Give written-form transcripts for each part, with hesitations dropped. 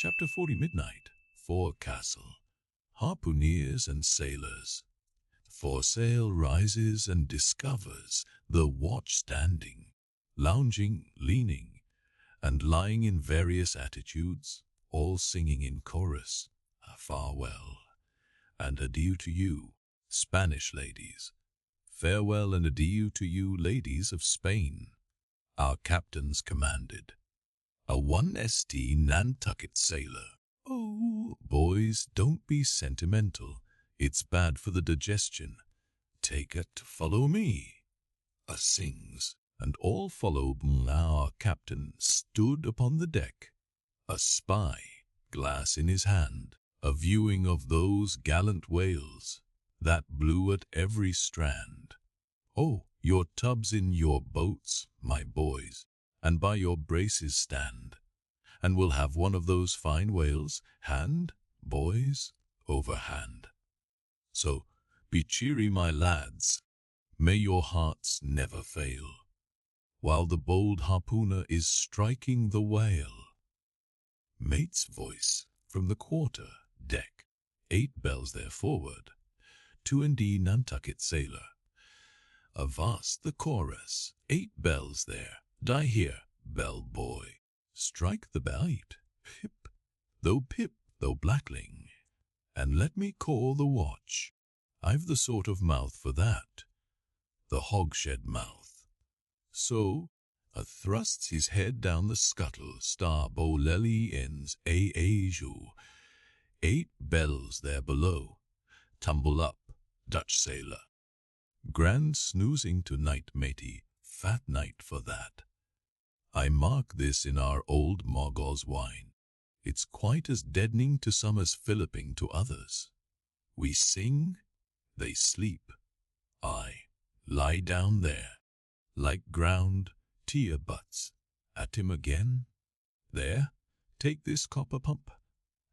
Chapter 40 Midnight Forecastle. Harpooneers and sailors. Foresail rises and discovers the watch standing, lounging, leaning, and lying in various attitudes, all singing in chorus, a farewell and adieu to you, Spanish ladies. Farewell and adieu to you, ladies of Spain. Our captains commanded. A 1 St. Nantucket sailor. Oh, boys, don't be sentimental. It's bad for the digestion. Take it to follow me. A sings, and all followed. Our captain stood upon the deck, a spy, glass in his hand, a viewing of those gallant whales that blew at every strand. Oh, your tubs in your boats, my boys, and by your braces stand, and we'll have one of those fine whales, hand, boys, over hand. So, be cheery, my lads, may your hearts never fail, while the bold harpooner is striking the whale. Mate's voice from the quarter deck, 8 bells there forward, 2 St. Nantucket sailor. Avast the chorus, 8 bells there, die here, bell boy, strike the bite, pip, though blackling, and let me call the watch. I've the sort of mouth for that, the hogshead mouth. So, thrusts his head down the scuttle, starbolelli ends ajo, 8 bells there below, tumble up, Dutch sailor. Grand snoozing to-night, matey, fat night for that. I mark this in our old Mogul's wine. It's quite as deadening to some as filliping to others. We sing, they sleep. I lie down there, like ground tear butts. At him again. There, take this copper pump,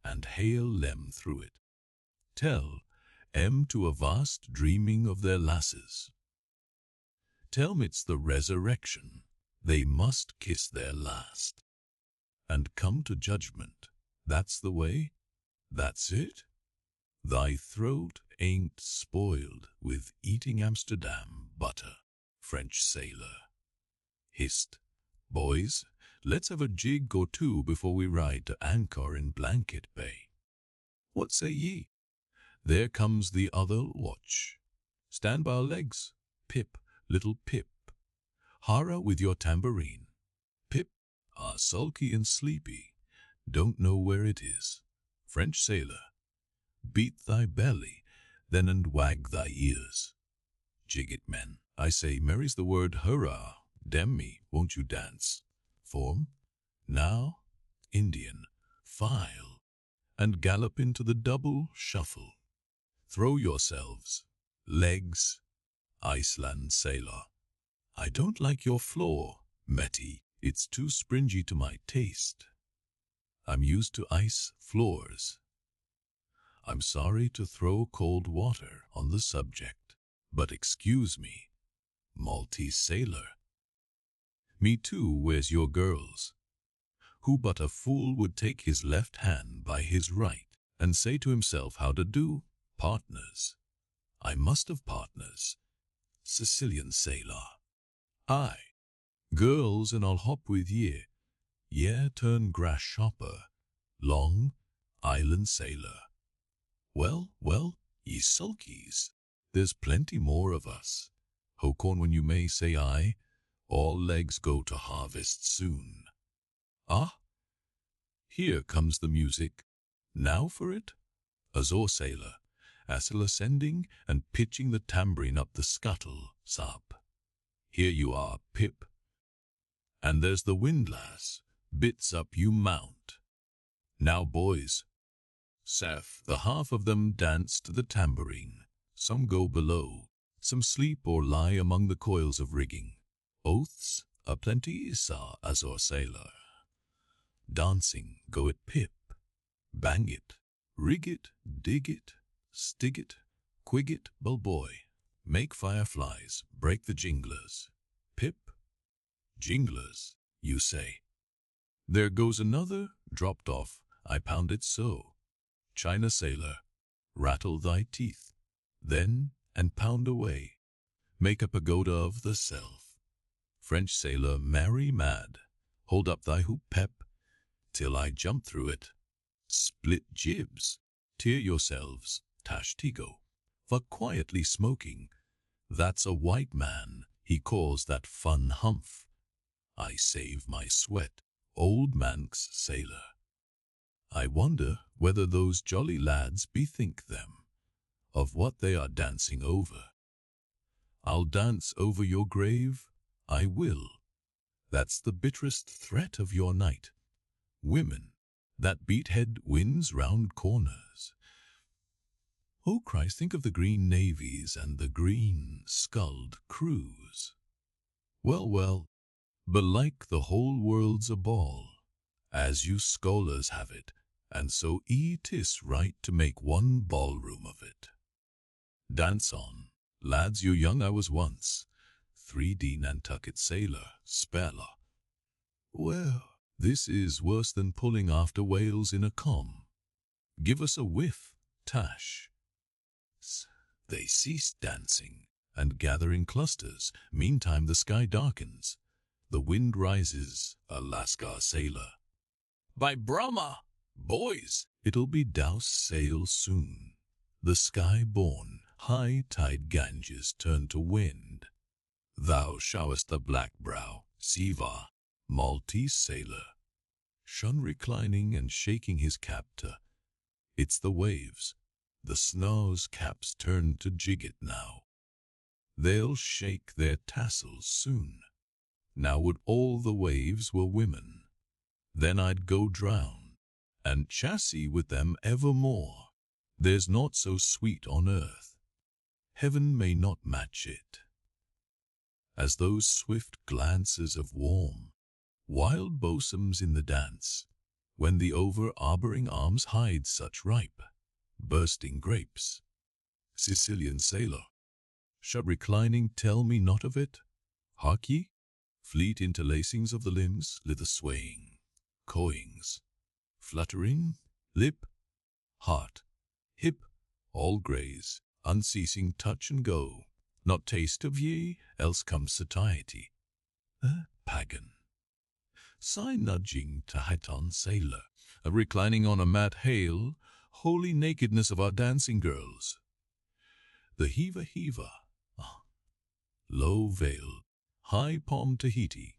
and hail Lem through it. Tell to a vast dreaming of their lasses. Tell 'em it's the resurrection, they must kiss their last, and come to judgment. That's the way, that's it. Thy throat ain't spoiled with eating Amsterdam butter, French sailor. Hist, boys, let's have a jig or two before we ride to anchor in Blanket Bay. What say ye? There comes the other watch. Stand by our legs, Pip, little Pip. Hara with your tambourine. Pip, are sulky and sleepy, don't know where it is. French sailor, beat thy belly, then and wag thy ears. Jig it, men. I say, merry's the word, hurrah. Damn me, won't you dance? Form, now, Indian, file, and gallop into the double shuffle. Throw yourselves, legs, Iceland sailor. I don't like your floor, Metty. It's too springy to my taste. I'm used to ice floors. I'm sorry to throw cold water on the subject, but excuse me, Maltese sailor. Me too, where's your girls? Who but a fool would take his left hand by his right and say to himself how to do? Partners. I must have partners. Sicilian sailor. Aye. Girls, and I'll hop with ye. Ye turn grass shopper. Long Island sailor. Well, ye sulkies. There's plenty more of us. Hocorn when you may say aye. All legs go to harvest soon. Ah, here comes the music. Now for it. Azor sailor. Assel ascending and pitching the tambourine up the scuttle, sub. Here you are, Pip. And there's the windlass. Bits up you mount. Now, boys. Seth, the half of them dance to the tambourine. Some go below. Some sleep or lie among the coils of rigging. Oaths aplenty, sa Azor sailor. Dancing, go it, Pip. Bang it, rig it, dig it, stig it, quig it, boy. Make fireflies, break the jinglers. Pip, jinglers, you say. There goes another, dropped off, I pound it so. China sailor, rattle thy teeth, then, and pound away. Make a pagoda of the self. French sailor, merry mad, hold up thy hoop pep, till I jump through it. Split jibs, tear yourselves, Tashtigo, for quietly smoking. That's a white man, he calls that fun humph. I save my sweat, old Manx sailor. I wonder whether those jolly lads bethink them of what they are dancing over. I'll dance over your grave, I will. That's the bitterest threat of your night. Women, that beat head wins round corners. Oh Christ, think of the green navies and the green-skulled crews. Well, well, belike the whole world's a ball, as you scholars have it, and so 'tis right to make one ballroom of it. Dance on, lads, you young I was once, 3D Nantucket sailor, speller. Well, this is worse than pulling after whales in a calm. Give us a whiff, Tash. They cease dancing and gather in clusters. Meantime the sky darkens. The wind rises, Alaska sailor. By Brahma, boys, it'll be douse sail soon. The sky-born, high-tide Ganges turn to wind. Thou showest the black brow, Siva, Maltese sailor. Shun reclining and shaking his captor. It's the waves. The snaw's caps turn to jigget now. They'll shake their tassels soon. Now would all the waves were women. Then I'd go drown, and chassis with them evermore. There's naught so sweet on earth. Heaven may not match it. As those swift glances of warm, wild bosoms in the dance, when the over-arboring arms hide such ripe, bursting grapes. Sicilian sailor, shut reclining, tell me not of it. Hark ye, fleet interlacings of the limbs, lither swaying, cawings, fluttering, lip, heart, hip, all graze, unceasing touch and go. Not taste of ye, else comes satiety. Pagan. Sigh nudging Tahitan sailor, reclining on a mat hail, holy nakedness of our dancing girls. The heaver, low veil, high palm Tahiti.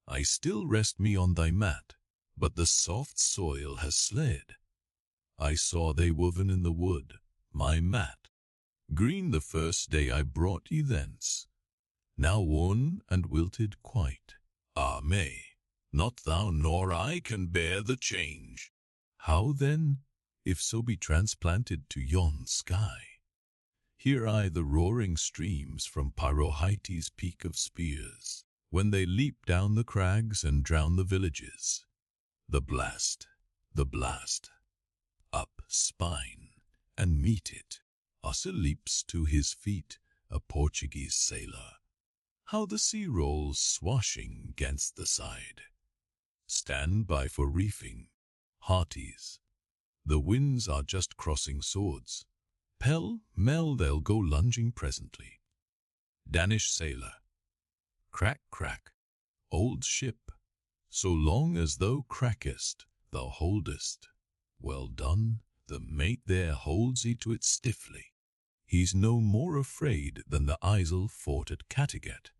I still rest me on thy mat, but the soft soil has slid. I saw they woven in the wood, my mat, green the first day I brought ye thence, now worn and wilted quite. Ah, May, not thou nor I can bear the change. How then, if so be transplanted to yon sky? Hear I the roaring streams from Pyrohites' peak of spears, when they leap down the crags and drown the villages. The blast, up spine, and meet it. Ossa leaps to his feet, a Portuguese sailor. How the sea rolls swashing gainst the side. Stand by for reefing, hearties. The winds are just crossing swords. Pell-mell they'll go lunging presently. Danish sailor. Crack, crack. Old ship. So long as thou crackest, thou holdest. Well done, the mate there holds thee to it stiffly. He's no more afraid than the Isle fort at Kattegat,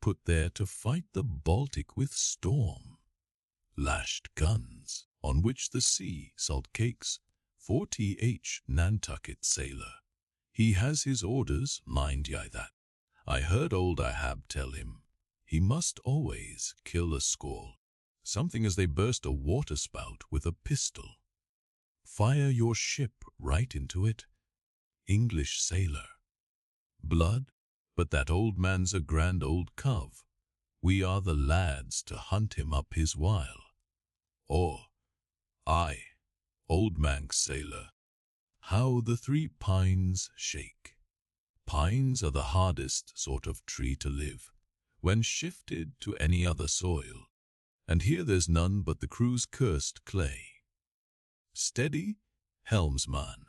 put there to fight the Baltic with storm. Lashed guns, on which the sea salt cakes, 40H Nantucket sailor. He has his orders, mind ye that. I heard old Ahab tell him, he must always kill a squall, something as they burst a waterspout with a pistol. Fire your ship right into it. English sailor. Blood, but that old man's a grand old cove. We are the lads to hunt him up his while. Or, I, old Manx sailor, how the 3 pines shake. Pines are the hardest sort of tree to live, when shifted to any other soil, and here there's none but the crew's cursed clay. Steady, helmsman,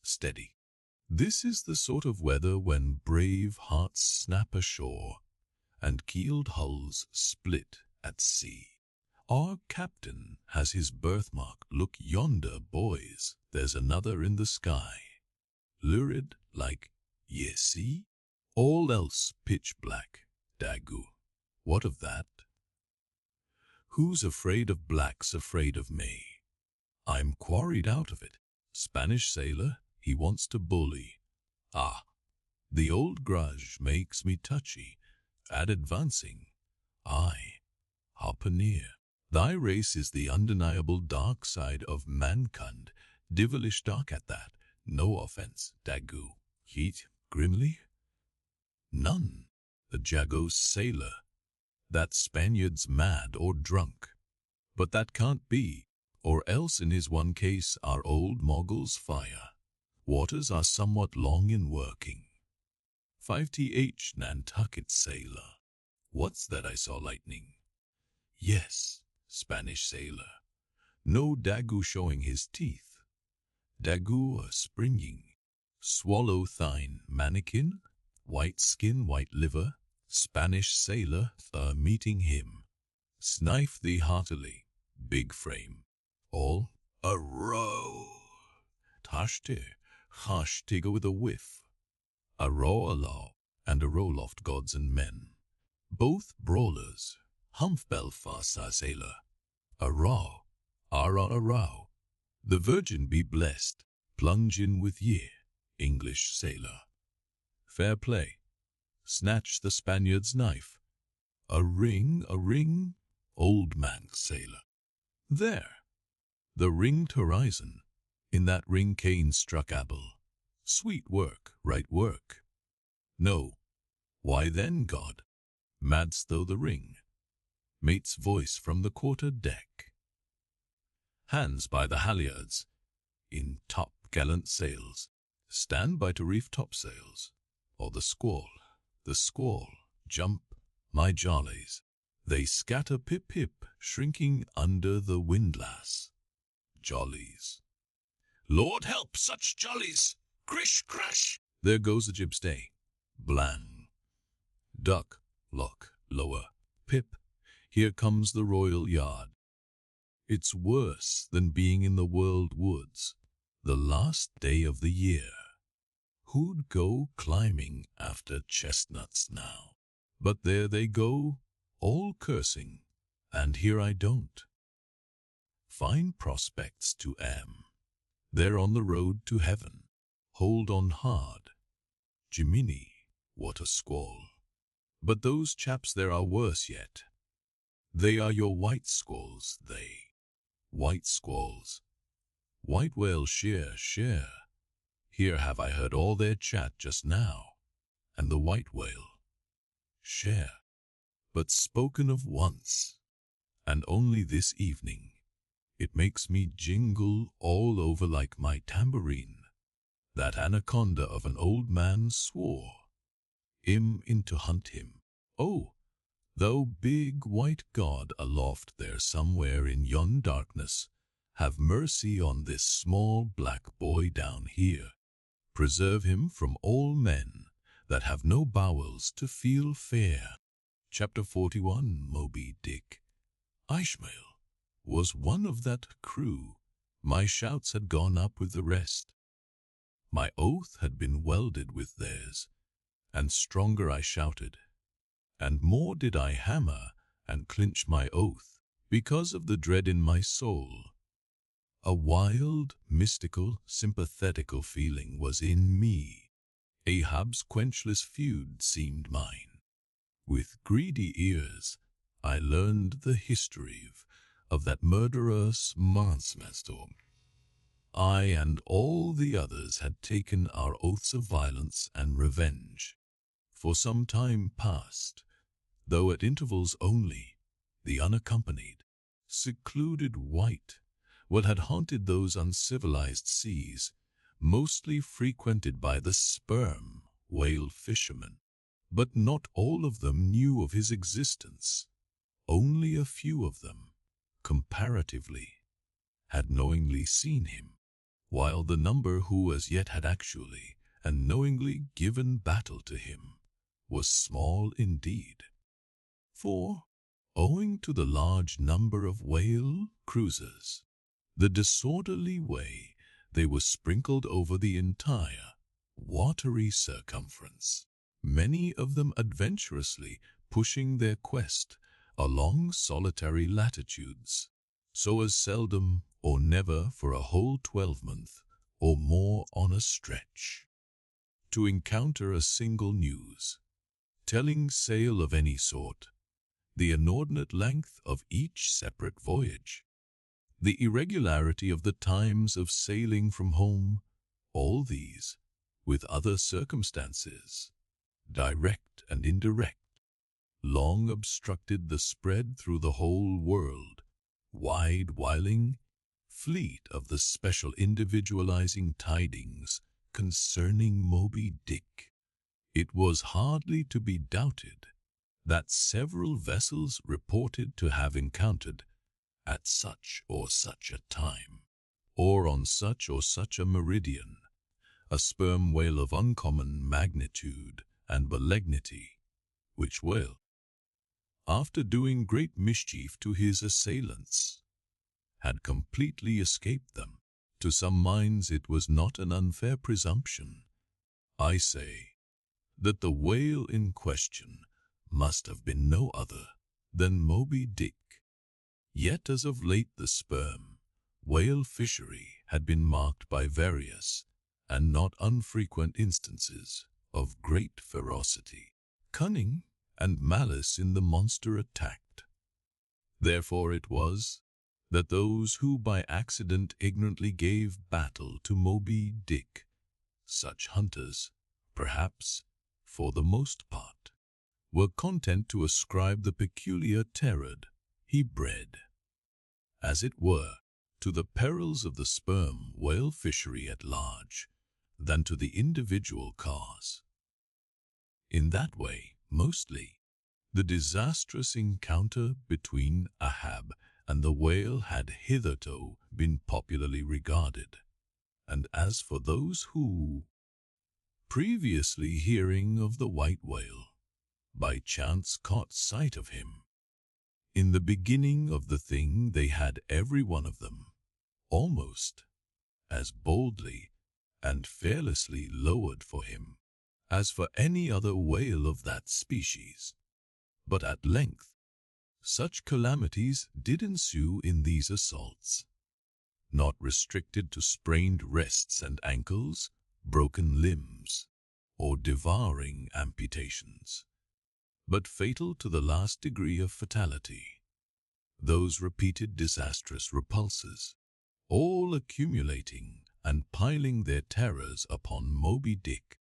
steady. This is the sort of weather when brave hearts snap ashore and keeled hulls split at sea. Our captain has his birthmark. Look yonder, boys, there's another in the sky. Lurid like, ye see? All else pitch black, Daggoo. What of that? Who's afraid of black's afraid of me. I'm quarried out of it. Spanish sailor, he wants to bully. Ah, the old grudge makes me touchy. At advancing, I, harpooner. Thy race is the undeniable dark side of mankind, devilish dark at that. No offense, Daggoo. Heat, grimly? None. The Jago's sailor. That Spaniard's mad or drunk. But that can't be, or else in his one case our old Moggle's fire. Waters are somewhat long in working. 5th Nantucket sailor. What's that I saw lightning? Yes, Spanish sailor. No Daggoo showing his teeth. Daggoo a springing. Swallow thine manikin. White skin, white liver. Spanish sailor meeting him. Snife thee heartily. Big frame. All a row. Tashte. Hashtiga with a whiff. A row alow, and a row-loft gods and men. Both brawlers. Humph Belfast sailor. A row. A row. The Virgin be blessed. Plunge in with ye, English sailor. Fair play. Snatch the Spaniard's knife. A ring, old man sailor. There. The ringed horizon. In that ring Cain struck Abel. Sweet work, right work. No. Why then, God? Madst thou the ring? Mate's voice from the quarter deck. Hands by the halyards. In top gallant sails. Stand by to reef topsails. Or the squall, jump, my jollies. They scatter pip-pip, shrinking under the windlass. Jollies. Lord help such jollies! Crish, crash! There goes the jibstay. Blang. Duck, lock, lower, pip. Here comes the royal yard. It's worse than being in the world woods, the last day of the year. Who'd go climbing after chestnuts now? But there they go, all cursing, and here I don't. Fine prospects to am. They're on the road to heaven. Hold on hard. Jiminy, what a squall. But those chaps there are worse yet. They are your white squalls, they. White squalls. White whale sheer. Here have I heard all their chat just now. And the white whale. Share. But spoken of once. And only this evening. It makes me jingle all over like my tambourine. That anaconda of an old man swore him in to hunt him. Oh, thou big white god aloft there somewhere in yon darkness, have mercy on this small black boy down here. Preserve him from all men that have no bowels to feel fair. Chapter 41, Moby Dick. Ishmael was one of that crew. My shouts had gone up with the rest. My oath had been welded with theirs, and stronger I shouted, and more did I hammer and clinch my oath, because of the dread in my soul. A wild, mystical, sympathetical feeling was in me. Ahab's quenchless feud seemed mine. With greedy ears, I learned the history of that murderous monster. I and all the others had taken our oaths of violence and revenge. For some time past, though at intervals only, the unaccompanied, secluded white, what had haunted those uncivilized seas, mostly frequented by the sperm whale fishermen. But not all of them knew of his existence. Only a few of them, comparatively. had knowingly seen him, while the number who as yet had actually and knowingly given battle to him was small indeed. For, owing to the large number of whale cruisers, the disorderly way they were sprinkled over the entire watery circumference, many of them adventurously pushing their quest along solitary latitudes, so as seldom or never for a whole 12-month or more on a stretch, to encounter a single news telling sail of any sort, the inordinate length of each separate voyage, the irregularity of the times of sailing from home, all these, with other circumstances, direct and indirect, long obstructed the spread through the whole world, wide-whiling fleet of the special individualizing tidings concerning Moby Dick. It was hardly to be doubted that several vessels reported to have encountered at such or such a time, or on such or such a meridian, a sperm whale of uncommon magnitude and malignity, which whale, after doing great mischief to his assailants, had completely escaped them. To some minds it was not an unfair presumption, I say, that the whale in question must have been no other than Moby Dick. Yet as of late the sperm whale fishery had been marked by various and not unfrequent instances of great ferocity, cunning, and malice in the monster attacked. Therefore it was that those who by accident ignorantly gave battle to Moby Dick, such hunters, perhaps, for the most part, were content to ascribe the peculiar terror he bred, as it were, to the perils of the sperm whale fishery at large, than to the individual cause. In that way, mostly, the disastrous encounter between Ahab and the whale had hitherto been popularly regarded, and as for those who, previously hearing of the white whale, by chance caught sight of him, in the beginning of the thing they had every one of them, almost, as boldly and fearlessly lowered for him, as for any other whale of that species. But at length, such calamities did ensue in these assaults, not restricted to sprained wrists and ankles, broken limbs, or devouring amputations, but fatal to the last degree of fatality. Those repeated disastrous repulses, all accumulating and piling their terrors upon Moby Dick,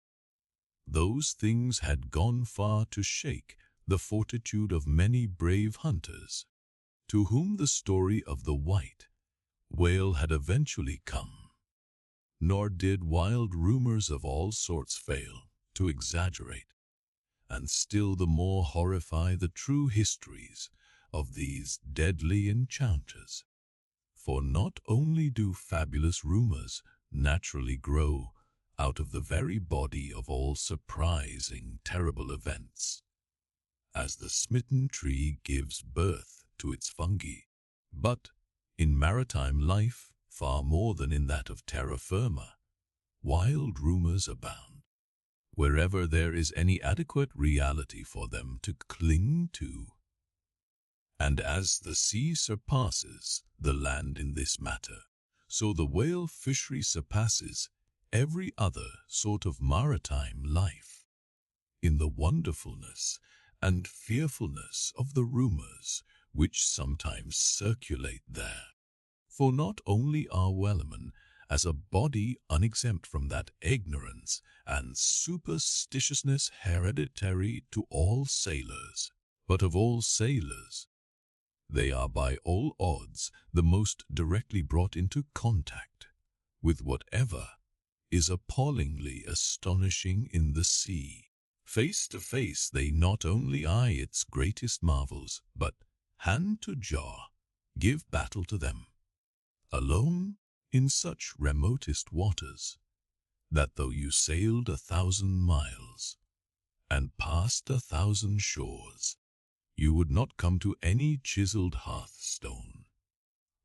those things had gone far to shake the fortitude of many brave hunters, to whom the story of the white whale had eventually come. Nor did wild rumors of all sorts fail to exaggerate, and still the more horrify the true histories of these deadly enchanters. For not only do fabulous rumors naturally grow out of the very body of all surprising, terrible events, as the smitten tree gives birth to its fungi, but in maritime life, far more than in that of terra firma, wild rumors abound, wherever there is any adequate reality for them to cling to. And as the sea surpasses the land in this matter, so the whale fishery surpasses every other sort of maritime life in the wonderfulness and fearfulness of the rumors which sometimes circulate there. For not only are whalemen as a body unexempt from that ignorance and superstitiousness hereditary to all sailors, but of all sailors, they are by all odds the most directly brought into contact with whatever is appallingly astonishing in the sea. Face to face they not only eye its greatest marvels, but, hand to jaw, give battle to them. alone in such remotest waters, that though you sailed 1,000 miles, and passed 1,000 shores, you would not come to any chiseled hearthstone,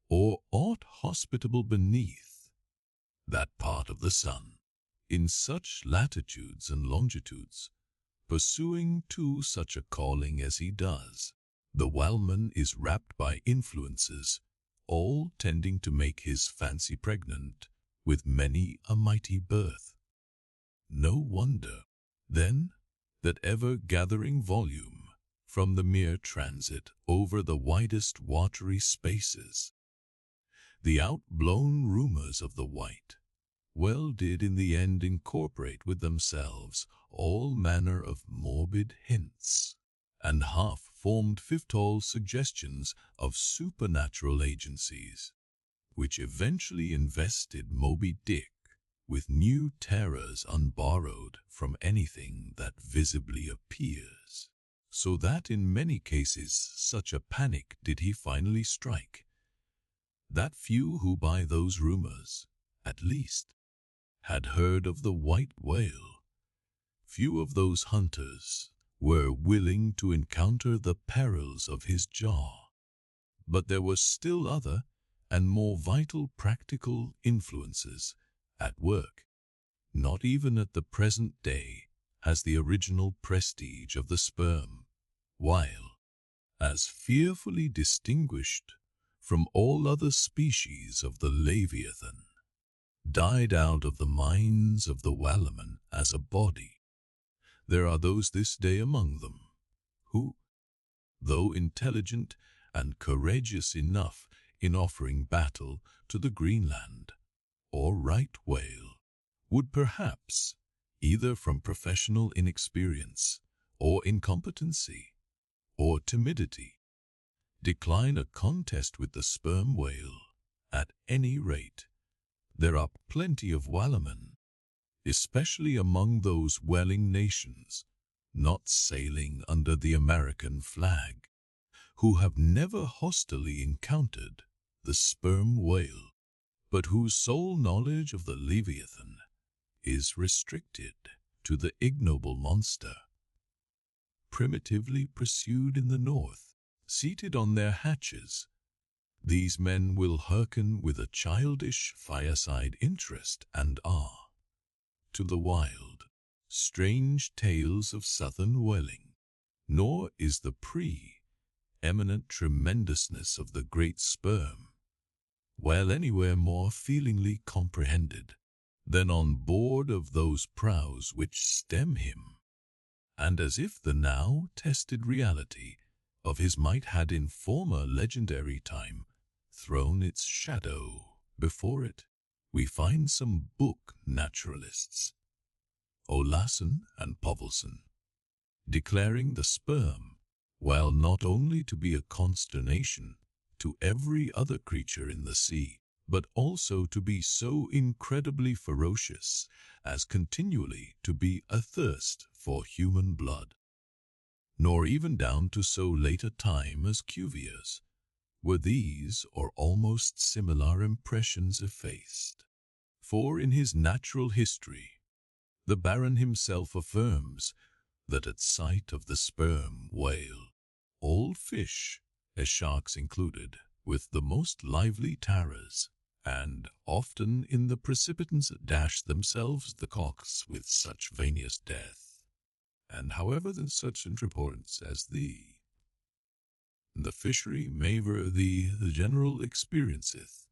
or aught hospitable beneath that part of the sun. In such latitudes and longitudes, pursuing to such a calling as he does, the whaleman is wrapped by influences, all tending to make his fancy pregnant with many a mighty birth. No wonder, then, that ever-gathering volume from the mere transit over the widest watery spaces, the outblown rumors of the white, well did in the end incorporate with themselves all manner of morbid hints, and half-formed fictile suggestions of supernatural agencies, which eventually invested Moby Dick with new terrors unborrowed from anything that visibly appears, so that in many cases such a panic did he finally strike, that few who by those rumors, at least, had heard of the white whale, few of those hunters were willing to encounter the perils of his jaw. But there were still other and more vital practical influences at work. Not even at the present day has the original prestige of the sperm whale, as fearfully distinguished from all other species of the Leviathan, died out of the minds of the whalemen as a body. There are those this day among them who, though intelligent and courageous enough in offering battle to the Greenland or right whale, would perhaps, either from professional inexperience or incompetency or timidity, decline a contest with the sperm whale. At any rate, there are plenty of whalemen, especially among those whaling nations not sailing under the American flag, who have never hostilely encountered the sperm whale, but whose sole knowledge of the Leviathan is restricted to the ignoble monster, primitively pursued in the north. Seated on their hatches, these men will hearken with a childish fireside interest and awe to the wild, strange tales of southern whaling, nor is the pre-eminent tremendousness of the great sperm whale anywhere more feelingly comprehended than on board of those prows which stem him, and as if the now tested reality of his might had in former legendary time thrown its shadow before it, we find some book naturalists, Olassen and Povelson, declaring the sperm whale not only to be a consternation to every other creature in the sea, but also to be so incredibly ferocious as continually to be athirst for human blood. Nor even down to so late a time as Cuvier's were these or almost similar impressions effaced. For in his Natural History, the Baron himself affirms that at sight of the sperm whale, all fish, as sharks included, with the most lively terrors, and often in the precipitance dash themselves the cocks with such vainous death. And however than such reports as the fishery maver the general experienceth,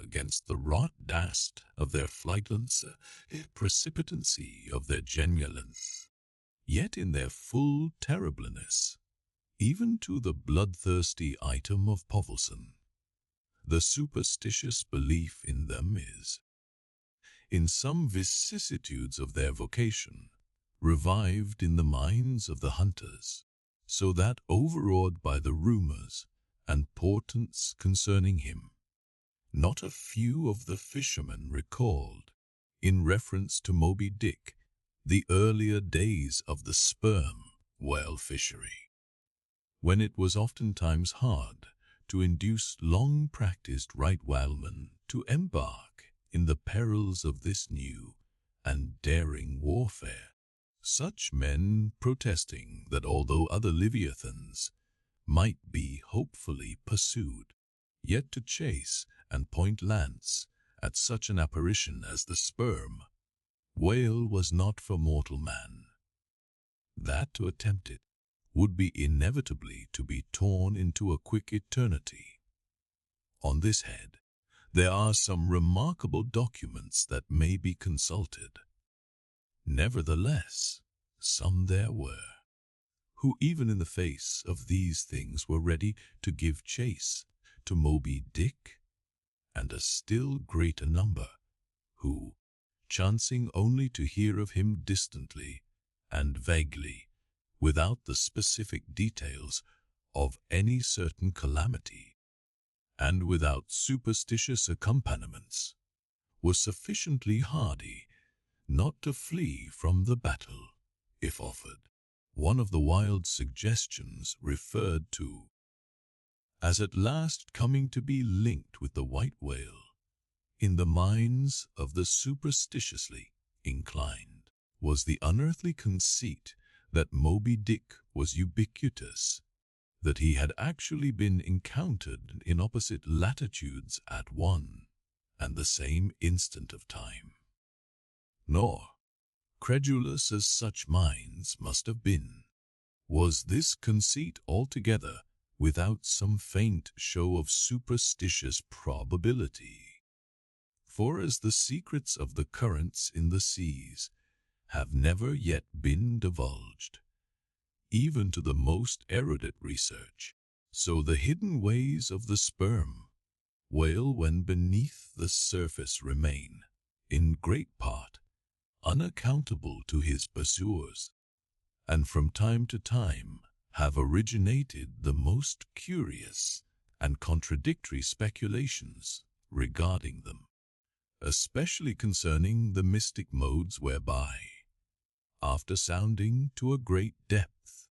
against the wrought dast of their flightlence, precipitancy of their genulence, yet in their full terribleness, even to the bloodthirsty item of Povelson, the superstitious belief in them is, in some vicissitudes of their vocation, revived in the minds of the hunters, so that overawed by the rumors and portents concerning him, not a few of the fishermen recalled, in reference to Moby Dick, the earlier days of the sperm whale fishery, when it was oftentimes hard to induce long-practiced right whalemen to embark in the perils of this new and daring warfare. Such men protesting that although other leviathans might be hopefully pursued, yet to chase and point lance at such an apparition as the sperm whale was not for mortal man, that to attempt it would be inevitably to be torn into a quick eternity. On this head, there are some remarkable documents that may be consulted. Nevertheless, some there were, who even in the face of these things were ready to give chase to Moby Dick, and a still greater number, who, chancing only to hear of him distantly and vaguely, without the specific details of any certain calamity, and without superstitious accompaniments, were sufficiently hardy not to flee from the battle, if offered. One of the wild suggestions referred to as at last coming to be linked with the white whale in the minds of the superstitiously inclined was the unearthly conceit that Moby Dick was ubiquitous, that he had actually been encountered in opposite latitudes at one and the same instant of time. Nor, credulous as such minds must have been, was this conceit altogether without some faint show of superstitious probability. For as the secrets of the currents in the seas have never yet been divulged, even to the most erudite research, so the hidden ways of the sperm whale when beneath the surface remain, in great part, unaccountable to his pursuers, and from time to time have originated the most curious and contradictory speculations regarding them, especially concerning the mystic modes whereby, after sounding to a great depth,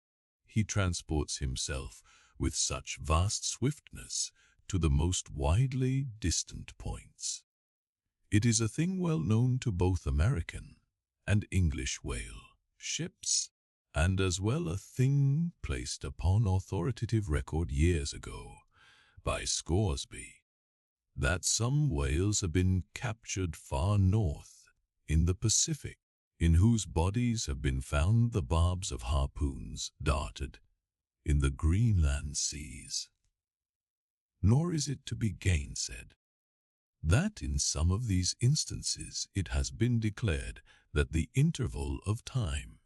he transports himself with such vast swiftness to the most widely distant points. It is a thing well known to both American and English whale ships, and as well a thing placed upon authoritative record years ago by Scoresby, that some whales have been captured far north in the Pacific, in whose bodies have been found the barbs of harpoons darted in the Greenland seas. Nor is it to be gainsaid that in some of these instances it has been declared that the interval of time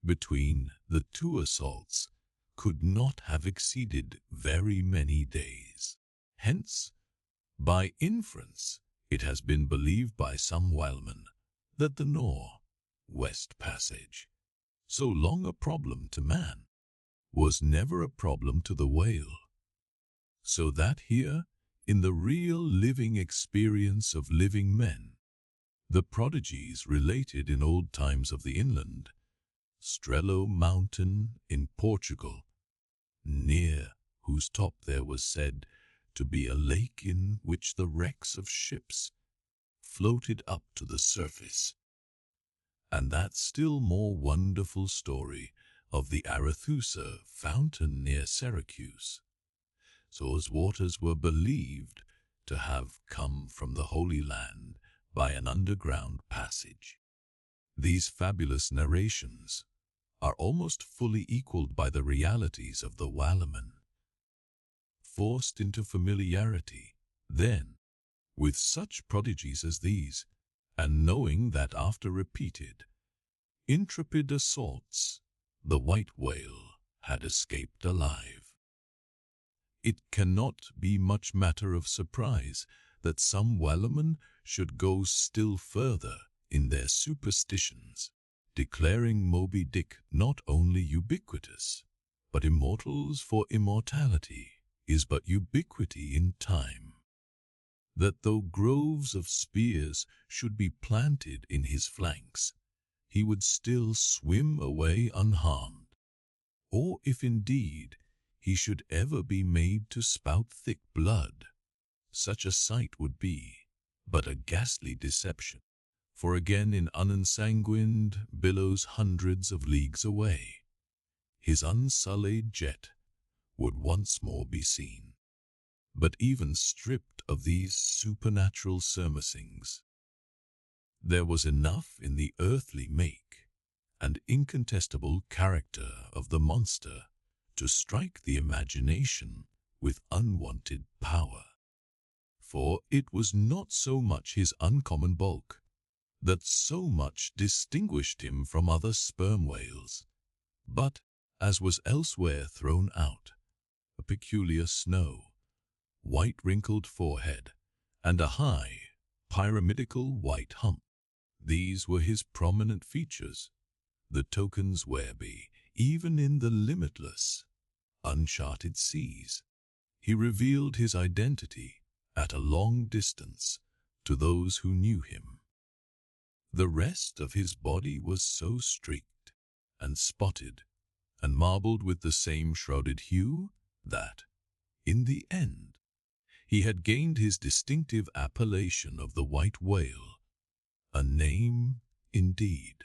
between the two assaults could not have exceeded very many days. Hence, by inference, it has been believed by some whalemen that the North-West Passage, so long a problem to man, was never a problem to the whale, so that here, in the real living experience of living men, the prodigies related in old times of the inland, Strelo Mountain in Portugal, near whose top there was said to be a lake in which the wrecks of ships floated up to the surface, and that still more wonderful story of the Arethusa fountain near Syracuse, so as waters were believed to have come from the Holy Land by an underground passage. These fabulous narrations are almost fully equaled by the realities of the whalemen, forced into familiarity, then, with such prodigies as these, and knowing that after repeated, intrepid assaults, the white whale had escaped alive. It cannot be much matter of surprise that some whalemen should go still further in their superstitions, declaring Moby Dick not only ubiquitous, but immortals, for immortality is but ubiquity in time. That though groves of spears should be planted in his flanks, he would still swim away unharmed, or if indeed he should ever be made to spout thick blood. Such a sight would be but a ghastly deception, for again in unensanguined billows hundreds of leagues away, his unsullied jet would once more be seen. But even stripped of these supernatural surmisings, there was enough in the earthly make and incontestable character of the monster to strike the imagination with unwonted power. For it was not so much his uncommon bulk that so much distinguished him from other sperm whales, but, as was elsewhere thrown out, a peculiar snow, white wrinkled forehead, and a high, pyramidical white hump. These were his prominent features, the tokens whereby, even in the limitless, uncharted seas, he revealed his identity at a long distance to those who knew him. The rest of his body was so streaked and spotted and marbled with the same shrouded hue that, in the end, he had gained his distinctive appellation of the white whale, a name, indeed,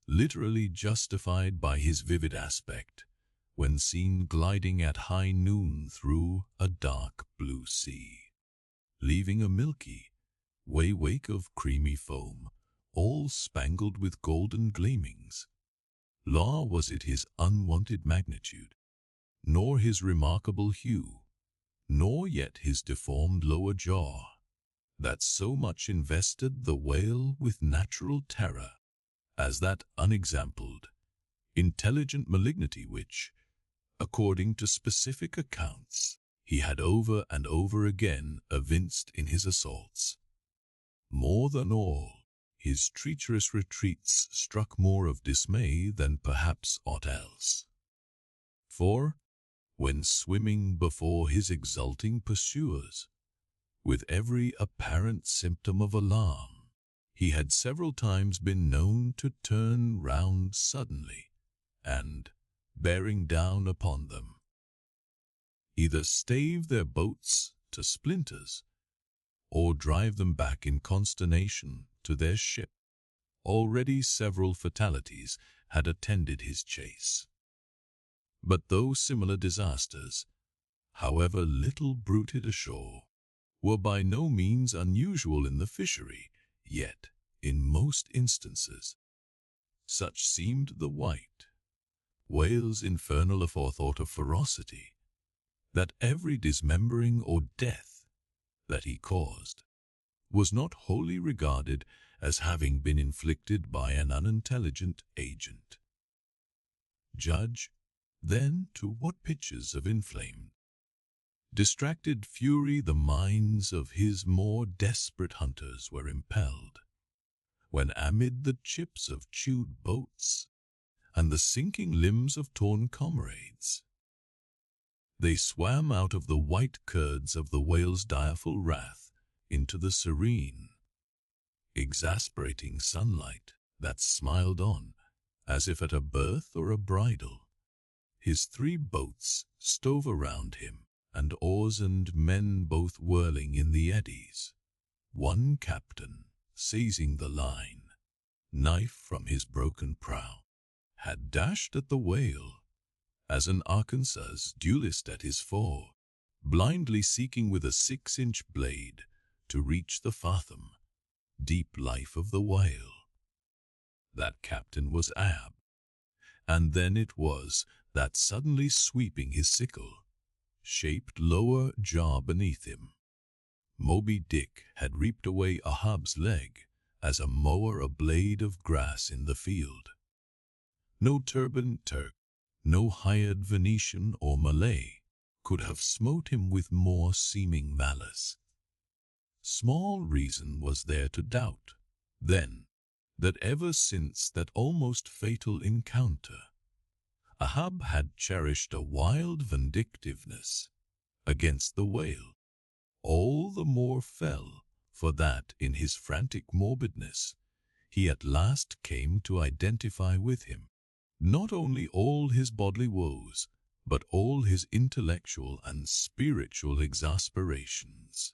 literally justified by his vivid aspect when seen gliding at high noon through a dark blue sea, leaving a milky wake of creamy foam, all spangled with golden gleamings. Nor was it his unwonted magnitude, nor his remarkable hue, nor yet his deformed lower jaw, that so much invested the whale with natural terror as that unexampled, intelligent malignity which, according to specific accounts, he had over and over again evinced in his assaults. More than all, his treacherous retreats struck more of dismay than perhaps aught else. For, when swimming before his exulting pursuers, with every apparent symptom of alarm, he had several times been known to turn round suddenly, and, bearing down upon them, either stave their boats to splinters, or drive them back in consternation to their ship. Already several fatalities had attended his chase. But though similar disasters, however little bruited ashore, were by no means unusual in the fishery, yet, in most instances, such seemed the white whale's infernal aforethought of ferocity, that every dismembering or death that he caused was not wholly regarded as having been inflicted by an unintelligent agent. Judge, then, to what pitches of inflamed, distracted fury the minds of his more desperate hunters were impelled, when amid the chips of chewed boats and the sinking limbs of torn comrades, they swam out of the white curds of the whale's direful wrath into the serene, exasperating sunlight that smiled on, as if at a birth or a bridal. His 3 boats stove around him, and oars and men both whirling in the eddies. One captain, seizing the line, knife from his broken prow, had dashed at the whale, as an Arkansas duelist at his fore, blindly seeking with a 6-inch blade to reach the fathom deep life of the whale. That captain was Ahab, and then it was that suddenly sweeping his sickle, shaped lower jaw beneath him, Moby Dick had reaped away Ahab's leg as a mower a blade of grass in the field. No turbaned Turk, no hired Venetian or Malay could have smote him with more seeming malice. Small reason was there to doubt, then, that ever since that almost fatal encounter, Ahab had cherished a wild vindictiveness against the whale, all the more fell for that in his frantic morbidness he at last came to identify with him not only all his bodily woes, but all his intellectual and spiritual exasperations.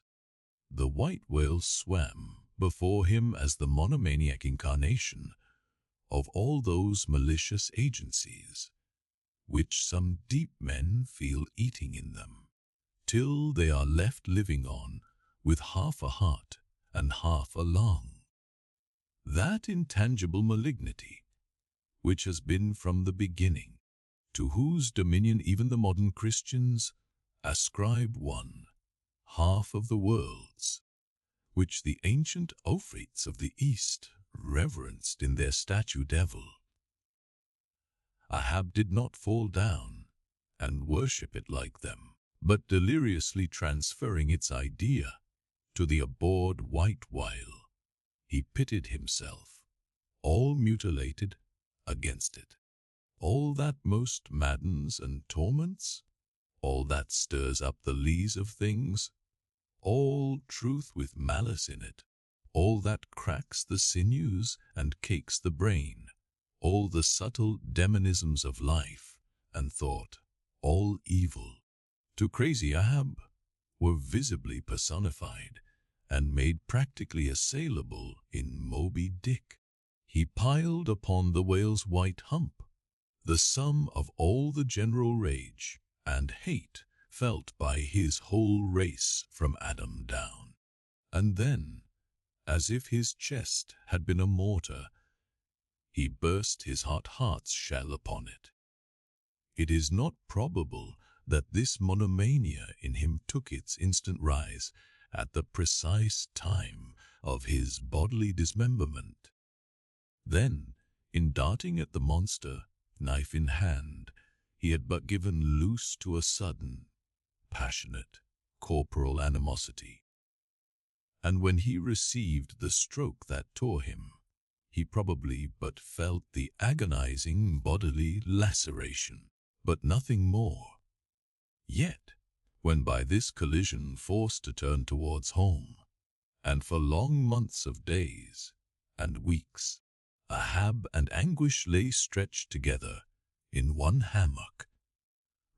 The white whale swam before him as the monomaniac incarnation of all those malicious agencies which some deep men feel eating in them, till they are left living on with half a heart and half a lung. That intangible malignity, which has been from the beginning, to whose dominion even the modern Christians ascribe one half of the worlds, which the ancient Ophites of the East reverenced in their statue devil. Ahab did not fall down and worship it like them, but deliriously transferring its idea to the abhorred white whale, he pitted himself, all mutilated, against it. All that most maddens and torments, all that stirs up the lees of things, all truth with malice in it, all that cracks the sinews and cakes the brain, all the subtle demonisms of life and thought, all evil, to crazy Ahab, were visibly personified and made practically assailable in Moby Dick. He piled upon the whale's white hump the sum of all the general rage and hate felt by his whole race from Adam down. And then, as if his chest had been a mortar, he burst his hot heart's shell upon it. It is not probable that this monomania in him took its instant rise at the precise time of his bodily dismemberment. Then, in darting at the monster, knife in hand, he had but given loose to a sudden, passionate, corporal animosity. And when he received the stroke that tore him, he probably but felt the agonizing bodily laceration, but nothing more. Yet, when by this collision forced to turn towards home, and for long months of days and weeks, Ahab and Anguish lay stretched together in one hammock,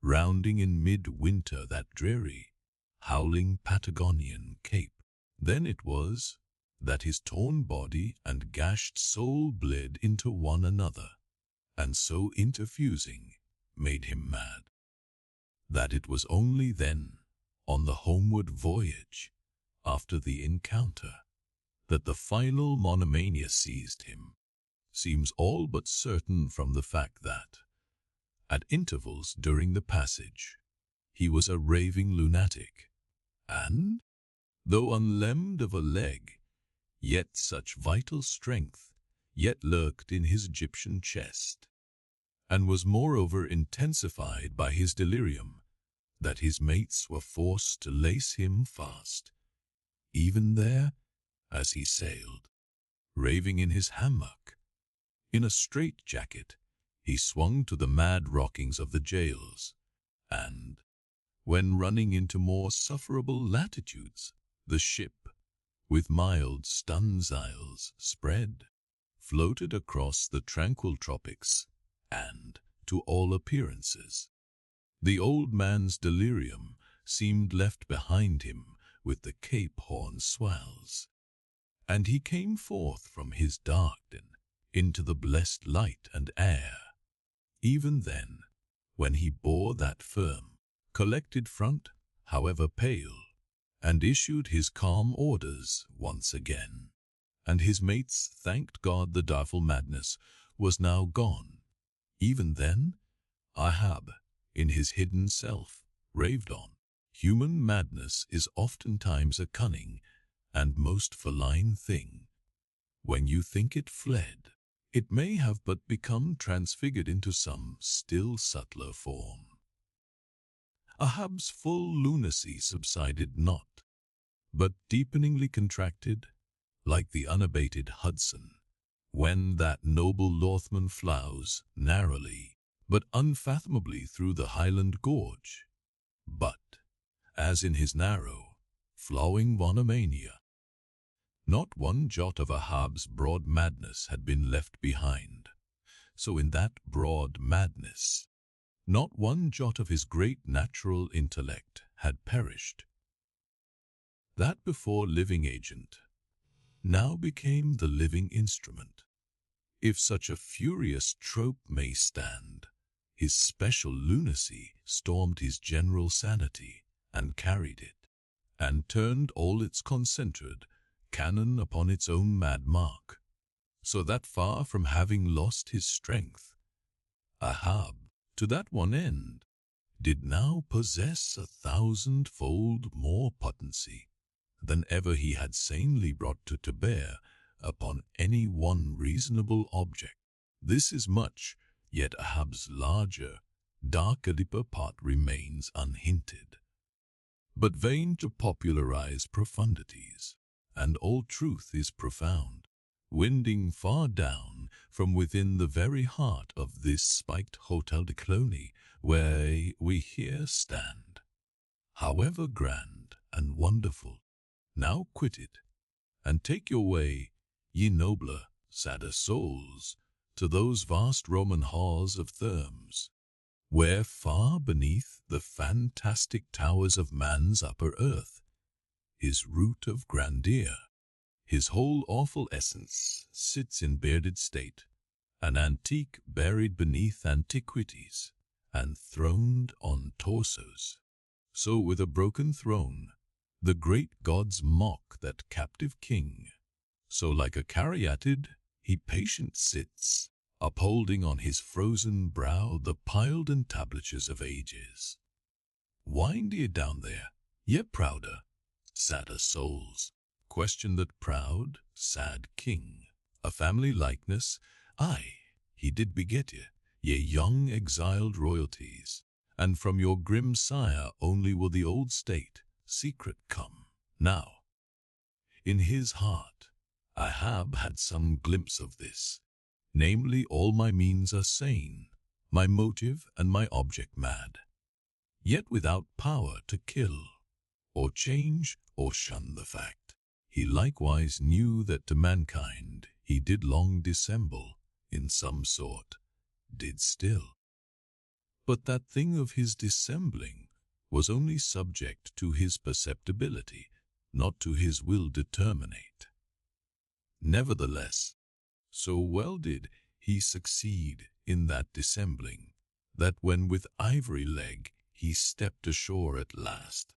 rounding in mid-winter that dreary, howling Patagonian cape. Then it was that his torn body and gashed soul bled into one another, and so interfusing made him mad, that it was only then, on the homeward voyage, after the encounter, that the final monomania seized him. Seems all but certain from the fact that, at intervals during the passage, he was a raving lunatic, and, though unlimbed of a leg, yet such vital strength yet lurked in his Egyptian chest, and was moreover intensified by his delirium, that his mates were forced to lace him fast, even there as he sailed, raving in his hammock. In a straitjacket, he swung to the mad rockings of the jails, and, when running into more sufferable latitudes, the ship, with mild stunsails spread, floated across the tranquil tropics, and, to all appearances, the old man's delirium seemed left behind him with the Cape Horn swells, and he came forth from his dark den into the blessed light and air. Even then, when he bore that firm, collected front, however pale, and issued his calm orders once again, and his mates thanked God the direful madness was now gone. Even then, Ahab, in his hidden self, raved on. Human madness is oftentimes a cunning and most feline thing. When you think it fled, it may have but become transfigured into some still subtler form. Ahab's full lunacy subsided not, but deepeningly contracted, like the unabated Hudson, when that noble Northman flows narrowly, but unfathomably through the Highland Gorge. But, as in his narrow, flowing monomania, not one jot of Ahab's broad madness had been left behind. So in that broad madness, Not one jot of his great natural intellect had perished. That before living agent now became the living instrument. If such a furious trope may stand, his special lunacy stormed his general sanity and carried it, and turned all its concentrated cannon upon its own mad mark, so that far from having lost his strength, Ahab, to that one end, did now possess 1,000-fold more potency than ever he had sanely brought to bear upon any one reasonable object. This is much, yet Ahab's larger, darker, deeper part remains unhinted. But vain to popularize profundities, and all truth is profound, winding far down from within the very heart of this spiked Hotel de Cloney, where we here stand. However grand and wonderful, now quit it, and take your way, ye nobler, sadder souls, to those vast Roman halls of Thermes, where far beneath the fantastic towers of man's upper earth, his root of grandeur, his whole awful essence sits in bearded state, an antique buried beneath antiquities, and throned on torsos. So with a broken throne, the great gods mock that captive king. So like a caryatid, he patient sits, upholding on his frozen brow the piled entablatures of ages. Wind ye down there, ye prouder, sadder souls, question that proud, sad king. A family likeness, aye, he did beget ye young exiled royalties, and from your grim sire only will the old state secret come. Now, in his heart, Ahab had some glimpse of this, namely, all my means are sane, my motive and my object mad, yet without power to kill, or change, or shun the fact. He likewise knew that to mankind he did long dissemble, in some sort, did still. But that thing of his dissembling was only subject to his perceptibility, not to his will determinate. Nevertheless, so well did he succeed in that dissembling, that when with ivory leg he stepped ashore at last,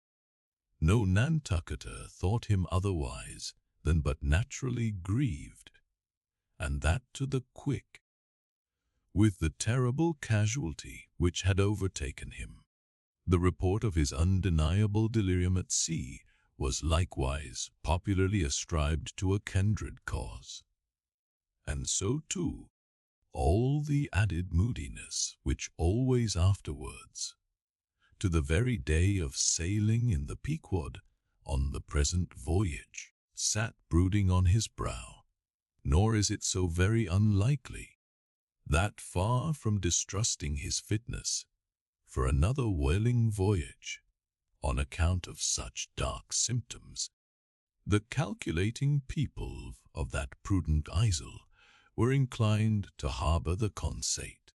no Nantucketer thought him otherwise than but naturally grieved, and that to the quick, with the terrible casualty which had overtaken him. The report of his undeniable delirium at sea was likewise popularly ascribed to a kindred cause. And so, too, all the added moodiness which always afterwards, to the very day of sailing in the Pequod on the present voyage, sat brooding on his brow. Nor is it so very unlikely that, far from distrusting his fitness for another whaling voyage, on account of such dark symptoms, the calculating people of that prudent isle were inclined to harbor the conceit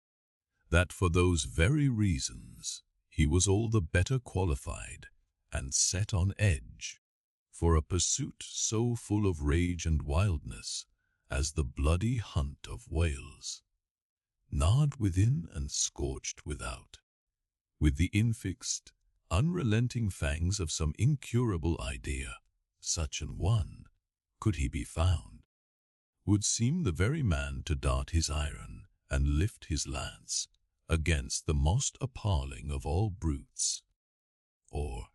that for those very reasons he was all the better qualified and set on edge for a pursuit so full of rage and wildness as the bloody hunt of whales, gnawed within and scorched without, with the infixed, unrelenting fangs of some incurable idea. Such an one, could he be found, would seem the very man to dart his iron and lift his lance against the most appalling of all brutes, or,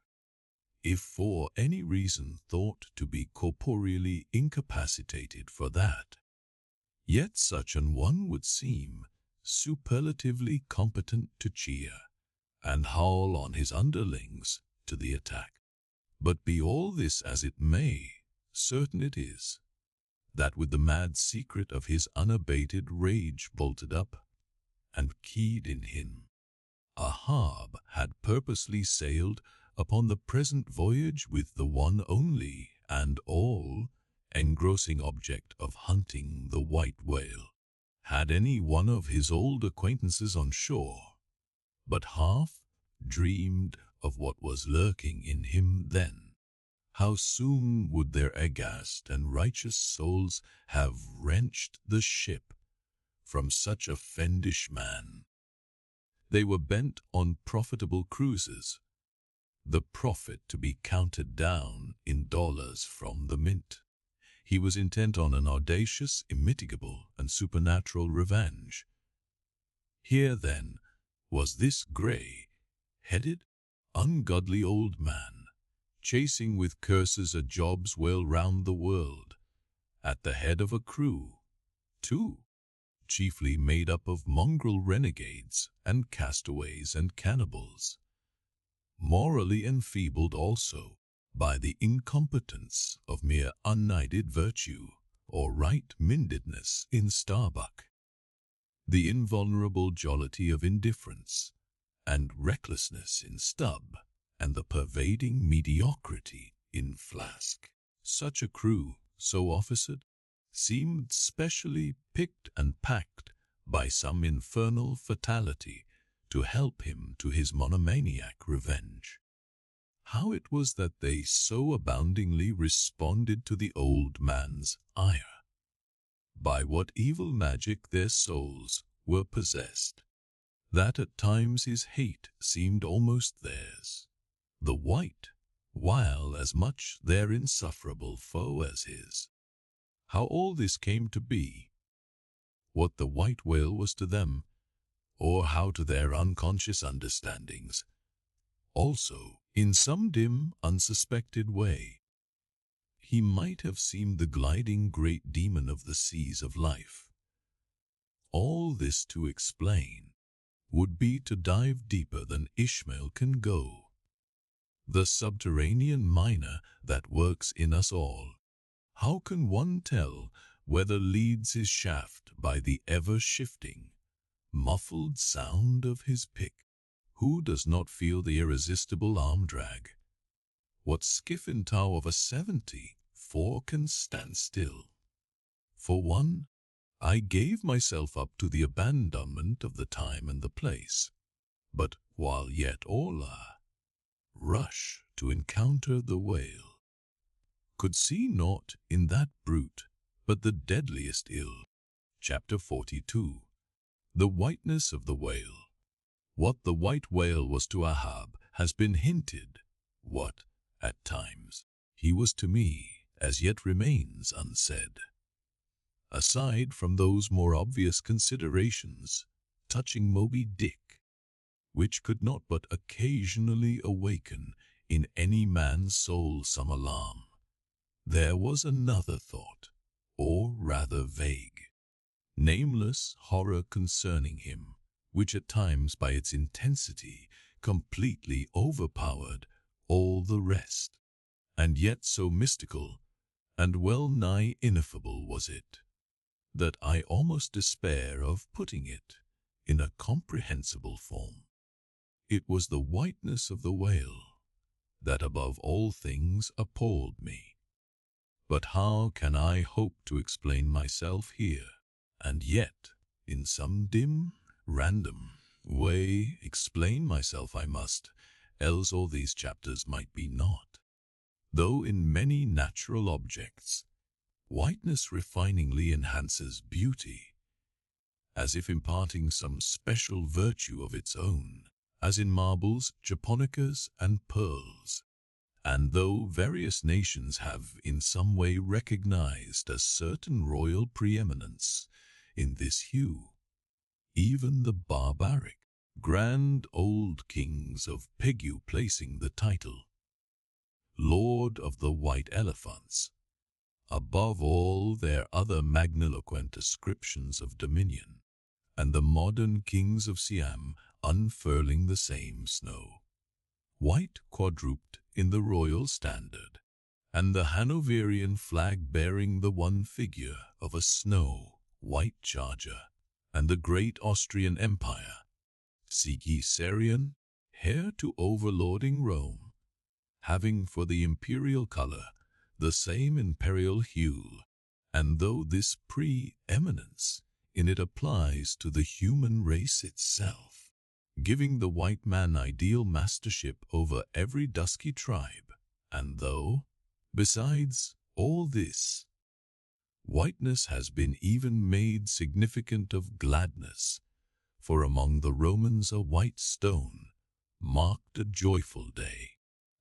if for any reason thought to be corporeally incapacitated for that, yet such an one would seem superlatively competent to cheer and howl on his underlings to the attack. But be all this as it may, certain it is that with the mad secret of his unabated rage bolted up and keyed in him, Ahab had purposely sailed upon the present voyage with the one only and all engrossing object of hunting the white whale. Had any one of his old acquaintances on shore, but half dreamed of what was lurking in him then. How soon would their aghast and righteous souls have wrenched the ship from such a fiendish man. They were bent on profitable cruises, the profit to be counted down in dollars from the mint. He was intent on an audacious, immitigable, and supernatural revenge. Here, then, was this gray-headed, ungodly old man, chasing with curses a job's well round the world, at the head of a crew, too, chiefly made up of mongrel renegades and castaways and cannibals, morally enfeebled also by the incompetence of mere unknighted virtue or right-mindedness in Starbuck, the invulnerable jollity of indifference and recklessness in Stubb, and the pervading mediocrity in Flask. Such a crew, so officered, seemed specially picked and packed by some infernal fatality to help him to his monomaniac revenge. How it was that they so aboundingly responded to the old man's ire. By what evil magic their souls were possessed, that at times his hate seemed almost theirs, the white, while as much their insufferable foe as his. How all this came to be, what the white whale was to them, or how to their unconscious understandings, also, in some dim, unsuspected way, he might have seemed the gliding great demon of the seas of life. All this to explain would be to dive deeper than Ishmael can go. The subterranean miner that works in us all, how can one tell whether leads his shaft by the ever-shifting, muffled sound of his pick? Who does not feel the irresistible arm drag? What skiff in tow of a 74 can stand still? For one, I gave myself up to the abandonment of the time and the place, but while yet all rush to encounter the whale, could see naught in that brute but the deadliest ill. Chapter 42. The whiteness of the whale. What the white whale was to Ahab has been hinted. What, at times, he was to me as yet remains unsaid. Aside from those more obvious considerations touching Moby Dick, which could not but occasionally awaken in any man's soul some alarm, there was another thought, or rather vague, nameless horror concerning him, which at times by its intensity completely overpowered all the rest, and yet so mystical and well-nigh ineffable was it, that I almost despair of putting it in a comprehensible form. It was the whiteness of the whale that above all things appalled me. But how can I hope to explain myself here, and yet, in some dim, random way, explain myself I must, else all these chapters might be naught. Though in many natural objects, whiteness refiningly enhances beauty, as if imparting some special virtue of its own, as in marbles, japonicas, and pearls. And though various nations have in some way recognized a certain royal preeminence in this hue, even the barbaric, grand old kings of Pequod placing the title, Lord of the White Elephants, above all their other magniloquent ascriptions of dominion, and the modern kings of Siam unfurling the same snow, white quadruped in the royal standard, and the Hanoverian flag bearing the one figure of a snow-white charger, and the great Austrian Empire, Caesarian, heir to overlording Rome, having for the imperial color the same imperial hue, and though this pre-eminence in it applies to the human race itself, giving the white man ideal mastership over every dusky tribe. And though, besides all this, whiteness has been even made significant of gladness, for among the Romans a white stone marked a joyful day.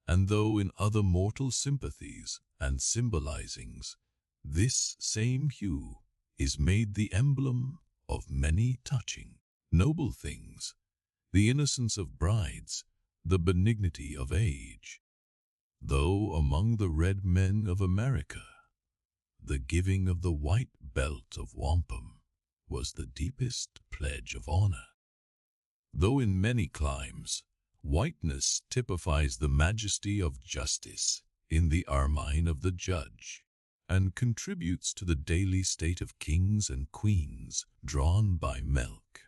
And though in other mortal sympathies and symbolizings, this same hue is made the emblem of many touching, noble things, the innocence of brides, the benignity of age. Though among the red men of America, the giving of the white belt of wampum was the deepest pledge of honor. Though in many climes, whiteness typifies the majesty of justice in the ermine of the judge, and contributes to the daily state of kings and queens drawn by milk,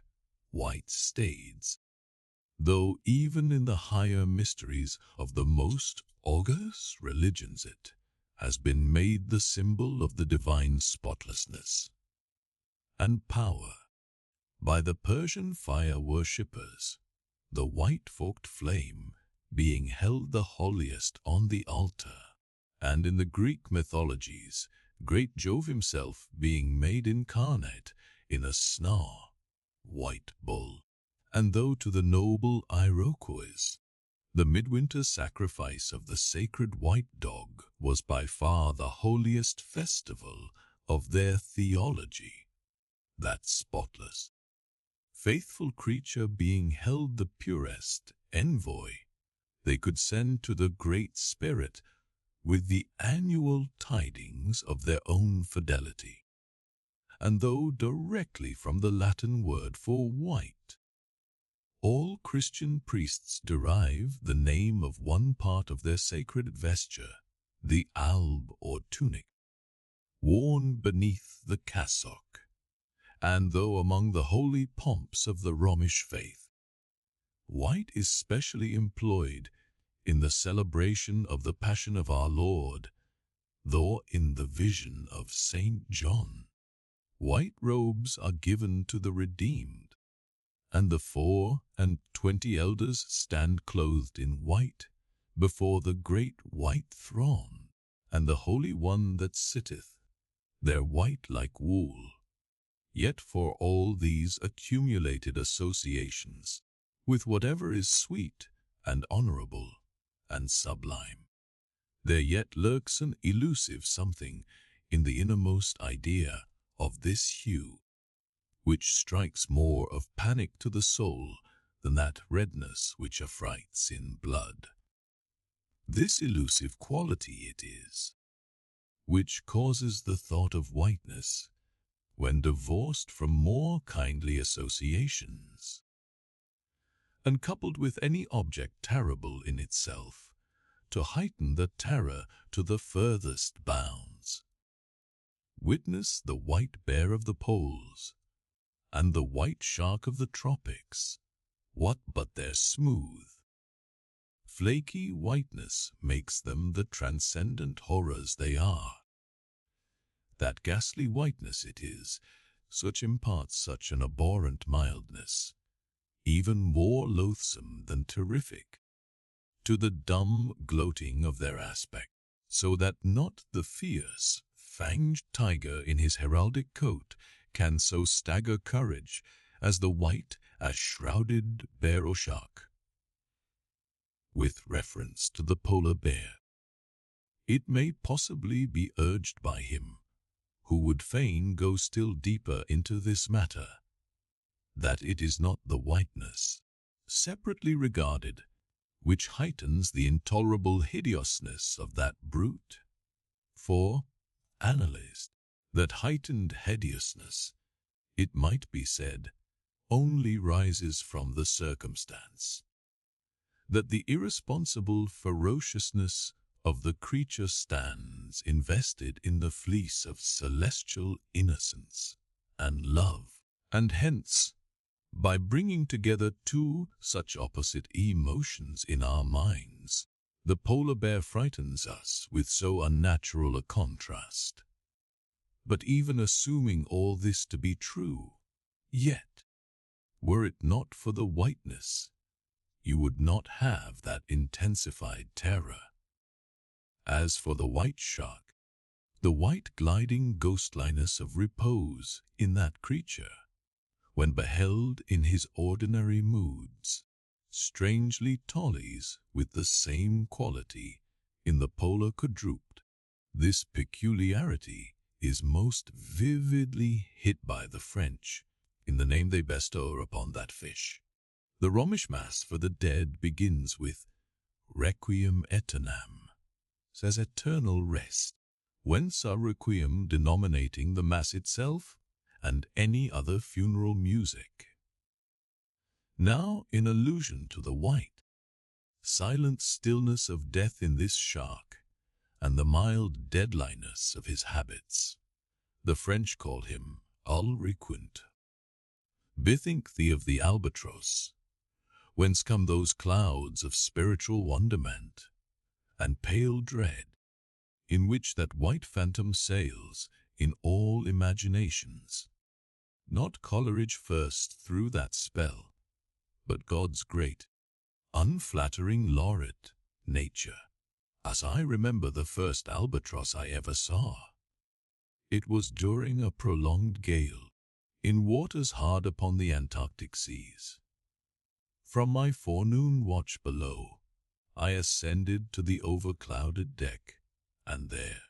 white staids. Though even in the higher mysteries of the most august religions it has been made the symbol of the divine spotlessness and power. By the Persian fire worshippers, the white forked flame being held the holiest on the altar, and in the Greek mythologies, great Jove himself being made incarnate in a white bull. And though to the noble Iroquois, the midwinter sacrifice of the sacred white dog was by far the holiest festival of their theology, that spotless, faithful creature being held the purest envoy they could send to the Great Spirit with the annual tidings of their own fidelity. And though directly from the Latin word for white, all Christian priests derive the name of one part of their sacred vesture, the alb or tunic, worn beneath the cassock. And though among the holy pomps of the Romish faith, white is specially employed in the celebration of the Passion of our Lord, though in the vision of Saint John, white robes are given to the redeemed, and the 24 elders stand clothed in white before the great white throne, and the Holy One that sitteth there white like wool. Yet for all these accumulated associations with whatever is sweet and honorable and sublime, there yet lurks an elusive something in the innermost idea of this hue, which strikes more of panic to the soul than that redness which affrights in blood. This elusive quality it is, which causes the thought of whiteness, when divorced from more kindly associations, and coupled with any object terrible in itself, to heighten the terror to the furthest bounds. Witness the white bear of the poles, and the white shark of the tropics. What but their smooth, flaky whiteness makes them the transcendent horrors they are? That ghastly whiteness it is, which imparts such an abhorrent mildness, even more loathsome than terrific, to the dumb gloating of their aspect, so that not the fierce, fanged tiger in his heraldic coat can so stagger courage as the white as shrouded bear or shark. With reference to the polar bear, it may possibly be urged by him, who would fain go still deeper into this matter, that it is not the whiteness, separately regarded, which heightens the intolerable hideousness of that brute. For, analyzed, that heightened hideousness, it might be said, only rises from the circumstance that the irresponsible ferociousness of the creature stands invested in the fleece of celestial innocence and love, and hence, by bringing together two such opposite emotions in our minds, the polar bear frightens us with so unnatural a contrast. But even assuming all this to be true, yet, Were it not for the whiteness, you would not have that intensified terror. As for the white shark, the white gliding ghostliness of repose in that creature, when beheld in his ordinary moods, strangely tallies with the same quality in the polar quadruped. This peculiarity is most vividly hit by the French in the name they bestow upon that fish. The Romish Mass for the dead begins with Requiem aeternam, says eternal rest, whence our requiem denominating the Mass itself and any other funeral music. Now, in allusion to the white, silent stillness of death in this shark, and the mild deadliness of his habits, the French call him ulriquint. Bethink thee of the albatross, whence come those clouds of spiritual wonderment and pale dread, in which that white phantom sails in all imaginations. Not Coleridge first threw that spell, but God's great, unflattering laureate, nature. As I remember the first albatross I ever saw, it was during a prolonged gale, in waters hard upon the Antarctic seas. From my forenoon watch below, I ascended to the overclouded deck, and there,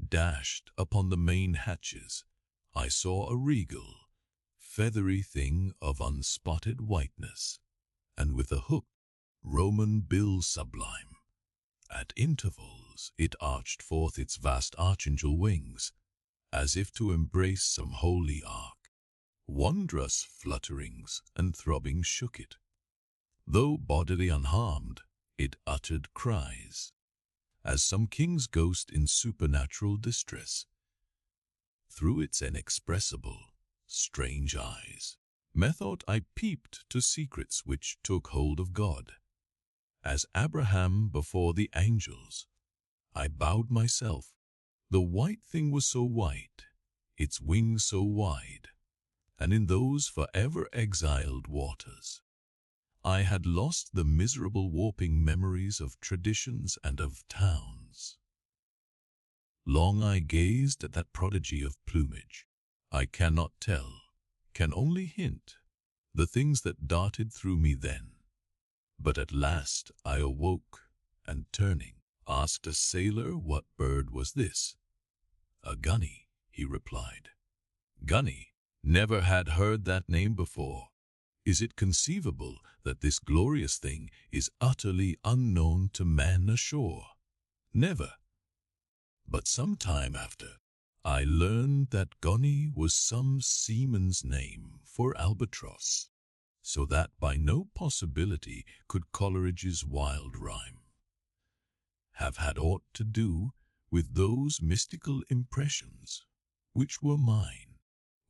dashed upon the main hatches, I saw a regal, feathery thing of unspotted whiteness, and with a hooked Roman bill sublime. At intervals it arched forth its vast archangel wings, as if to embrace some holy ark. Wondrous flutterings and throbbings shook it. Though bodily unharmed, it uttered cries, as some king's ghost in supernatural distress. Through its inexpressible, strange eyes, methought I peeped to secrets which took hold of God. As Abraham before the angels, I bowed myself. The white thing was so white, its wings so wide, and in those forever exiled waters, I had lost the miserable warping memories of traditions and of towns. Long I gazed at that prodigy of plumage. I cannot tell, can only hint, the things that darted through me then. But at last I awoke, and turning, asked a sailor what bird was this. A gunny, he replied. Gunny? Never had heard that name before. Is it conceivable that this glorious thing is utterly unknown to man ashore? Never. But some time after, I learned that gunny was some seaman's name for albatross, so that by no possibility could Coleridge's wild rhyme have had aught to do with those mystical impressions which were mine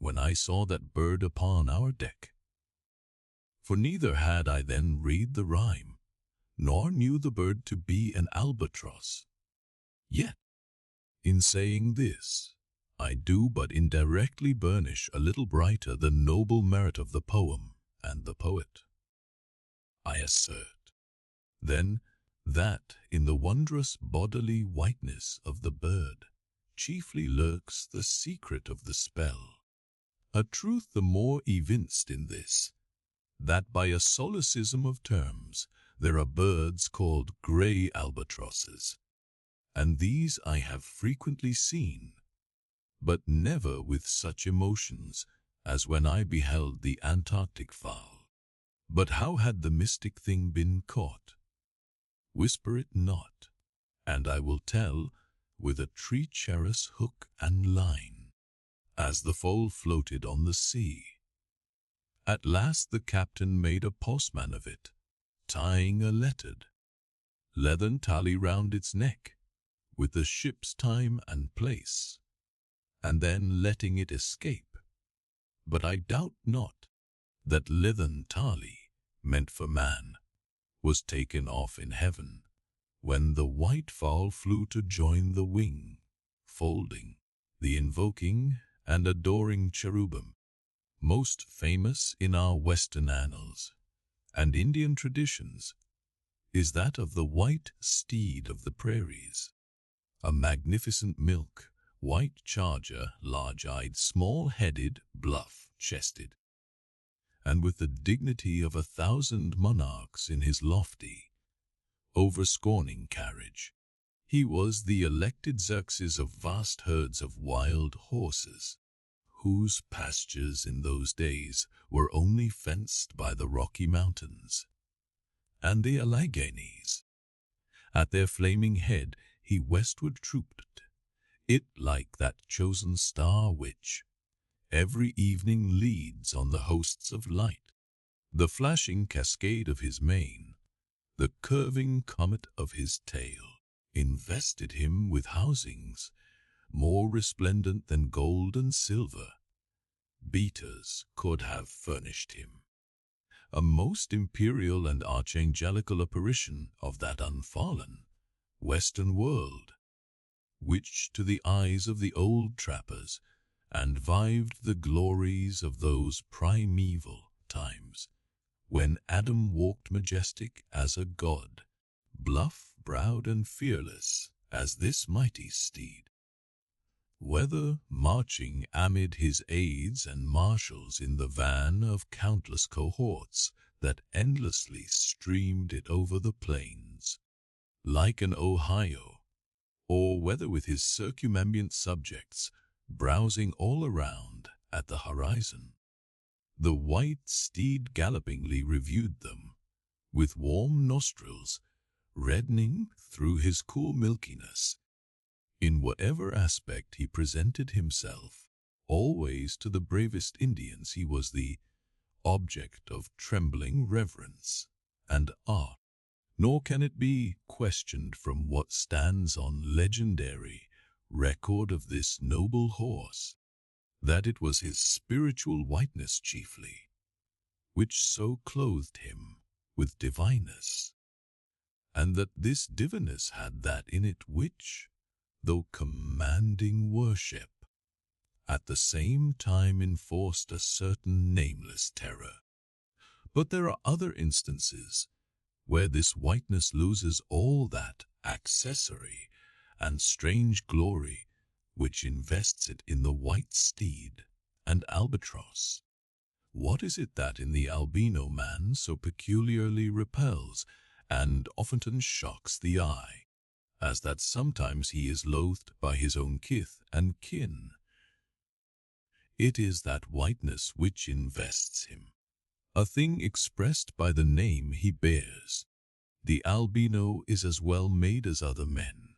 when I saw that bird upon our deck. For neither had I then read the rhyme, nor knew the bird to be an albatross. Yet, in saying this, I do but indirectly burnish a little brighter the noble merit of the poem and the poet. I assert, then, that in the wondrous bodily whiteness of the bird chiefly lurks the secret of the spell, a truth the more evinced in this, that by a solecism of terms there are birds called grey albatrosses, and these I have frequently seen, but never with such emotions as when I beheld the Antarctic fowl. But how had the mystic thing been caught? Whisper it not, and I will tell with a treacherous hook and line, as the foal floated on the sea. At last the captain made a postman of it, tying a lettered leathern tally round its neck, with the ship's time and place, and then letting it escape. But I doubt not that leathern tally, meant for man, was taken off in heaven, when the white fowl flew to join the wing, folding, the invoking and adoring cherubim. most famous in our Western annals and Indian traditions, is that of the white steed of the prairies, a magnificent milk, white charger, large-eyed, small-headed, bluff-chested, and with the dignity of 1,000 monarchs in his lofty, over-scorning carriage. He was the elected Xerxes of vast herds of wild horses, whose pastures in those days were only fenced by the Rocky Mountains and the Alleghenies. At their flaming head he westward trooped, it like that chosen star which every evening leads on the hosts of light. The flashing cascade of his mane, the curving comet of his tail, invested him with housings more resplendent than gold and silver. Beaters could have furnished him. A most imperial and archangelical apparition of that unfallen Western world, which to the eyes of the old trappers and vived the glories of those primeval times, when Adam walked majestic as a god, bluff-browed and fearless as this mighty steed. Whether marching amid his aides and marshals in the van of countless cohorts that endlessly streamed it over the plains, like an Ohio, or whether with his circumambient subjects browsing all around at the horizon, the white steed gallopingly reviewed them, with warm nostrils reddening through his cool milkiness. In whatever aspect he presented himself, always to the bravest Indians he was the object of trembling reverence and awe. Nor can it be questioned from what stands on legendary record of this noble horse, that it was his spiritual whiteness chiefly, which so clothed him with divineness, and that this divineness had that in it which, though commanding worship, at the same time enforced a certain nameless terror. But there are other instances where this whiteness loses all that accessory and strange glory which invests it in the white steed and albatross. What is it that in the albino man so peculiarly repels and often shocks the eye, as that sometimes he is loathed by his own kith and kin? It is that whiteness which invests him, a thing expressed by the name he bears. The albino is as well made as other men,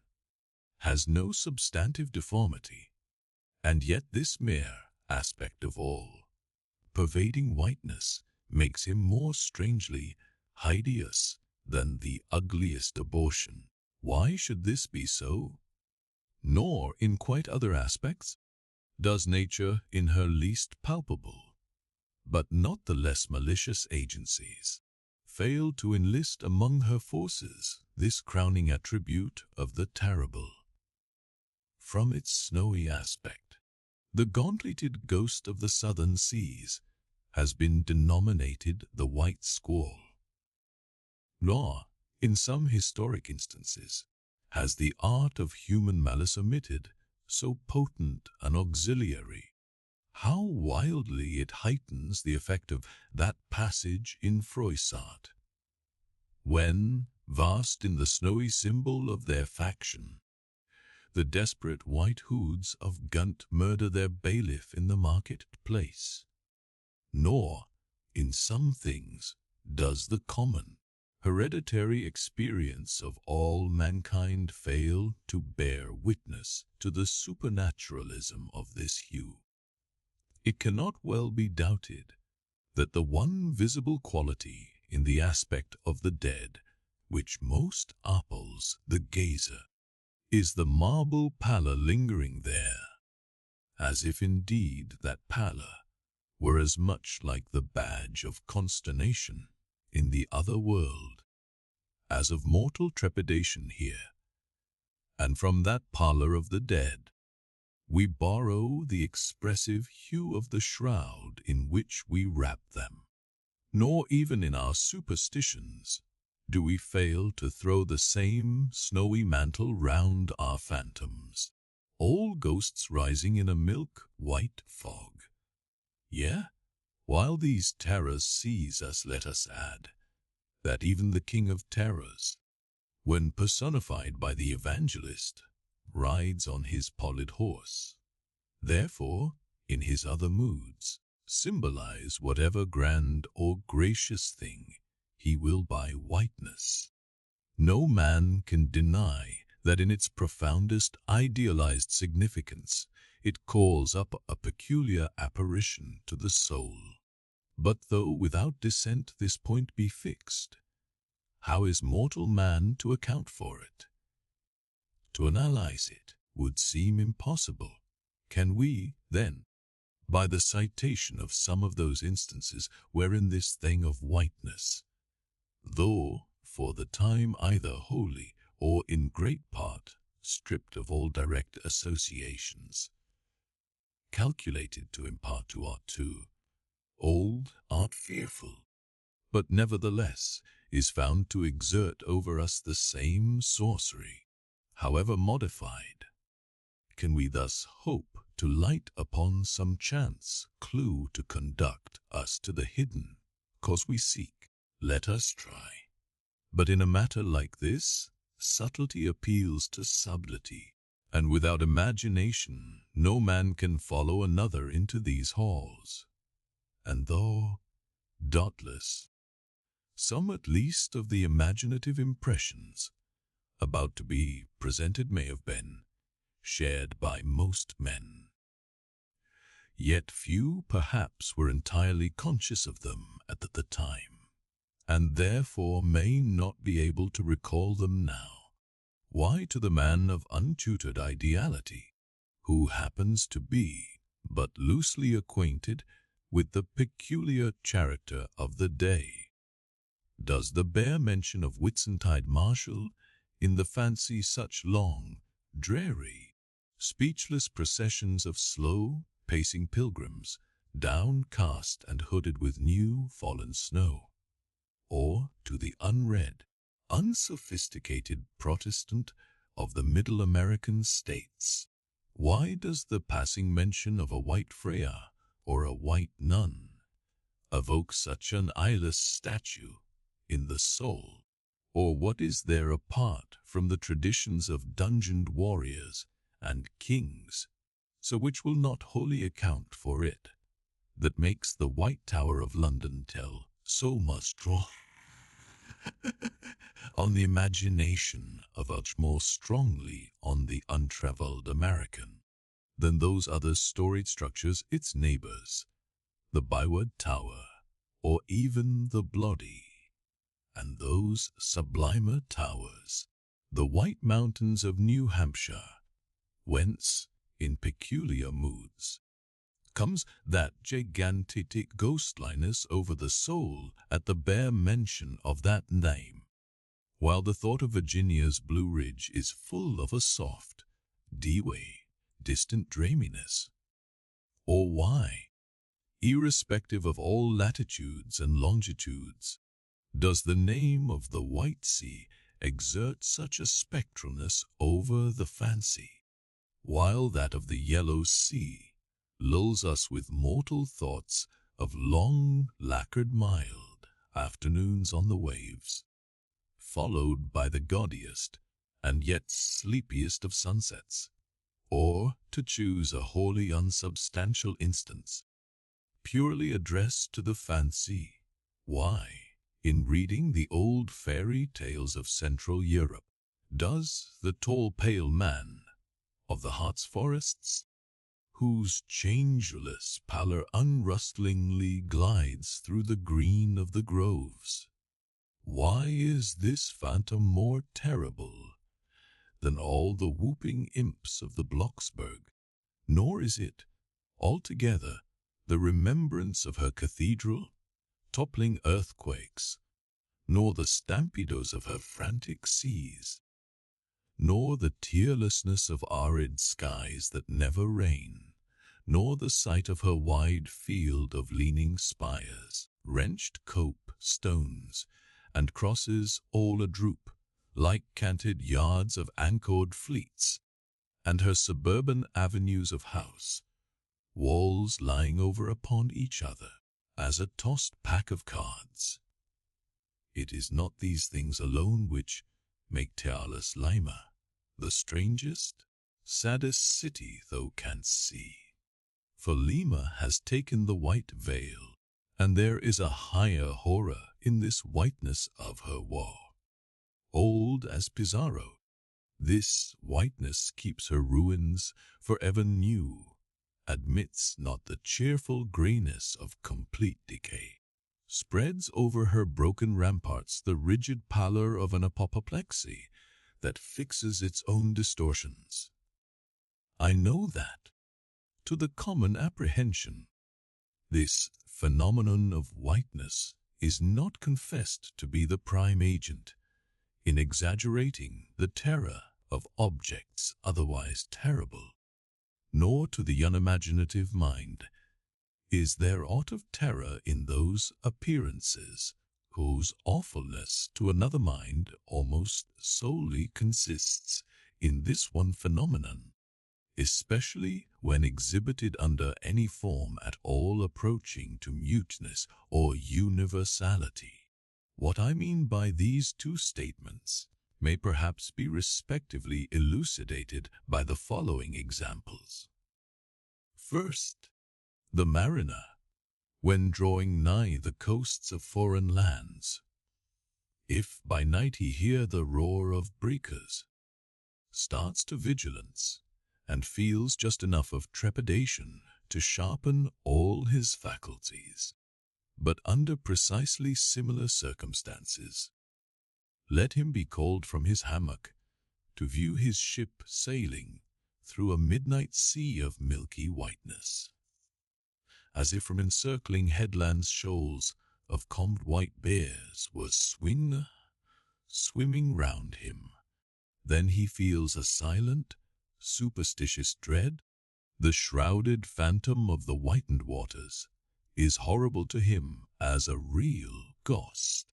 has no substantive deformity, and yet this mere aspect of all pervading whiteness makes him more strangely hideous than the ugliest abortion. Why should this be so? Nor in quite other aspects does nature in her least palpable, but not the less malicious agencies, fail to enlist among her forces this crowning attribute of the terrible. From its snowy aspect, the gauntleted ghost of the southern seas has been denominated the white squall. Nor, in some historic instances, has the art of human malice omitted so potent an auxiliary. How wildly it heightens the effect of that passage in Froissart, when, vast in the snowy symbol of their faction, the desperate white hoods of Gunt murder their bailiff in the market-place. Nor, in some things, does the common, hereditary experience of all mankind fail to bear witness to the supernaturalism of this hue. It cannot well be doubted that the one visible quality in the aspect of the dead which most appals the gazer is the marble pallor lingering there, as if indeed that pallor were as much like the badge of consternation in the other world as of mortal trepidation here. And from that pallor of the dead we borrow the expressive hue of the shroud in which we wrap them. Nor even in our superstitions do we fail to throw the same snowy mantle round our phantoms, all ghosts rising in a milk-white fog. Yeah, while these terrors seize us, let us add that even the King of Terrors, when personified by the evangelist, rides on his pallid horse. Therefore, in his other moods, symbolize whatever grand or gracious thing he will by whiteness. No man can deny that in its profoundest idealized significance, it calls up a peculiar apparition to the soul. But though without dissent this point be fixed, how is mortal man to account for it? To analyze it would seem impossible. Can we, then, by the citation of some of those instances wherein this thing of whiteness, though for the time either wholly or in great part stripped of all direct associations, calculated to impart to art too, old art fearful, but nevertheless is found to exert over us the same sorcery, however modified, can we thus hope to light upon some chance clue to conduct us to the hidden cause we seek? Let us try. But in a matter like this, subtlety appeals to subtlety, and without imagination no man can follow another into these halls. And though, doubtless, some at least of the imaginative impressions about to be presented may have been shared by most men, yet few perhaps were entirely conscious of them at the time, and therefore may not be able to recall them now. Why, to the man of untutored ideality, who happens to be but loosely acquainted with the peculiar character of the day, does the bare mention of Whitsuntide Marshal in the fancy such long, dreary, speechless processions of slow, pacing pilgrims, downcast and hooded with new fallen snow? Or to the unread, unsophisticated Protestant of the Middle American states, why does the passing mention of a white friar or a white nun evoke such an eyeless statue in the soul? Or what is there apart from the traditions of dungeoned warriors and kings, so which will not wholly account for it, that makes the White Tower of London tell so much on the imagination of much more strongly on the untraveled American than those other storied structures its neighbors, the Byward Tower, or even the Bloody, and those sublimer towers, the White Mountains of New Hampshire, whence, in peculiar moods, comes that gigantic ghostliness over the soul at the bare mention of that name, while the thought of Virginia's Blue Ridge is full of a soft, dewey, distant dreaminess? Or why, irrespective of all latitudes and longitudes, does the name of the White Sea exert such a spectralness over the fancy, while that of the Yellow Sea lulls us with mortal thoughts of long, lacquered mild afternoons on the waves, followed by the gaudiest and yet sleepiest of sunsets? Or, to choose a wholly unsubstantial instance, purely addressed to the fancy, why, in reading the old fairy tales of Central Europe, does the tall pale man of the Harz forests, whose changeless pallor unrustlingly glides through the green of the groves, why is this phantom more terrible than all the whooping imps of the Blocksberg? Nor is it, altogether, the remembrance of her cathedral, toppling earthquakes, nor the stampedos of her frantic seas, nor the tearlessness of arid skies that never rain, nor the sight of her wide field of leaning spires, wrenched cope stones, and crosses all adroop, like canted yards of anchored fleets, and her suburban avenues of house, walls lying over upon each other, as a tossed pack of cards. It is not these things alone which make Tealis Lima the strangest, saddest city thou canst see. For Lima has taken the white veil, and there is a higher horror in this whiteness of her woe. Old as Pizarro, this whiteness keeps her ruins forever new, admits not the cheerful grayness of complete decay, spreads over her broken ramparts the rigid pallor of an apoplexy that fixes its own distortions. I know that, to the common apprehension, this phenomenon of whiteness is not confessed to be the prime agent in exaggerating the terror of objects otherwise terrible, nor to the unimaginative mind is there aught of terror in those appearances whose awfulness to another mind almost solely consists in this one phenomenon, especially when exhibited under any form at all approaching to muteness or universality. What I mean by these two statements may perhaps be respectively elucidated by the following examples. First, the mariner, when drawing nigh the coasts of foreign lands, if by night he hear the roar of breakers, starts to vigilance, and feels just enough of trepidation to sharpen all his faculties. But under precisely similar circumstances, let him be called from his hammock to view his ship sailing through a midnight sea of milky whiteness, as if from encircling headlands shoals of combed white bears were swimming round him. Then he feels a silent, superstitious dread. The shrouded phantom of the whitened waters is horrible to him as a real ghost.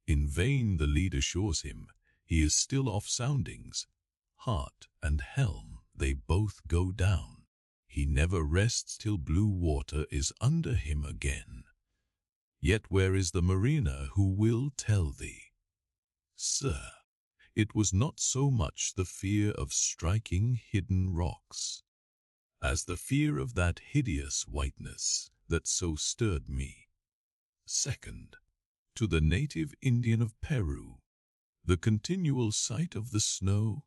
In vain the lead assures him he is still off soundings. Heart and helm, they both go down. He never rests till blue water is under him again. Yet where is the mariner who will tell thee, Sir, it was not so much the fear of striking hidden rocks as the fear of that hideous whiteness that so stirred me. Second, to the native Indian of Peru, the continual sight of the snow,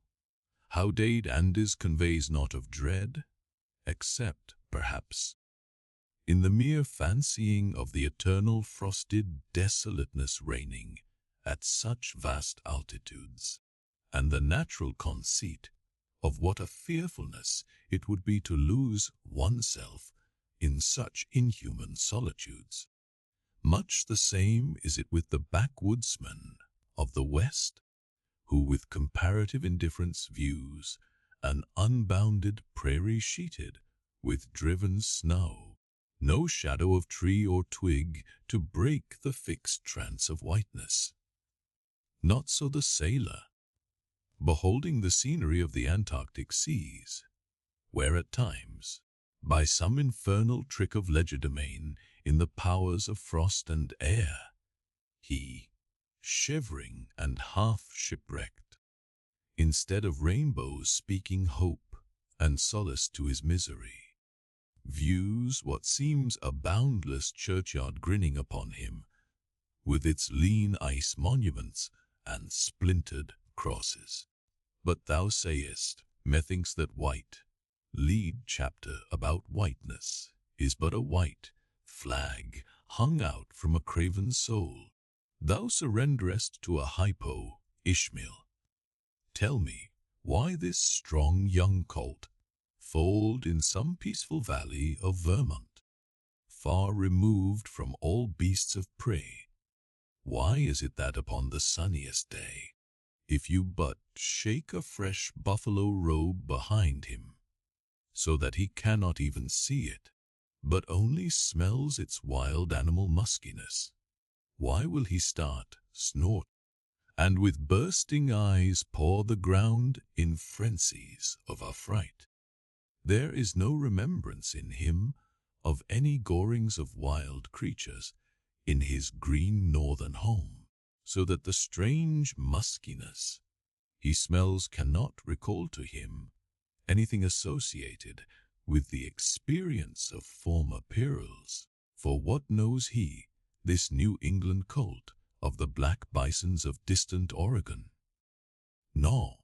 how Dade Andes conveys naught of dread, except, perhaps, in the mere fancying of the eternal frosted desolateness reigning at such vast altitudes, and the natural conceit of what a fearfulness it would be to lose oneself in such inhuman solitudes. Much the same is it with the backwoodsman of the West, who with comparative indifference views an unbounded prairie sheeted with driven snow, no shadow of tree or twig to break the fixed trance of whiteness. Not so the sailor, beholding the scenery of the Antarctic seas, where at times, by some infernal trick of legerdemain in the powers of frost and air, he, shivering and half shipwrecked, instead of rainbows speaking hope and solace to his misery, views what seems a boundless churchyard grinning upon him, with its lean ice monuments and splintered crosses. But thou sayest, methinks that white, lead chapter about whiteness, is but a white flag hung out from a craven soul. Thou surrenderest to a hypo, Ishmael. Tell me, why this strong young colt, foaled in some peaceful valley of Vermont, far removed from all beasts of prey, why is it that upon the sunniest day, if you but shake a fresh buffalo robe behind him, so that he cannot even see it, but only smells its wild animal muskiness. Why will he start, snort, and with bursting eyes paw the ground in frenzies of affright? There is no remembrance in him of any gorings of wild creatures in his green northern home, so that the strange muskiness he smells cannot recall to him anything associated with the experience of former perils. For what knows he, this New England colt, of the black bisons of distant Oregon? No,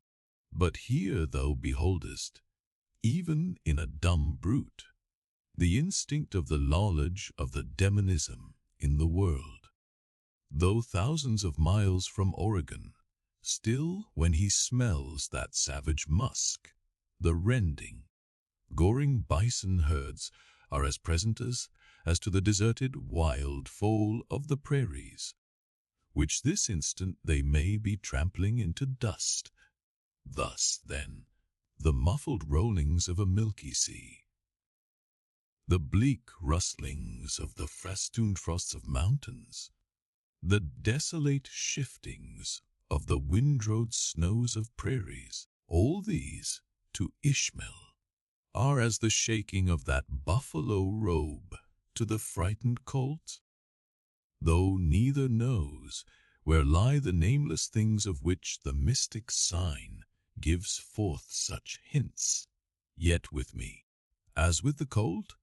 but here thou beholdest, even in a dumb brute, the instinct of the knowledge of the demonism in the world. Though thousands of miles from Oregon, still when he smells that savage musk, the rending, goring bison herds are as present as to the deserted wild foal of the prairies, which this instant they may be trampling into dust. Thus, then, the muffled rollings of a milky sea, the bleak rustlings of the festooned frosts of mountains, the desolate shiftings of the windrowed snows of prairies, all these, to Ishmael, are as the shaking of that buffalo robe to the frightened colt. Though neither knows where lie the nameless things of which the mystic sign gives forth such hints, yet with me, as with the colt,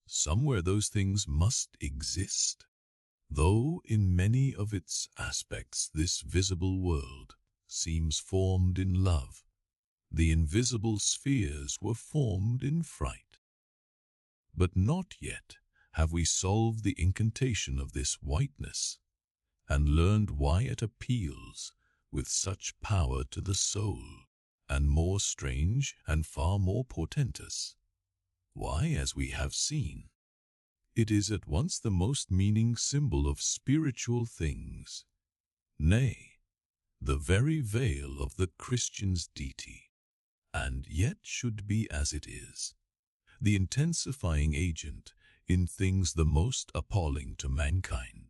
somewhere those things must exist. Though in many of its aspects this visible world seems formed in love, the invisible spheres were formed in fright. But not yet have we solved the incantation of this whiteness, and learned why it appeals with such power to the soul, and more strange and far more portentous. Why, as we have seen, it is at once the most meaning symbol of spiritual things, nay, the very veil of the Christian's deity, and yet should be, as it is, the intensifying agent in things the most appalling to mankind.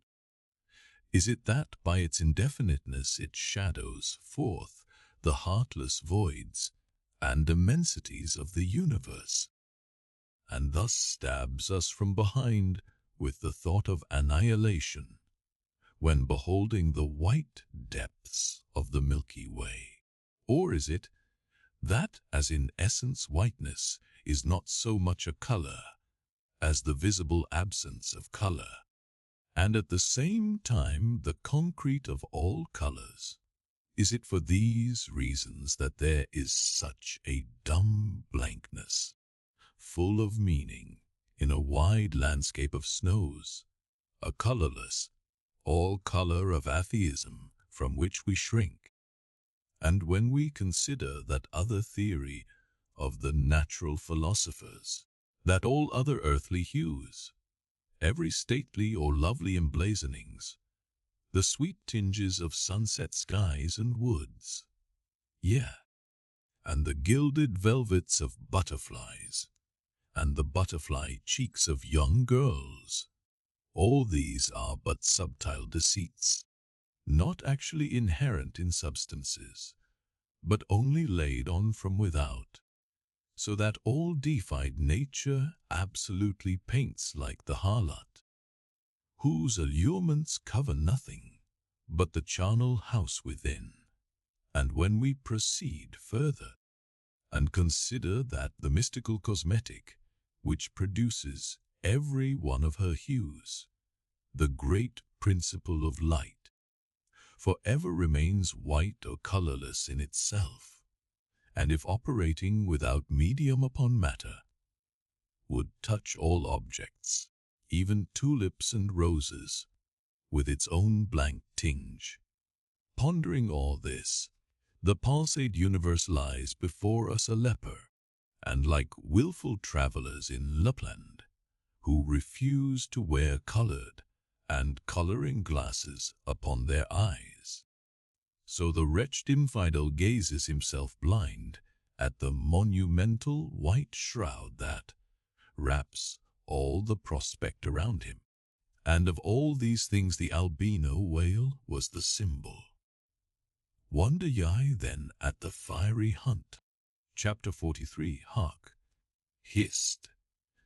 Is it that by its indefiniteness it shadows forth the heartless voids and immensities of the universe, and thus stabs us from behind with the thought of annihilation when beholding the white depths of the Milky Way? Or is it that, as in essence whiteness is not so much a color as the visible absence of color, and at the same time the concrete of all colors? Is it for these reasons that there is such a dumb blankness, full of meaning, in a wide landscape of snows, a colorless, all color of atheism from which we shrink? And when we consider that other theory of the natural philosophers, that all other earthly hues, every stately or lovely emblazonings, the sweet tinges of sunset skies and woods, yea, and the gilded velvets of butterflies, and the butterfly cheeks of young girls, all these are but subtile deceits, not actually inherent in substances, but only laid on from without, so that all deified nature absolutely paints like the harlot, whose allurements cover nothing but the charnel house within. And when we proceed further, and consider that the mystical cosmetic which produces every one of her hues, the great principle of light, forever remains white or colorless in itself, and if operating without medium upon matter, would touch all objects, even tulips and roses, with its own blank tinge. Pondering all this, the pulsate universe lies before us a leper, and like willful travelers in Lapland, who refuse to wear colored and coloring glasses upon their eyes. So the wretched infidel gazes himself blind at the monumental white shroud that wraps all the prospect around him. And of all these things the albino whale was the symbol. Wonder ye then at the fiery hunt? Chapter 43. Hark! Hist!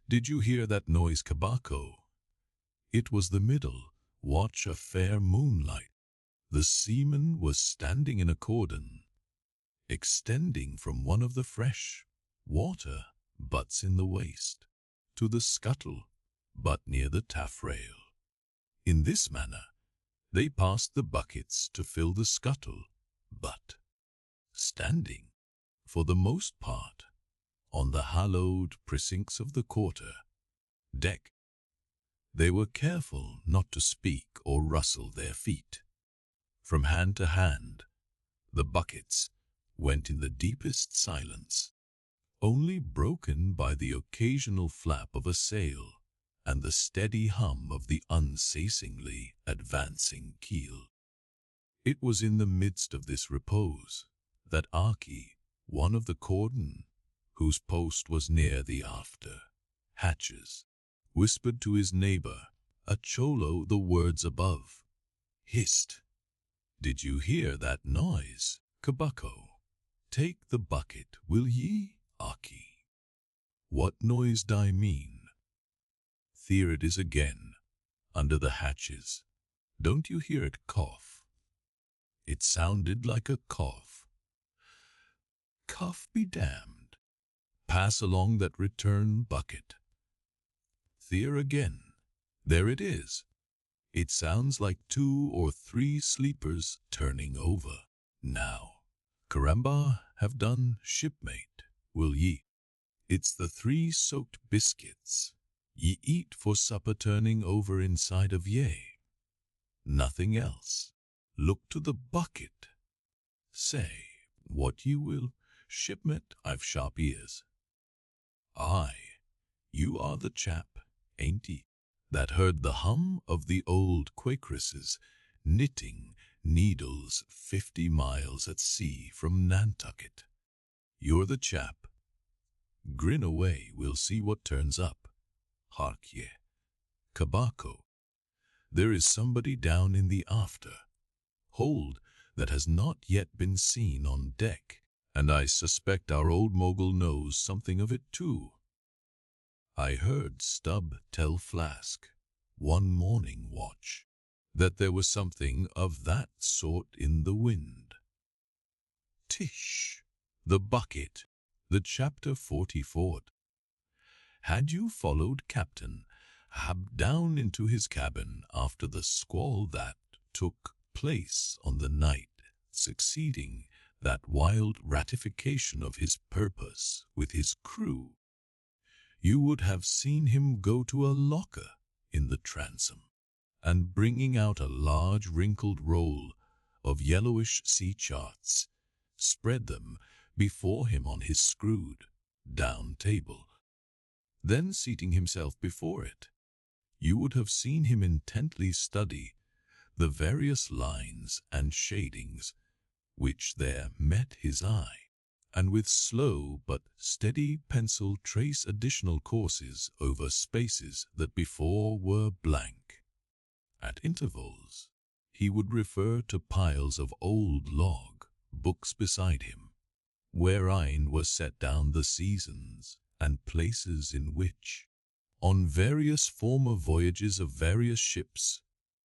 Did you hear that noise, Kabako? It was the middle watch of fair moonlight. The seaman was standing in a cordon, extending from one of the fresh water butts in the waist to the scuttle butt near the taffrail. In this manner, they passed the buckets to fill the scuttle butt, standing, for the most part, on the hallowed precincts of the quarter deck. They were careful not to speak or rustle their feet. From hand to hand, the buckets went in the deepest silence, only broken by the occasional flap of a sail and the steady hum of the unceasingly advancing keel. It was in the midst of this repose that Aki, one of the cordon, whose post was near the after hatches, whispered to his neighbor, a cholo, the words above. Hist! Did you hear that noise, Kabako? Take the bucket, will ye, Aki? What noise do I mean? There it is again, under the hatches. Don't you hear it cough? It sounded like a cough. Cough be damned. Pass along that return bucket. There again. There it is. It sounds like 2 or 3 sleepers turning over. Now, Karamba have done, shipmate, will ye? It's the 3 soaked biscuits ye eat for supper turning over inside of ye. Nothing else. Look to the bucket. Say what you will, shipmate, I've sharp ears. Aye, you are the chap, ain't ye, that heard the hum of the old Quakeresses knitting needles 50 miles at sea from Nantucket. You're the chap. Grin away, we'll see what turns up. Hark ye, Kabako, there is somebody down in the after hold that has not yet been seen on deck, and I suspect our old mogul knows something of it too. I heard Stubb tell Flask, one morning watch, that there was something of that sort in the wind. Tish! The bucket, the chapter 44. Had you followed Captain Ahab down into his cabin after the squall that took place on the night succeeding that wild ratification of his purpose with his crew, you would have seen him go to a locker in the transom, and bringing out a large wrinkled roll of yellowish sea charts, spread them before him on his screwed down table. Then seating himself before it, you would have seen him intently study the various lines and shadings which there met his eye, and with slow but steady pencil trace additional courses over spaces that before were blank. At intervals, he would refer to piles of old log books beside him, wherein were set down the seasons and places in which, on various former voyages of various ships,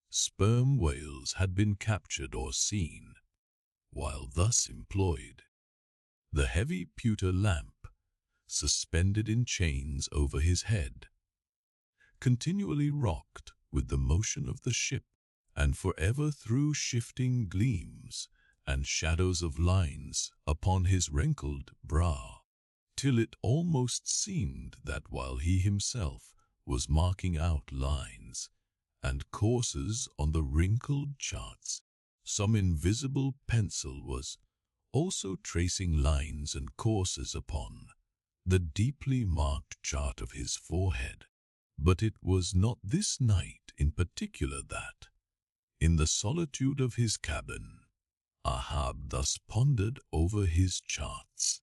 sperm whales had been captured or seen. While thus employed, the heavy pewter lamp, suspended in chains over his head, continually rocked with the motion of the ship, and forever threw shifting gleams and shadows of lines upon his wrinkled brow, till it almost seemed that while he himself was marking out lines and courses on the wrinkled charts, some invisible pencil was also tracing lines and courses upon the deeply marked chart of his forehead. But it was not this night in particular that, in the solitude of his cabin, Ahab thus pondered over his charts.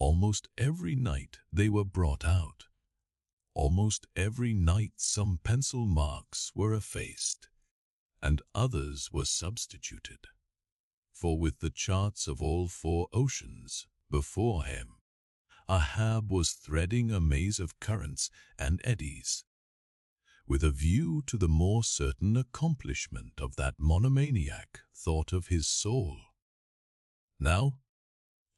Almost every night they were brought out. Almost every night some pencil marks were effaced, and others were substituted. For with the charts of all 4 oceans before him, Ahab was threading a maze of currents and eddies, with a view to the more certain accomplishment of that monomaniac thought of his soul. Now,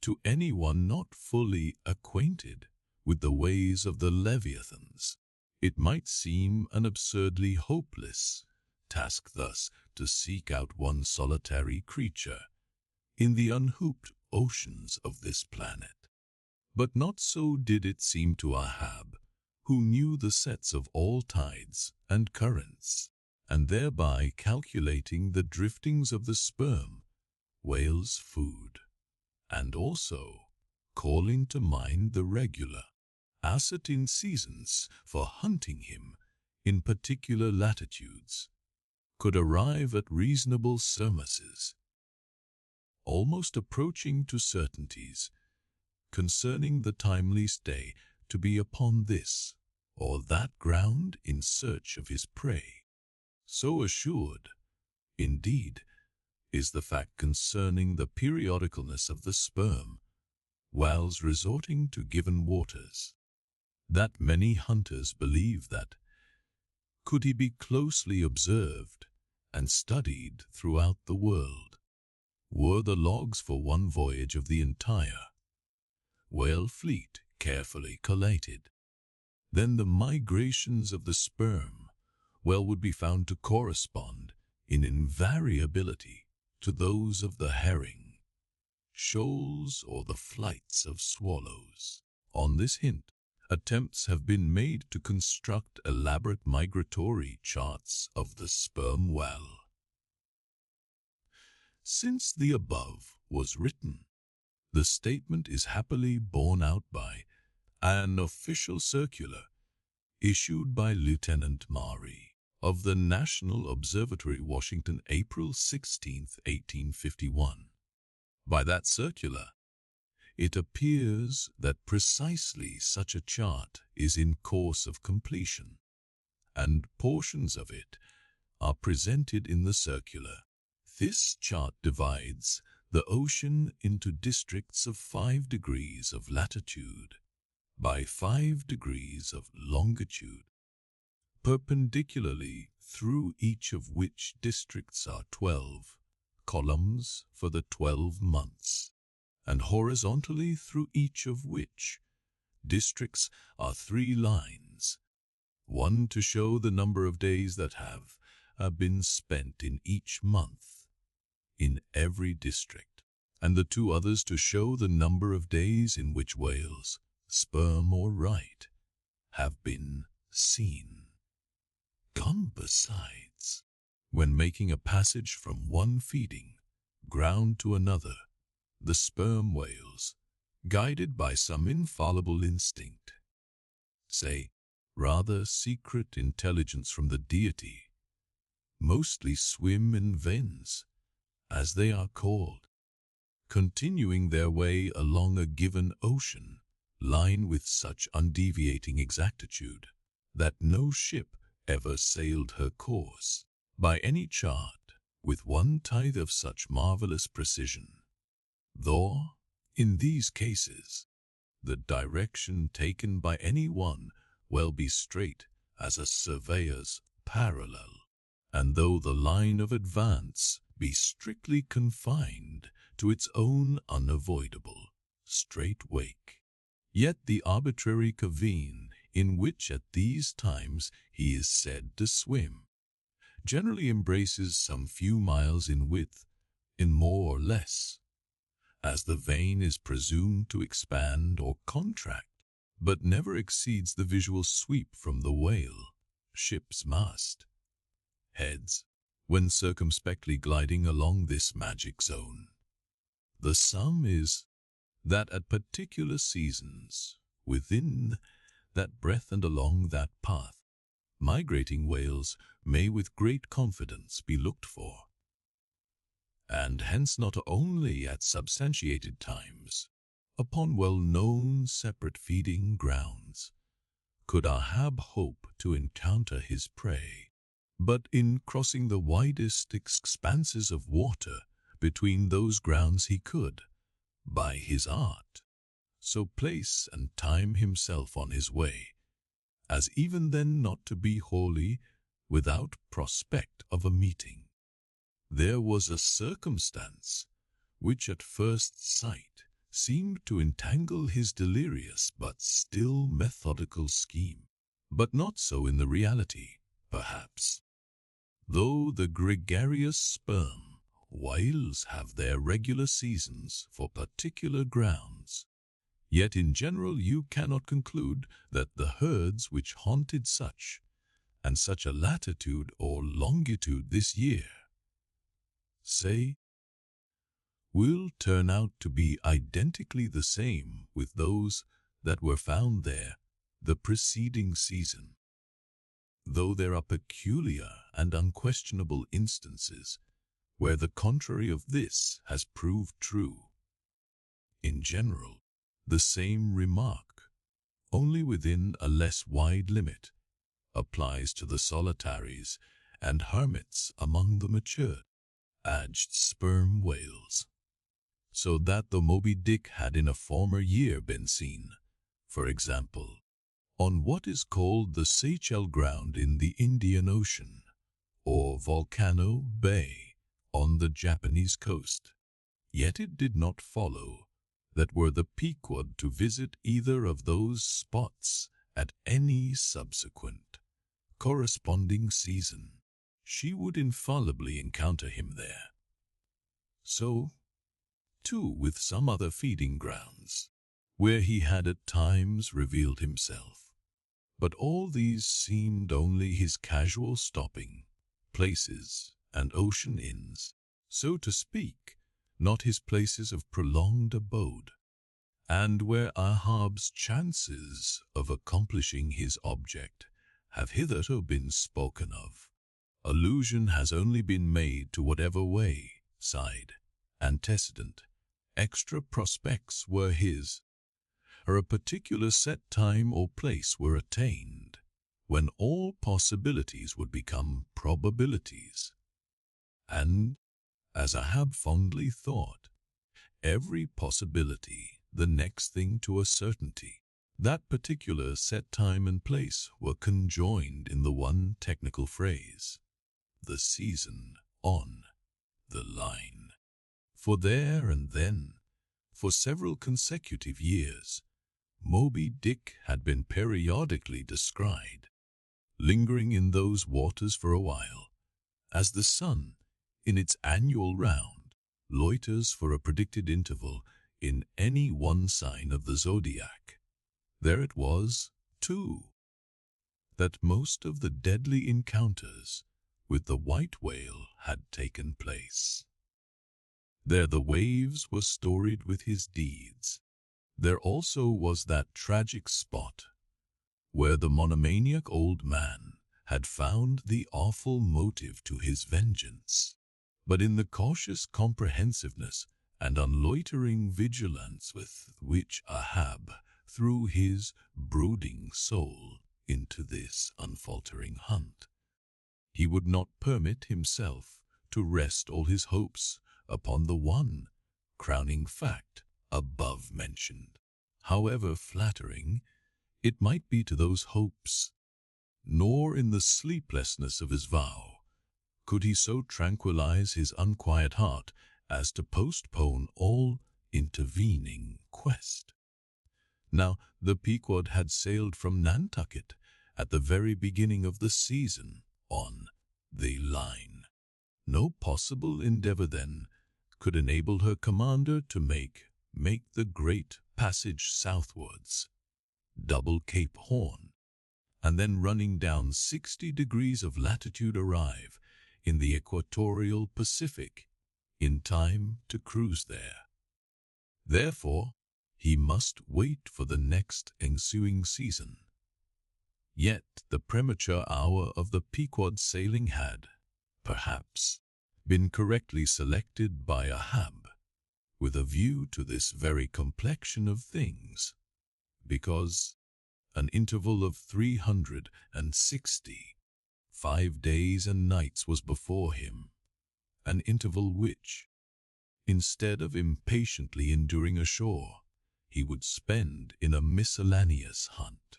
to anyone not fully acquainted with the ways of the Leviathans, it might seem an absurdly hopeless task thus to seek out one solitary creature in the unhooped oceans of this planet. But not so did it seem to Ahab, who knew the sets of all tides and currents, and thereby calculating the driftings of the sperm whale's food, and also calling to mind the regular, ascertained seasons for hunting him in particular latitudes, could arrive at reasonable surmises, almost approaching to certainties, concerning the timely stay to be upon this or that ground in search of his prey. So assured, indeed, is the fact concerning the periodicalness of the sperm, whilst resorting to given waters, that many hunters believe that, could he be closely observed and studied throughout the world, were the logs for one voyage of the entire whale fleet carefully collated, then the migrations of the sperm whale would be found to correspond in invariability to those of the herring, shoals, or the flights of swallows. On this hint, attempts have been made to construct elaborate migratory charts of the sperm whale. Since the above was written, the statement is happily borne out by an official circular issued by Lieutenant Maury of the National Observatory, Washington, April 16, 1851. By that circular, it appears that precisely such a chart is in course of completion, and portions of it are presented in the circular. This chart divides the ocean into districts of 5 degrees of latitude by 5 degrees of longitude, perpendicularly through each of which districts are 12 columns for the 12 months, and horizontally through each of which districts are 3 lines, one to show the number of days that have been spent in each month in every district, and the 2 others to show the number of days in which whales, sperm or right, have been seen. Besides, when making a passage from one feeding ground to another, the sperm whales, guided by some infallible instinct, say, rather secret intelligence from the deity, mostly swim in veins, as they are called, continuing their way along a given ocean line with such undeviating exactitude that no ship ever sailed her course by any chart with 1/10 of such marvelous precision, though, in these cases, the direction taken by any one will be straight as a surveyor's parallel, and though the line of advance be strictly confined to its own unavoidable straight wake, yet the arbitrary cavern in which at these times he is said to swim generally embraces some few miles in width, in more or less, as the vein is presumed to expand or contract, but never exceeds the visual sweep from the whale ship's mast heads when circumspectly gliding along this magic zone. The sum is that at particular seasons, within that breadth and along that path, migrating whales may with great confidence be looked for, and hence not only at substantiated times, upon well-known separate feeding grounds, could Ahab hope to encounter his prey. But in crossing the widest expanses of water between those grounds he could, by his art, so place and time himself on his way, as even then not to be wholly without prospect of a meeting. There was a circumstance which at first sight seemed to entangle his delirious but still methodical scheme, but not so in the reality, perhaps. Though the gregarious sperm whales have their regular seasons for particular grounds, yet in general you cannot conclude that the herds which haunted such and such a latitude or longitude this year, say, will turn out to be identically the same with those that were found there the preceding season. Though there are peculiar and unquestionable instances where the contrary of this has proved true. In general, the same remark, only within a less wide limit, applies to the solitaries and hermits among the mature, aged sperm whales. So that the Moby Dick had in a former year been seen, for example, on what is called the Seychelles ground in the Indian Ocean, or Volcano Bay on the Japanese coast. Yet it did not follow that were the Pequod to visit either of those spots at any subsequent, corresponding season, she would infallibly encounter him there. So, too, with some other feeding grounds, where he had at times revealed himself. But all these seemed only his casual stopping places and ocean inns, so to speak, not his places of prolonged abode. And where Ahab's chances of accomplishing his object have hitherto been spoken of, allusion has only been made to whatever way, side, antecedent, extra prospects were his, or a particular set time or place were attained, when all possibilities would become probabilities. And, as Ahab fondly thought, every possibility the next thing to a certainty. That particular set time and place were conjoined in the one technical phrase, the season on the line. For there and then, for several consecutive years, Moby Dick had been periodically descried, lingering in those waters for a while, as the sun, in its annual round, loiters for a predicted interval in any one sign of the zodiac. There it was, too, that most of the deadly encounters with the white whale had taken place. There the waves were storied with his deeds. There also was that tragic spot where the monomaniac old man had found the awful motive to his vengeance. But in the cautious comprehensiveness and unloitering vigilance with which Ahab threw his brooding soul into this unfaltering hunt, he would not permit himself to rest all his hopes upon the one crowning fact above mentioned, however flattering it might be to those hopes. Nor in the sleeplessness of his vow could he so tranquilize his unquiet heart as to postpone all intervening quest. Now the Pequod had sailed from Nantucket at the very beginning of the season on the line. No possible endeavor then could enable her commander to make the great passage southwards, double Cape Horn, and then running down 60 degrees of latitude arrive in the equatorial Pacific in time to cruise there. Therefore, he must wait for the next ensuing season. Yet the premature hour of the Pequod sailing had, perhaps, been correctly selected by Ahab, with a view to this very complexion of things, because an interval of 365 days and nights was before him, an interval which, instead of impatiently enduring ashore, he would spend in a miscellaneous hunt.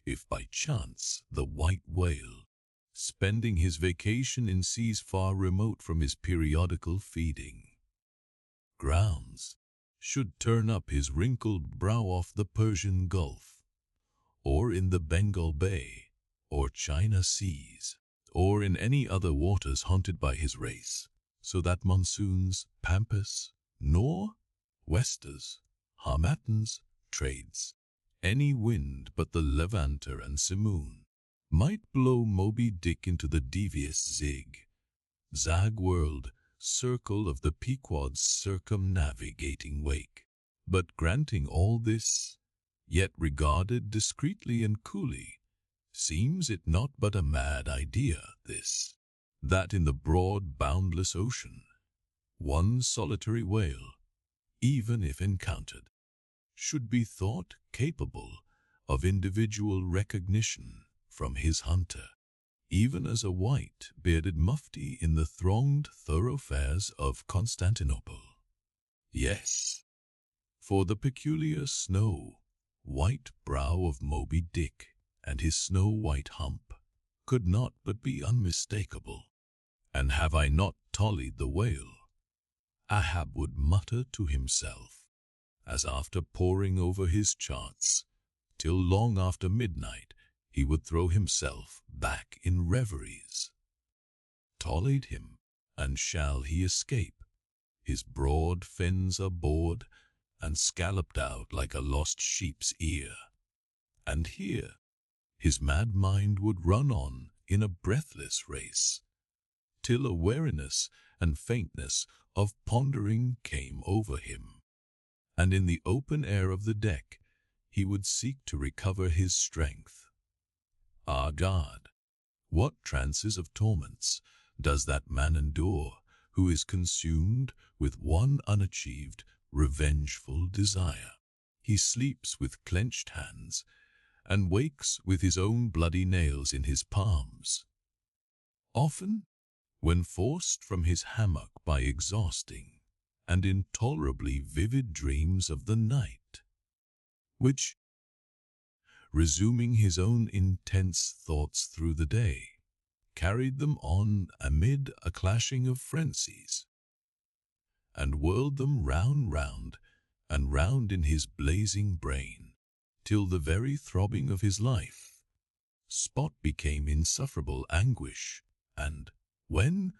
If by chance the white whale, spending his vacation in seas far remote from his periodical feeding grounds, should turn up his wrinkled brow off the Persian Gulf, or in the Bengal Bay, or China Seas, or in any other waters haunted by his race, so that monsoons, pampas, nor westers, harmattans, trades, any wind but the levanter and simoon, might blow Moby Dick into the devious zag world circle of the Pequod's circumnavigating wake. But granting all this, yet regarded discreetly and coolly, seems it not but a mad idea, this, that in the broad boundless ocean, one solitary whale, even if encountered, should be thought capable of individual recognition from his hunter, even as a white bearded mufti in the thronged thoroughfares of Constantinople. Yes, for the peculiar snow-white brow of Moby Dick and his snow-white hump could not but be unmistakable. And have I not tollied the whale? Ahab would mutter to himself, as after poring over his charts, till long after midnight he would throw himself back in reveries. Tollied him, and shall he escape? His broad fins are bored and scalloped out like a lost sheep's ear. And here his mad mind would run on in a breathless race, till a weariness and faintness of pondering came over him, and in the open air of the deck he would seek to recover his strength. Ah God, what trances of torments does that man endure who is consumed with one unachieved, revengeful desire? He sleeps with clenched hands and wakes with his own bloody nails in his palms. Often, when forced from his hammock by exhausting and intolerably vivid dreams of the night, which, resuming his own intense thoughts through the day, carried them on amid a clashing of frenzies, and whirled them round and round in his blazing brain, till the very throbbing of his life spot became insufferable anguish, and when,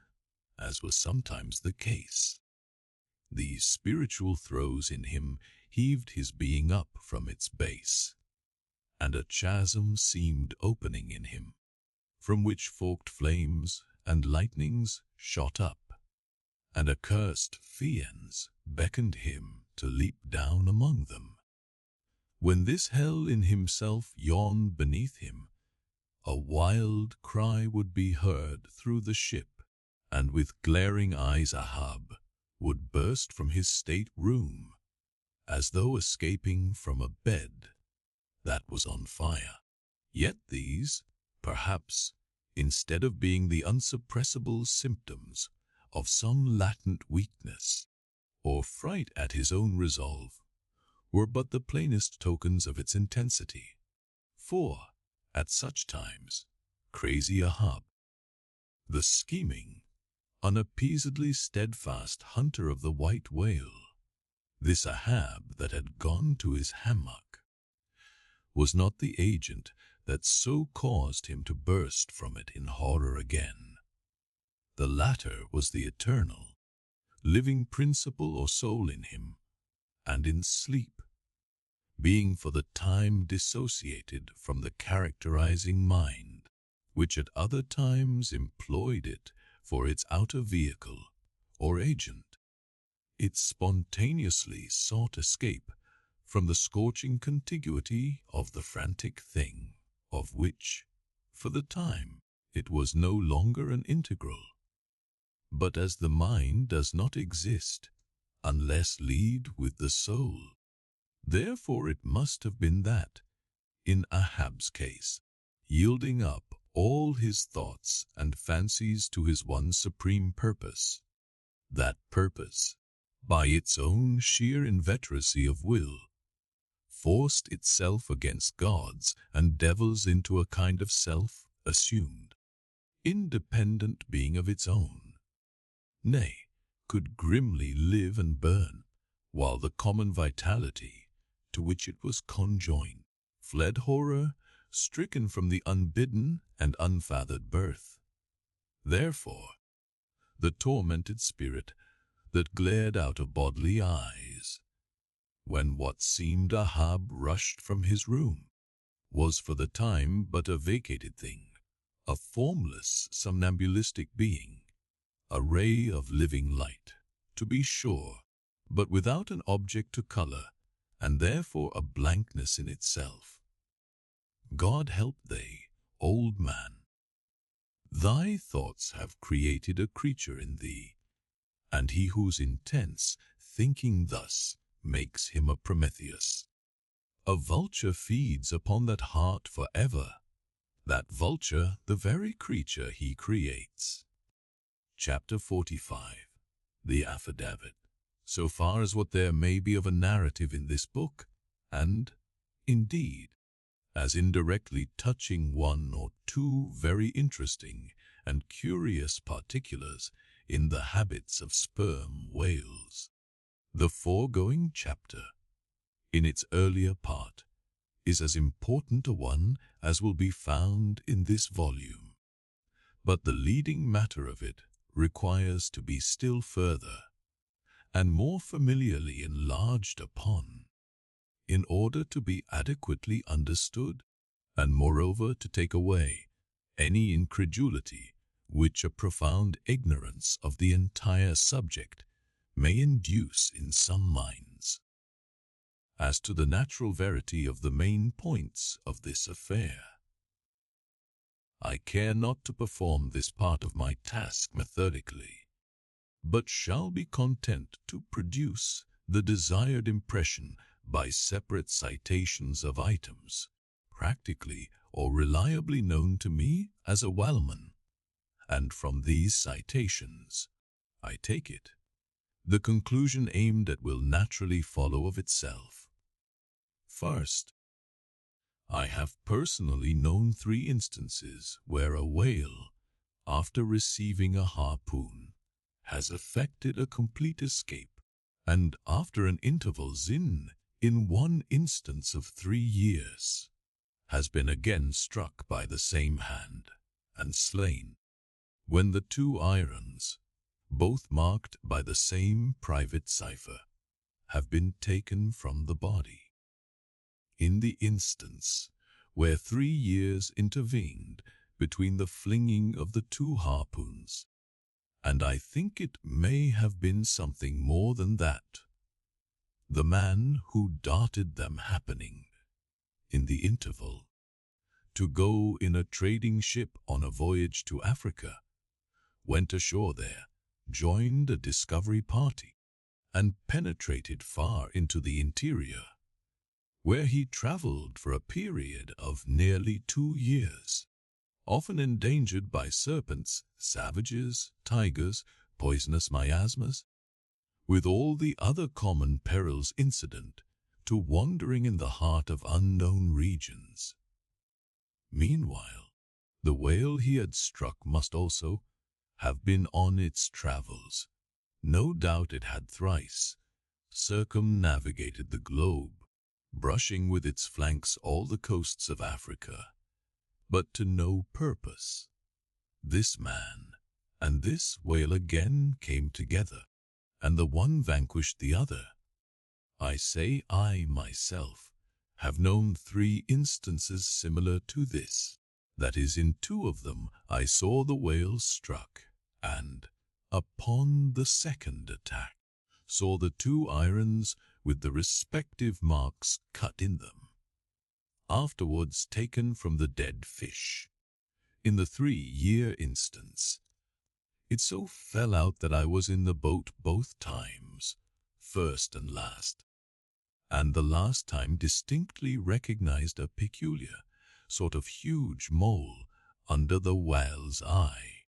as was sometimes the case, these spiritual throes in him heaved his being up from its base, and a chasm seemed opening in him, from which forked flames and lightnings shot up, and accursed fiends beckoned him to leap down among them. When this hell in himself yawned beneath him, a wild cry would be heard through the ship, and with glaring eyes Ahab would burst from his state-room, as though escaping from a bed that was on fire. Yet these, perhaps, instead of being the unsuppressible symptoms of some latent weakness, or fright at his own resolve, were but the plainest tokens of its intensity. For, at such times, crazy Ahab, the scheming, unappeasedly steadfast hunter of the white whale, this Ahab that had gone to his hammock, was not the agent that so caused him to burst from it in horror again. The latter was the eternal, living principle or soul in him, and in sleep, being for the time dissociated from the characterizing mind, which at other times employed it for its outer vehicle or agent. It spontaneously sought escape from the scorching contiguity of the frantic thing, of which, for the time, it was no longer an integral. But as the mind does not exist unless lead with the soul. Therefore it must have been that, in Ahab's case, yielding up all his thoughts and fancies to his one supreme purpose, that purpose, by its own sheer inveteracy of will, forced itself against gods and devils into a kind of self-assumed, independent being of its own, nay, could grimly live and burn, while the common vitality, to which it was conjoined, fled horror, stricken from the unbidden and unfathered birth. Therefore, the tormented spirit that glared out of bodily eyes, when what seemed Ahab rushed from his room, was for the time but a vacated thing, a formless somnambulistic being, a ray of living light, to be sure, but without an object to color, and therefore a blankness in itself. God help thee, old man. Thy thoughts have created a creature in thee, and he who's intense, thinking thus, makes him a Prometheus. A vulture feeds upon that heart forever, that vulture the very creature he creates. Chapter 45. The Affidavit. So far as what there may be of a narrative in this book, and, indeed, as indirectly touching one or two very interesting and curious particulars in the habits of sperm whales. The foregoing chapter, in its earlier part, is as important a one as will be found in this volume, but the leading matter of it requires to be still further and more familiarly enlarged upon, in order to be adequately understood, and moreover to take away any incredulity which a profound ignorance of the entire subject may induce in some minds. As to the natural verity of the main points of this affair, I care not to perform this part of my task methodically, but shall be content to produce the desired impression by separate citations of items, practically or reliably known to me as a whaleman, and from these citations, I take it, the conclusion aimed at will naturally follow of itself. First, I have personally known 3 instances where a whale, after receiving a harpoon, has effected a complete escape, and after an interval in one instance of 3 years, has been again struck by the same hand, and slain, when the 2 irons, both marked by the same private cipher, have been taken from the body. In the instance where 3 years intervened between the flinging of the 2 harpoons, and I think it may have been something more than that, the man who darted them happening, in the interval, to go in a trading ship on a voyage to Africa, went ashore there, joined a discovery party, and penetrated far into the interior, where he traveled for a period of nearly 2 years, often endangered by serpents, savages, tigers, poisonous miasmas, with all the other common perils incident to wandering in the heart of unknown regions. Meanwhile, the whale he had struck must also have been on its travels. No doubt it had thrice circumnavigated the globe, brushing with its flanks all the coasts of Africa, but to no purpose. This man and this whale again came together, and the one vanquished the other. I say I myself have known 3 instances similar to this. That is, in 2 of them I saw the whale struck, and, upon the second attack, saw the 2 irons with the respective marks cut in them, afterwards taken from the dead fish. In the 3-year instance, it so fell out that I was in the boat both times, first and last, and the last time distinctly recognized a peculiar, sort of huge mole under the whale's eye,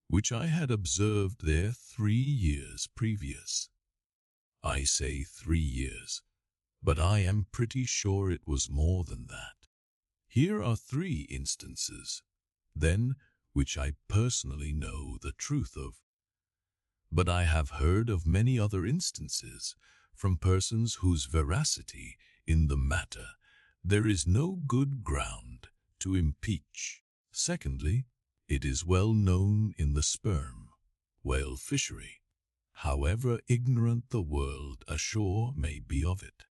which I had observed there 3 years previous. I say 3 years, but I am pretty sure it was more than that. Here are 3 instances, then, which I personally know the truth of. But I have heard of many other instances from persons whose veracity in the matter there is no good ground to impeach. Secondly, it is well known in the sperm whale fishery, however ignorant the world ashore may be of it,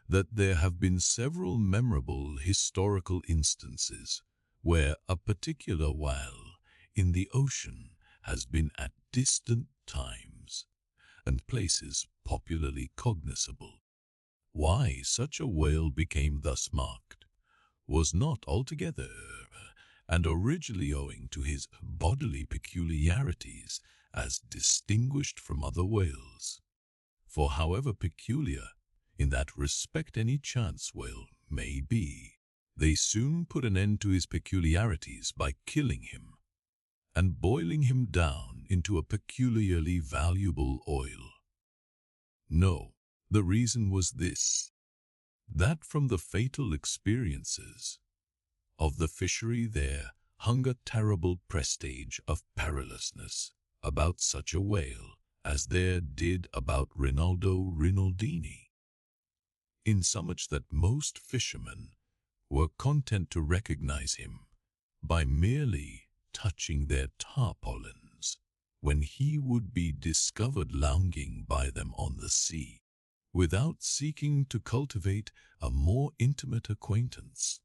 that there have been several memorable historical instances where a particular whale in the ocean has been at distant times and places popularly cognizable. Why such a whale became thus marked was not altogether and originally owing to his bodily peculiarities as distinguished from other whales. For however peculiar in that respect any chance whale may be, they soon put an end to his peculiarities by killing him and boiling him down into a peculiarly valuable oil. No, the reason was this, that from the fatal experiences of the fishery there hung a terrible prestige of perilousness about such a whale as there did about Rinaldo Rinaldini, insomuch that most fishermen were content to recognize him by merely touching their tarpaulins when he would be discovered lounging by them on the sea, without seeking to cultivate a more intimate acquaintance.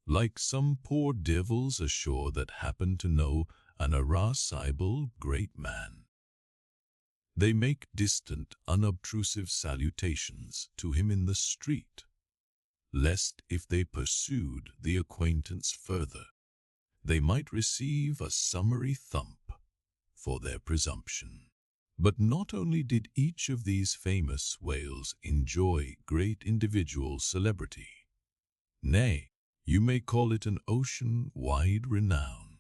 Like some poor devils ashore that happen to know an irascible great man, they make distant, unobtrusive salutations to him in the street, lest if they pursued the acquaintance further, they might receive a summary thump for their presumption. But not only did each of these famous whales enjoy great individual celebrity, nay, you may call it an ocean-wide renown.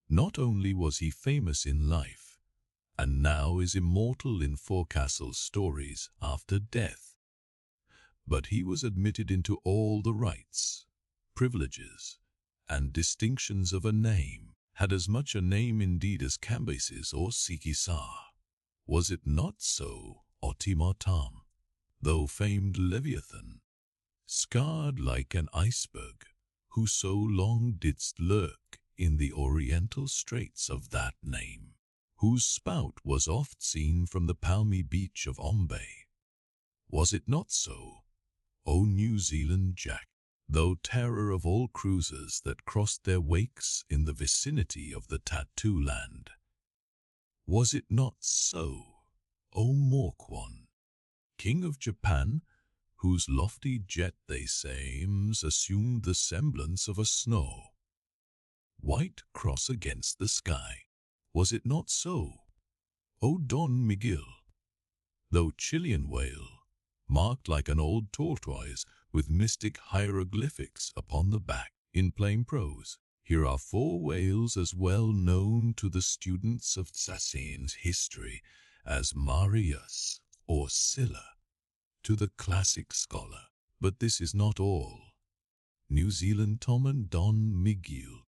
Not only was he famous in life, and now is immortal in forecastle stories after death, but he was admitted into all the rights, privileges, and distinctions of a name, had as much a name indeed as Cambyses or Sikisar. Was it not so, Otimatam, though famed Leviathan, scarred like an iceberg, who so long didst lurk in the oriental straits of that name, whose spout was oft seen from the palmy beach of Ombay? Was it not so, O New Zealand Jack, though terror of all cruisers that crossed their wakes in the vicinity of the Tattoo Land? Was it not so, O Morquan, King of Japan, whose lofty jet they say assumed the semblance of a snow white cross against the sky? Was it not so, O Don Miguel, though Chilean whale, marked like an old tortoise with mystic hieroglyphics upon the back? In plain prose, here are 4 whales as well known to the students of Sassanian history as Marius or Scylla to the classic scholar. But this is not all. New Zealand Tom and Don Miguel,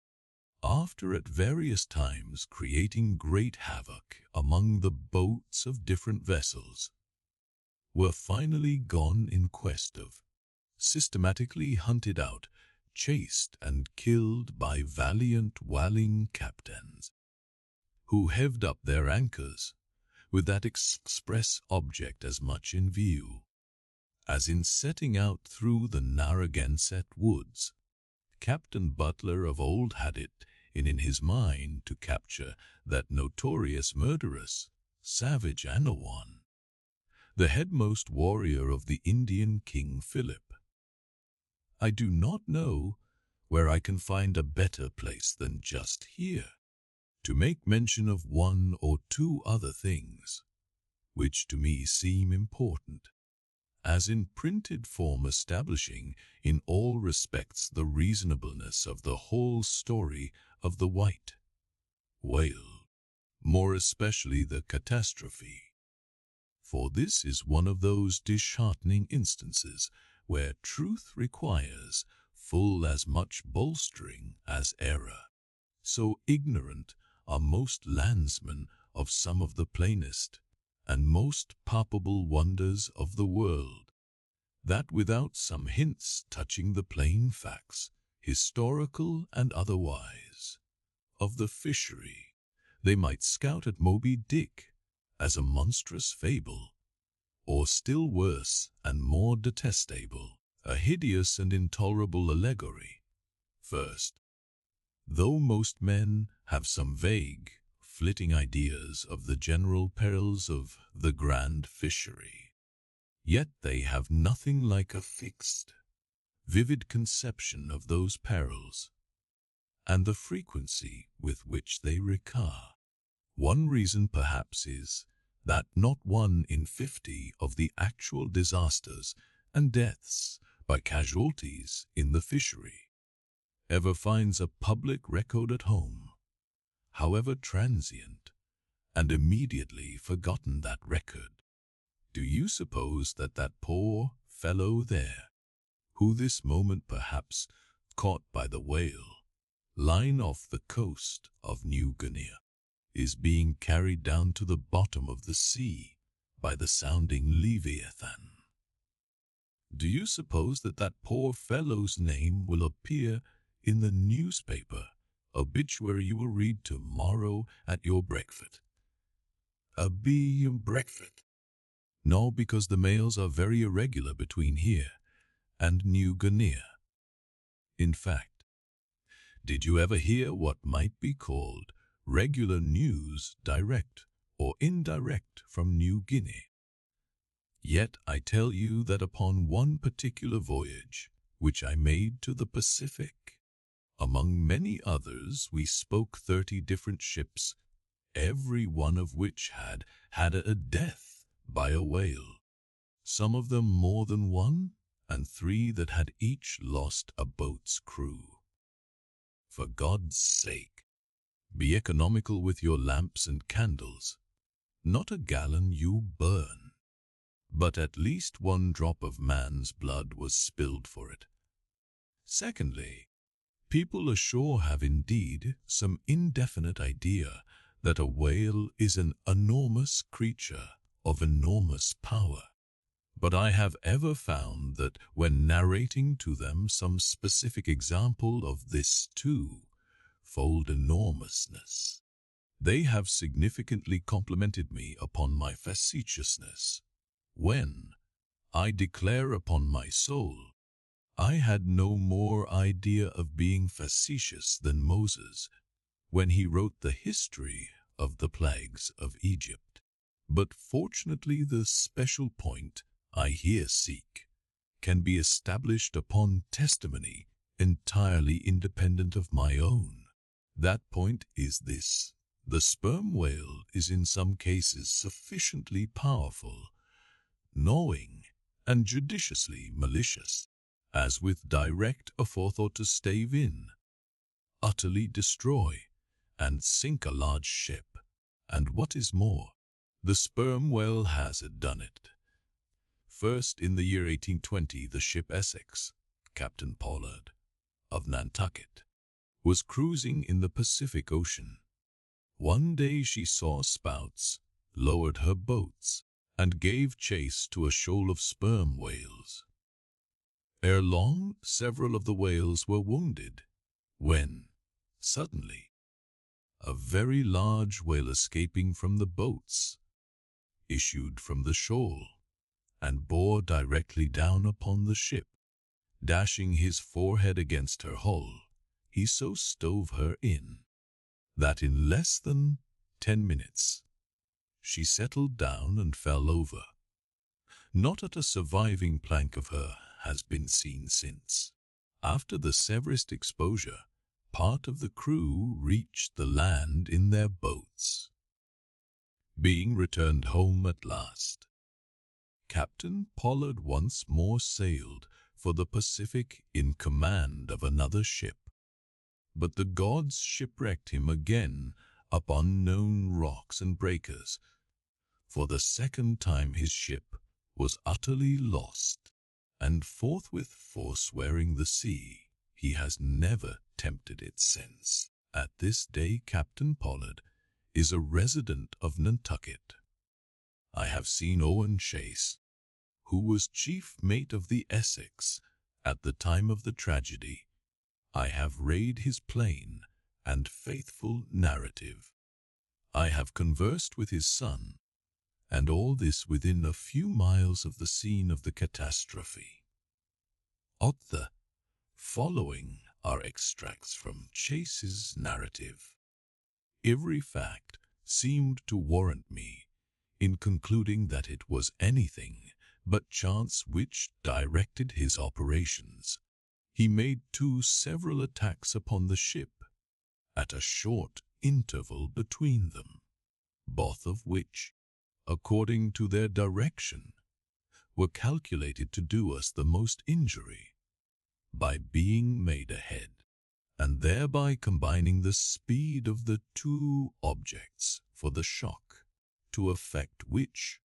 after at various times creating great havoc among the boats of different vessels, were finally gone in quest of, systematically hunted out, chased and killed by valiant whaling captains, who heaved up their anchors with that express object as much in view as in setting out through the Narragansett woods. Captain Butler of old had it in his mind to capture that notorious murderous, savage Anawan, the headmost warrior of the Indian King Philip. I do not know where I can find a better place than just here to make mention of 1 or 2 other things, which to me seem important, as in printed form establishing in all respects the reasonableness of the whole story of the white whale, more especially the catastrophe. For this is one of those disheartening instances where truth requires full as much bolstering as error. So ignorant are most landsmen of some of the plainest and most palpable wonders of the world, that without some hints touching the plain facts, historical and otherwise, of the fishery, they might scout at Moby Dick as a monstrous fable, or still worse and more detestable, a hideous and intolerable allegory. First, though most men have some vague, flitting ideas of the general perils of the grand fishery, yet they have nothing like a fixed, vivid conception of those perils, and the frequency with which they recur. One reason perhaps is that not 1 in 50 of the actual disasters and deaths by casualties in the fishery ever finds a public record at home, however transient, and immediately forgotten that record. Do you suppose that that poor fellow there, who this moment perhaps caught by the whale, lying off the coast of New Guinea, is being carried down to the bottom of the sea by the sounding Leviathan? Do you suppose that that poor fellow's name will appear in the newspaper obituary you will read tomorrow at your breakfast? Breakfast? No, because the mails are very irregular between here and New Guinea. In fact, did you ever hear what might be called regular news, direct or indirect, from New Guinea? Yet I tell you that upon one particular voyage, which I made to the Pacific, among many others, we spoke 30 different ships, every one of which had had a death by a whale, some of them more than one, and 3 that had each lost a boat's crew. For God's sake, be economical with your lamps and candles. Not a gallon you burn, but at least 1 drop of man's blood was spilled for it. Secondly, people ashore have indeed some indefinite idea that a whale is an enormous creature of enormous power. But I have ever found that when narrating to them some specific example of this two-fold enormousness, they have significantly complimented me upon my facetiousness, when, I declare upon my soul, I had no more idea of being facetious than Moses when he wrote the history of the plagues of Egypt. But fortunately the special point I here seek can be established upon testimony entirely independent of my own. That point is this: the sperm whale is in some cases sufficiently powerful, knowing, and judiciously malicious, as with direct aforethought to stave in, utterly destroy, and sink a large ship. And what is more, the sperm whale has done it. First, in the year 1820, the ship Essex, Captain Pollard, of Nantucket, was cruising in the Pacific Ocean. One day she saw spouts, lowered her boats, and gave chase to a shoal of sperm whales. Ere long, several of the whales were wounded, when, suddenly, a very large whale escaping from the boats issued from the shoal and bore directly down upon the ship. Dashing his forehead against her hull, he so stove her in that in less than 10 minutes she settled down and fell over. Not a surviving plank of her has been seen since. After the severest exposure, part of the crew reached the land in their boats. being returned home at last. Captain Pollard once more sailed for the Pacific in command of another ship, but the gods shipwrecked him again up unknown rocks and breakers. For the second time his ship was utterly lost, and forthwith forswearing the sea, he has never tempted it since. At this day Captain Pollard is a resident of Nantucket. I have seen Owen Chase, who was chief mate of the Essex at the time of the tragedy. I have read his plain and faithful narrative. I have conversed with his son, and all this within a few miles of the scene of the catastrophe. Of the following are extracts from Chase's narrative. Every fact seemed to warrant me in concluding that it was anything but chance which directed his operations. He made two several attacks upon the ship, at a short interval between them, both of which, according to their direction, were calculated to do us the most injury, by being made ahead, and thereby combining the speed of the two objects for the shock, to effect which,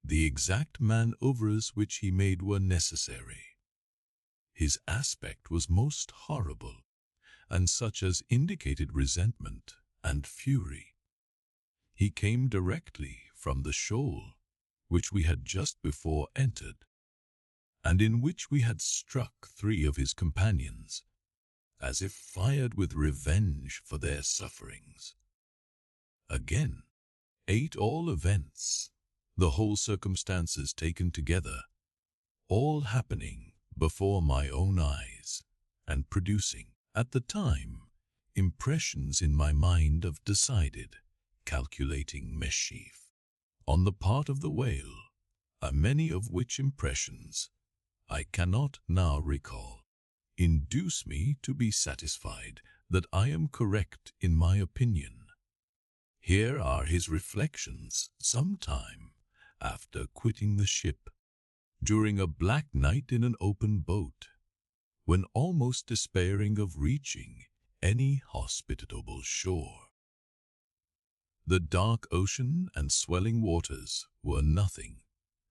the exact manoeuvres which he made were necessary. His aspect was most horrible, and such as indicated resentment and fury. He came directly from the shoal, which we had just before entered, and in which we had struck 3 of his companions, as if fired with revenge for their sufferings. Again, 8 all events, the whole circumstances taken together, all happening before my own eyes, and producing, at the time, impressions in my mind of decided, calculating mischief on the part of the whale, many of which impressions I cannot now recall, induce me to be satisfied that I am correct in my opinion. Here are his reflections some time after quitting the ship, during a black night in an open boat, when almost despairing of reaching any hospitable shore. The dark ocean and swelling waters were nothing.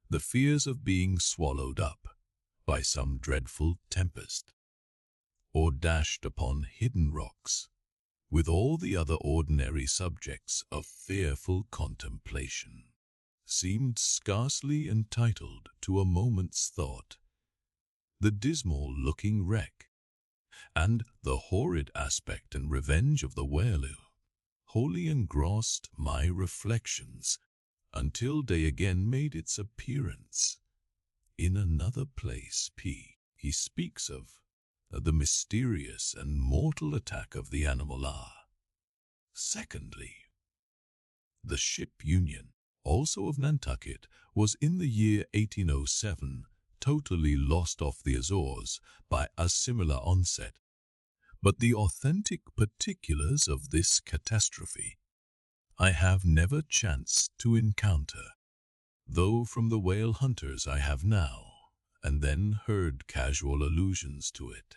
The fears of being swallowed up by some dreadful tempest, or dashed upon hidden rocks, with all the other ordinary subjects of fearful contemplation, seemed scarcely entitled to a moment's thought. The dismal-looking wreck, and the horrid aspect and revenge of the whale wholly engrossed my reflections, until day again made its appearance. In another place, he speaks of the mysterious and mortal attack of the animal. Secondly, the ship Union, also of Nantucket, was in the year 1807 totally lost off the Azores by a similar onset. But the authentic particulars of this catastrophe I have never chanced to encounter, though from the whale hunters I have now and then heard casual allusions to it.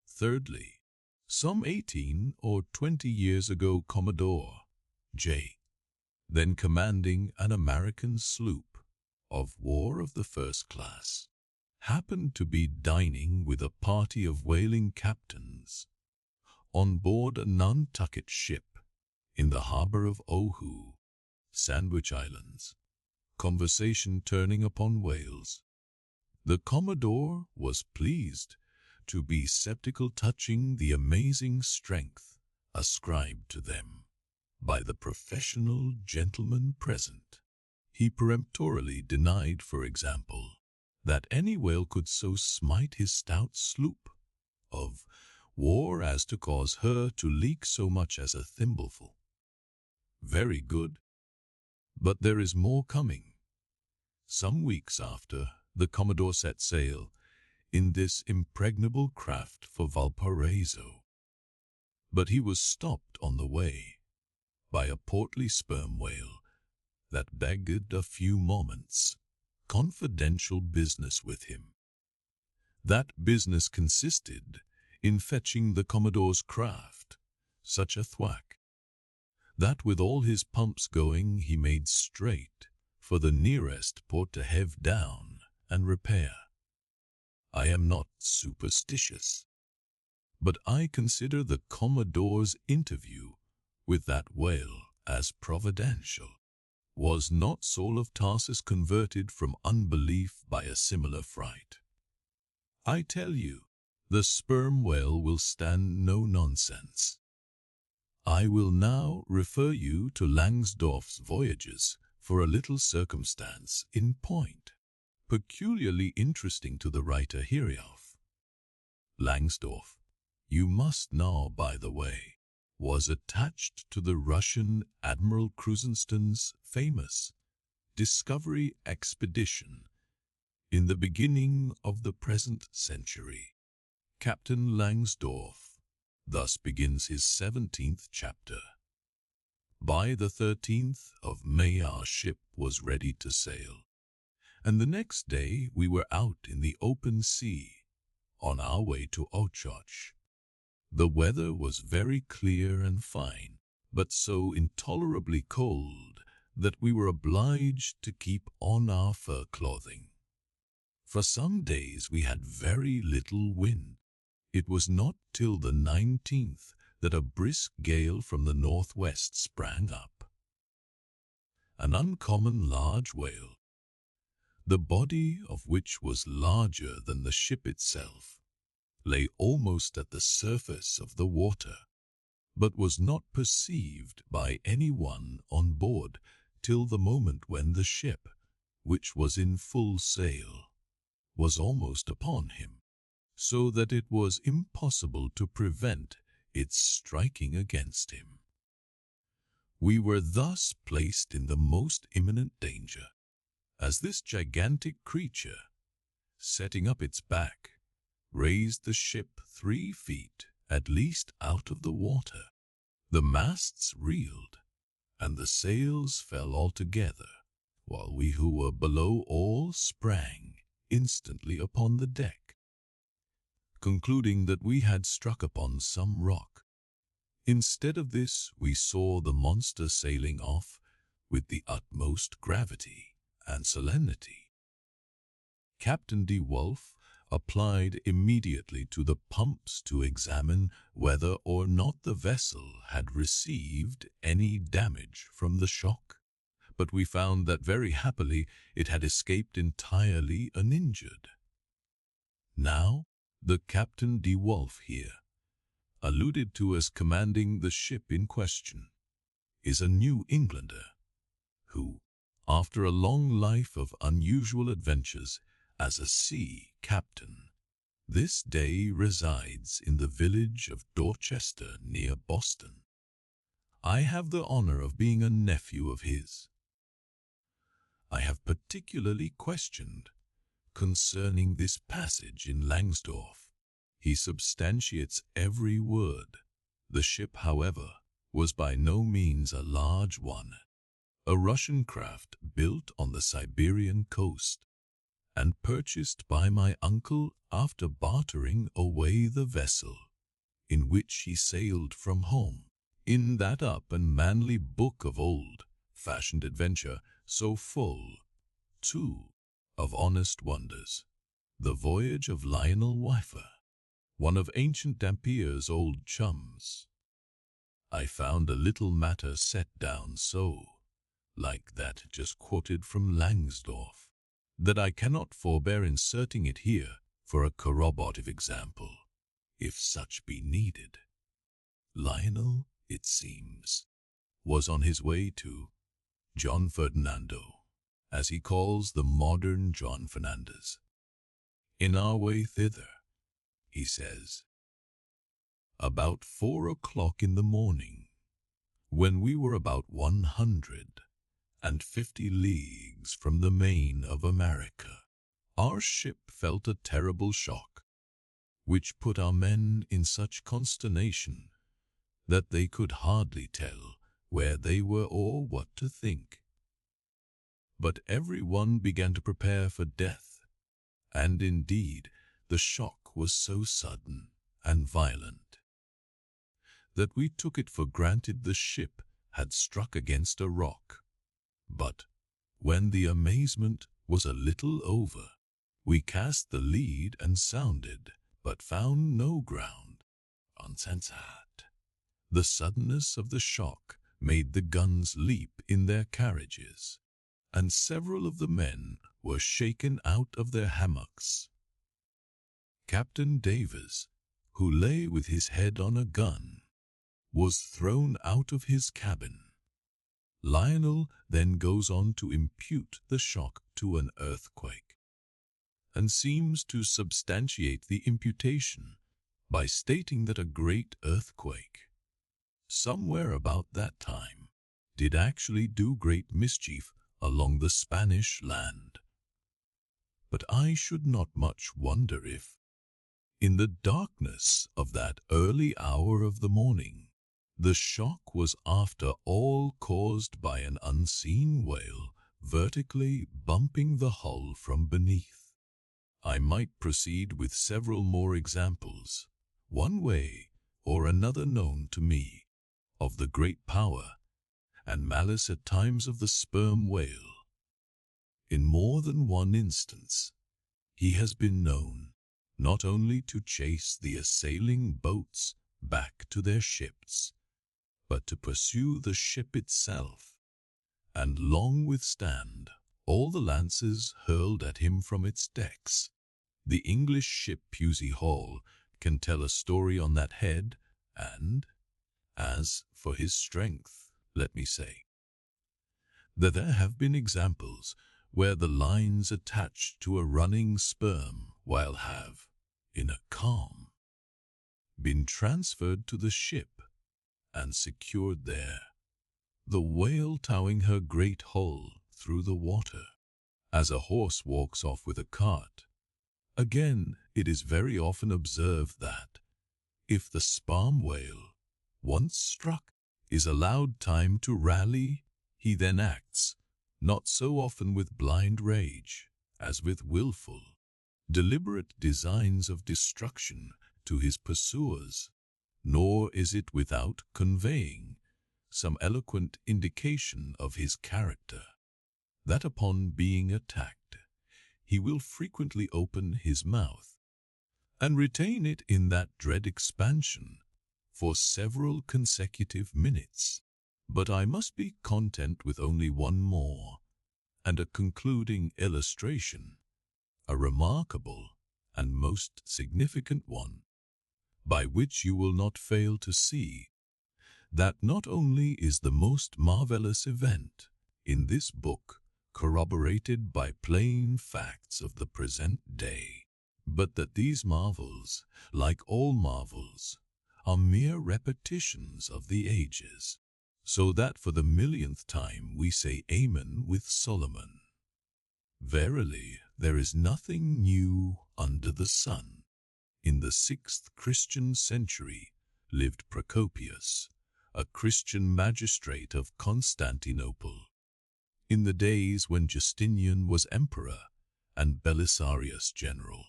Thirdly, some 18 or 20 years ago, Commodore J., then commanding an American sloop of war of the first class, happened to be dining with a party of whaling captains on board a Nantucket ship in the harbor of Oahu, Sandwich Islands, conversation turning upon whales. The Commodore was pleased to be sceptical touching the amazing strength ascribed to them by the professional gentlemen present. He peremptorily denied, for example, that any whale could so smite his stout sloop of war as to cause her to leak so much as a thimbleful. Very good. But there is more coming. Some weeks after, the Commodore set sail in this impregnable craft for Valparaiso. But he was stopped on the way by a portly sperm whale that begged a few moments' confidential business with him. That business consisted in fetching the Commodore's craft such a thwack that with all his pumps going he made straight for the nearest port to heave down and repair. I am not superstitious, but I consider the Commodore's interview with that whale as providential. Was not Saul of Tarsus converted from unbelief by a similar fright? I tell you, the sperm whale will stand no nonsense. I will now refer you to Langsdorff's Voyages for a little circumstance in point, peculiarly interesting to the writer hereof. Langsdorff, you must know, by the way, was attached to the Russian Admiral Krusenstern's famous discovery expedition in the beginning of the present century. Captain Langsdorff thus begins his 17th chapter. By the 13th of May our ship was ready to sail, and the next day we were out in the open sea on our way to Ochotsk. The weather was very clear and fine, but so intolerably cold that we were obliged to keep on our fur clothing. For some days we had very little wind. It was not till the 19th that a brisk gale from the northwest sprang up. An uncommon large whale, the body of which was larger than the ship itself, lay almost at the surface of the water, but was not perceived by any one on board till the moment when the ship, which was in full sail, was almost upon him, so that it was impossible to prevent its striking against him. We were thus placed in the most imminent danger, as this gigantic creature, setting up its back, raised the ship 3 feet at least out of the water. The masts reeled, and the sails fell altogether, while we who were below all sprang instantly upon the deck, concluding that we had struck upon some rock. Instead of this, we saw the monster sailing off with the utmost gravity and solemnity. Captain de Wolfe applied immediately to the pumps to examine whether or not the vessel had received any damage from the shock, but we found that very happily it had escaped entirely uninjured. Now, the Captain de Wolfe here, alluded to as commanding the ship in question, is a New Englander, who, after a long life of unusual adventures as a sea captain, this day resides in the village of Dorchester near Boston. I have the honor of being a nephew of his. I have particularly questioned concerning this passage in Langsdorff. He substantiates every word. The ship, however, was by no means a large one, a Russian craft built on the Siberian coast, and purchased by my uncle after bartering away the vessel in which he sailed from home. In that up and manly book of old-fashioned adventure, so full, too, of honest wonders, the voyage of Lionel Wyfer, one of ancient Dampier's old chums, I found a little matter set down so, like that just quoted from Langsdorff, that I cannot forbear inserting it here for a corroborative example, if such be needed. Lionel, it seems, was on his way to John Ferdinando, as he calls the modern John Fernandez. In our way thither, he says, about 4 o'clock in the morning, when we were about 150 leagues from the main of America, our ship felt a terrible shock, which put our men in such consternation that they could hardly tell where they were or what to think. But everyone began to prepare for death, and indeed the shock was so sudden and violent that we took it for granted the ship had struck against a rock. But when the amazement was a little over, we cast the lead and sounded, but found no ground. Uncensored. The suddenness of the shock made the guns leap in their carriages, and several of the men were shaken out of their hammocks. Captain Davis, who lay with his head on a gun, was thrown out of his cabin. Lionel then goes on to impute the shock to an earthquake, and seems to substantiate the imputation by stating that a great earthquake, somewhere about that time, did actually do great mischief along the Spanish land. But I should not much wonder if, in the darkness of that early hour of the morning, the shock was after all caused by an unseen whale vertically bumping the hull from beneath. I might proceed with several more examples, one way or another known to me, of the great power and malice at times of the sperm whale. In more than one instance, he has been known not only to chase the assailing boats back to their ships, but to pursue the ship itself, and long withstand all the lances hurled at him from its decks. The English ship Pusey Hall can tell a story on that head, and, as for his strength, let me say that there have been examples where the lines attached to a running sperm whale have, in a calm, been transferred to the ship and secured there, the whale towing her great hull through the water, as a horse walks off with a cart. Again, it is very often observed that, if the sperm whale, once struck, is allowed time to rally, he then acts, not so often with blind rage, as with willful, deliberate designs of destruction to his pursuers, nor is it without conveying some eloquent indication of his character, that upon being attacked, he will frequently open his mouth, and retain it in that dread expansion for several consecutive minutes. But I must be content with only one more, and a concluding illustration, a remarkable and most significant one, by which you will not fail to see that not only is the most marvelous event in this book corroborated by plain facts of the present day, but that these marvels, like all marvels, are mere repetitions of the ages, so that for the millionth time we say Amen with Solomon. Verily, there is nothing new under the sun. In the 6th Christian century lived Procopius, a Christian magistrate of Constantinople. In the days when Justinian was emperor and Belisarius general.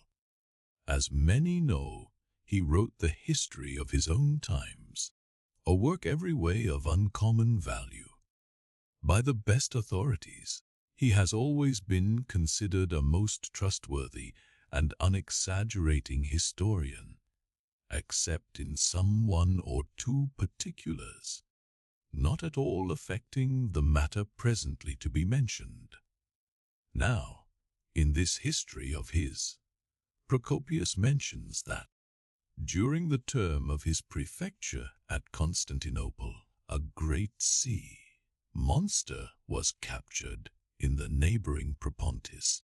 As many know, he wrote the history of his own times, a work every way of uncommon value. By the best authorities, he has always been considered a most trustworthy and unexaggerating historian, except in some one or two particulars, not at all affecting the matter presently to be mentioned. Now, in this history of his, Procopius mentions that, during the term of his prefecture at Constantinople, a great sea monster was captured in the neighboring Propontis,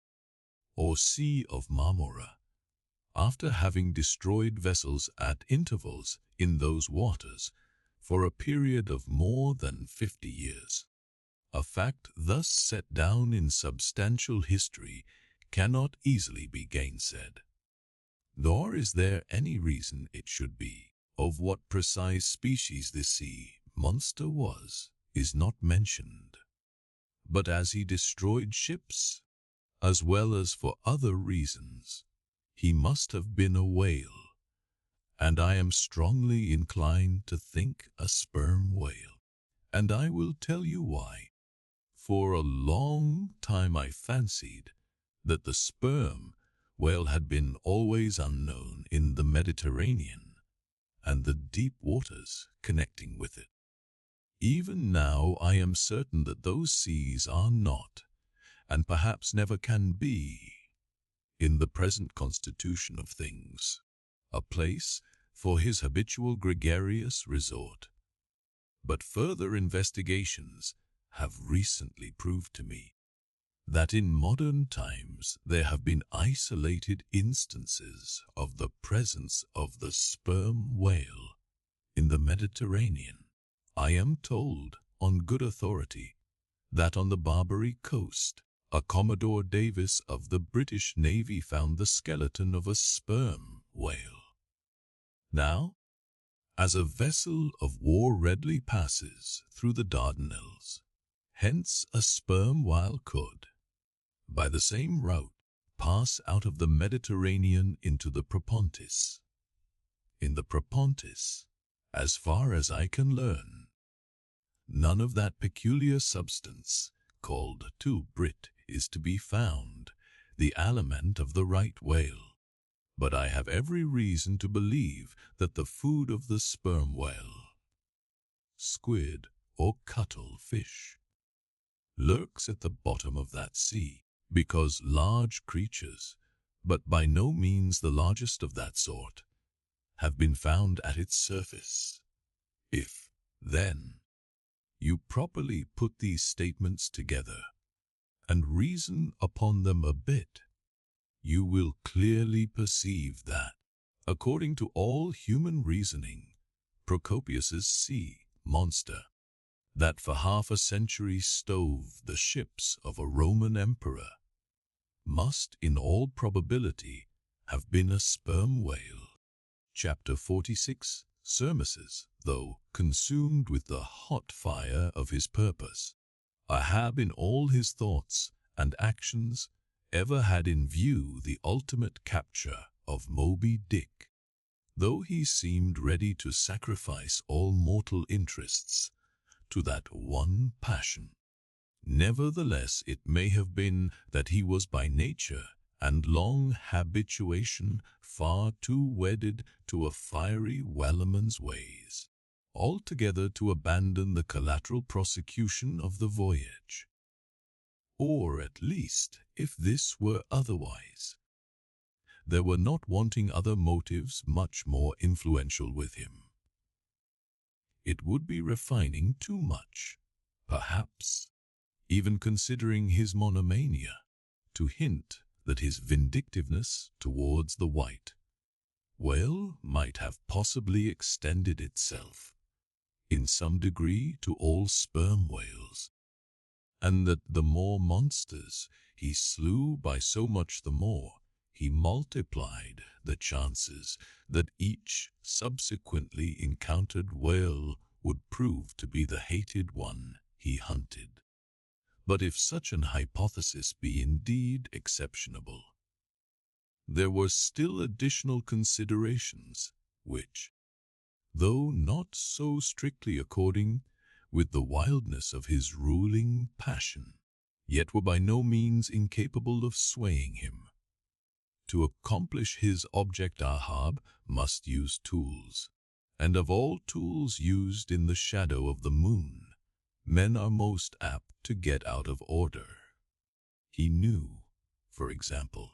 or Sea of Marmora, after having destroyed vessels at intervals in those waters for a period of more than 50 years. A fact thus set down in substantial history cannot easily be gainsaid. Nor is there any reason it should be. Of what precise species this sea monster was, is not mentioned. but as he destroyed ships, as well as for other reasons, he must have been a whale, and I am strongly inclined to think a sperm whale. And I will tell you why. For a long time I fancied that the sperm whale had been always unknown in the Mediterranean and the deep waters connecting with it. Even now I am certain that those seas are not, and perhaps never can be, in the present constitution of things, a place for his habitual gregarious resort. But further investigations have recently proved to me that in modern times there have been isolated instances of the presence of the sperm whale in the Mediterranean. I am told, on good authority, that on the Barbary coast, a Commodore Davis of the British Navy found the skeleton of a sperm whale. Now, as a vessel of war readily passes through the Dardanelles, hence a sperm whale could, by the same route, pass out of the Mediterranean into the Propontis. In the Propontis, as far as I can learn, none of that peculiar substance called Brit is to be found, the aliment of the right whale. But I have every reason to believe that the food of the sperm whale, squid or cuttle fish, lurks at the bottom of that sea, because large creatures, but by no means the largest of that sort, have been found at its surface. If, then, you properly put these statements together and reason upon them a bit, you will clearly perceive that, according to all human reasoning, Procopius's sea monster, that for half a century stove the ships of a Roman emperor, must in all probability have been a sperm whale. Chapter 46. Surmises, though consumed with the hot fire of his purpose, Ahab in all his thoughts and actions ever had in view the ultimate capture of Moby Dick. Though he seemed ready to sacrifice all mortal interests to that one passion, nevertheless it may have been that he was by nature and long habituation far too wedded to a fiery whaleman's ways, altogether to abandon the collateral prosecution of the voyage. Or at least, if this were otherwise, there were not wanting other motives much more influential with him. It would be refining too much, perhaps, even considering his monomania, to hint that his vindictiveness towards the white whale might have possibly extended itself in some degree to all sperm whales, and that the more monsters he slew, by so much the more he multiplied the chances that each subsequently encountered whale would prove to be the hated one he hunted. But if such an hypothesis be indeed exceptionable, there were still additional considerations which, though not so strictly according with the wildness of his ruling passion, yet were by no means incapable of swaying him. To accomplish his object Ahab must use tools, and of all tools used in the shadow of the moon, men are most apt to get out of order. He knew, for example,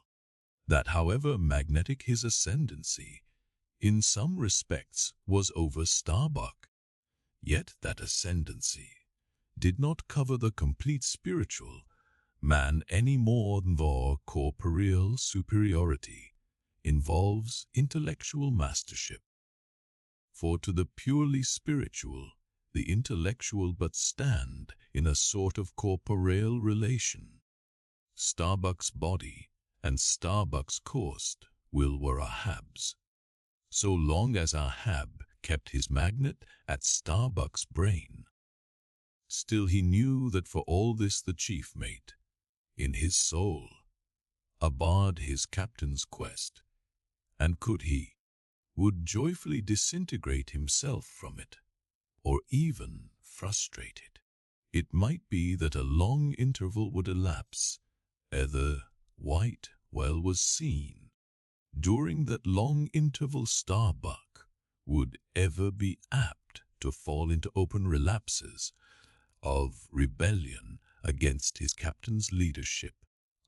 that however magnetic his ascendancy in some respects was over Starbuck, yet that ascendancy did not cover the complete spiritual man any more than the corporeal superiority involves intellectual mastership. For to the purely spiritual, the intellectual but stand in a sort of corporeal relation. Starbuck's body and Starbuck's course were Ahab's. So long as Ahab kept his magnet at Starbuck's brain, Still he knew that for all this the chief mate, in his soul, abhorred his captain's quest, and could he, would joyfully disintegrate himself from it, or even frustrate it. It might be that a long interval would elapse ere the white whale was seen. During that long interval Starbuck would ever be apt to fall into open relapses of rebellion against his captain's leadership,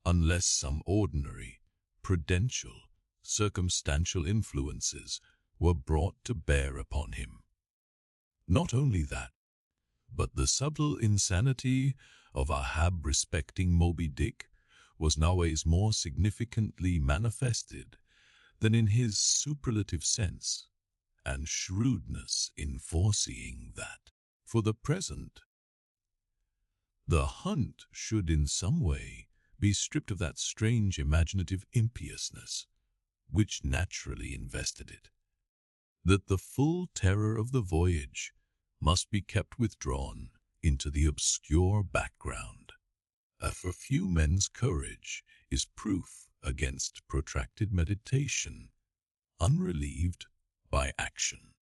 unless some ordinary, prudential, circumstantial influences were brought to bear upon him. Not only that, but the subtle insanity of Ahab respecting Moby Dick was nowadays more significantly manifested than in his superlative sense and shrewdness in foreseeing that, for the present, the hunt should in some way be stripped of that strange imaginative impiousness which naturally invested it, that the full terror of the voyage must be kept withdrawn into the obscure background. For few men's courage is proof against protracted meditation, unrelieved by action,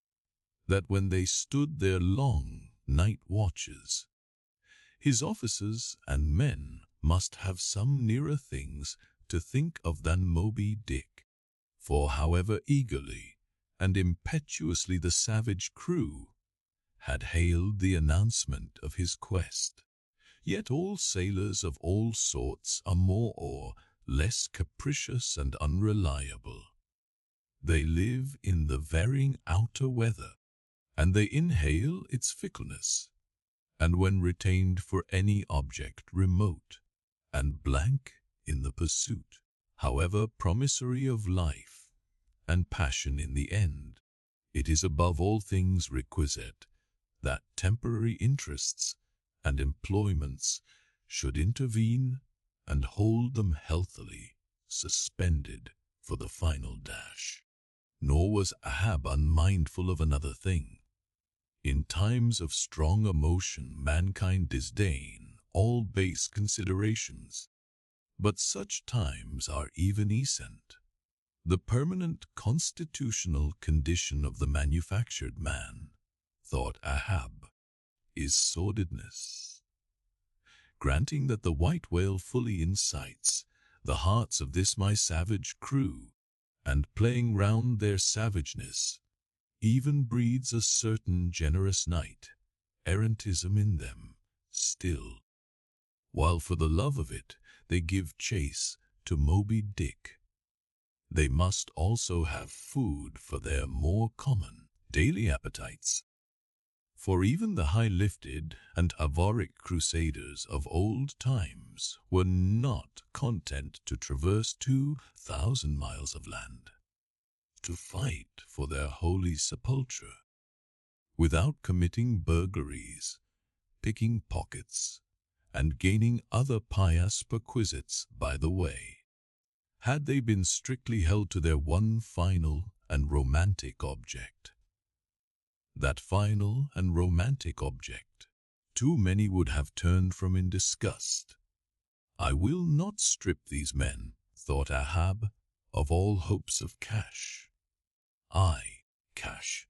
that when they stood their long night watches, his officers and men must have some nearer things to think of than Moby Dick, for however eagerly and impetuously the savage crew had hailed the announcement of his quest, yet all sailors of all sorts are more or less capricious and unreliable. They live in the varying outer weather, and they inhale its fickleness, and when retained for any object remote and blank in the pursuit, however promissory of life and passion in the end, it is above all things requisite that temporary interests and employments should intervene and hold them healthily suspended for the final dash. Nor was Ahab unmindful of another thing. In times of strong emotion, mankind disdain all base considerations, but such times are evanescent. The permanent constitutional condition of the manufactured man, thought Ahab, is sordidness. Granting that the white whale fully incites the hearts of this my savage crew, and playing round their savageness, even breeds a certain generous knight-errantism in them still, while for the love of it they give chase to Moby Dick, they must also have food for their more common daily appetites. For even the high-lifted and avaric crusaders of old times were not content to traverse 2,000 miles of land to fight for their holy sepulchre, without committing burglaries, picking pockets, and gaining other pious perquisites by the way. Had they been strictly held to their one final and romantic object, that final and romantic object, too many would have turned from in disgust. I will not strip these men, thought Ahab, of all hopes of cash. Cash.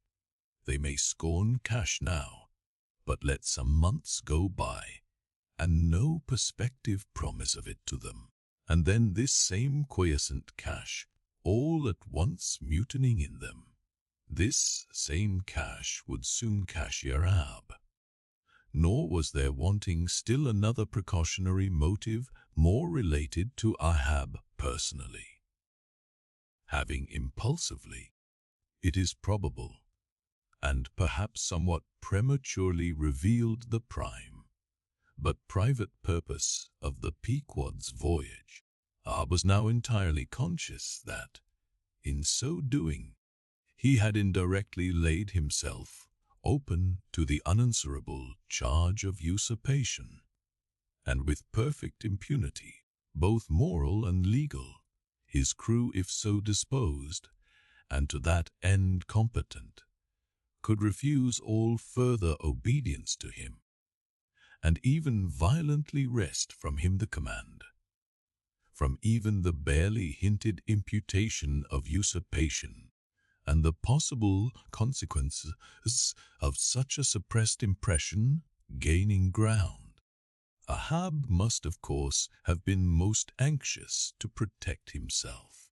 They may scorn cash now, but let some months go by, and no perspective promise of it to them, and then this same quiescent cash, all at once mutinying in them. This same cash would soon cashier Ahab. Nor was there wanting still another precautionary motive more related to Ahab personally. Having impulsively, it is probable, and perhaps somewhat prematurely revealed the prime, but private purpose of the Pequod's voyage, Ahab was now entirely conscious that, in so doing, he had indirectly laid himself open to the unanswerable charge of usurpation, and with perfect impunity, both moral and legal, his crew, if so disposed, and to that end competent, could refuse all further obedience to him. and even violently wrest from him the command. From even the barely hinted imputation of usurpation, and the possible consequences of such a suppressed impression gaining ground, Ahab must of course have been most anxious to protect himself.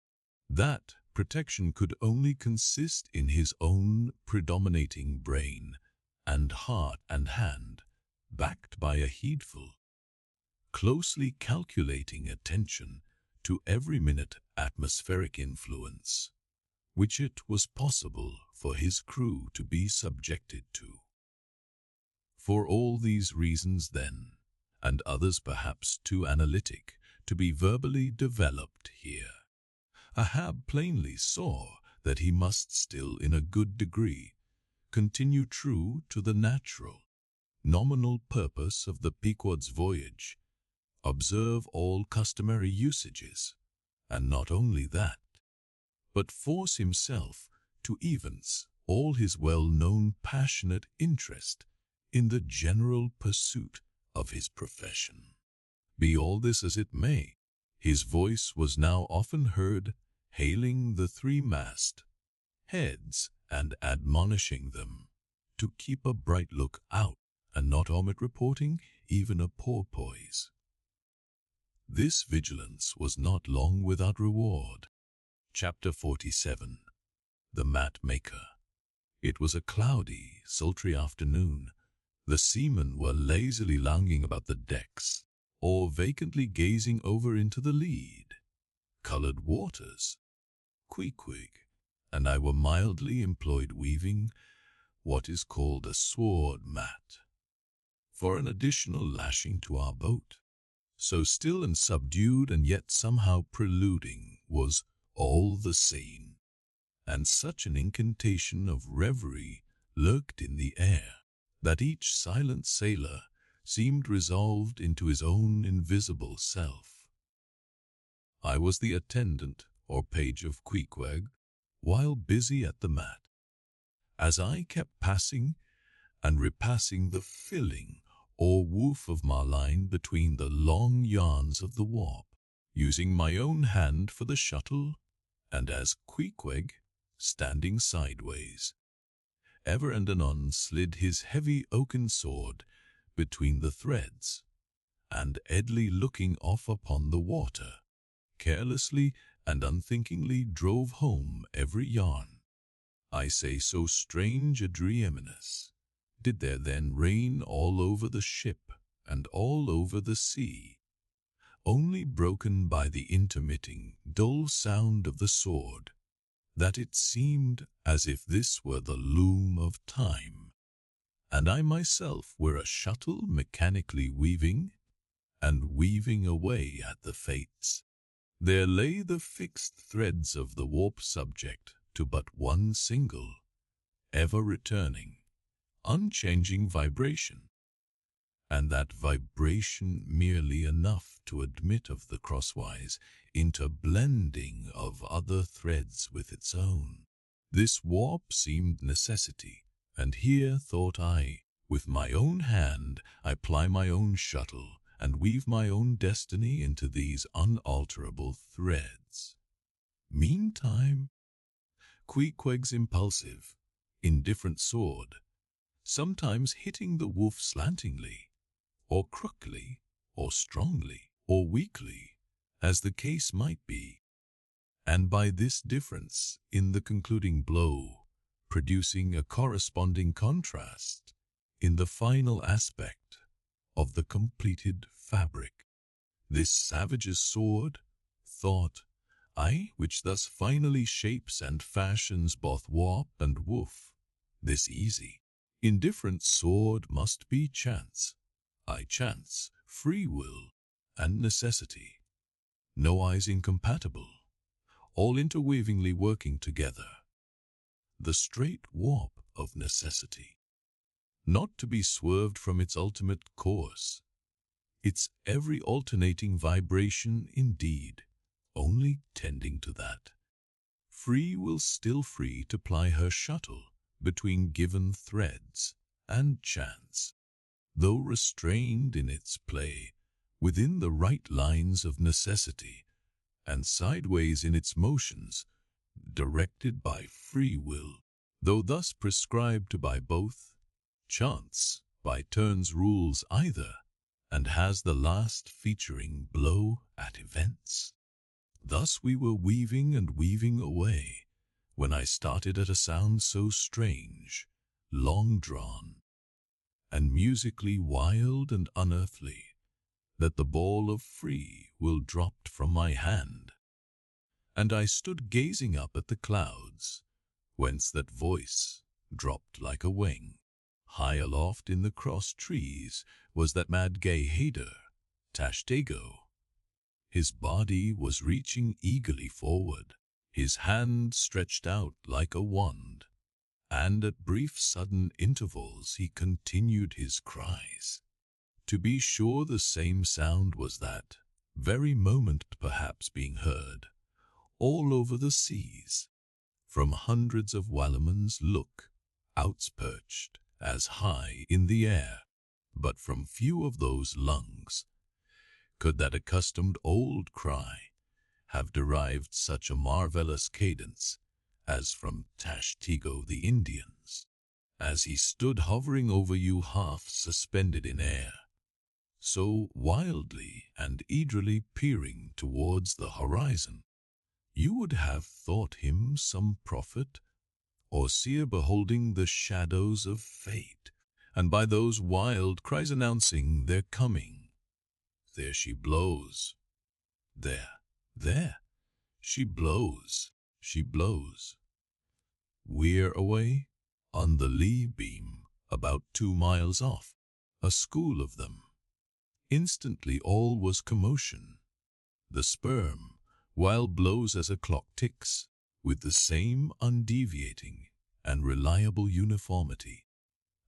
That protection could only consist in his own predominating brain and heart and hand, backed by a heedful, closely calculating attention to every minute atmospheric influence, which it was possible for his crew to be subjected to. For all these reasons then, and others perhaps too analytic to be verbally developed here, Ahab plainly saw that he must still in a good degree continue true to the natural, nominal purpose of the Pequod's voyage, observe all customary usages, and not only that, but force himself to evince all his well-known passionate interest in the general pursuit of his profession. Be all this as it may, his voice was now often heard hailing the three-mast heads and admonishing them to keep a bright look out and not omit reporting even a porpoise. This vigilance was not long without reward. Chapter 47. The Mat Maker. It was a cloudy, sultry afternoon. The seamen were lazily lounging about the decks, or vacantly gazing over into the lead, colored waters. Queequeg and I were mildly employed weaving what is called a sword mat, for an additional lashing to our boat. So still and subdued and yet somehow preluding was all the scene, and such an incantation of reverie lurked in the air, that each silent sailor seemed resolved into his own invisible self. I was the attendant or page of Queequeg, while busy at the mat. As I kept passing and repassing the filling or woof of my line between the long yarns of the warp, using my own hand for the shuttle, and as Queequeg, standing sideways, ever and anon slid his heavy oaken sword between the threads, and idly looking off upon the water, carelessly and unthinkingly drove home every yarn. I say so strange a dreaminess did there then reign all over the ship and all over the sea, only broken by the intermitting, dull sound of the sword, that it seemed as if this were the loom of time, and I myself were a shuttle mechanically weaving, and weaving away at the fates. There lay the fixed threads of the warp subject to but one single, ever-returning, unchanging vibration, and that vibration merely enough to admit of the crosswise interblending of other threads with its own. This warp seemed necessity, and here, thought I, with my own hand I ply my own shuttle, and weave my own destiny into these unalterable threads. Meantime, Queequeg's impulsive, indifferent sword, sometimes hitting the wolf slantingly, or crookily, or strongly, or weakly, as the case might be, and by this difference in the concluding blow, producing a corresponding contrast in the final aspect of the completed fabric. This savage's sword, thought I, which thus finally shapes and fashions both warp and woof, this easy, indifferent sword must be chance, chance, free will, and necessity, nowise incompatible, all interweavingly working together. The straight warp of necessity, not to be swerved from its ultimate course, its every alternating vibration indeed, only tending to that. Free will still free to ply her shuttle between given threads, and chance, though restrained in its play, within the right lines of necessity, and sideways in its motions, directed by free will, though thus prescribed by both, chance by turns rules either, and has the last featuring blow at events. Thus we were weaving and weaving away, when I started at a sound so strange, long-drawn, and musically wild and unearthly, that the ball of free will dropped from my hand, and I stood gazing up at the clouds, whence that voice dropped like a wing. High aloft in the cross trees was that mad gay hater, Tashtego. His body was reaching eagerly forward, his hand stretched out like a wand, and at brief sudden intervals he continued his cries. To be sure the same sound was that very moment perhaps being heard all over the seas, from hundreds of Wallamans look outperched as high in the air, but from few of those lungs could that accustomed old cry have derived such a marvelous cadence as from Tashtego the Indian's, as he stood hovering over you half suspended in air, so wildly and eagerly peering towards the horizon, you would have thought him some prophet or seer beholding the shadows of fate, and by those wild cries announcing their coming. There she blows. There, she blows. We're away on the lee beam, about 2 miles off, a school of them. Instantly all was commotion. The sperm, while blows as a clock ticks, with the same undeviating and reliable uniformity,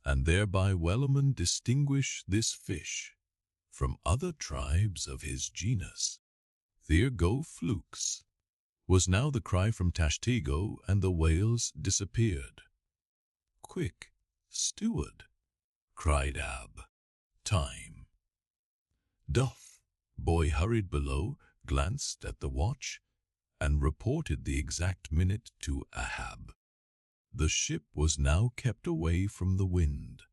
and thereby Wellerman distinguish this fish from other tribes of his genus. There go flukes, was now the cry from Tashtego, and the whales disappeared. Quick, steward, cried Ab. Time. Duff, boy hurried below, glanced at the watch, and reported the exact minute to Ahab. The ship was now kept away from the wind,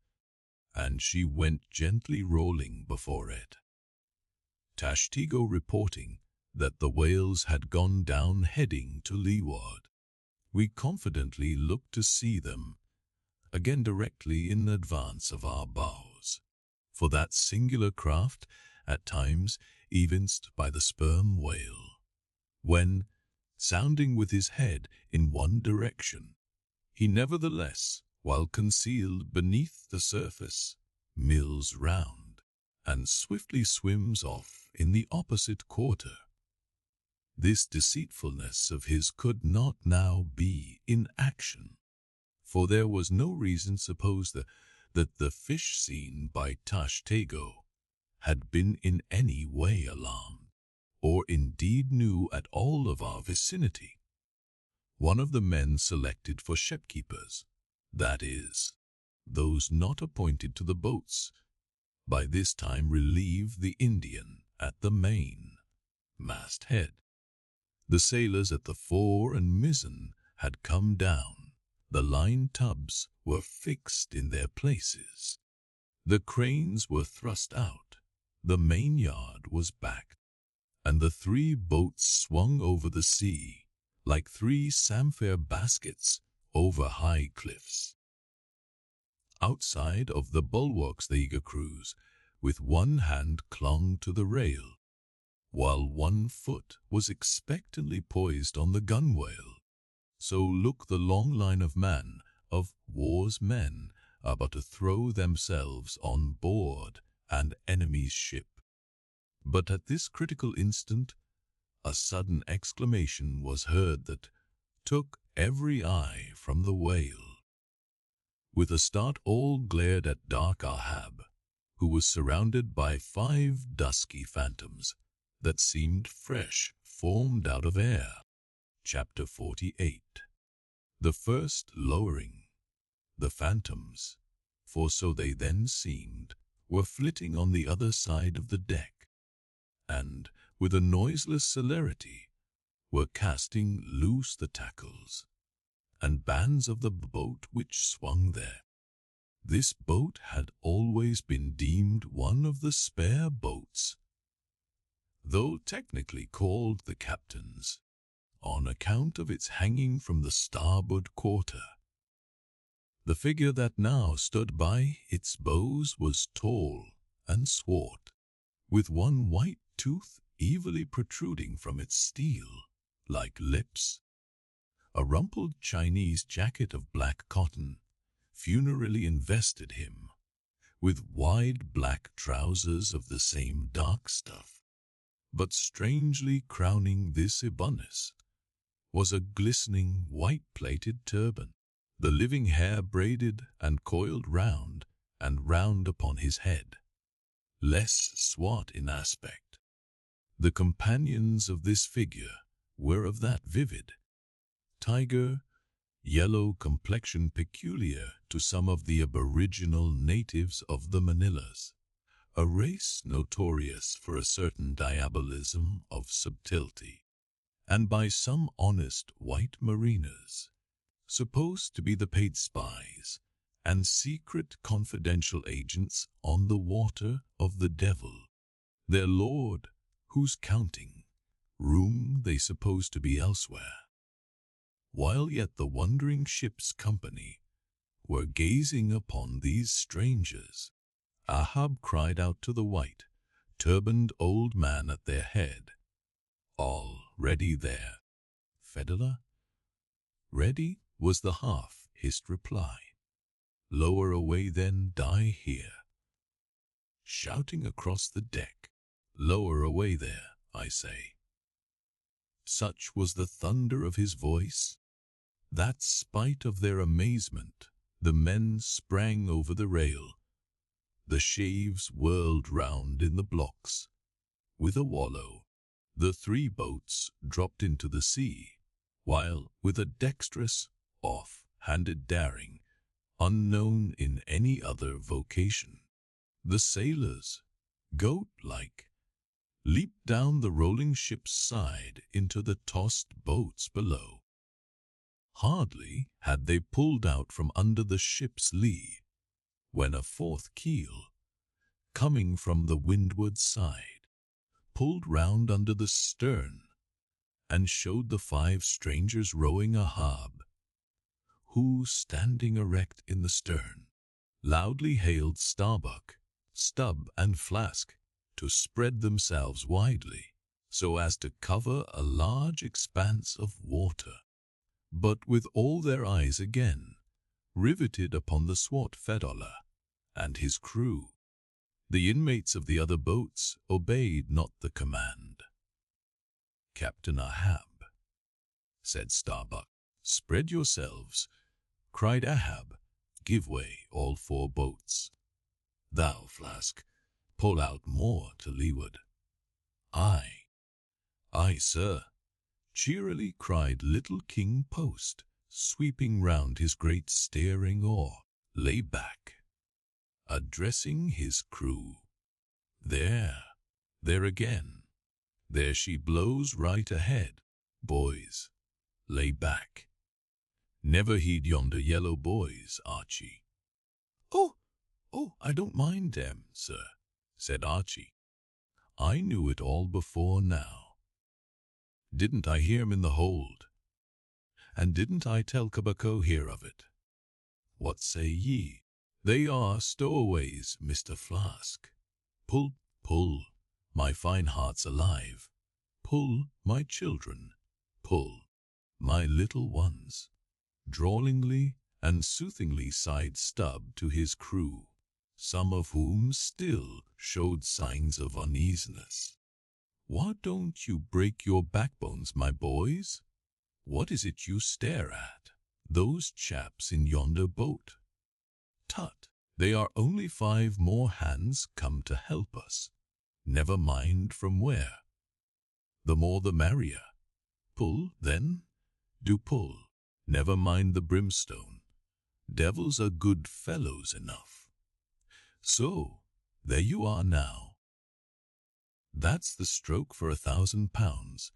and she went gently rolling before it. Tashtego reporting that the whales had gone down heading to leeward. We confidently looked to see them again directly in advance of our bows, for that singular craft, at times evinced by the sperm whale, when, sounding with his head in one direction, he nevertheless, while concealed beneath the surface, mills round, and swiftly swims off in the opposite quarter. This deceitfulness of his could not now be in action, for there was no reason to suppose that the fish seen by Tashtego had been in any way alarmed, or indeed knew at all of our vicinity. One of the men selected for shipkeepers, that is, those not appointed to the boats, by this time relieved the Indian at the main masthead. The sailors at the fore and mizzen had come down. The line tubs were fixed in their places. The cranes were thrust out. The main-yard was backed, and the 3 boats swung over the sea like 3 samphire baskets over high cliffs. Outside of the bulwarks the eager crews, with one hand clung to the rail, while one foot was expectantly poised on the gunwale. So look the long line of man, of war's men, about to throw themselves on board an enemy's ship. But at this critical instant, a sudden exclamation was heard that took every eye from the whale. With a start all glared at dark Ahab, who was surrounded by 5 dusky phantoms that seemed fresh formed out of air. Chapter 48. The first lowering. The phantoms, for so they then seemed, were flitting on the other side of the deck, and, with a noiseless celerity, were casting loose the tackles and bands of the boat which swung there. This boat had always been deemed one of the spare boats, though technically called the captain's, on account of its hanging from the starboard quarter. The figure that now stood by its bows was tall and swart, with one white tooth evilly protruding from its steel, like lips. A rumpled Chinese jacket of black cotton funereally invested him, with wide black trousers of the same dark stuff. But strangely crowning this ebonus was a glistening white-plated turban, the living hair braided and coiled round and round upon his head, less swart in aspect. The companions of this figure were of that vivid, tiger, yellow complexion peculiar to some of the aboriginal natives of the Manilas, a race notorious for a certain diabolism of subtlety, and by some honest white mariners supposed to be the paid spies and secret confidential agents on the water of the devil, their lord, whose counting room they supposed to be elsewhere. While yet the wondering ship's company were gazing upon these strangers, Ahab cried out to the white, turbaned old man at their head, "All ready there, Fedela?" "Ready," was the half-hissed reply. "Lower away then, die here." Shouting across the deck, "Lower away there, I say." Such was the thunder of his voice, that spite of their amazement, the men sprang over the rail. The shaves whirled round in the blocks. With a wallow, the 3 boats dropped into the sea, while, with a dexterous, off-handed daring, unknown in any other vocation, the sailors, goat-like, leaped down the rolling ship's side into the tossed boats below. Hardly had they pulled out from under the ship's lee, when a 4th keel, coming from the windward side, pulled round under the stern, and showed the 5 strangers rowing Ahab, who, standing erect in the stern, loudly hailed Starbuck, Stubb, and Flask to spread themselves widely, so as to cover a large expanse of water. But with all their eyes again riveted upon the swart Fedallah and his crew, the inmates of the other boats obeyed not the command. "Captain Ahab," said Starbuck. "Spread yourselves," cried Ahab. "Give way, all 4 boats. Thou, Flask, pull out more to leeward." "Aye, aye, sir," cheerily cried little King Post, sweeping round his great steering oar. "Lay back," addressing his crew. There again. There she blows right ahead. Boys, lay back. Never heed yonder yellow boys, Archie." Oh, I don't mind them, sir," said Archie. "I knew it all before now. Didn't I hear 'em in the hold? And didn't I tell Kabako here of it? What say ye? They are stowaways, Mr. Flask. Pull, pull, my fine hearts alive. Pull, my children. Pull, my little ones." Drawlingly and soothingly sighed Stubb to his crew, some of whom still showed signs of uneasiness. "Why don't you break your backbones, my boys? What is it you stare at? Those chaps in yonder boat? Tut, they are only 5 more hands come to help us. Never mind from where. The more the merrier. Pull, then. Do pull. Never mind the brimstone. Devils are good fellows enough. So, There you are now. That's the stroke for £1,000.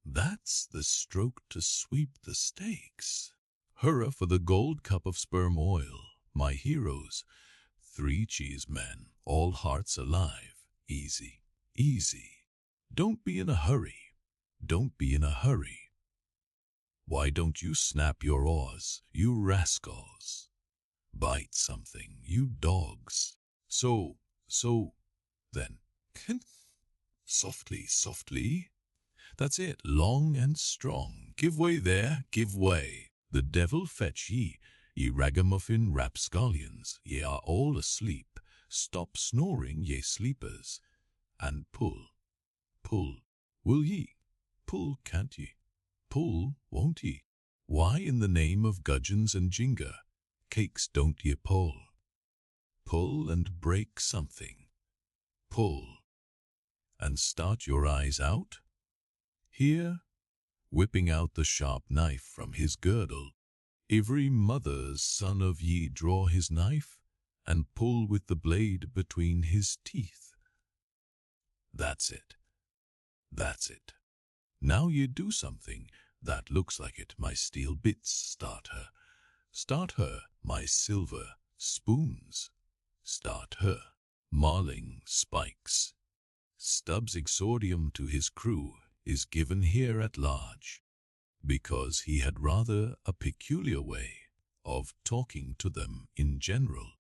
That's the stroke to sweep the stakes. Hurrah for the gold cup of sperm oil, my heroes. 3 cheese men, all hearts alive. Easy, easy. Don't be in a hurry. Don't be in a hurry. Why don't you snap your oars, you rascals? Bite something, you dogs. So, then. Softly, softly. That's it, long and strong. Give way there, give way. The devil fetch ye, ye ragamuffin rapscallions. Ye are all asleep. Stop snoring, ye sleepers, and pull. Pull. Will ye? Pull, can't ye? Pull, won't ye? Why in the name of gudgeons and ginger cakes don't ye pull? Pull and break something. Pull. And start your eyes out? Here, whipping out the sharp knife from his girdle, every mother's son of ye draw his knife and pull with the blade between his teeth. That's it. That's it. Now ye do something that looks like it, my steel bits. Start her. Start her, my silver spoons. Start her. Marling spikes. Stubb's exordium to his crew is given here at large, because he had rather a peculiar way of talking to them in general,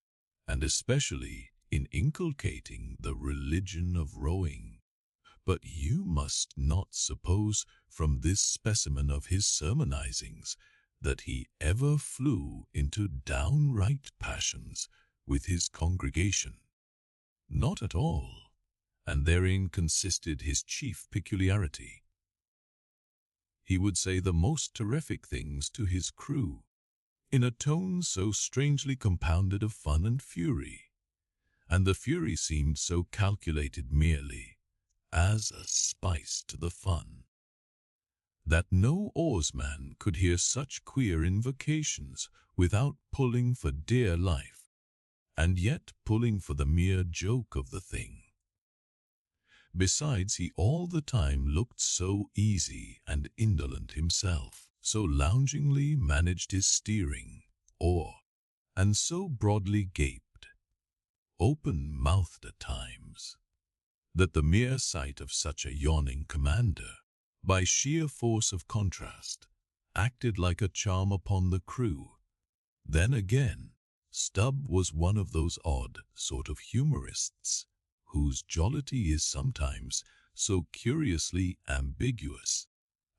and especially in inculcating the religion of rowing. But you must not suppose from this specimen of his sermonizings that he ever flew into downright passions with his congregation. Not at all, and therein consisted his chief peculiarity. He would say the most terrific things to his crew, in a tone so strangely compounded of fun and fury, and the fury seemed so calculated merely as a spice to the fun, that no oarsman could hear such queer invocations without pulling for dear life, and yet pulling for the mere joke of the thing. Besides, he all the time looked so easy and indolent himself, so loungingly managed his steering, oar, and so broadly gaped, open-mouthed at times, that the mere sight of such a yawning commander, by sheer force of contrast, acted like a charm upon the crew. Then again, Stubb was one of those odd sort of humorists whose jollity is sometimes so curiously ambiguous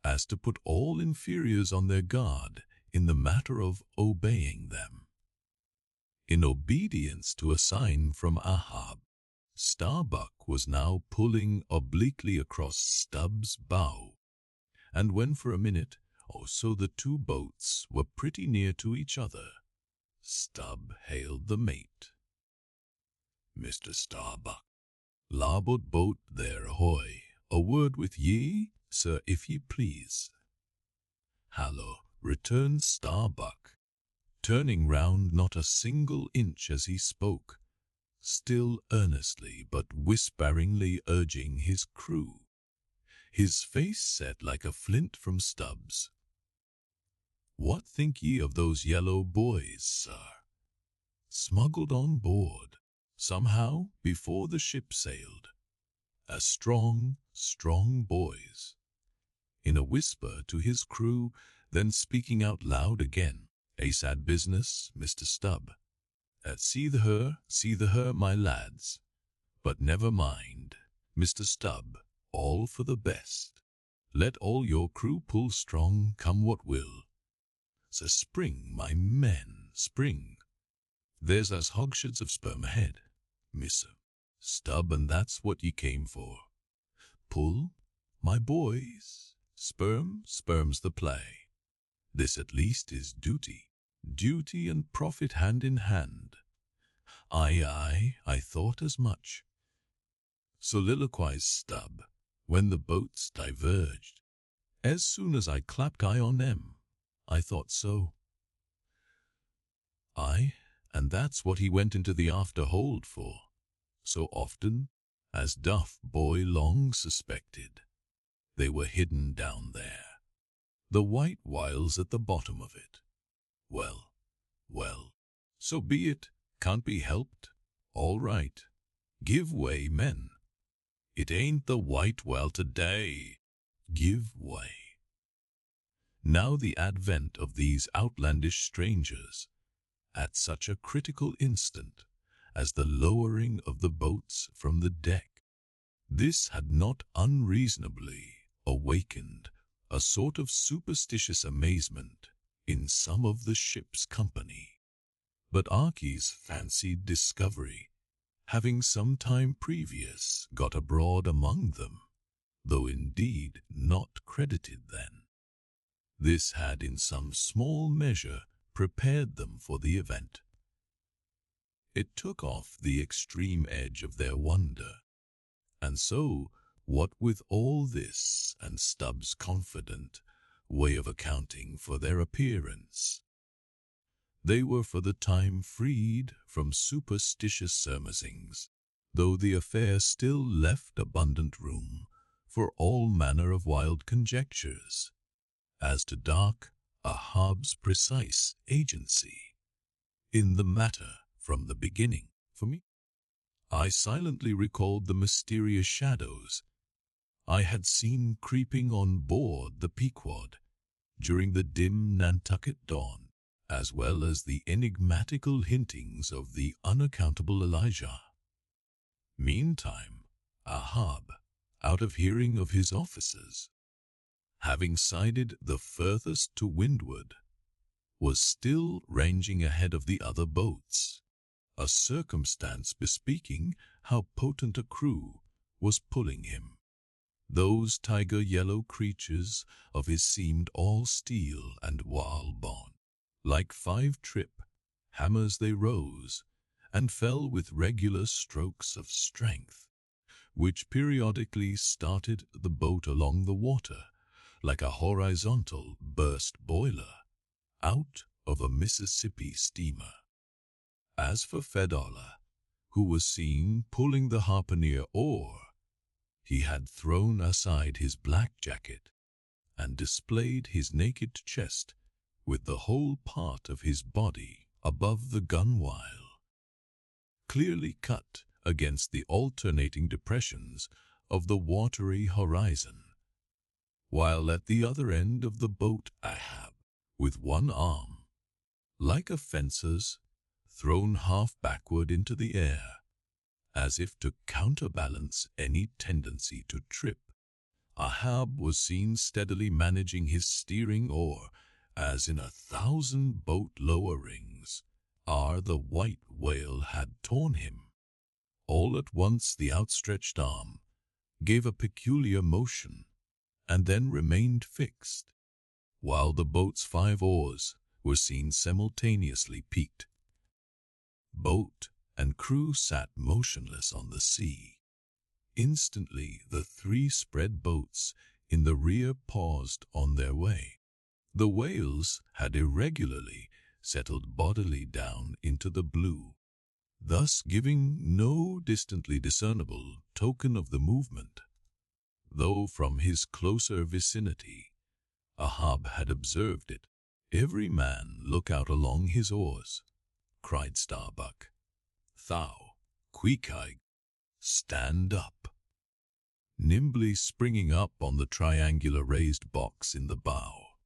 as to put all inferiors on their guard in the matter of obeying them. In obedience to a sign from Ahab, Starbuck was now pulling obliquely across Stubb's bow, and when for a minute or so the two boats were pretty near to each other, Stubb hailed the mate. "Mr. Starbuck, larboard boat there, ahoy! A word with ye, sir, if ye please." "Hallo," returned Starbuck, turning round not a single inch as he spoke, still earnestly but whisperingly urging his crew, his face set like a flint from Stubb's. "What think ye of those yellow boys, sir? Smuggled on board, somehow, before the ship sailed. A strong, strong boys." In a whisper to his crew, then speaking out loud again, "A sad business, Mr. Stubb. See the her, my lads. But never mind, Mr. Stubb, all for the best. Let all your crew pull strong, come what will. So spring, my men, spring. There's as hogsheads of sperm ahead, Mr. Stubb, and that's what ye came for. Pull, my boys. Sperm's the play. This at least is duty. Duty and profit hand in hand." Aye, I thought as much," soliloquized Stubb, when the boats diverged. "As soon as I clapped eye on them, I thought so." "Aye, and that's what he went into the after hold for," So often, as Duff Boy long suspected, they were hidden down there. The white whales at the bottom of it. Well, so be it, can't be helped. All right, give way, men. It ain't the white whale today. Give way. Now the advent of these outlandish strangers, at such a critical instant as the lowering of the boats from the deck, this had not unreasonably awakened a sort of superstitious amazement in some of the ship's company. But Archy's fancied discovery, having some time previous got abroad among them, though indeed not credited then, this had in some small measure prepared them for the event. It took off the extreme edge of their wonder, and so, what with all this and Stubbs' confident way of accounting for their appearance, they were for the time freed from superstitious surmisings, though the affair still left abundant room for all manner of wild conjectures as to dark Ahab's precise agency in the matter from the beginning. For me, I silently recalled the mysterious shadows I had seen creeping on board the Pequod during the dim Nantucket dawn, as well as the enigmatical hintings of the unaccountable Elijah. Meantime, Ahab, out of hearing of his officers, having sided the furthest to windward, was still ranging ahead of the other boats, a circumstance bespeaking how potent a crew was pulling him. Those tiger-yellow creatures of his seemed all steel and whalebone. Like 5-trip hammers they rose and fell with regular strokes of strength, which periodically started the boat along the water like a horizontal burst boiler out of a Mississippi steamer. As for Fedallah, who was seen pulling the harpooner oar, he had thrown aside his black jacket and displayed his naked chest with the whole part of his body above the gunwale, clearly cut against the alternating depressions of the watery horizon, while at the other end of the boat Ahab, with one arm, like a fencer's, thrown half backward into the air, as if to counterbalance any tendency to trip, Ahab was seen steadily managing his steering oar, as in 1,000 boat lowerings ere the white whale had torn him. All at once the outstretched arm gave a peculiar motion, and then remained fixed, while the boat's 5 oars were seen simultaneously peaked. Boat and crew sat motionless on the sea. Instantly the 3 spread boats in the rear paused on their way. The whales had irregularly settled bodily down into the blue, thus giving no distantly discernible token of the movement, though from his closer vicinity Ahab had observed it. "Every man look out along his oars," cried Starbuck. "Thou, Queequeg, stand up." Nimbly springing up on the triangular raised box in the bow,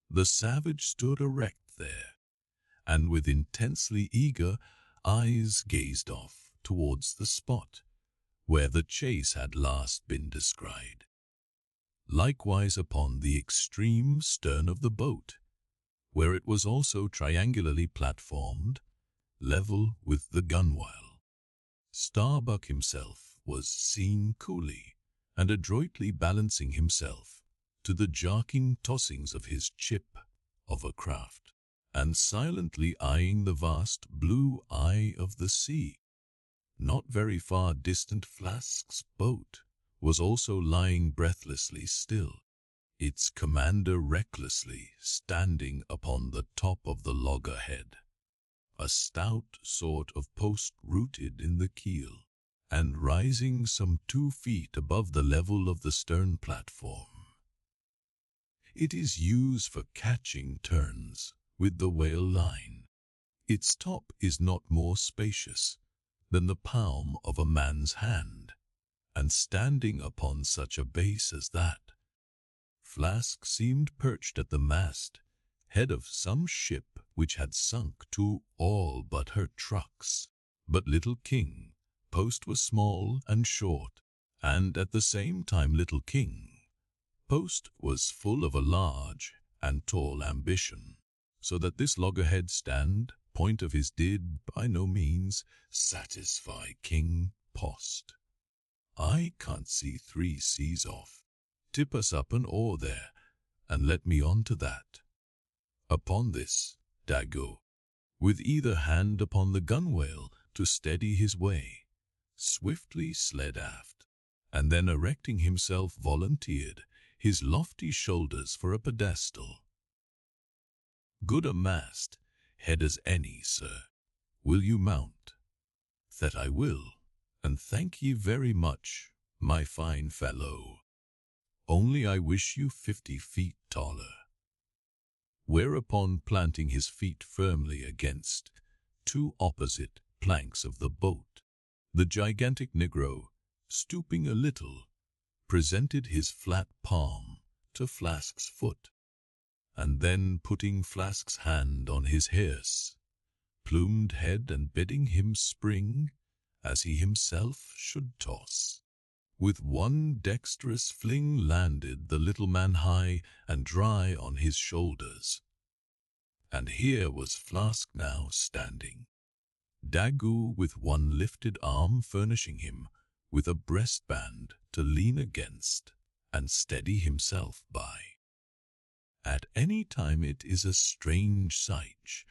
the savage stood erect there, and with intensely eager eyes gazed off towards the spot where the chase had last been descried. Likewise upon the extreme stern of the boat, where it was also triangularly platformed, level with the gunwale, Starbuck himself was seen coolly and adroitly balancing himself to the jarking tossings of his chip of a craft, and silently eyeing the vast blue eye of the sea. Not very far distant Flask's boat was also lying breathlessly still, its commander recklessly standing upon the top of the loggerhead, a stout sort of post rooted in the keel, and rising some 2 feet above the level of the stern platform. It is used for catching turns with the whale line. Its top is not more spacious than the palm of a man's hand, and standing upon such a base as that, Flask seemed perched at the mast head of some ship which had sunk to all but her trucks. But Little King Post was small and short, and at the same time Little King Post was full of a large and tall ambition, so that this loggerhead stand point of his did by no means satisfy King Post. "I can't see 3 seas off. Tip us up an oar there, and let me on to that." Upon this, Daggoo, with either hand upon the gunwale to steady his way, swiftly slid aft, and then erecting himself volunteered his lofty shoulders for a pedestal. "Good a mast head as any, sir. Will you mount?" "That I will, and thank ye very much, my fine fellow. Only I wish you 50 feet taller." Whereupon, planting his feet firmly against 2 opposite planks of the boat, the gigantic Negro, stooping a little, presented his flat palm to Flask's foot, and then putting Flask's hand on his hearse, plumed head and bidding him spring as he himself should toss, with one dexterous fling landed the little man high and dry on his shoulders. And here was Flask now standing, Daggoo with one lifted arm furnishing him with a breastband to lean against and steady himself by. At any time it is a strange sight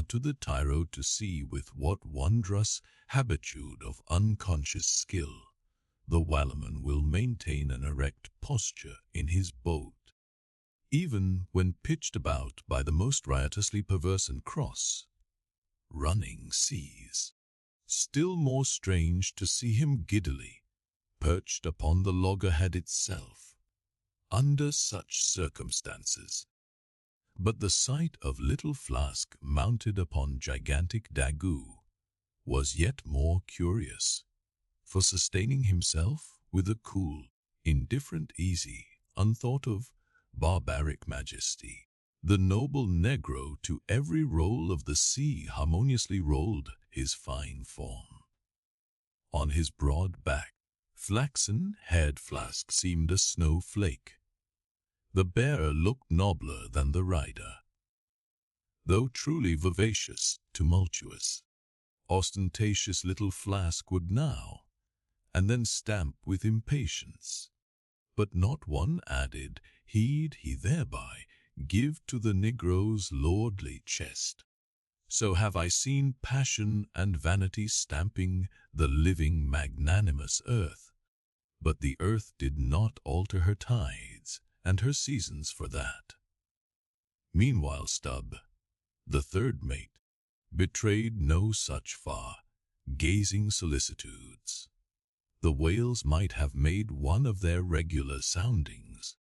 to the tyro to see with what wondrous habitude of unconscious skill the whaleman will maintain an erect posture in his boat, even when pitched about by the most riotously perverse and cross running seas. Still more strange to see him giddily perched upon the loggerhead itself under such circumstances. But the sight of little Flask mounted upon gigantic Daggoo was yet more curious, for sustaining himself with a cool, indifferent, easy, unthought of, barbaric majesty, the noble Negro to every roll of the sea harmoniously rolled his fine form. On his broad back, flaxen-haired Flask seemed a snowflake. The bearer looked nobler than the rider, though truly vivacious, tumultuous. Ostentatious little Flask would now and then stamp with impatience, but not one added heed he thereby give to the Negro's lordly chest. So have I seen passion and vanity stamping the living magnanimous earth, but the earth did not alter her tides and her seasons for that. Meanwhile Stubb, the third mate, betrayed no such far-gazing solicitudes. The whales might have made one of their regular soundings,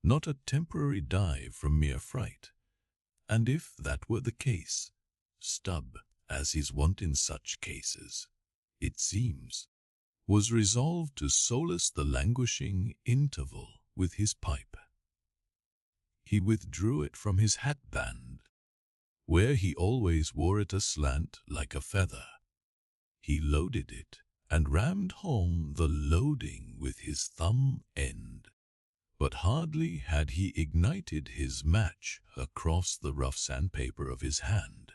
not a temporary dive from mere fright, and if that were the case, Stubb, as is wont in such cases, it seems, was resolved to solace the languishing interval with his pipe. He withdrew it from his hatband, where he always wore it aslant like a feather. He loaded it and rammed home the loading with his thumb end. But hardly had he ignited his match across the rough sandpaper of his hand,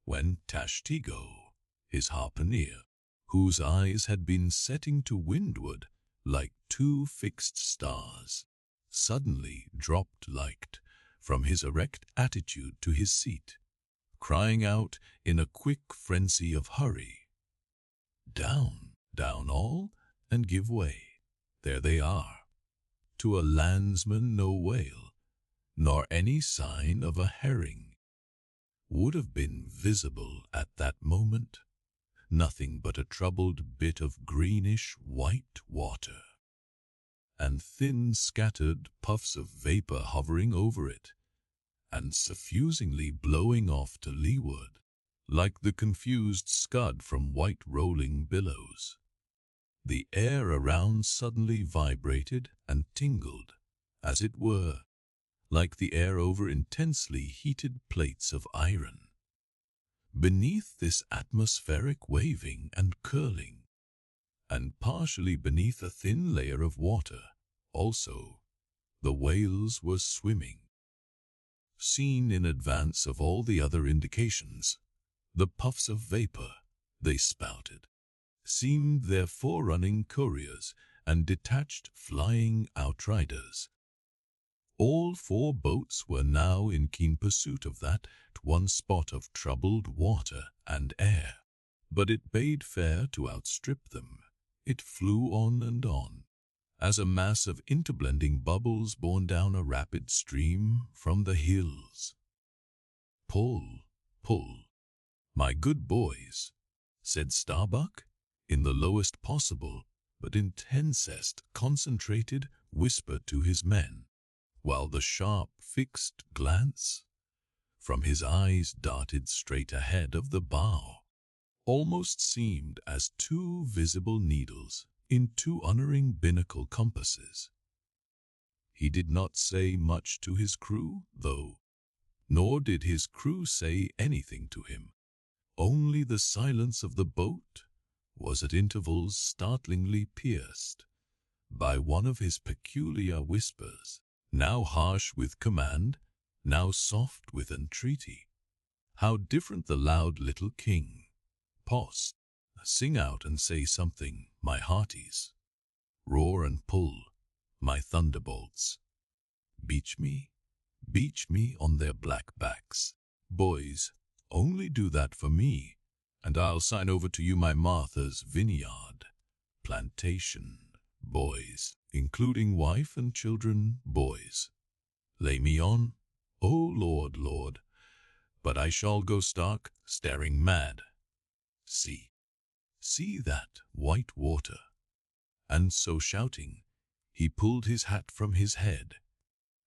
when Tashtego, his harpooner, whose eyes had been setting to windward like 2 fixed stars, suddenly dropped light from his erect attitude to his seat, crying out in a quick frenzy of hurry, "Down, down all, and give way. There they are. To a landsman no whale, nor any sign of a herring, would have been visible at that moment, nothing but a troubled bit of greenish-white water, and thin scattered puffs of vapor hovering over it, and suffusingly blowing off to leeward, like the confused scud from white rolling billows. The air around suddenly vibrated and tingled, as it were, like the air over intensely heated plates of iron. Beneath this atmospheric waving and curling, and partially beneath a thin layer of water, also, the whales were swimming. Seen in advance of all the other indications, the puffs of vapor they spouted seemed their forerunning couriers and detached flying outriders. All 4 boats were now in keen pursuit of that one spot of troubled water and air, but it bade fair to outstrip them. It flew on and on, as a mass of interblending bubbles borne down a rapid stream from the hills. "Pull, pull, my good boys," said Starbuck, in the lowest possible but intensest concentrated whisper to his men, while the sharp fixed glance from his eyes darted straight ahead of the bow, almost seemed as 2 visible needles in 2 unerring binnacle compasses. He did not say much to his crew, though, nor did his crew say anything to him. Only the silence of the boat was at intervals startlingly pierced by one of his peculiar whispers, now harsh with command, now soft with entreaty. How different the loud little king! Pause, sing out and say something, my hearties. Roar and pull, my thunderbolts. Beach me on their black backs. Boys, only do that for me, and I'll sign over to you my Martha's vineyard, plantation, boys, including wife and children, boys. Lay me on, oh Lord, Lord, but I shall go stark, staring mad. See that white water." And so shouting, he pulled his hat from his head,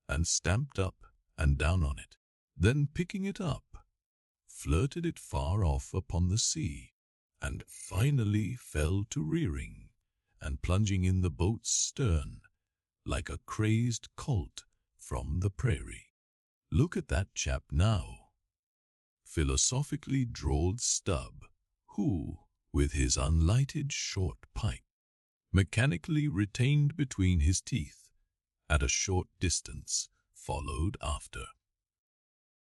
and stamped up and down on it. Then picking it up, flirted it far off upon the sea, and finally fell to rearing and plunging in the boat's stern like a crazed colt from the prairie. "Look at that chap now," philosophically drawled Stubb, who, with his unlighted short pipe, mechanically retained between his teeth, at a short distance, followed after.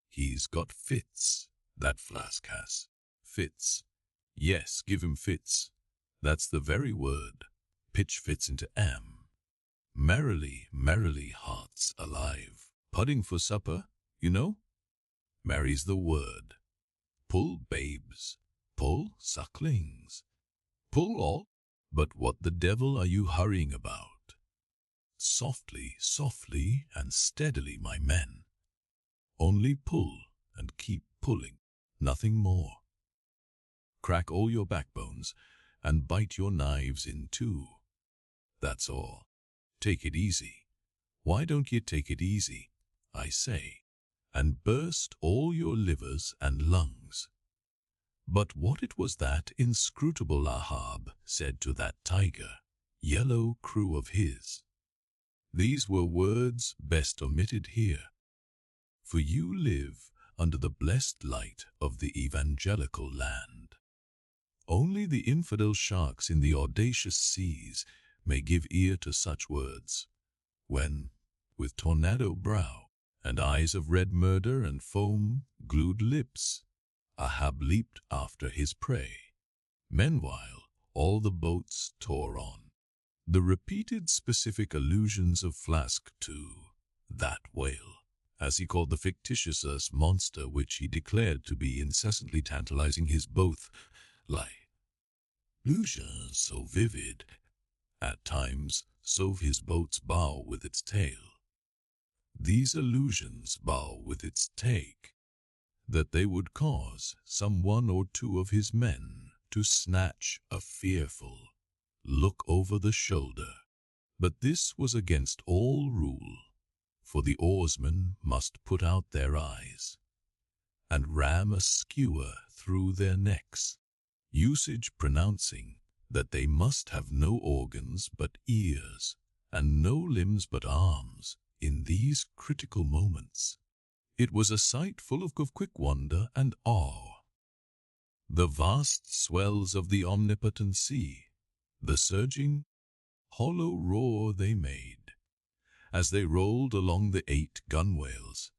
"He's got fits, that Flask has. Fits. Yes, give him fits. That's the very word. Pitch fits into am. Merrily, merrily, hearts alive. Pudding for supper, you know? Merry's the word. Pull, babes. Pull, sucklings. Pull all. But what the devil are you hurrying about? Softly, softly, and steadily, my men. Only pull, and keep pulling. Nothing more. Crack all your backbones, and bite your knives in two. That's all. Take it easy. Why don't you take it easy, I say, and burst all your livers and lungs? But what it was that inscrutable Ahab said to that tiger, yellow crew of his. These were words best omitted here, for you live under the blessed light of the evangelical land. Only the infidel sharks in the audacious seas may give ear to such words, when, with tornado brow, and eyes of red murder and foam-glued lips, Ahab leaped after his prey. Meanwhile, all the boats tore on. The repeated specific allusions of Flask to that whale, as he called the fictitious monster which he declared to be incessantly tantalizing his both illusions so vivid, at times sove his boat's bow with its tail. These allusions bow with its take, that they would cause some one or two of his men to snatch a fearful look over the shoulder. But this was against all rule, for the oarsmen must put out their eyes and ram a skewer through their necks, usage pronouncing that they must have no organs but ears and no limbs but arms in these critical moments. It was a sight full of quick wonder and awe. The vast swells of the omnipotent sea, the surging, hollow roar they made, as they rolled along the 8 gunwales,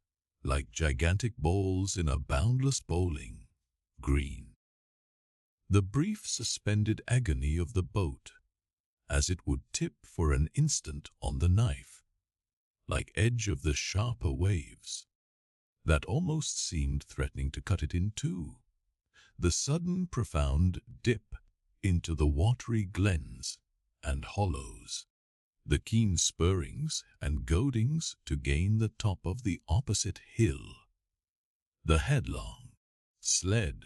like gigantic balls in a boundless bowling green. The brief suspended agony of the boat, as it would tip for an instant on the knife, like edge of the sharper waves, that almost seemed threatening to cut it in two. The sudden profound dip into the watery glens and hollows, the keen spurrings and goadings to gain the top of the opposite hill, the headlong sled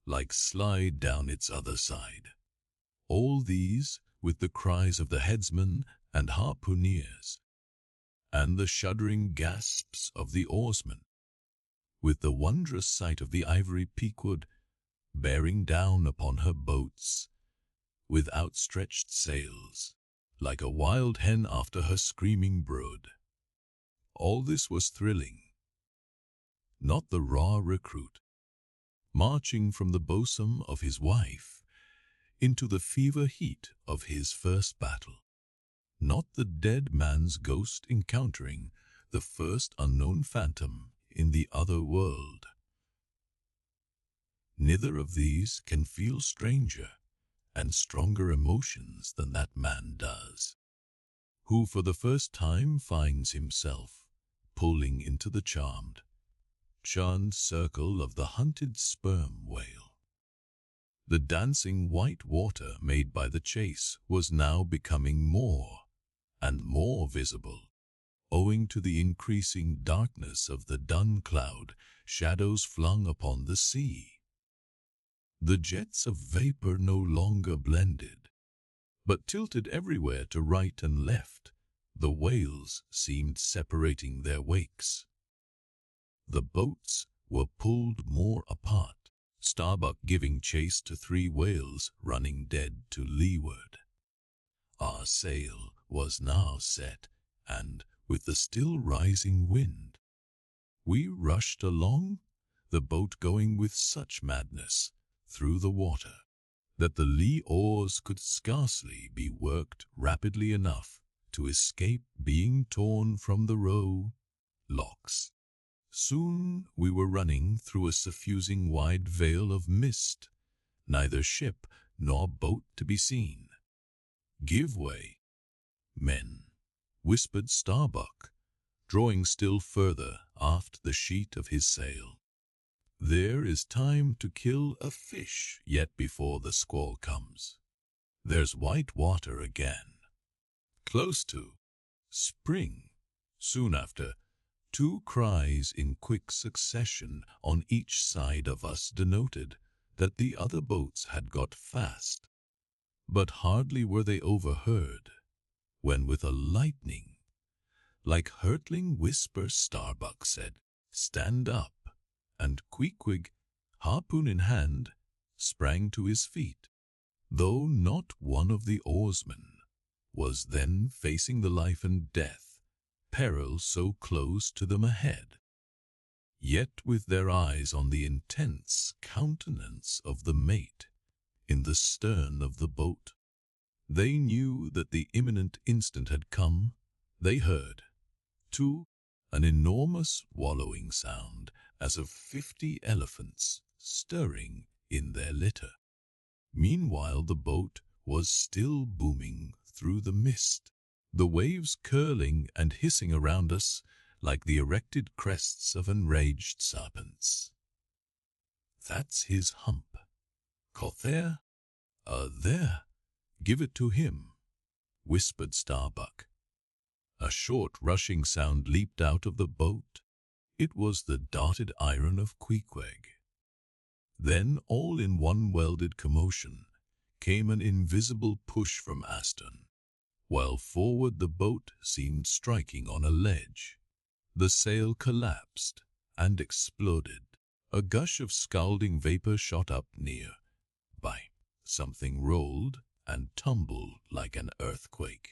like slide down its other side, all these with the cries of the headsmen and harpooneers, and the shuddering gasps of the oarsmen, with the wondrous sight of the ivory Pequod bearing down upon her boats with outstretched sails, like a wild hen after her screaming brood. All this was thrilling. Not the raw recruit, marching from the bosom of his wife into the fever heat of his first battle. Not the dead man's ghost encountering the first unknown phantom in the other world. Neither of these can feel stranger and stronger emotions than that man does, who for the first time finds himself pulling into the charmed circle of the hunted sperm whale. The dancing white water made by the chase was now becoming more and more visible, owing to the increasing darkness of the dun cloud shadows flung upon the sea. The jets of vapor no longer blended, but tilted everywhere to right and left. The whales seemed separating their wakes. The boats were pulled more apart, Starbuck giving chase to 3 whales running dead to leeward. Our sail was now set, and, with the still rising wind, we rushed along, the boat going with such madness through the water that the lee oars could scarcely be worked rapidly enough to escape being torn from the row locks. Soon we were running through a suffusing wide veil of mist, neither ship nor boat to be seen. "Give way, men," whispered Starbuck, drawing still further aft the sheet of his sail. "There is time to kill a fish yet before the squall comes. There's white water again. Close to spring." Soon after, 2 cries in quick succession on each side of us denoted that the other boats had got fast. But hardly were they overheard, when with a lightning, like hurtling whisper, Starbuck said, "Stand up," and Queequeg, harpoon in hand, sprang to his feet, though not one of the oarsmen was then facing the life and death peril so close to them ahead. Yet with their eyes on the intense countenance of the mate in the stern of the boat, they knew that the imminent instant had come. They heard, too, an enormous wallowing sound as of 50 elephants stirring in their litter. Meanwhile the boat was still booming through the mist, the waves curling and hissing around us like the erected crests of enraged serpents. "That's his hump. Cothere? There. Give it to him," whispered Starbuck. A short rushing sound leaped out of the boat. It was the darted iron of Queequeg. Then, all in one welded commotion, came an invisible push from astern, while forward the boat seemed striking on a ledge. The sail collapsed and exploded. A gush of scalding vapor shot up near by. Something rolled and tumbled like an earthquake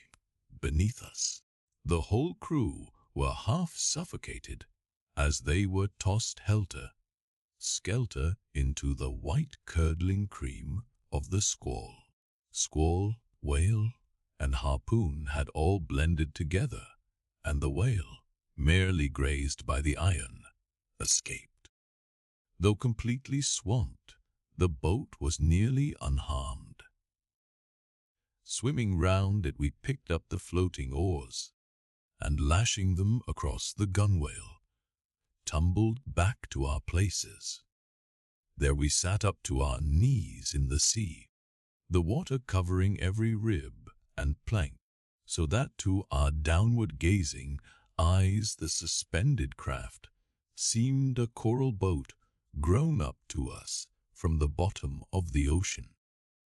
beneath us. The whole crew were half suffocated as they were tossed helter-skelter into the white curdling cream of the squall. Squall, whale, and harpoon had all blended together, and the whale, merely grazed by the iron, escaped. Though completely swamped, the boat was nearly unharmed. Swimming round it, we picked up the floating oars, and lashing them across the gunwale, tumbled back to our places. There we sat up to our knees in the sea, the water covering every rib and plank, so that to our downward gazing eyes the suspended craft seemed a coral boat grown up to us from the bottom of the ocean.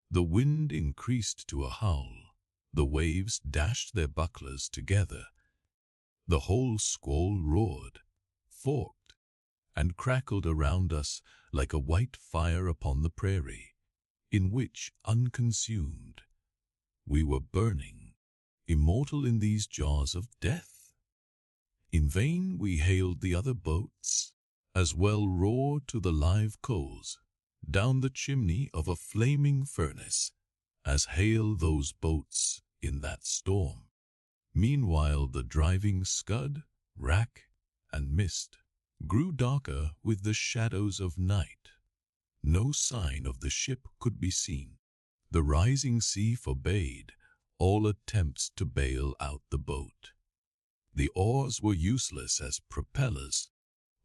The wind increased to a howl, the waves dashed their bucklers together, the whole squall roared, forked, and crackled around us like a white fire upon the prairie, in which, unconsumed, we were burning, immortal in these jaws of death. In vain we hailed the other boats, as well roar to the live coals down the chimney of a flaming furnace as hail those boats in that storm. Meanwhile the driving scud, rack, and mist grew darker with the shadows of night. No sign of the ship could be seen. The rising sea forbade all attempts to bail out the boat. The oars were useless as propellers,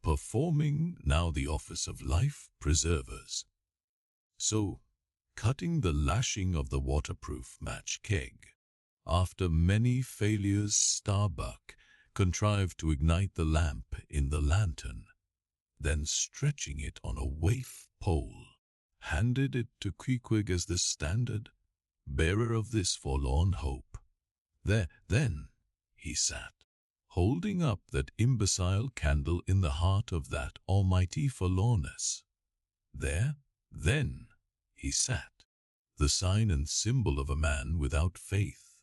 performing now the office of life preservers. So, cutting the lashing of the waterproof match keg, after many failures Starbuck contrived to ignite the lamp in the lantern, then stretching it on a waif pole, handed it to Queequeg as the standard bearer of this forlorn hope. Then he sat, holding up that imbecile candle in the heart of that almighty forlornness. Then he sat, the sign and symbol of a man without faith,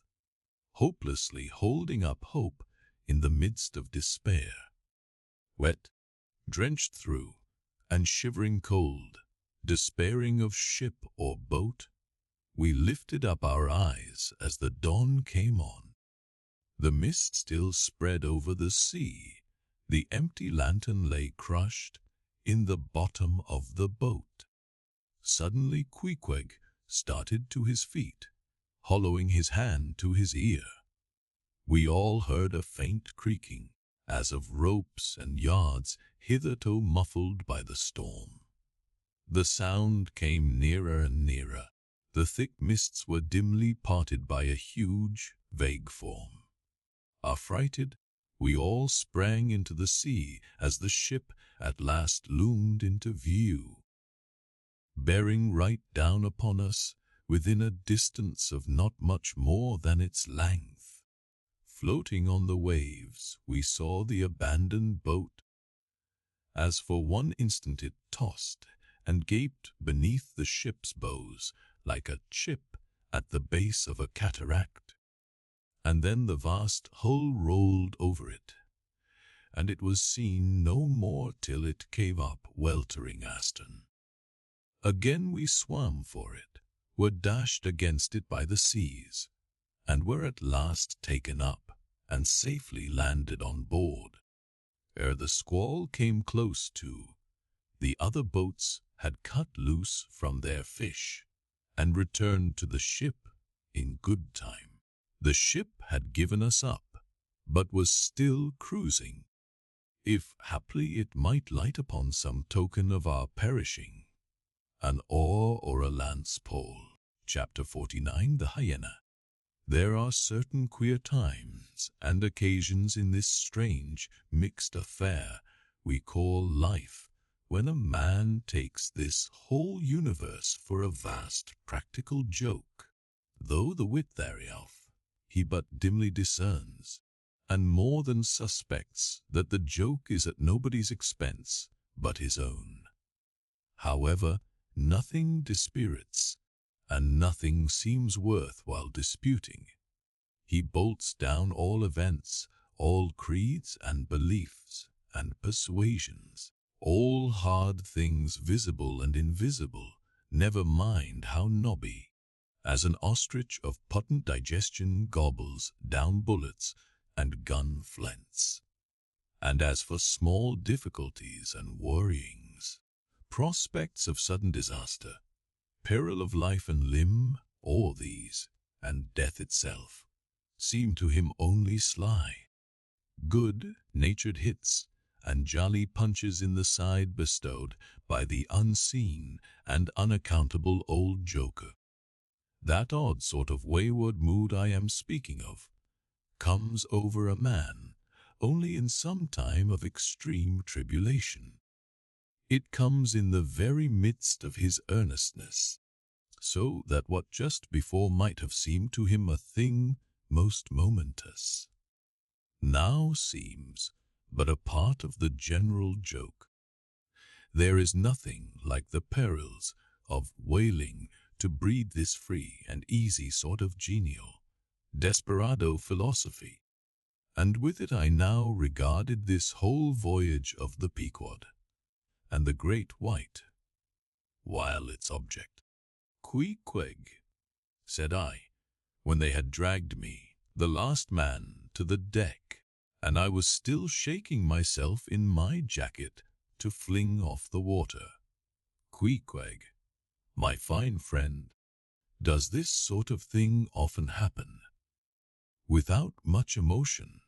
hopelessly holding up hope in the midst of despair. Wet, drenched through, and shivering cold, despairing of ship or boat, we lifted up our eyes as the dawn came on. The mist still spread over the sea. The empty lantern lay crushed in the bottom of the boat. Suddenly Queequeg started to his feet, hollowing his hand to his ear. We all heard a faint creaking, as of ropes and yards hitherto muffled by the storm. The sound came nearer and nearer. The thick mists were dimly parted by a huge, vague form. Affrighted, we all sprang into the sea as the ship at last loomed into view, bearing right down upon us within a distance of not much more than its length. Floating on the waves, we saw the abandoned boat, as for one instant it tossed and gaped beneath the ship's bows like a chip at the base of a cataract. And then the vast hull rolled over it, and it was seen no more till it came up weltering astern. Again we swam for it, were dashed against it by the seas, and were at last taken up and safely landed on board. Ere the squall came close to, the other boats had cut loose from their fish and returned to the ship in good time. The ship had given us up, but was still cruising, if haply it might light upon some token of our perishing, an oar or a lance pole. Chapter 49. The Hyena. There are certain queer times and occasions in this strange, mixed affair we call life, when a man takes this whole universe for a vast practical joke, though the wit thereof he but dimly discerns, and more than suspects that the joke is at nobody's expense but his own. However, nothing dispirits, and nothing seems worth while disputing. He bolts down all events, all creeds and beliefs and persuasions, all hard things visible and invisible, never mind how knobby, as an ostrich of potent digestion gobbles down bullets and gun flints. And as for small difficulties and worryings, prospects of sudden disaster, peril of life and limb, all these, and death itself, seem to him only sly. Good-natured hits and jolly punches in the side bestowed by the unseen and unaccountable old joker. That odd sort of wayward mood I am speaking of comes over a man only in some time of extreme tribulation. It comes in the very midst of his earnestness, so that what just before might have seemed to him a thing most momentous, now seems but a part of the general joke. There is nothing like the perils of whaling to breed this free and easy sort of genial, desperado philosophy, and with it I now regarded this whole voyage of the Pequod, and the great white, while its object. "Queequeg," said I, when they had dragged me, the last man, to the deck, and I was still shaking myself in my jacket to fling off the water. "Queequeg, my fine friend, does this sort of thing often happen?" Without much emotion,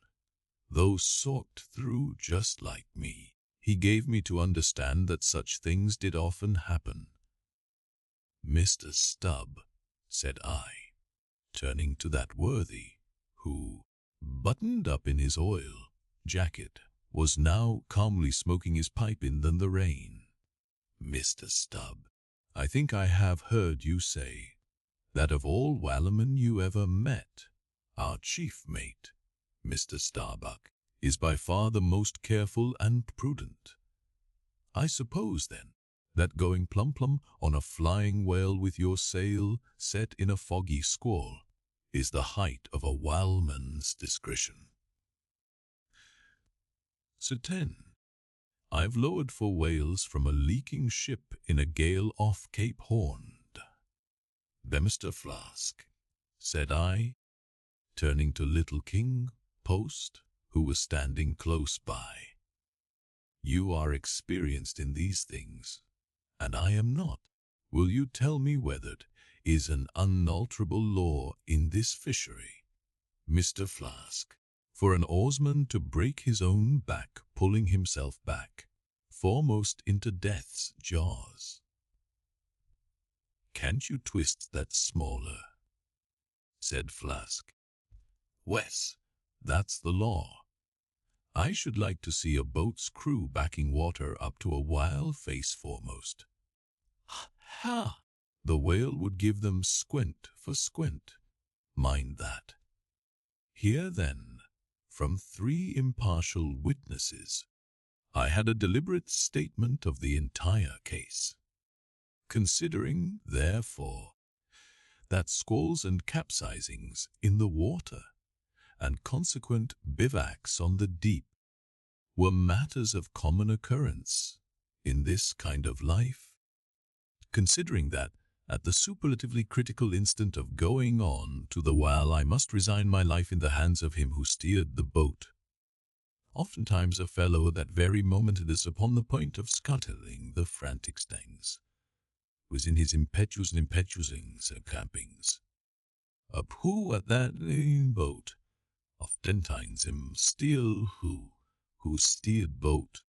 though soaked through just like me, he gave me to understand that such things did often happen. "Mr. Stubb," said I, turning to that worthy, who, buttoned up in his oil jacket, was now calmly smoking his pipe in the rain. "Mr. Stubb, I think I have heard you say that of all whalemen you ever met, our chief mate, Mr. Starbuck, is by far the most careful and prudent. I suppose, then, that going plump on a flying whale with your sail set in a foggy squall is the height of a whaleman's discretion." "Certain. I've lowered for whales from a leaking ship in a gale off Cape Horn." "Then, Mr. Flask," said I, turning to little King Post, who was standing close by, "you are experienced in these things, and I am not. Will you tell me whether it is an unalterable law in this fishery, Mr. Flask, for an oarsman to break his own back pulling himself back, foremost into death's jaws?" "Can't you twist that smaller?" said Flask. "Wes, that's the law. I should like to see a boat's crew backing water up to a whale face foremost. Ha! The whale would give them squint for squint. Mind that. Here, then, from 3 impartial witnesses, I had a deliberate statement of the entire case. Considering, therefore, that squalls and capsizings in the water and consequent bivouacs on the deep were matters of common occurrence in this kind of life, considering that at the superlatively critical instant of going on to the whale I must resign my life in the hands of him who steered the boat, oftentimes a fellow at that very moment is upon the point of scuttling the frantic stings, was in his impetuousings campings. Up who at that boat, oftentimes him still who steered boat,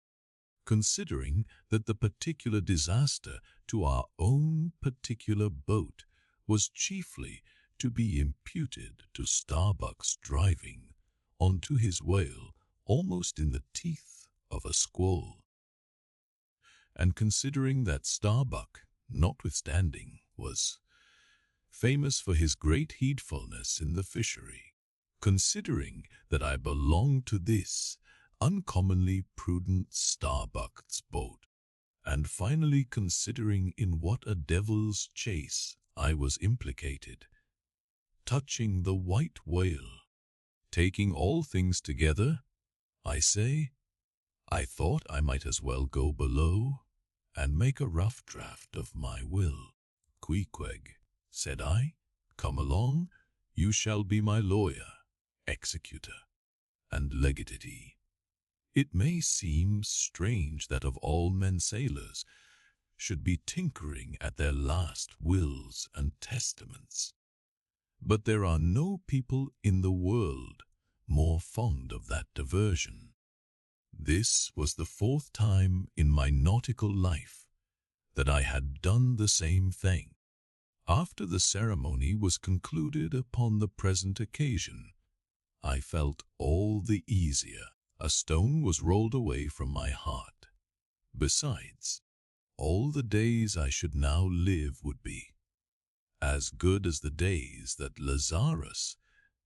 considering that the particular disaster to our own particular boat was chiefly to be imputed to Starbuck's driving onto his whale almost in the teeth of a squall. and considering that Starbuck, notwithstanding, was famous for his great heedfulness in the fishery, considering that I belonged to this uncommonly prudent Starbuck's boat, and finally considering in what a devil's chase I was implicated, touching the white whale, taking all things together, I say, I thought I might as well go below and make a rough draft of my will. Queequeg, said I, come along, you shall be my lawyer, executor, and legatee. It may seem strange that of all men sailors should be tinkering at their last wills and testaments, but there are no people in the world more fond of that diversion. This was the 4th time in my nautical life that I had done the same thing. After the ceremony was concluded upon the present occasion, I felt all the easier. A stone was rolled away from my heart. Besides, all the days I should now live would be as good as the days that Lazarus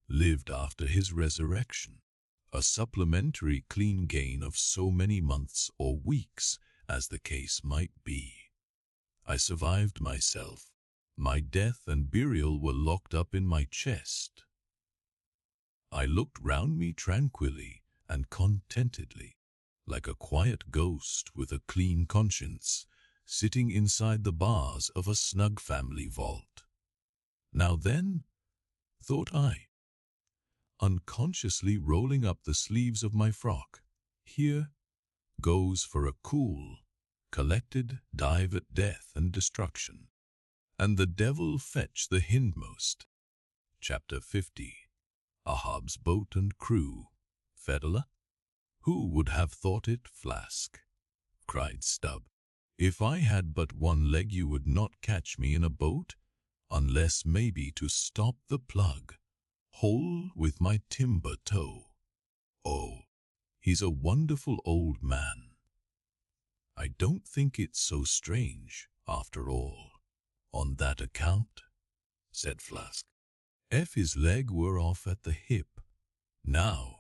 lived after his resurrection, a supplementary clean gain of so many months or weeks as the case might be. I survived myself. My death and burial were locked up in my chest. I looked round me tranquilly and contentedly, like a quiet ghost with a clean conscience, sitting inside the bars of a snug family vault. Now then, thought I, unconsciously rolling up the sleeves of my frock, here goes for a cool, collected dive at death and destruction, and the devil fetch the hindmost. Chapter 50. Ahab's Boat and Crew. Fedala? Who would have thought it, Flask? Cried Stubb. If I had but one leg you would not catch me in a boat, unless maybe to stop the plug, whole with my timber toe. Oh, he's a wonderful old man. I don't think it so strange, after all, on that account, said Flask. If his leg were off at the hip, now,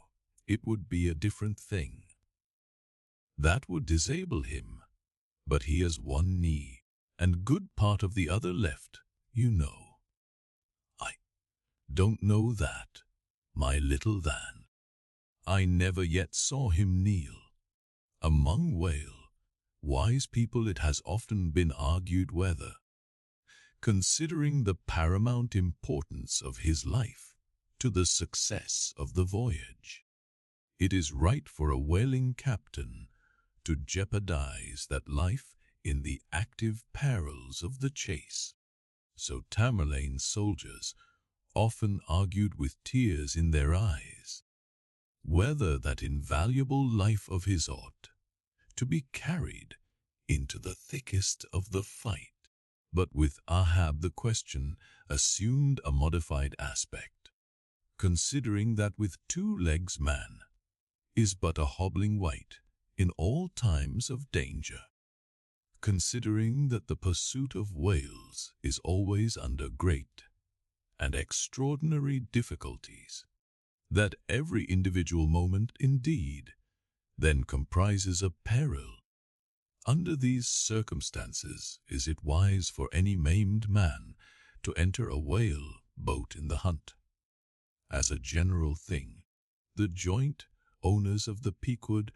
it would be a different thing. That would disable him, but he has one knee, and good part of the other left, you know. I don't know that, my little Van. I never yet saw him kneel. Among wise people it has often been argued whether, considering the paramount importance of his life to the success of the voyage, it is right for a whaling captain to jeopardize that life in the active perils of the chase. So Tamerlane's soldiers often argued with tears in their eyes whether that invaluable life of his ought to be carried into the thickest of the fight. But with Ahab the question assumed a modified aspect, considering that with 2 legs man is but a hobbling wight in all times of danger, considering that the pursuit of whales is always under great and extraordinary difficulties, that every individual moment, indeed, then comprises a peril. Under these circumstances, is it wise for any maimed man to enter a whale boat in the hunt? As a general thing, the joint owners of the Pequod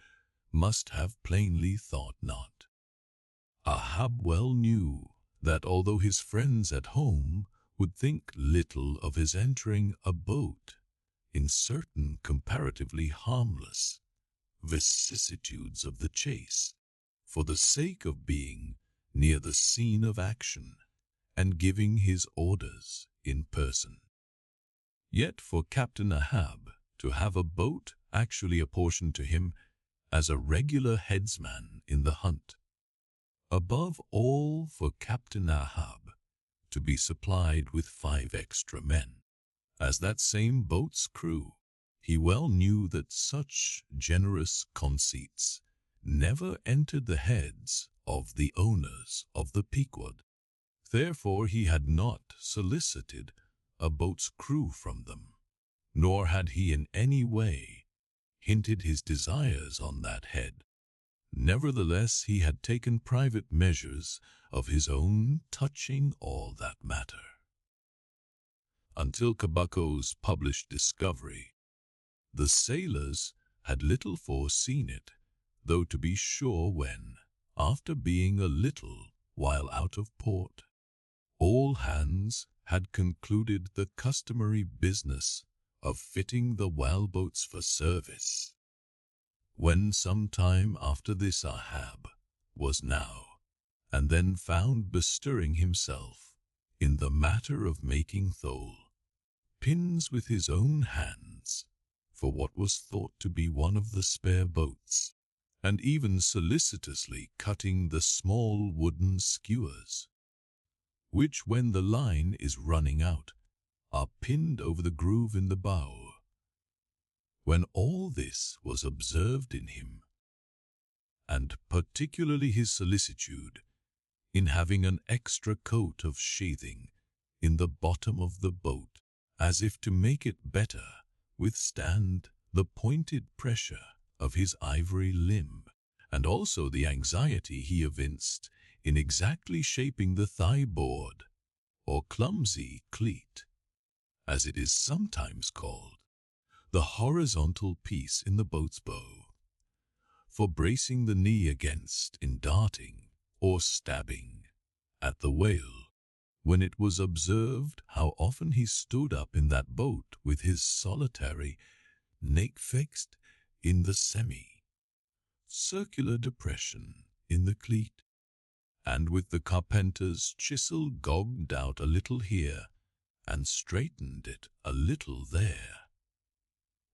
must have plainly thought not. Ahab well knew that although his friends at home would think little of his entering a boat in certain comparatively harmless vicissitudes of the chase, for the sake of being near the scene of action and giving his orders in person, yet for Captain Ahab to have a boat actually apportioned to him as a regular headsman in the hunt, above all for Captain Ahab to be supplied with 5 extra men, as that same boat's crew, he well knew that such generous conceits never entered the heads of the owners of the Pequod. Therefore he had not solicited a boat's crew from them, nor had he in any way hinted his desires on that head. Nevertheless, he had taken private measures of his own touching all that matter. Until Kabaka's published discovery, the sailors had little foreseen it, though to be sure when, after being a little while out of port, all hands had concluded the customary business of fitting the whaleboats for service. When some time after this Ahab was now and then found bestirring himself in the matter of making thole pins with his own hands for what was thought to be one of the spare boats, and even solicitously cutting the small wooden skewers, which when the line is running out are pinned over the groove in the bow. When all this was observed in him, and particularly his solicitude in having an extra coat of sheathing in the bottom of the boat, as if to make it better withstand the pointed pressure of his ivory limb, and also the anxiety he evinced in exactly shaping the thigh-board, or clumsy cleat, as it is sometimes called, the horizontal piece in the boat's bow, for bracing the knee against in darting or stabbing at the whale, when it was observed how often he stood up in that boat with his solitary neck fixed in the semi-circular depression in the cleat, and with the carpenter's chisel gouged out a little here and straightened it a little there.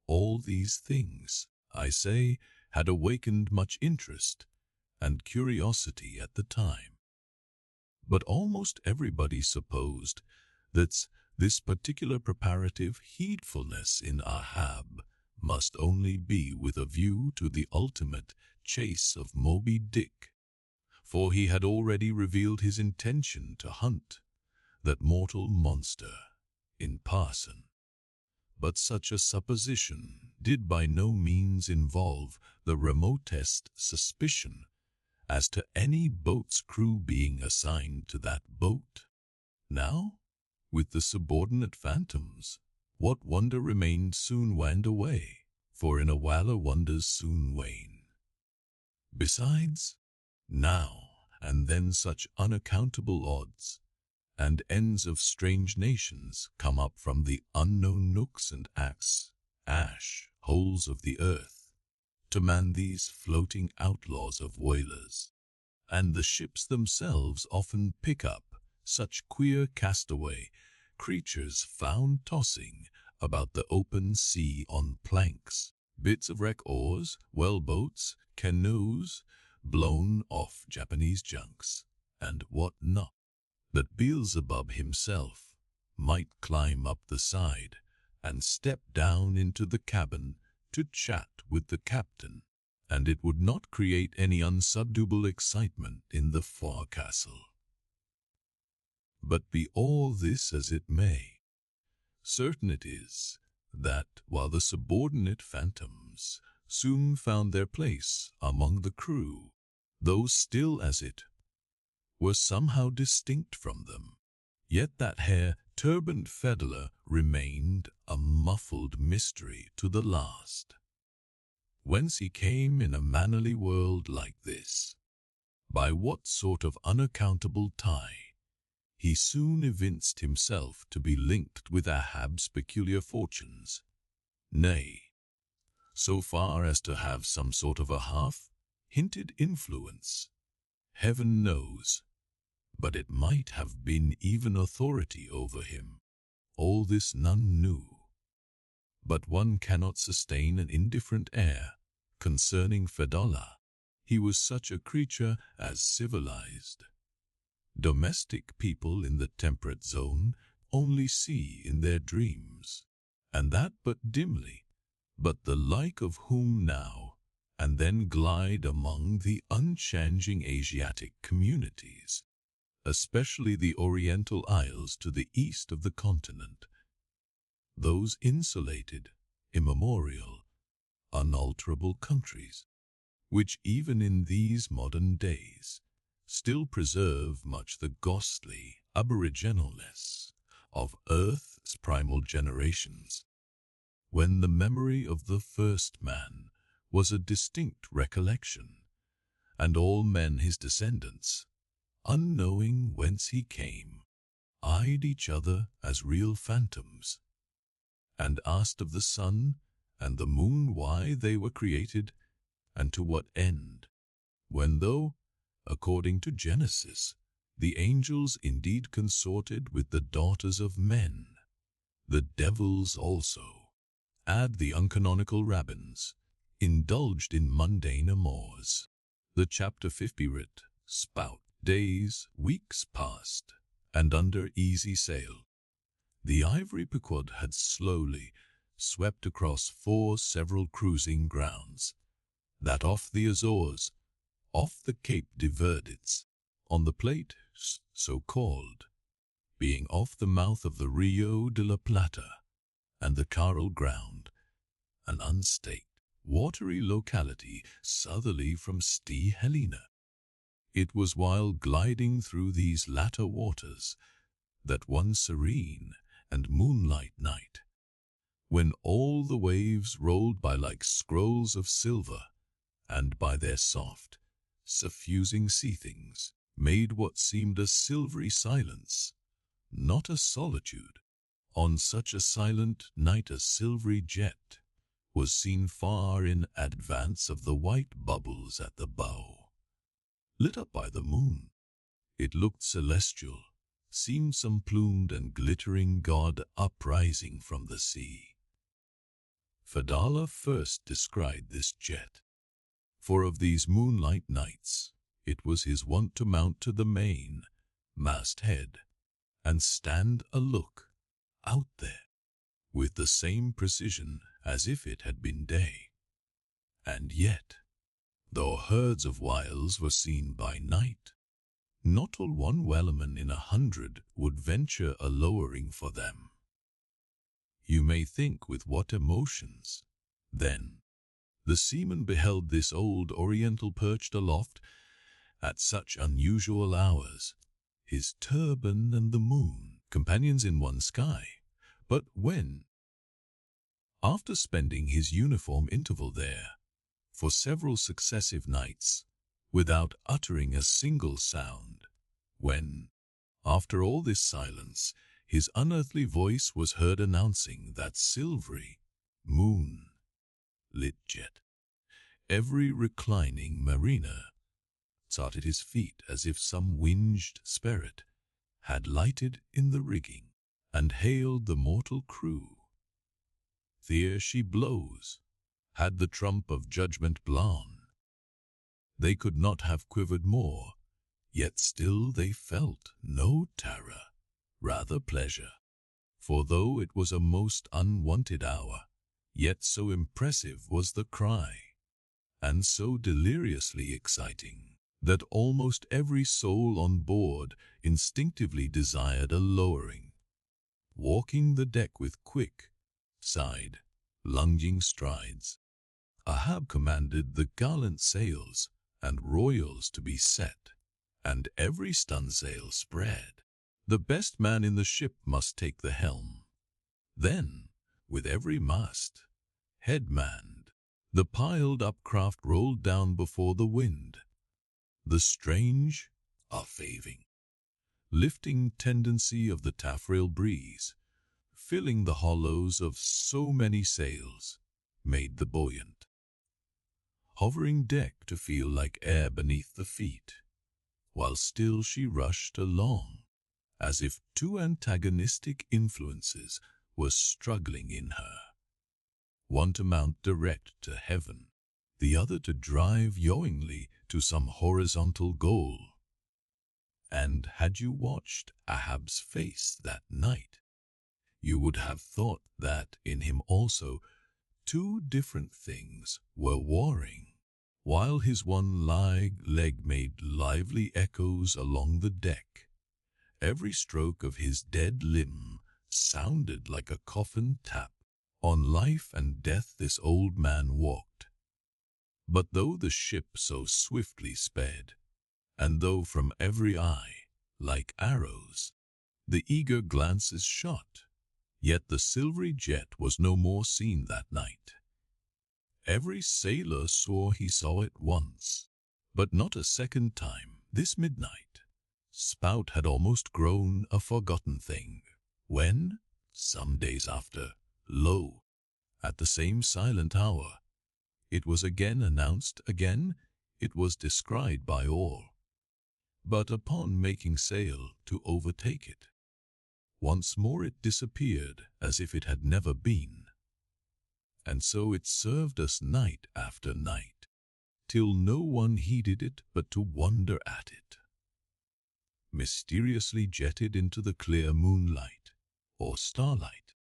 All these things, I say, had awakened much interest and curiosity at the time. But almost everybody supposed that this particular preparative heedfulness in Ahab must only be with a view to the ultimate chase of Moby Dick, for he had already revealed his intention to hunt that mortal monster in person. But such a supposition did by no means involve the remotest suspicion as to any boat's crew being assigned to that boat. Now, with the subordinate phantoms, what wonder remained soon waned away, for in a while wonders soon wane. Besides, now and then such unaccountable odds and ends of strange nations come up from the unknown nooks and ash holes of the earth to man these floating outlaws of whalers, and the ships themselves often pick up such queer castaway creatures found tossing about the open sea on planks, bits of wreck oars, whaleboats, canoes, blown off Japanese junks, and what not, that Beelzebub himself might climb up the side and step down into the cabin to chat with the captain, and it would not create any unsubduable excitement in the forecastle. But be all this as it may, certain it is that while the subordinate phantoms soon found their place among the crew, though still as it were somehow distinct from them, yet that hair-turbaned fiddler remained a muffled mystery to the last. Whence he came in a mannerly world like this, by what sort of unaccountable tie, he soon evinced himself to be linked with Ahab's peculiar fortunes, nay, so far as to have some sort of a half-hinted influence. Heaven knows, but it might have been even authority over him. All this none knew. But one cannot sustain an indifferent air concerning Fedallah. He was such a creature as civilized domestic people in the temperate zone only see in their dreams, and that but dimly, but the like of whom now and then glide among the unchanging Asiatic communities, especially the Oriental Isles to the east of the continent, those insulated, immemorial, unalterable countries, which even in these modern days still preserve much the ghostly aboriginalness of Earth's primal generations, when the memory of the first man was a distinct recollection, and all men his descendants, unknowing whence he came, eyed each other as real phantoms, and asked of the sun and the moon why they were created and to what end, when though, according to Genesis, the angels indeed consorted with the daughters of men, the devils also, add the uncanonical rabbins, indulged in mundane amours. The chapter 50 writ, spout, days, weeks passed, and under easy sail, the ivory Pequod had slowly swept across 4 several cruising grounds, that off the Azores, off the Cape de Verdes, on the Plate, so called, being off the mouth of the Rio de la Plata, and the Coral Ground, an unstaked, watery locality southerly from Sti Helena. It was while gliding through these latter waters that one serene and moonlight night, when all the waves rolled by like scrolls of silver, and by their soft, suffusing seethings, made what seemed a silvery silence, not a solitude. On such a silent night a silvery jet was seen far in advance of the white bubbles at the bow. Lit up by the moon, it looked celestial, seemed some plumed and glittering god uprising from the sea. Fadala first descried this jet, for of these moonlight nights it was his wont to mount to the main masthead and stand a look out there with the same precision as if it had been day. And yet, though herds of whales were seen by night, not all one whaleman in 100 would venture a lowering for them. You may think with what emotions, then, the seaman beheld this old Oriental perched aloft at such unusual hours, his turban and the moon, companions in one sky. But when, after spending his uniform interval there, for several successive nights, without uttering a single sound, when, after all this silence, his unearthly voice was heard announcing that silvery, moon-lit jet, every reclining mariner sat at his feet as if some winged spirit had lighted in the rigging, and hailed the mortal crew. "There she blows," had the trump of judgment blown. They could not have quivered more, yet still they felt no terror, rather pleasure. For though it was a most unwonted hour, yet so impressive was the cry, and so deliriously exciting, that almost every soul on board instinctively desired a lowering. Walking the deck with quick, side, lunging strides, Ahab commanded the gallant sails and royals to be set, and every stunsail spread. The best man in the ship must take the helm. Then, with every mast, head manned, the piled-up craft rolled down before the wind, the strange, affaving, lifting tendency of the taffrail breeze, filling the hollows of so many sails, made the buoyant, hovering deck to feel like air beneath the feet, while still she rushed along, as if 2 antagonistic influences were struggling in her, one to mount direct to heaven, the other to drive yawingly to some horizontal goal. And had you watched Ahab's face that night, you would have thought that in him also 2 different things were warring. while his one leg made lively echoes along the deck. Every stroke of his dead limb sounded like a coffin tap. On life and death this old man walked. But though the ship so swiftly sped, and though from every eye, like arrows, the eager glances shot, yet the silvery jet was no more seen that night. Every sailor swore he saw it once, but not a second time. This midnight spout had almost grown a forgotten thing, when, some days after, lo, at the same silent hour, it was again announced, again it was descried by all. But upon making sail to overtake it, once more it disappeared as if it had never been. And so it served us night after night, till no one heeded it but to wonder at it. Mysteriously jetted into the clear moonlight, or starlight,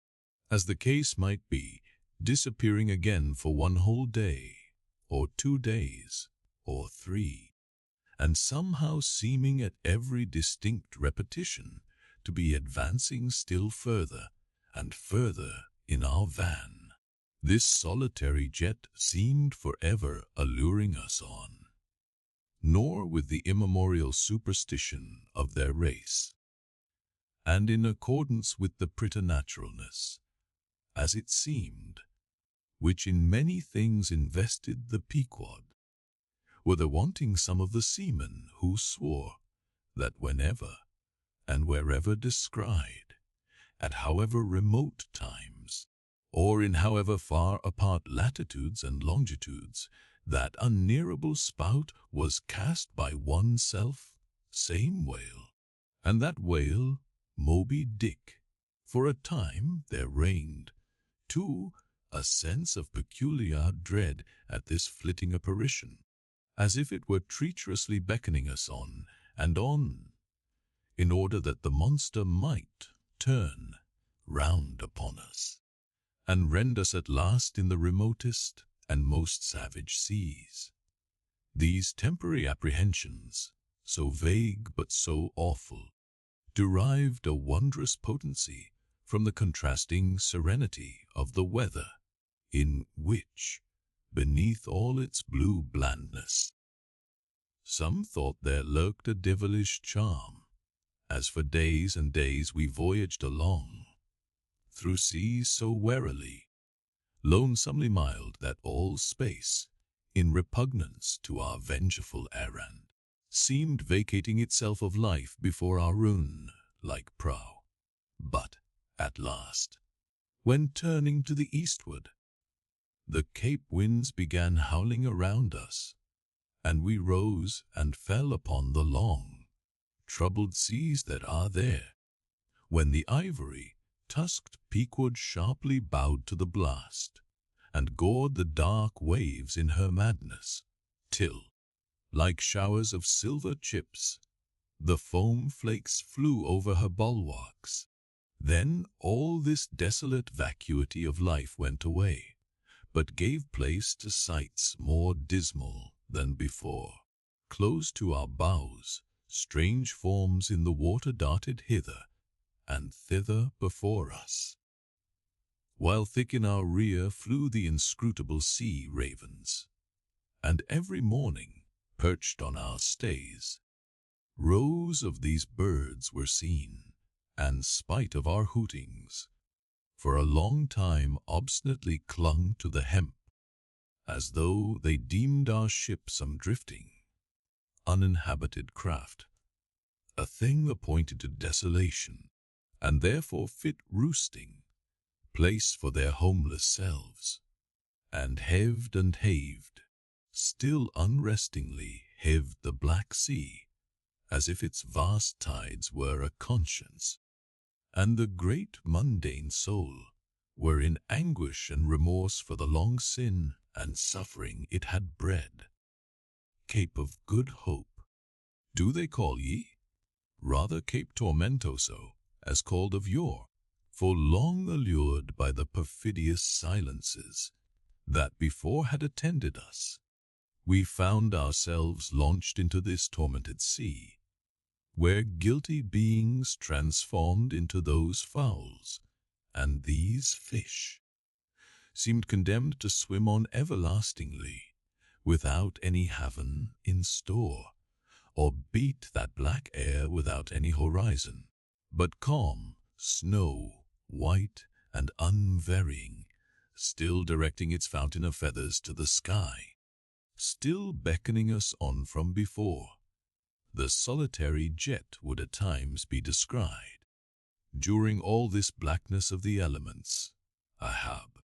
as the case might be, disappearing again for one whole day, or 2 days, or 3, and somehow seeming at every distinct repetition to be advancing still further and further in our van. This solitary jet seemed forever alluring us on, nor with the immemorial superstition of their race, and in accordance with the preternaturalness, as it seemed, which in many things invested the Pequod, were there wanting some of the seamen who swore that whenever and wherever descried, at however remote times, or in however far apart latitudes and longitudes, that unnearable spout was cast by one self-same whale, and that whale Moby Dick. For a time there reigned, too, a sense of peculiar dread at this flitting apparition, as if it were treacherously beckoning us on and on, in order that the monster might turn round upon us, and rend us at last in the remotest and most savage seas. These temporary apprehensions, so vague but so awful, derived a wondrous potency from the contrasting serenity of the weather, in which, beneath all its blue blandness, some thought there lurked a devilish charm, as for days and days we voyaged along, through seas so warily, lonesomely mild that all space, in repugnance to our vengeful errand, seemed vacating itself of life before our ruin-like prow. But, at last, when turning to the eastward, the Cape winds began howling around us, and we rose and fell upon the long, troubled seas that are there, when the ivory-tusked Pequod sharply bowed to the blast, and gored the dark waves in her madness, till, like showers of silver chips, the foam flakes flew over her bulwarks. Then all this desolate vacuity of life went away, but gave place to sights more dismal than before. Close to our bows, strange forms in the water darted hither and thither before us, while thick in our rear flew the inscrutable sea ravens, and every morning, perched on our stays, rows of these birds were seen, and spite of our hootings, for a long time obstinately clung to the hemp, as though they deemed our ship some drifting, uninhabited craft, a thing appointed to desolation, and therefore fit roosting place for their homeless selves, and haved, still unrestingly haved the black sea, as if its vast tides were a conscience, and the great mundane soul were in anguish and remorse for the long sin and suffering it had bred. Cape of Good Hope, do they call ye? Rather Cape Tormentoso, as called of yore, for long allured by the perfidious silences that before had attended us, we found ourselves launched into this tormented sea, where guilty beings transformed into those fowls, and these fish seemed condemned to swim on everlastingly, without any haven in store, or beat that black air without any horizon, but calm, snow, white, and unvarying, still directing its fountain of feathers to the sky, still beckoning us on from before. The solitary jet would at times be descried. During all this blackness of the elements, Ahab,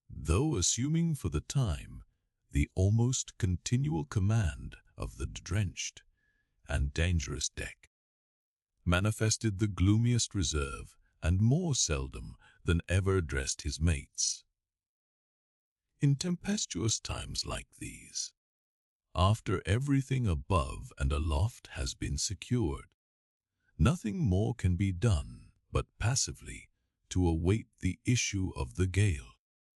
though assuming for the time the almost continual command of the drenched and dangerous deck, manifested the gloomiest reserve and more seldom than ever addressed his mates. In tempestuous times like these, after everything above and aloft has been secured, nothing more can be done but passively to await the issue of the gale.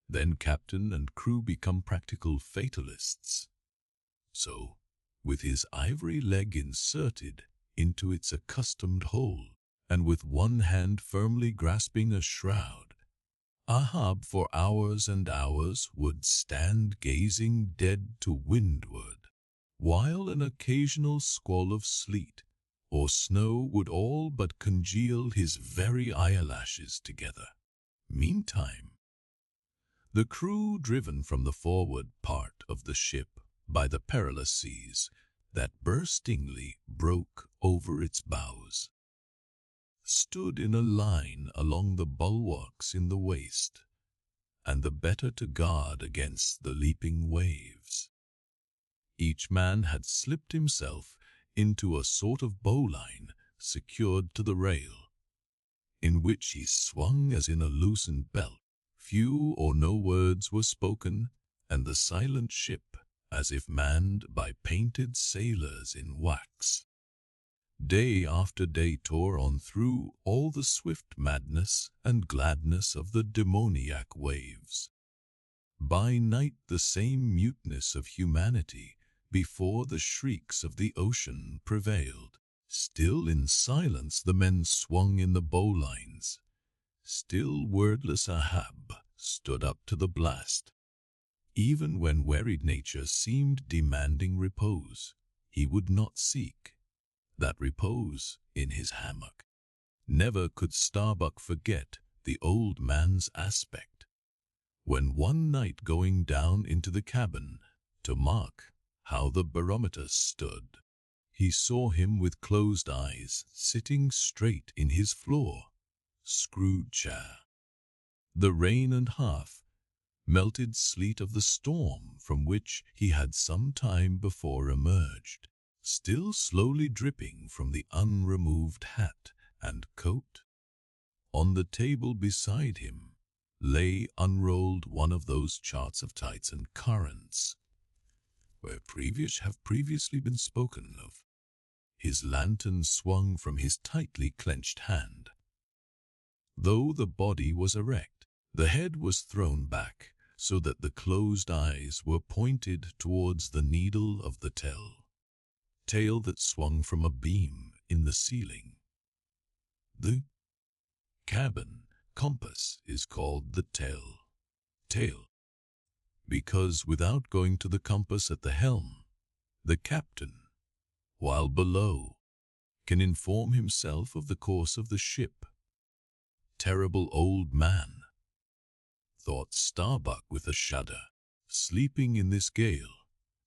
Then captain and crew become practical fatalists. So, with his ivory leg inserted into its accustomed hole, and with one hand firmly grasping a shroud, Ahab for hours and hours would stand gazing dead to windward, while an occasional squall of sleet or snow would all but congeal his very eyelashes together. Meantime, the crew, driven from the forward part of the ship by the perilous seas that burstingly broke over its bows, stood in a line along the bulwarks in the waist, and the better to guard against the leaping waves. Each man had slipped himself into a sort of bowline secured to the rail, in which he swung as in a loosened belt. Few or no words were spoken, and the silent ship, as if manned by painted sailors in wax, day after day tore on through all the swift madness and gladness of the demoniac waves. By night the same muteness of humanity before the shrieks of the ocean prevailed. Still in silence the men swung in the bowlines. Still wordless Ahab stood up to the blast. Even when wearied nature seemed demanding repose, he would not seek that repose in his hammock. Never could Starbuck forget the old man's aspect, when one night going down into the cabin to mark how the barometer stood, he saw him with closed eyes sitting straight in his floor screwed chair. The rain and half melted sleet of the storm from which he had some time before emerged, still slowly dripping from the unremoved hat and coat. On the table beside him lay unrolled one of those charts of tides and currents where have previously been spoken of. His lantern swung from his tightly clenched hand. Though the body was erect, the head was thrown back so that the closed eyes were pointed towards the needle of the tail that swung from a beam in the ceiling. The cabin compass is called the tail, because without going to the compass at the helm, the captain, while below, can inform himself of the course of the ship. Terrible old man, thought Starbuck with a shudder, sleeping in this gale,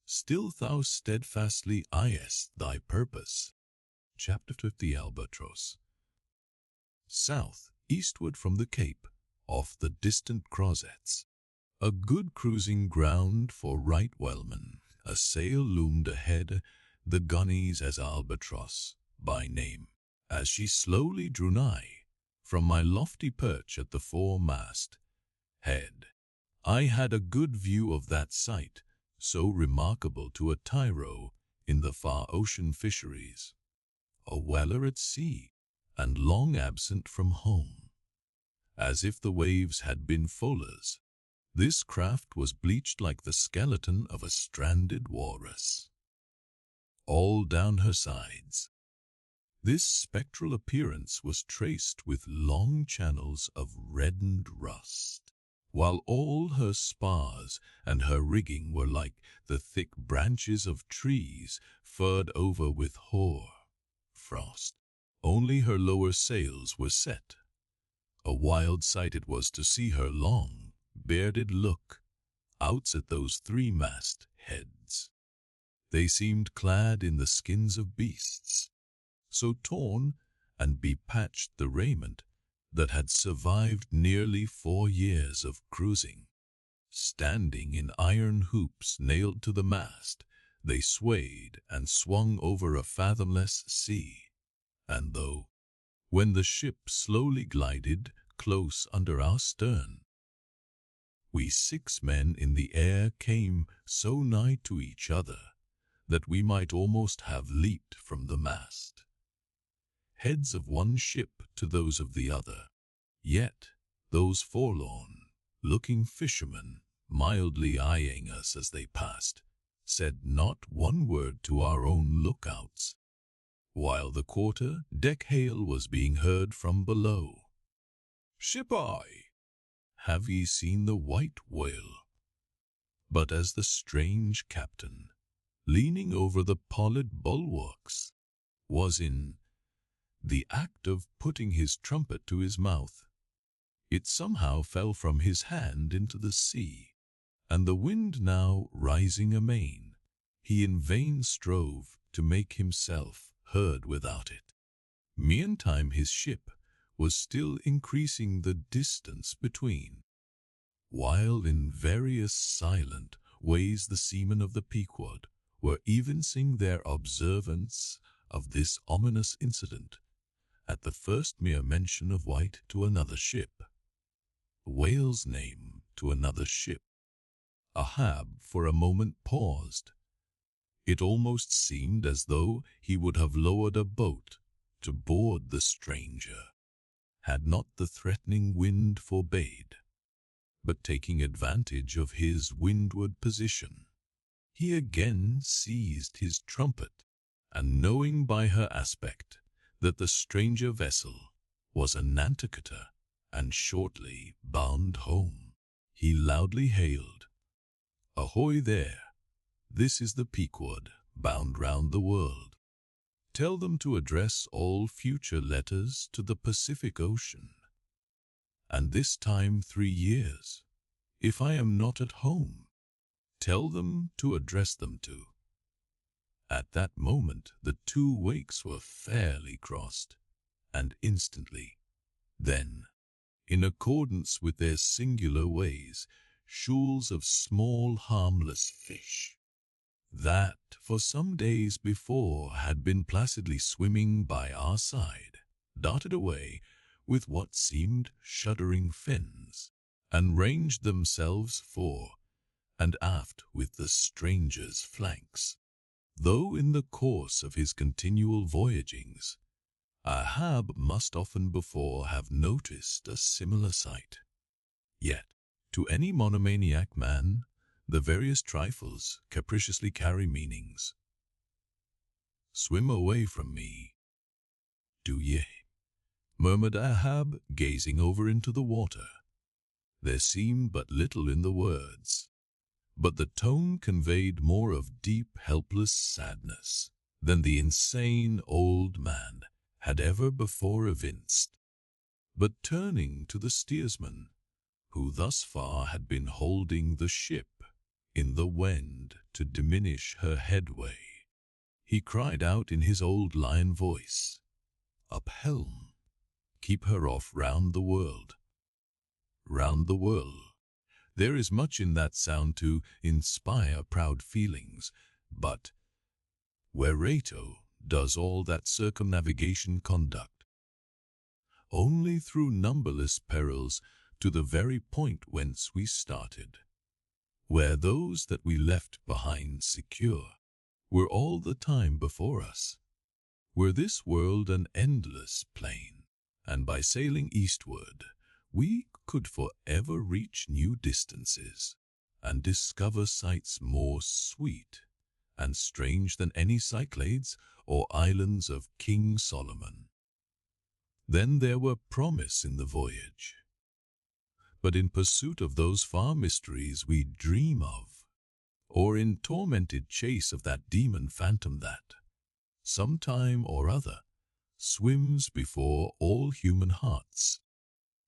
still thou steadfastly eyest thy purpose. Chapter 50. Albatross. South, eastward from the Cape, off the distant Crossets, a good cruising ground for right whalemen, a sail loomed ahead, the gunnies as Albatross by name. As she slowly drew nigh, from my lofty perch at the foremast head, I had a good view of that sight, so remarkable to a tyro in the far ocean fisheries, a whaler at sea, and long absent from home, as if the waves had been fullers. This craft was bleached like the skeleton of a stranded walrus. All down her sides, this spectral appearance was traced with long channels of reddened rust, while all her spars and her rigging were like the thick branches of trees furred over with hoar frost. Only her lower sails were set. A wild sight it was to see her long, bearded look out at those three-mast heads. They seemed clad in the skins of beasts, so torn and bepatched the raiment that had survived nearly 4 years of cruising. Standing in iron hoops nailed to the mast, they swayed and swung over a fathomless sea. And though, when the ship slowly glided close under our stern, we 6 men in the air came so nigh to each other that we might almost have leaped from the mast, heads of one ship to those of the other. Yet those forlorn-looking fishermen, mildly eyeing us as they passed, said not one word to our own lookouts, while the quarter-deck hail was being heard from below. "Ship eye, have ye seen the white whale?" But as the strange captain, leaning over the pollard bulwarks, was in the act of putting his trumpet to his mouth, it somehow fell from his hand into the sea, and the wind now rising amain, he in vain strove to make himself heard without it. Meantime his ship was still increasing the distance between, while in various silent ways the seamen of the Pequod were evincing their observance of this ominous incident at the first mere mention of White to another ship, Whale's name to another ship. Ahab for a moment paused. It almost seemed as though he would have lowered a boat to board the stranger, had not the threatening wind forbade. But taking advantage of his windward position, he again seized his trumpet, and knowing by her aspect that the stranger vessel was a Nantucketer and shortly bound home, he loudly hailed, "Ahoy there! This is the Pequod, bound round the world. Tell them to address all future letters to the Pacific Ocean, and this time 3 years. If I am not at home, tell them to address them to." At that moment the 2 wakes were fairly crossed, and instantly, then, in accordance with their singular ways, shoals of small harmless fish, that for some days before had been placidly swimming by our side, darted away with what seemed shuddering fins, and ranged themselves fore and aft with the stranger's flanks. Though in the course of his continual voyagings, Ahab must often before have noticed a similar sight. Yet, to any monomaniac man, the various trifles capriciously carry meanings. "Swim away from me, do ye?" murmured Ahab, gazing over into the water. There seemed but little in the words, but the tone conveyed more of deep, helpless sadness than the insane old man had ever before evinced. But turning to the steersman, who thus far had been holding the ship in the wind to diminish her headway, he cried out in his old lion voice, "Up helm! Keep her off round the world." Round the world. There is much in that sound to inspire proud feelings, but whereto does all that circumnavigation conduct? Only through numberless perils to the very point whence we started, where those that we left behind secure were all the time before us. Were this world an endless plain, and by sailing eastward we could forever reach new distances and discover sights more sweet and strange than any Cyclades or islands of King Solomon. Then there were promise in the voyage, but in pursuit of those far mysteries we dream of, or in tormented chase of that demon phantom that, sometime or other, swims before all human hearts.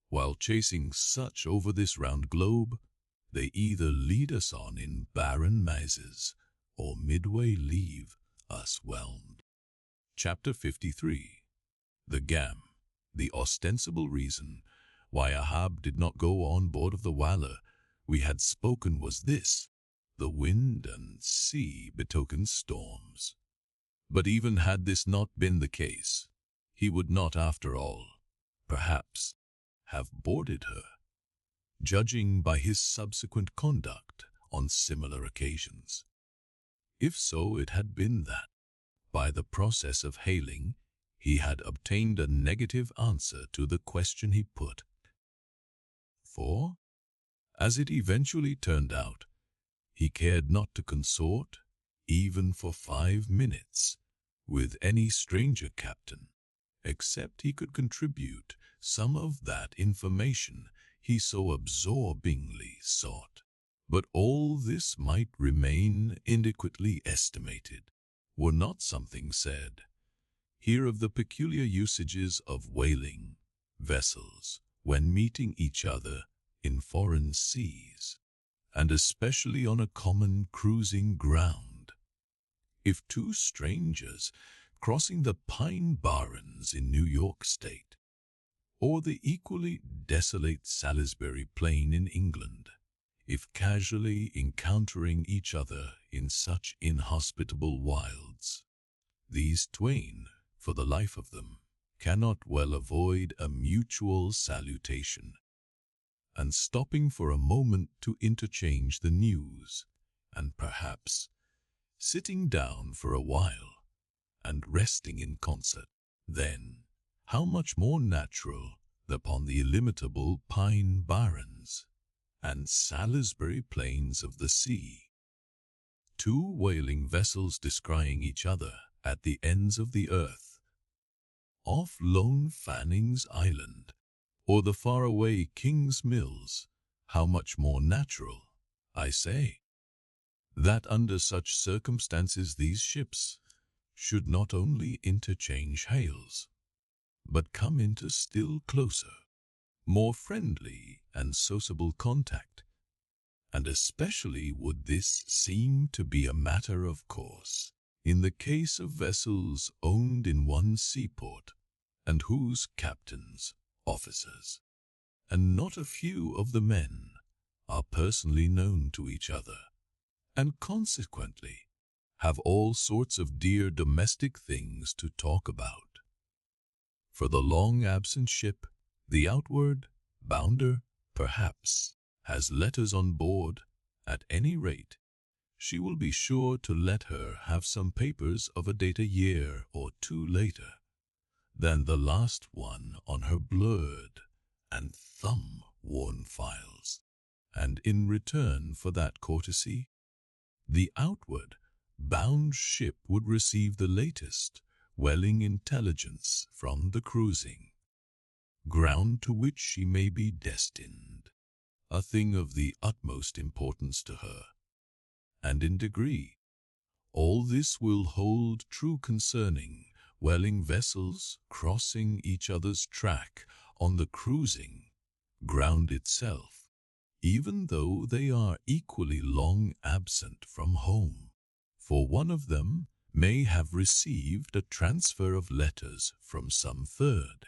While chasing such over this round globe, they either lead us on in barren mazes, or midway leave us whelmed. Chapter 53. The Gam. The ostensible reason why Ahab did not go on board of the Walor we had spoken was this: the wind and sea betokened storms. But even had this not been the case, he would not, after all, perhaps, have boarded her, judging by his subsequent conduct on similar occasions. If so, it had been that, by the process of hailing, he had obtained a negative answer to the question he put. For, as it eventually turned out, he cared not to consort, even for 5 minutes, with any stranger captain, except he could contribute some of that information he so absorbingly sought. But all this might remain inadequately estimated, were not something said here of the peculiar usages of whaling vessels when meeting each other in foreign seas, and especially on a common cruising ground. If two strangers crossing the Pine Barrens in New York State, or the equally desolate Salisbury Plain in England, if casually encountering each other in such inhospitable wilds, these twain, for the life of them, cannot well avoid a mutual salutation, and stopping for a moment to interchange the news, and perhaps sitting down for a while and resting in concert. Then, how much more natural upon the illimitable Pine Barrens and Salisbury Plains of the sea, two whaling vessels descrying each other at the ends of the earth, off lone Fanning's Island, or the faraway King's Mills. How much more natural, I say, that under such circumstances these ships should not only interchange hails, but come into still closer, more friendly and sociable contact. And especially would this seem to be a matter of course in the case of vessels owned in one seaport, and whose captains, officers, and not a few of the men are personally known to each other, and consequently have all sorts of dear domestic things to talk about. For the long-absent ship, the outward bounder, perhaps, has letters on board. At any rate, she will be sure to let her have some papers of a date a year or two later than the last one on her blurred and thumb-worn files. And in return for that courtesy, the outward bound ship would receive the latest whaling intelligence from the cruising ground to which she may be destined, a thing of the utmost importance to her. And in degree, all this will hold true concerning whaling vessels crossing each other's track on the cruising ground itself, even though they are equally long absent from home. For one of them may have received a transfer of letters from some third,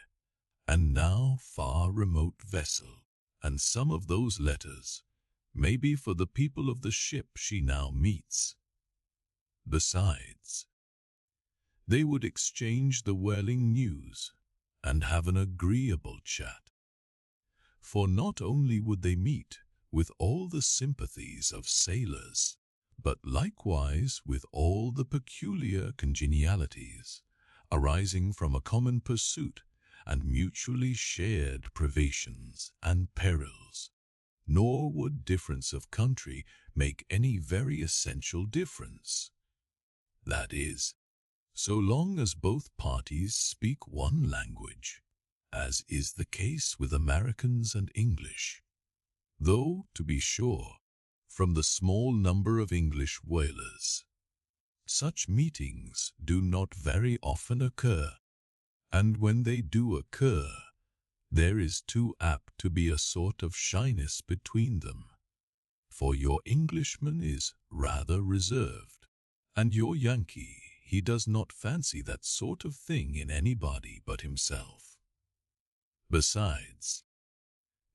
and now far remote vessel, and some of those letters may be for the people of the ship she now meets. Besides, they would exchange the whaling news and have an agreeable chat. For not only would they meet with all the sympathies of sailors, but likewise with all the peculiar congenialities arising from a common pursuit and mutually shared privations and perils. Nor would difference of country make any very essential difference. That is, so long as both parties speak one language, as is the case with Americans and English. Though, to be sure, from the small number of English whalers, such meetings do not very often occur, and when they do occur, there is too apt to be a sort of shyness between them, for your Englishman is rather reserved, and your Yankee, he does not fancy that sort of thing in anybody but himself. Besides,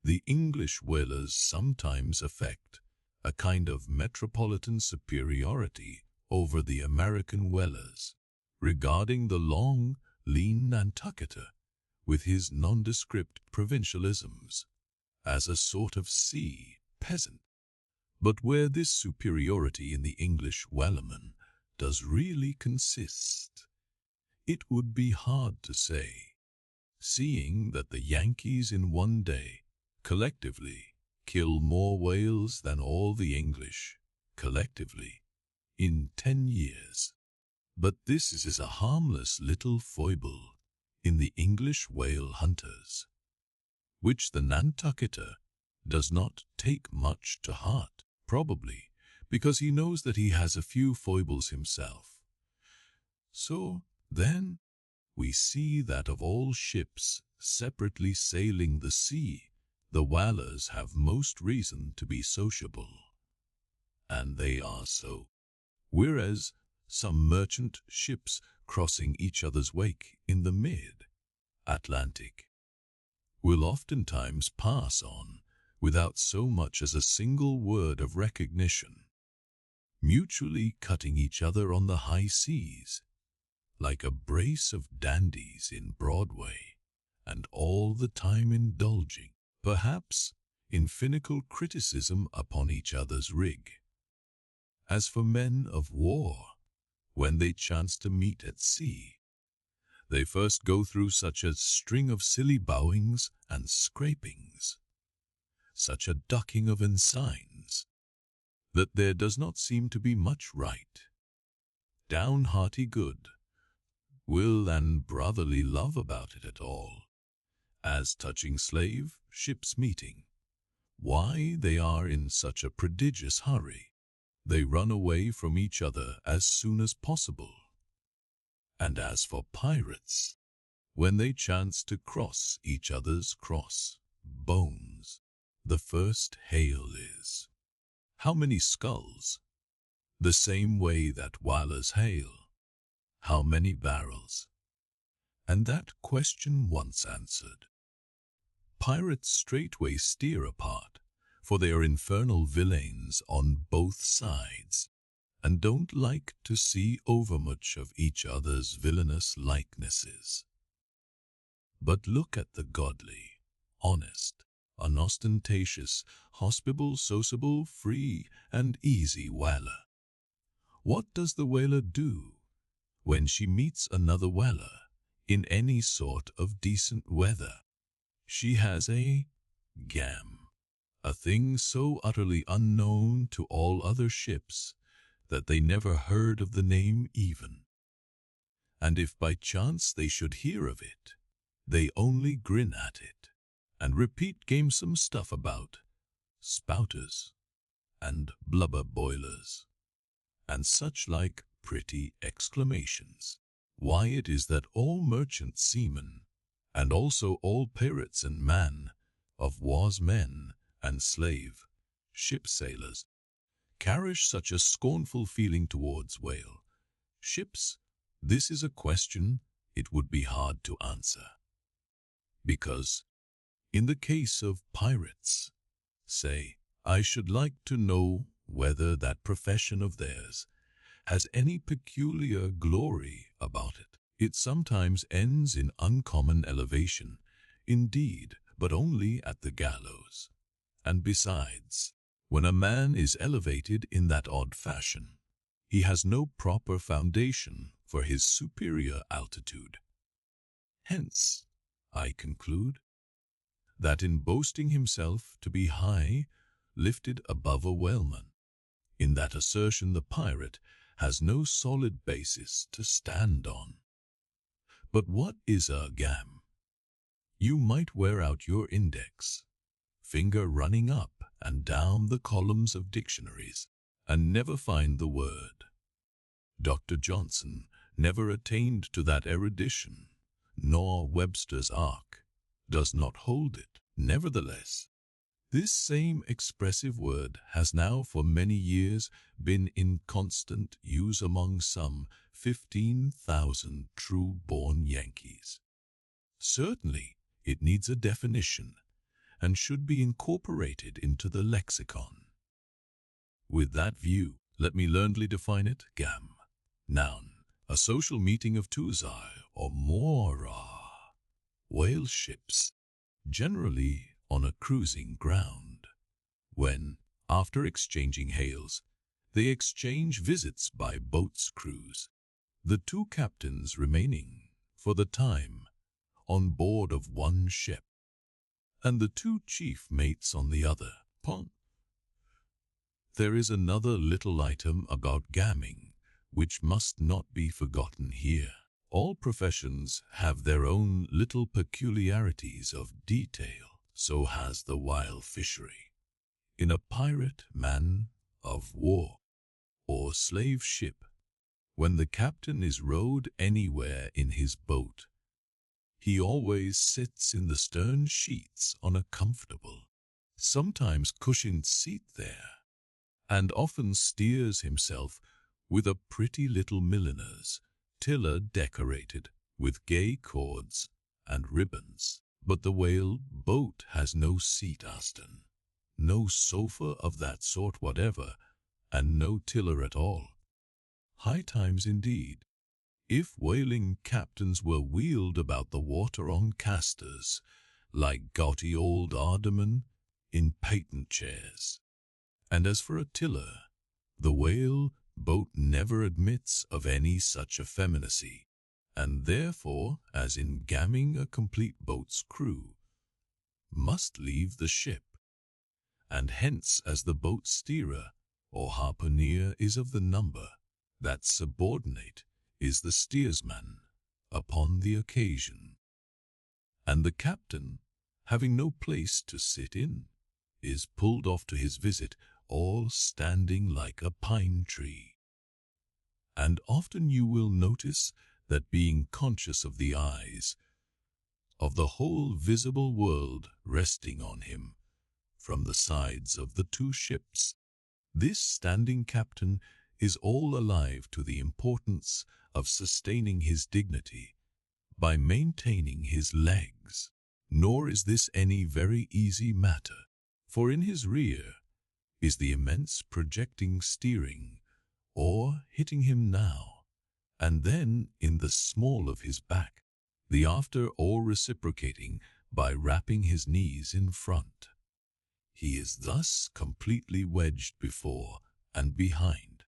the English whalers sometimes affect a kind of metropolitan superiority over the American whalers, regarding the long, lean Nantucketer, with his nondescript provincialisms, as a sort of sea peasant. But where this superiority in the English whaleman does really consist, it would be hard to say, seeing that the Yankees in one day collectively kill more whales than all the English collectively in 10 years. But this is a harmless little foible in the English whale hunters, which the Nantucketer does not take much to heart, probably because he knows that he has a few foibles himself. So, then, we see that of all ships separately sailing the sea, the whalers have most reason to be sociable. And they are so. Whereas some merchant ships crossing each other's wake in the mid-Atlantic will oftentimes pass on without so much as a single word of recognition, mutually cutting each other on the high seas, like a brace of dandies in Broadway, and all the time indulging, perhaps, in finical criticism upon each other's rig. As for men of war, when they chance to meet at sea, they first go through such a string of silly bowings and scrapings, such a ducking of ensigns, that there does not seem to be much right, down-hearty good, will and brotherly love about it at all. As touching slave ships meeting, why they are in such a prodigious hurry, they run away from each other as soon as possible. And as for pirates, when they chance to cross each other's cross bones, the first hail is, "How many skulls?" The same way that whalers hail, "How many barrels?" And that question once answered, pirates straightway steer apart, for they are infernal villains on both sides, and don't like to see overmuch of each other's villainous likenesses. But look at the godly, honest, unostentatious, hospitable, sociable, free, and easy whaler. What does the whaler do when she meets another whaler in any sort of decent weather? She has a gam, a thing so utterly unknown to all other ships that they never heard of the name even. And if by chance they should hear of it, they only grin at it, and repeat gamesome stuff about spouters, and blubber boilers, and such like pretty exclamations. Why it is that all merchant seamen, and also all pirates and man of war's men and slave ship sailors, cherish such a scornful feeling towards whale ships, this is a question it would be hard to answer. Because, in the case of pirates, say, I should like to know whether that profession of theirs has any peculiar glory about it. It sometimes ends in uncommon elevation, indeed, but only at the gallows. And besides, when a man is elevated in that odd fashion, he has no proper foundation for his superior altitude. Hence, I conclude, that in boasting himself to be high, lifted above a whaleman. In that assertion the pirate has no solid basis to stand on. But what is a gam? You might wear out your index, finger running up and down the columns of dictionaries, and never find the word. Dr. Johnson never attained to that erudition, nor Webster's Ark does not hold it. Nevertheless, this same expressive word has now for many years been in constant use among some 15,000 true-born Yankees. Certainly, it needs a definition and should be incorporated into the lexicon. With that view, let me learnedly define it. Gam. Noun. A social meeting of two or more whale ships, generally on a cruising ground, when, after exchanging hails, they exchange visits by boat's cruise, the two captains remaining, for the time, on board of one ship, and the two chief mates on the other. There is another little item about gamming, which must not be forgotten here. All professions have their own little peculiarities of detail. So has the whale fishery. In a pirate man of war or slave ship, when the captain is rowed anywhere in his boat, he always sits in the stern sheets on a comfortable, sometimes cushioned seat there, and often steers himself with a pretty little milliner's tiller decorated with gay cords and ribbons. But the whale boat has no seat Aston, no sofa of that sort whatever, and no tiller at all. High times indeed, if whaling captains were wheeled about the water on casters, like gouty old aldermen in patent chairs. And as for a tiller, the whale boat never admits of any such effeminacy, and therefore, as in gamming, a complete boat's crew must leave the ship, and hence as the boat steerer or harpooner is of the number, that subordinate is the steersman upon the occasion, and the captain, having no place to sit in, is pulled off to his visit, all standing like a pine tree. And often you will notice that, being conscious of the eyes of the whole visible world resting on him from the sides of the two ships, this standing captain is all alive to the importance of sustaining his dignity by maintaining his legs. Nor is this any very easy matter, for in his rear is the immense projecting steering, or hitting him now and then in the small of his back, the after or reciprocating by wrapping his knees in front. He is thus completely wedged before and behind,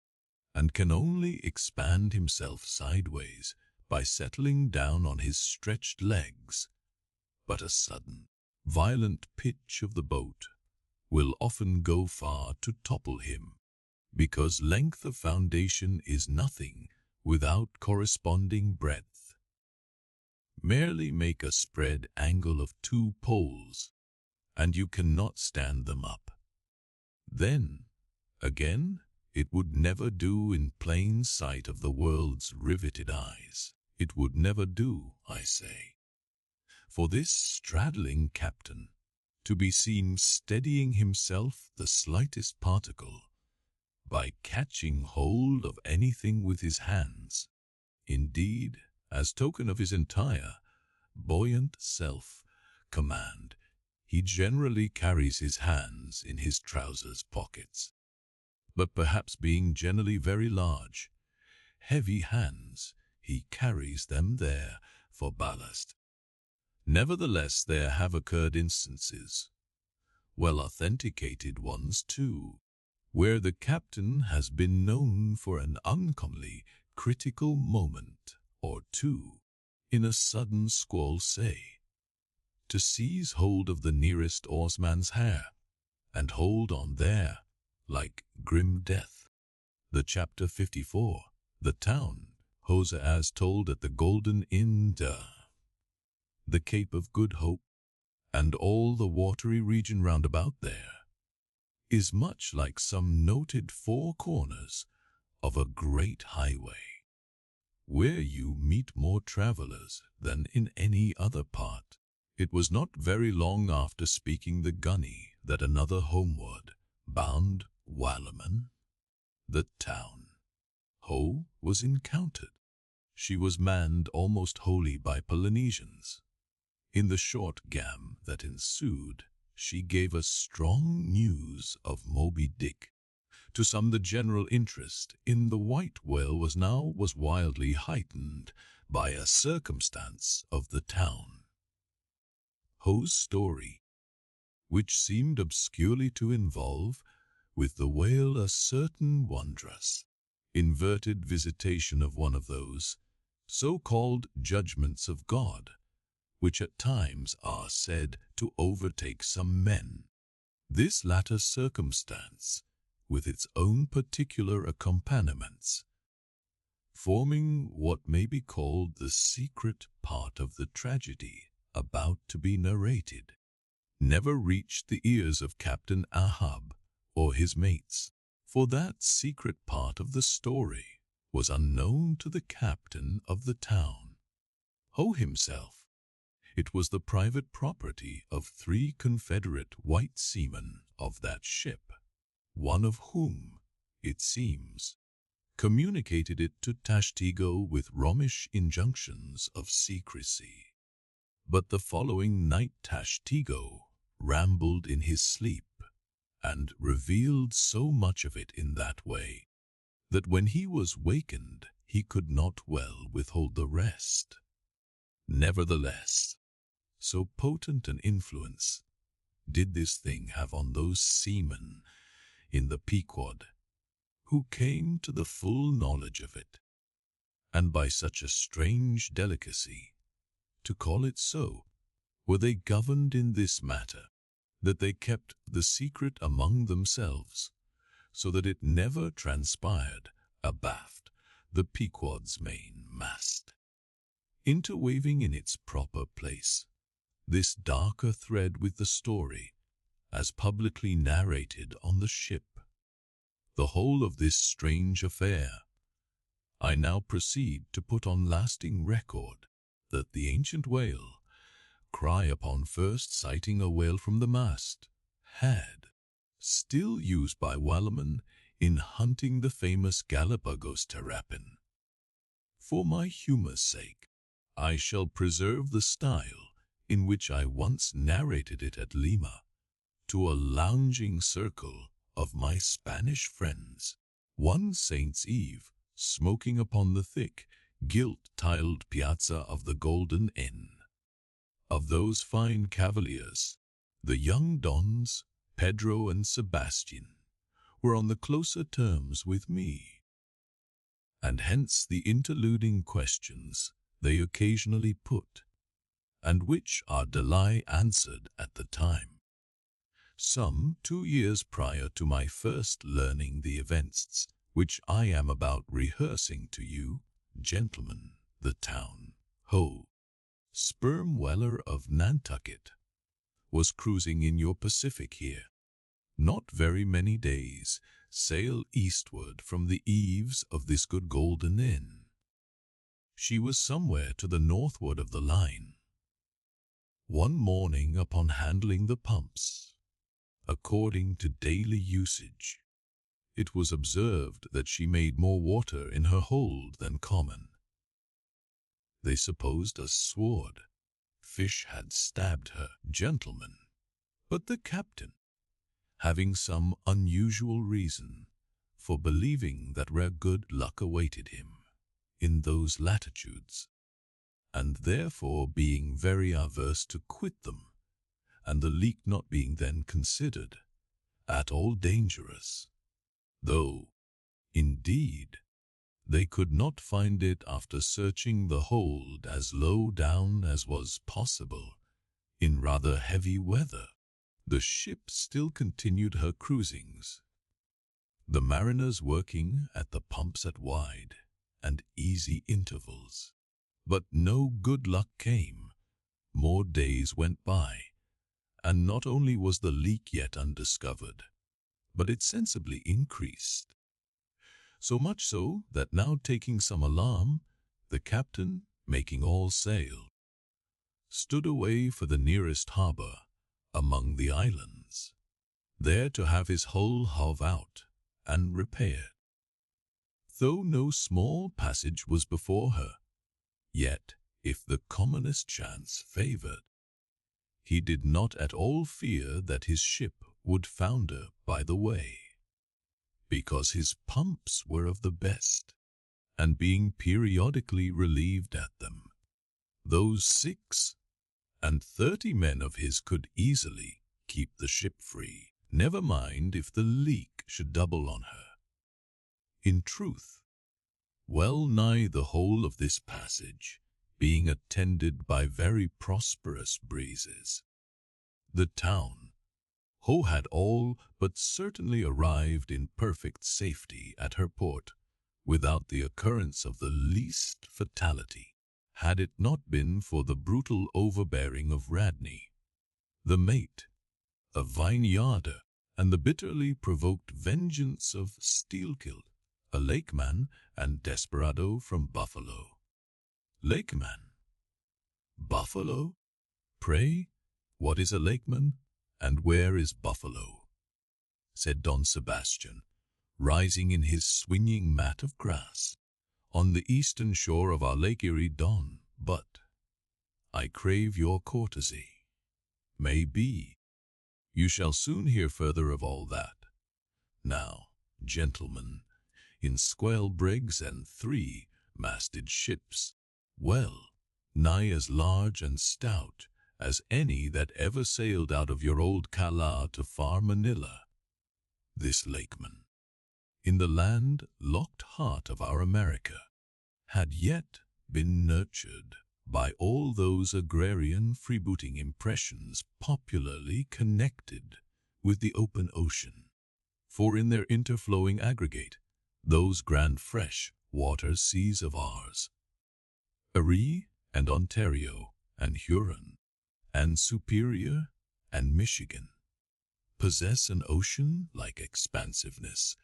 and can only expand himself sideways by settling down on his stretched legs. But a sudden, violent pitch of the boat will often go far to topple him, because length of foundation is nothing without corresponding breadth. Merely make a spread angle of two poles, and you cannot stand them up. Then, again, it would never do in plain sight of the world's riveted eyes. It would never do, I say, for this straddling captain to be seen steadying himself the slightest particle by catching hold of anything with his hands. Indeed, as token of his entire buoyant self-command, he generally carries his hands in his trousers pockets. But perhaps being generally very large, heavy hands, he carries them there for ballast. Nevertheless, there have occurred instances, well authenticated ones too, where the captain has been known for an uncommonly critical moment or two, in a sudden squall, say, to seize hold of the nearest oarsman's hair, and hold on there, like grim death. The chapter 54, the town, Hoseas told at the Golden Inn, the Cape of Good Hope, and all the watery region round about there, is much like some noted four corners of a great highway, where you meet more travelers than in any other part. It was not very long after speaking the gunny that another homeward bound Walaman, the town, Ho, was encountered. She was manned almost wholly by Polynesians. In the short gam that ensued, she gave us strong news of Moby Dick. To some, the general interest in the white whale was wildly heightened by a circumstance of the town. Ho's story, which seemed obscurely to involve with the whale a certain wondrous, inverted visitation of one of those so-called judgments of God, which at times are said to overtake some men. This latter circumstance, with its own particular accompaniments, forming what may be called the secret part of the tragedy about to be narrated, never reached the ears of Captain Ahab or his mates, for that secret part of the story was unknown to the captain of the town, Ho himself. It was the private property of 3 Confederate white seamen of that ship, one of whom, it seems, communicated it to Tashtego with Romish injunctions of secrecy. But the following night Tashtego rambled in his sleep, and revealed so much of it in that way, that when he was wakened he could not well withhold the rest. Nevertheless, so potent an influence did this thing have on those seamen in the Pequod, who came to the full knowledge of it, and by such a strange delicacy, to call it so, were they governed in this matter, that they kept the secret among themselves, so that it never transpired abaft the Pequod's main mast, interweaving in its proper place this darker thread with the story, as publicly narrated on the ship. The whole of this strange affair I now proceed to put on lasting record, that the ancient whale, cry upon first sighting a whale from the mast, had, still used by Walaman in hunting the famous Galapagos terrapin. For my humour's sake, I shall preserve the style in which I once narrated it at Lima to a lounging circle of my Spanish friends, one Saint's Eve, smoking upon the thick, gilt-tiled piazza of the Golden Inn. Of those fine cavaliers, the young Dons, Pedro and Sebastian, were on the closer terms with me, and hence the interluding questions they occasionally put, and which our Delay answered at the time. Some 2 years prior to my first learning the events which I am about rehearsing to you, gentlemen, the town, Ho, sperm weller of Nantucket, was cruising in your Pacific here. Not very many days sail eastward from the eaves of this good Golden Inn. She was somewhere to the northward of the line. One morning upon handling the pumps, according to daily usage, it was observed that she made more water in her hold than common. They supposed a sword fish had stabbed her, gentlemen, but the captain, having some unusual reason for believing that rare good luck awaited him in those latitudes, and therefore being very averse to quit them, and the leak not being then considered at all dangerous, though, indeed, they could not find it after searching the hold as low down as was possible In rather heavy weather, the ship still continued her cruisings, the mariners working at the pumps at wide and easy intervals. But no good luck came. More days went by, and not only was the leak yet undiscovered, but it sensibly increased. So much so that now, taking some alarm, the captain, making all sail, stood away for the nearest harbor among the islands, there to have his hull hove out and repaired. Though no small passage was before her, yet, if the commonest chance favored, he did not at all fear that his ship would founder by the way, because his pumps were of the best, and being periodically relieved at them, those 36 men of his could easily keep the ship free, never mind if the leak should double on her. In truth, well nigh the whole of this passage being attended by very prosperous breezes, the town had all but certainly arrived in perfect safety at her port, without the occurrence of the least fatality, had it not been for the brutal overbearing of Radney, the mate, a vineyarder, and the bitterly provoked vengeance of Steelkilt, a lakeman and desperado from Buffalo. Lakeman? Buffalo? Pray, what is a lakeman, and where is Buffalo? Said Don Sebastian, rising in his swinging mat of grass, on the eastern shore of our Lake Erie. Don, but I crave your courtesy. May be. You shall soon hear further of all that. Now, gentlemen, in squale brigs and 3-masted ships, well, nigh as large and stout as any that ever sailed out of your old Cala to far Manila, this lakeman, in the land-locked heart of our America, had yet been nurtured by all those agrarian freebooting impressions popularly connected with the open ocean, for in their interflowing aggregate, those grand fresh water seas of ours, Erie and Ontario and Huron and Superior and Michigan, possess an ocean-like expansiveness,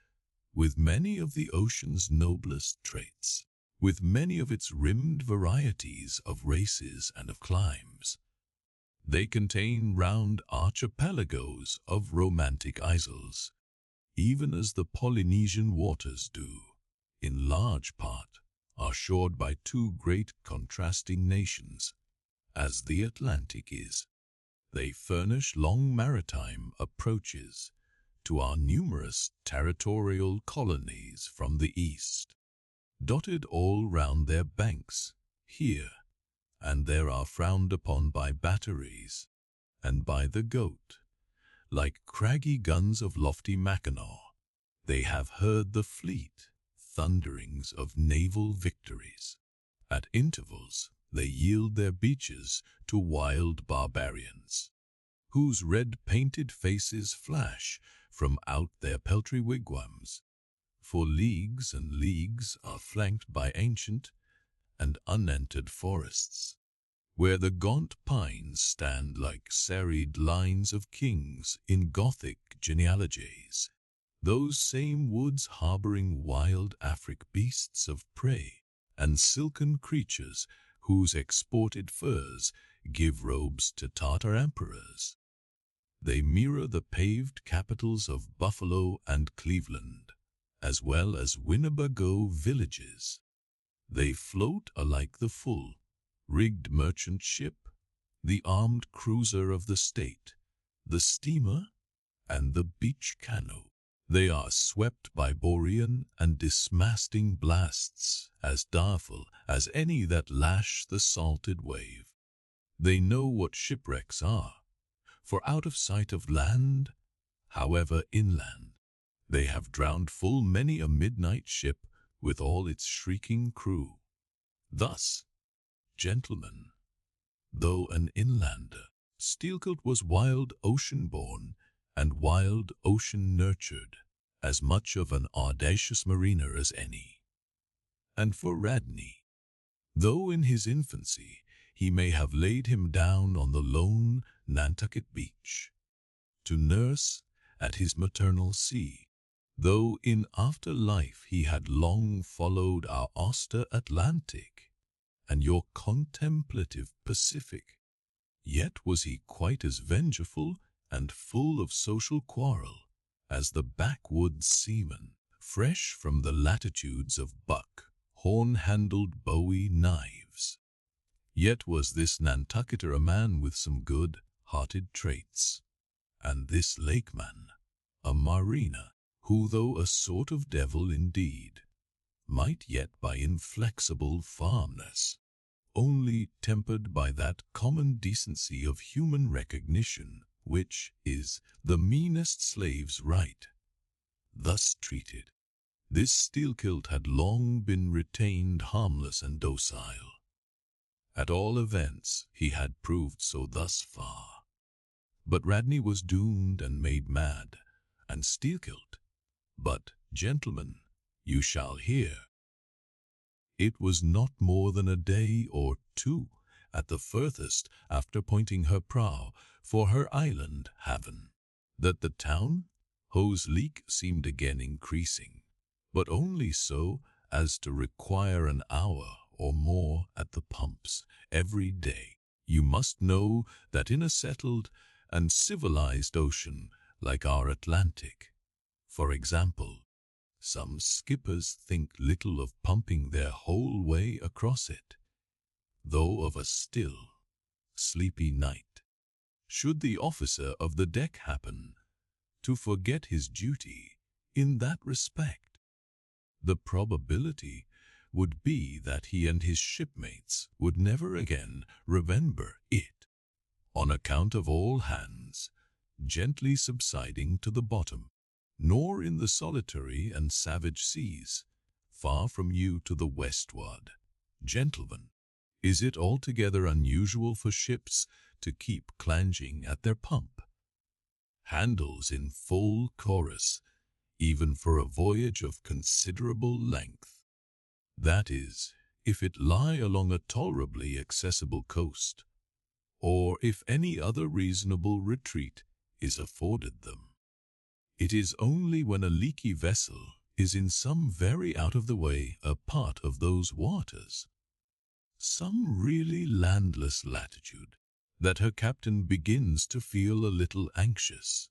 with many of the ocean's noblest traits, with many of its rimmed varieties of races and of climes. They contain round archipelagos of romantic isles, even as the Polynesian waters do, in large part, are shored by two great contrasting nations, as the Atlantic is. They furnish long maritime approaches to our numerous territorial colonies from the east, dotted all round their banks, here and there are frowned upon by batteries, and by the Goat, like craggy guns of lofty Mackinaw. They have heard the fleet thunderings of naval victories. At intervals they yield their beaches to wild barbarians, whose red-painted faces flash from out their peltry wigwams, for leagues and leagues are flanked by ancient and unentered forests, where the gaunt pines stand like serried lines of kings in Gothic genealogies, those same woods harboring wild Afric beasts of prey and silken creatures whose exported furs give robes to Tartar emperors. They mirror the paved capitals of Buffalo and Cleveland, as well as Winnebago villages. They float alike the full, rigged merchant ship, the armed cruiser of the state, the steamer, and the beach canoe. They are swept by borean and dismasting blasts, as direful as any that lash the salted wave. They know what shipwrecks are, for out of sight of land, however inland, they have drowned full many a midnight ship with all its shrieking crew. Thus, gentlemen, though an inlander, Steelkilt was wild ocean-born and wild ocean-nurtured, as much of an audacious mariner as any. And for Radney, though in his infancy he may have laid him down on the lone Nantucket beach, to nurse at his maternal sea, though in after life he had long followed our austere Atlantic and your contemplative Pacific, yet was he quite as vengeful and full of social quarrel as the backwoods seaman, fresh from the latitudes of buck, horn-handled Bowie knives. Yet was this Nantucketer a man with some good-hearted traits, and this lakeman a mariner, who, though a sort of devil indeed, might yet by inflexible firmness, only tempered by that common decency of human recognition which is the meanest slave's right. Thus treated, this Steelkilt had long been retained harmless and docile. At all events, he had proved so thus far. But Radney was doomed and made mad, and Steelkilt, but, gentlemen, you shall hear. It was not more than a day or two, at the furthest, after pointing her prow for her island haven, that the town, whose leak seemed again increasing, but only so as to require an hour or more at the pumps every day. You must know that in a settled and civilized ocean like our Atlantic, for example, some skippers think little of pumping their whole way across it, though of a still, sleepy night, should the officer of the deck happen to forget his duty in that respect, the probability would be that he and his shipmates would never again remember it, on account of all hands gently subsiding to the bottom, nor in the solitary and savage seas, far from you to the westward. Gentlemen, is it altogether unusual for ships to keep clanging at their pump handles in full chorus, even for a voyage of considerable length? That is, if it lie along a tolerably accessible coast, or if any other reasonable retreat is afforded them. It is only when a leaky vessel is in some very out-of-the-way a part of those waters, some really landless latitude, that her captain begins to feel a little anxious.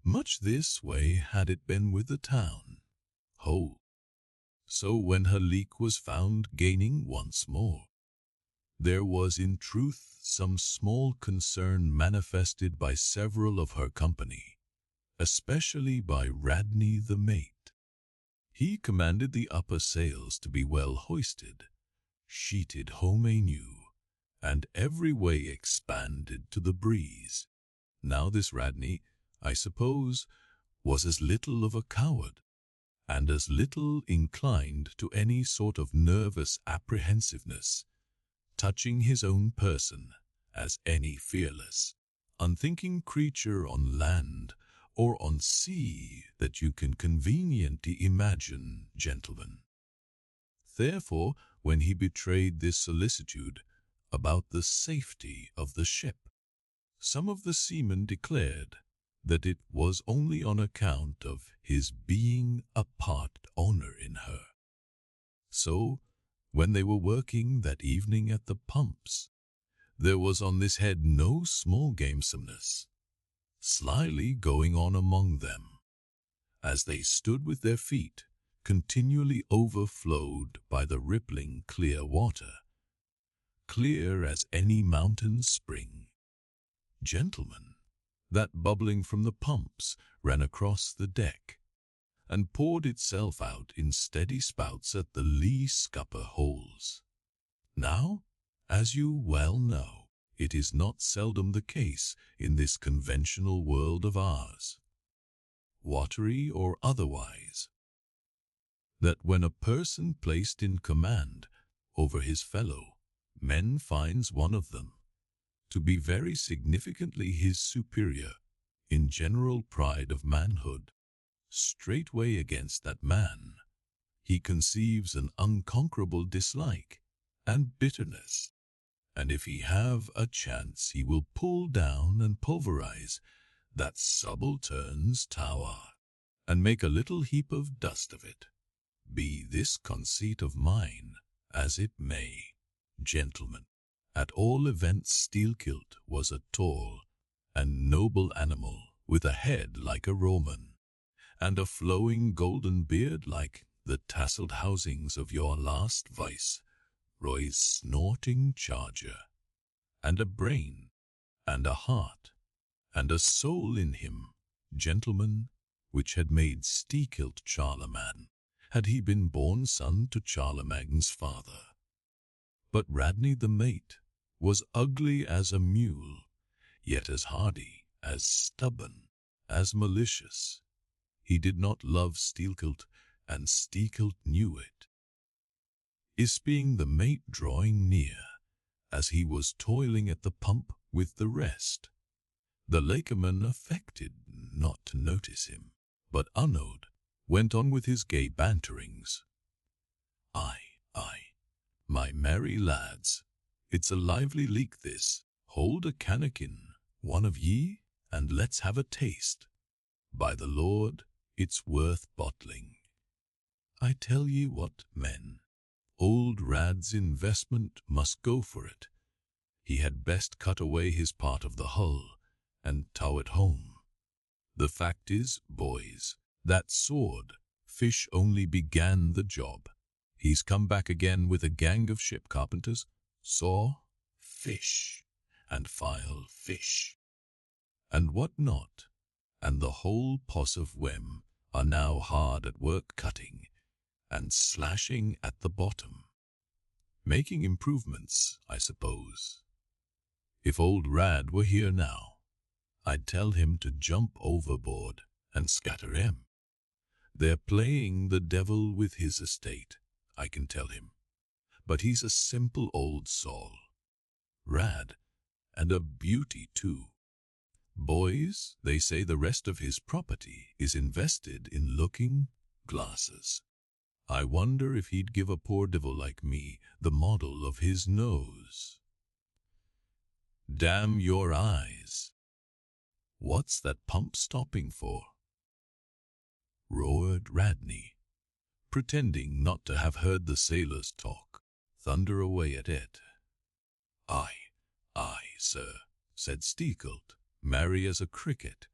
Much this way had it been with the town whole. So when her leak was found gaining once more, there was in truth some small concern manifested by several of her company, especially by Radney the mate. He commanded the upper sails to be well hoisted, sheeted home anew, and every way expanded to the breeze. Now this Radney, I suppose, was as little of a coward, and as little inclined to any sort of nervous apprehensiveness touching his own person as any fearless, unthinking creature on land or on sea that you can conveniently imagine, gentlemen. Therefore, when he betrayed this solicitude about the safety of the ship, some of the seamen declared that it was only on account of his being a part owner in her. So, when they were working that evening at the pumps, there was on this head no small gamesomeness, slyly going on among them, as they stood with their feet continually overflowed by the rippling clear water, clear as any mountain spring. Gentlemen, that bubbling from the pumps ran across the deck, and poured itself out in steady spouts at the lee scupper holes. Now, as you well know, it is not seldom the case in this conventional world of ours, watery or otherwise, that when a person placed in command over his fellow men finds one of them to be very significantly his superior in general pride of manhood. Straightway against that man he conceives an unconquerable dislike and bitterness, and if he have a chance he will pull down and pulverize that subaltern's tower, and make a little heap of dust of it. Be this conceit of mine as it may, gentlemen, at all events Steelkilt was a tall and noble animal, with a head like a Roman, and a flowing golden beard like the tasselled housings of your last viceroy's snorting charger, and a brain, and a heart, and a soul in him, gentlemen, which had made Steelkilt Charlemagne, had he been born son to Charlemagne's father. But Radney the mate was ugly as a mule, yet as hardy, as stubborn, as malicious. He did not love Steelkilt, and Steelkilt knew it. Espiing the mate drawing near, as he was toiling at the pump with the rest, the lakeman affected not to notice him, but unawed went on with his gay banterings. Aye, my merry lads, it's a lively leak this. Hold a cannikin, one of ye, and let's have a taste. By the Lord, it's worth bottling. I tell ye what, men, old Rad's investment must go for it. He had best cut away his part of the hull and tow it home. The fact is, boys, that sword fish only began the job. He's come back again with a gang of ship carpenters, saw fish and file fish, and what not, and the whole posse of Wem are now hard at work cutting and slashing at the bottom, making improvements, I suppose. If old Rad were here now, I'd tell him to jump overboard and scatter him. They're playing the devil with his estate, I can tell him. But he's a simple old soul, Rad, and a beauty too. Boys, they say the rest of his property is invested in looking glasses. I wonder if he'd give a poor devil like me the model of his nose. Damn your eyes! What's that pump stopping for? Roared Radney, pretending not to have heard the sailors talk, thunder away at it. Aye, sir, said Steelkilt, merry as a cricket.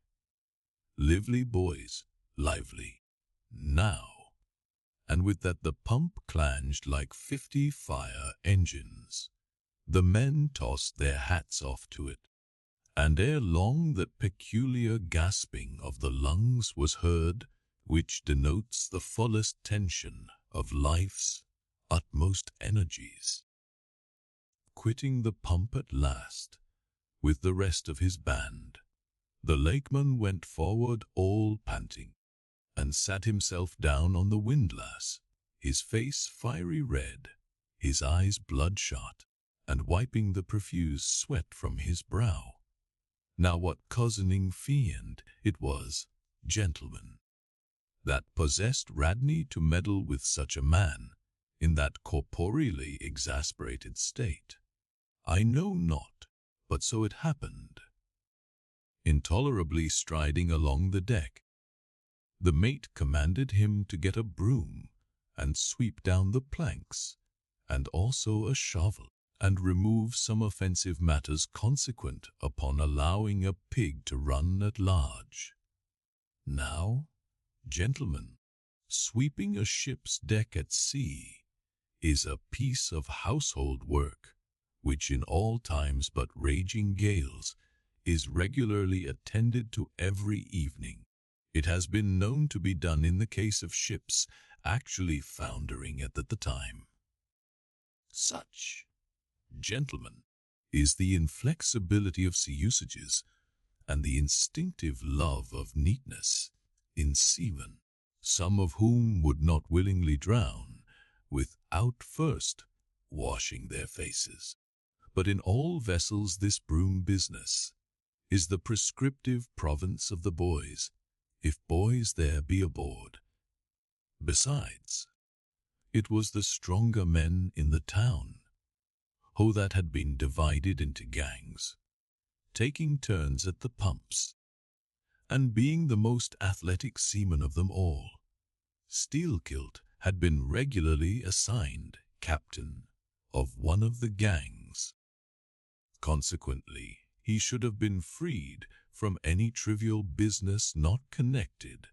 Lively, boys, lively. Now. And with that the pump clanged like 50 fire engines. The men tossed their hats off to it, and ere long that peculiar gasping of the lungs was heard, which denotes the fullest tension of life's utmost energies. Quitting the pump at last, with the rest of his band, the lakeman went forward all panting, and sat himself down on the windlass, his face fiery red, his eyes bloodshot, and wiping the profuse sweat from his brow. Now what cozening fiend it was, gentlemen, that possessed Radney to meddle with such a man in that corporeally exasperated state, I know not, but so it happened. Intolerably striding along the deck, the mate commanded him to get a broom and sweep down the planks, and also a shovel, and remove some offensive matters consequent upon allowing a pig to run at large. Now, gentlemen, sweeping a ship's deck at sea is a piece of household work, which in all times but raging gales is regularly attended to every evening. It has been known to be done in the case of ships actually foundering at the time. Such, gentlemen, is the inflexibility of sea usages and the instinctive love of neatness in seamen, some of whom would not willingly drown without first washing their faces. But in all vessels this broom business is the prescriptive province of the boys, if boys there be aboard. Besides, it was the stronger men in the town, who that had been divided into gangs, taking turns at the pumps, and being the most athletic seaman of them all, Steelkilt had been regularly assigned captain of one of the gangs. Consequently, he should have been freed from any trivial business not connected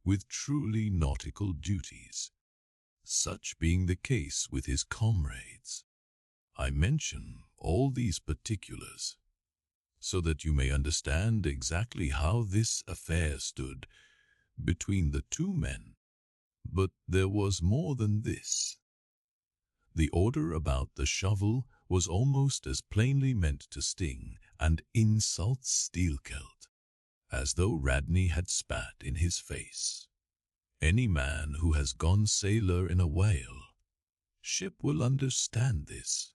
with truly nautical duties. Such being the case with his comrades. I mention all these particulars so that you may understand exactly how this affair stood between the two men. But there was more than this. The order about the shovel was almost as plainly meant to sting and insult Steelkilt, as though Radney had spat in his face. Any man who has gone sailor in a whale ship will understand this,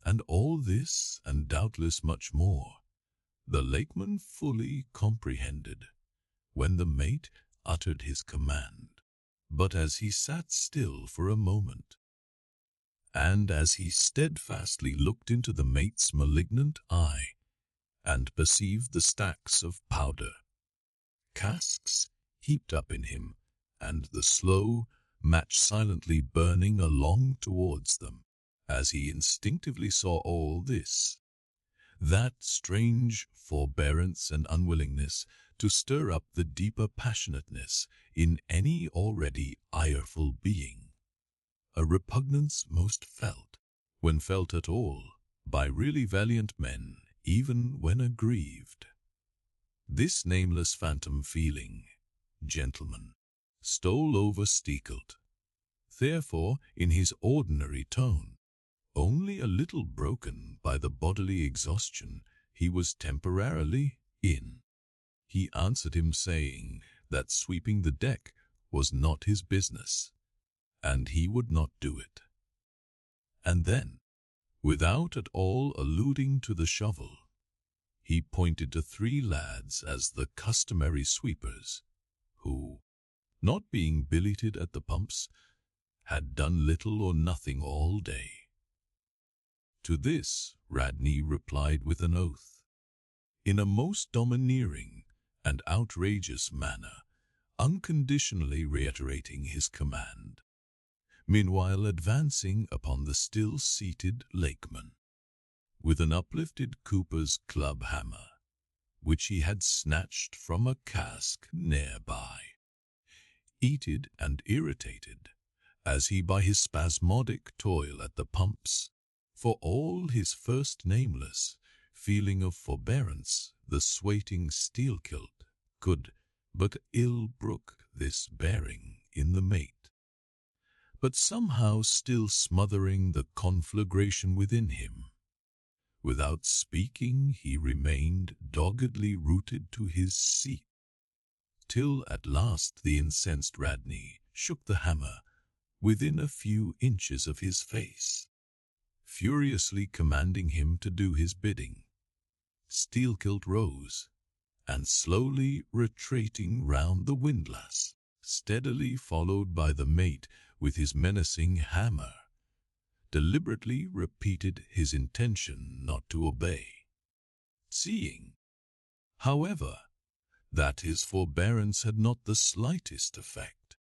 and all this, and doubtless much more, the lakeman fully comprehended when the mate uttered his command. But as he sat still for a moment, and as he steadfastly looked into the mate's malignant eye, and perceived the stacks of powder casks heaped up in him, and the slow match silently burning along towards them, as he instinctively saw all this, that strange forbearance and unwillingness to stir up the deeper passionateness in any already ireful being, a repugnance most felt, when felt at all, by really valiant men, even when aggrieved. This nameless phantom feeling, gentlemen, stole over Steelkilt. Therefore, in his ordinary tone, only a little broken by the bodily exhaustion he was temporarily in, he answered him, saying that sweeping the deck was not his business, and he would not do it. And then, without at all alluding to the shovel, he pointed to 3 lads as the customary sweepers, who, not being billeted at the pumps, had done little or nothing all day. To this Radney replied with an oath, in a most domineering and outrageous manner, unconditionally reiterating his command, meanwhile advancing upon the still-seated lakeman, with an uplifted cooper's club hammer, which he had snatched from a cask nearby. Heated and irritated, as he by his spasmodic toil at the pumps, for all his first nameless feeling of forbearance, the swaiting Steelkilt could but ill brook this bearing in the mate. But somehow still smothering the conflagration within him, without speaking he remained doggedly rooted to his seat, till at last the incensed Radney shook the hammer within a few inches of his face, furiously commanding him to do his bidding. Steelkilt rose, and slowly retreating round the windlass, steadily followed by the mate with his menacing hammer, deliberately repeated his intention not to obey. Seeing, however, that his forbearance had not the slightest effect,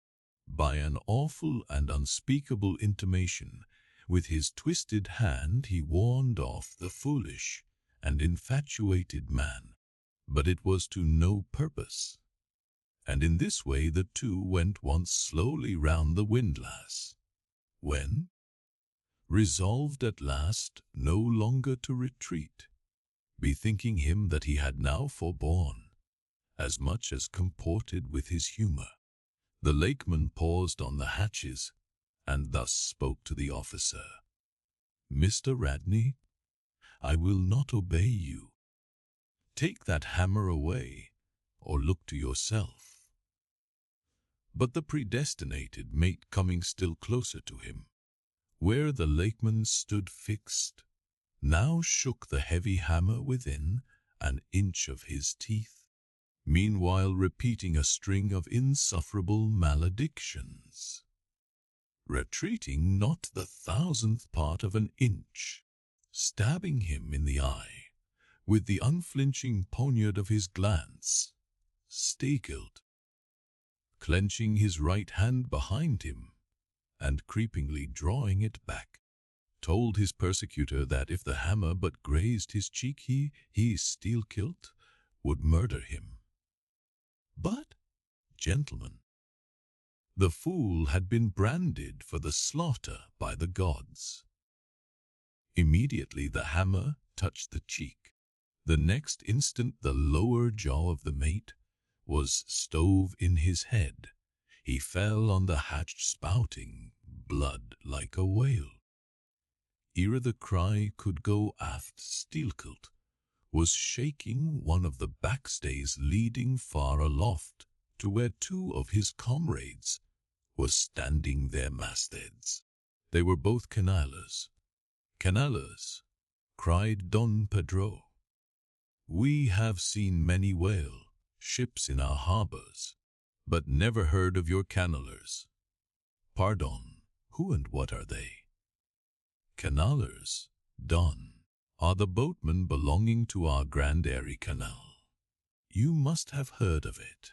by an awful and unspeakable intimation with his twisted hand he warned off the foolish and infatuated man, but it was to no purpose, and in this way the two went once slowly round the windlass, when, resolved at last no longer to retreat, bethinking him that he had now forborne as much as comported with his humour, the lakeman paused on the hatches, and thus spoke to the officer, "Mr. Radney, I will not obey you. Take that hammer away, or look to yourself." But the predestinated mate coming still closer to him, where the lakeman stood fixed, now shook the heavy hammer within an inch of his teeth, meanwhile repeating a string of insufferable maledictions, retreating not the 1,000th part of an inch, stabbing him in the eye with the unflinching poniard of his glance, staggered, clenching his right hand behind him and creepingly drawing it back, told his persecutor that if the hammer but grazed his cheek he steel-kilt would murder him. But, gentlemen, the fool had been branded for the slaughter by the gods. Immediately the hammer touched the cheek. The next instant the lower jaw of the mate was stove in his head. He fell on the hatch spouting blood like a whale. Ere the cry could go aft, Steelkilt was shaking one of the backstays leading far aloft to where two of his comrades were standing their mastheads. They were both canalers. "Canalers," cried Don Pedro, "we have seen many whale ships in our harbors, but never heard of your canalers. Pardon, who and what are they?" "Canalers, Don, are the boatmen belonging to our Grand Erie Canal. You must have heard of it."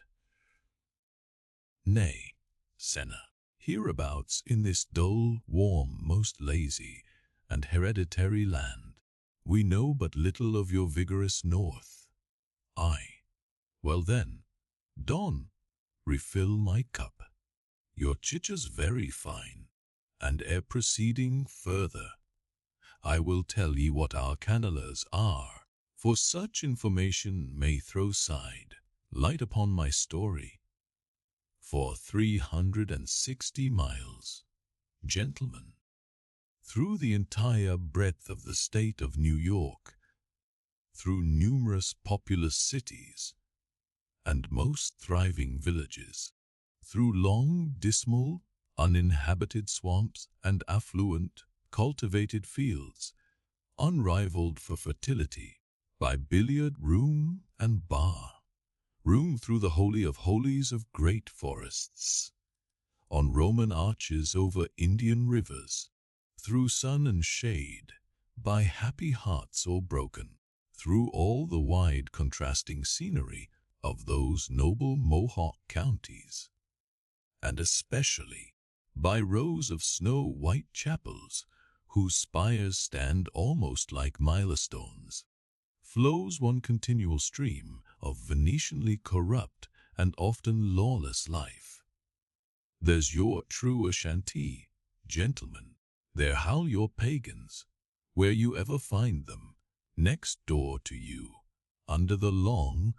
"Nay, Senna, hereabouts in this dull, warm, most lazy, and hereditary land, we know but little of your vigorous north." "Aye, well then, Don, refill my cup. Your chicha's very fine, and ere proceeding further, I will tell ye what our canalers are, for such information may throw light upon my story. For 360 miles, gentlemen, through the entire breadth of the state of New York, through numerous populous cities and most thriving villages, through long, dismal, uninhabited swamps and affluent, cultivated fields, unrivaled for fertility, by billiard room and bar, room through the holy of holies of great forests, on Roman arches over Indian rivers, through sun and shade, by happy hearts or broken, through all the wide contrasting scenery of those noble Mohawk counties, and especially by rows of snow-white chapels whose spires stand almost like milestones, flows one continual stream of Venetianly corrupt and often lawless life. There's your true Ashanti, gentlemen. There howl your pagans, where you ever find them, next door to you, under the long,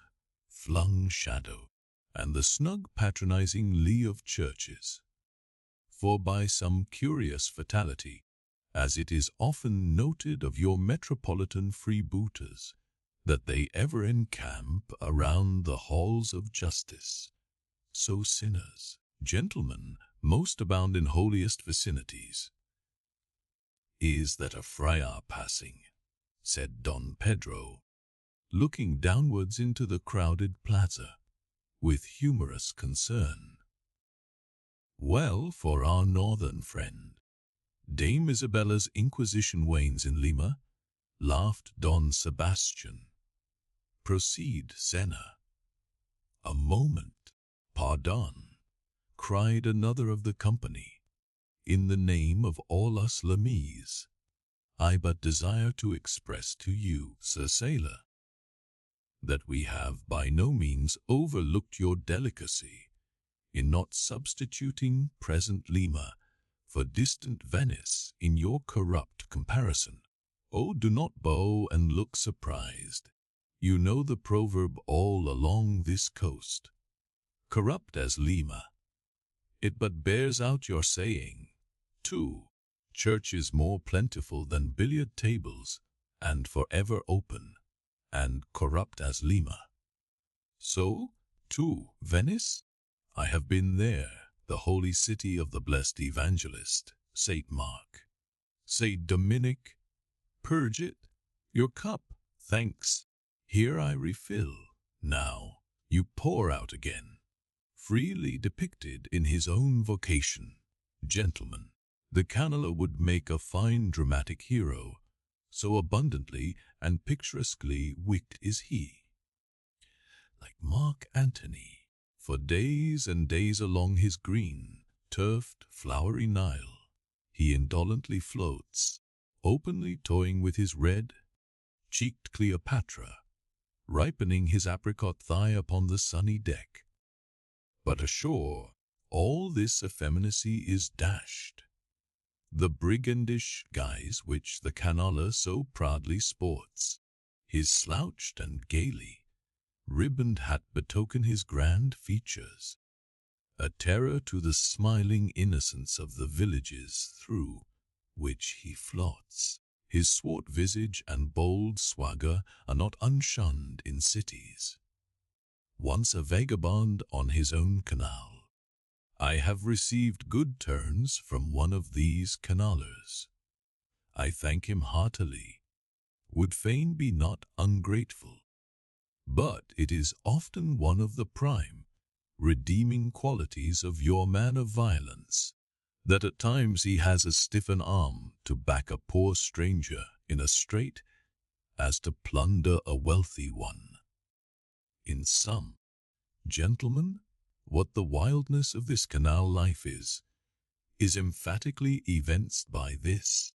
flung shadow and the snug patronizing lee of churches. For by some curious fatality, as it is often noted of your metropolitan freebooters, that they ever encamp around the halls of justice, so sinners, gentlemen, most abound in holiest vicinities. "Is that a friar passing?" said Don Pedro, looking downwards into the crowded plaza, with humorous concern. "Well, for our northern friend, Dame Isabella's Inquisition wanes in Lima," laughed Don Sebastian. "Proceed, Senna." "A moment, pardon," cried another of the company. "In the name of all us Lamise, I but desire to express to you, Sir Sailor, that we have by no means overlooked your delicacy in not substituting present Lima for distant Venice in your corrupt comparison. Oh, do not bow and look surprised. You know the proverb all along this coast, corrupt as Lima. It but bears out your saying, too. Church is more plentiful than billiard tables, and forever open, and corrupt as Lima. So, too, Venice? I have been there, the holy city of the blessed evangelist, Saint Mark, Saint Dominic, Purge it. Your cup, thanks. Here I refill. Now you pour out again. Freely depicted in his own vocation. Gentlemen, the Canaller would make a fine dramatic hero, so abundantly and picturesquely wicked is he. Like Mark Antony, for days and days along his green, turfed, flowery Nile, he indolently floats, openly toying with his red-cheeked Cleopatra, ripening his apricot thigh upon the sunny deck. But ashore, all this effeminacy is dashed. The brigandish guise which the Canaller so proudly sports, his slouched and gaily ribboned hat betoken his grand features, a terror to the smiling innocence of the villages through which he flaunts. His swart visage and bold swagger are not unshunned in cities. Once a vagabond on his own canal, I have received good turns from one of these canallers. I thank him heartily, would fain be not ungrateful. But it is often one of the prime, redeeming qualities of your man of violence, that at times he has as stiff an arm to back a poor stranger in a strait as to plunder a wealthy one. In sum, gentlemen, what the wildness of this canal life is emphatically evinced by this,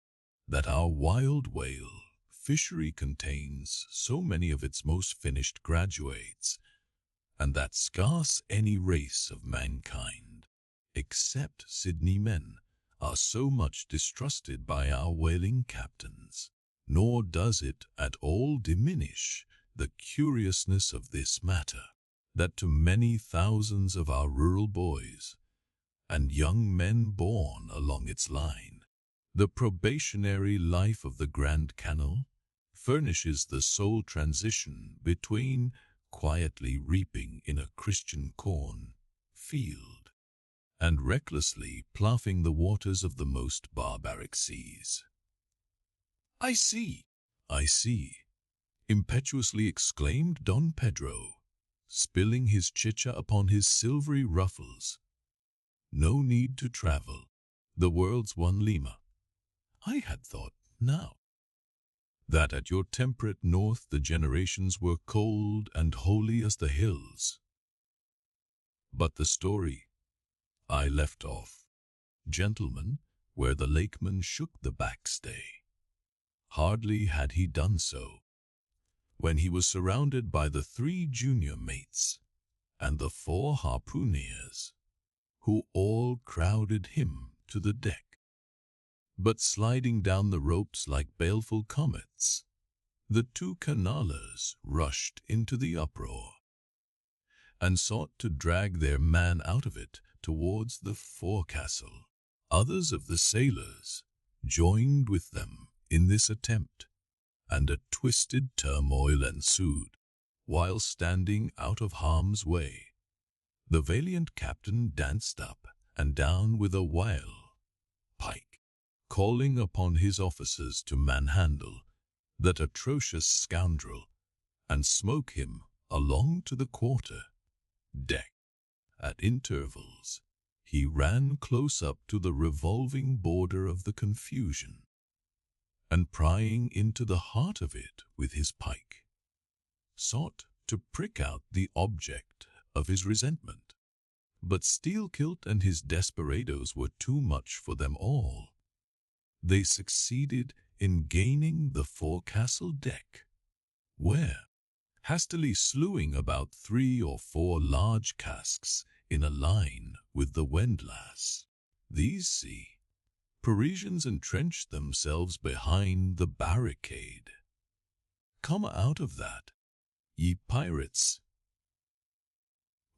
that our wild whale fishery contains so many of its most finished graduates, and that scarce any race of mankind, except Sydney men, are so much distrusted by our whaling captains. Nor does it at all diminish the curiousness of this matter, that to many thousands of our rural boys and young men born along its line, the probationary life of the Grand Canal furnishes the sole transition between quietly reaping in a Christian corn field and recklessly ploughing the waters of the most barbaric seas. I see, impetuously exclaimed Don Pedro, spilling his chicha upon his silvery ruffles. No need to travel. The world's one Lima. I had thought now that at your temperate north the generations were cold and holy as the hills. But the story I left off, gentlemen, where the lakeman shook the backstay. Hardly had he done so, when he was surrounded by the 3 junior mates and the 4 harpooneers, who all crowded him to the deck. But sliding down the ropes like baleful comets, the 2 canallers rushed into the uproar, and sought to drag their man out of it towards the forecastle. Others of the sailors joined with them in this attempt, and a twisted turmoil ensued. While standing out of harm's way, the valiant captain danced up and down with a wile pike, calling upon his officers to manhandle that atrocious scoundrel and smoke him along to the quarter deck. At intervals, he ran close up to the revolving border of the confusion, and prying into the heart of it with his pike, sought to prick out the object of his resentment. But Steelkilt and his desperadoes were too much for them all. They succeeded in gaining the forecastle deck, where, hastily slewing about 3 or 4 large casks in a line with the windlass, these Parisians entrenched themselves behind the barricade. "Come out of that, ye pirates!"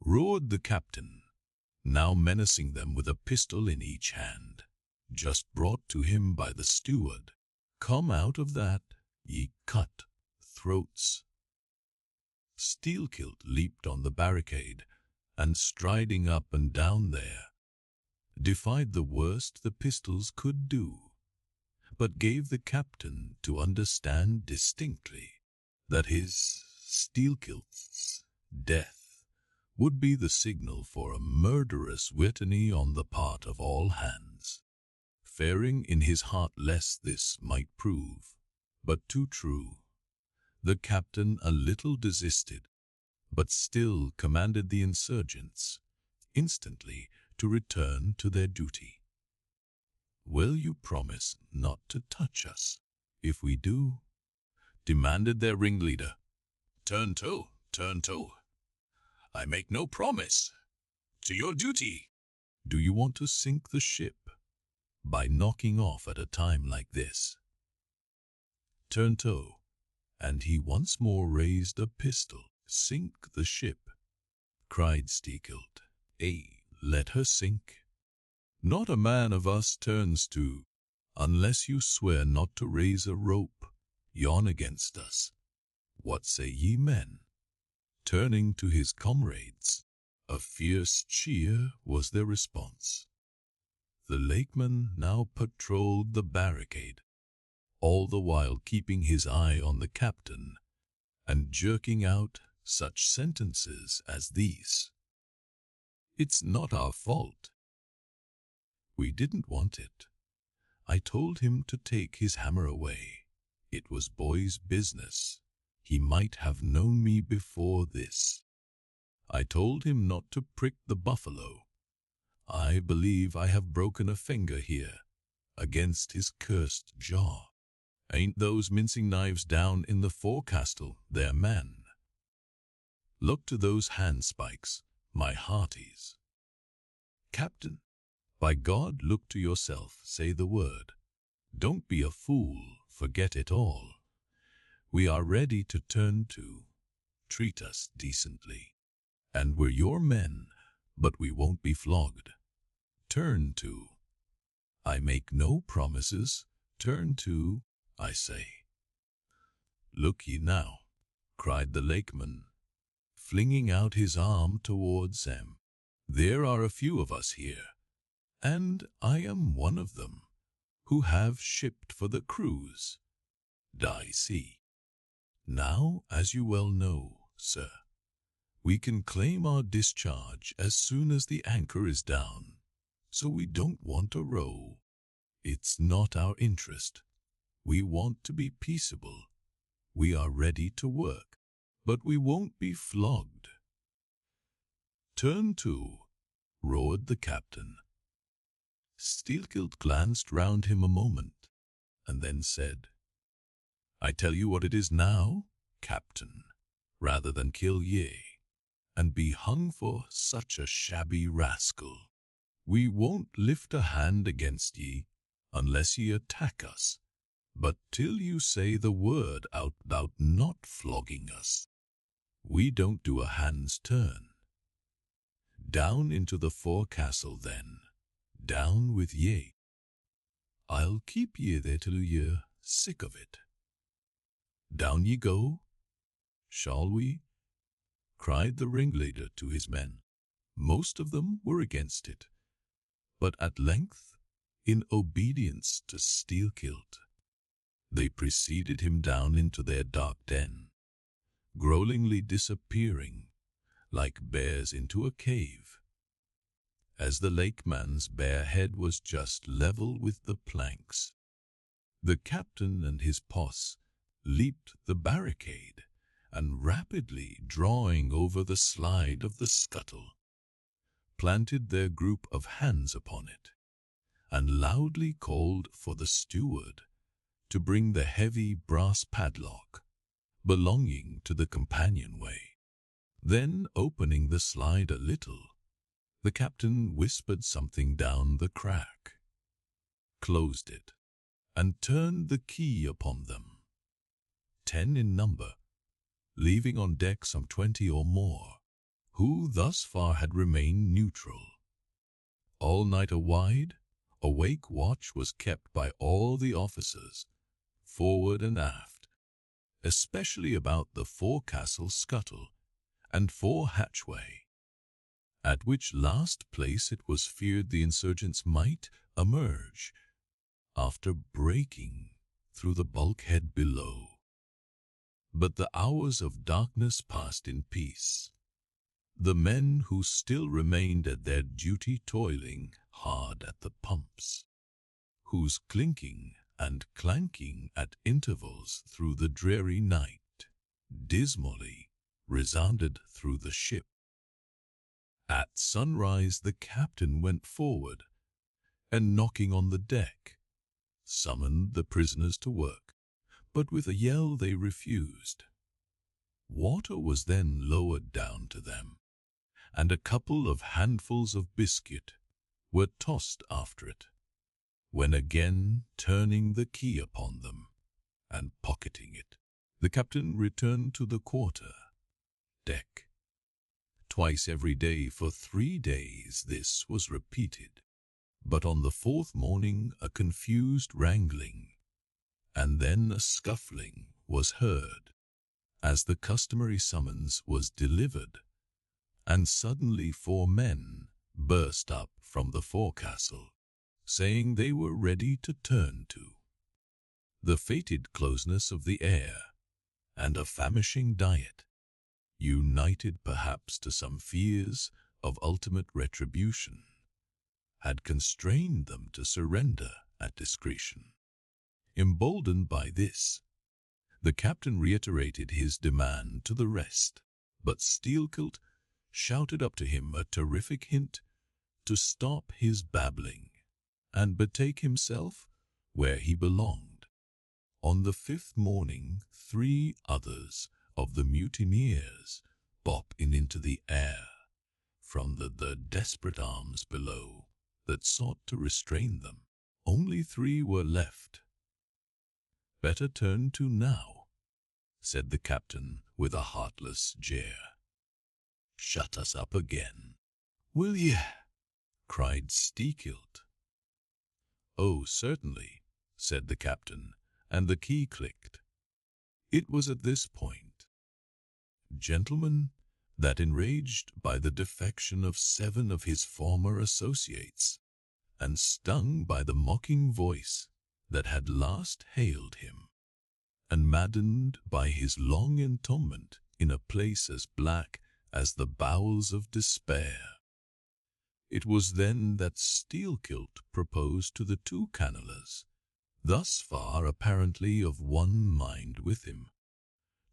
roared the captain, now menacing them with a pistol in each hand, just brought to him by the steward. "Come out of that, ye cut-throats!" Steelkilt leaped on the barricade, and striding up and down there, defied the worst the pistols could do. but gave the captain to understand distinctly that his Steelkilt's death would be the signal for a murderous mutiny on the part of all hands. Fearing in his heart lest this might prove but too true, the captain a little desisted, but still commanded the insurgents instantly to return to their duty. "Will you promise not to touch us, if we do?" demanded their ringleader. "Turn to, turn to. I make no promise. To your duty." "Do you want to sink the ship by knocking off at a time like this?" Turn to, and he once more raised a pistol. "Sink the ship," cried Steelkilt. Let her sink. Not a man of us turns to, unless you swear not to raise a rope yon against us. What say ye, men?" Turning to his comrades, a fierce cheer was their response. The lakeman now patrolled the barricade, all the while keeping his eye on the captain and jerking out such sentences as these. "It's not our fault. We didn't want it. I told him to take his hammer away. It was boy's business. He might have known me before this. I told him not to prick the buffalo. I believe I have broken a finger here against his cursed jaw. Ain't those mincing knives down in the forecastle their men? Look to those handspikes, my hearties. Captain, by God, look to yourself, say the word. Don't be a fool, forget it all. We are ready to turn to. Treat us decently. And we're your men, but we won't be flogged. Turn to. I make no promises. Turn to, I say." "Look ye now," cried the lakeman, flinging out his arm towards them. "There are a few of us here, and I am one of them, who have shipped for the cruise. Die see. Now, as you well know, sir, we can claim our discharge as soon as the anchor is down, so we don't want to row. It's not our interest. We want to be peaceable. We are ready to work, but we won't be flogged." "Turn to," roared the captain. Steelkilt glanced round him a moment, and then said, "I tell you what it is now, captain, rather than kill ye, and be hung for such a shabby rascal, we won't lift a hand against ye, unless ye attack us, but till you say the word out about not flogging us, we don't do a hand's turn. Down into the forecastle then, down with ye. I'll keep ye there till ye're sick of it. Down ye go. Shall we?" cried the ringleader to his men. Most of them were against it, but at length, in obedience to Steelkilt, they preceded him down into their dark den, growlingly disappearing like bears into a cave, as the lakeman's bare head was just level with the planks. The captain and his posse leaped the barricade, and rapidly drawing over the slide of the scuttle, planted their group of hands upon it, and loudly called for the steward to bring the heavy brass padlock belonging to the companionway. Then, opening the slide a little, the captain whispered something down the crack, closed it, and turned the key upon them. 10 in number, leaving on deck some 20 or more, who thus far had remained neutral. All night wide, a wake watch was kept by all the officers, forward and aft, especially about the forecastle scuttle and fore hatchway, at which last place it was feared the insurgents might emerge after breaking through the bulkhead below. But the hours of darkness passed in peace. The men who still remained at their duty toiling hard at the pumps, whose clinking and clanking at intervals through the dreary night dismally resounded through the ship. At sunrise the captain went forward, and knocking on the deck, summoned the prisoners to work, but with a yell they refused. Water was then lowered down to them, and a couple of handfuls of biscuit were tossed after it, when again turning the key upon them and pocketing it, the captain returned to the quarter deck. Twice every day for 3 days this was repeated, but on the 4th morning a confused wrangling, and then a scuffling was heard, as the customary summons was delivered, and suddenly 4 men burst up from the forecastle, saying they were ready to turn to. The fated closeness of the air, and a famishing diet, united perhaps to some fears of ultimate retribution, had constrained them to surrender at discretion. Emboldened by this, the captain reiterated his demand to the rest, but Steelkilt shouted up to him a terrific hint to stop his babbling and betake himself where he belonged. On the 5th morning, 3 others of the mutineers bopped into the air from the desperate arms below that sought to restrain them. Only 3 were left. "Better turn to now," said the captain with a heartless jeer. "Shut us up again, will ye?" cried Steelkilt. "Oh, certainly," said the captain, and the key clicked. It was at this point, "Gentlemen," that, enraged by the defection of 7 of his former associates, and stung by the mocking voice that had last hailed him, and maddened by his long entombment in a place as black as the bowels of despair, it was then that Steelkilt proposed to the 2 cannelers, thus far apparently of one mind with him,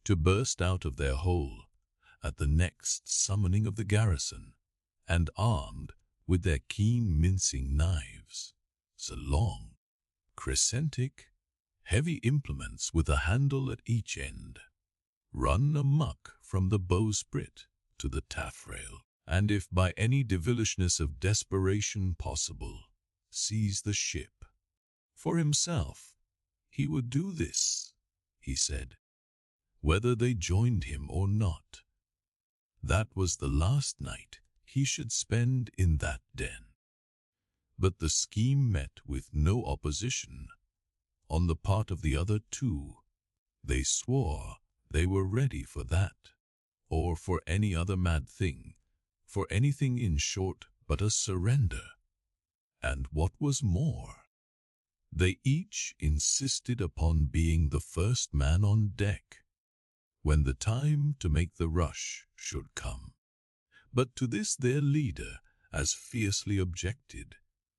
to burst out of their hole at the next summoning of the garrison, and armed with their keen mincing knives, so long, crescentic, heavy implements with a handle at each end, run amuck from the bowsprit to the taffrail, and if by any devilishness of desperation possible, seize the ship. For himself, he would do this, he said, whether they joined him or not. That was the last night he should spend in that den. But the scheme met with no opposition on the part of the other 2. They swore they were ready for that, or for any other mad thing, for anything in short but a surrender. And what was more, they each insisted upon being the first man on deck when the time to make the rush should come. But to this their leader as fiercely objected,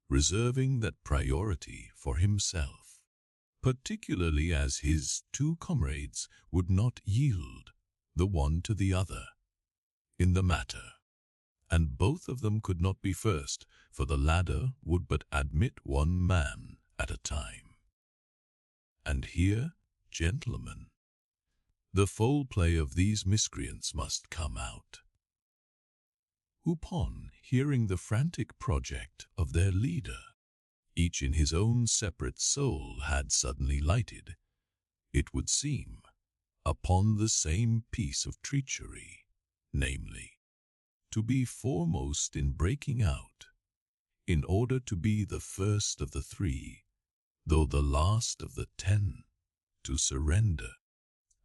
reserving that priority for himself, particularly as his 2 comrades would not yield the one to the other in the matter, and both of them could not be first, for the ladder would but admit 1 man at a time. And here, gentlemen, the foul play of these miscreants must come out. Upon hearing the frantic project of their leader, each in his own separate soul had suddenly lighted, it would seem, upon the same piece of treachery, namely, to be foremost in breaking out, in order to be the first of the 3, though the last of the 10, to surrender,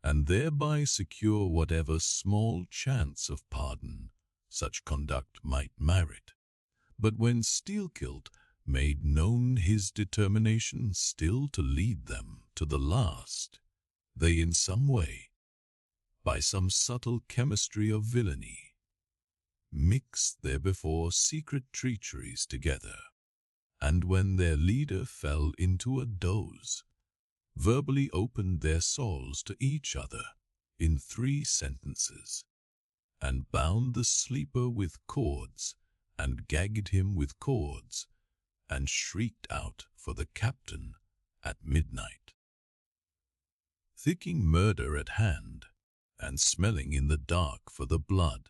and thereby secure whatever small chance of pardon such conduct might merit. But when Steelkilt made known his determination still to lead them to the last, they in some way, by some subtle chemistry of villainy, mixed their before secret treacheries together, and when their leader fell into a doze, verbally opened their souls to each other in 3 sentences, and bound the sleeper with cords, and gagged him with cords, and shrieked out for the captain at midnight. Thinking murder at hand, and smelling in the dark for the blood,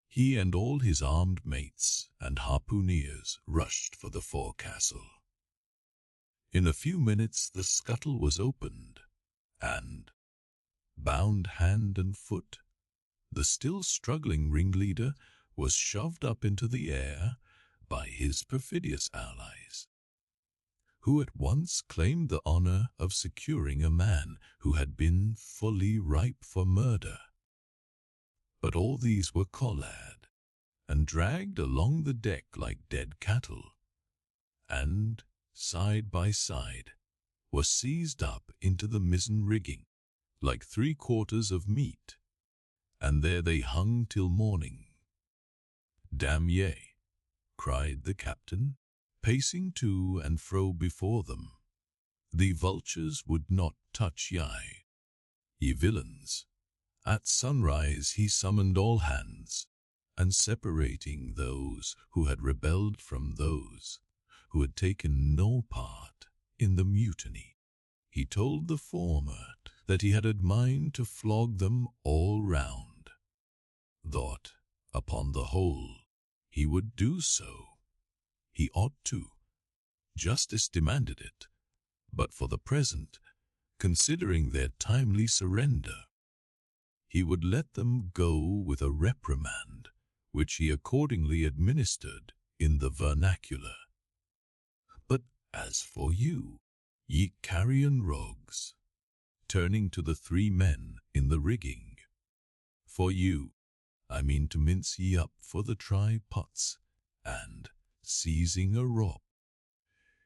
he and all his armed mates and harpooneers rushed for the forecastle. In a few minutes the scuttle was opened, and, bound hand and foot, the still struggling ringleader was shoved up into the air by his perfidious allies, who at once claimed the honor of securing a man who had been fully ripe for murder. But all these were collared, and dragged along the deck like dead cattle, and, side by side, were seized up into the mizzen rigging, like 3/4 of meat, and there they hung till morning. "Damn ye," cried the captain, pacing to and fro before them, "the vultures would not touch ye villains." At sunrise he summoned all hands, and separating those who had rebelled from those who had taken no part in the mutiny, he told the former that he had a mind to flog them all round, thought, upon the whole, he would do so. He ought to. Justice demanded it, but for the present, considering their timely surrender, he would let them go with a reprimand, which he accordingly administered in the vernacular. "But as for you, ye carrion rogues," turning to the 3 men in the rigging, "for you, I mean to mince ye up for the try-pots," and, seizing a rope,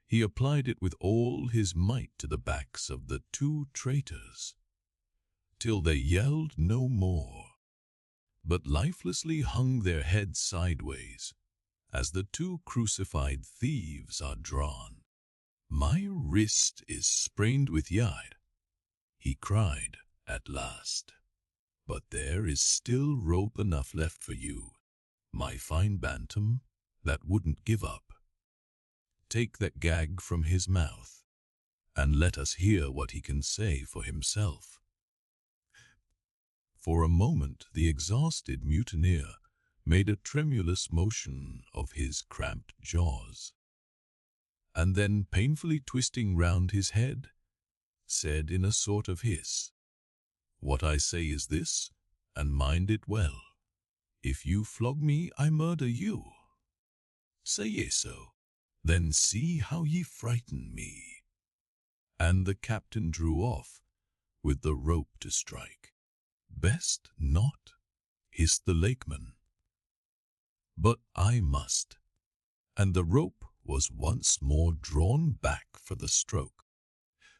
he applied it with all his might to the backs of the 2 traitors, till they yelled no more, but lifelessly hung their heads sideways, as the 2 crucified thieves are drawn. "My wrist is sprained with yide," he cried at last, "but there is still rope enough left for you, my fine bantam, that wouldn't give up. Take that gag from his mouth, and let us hear what he can say for himself." For a moment the exhausted mutineer made a tremulous motion of his cramped jaws, and then, painfully twisting round his head, said in a sort of hiss, "What I say is this, and mind it well. If you flog me, I murder you. Say ye so, then see how ye frighten me." And the captain drew off, with the rope to strike. "Best not," hissed the lakeman. "But I must," and the rope was once more drawn back for the stroke.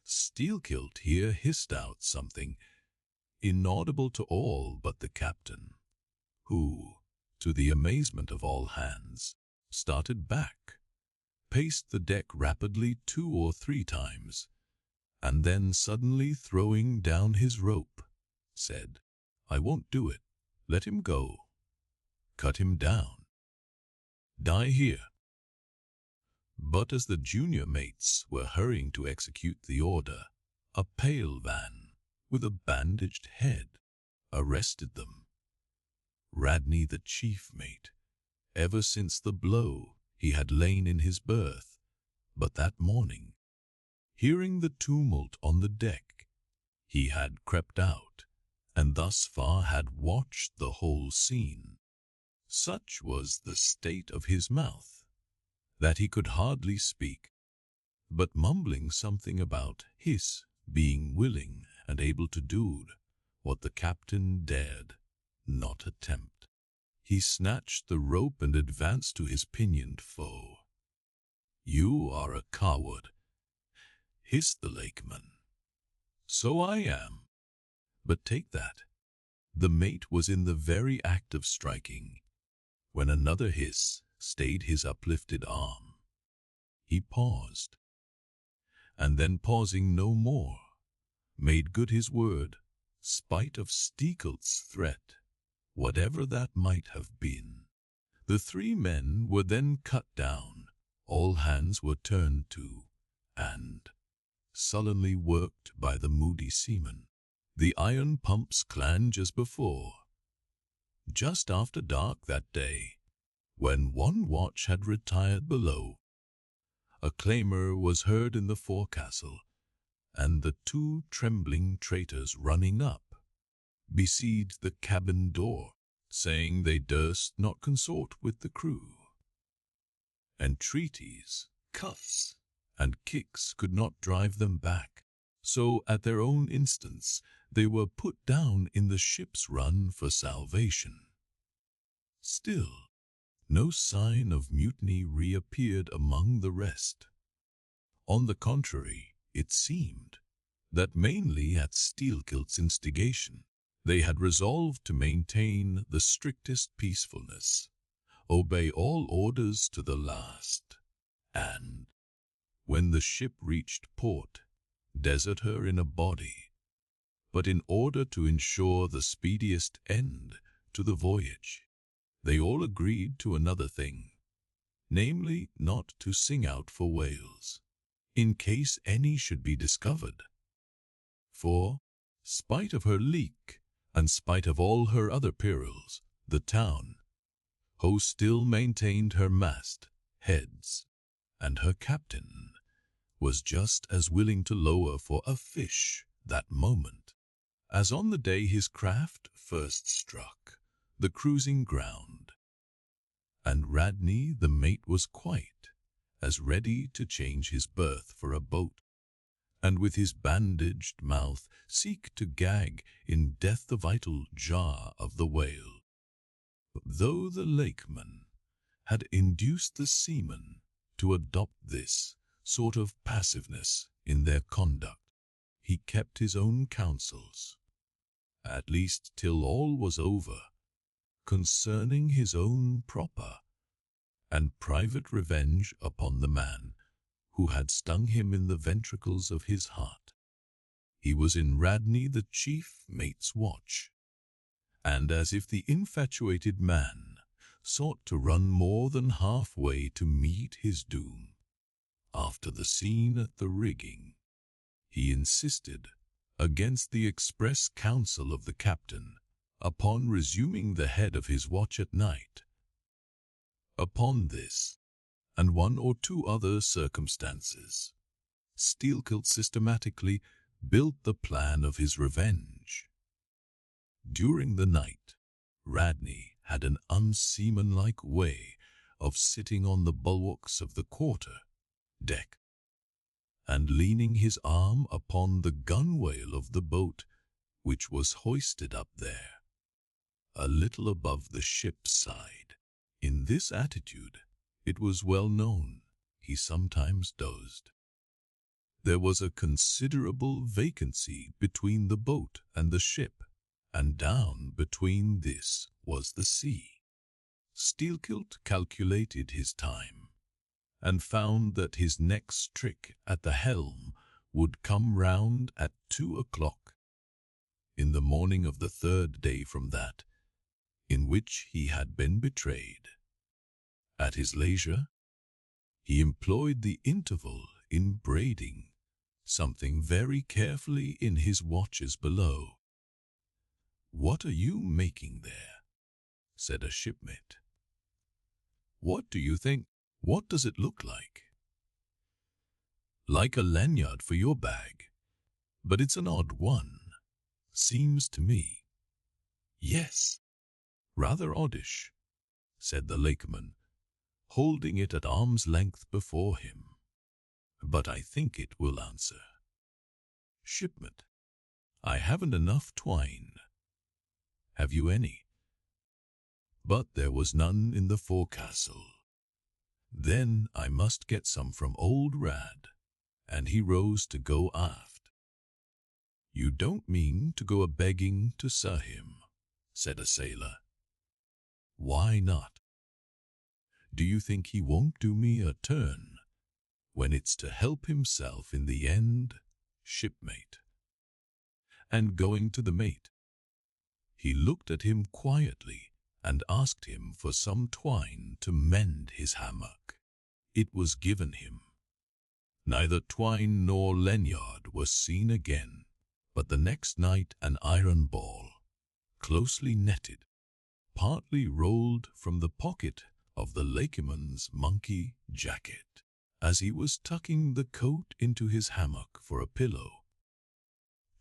Steelkilt here hissed out something inaudible to all but the captain, who, to the amazement of all hands, started back, paced the deck rapidly 2 or 3 times, and then suddenly throwing down his rope, said, "I won't do it. Let him go. Cut him down. Die here." But as the junior mates were hurrying to execute the order, a pale van, with a bandaged head, arrested them. Radney, the chief mate, ever since the blow he had lain in his berth, but that morning, hearing the tumult on the deck, he had crept out, and thus far had watched the whole scene. Such was the state of his mouth, that he could hardly speak, but mumbling something about his being willing and able to do what the captain dared not attempt, he snatched the rope and advanced to his pinioned foe. "You are a coward," hissed the lakeman. "So I am. But take that." The mate was in the very act of striking, when another hiss stayed his uplifted arm. He paused, and then pausing no more, made good his word, spite of Steelkilt's threat, whatever that might have been. The three men were then cut down, all hands were turned to, and sullenly worked by the moody seamen. The iron pumps clanged as before. Just after dark that day, when one watch had retired below, a clamour was heard in the forecastle, and the two trembling traitors running up, besieged the cabin door, saying they durst not consort with the crew. Entreaties, cuffs, and kicks could not drive them back, so at their own instance they were put down in the ship's run for salvation. Still, no sign of mutiny reappeared among the rest. On the contrary, it seemed that mainly at Steelkilt's instigation, they had resolved to maintain the strictest peacefulness, obey all orders to the last, and, when the ship reached port, desert her in a body, but in order to ensure the speediest end to the voyage, they all agreed to another thing, namely not to sing out for whales, in case any should be discovered. For, spite of her leak, and spite of all her other perils, the town, Ho still maintained her mast, heads, and her captain was just as willing to lower for a fish that moment, as on the day his craft first struck the cruising ground. And Radney the mate was quite as ready to change his berth for a boat, and with his bandaged mouth seek to gag in death the vital jar of the whale. Though the lakeman had induced the seamen to adopt this sort of passiveness in their conduct, he kept his own counsels, at least till all was over, concerning his own proper and private revenge upon the man who had stung him in the ventricles of his heart. He was in Radney the chief mate's watch, and as if the infatuated man sought to run more than halfway to meet his doom, after the scene at the rigging, he insisted, against the express counsel of the captain, upon resuming the head of his watch at night. Upon this, and one or two other circumstances, Steelkilt systematically built the plan of his revenge. During the night, Radney had an unseamanlike way of sitting on the bulwarks of the quarter-deck, and leaning his arm upon the gunwale of the boat, which was hoisted up there, a little above the ship's side. In this attitude, it was well known, he sometimes dozed. There was a considerable vacancy between the boat and the ship, and down between this was the sea. Steelkilt calculated his time, and found that his next trick at the helm would come round at 2 o'clock, in the morning of the third day from that in which he had been betrayed. At his leisure, he employed the interval in braiding something very carefully in his watches below. "What are you making there?" said a shipmate. "What do you think? What does it look like?" "Like a lanyard for your bag, but it's an odd one, seems to me." "Yes, rather oddish," said the lakeman, holding it at arm's length before him. "But I think it will answer." "Shipmate, I haven't enough twine. Have you any?" But there was none in the forecastle, Then I must get some from old Rad. And he rose to go aft. You don't mean to go a-begging to Sir him, said a sailor. Why not? Do you think he won't do me a turn, when it's to help himself in the end, shipmate? And going to the mate, he looked at him quietly and asked him for some twine to mend his hammock. It was given him. Neither twine nor lanyard was seen again, but the next night an iron ball, closely netted, partly rolled from the pocket of the lakeman's monkey jacket, as he was tucking the coat into his hammock for a pillow.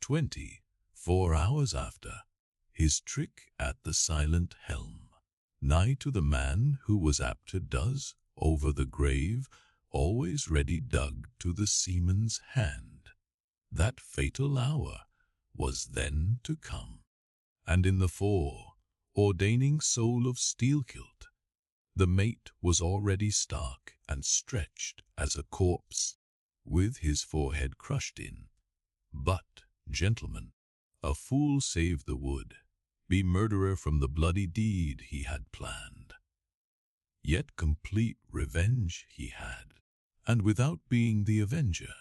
24 hours after, his trick at the silent helm, nigh to the man who was apt to doze over the grave, always ready dug to the seaman's hand. That fatal hour was then to come, and in the fore-ordaining soul of Steelkilt, the mate was already stark and stretched as a corpse, with his forehead crushed in. But, gentlemen, a fool saved the wood, be murderer from the bloody deed he had planned. Yet complete revenge he had, and without being the avenger.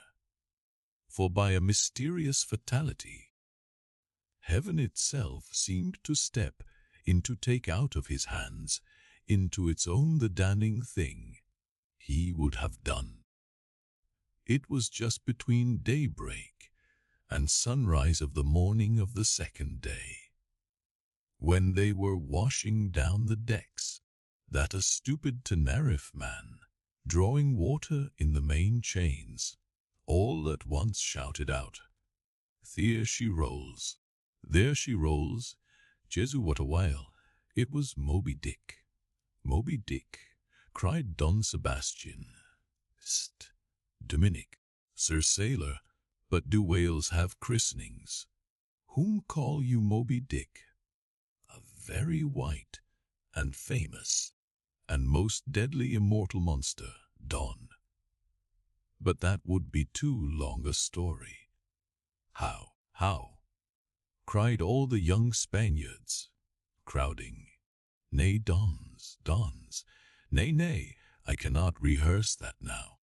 For by a mysterious fatality, heaven itself seemed to step in to take out of his hands into its own the damning thing he would have done. It was just between daybreak and sunrise of the morning of the second day, when they were washing down the decks, that a stupid Tenerife man, drawing water in the main chains, all at once shouted out, "There she rolls! There she rolls! Jesu, what a whale!" It was Moby Dick. "Moby Dick," cried Don Sebastian. "St, Dominic, Sir Sailor, but do whales have christenings? Whom call you Moby Dick?" "A very white and famous and most deadly immortal monster, Don. But that would be too long a story." How?" cried all the young Spaniards, crowding. "Nay, Dons, nay, I cannot rehearse that now.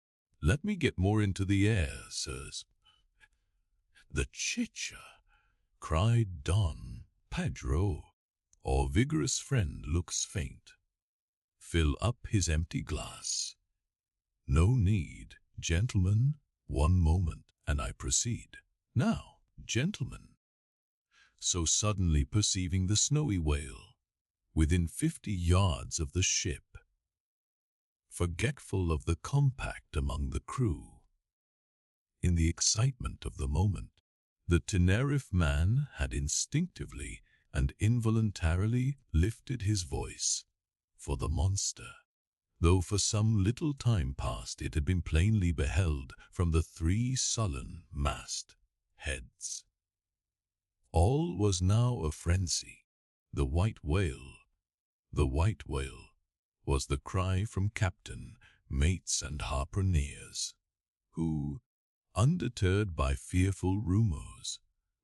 Let me get more into the air, sirs." "The chicha," cried Don Pedro. "Our vigorous friend looks faint. Fill up his empty glass." "No need, gentlemen, one moment, and I proceed. Now, gentlemen." So suddenly perceiving the snowy whale within 50 yards of the ship, forgetful of the compact among the crew, in the excitement of the moment, the Tenerife man had instinctively and involuntarily lifted his voice for the monster, though for some little time past it had been plainly beheld from the 3 sullen mast heads. All was now a frenzy. The white whale was the cry from captain, mates, and harpooneers, who, undeterred by fearful rumors,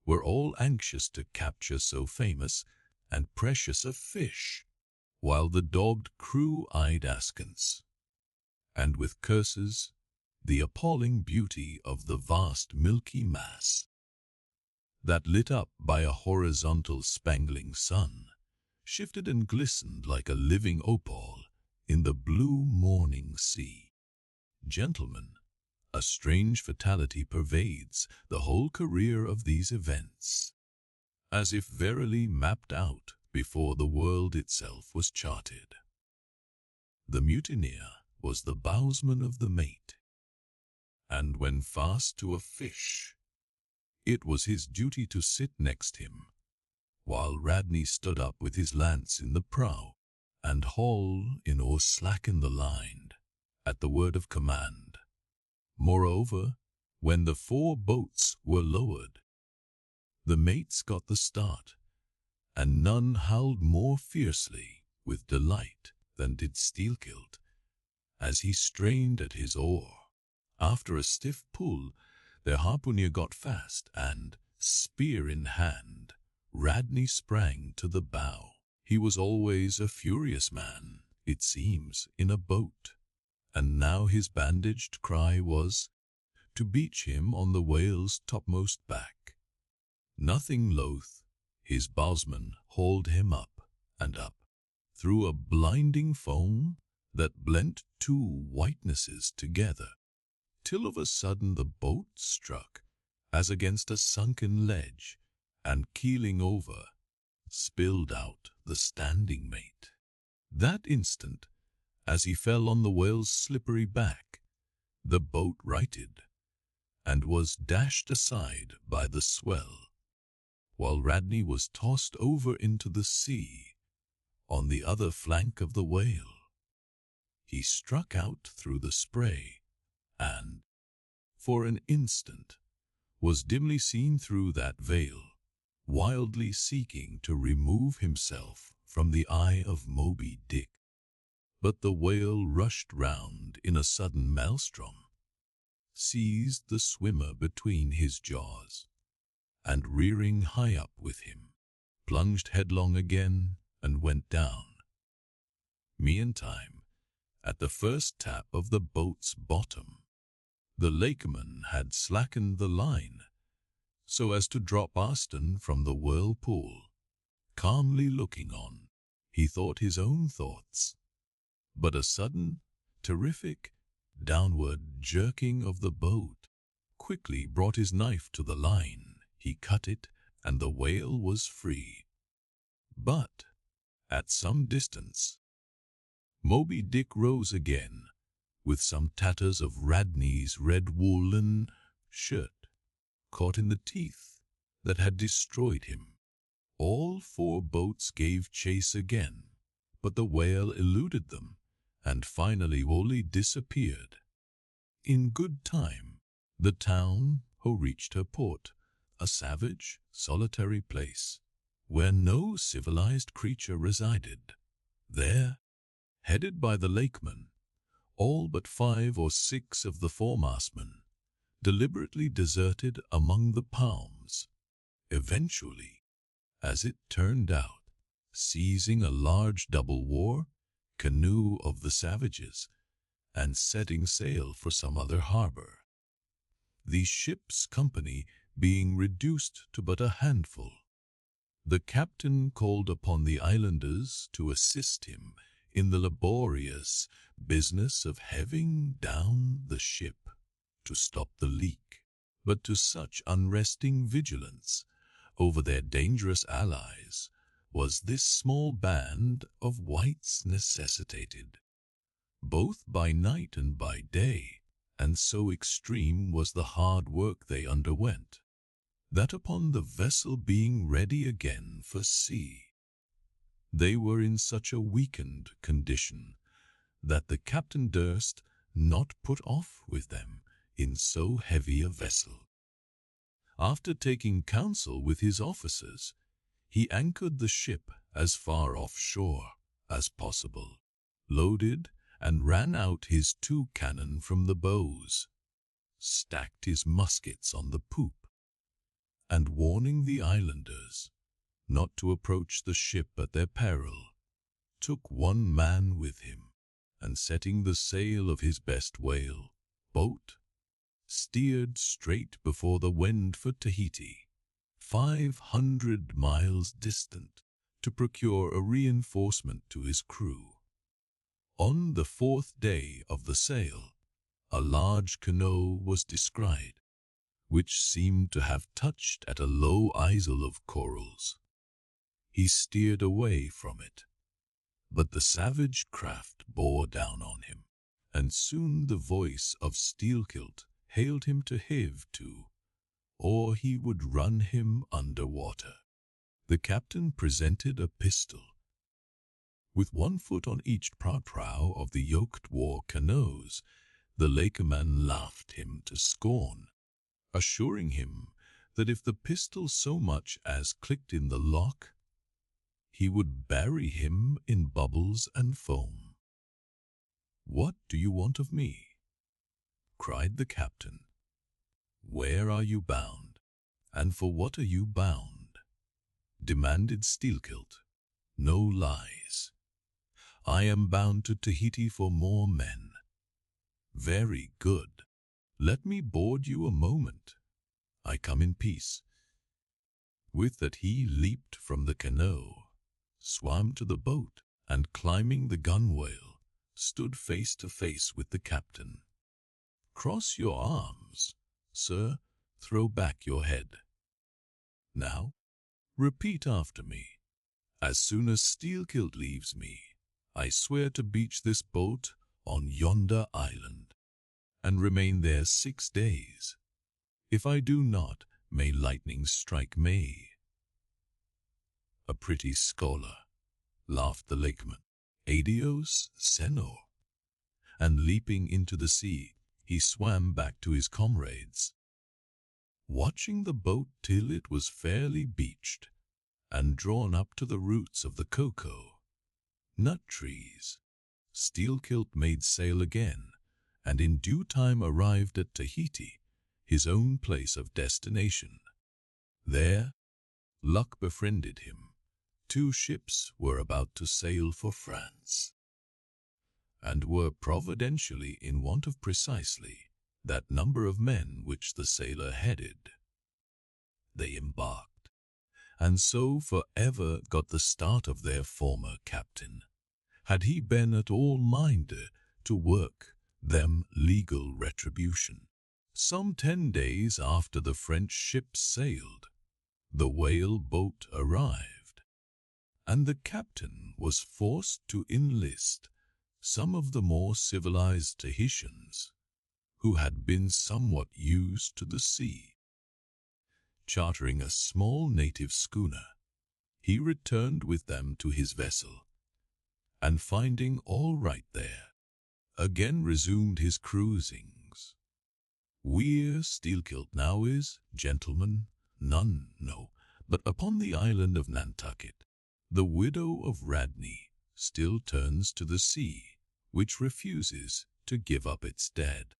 were all anxious to capture so famous and precious a fish, while the dogged crew eyed askance, and with curses, the appalling beauty of the vast milky mass that, lit up by a horizontal spangling sun, shifted and glistened like a living opal in the blue morning sea. Gentlemen, a strange fatality pervades the whole career of these events, as if verily mapped out before the world itself was charted. The mutineer was the bowsman of the mate, and when fast to a fish, it was his duty to sit next him, while Radney stood up with his lance in the prow, and haul in or slacken the line at the word of command. Moreover, when the 4 boats were lowered, the mates got the start, and none howled more fiercely with delight than did Steelkilt, as he strained at his oar. After a stiff pull, their harpooner got fast, and, spear in hand, Radney sprang to the bow. He was always a furious man, it seems, in a boat, and now his bandaged cry was to beach him on the whale's topmost back. Nothing loath, his bowsman hauled him up and up, through a blinding foam that blent two whitenesses together, till of a sudden the boat struck as against a sunken ledge, and keeling over, spilled out the standing mate. That instant, as he fell on the whale's slippery back, the boat righted, and was dashed aside by the swell, while Radney was tossed over into the sea on the other flank of the whale. He struck out through the spray, and, for an instant, was dimly seen through that veil, wildly seeking to remove himself from the eye of Moby Dick. But the whale rushed round in a sudden maelstrom, seized the swimmer between his jaws, and rearing high up with him, plunged headlong again and went down. Meantime, at the first tap of the boat's bottom, the lakeman had slackened the line so as to drop Aston from the whirlpool, calmly looking on. He thought his own thoughts, but a sudden, terrific, downward jerking of the boat quickly brought his knife to the line. He cut it, and the whale was free. But, at some distance, Moby Dick rose again, with some tatters of Radney's red woolen shirt caught in the teeth that had destroyed him. All four boats gave chase again, but the whale eluded them, and finally wholly disappeared. In good time, the town reached her port, a savage, solitary place, where no civilized creature resided. There, headed by the lakeman, all but 5 or 6 of the foremastmen deliberately deserted among the palms, eventually, as it turned out, seizing a large double-war canoe of the savages and setting sail for some other harbor, the ship's company being reduced to but a handful. The captain called upon the islanders to assist him in the laborious business of heaving down the ship to stop the leak, but to such unresting vigilance over their dangerous allies was this small band of whites necessitated, both by night and by day, and so extreme was the hard work they underwent, that upon the vessel being ready again for sea, they were in such a weakened condition that the captain durst not put off with them in so heavy a vessel. After taking counsel with his officers, he anchored the ship as far offshore as possible, loaded and ran out his 2 cannon from the bows, stacked his muskets on the poop, and warning the islanders not to approach the ship at their peril, took 1 man with him, and setting the sail of his best whale boat, steered straight before the wind for Tahiti, 500 miles distant, to procure a reinforcement to his crew. On the 4th day of the sail, a large canoe was descried, which seemed to have touched at a low isle of corals. He steered away from it, but the savage craft bore down on him, and soon the voice of Steelkilt hailed him to heave to, or he would run him under water. The captain presented a pistol. With 1 foot on each prow of the yoked war canoes, the lakeman laughed him to scorn, assuring him that if the pistol so much as clicked in the lock, he would bury him in bubbles and foam. "What do you want of me?" cried the captain. "Where are you bound, and for what are you bound?" demanded Steelkilt. "No lies. I am bound to Tahiti for more men." "Very good. Let me board you a moment. I come in peace." With that he leaped from the canoe, swam to the boat, and climbing the gunwale, stood face to face with the captain. "Cross your arms, sir, throw back your head. Now, repeat after me. As soon as Steelkilt leaves me, I swear to beach this boat on yonder island, and remain there 6 days. If I do not, may lightning strike me." "A pretty scholar," laughed the lakeman. "Adios, senor." And leaping into the sea, he swam back to his comrades. Watching the boat till it was fairly beached, and drawn up to the roots of the cocoa nut trees, Steelkilt made sail again, and in due time arrived at Tahiti, his own place of destination. There, luck befriended him. 2 ships were about to sail for France, and were providentially in want of precisely that number of men which the sailor headed. They embarked, and so forever got the start of their former captain, had he been at all minded to work them legal retribution. Some 10 days after the French ships sailed, the whale boat arrived, and the captain was forced to enlist some of the more civilized Tahitians, who had been somewhat used to the sea. Chartering a small native schooner, he returned with them to his vessel, and finding all right there, again resumed his cruisings. "Where Steelkilt now is, gentlemen, none know, but upon the island of Nantucket, the widow of Radney still turns to the sea, which refuses to give up its dead.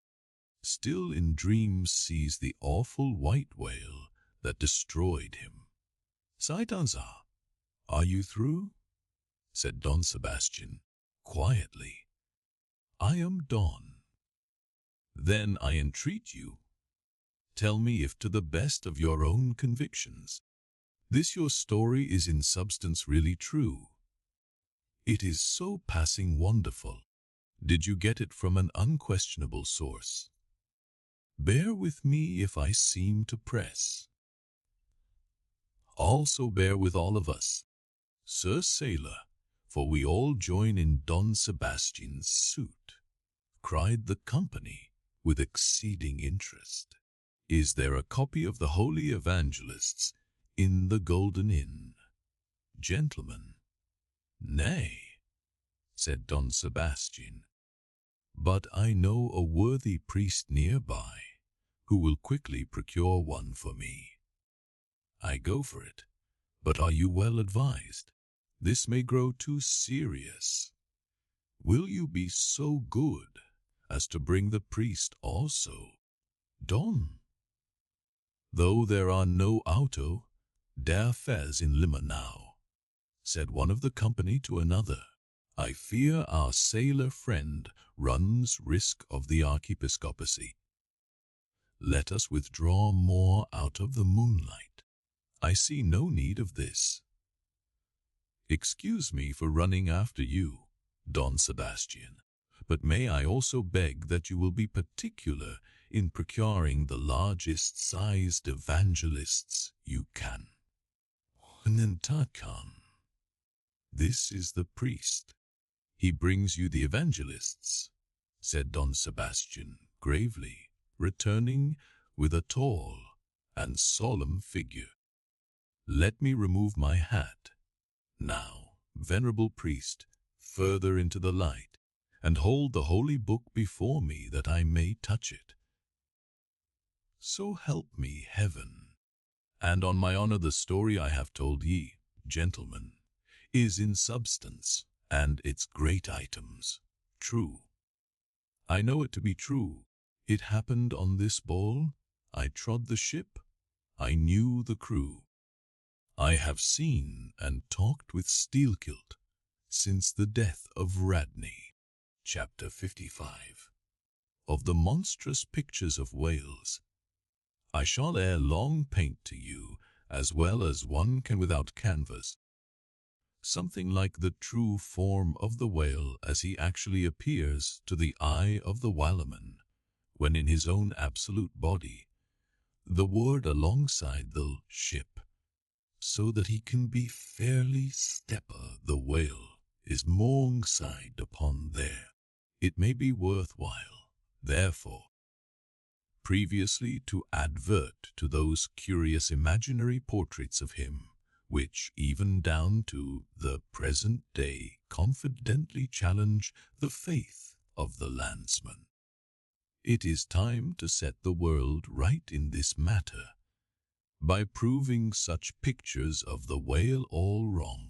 Still in dreams sees the awful white whale that destroyed him." "Saitanza, are you through?" said Don Sebastian, quietly. "I am Don." "Then I entreat you, tell me if to the best of your own convictions, this your story is in substance really true. It is so passing wonderful. Did you get it from an unquestionable source? Bear with me if I seem to press. Also bear with all of us, Sir Sailor, for we all join in Don Sebastian's suit," cried the company with exceeding interest. "Is there a copy of the Holy Evangelists in the Golden Inn, gentlemen?" "Nay," said Don Sebastian, "but I know a worthy priest nearby, who will quickly procure one for me." "I go for it, but are you well advised? This may grow too serious. Will you be so good as to bring the priest also, Don?" "Though there are no auto da fez in Lima now," said one of the company to another, "I fear our sailor friend runs risk of the archiepiscopacy. Let us withdraw more out of the moonlight. I see no need of this." "Excuse me for running after you, Don Sebastian, but may I also beg that you will be particular in procuring the largest sized evangelists you can." "Nantakan. This is the priest. He brings you the evangelists," said Don Sebastian gravely, returning with a tall and solemn figure. "Let me remove my hat. Now, venerable priest, further into the light, and hold the holy book before me that I may touch it. So help me heaven. And on my honor the story I have told ye, gentlemen, is in substance and its great items true." I know it to be true. It happened on this ball. I trod the ship. I knew the crew. I have seen and talked with Steelkilt since the death of Radney. Chapter 55. Of the monstrous pictures of whales, I shall ere long paint to you, as well as one can without canvas, something like the true form of the whale as he actually appears to the eye of the whaleman, when in his own absolute body, the word alongside the ship, so that he can be fairly stepper the whale is mongside upon there. It may be worthwhile, therefore, previously to advert to those curious imaginary portraits of him, which even down to the present day confidently challenge the faith of the landsman. It is time to set the world right in this matter, by proving such pictures of the whale all wrong.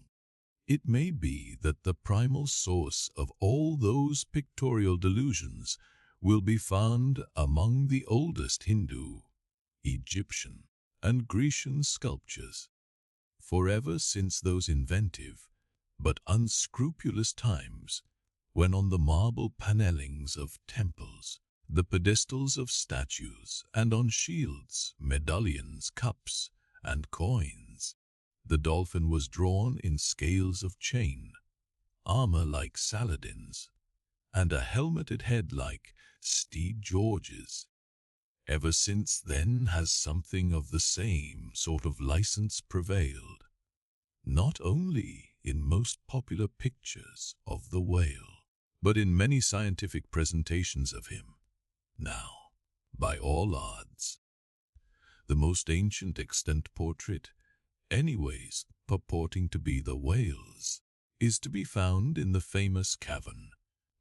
It may be that the primal source of all those pictorial delusions will be found among the oldest Hindu, Egyptian, and Grecian sculptures. For ever since those inventive but unscrupulous times when on the marble panellings of temples, the pedestals of statues, and on shields, medallions, cups, and coins, the dolphin was drawn in scales of chain, armor like Saladin's, and a helmeted head like Steed George's. Ever since then has something of the same sort of license prevailed, not only in most popular pictures of the whale, but in many scientific presentations of him. Now, by all odds, the most ancient extant portrait, anyways purporting to be the whale's, is to be found in the famous cavern,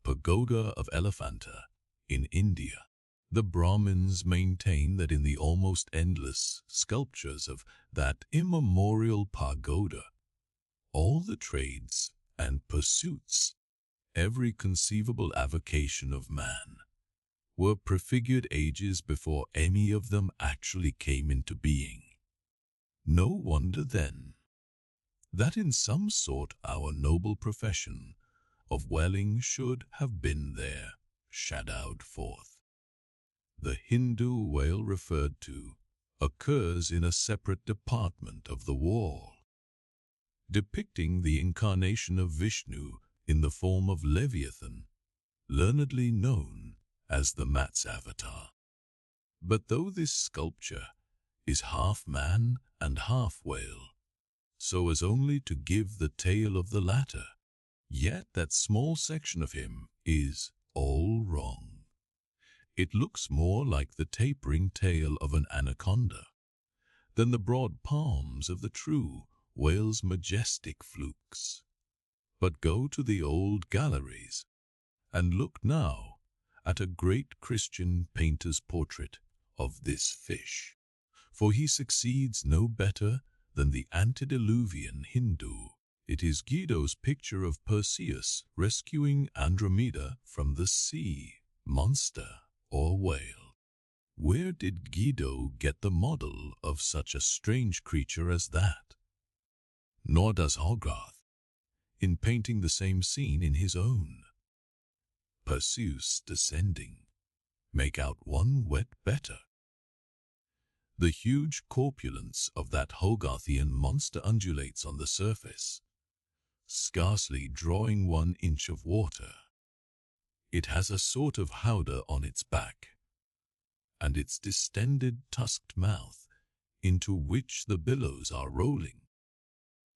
Pagoda of Elephanta, in India. The Brahmins maintain that in the almost endless sculptures of that immemorial pagoda, all the trades and pursuits, every conceivable avocation of man, were prefigured ages before any of them actually came into being. No wonder, then, that in some sort our noble profession of whaling should have been there shadowed forth. The Hindu whale referred to occurs in a separate department of the wall, depicting the incarnation of Vishnu in the form of Leviathan, learnedly known as the Mat's avatar. But though this sculpture is half man and half whale, so as only to give the tail of the latter, yet that small section of him is all wrong. It looks more like the tapering tail of an anaconda than the broad palms of the true whale's majestic flukes. But go to the old galleries and look now at a great Christian painter's portrait of this fish, for he succeeds no better than the antediluvian Hindu. It is Guido's picture of Perseus rescuing Andromeda from the sea monster or whale. Where did Guido get the model of such a strange creature as that? Nor does Hogarth, in painting the same scene in his own, Perseus descending, make out one whit better. The huge corpulence of that Hogarthian monster undulates on the surface, scarcely drawing 1 inch of water. It has a sort of howdah on its back, and its distended tusked mouth, into which the billows are rolling,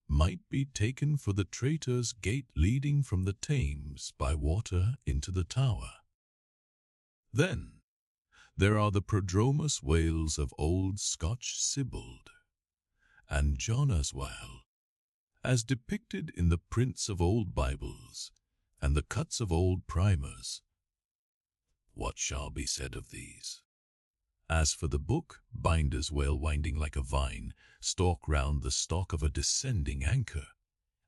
might be taken for the Traitor's Gate leading from the Thames by water into the Tower. Then there are the prodromus whales of old Scotch Sibbald and John as well, as depicted in the prints of old Bibles and the cuts of old primers. What shall be said of these? As for the book binder's whale winding like a vine, stalk round the stalk of a descending anchor,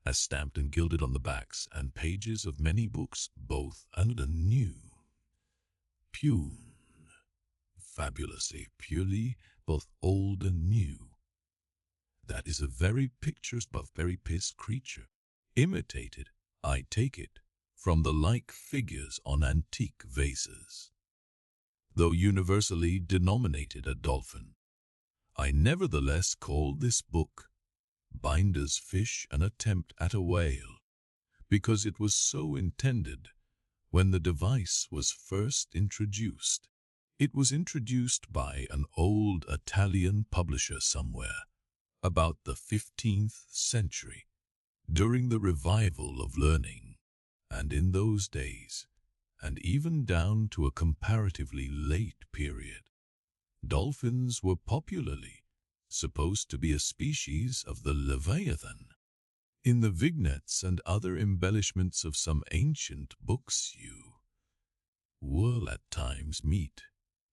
as stamped and gilded on the backs and pages of many books, both old and new, Pune, fabulously purely, both old and new. That is a very picturesque but very pissed creature, imitated, I take it, from the like figures on antique vases. Though universally denominated a dolphin, I nevertheless called this book Binder's Fish, an attempt at a whale, because it was so intended when the device was first introduced. It was introduced by an old Italian publisher somewhere about the 15th century, during the revival of learning, and in those days, and even down to a comparatively late period, dolphins were popularly supposed to be a species of the Leviathan. In the vignettes and other embellishments of some ancient books you will at times meet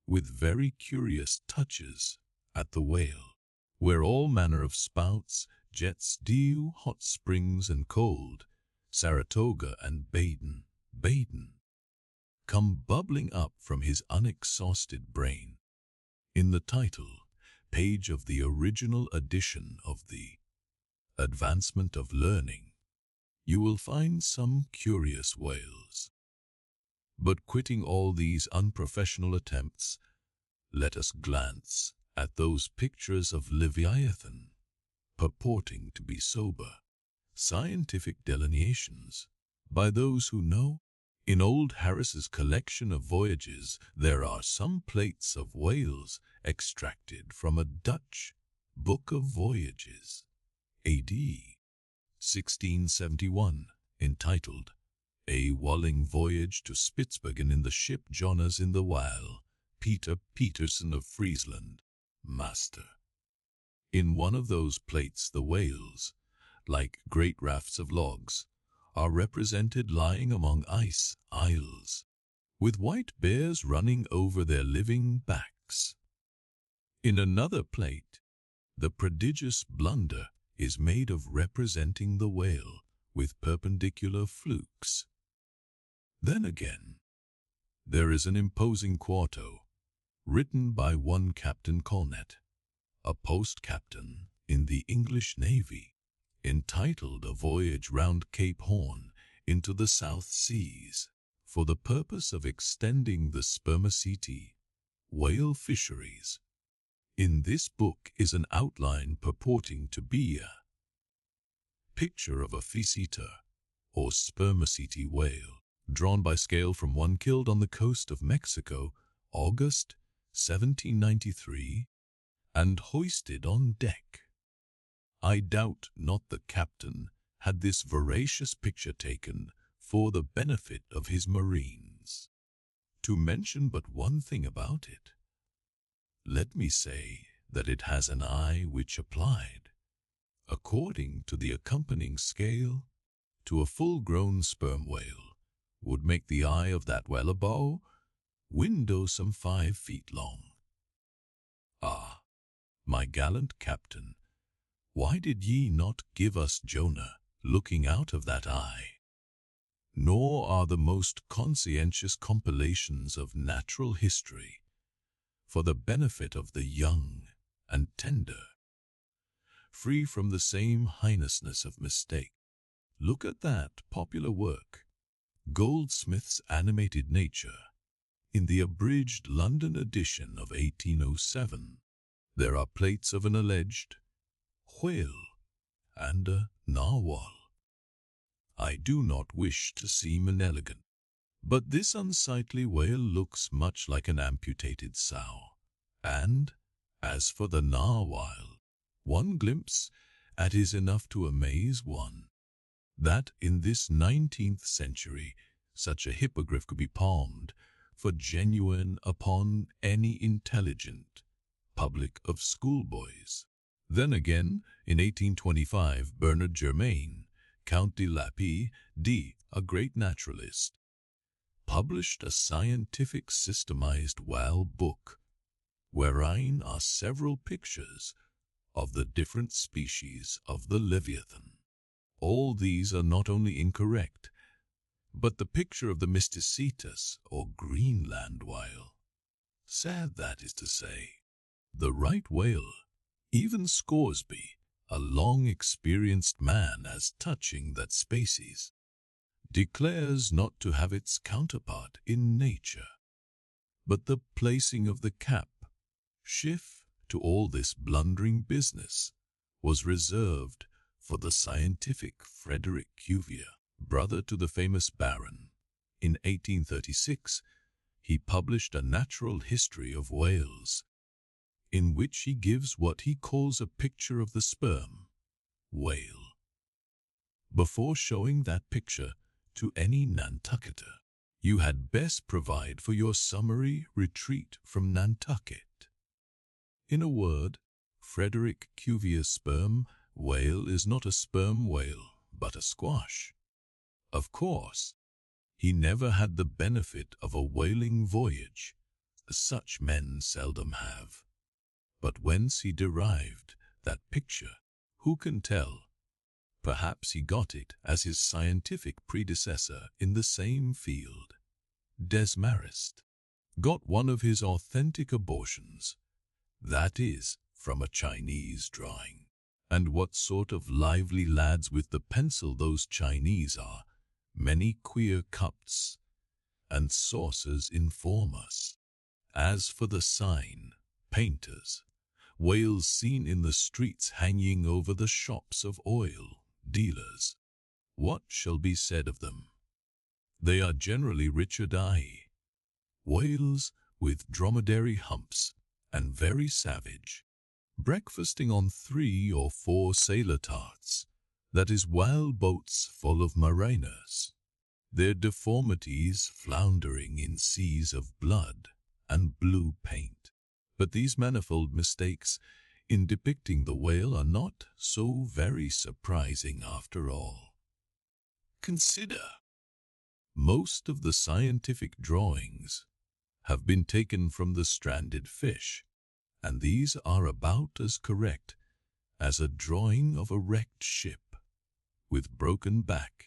with very curious touches at the whale, where all manner of spouts, jets, dew, hot springs and cold, Saratoga and Baden, come bubbling up from his unexhausted brain. In the title page of the original edition of the Advancement of Learning, you will find some curious whales. But quitting all these unprofessional attempts, let us glance at those pictures of Leviathan, purporting to be sober, scientific delineations by those who know. In old Harris's collection of voyages, there are some plates of whales extracted from a Dutch book of voyages, A.D. 1671, entitled A Walling Voyage to Spitzbergen in the Ship Jonas in the Whale, Peter Peterson of Friesland, Master. In one of those plates the whales, like great rafts of logs, are represented lying among ice isles, with white bears running over their living backs. In another plate, the prodigious blunder is made of representing the whale with perpendicular flukes. Then again, there is an imposing quarto, written by one Captain Colnet, a post-captain in the English Navy, entitled A Voyage round Cape Horn into the South Seas, for the purpose of extending the spermaceti whale fisheries. In this book is an outline purporting to be a picture of a physeter, or spermaceti whale, drawn by scale from one killed on the coast of Mexico, August 1793, and hoisted on deck. I doubt not the captain had this voracious picture taken for the benefit of his marines. To mention but one thing about it, let me say that it has an eye which applied, according to the accompanying scale, to a full-grown sperm whale, would make the eye of that whale a bow window some 5 feet long. Ah, my gallant captain, why did ye not give us Jonah looking out of that eye? Nor are the most conscientious compilations of natural history for the benefit of the young and tender, free from the same heinousness of mistake. Look at that popular work, Goldsmith's Animated Nature, in the abridged London edition of 1807. There are plates of an alleged whale and a narwhal. I do not wish to seem inelegant, but this unsightly whale looks much like an amputated sow, and, as for the narwhal, one glimpse at is enough to amaze one. That in this 19th century such a hippogriff could be palmed for genuine upon any intelligent public of schoolboys. Then again, in 1825, Bernard Germain, Count de Lapie, a great naturalist, published a scientific systemized whale book, wherein are several pictures of the different species of the Leviathan. All these are not only incorrect, But the picture of the mysticetus or Greenland whale, sad that is to say, the right whale, even Scoresby, a long-experienced man as touching that species, declares not to have its counterpart in nature. But the placing of the cap, shift to all this blundering business, was reserved for the scientific Frederick Cuvier, brother to the famous Baron. In 1836, he published a natural history of whales, in which he gives what he calls a picture of the sperm whale. Before showing that picture to any Nantucketer, you had best provide for your summary retreat from Nantucket. In a word, Frederick Cuvier's sperm whale is not a sperm whale, but a squash. Of course, he never had the benefit of a whaling voyage, such men seldom have. But whence he derived that picture, who can tell? Perhaps he got it as his scientific predecessor in the same field, Desmarest, got one of his authentic abortions, that is, from a Chinese drawing. And what sort of lively lads with the pencil those Chinese are, many queer cups and saucers inform us. As for the sign painters, whales seen in the streets hanging over the shops of oil dealers, what shall be said of them? They are generally Richard I. Whales with dromedary humps and very savage, breakfasting on 3 or 4 sailor tarts, that is wild boats full of mariners, their deformities floundering in seas of blood and blue paint. But these manifold mistakes in depicting the whale are not so very surprising after all. Consider, most of the scientific drawings have been taken from the stranded fish, and these are about as correct as a drawing of a wrecked ship with broken back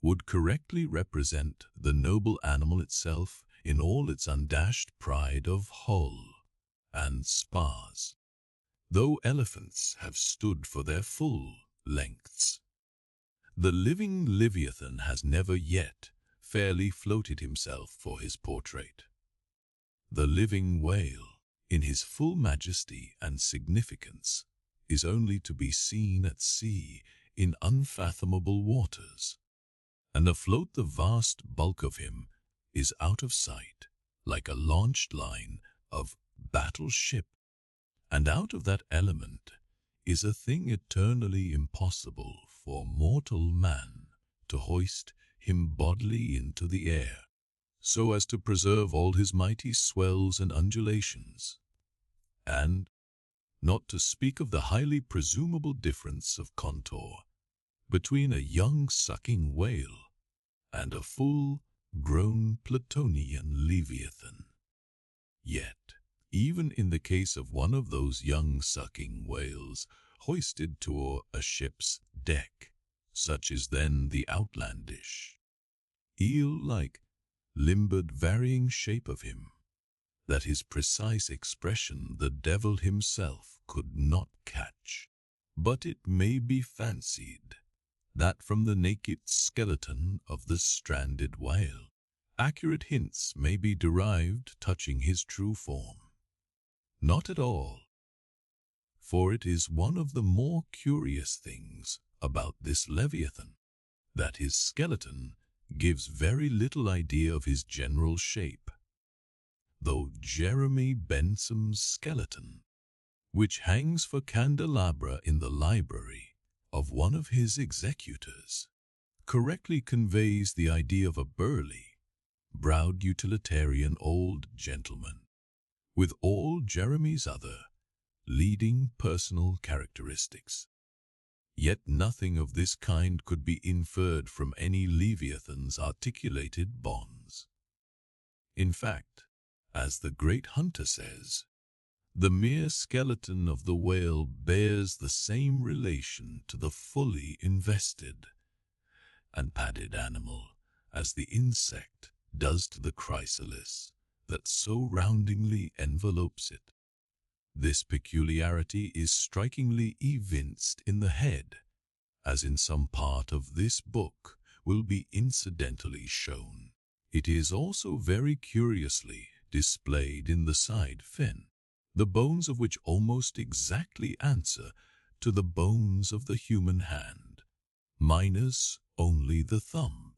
would correctly represent the noble animal itself in all its undashed pride of hull and spars, though elephants have stood for their full lengths. The living Leviathan has never yet fairly floated himself for his portrait. The living whale, in his full majesty and significance, is only to be seen at sea in unfathomable waters, and afloat the vast bulk of him is out of sight, like a launched line of battleship, and out of that element is a thing eternally impossible for mortal man to hoist him bodily into the air, so as to preserve all his mighty swells and undulations, and not to speak of the highly presumable difference of contour between a young sucking whale and a full-grown Platonian Leviathan. Yet, even in the case of one of those young sucking whales hoisted to a ship's deck, such is then the outlandish, eel-like, limbered varying shape of him, that his precise expression the devil himself could not catch. But it may be fancied that from the naked skeleton of the stranded whale, accurate hints may be derived touching his true form. Not at all, for it is one of the more curious things about this Leviathan, that his skeleton gives very little idea of his general shape, though Jeremy Benson's skeleton, which hangs for candelabra in the library of one of his executors, correctly conveys the idea of a burly, browed utilitarian old gentleman, with all Jeremy's other leading personal characteristics. Yet nothing of this kind could be inferred from any Leviathan's articulated bonds. In fact, as the great Hunter says, the mere skeleton of the whale bears the same relation to the fully invested and padded animal as the insect does to the chrysalis that so roundingly envelopes it. This peculiarity is strikingly evinced in the head, as in some part of this book will be incidentally shown. It is also very curiously displayed in the side fin, the bones of which almost exactly answer to the bones of the human hand, minus only the thumb.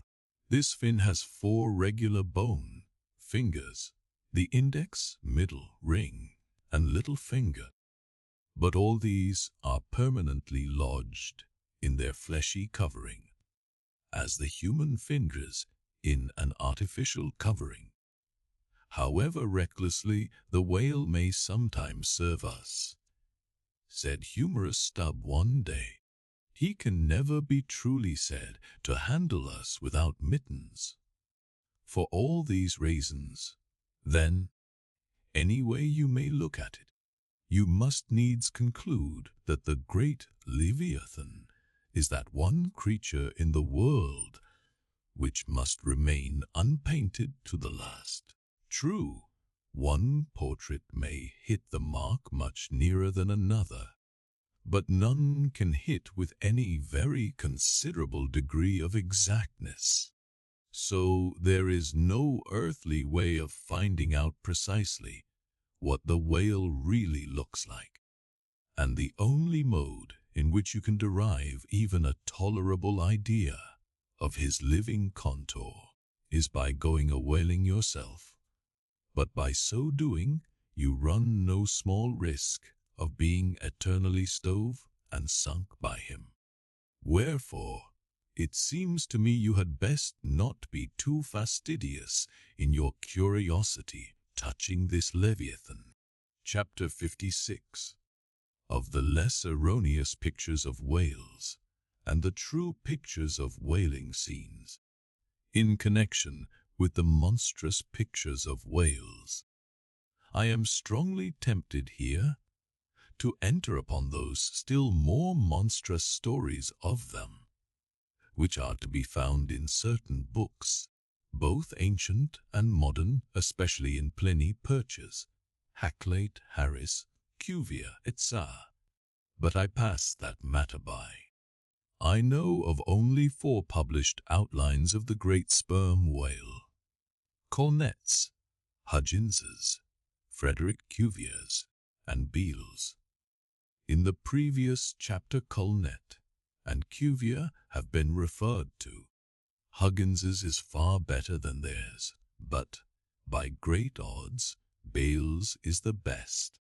This fin has 4 regular bone fingers, the index, middle, ring, and little finger, but all these are permanently lodged in their fleshy covering, as the human fingers in an artificial covering. However recklessly the whale may sometimes serve us, said humorous Stubb one day, he can never be truly said to handle us without mittens. For all these reasons, then, any way you may look at it, you must needs conclude that the great Leviathan is that one creature in the world which must remain unpainted to the last. True, one portrait may hit the mark much nearer than another, but none can hit with any very considerable degree of exactness. So there is no earthly way of finding out precisely what the whale really looks like, and the only mode in which you can derive even a tolerable idea of his living contour is by going a whaling yourself, but by so doing you run no small risk of being eternally stove and sunk by him. Wherefore, it seems to me you had best not be too fastidious in your curiosity touching this Leviathan. Chapter 56. Of the less erroneous pictures of whales, and the true pictures of whaling scenes, in connection with the monstrous pictures of whales. I am strongly tempted here to enter upon those still more monstrous stories of them, which are to be found in certain books, both ancient and modern, especially in Pliny, Purchas, Hakluyt, Harris, Cuvier, etc. But I pass that matter by. I know of only 4 published outlines of the great sperm whale: Colnett's, Huggins's, Frederick Cuvier's, and Beale's. In the previous chapter Colnett and Cuvier have been referred to. Huggins's is far better than theirs, but, by great odds, Beale's is the best.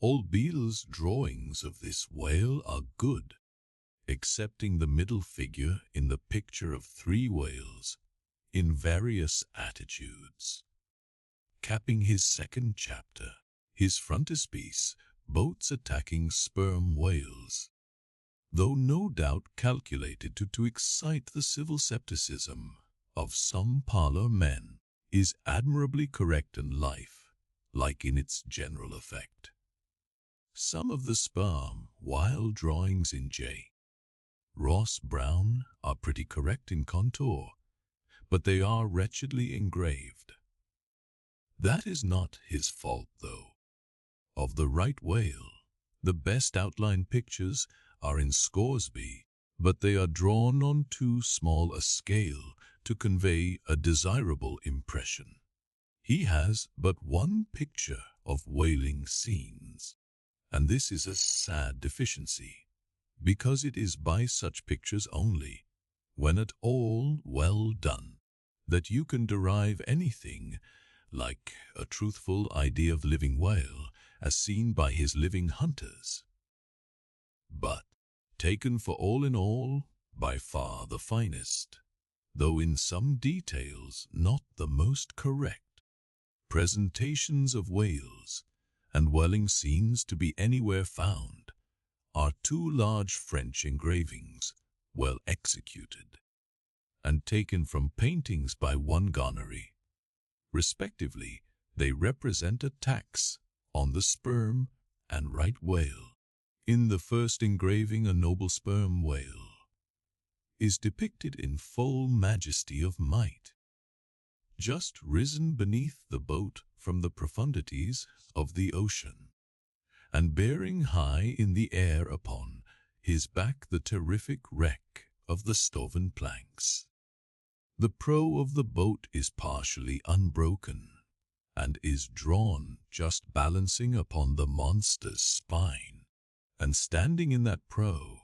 All Beale's drawings of this whale are good, excepting the middle figure in the picture of 3 whales, in various attitudes. Capping his 2nd chapter, his frontispiece, boats attacking sperm whales, though no doubt calculated to excite the civil scepticism of some parlor men, is admirably correct and life-like in its general effect. Some of the sperm whale drawings in J. Ross Brown are pretty correct in contour, but they are wretchedly engraved. That is not his fault, though. Of the right whale, the best outline pictures are in Scoresby, but they are drawn on too small a scale to convey a desirable impression. He has but 1 picture of whaling scenes, and this is a sad deficiency, because it is by such pictures only, when at all well done, that you can derive anything like a truthful idea of the living whale as seen by his living hunters. But, taken for all in all, by far the finest, though in some details not the most correct, presentations of whales and whaling scenes to be anywhere found are 2 large French engravings, well executed, and taken from paintings by one Gonerey. Respectively, they represent attacks on the sperm and right whale. In the first engraving, a noble sperm whale is depicted in full majesty of might, just risen beneath the boat from the profundities of the ocean, and bearing high in the air upon his back the terrific wreck of the stoven planks. The prow of the boat is partially unbroken, and is drawn just balancing upon the monster's spine, and standing in that prow,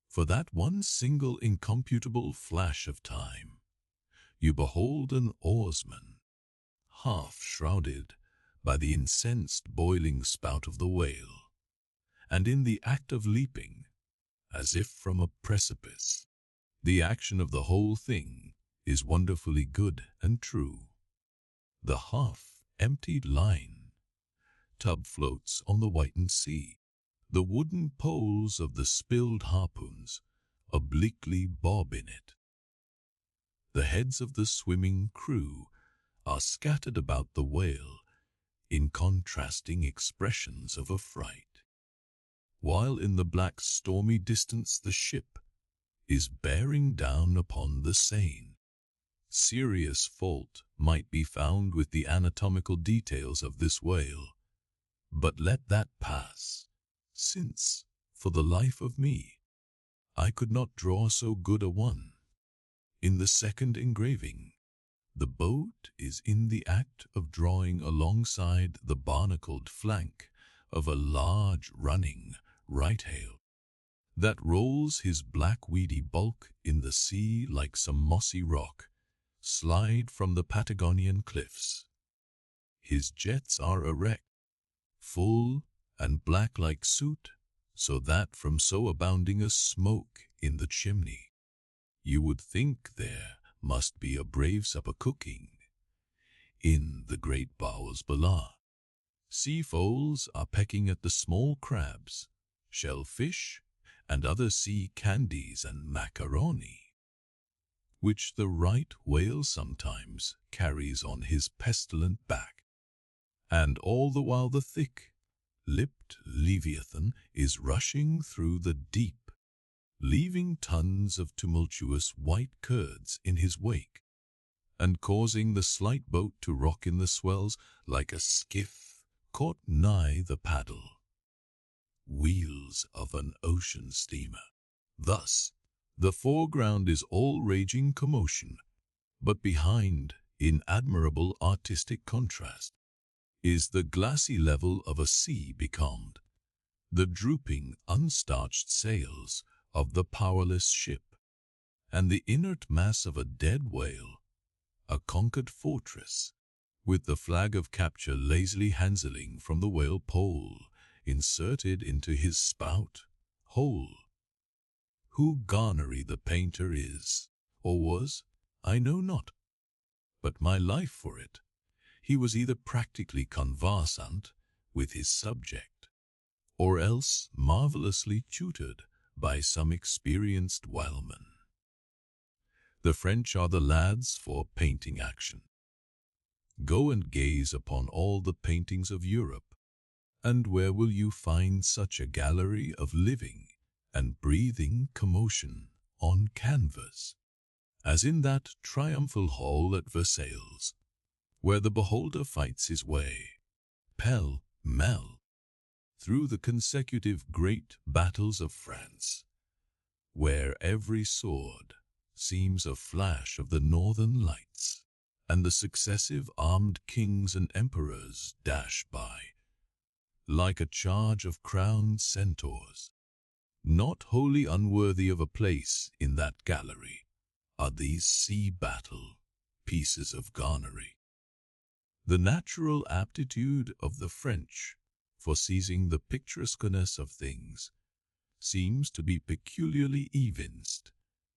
for that one single incomputable flash of time, you behold an oarsman, half shrouded by the incensed boiling spout of the whale, and in the act of leaping, as if from a precipice. The action of the whole thing is wonderfully good and true. The half-emptied line tub floats on the whitened sea. The wooden poles of the spilled harpoons obliquely bob in it. The heads of the swimming crew are scattered about the whale in contrasting expressions of affright, while in the black stormy distance the ship is bearing down upon the Seine. Serious fault might be found with the anatomical details of this whale, but let that pass, since, for the life of me, I could not draw so good a one. In the second engraving, the boat is in the act of drawing alongside the barnacled flank of a large running right-whale that rolls his black weedy bulk in the sea like some mossy rock slide from the Patagonian cliffs. His jets are erect, full and black like soot, so that from so abounding a smoke in the chimney, you would think there must be a brave supper cooking in the great bowels below. Sea foals are pecking at the small crabs, shellfish, and other sea candies and macaroni, which the right whale sometimes carries on his pestilent back. And all the while the thick-lipped Leviathan is rushing through the deep, leaving tons of tumultuous white curds in his wake, and causing the slight boat to rock in the swells like a skiff caught nigh the paddle wheels of an ocean steamer. Thus, the foreground is all raging commotion, but behind, in admirable artistic contrast, is the glassy level of a sea becalmed, the drooping, unstarched sails of the powerless ship, and the inert mass of a dead whale, a conquered fortress, with the flag of capture lazily hanseling from the whale pole inserted into his spout hole. Who Garnery the painter is, or was, I know not, but my life for it, he was either practically conversant with his subject, or else marvelously tutored by some experienced whaleman. The French are the lads for painting action. Go and gaze upon all the paintings of Europe, and where will you find such a gallery of living and breathing commotion on canvas as in that triumphal hall at Versailles, where the beholder fights his way, pell-mell, through the consecutive great battles of France, where every sword seems a flash of the northern lights, and the successive armed kings and emperors dash by, like a charge of crowned centaurs. Not wholly unworthy of a place in that gallery are these sea battle pieces of Garnery. The natural aptitude of the French for seizing the picturesqueness of things seems to be peculiarly evinced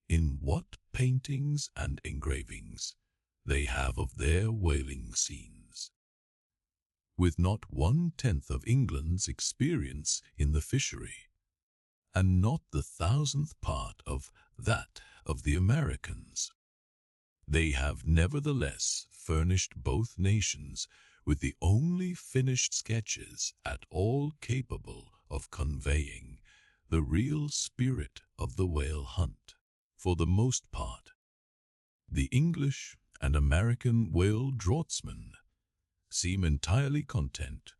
in what paintings and engravings they have of their whaling scenes. With not 1/10 of England's experience in the fishery, and not the 1,000th part of that of the Americans, they have nevertheless furnished both nations with the only finished sketches at all capable of conveying the real spirit of the whale hunt. for the most part. The English and American whale draughtsmen seem entirely content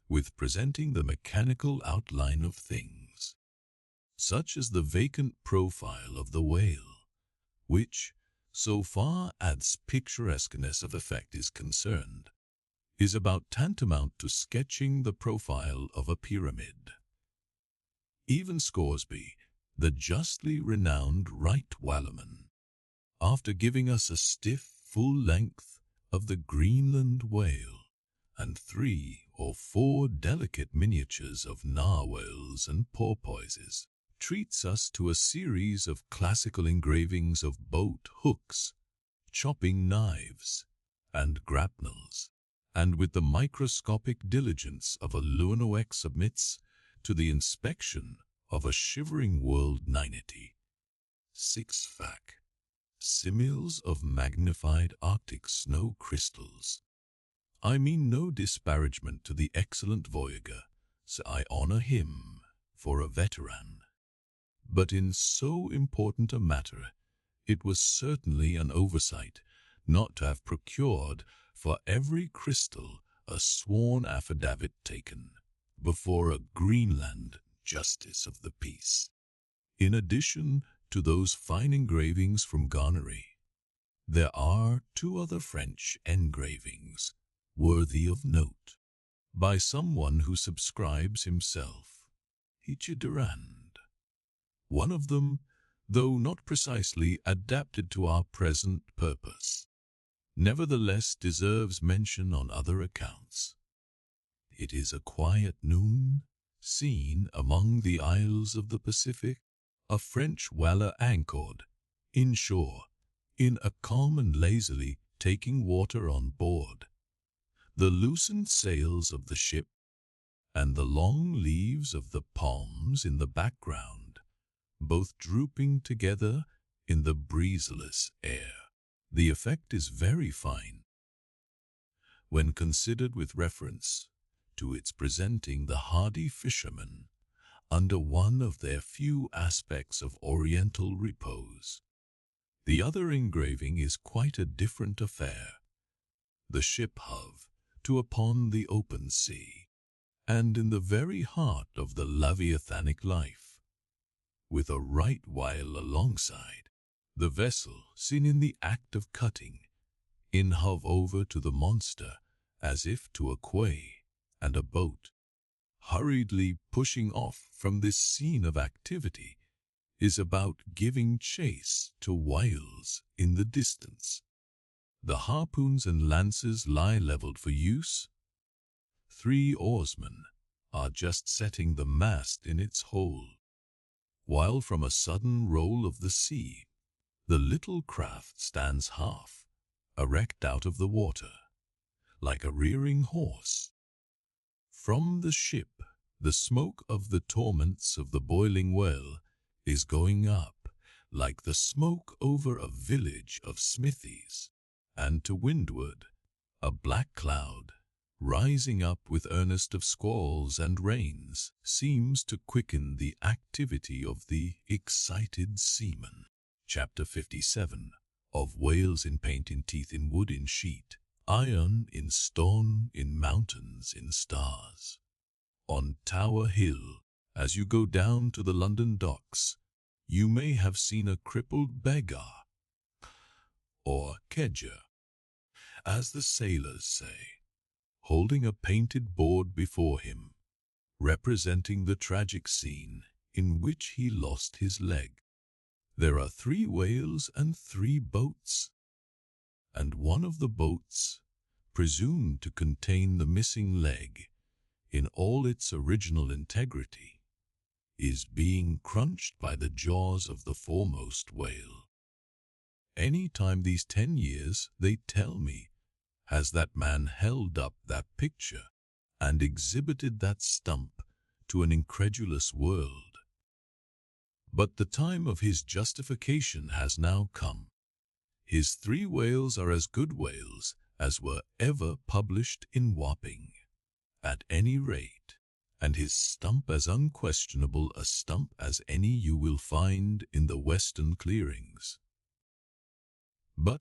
with presenting the mechanical outline of things, such as the vacant profile of the whale, which, so far as picturesqueness of effect is concerned, is about tantamount to sketching the profile of a pyramid. Even Scoresby, the justly renowned right whaleman, after giving us a stiff full length of the Greenland whale and 3 or 4 delicate miniatures of narwhals and porpoises, treats us to a series of classical engravings of boat hooks, chopping knives, and grapnels, and with the microscopic diligence of a Lunoec submits to the inspection of a shivering world 6 fac similes of magnified Arctic snow crystals. I mean no disparagement to the excellent voyager, so I honor him for a veteran. But in so important a matter, it was certainly an oversight not to have procured for every crystal a sworn affidavit taken before a Greenland justice of the peace. In addition to those fine engravings from Garnery, there are 2 other French engravings worthy of note, by someone who subscribes himself Durand. One of them, though not precisely adapted to our present purpose, nevertheless deserves mention on other accounts. It is a quiet noon, seen among the isles of the Pacific, a French whaler anchored inshore, in a calm and lazily taking water on board. The loosened sails of the ship and the long leaves of the palms in the background, both drooping together in the breezeless air. The effect is very fine, when considered with reference to its presenting the hardy fishermen under one of their few aspects of oriental repose. The other engraving is quite a different affair. The ship hove to upon the open sea, and in the very heart of the Leviathanic life, with a right whale alongside, the vessel seen in the act of cutting in hove over to the monster as if to a quay, and a boat, hurriedly pushing off from this scene of activity, is about giving chase to whales in the distance. The harpoons and lances lie leveled for use. 3 oarsmen are just setting the mast in its hole, while from a sudden roll of the sea, the little craft stands half erect out of the water, like a rearing horse. From the ship, the smoke of the torments of the boiling well is going up, like the smoke over a village of smithies, and to windward, a black cloud, rising up with earnest of squalls and rains, seems to quicken the activity of the excited seaman. Chapter 57 of Whales in Paint, in Teeth, in Wood, in Sheet, Iron, in Stone, in Mountains, in Stars. On Tower Hill, as you go down to the London docks, you may have seen a crippled beggar, or kedger, as the sailors say, holding a painted board before him, representing the tragic scene in which he lost his leg. There are 3 whales and 3 boats, and one of the boats, presumed to contain the missing leg in all its original integrity, is being crunched by the jaws of the foremost whale. Any time these 10 years, they tell me, has that man held up that picture and exhibited that stump to an incredulous world. But the time of his justification has now come. His 3 whales are as good whales as were ever published in Wapping, at any rate, and his stump as unquestionable a stump as any you will find in the western clearings. But,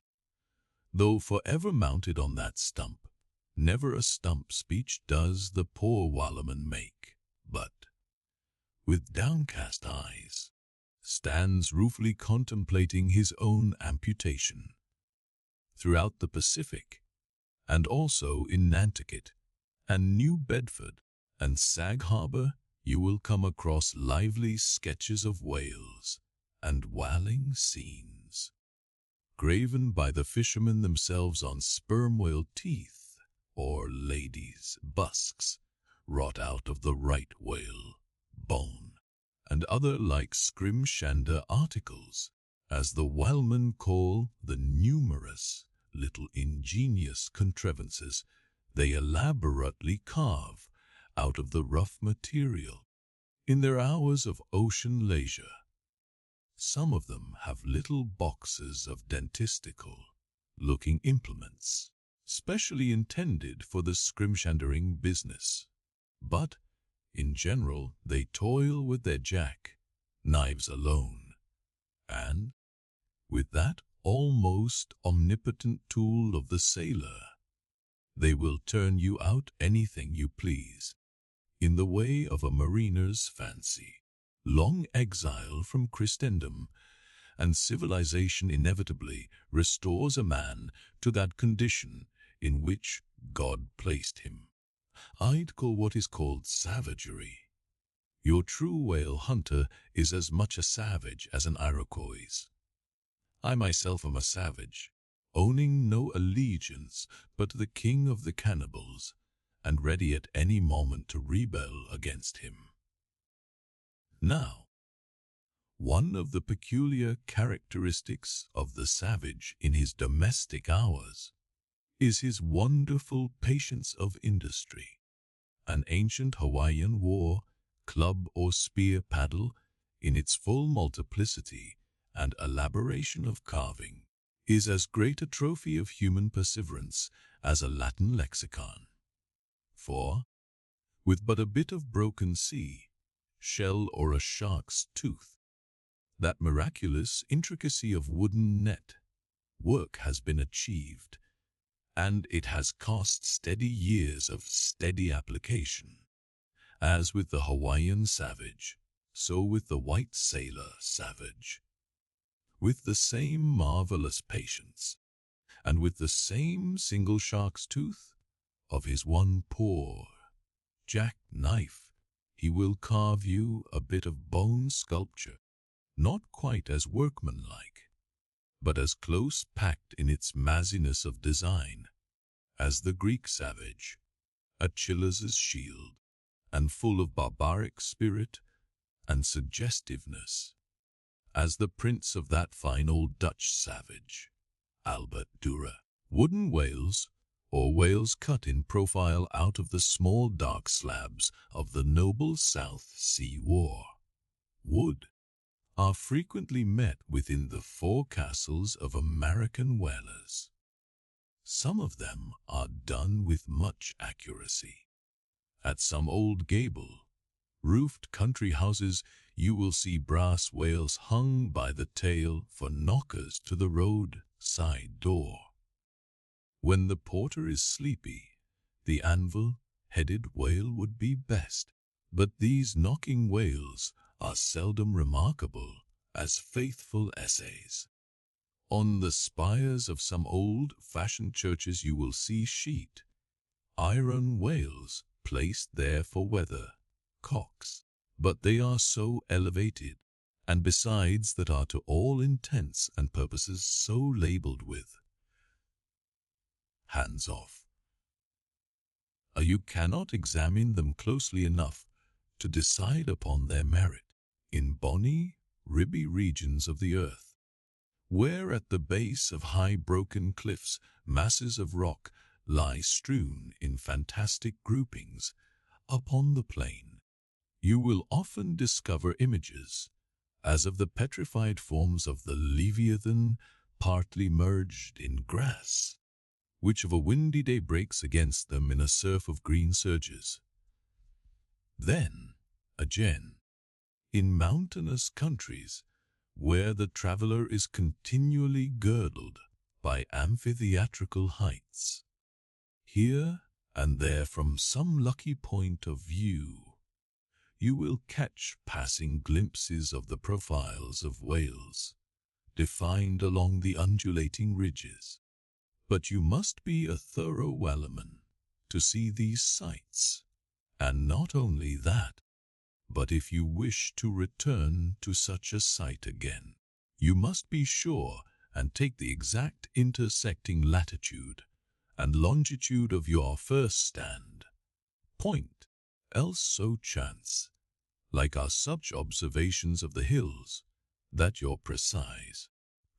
though forever mounted on that stump, never a stump speech does the poor Wallaman make, but, with downcast eyes, stands ruefully contemplating his own amputation. Throughout the Pacific, and also in Nantucket, and New Bedford, and Sag Harbor, you will come across lively sketches of whales and whaling scenes, graven by the fishermen themselves on sperm whale teeth or ladies' busks, wrought out of the right whale bone, and other like scrimshander articles, as the whalemen call the numerous little ingenious contrivances they elaborately carve out of the rough material in their hours of ocean leisure. Some of them have little boxes of dentistical-looking implements, specially intended for the scrimshandering business, but in general they toil with their jack-knives alone, and, with that almost omnipotent tool of the sailor, they will turn you out anything you please, in the way of a mariner's fancy. Long exile from Christendom and civilization inevitably restores a man to that condition in which God placed him. I'd call what is called savagery. Your true whale hunter is as much a savage as an Iroquois. I myself am a savage, owning no allegiance but to the king of the cannibals, and ready at any moment to rebel against him. Now, one of the peculiar characteristics of the savage in his domestic hours is his wonderful patience of industry. An ancient Hawaiian war, club or spear paddle, in its full multiplicity and elaboration of carving, is as great a trophy of human perseverance as a Latin lexicon. For, with but a bit of broken sea, shell or a shark's tooth, that miraculous intricacy of wooden net work has been achieved, and it has cost steady years of steady application. As with the Hawaiian savage, so with the white sailor savage. With the same marvelous patience, and with the same single shark's tooth of his one poor jack-knife, he will carve you a bit of bone sculpture, not quite as workmanlike, but as close-packed in its massiness of design as the Greek savage, Achilles' shield, and full of barbaric spirit and suggestiveness, as the prince of that fine old Dutch savage, Albert Dürer. Wooden whales, or whales cut in profile out of the small dark slabs of the noble South Sea War wood, are frequently met within the forecastles of American whalers. Some of them are done with much accuracy. At some old gable-roofed country houses you will see brass whales hung by the tail for knockers to the roadside door. When the porter is sleepy, the anvil-headed whale would be best, but these knocking whales are seldom remarkable as faithful essays. On the spires of some old-fashioned churches you will see sheet iron whales placed there for weather cocks, but they are so elevated, and besides that are to all intents and purposes so labeled with hands off, you cannot examine them closely enough to decide upon their merit. In bonny, ribby regions of the earth, where at the base of high broken cliffs masses of rock lie strewn in fantastic groupings upon the plain, you will often discover images, as of the petrified forms of the Leviathan partly merged in grass, which of a windy day breaks against them in a surf of green surges. Then, again, in mountainous countries, where the traveler is continually girdled by amphitheatrical heights, here and there from some lucky point of view, you will catch passing glimpses of the profiles of whales, defined along the undulating ridges. But you must be a thorough whaleman to see these sights, and not only that, but if you wish to return to such a sight again, you must be sure and take the exact intersecting latitude and longitude of your first stand point, else so chance, like our such observations of the hills, that your precise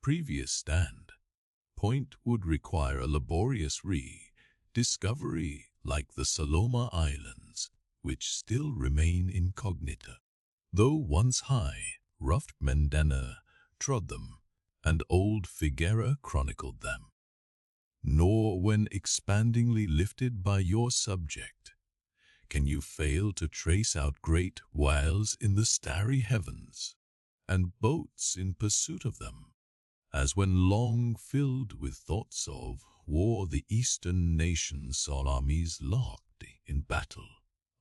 previous stand point would require a laborious rediscovery, like the Saloma Islands, which still remain incognita, though once high, rough Mendana trod them, and old Figuera chronicled them. Nor when expandingly lifted by your subject, can you fail to trace out great whales in the starry heavens, and boats in pursuit of them, as when long filled with thoughts of war the eastern nations saw armies locked in battle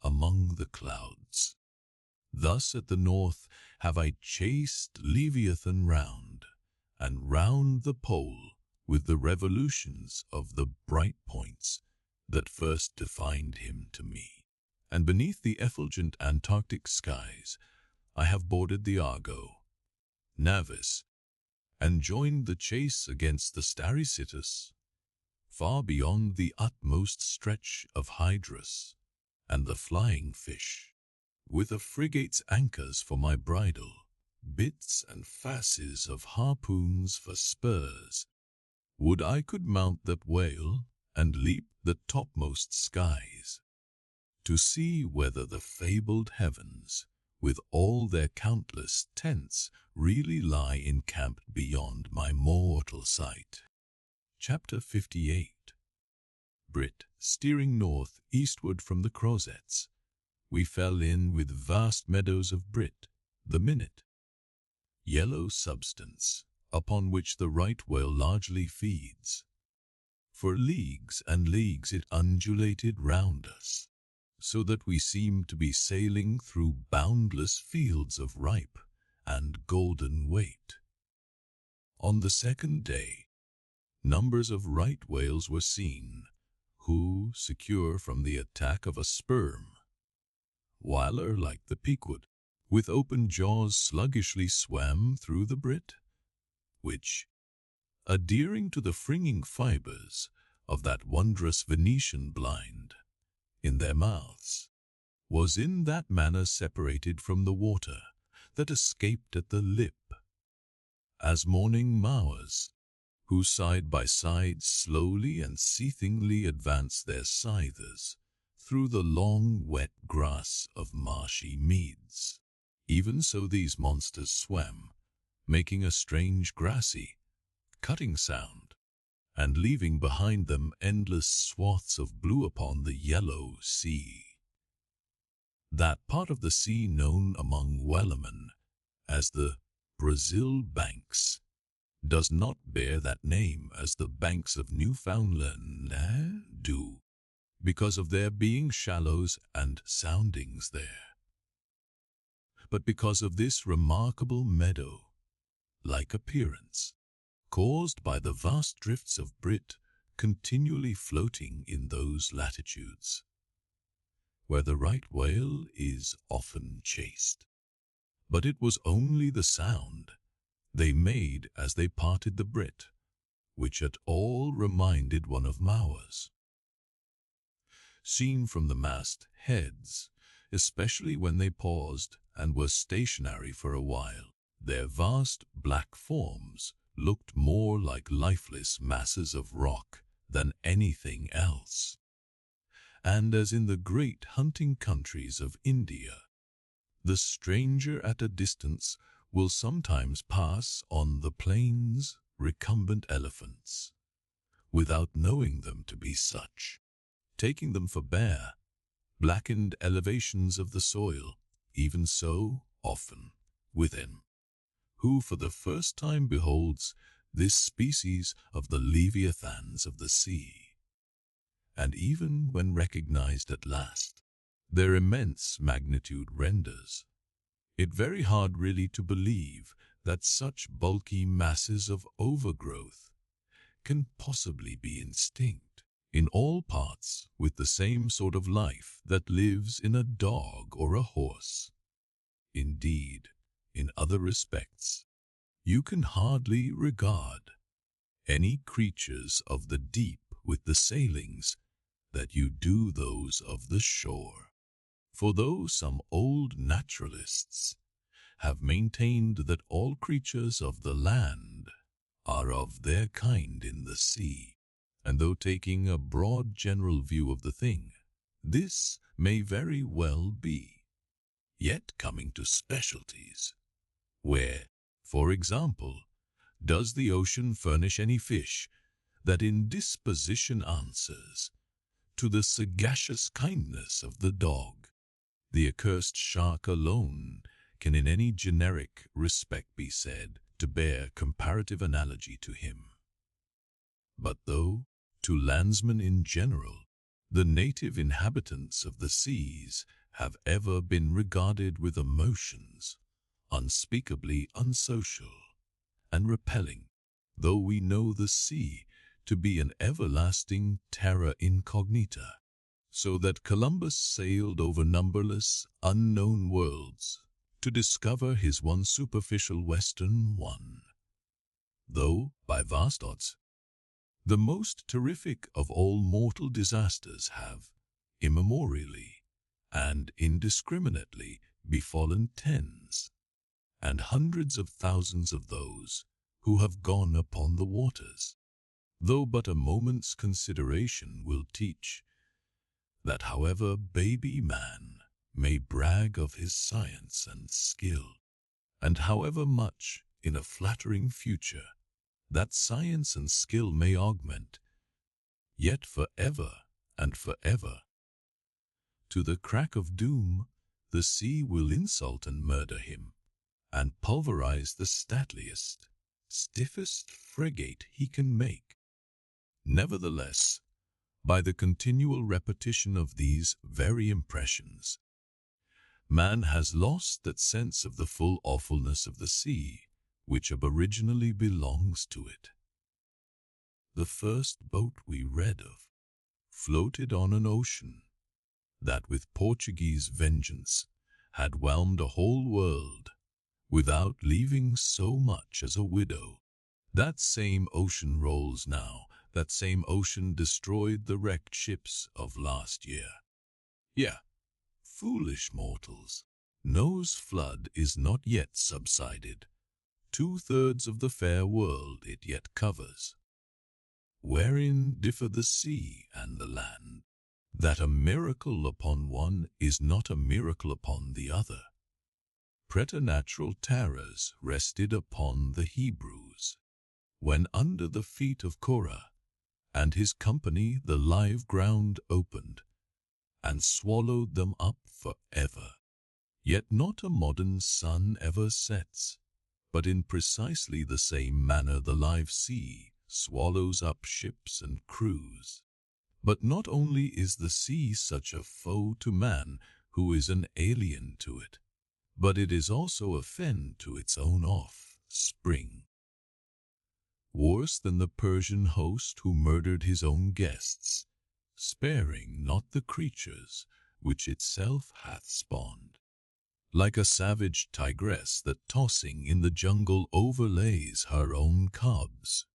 among the clouds. Thus at the north have I chased Leviathan round, and round the pole with the revolutions of the bright points that first defined him to me. And beneath the effulgent Antarctic skies I have boarded the Argo, Navis, and joined the chase against the starry Citus, far beyond the utmost stretch of Hydrus and the flying fish, with a frigate's anchors for my bridle, bits and fasces of harpoons for spurs. Would I could mount that whale and leap the topmost skies, to see whether the fabled heavens, with all their countless tents, really lie encamped beyond my mortal sight. Chapter 58. Brit, steering north eastward from the Crozettes, we fell in with vast meadows of Brit, the minute, yellow substance, upon which the right whale largely feeds. For leagues and leagues it undulated round us, so that we seemed to be sailing through boundless fields of ripe and golden weight. On the second day, numbers of right whales were seen, who, secure from the attack of a sperm, whiler like the Pequod, with open jaws sluggishly swam through the Brit, which, adhering to the fringing fibers of that wondrous Venetian blind in their mouths, was in that manner separated from the water that escaped at the lip, as morning mowers, who side by side slowly and seethingly advance their scythers through the long wet grass of marshy meads. Even so these monsters swam, making a strange grassy, cutting sound, and leaving behind them endless swaths of blue upon the yellow sea. That part of the sea known among whalemen as the Brazil Banks does not bear that name as the banks of Newfoundland do, because of there being shallows and soundings there, but because of this remarkable meadow-like appearance, caused by the vast drifts of Brit continually floating in those latitudes, where the right whale is often chased. But it was only the sound they made as they parted the Brit, which at all reminded one of Mowers. Seen from the mast heads, especially when they paused and were stationary for a while, their vast black forms looked more like lifeless masses of rock than anything else. And as in the great hunting countries of India, the stranger at a distance will sometimes pass on the plains recumbent elephants, without knowing them to be such, taking them for bear, blackened elevations of the soil, even so often within, who for the first time beholds this species of the leviathans of the sea. And even when recognized at last, their immense magnitude renders it very hard really to believe that such bulky masses of overgrowth can possibly be instinct in all parts with the same sort of life that lives in a dog or a horse. Indeed, in other respects, you can hardly regard any creatures of the deep with the sailings that you do those of the shore. For though some old naturalists have maintained that all creatures of the land are of their kind in the sea, and though taking a broad general view of the thing, this may very well be, yet coming to specialties, where, for example, does the ocean furnish any fish that in disposition answers to the sagacious kindness of the dog? The accursed shark alone can in any generic respect be said to bear comparative analogy to him. But though, to landsmen in general, the native inhabitants of the seas have ever been regarded with emotions unspeakably unsocial and repelling, though we know the sea to be an everlasting terra incognita, so that Columbus sailed over numberless unknown worlds to discover his one superficial western one, though, by vast odds, the most terrific of all mortal disasters have, immemorially and indiscriminately, befallen tens and hundreds of thousands of those who have gone upon the waters, though but a moment's consideration will teach that however baby man may brag of his science and skill, and however much in a flattering future that science and skill may augment, yet forever and forever, to the crack of doom, the sea will insult and murder him, and pulverize the stateliest, stiffest frigate he can make. Nevertheless, by the continual repetition of these very impressions, man has lost that sense of the full awfulness of the sea, which aboriginally belongs to it. The first boat we read of floated on an ocean that with Portuguese vengeance had whelmed a whole world without leaving so much as a widow. That same ocean rolls now. That same ocean destroyed the wrecked ships of last year. Yeah, foolish mortals, Noah's flood is not yet subsided. 2/3 of the fair world it yet covers. Wherein differ the sea and the land? That a miracle upon one is not a miracle upon the other. Preternatural terrors rested upon the Hebrews, when under the feet of Korah and his company the live ground opened, and swallowed them up forever. Yet not a modern sun ever sets, but in precisely the same manner the live sea swallows up ships and crews. But not only is the sea such a foe to man who is an alien to it, but it is also a fen to its own offspring. Worse than the Persian host who murdered his own guests, sparing not the creatures which itself hath spawned. Like a savage tigress that tossing in the jungle overlays her own cubs,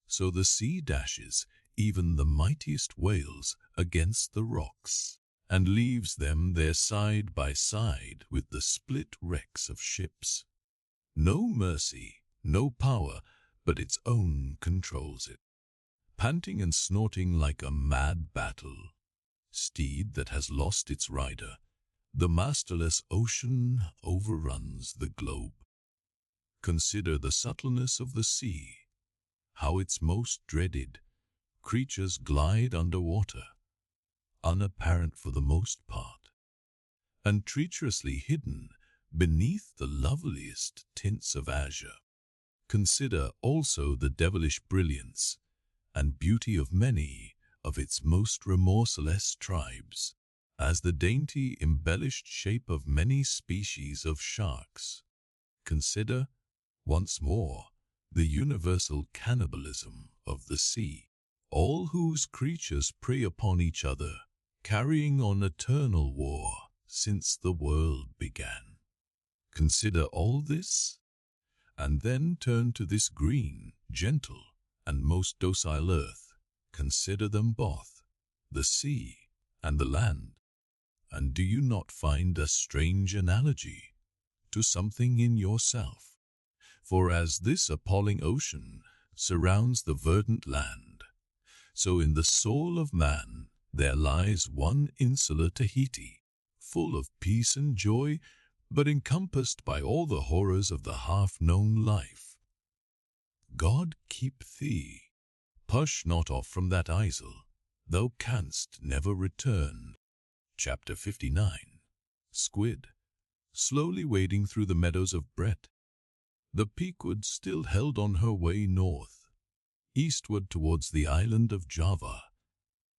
so the sea dashes even the mightiest whales against the rocks, and leaves them there side by side with the split wrecks of ships. No mercy, no power, but its own controls it. Panting and snorting like a mad battle steed that has lost its rider, the masterless ocean overruns the globe. Consider the subtleness of the sea, how its most dreaded creatures glide under water, unapparent for the most part, and treacherously hidden beneath the loveliest tints of azure. Consider also the devilish brilliance and beauty of many of its most remorseless tribes, as the dainty embellished shape of many species of sharks. Consider, once more, the universal cannibalism of the sea, all whose creatures prey upon each other, carrying on eternal war since the world began. Consider all this, and then turn to this green, gentle, and most docile earth. Consider them both, the sea and the land, and do you not find a strange analogy to something in yourself? For as this appalling ocean surrounds the verdant land, so in the soul of man there lies one insular Tahiti, full of peace and joy, but encompassed by all the horrors of the half-known life. God keep thee. Push not off from that isle, thou canst never return. Chapter 59. Squid, slowly wading through the meadows of Brett. The Pequod still held on her way north, eastward towards the island of Java,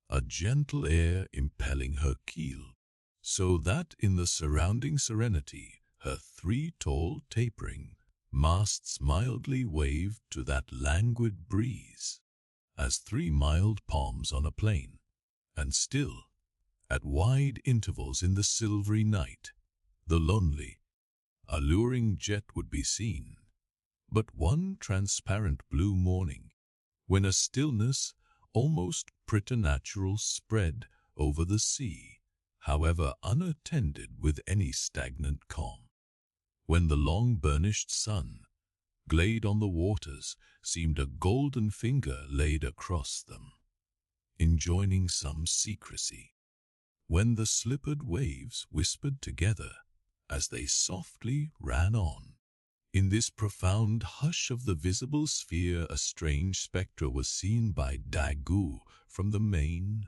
a gentle air impelling her keel, so that in the surrounding serenity her three tall tapering masts mildly waved to that languid breeze, as three mild palms on a plain, and still, at wide intervals in the silvery night, the lonely, alluring jet would be seen. But one transparent blue morning, when a stillness almost preternatural spread over the sea, however unattended with any stagnant calm, when the long burnished sun, glade on the waters, seemed a golden finger laid across them, enjoining some secrecy, when the slippered waves whispered together as they softly ran on. In this profound hush of the visible sphere a strange spectre was seen by Daggoo from the main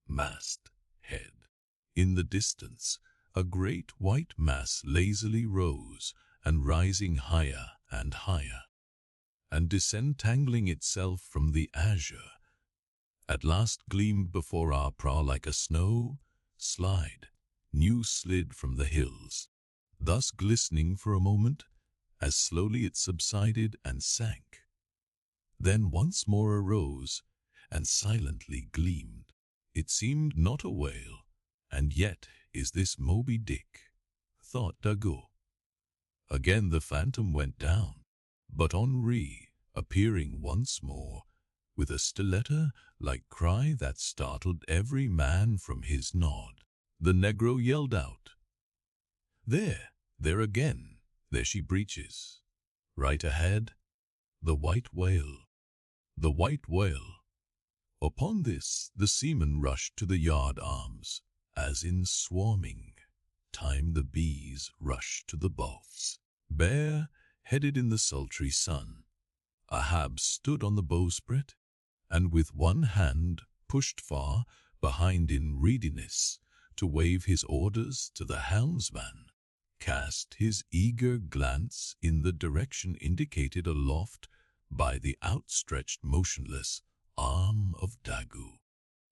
mast head. In the distance, a great white mass lazily rose, and rising higher and higher, and disentangling itself from the azure, at last gleamed before our prow like a snow slide, new slid from the hills, thus glistening for a moment, as slowly it subsided and sank, then once more arose and silently gleamed. It seemed not a whale, and yet is this Moby Dick, thought Daggoo. Again the phantom went down, but Henri, appearing once more, with a stiletto-like cry that startled every man from his nod, the negro yelled out, There again! There she breaches. Right ahead, the white whale. The white whale. Upon this, the seamen rushed to the yard arms, as in swarming time the bees rush to the boughs. Bare-headed in the sultry sun, Ahab stood on the bowsprit, and with one hand pushed far behind in readiness to wave his orders to the helmsman, cast his eager glance in the direction indicated aloft by the outstretched motionless arm of Daggoo,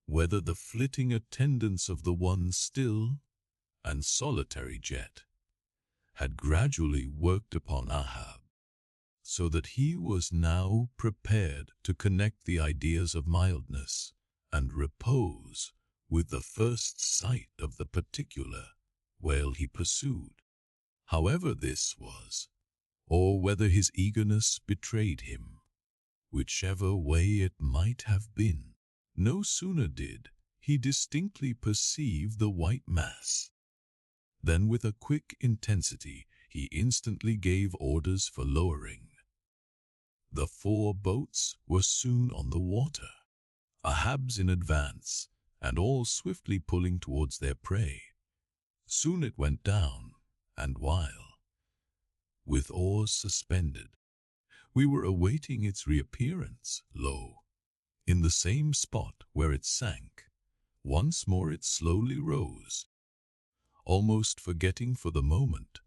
whether the flitting attendants of the one still and solitary jet had gradually worked upon Ahab, so that he was now prepared to connect the ideas of mildness and repose with the first sight of the particular whale he pursued. However this was, or whether his eagerness betrayed him, whichever way it might have been, no sooner did he distinctly perceive the white mass, than with a quick intensity he instantly gave orders for lowering. The 4 boats were soon on the water, Ahab's in advance, and all swiftly pulling towards their prey. Soon it went down, and while, with oars suspended, we were awaiting its reappearance, lo, in the same spot where it sank, Once more it slowly rose, almost forgetting for the moment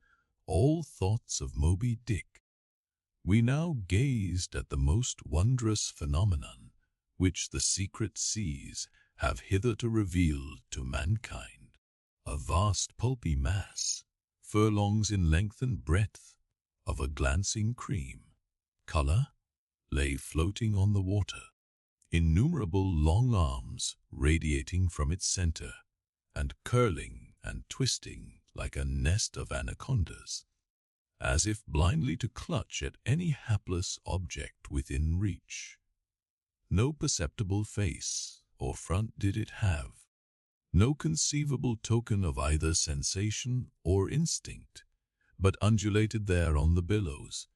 all thoughts of Moby Dick. We now gazed at the most wondrous phenomenon which the secret seas have hitherto revealed to mankind. A vast pulpy mass, furlongs in length and breadth, of a glancing cream color, lay floating on the water. Innumerable long arms radiating from its center, and curling and twisting like a nest of anacondas, as if blindly to clutch at any hapless object within reach. No perceptible face or front did it have, no conceivable token of either sensation or instinct, but undulated there on the billows,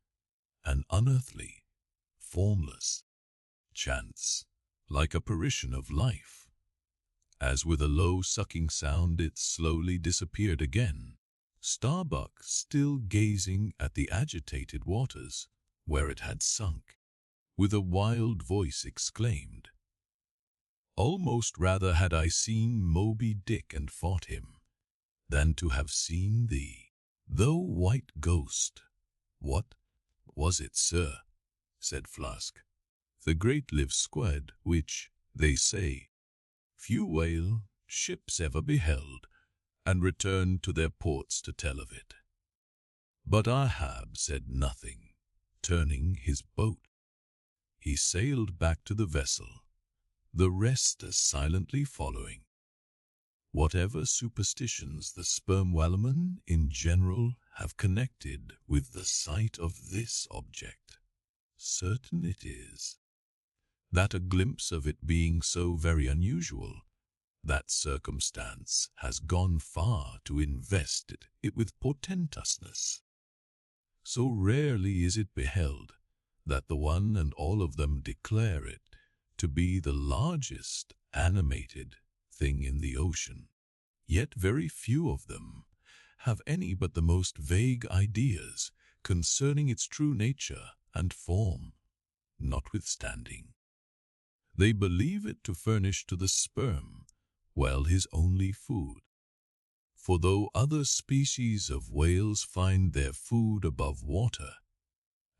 an unearthly, formless chance, like apparition of life. As with a low sucking sound it slowly disappeared again, Starbuck still gazing at the agitated waters where it had sunk, with a wild voice exclaimed, "Almost rather had I seen Moby Dick and fought him, than to have seen thee, thou white ghost." "What was it, sir?" said Flask. "The great live squid, which, they say, few whale ships ever beheld, and returned to their ports to tell of it." But Ahab said nothing. Turning his boat, he sailed back to the vessel, the rest as silently following. Whatever superstitions the sperm whalemen in general have connected with the sight of this object, certain it is that a glimpse of it being so very unusual, that circumstance has gone far to invest it with portentousness. So rarely is it beheld, that the one and all of them declare it to be the largest animated thing in the ocean. Yet very few of them have any but the most vague ideas concerning its true nature and form. Notwithstanding, they believe it to furnish to the sperm whale his only food. For though other species of whales find their food above water,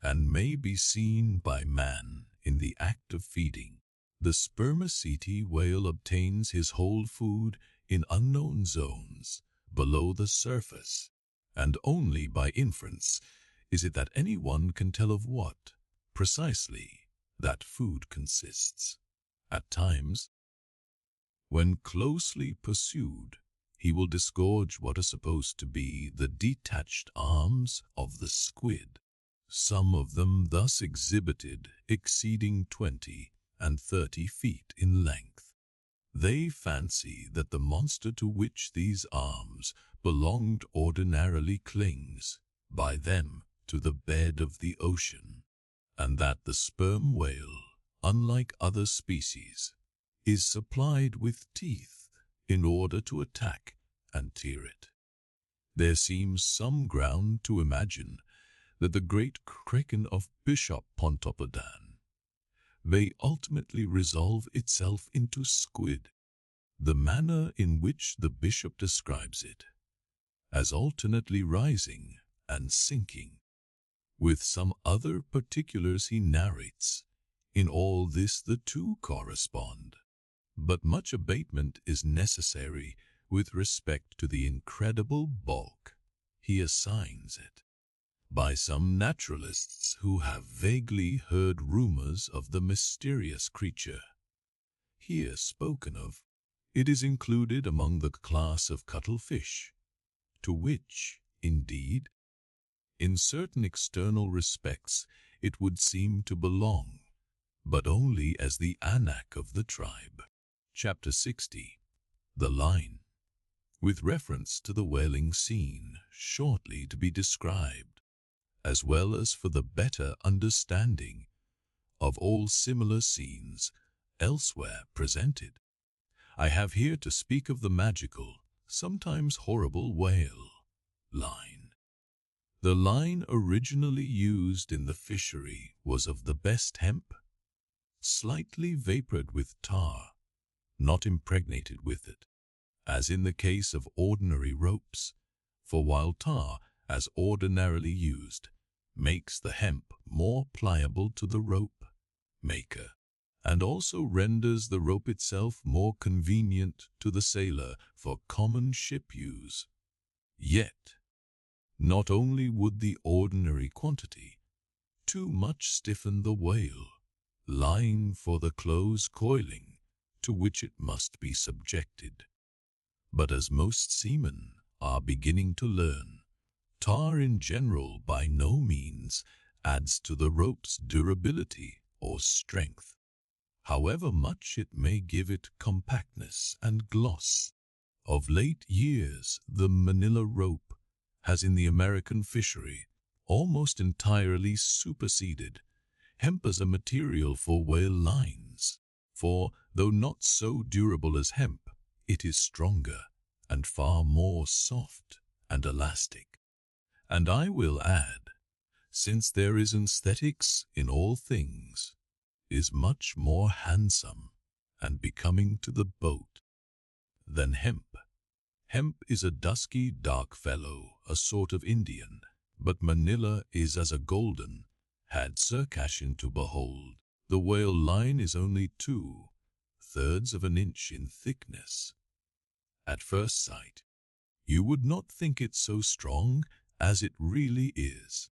and may be seen by man in the act of feeding, the spermaceti whale obtains his whole food in unknown zones below the surface, and only by inference is it that any one can tell of what, precisely, that food consists. At times, when closely pursued, he will disgorge what are supposed to be the detached arms of the squid, some of them thus exhibited exceeding 20 and 30 feet in length. They fancy that the monster to which these arms belonged ordinarily clings, by them, to the bed of the ocean, and that the sperm whale, unlike other species, is supplied with teeth in order to attack and tear it. There seems some ground to imagine that the great kraken of Bishop Pontoppidan may ultimately resolve itself into squid. The manner in which the bishop describes it, as alternately rising and sinking, with some other particulars he narrates, in all this the two correspond. But much abatement is necessary with respect to the incredible bulk he assigns it. By some naturalists who have vaguely heard rumors of the mysterious creature here spoken of, it is included among the class of cuttlefish, to which, indeed, in certain external respects it would seem to belong, but only as the anak of the tribe. Chapter 60. The Line. With reference to the whaling scene shortly to be described, as well as for the better understanding of all similar scenes elsewhere presented, I have here to speak of the magical, sometimes horrible whale line. The line originally used in the fishery was of the best hemp, slightly vapored with tar, not impregnated with it, as in the case of ordinary ropes, for while tar, as ordinarily used, makes the hemp more pliable to the rope maker, and also renders the rope itself more convenient to the sailor for common ship use. Yet, not only would the ordinary quantity too much stiffen the whale, line for the close coiling to which it must be subjected, but as most seamen are beginning to learn, tar in general by no means adds to the rope's durability or strength, however much it may give it compactness and gloss. Of late years, the Manila rope has in the American fishery almost entirely superseded hemp as a material for whale lines, for though not so durable as hemp, it is stronger and far more soft and elastic. And I will add, since there is aesthetics in all things, is much more handsome and becoming to the boat than hemp. Hemp is a dusky, dark fellow, a sort of Indian, but Manila is as a golden, had Sir Cashin to behold. The whale line is only 2/3 of an inch in thickness. At first sight, you would not think it so strong as it really is.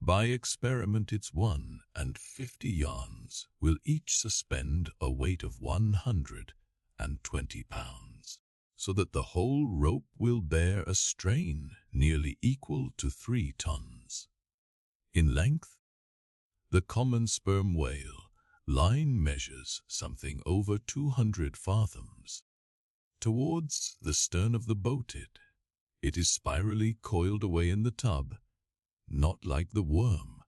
By experiment its 150 yarns will each suspend a weight of 120 pounds, so that the whole rope will bear a strain nearly equal to 3 tons. In length, the common sperm whale line measures something over 200 fathoms. Towards the stern of the boat it is spirally coiled away in the tub, not like the worm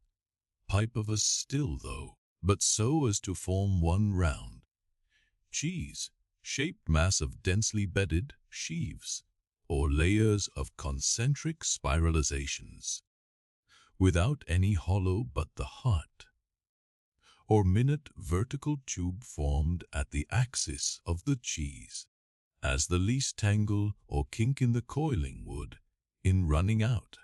pipe of a still though, but so as to form one round, cheese-shaped mass of densely bedded sheaves, or layers of concentric spiralizations, without any hollow but the heart, or minute vertical tube formed at the axis of the cheese, as the least tangle or kink in the coiling would, in running out,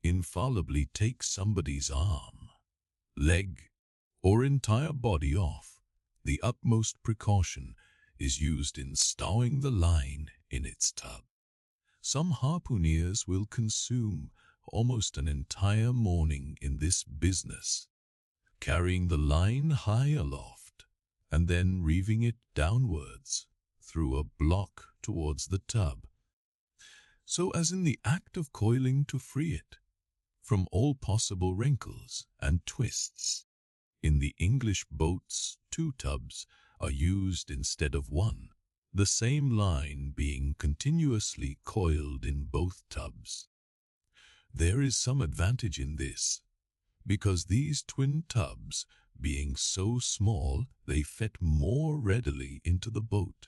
infallibly take somebody's arm, leg, or entire body off. The utmost precaution is used in stowing the line in its tub. Some harpooneers will consume almost an entire morning in this business, carrying the line high aloft, and then reeving it downwards through a block towards the tub, so as in the act of coiling to free it from all possible wrinkles and twists. In the English boats, 2 tubs are used instead of 1, the same line being continuously coiled in both tubs. There is some advantage in this, because these twin tubs, being so small, they fit more readily into the boat,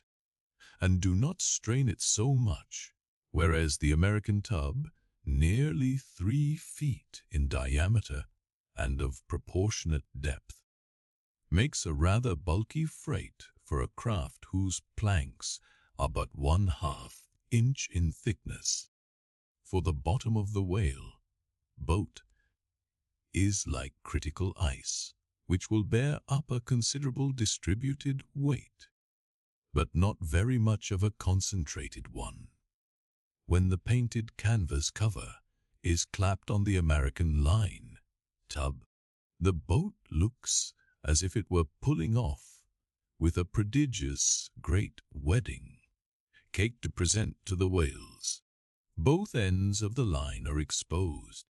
and do not strain it so much, whereas the American tub, nearly 3 feet in diameter and of proportionate depth, makes a rather bulky freight for a craft whose planks are but 1/2 inch in thickness. For the bottom of the whale boat is like critical ice, which will bear up a considerable distributed weight, but not very much of a concentrated one. When the painted canvas cover is clapped on the American line tub, the boat looks as if it were pulling off with a prodigious great wedding cake to present to the whales. Both ends of the line are exposed,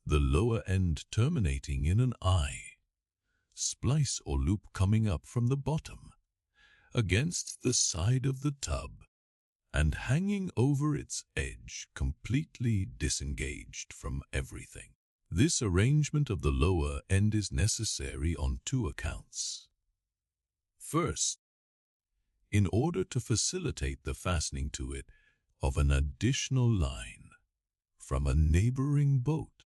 the lower end terminating in an eye, splice or loop coming up from the bottom against the side of the tub, and hanging over its edge completely disengaged from everything. This arrangement of the lower end is necessary on 2 accounts. First, in order to facilitate the fastening to it of an additional line from a neighboring boat,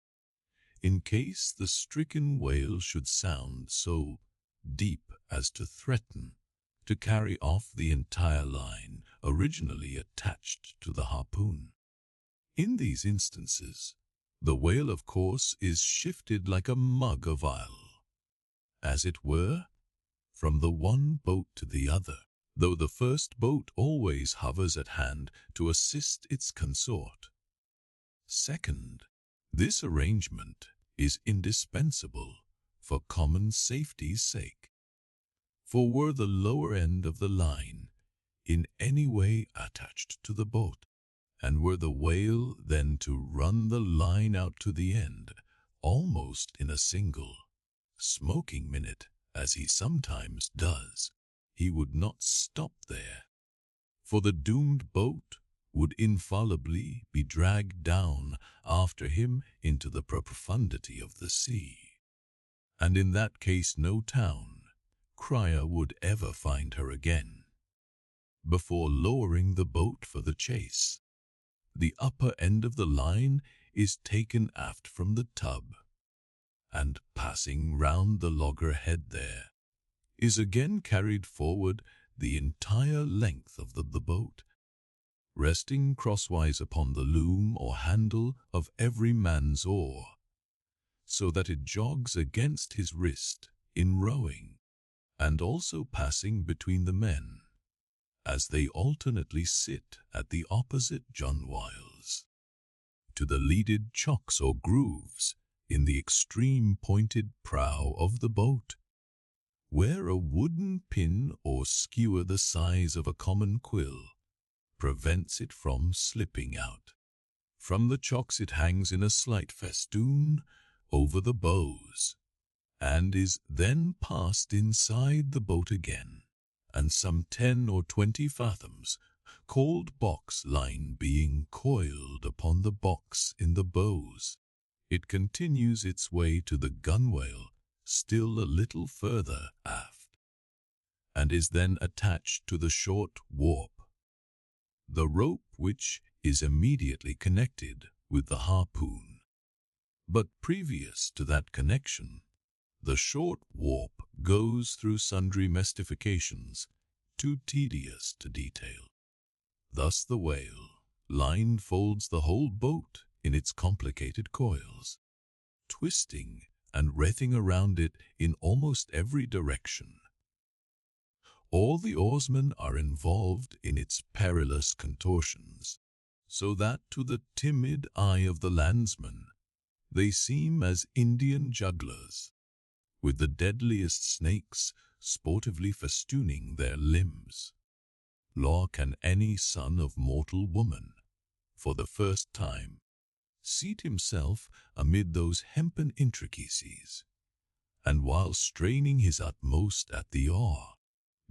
in case the stricken whale should sound so deep as to threaten to carry off the entire line originally attached to the harpoon. In these instances, the whale, of course, is shifted like a mug of ale, as it were, from the one boat to the other, though the first boat always hovers at hand to assist its consort. Second, this arrangement is indispensable for common safety's sake. For were the lower end of the line in any way attached to the boat, and were the whale then to run the line out to the end, almost in a single smoking minute, as he sometimes does, he would not stop there, for the doomed boat would infallibly be dragged down after him into the profundity of the sea. And in that case no town crier would ever find her again. Before lowering the boat for the chase, the upper end of the line is taken aft from the tub, and passing round the loggerhead there, is again carried forward the entire length of the boat, resting crosswise upon the loom or handle of every man's oar, so that it jogs against his wrist in rowing, and also passing between the men, as they alternately sit at the opposite gunwales, to the leaded chocks or grooves in the extreme pointed prow of the boat, where a wooden pin or skewer the size of a common quill prevents it from slipping out. From the chocks it hangs in a slight festoon over the bows, and is then passed inside the boat again, and some 10 or 20 fathoms, called box line, being coiled upon the box in the bows, it continues its way to the gunwale still a little further aft, and is then attached to the short warp, the rope which is immediately connected with the harpoon. But previous to that connection, the short warp goes through sundry mystifications too tedious to detail. Thus the whale line folds the whole boat in its complicated coils, twisting and writhing around it in almost every direction. All the oarsmen are involved in its perilous contortions, so that to the timid eye of the landsman they seem as Indian jugglers, with the deadliest snakes sportively festooning their limbs. Nor can any son of mortal woman, for the first time, seat himself amid those hempen intricacies, and while straining his utmost at the oar,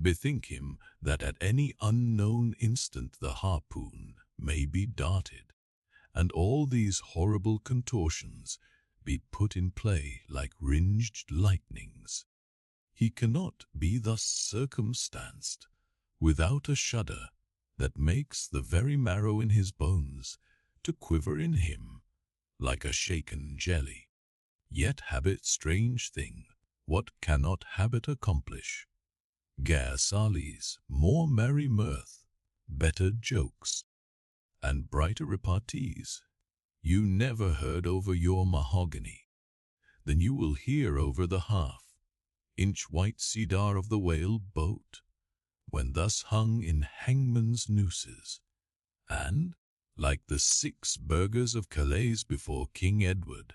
bethink him that at any unknown instant the harpoon may be darted, and all these horrible contortions be put in play like ringed lightnings. He cannot be thus circumstanced without a shudder that makes the very marrow in his bones to quiver in him like a shaken jelly. Yet habit, strange thing, what cannot habit accomplish? Gair sallies, more merry mirth, better jokes, and brighter repartees you never heard over your mahogany than you will hear over the half-inch white cedar of the whale boat, when thus hung in hangman's nooses, and, like the 6 burghers of Calais before King Edward,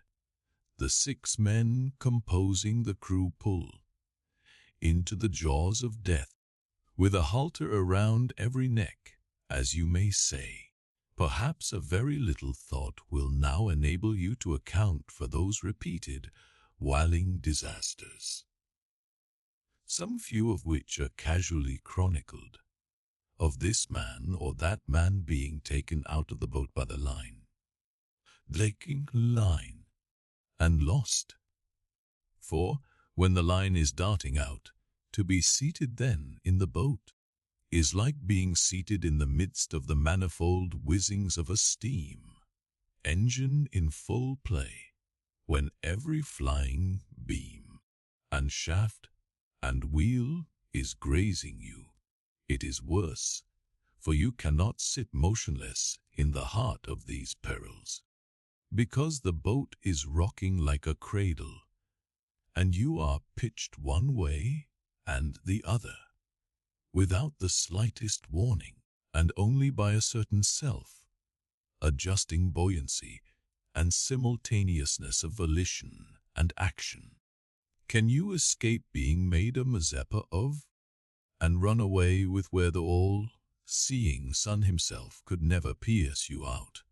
the 6 men composing the crew pull into the jaws of death, with a halter around every neck, as you may say. Perhaps a very little thought will now enable you to account for those repeated whaling disasters, some few of which are casually chronicled, of this man or that man being taken out of the boat by the line, breaking line, and lost. For, when the line is darting out, to be seated then in the boat is like being seated in the midst of the manifold whizzings of a steam engine in full play, when every flying beam and shaft and wheel is grazing you It is worse, for you cannot sit motionless in the heart of these perils, because the boat is rocking like a cradle, and you are pitched one way and the other, without the slightest warning, and only by a certain self-adjusting buoyancy and simultaneousness of volition and action can you escape being made a Mazeppa of, and run away with where the all-seeing sun himself could never pierce you out.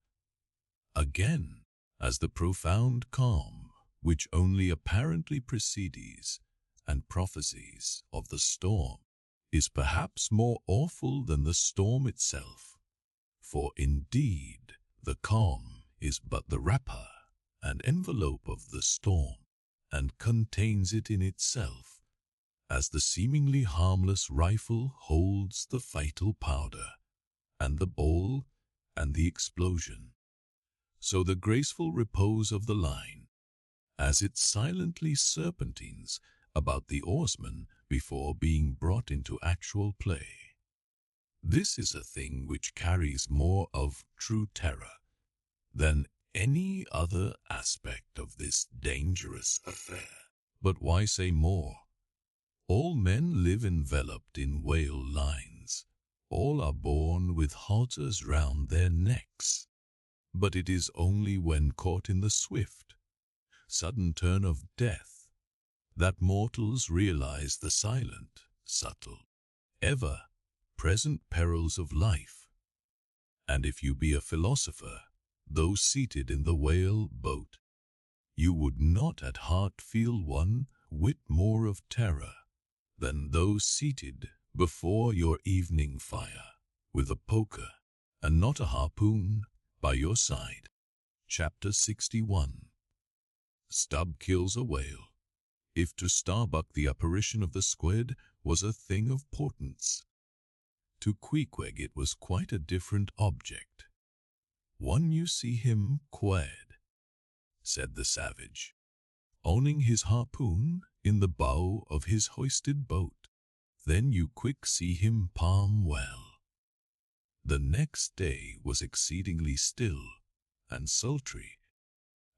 Again, as the profound calm, which only apparently precedes and prophesies of the storm, is perhaps more awful than the storm itself, for indeed the calm is but the wrapper and envelope of the storm, and contains it in itself, as the seemingly harmless rifle holds the fatal powder, and the ball, and the explosion. So the graceful repose of the line, as it silently serpentines about the oarsman before being brought into actual play. This is a thing which carries more of true terror than any other aspect of this dangerous affair. But why say more? All men live enveloped in whale lines. All are born with halters round their necks. But it is only when caught in the swift, sudden turn of death that mortals realize the silent, subtle, ever-present perils of life. And if you be a philosopher, though seated in the whale boat, you would not at heart feel one whit more of terror than those seated before your evening fire, with a poker and not a harpoon by your side. Chapter 61. Stubb kills a whale. If to Starbuck the apparition of the squid was a thing of portents, to Queequeg it was quite a different object. "One you see him qued," said the savage, owning his harpoon in the bow of his hoisted boat. "Then you quick see him palm well." The next day was exceedingly still and sultry,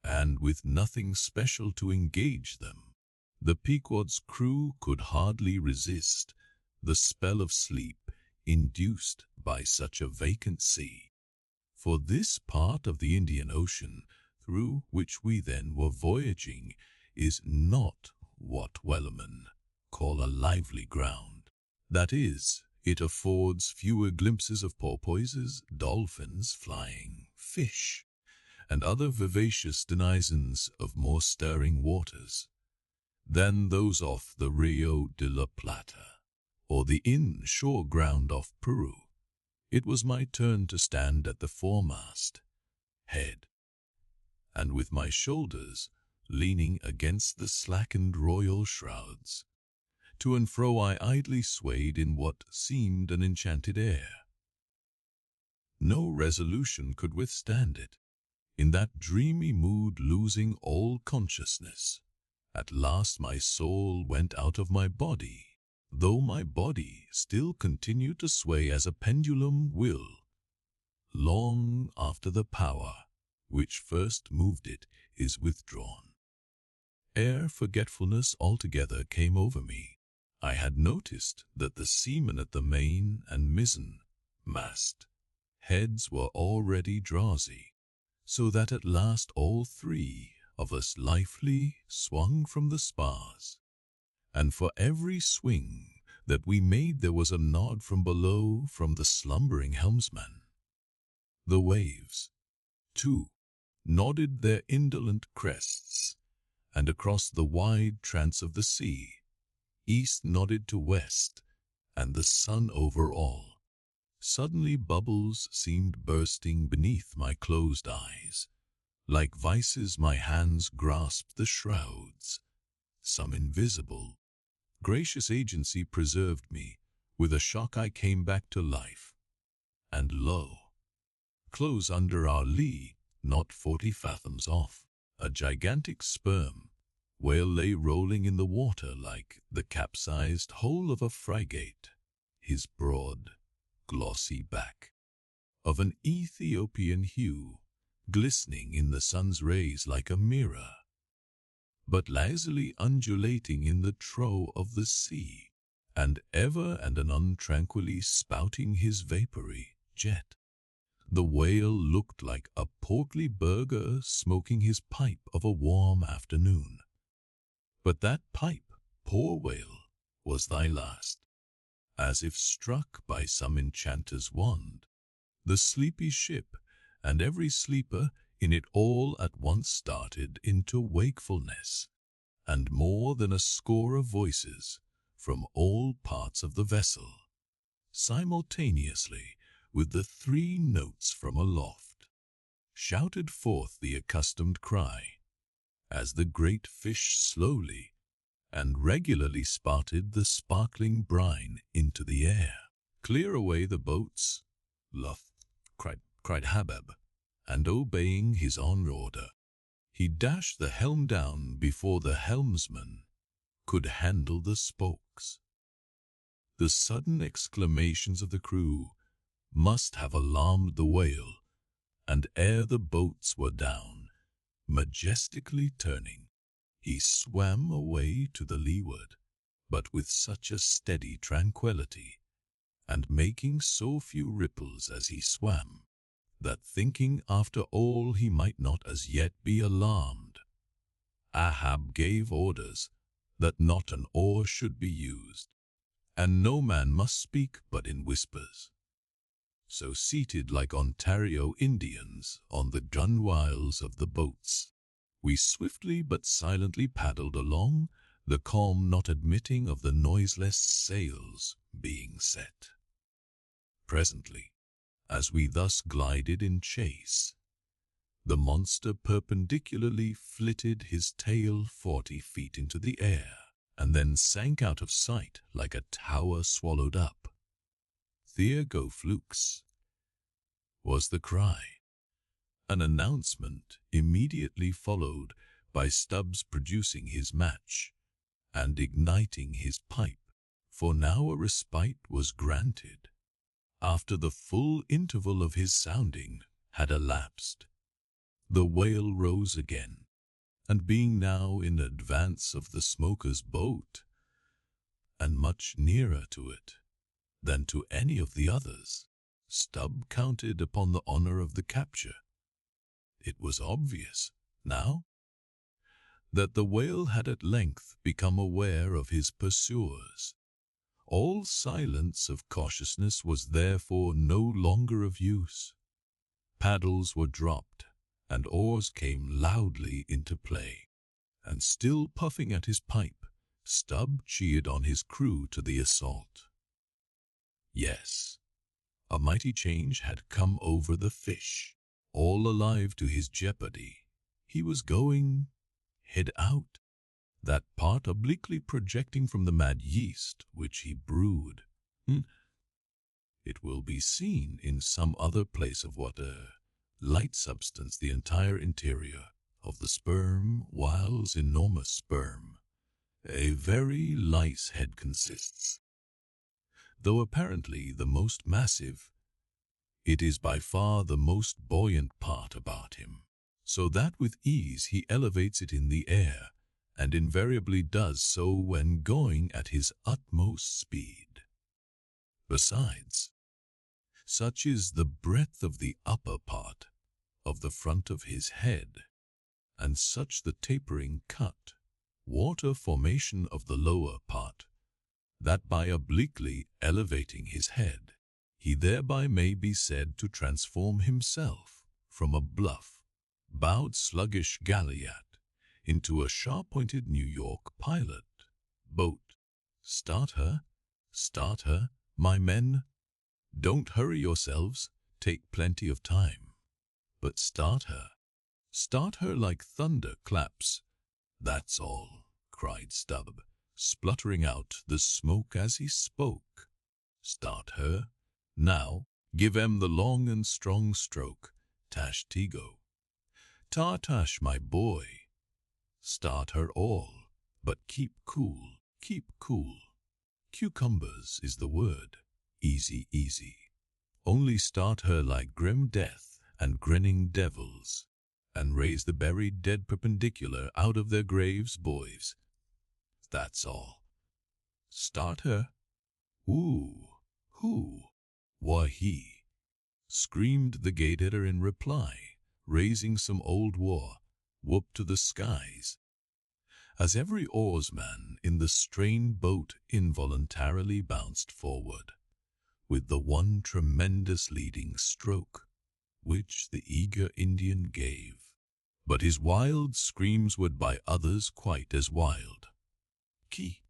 and with nothing special to engage them. The Pequod's crew could hardly resist the spell of sleep induced by such a vacant sea. For this part of the Indian Ocean, through which we then were voyaging, is not what whalemen call a lively ground. That is, it affords fewer glimpses of porpoises, dolphins, flying fish, and other vivacious denizens of more stirring waters than those off the Rio de la Plata, or the inshore ground off Peru. It was my turn to stand at the foremast head, and with my shoulders leaning against the slackened royal shrouds, to and fro I idly swayed in what seemed an enchanted air. No resolution could withstand it. In that dreamy mood, losing all consciousness, at last my soul went out of my body, though my body still continued to sway as a pendulum will, long after the power which first moved it is withdrawn. Ere forgetfulness altogether came over me, I had noticed that the seamen at the main and mizzen mast heads were already drowsy, so that at last all three of us lithely swung from the spars, and for every swing that we made there was a nod from below from the slumbering helmsman. The waves, too, nodded their indolent crests, and across the wide trance of the sea, east nodded to west, and the sun over all. Suddenly bubbles seemed bursting beneath my closed eyes. Like vices my hands grasped the shrouds. Some invisible, gracious agency preserved me. With a shock I came back to life. And lo, close under our lee, not 40 fathoms off, a gigantic sperm whale lay rolling in the water like the capsized hull of a frigate. his broad, glossy back, of an Ethiopian hue, glistening in the sun's rays like a mirror, but lazily undulating in the trough of the sea, and ever and anon tranquilly spouting his vapory jet. The whale looked like a portly burgher smoking his pipe of a warm afternoon. But that pipe, poor whale, was thy last. As if struck by some enchanter's wand, the sleepy ship and every sleeper in it all at once started into wakefulness, and more than a score of voices from all parts of the vessel, simultaneously with the 3 notes from aloft, shouted forth the accustomed cry, as the great fish slowly and regularly spouted the sparkling brine into the air. "Clear away the boats, Luff," cried Habab, and obeying his own order, he dashed the helm down before the helmsman could handle the spokes. The sudden exclamations of the crew must have alarmed the whale, and ere the boats were down, majestically turning, he swam away to the leeward, but with such a steady tranquillity, and making so few ripples as he swam, that thinking after all he might not as yet be alarmed, Ahab gave orders that not an oar should be used, and no man must speak but in whispers. So seated like Ontario Indians on the gunwales of the boats, we swiftly but silently paddled along, the calm not admitting of the noiseless sails being set. Presently, as we thus glided in chase, the monster perpendicularly flitted his tail 40 feet into the air, and then sank out of sight like a tower swallowed up. "There go flukes," was the cry. An announcement immediately followed by Stubbs producing his match and igniting his pipe, for now a respite was granted. After the full interval of his sounding had elapsed, the whale rose again, and being now in advance of the smoker's boat, and much nearer to it than to any of the others, Stubb counted upon the honor of the capture. It was obvious, now, that the whale had at length become aware of his pursuers. All silence of cautiousness was therefore no longer of use. Paddles were dropped, and oars came loudly into play, and still puffing at his pipe, Stubb cheered on his crew to the assault. Yes, a mighty change had come over the fish. All alive to his jeopardy, he was going head out, that part obliquely projecting from the mad yeast which he brewed. It will be seen in some other place of what a light substance the entire interior of the sperm, whiles enormous sperm, a very lice head consists. Though apparently the most massive, it is by far the most buoyant part about him, so that with ease he elevates it in the air, and invariably does so when going at his utmost speed. Besides, such is the breadth of the upper part of the front of his head, and such the tapering cut, water formation of the lower part, that by obliquely elevating his head, he thereby may be said to transform himself from a bluff, bowed sluggish galliot into a sharp-pointed New York pilot boat. Start her, my men. Don't hurry yourselves, take plenty of time. But start her like thunder claps. That's all, cried Stubb, spluttering out the smoke as he spoke. Start her. Now, give 'em the long and strong stroke, Tash Tigo. Tartash, my boy. Start her all, but keep cool, keep cool. Cucumbers is the word. easy, easy. Only start her like grim death and grinning devils, and raise the buried dead perpendicular out of their graves, boys. That's all. Start her? Ooh, who? Why, he, screamed the gate-eater in reply, raising some old war whoop to the skies, as every oarsman in the strained boat involuntarily bounced forward, with the one tremendous leading stroke, which the eager Indian gave. But his wild screams were by others quite as wild. He,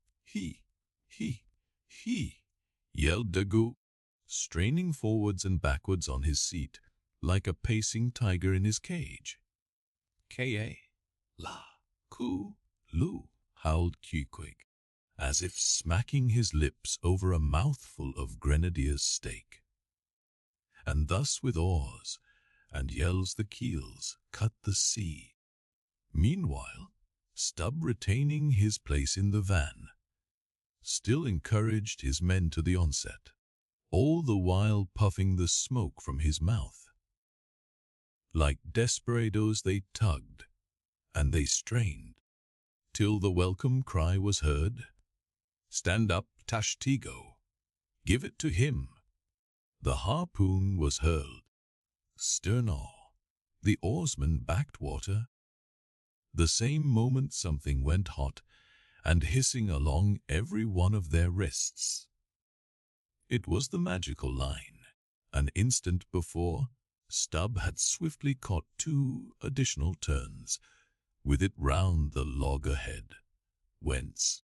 yelled Daggoo, straining forwards and backwards on his seat, like a pacing tiger in his cage. Ka, la, ku, lu, howled Queequeg, as if smacking his lips over a mouthful of grenadier's steak. And thus with oars and yells the keels cut the sea. Meanwhile, Stubb, retaining his place in the van, still encouraged his men to the onset, all the while puffing the smoke from his mouth. Like desperadoes they tugged, and they strained, till the welcome cry was heard, "Stand up, Tashtego! Give it to him!" The harpoon was hurled. Stern all, the oarsmen backed water. The same moment something went hot and hissing along every one of their wrists. It was the magical line. An instant before, Stubb had swiftly caught 2 additional turns, with it round the loggerhead, whence,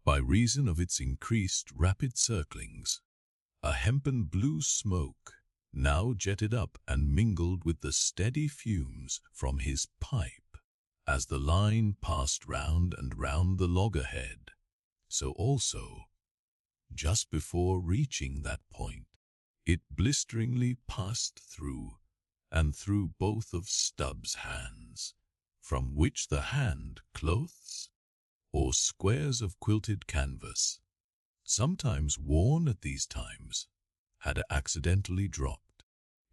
by reason of its increased rapid circlings, a hempen blue smoke now jetted up and mingled with the steady fumes from his pipe. As the line passed round and round the loggerhead, so also, just before reaching that point, it blisteringly passed through and through both of Stubb's hands, from which the hand clothes, or squares of quilted canvas, sometimes worn at these times, had accidentally dropped.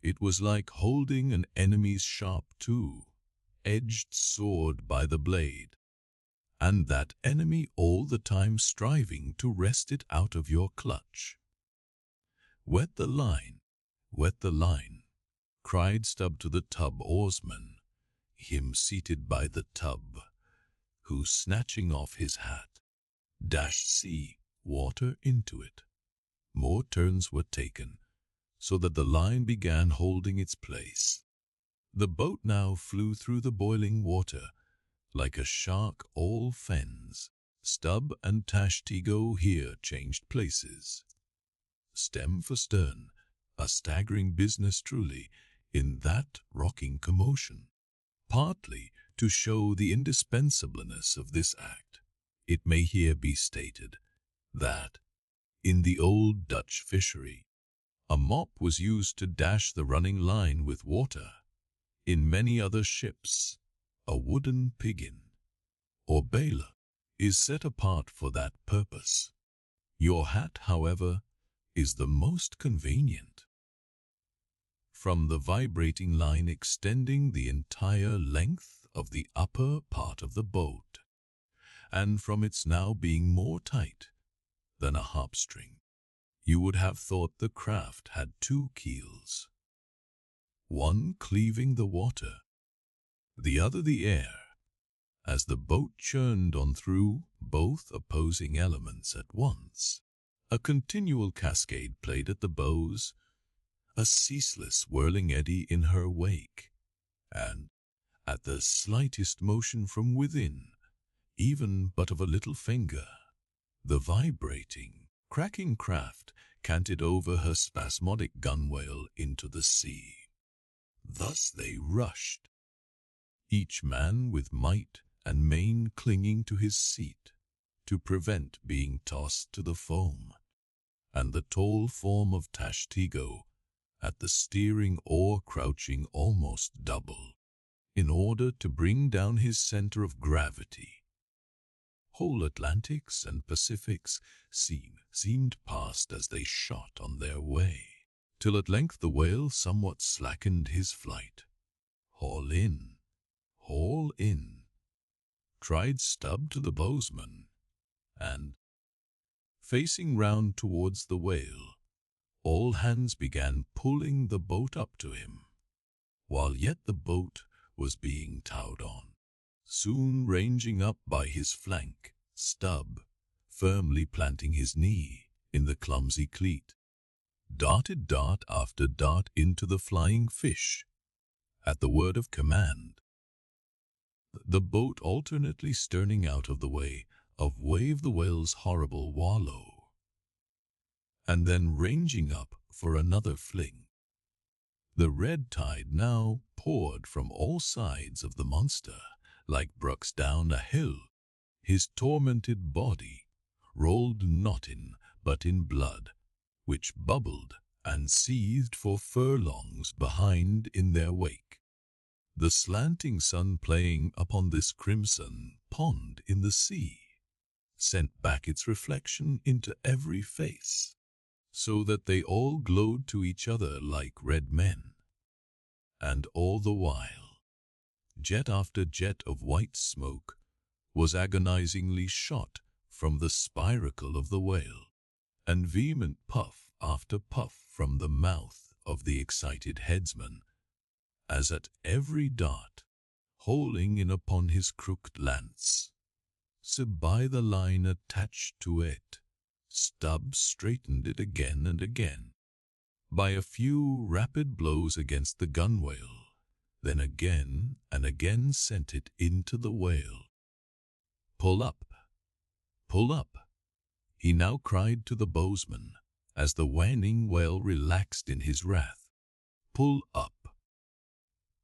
It was like holding an enemy's sharp two-edged sword by the blade, and that enemy all the time striving to wrest it out of your clutch. "Wet the line, cried Stubb to the tub oarsman, him seated by the tub, who, snatching off his hat, dashed sea water into it. More turns were taken, so that the line began holding its place. The boat now flew through the boiling water, like a shark all fens. Stubb and Tashtego here changed places, stem for stern, a staggering business truly, in that rocking commotion. Partly to show the indispensableness of this act, it may here be stated that, in the old Dutch fishery, a mop was used to dash the running line with water. In many other ships, a wooden piggin, or baler, is set apart for that purpose. Your hat, however, is the most convenient. From the vibrating line extending the entire length of the upper part of the boat, and from its now being more tight than a harp-string, you would have thought the craft had 2 keels, one cleaving the water, the other the air, as the boat churned on through both opposing elements at once. A continual cascade played at the bows, a ceaseless whirling eddy in her wake, and, at the slightest motion from within, even but of a little finger, the vibrating, cracking craft canted over her spasmodic gunwale into the sea. Thus they rushed, each man with might and main clinging to his seat to prevent being tossed to the foam, and the tall form of Tashtego at the steering oar crouching almost double, in order to bring down his center of gravity, Whole Atlantics and Pacifics seemed past as they shot on their way, till at length the whale somewhat slackened his flight. "Haul in, haul in," cried Stubb to the bowsman, and, facing round towards the whale, all hands began pulling the boat up to him, while yet the boat was being towed on. Soon ranging up by his flank, Stubb, firmly planting his knee in the clumsy cleat, darted dart after dart into the flying fish. At the word of command, the boat alternately sterning out of the way of Wave the whale's horrible wallow, and then ranging up for another fling. The red tide now poured from all sides of the monster, like brooks down a hill. His tormented body rolled not in, but in blood, which bubbled and seethed for furlongs behind in their wake. The slanting sun playing upon this crimson pond in the sea sent back its reflection into every face, so that they all glowed to each other like red men. And all the while, jet after jet of white smoke was agonizingly shot from the spiracle of the whale, and vehement puff after puff from the mouth of the excited headsman, as at every dart, holing in upon his crooked lance. So by the line attached to it, Stubb straightened it again and again, by a few rapid blows against the gunwale, then again and again sent it into the whale. "Pull up, pull up," he now cried to the bowsman, as the whining whale relaxed in his wrath. "Pull up."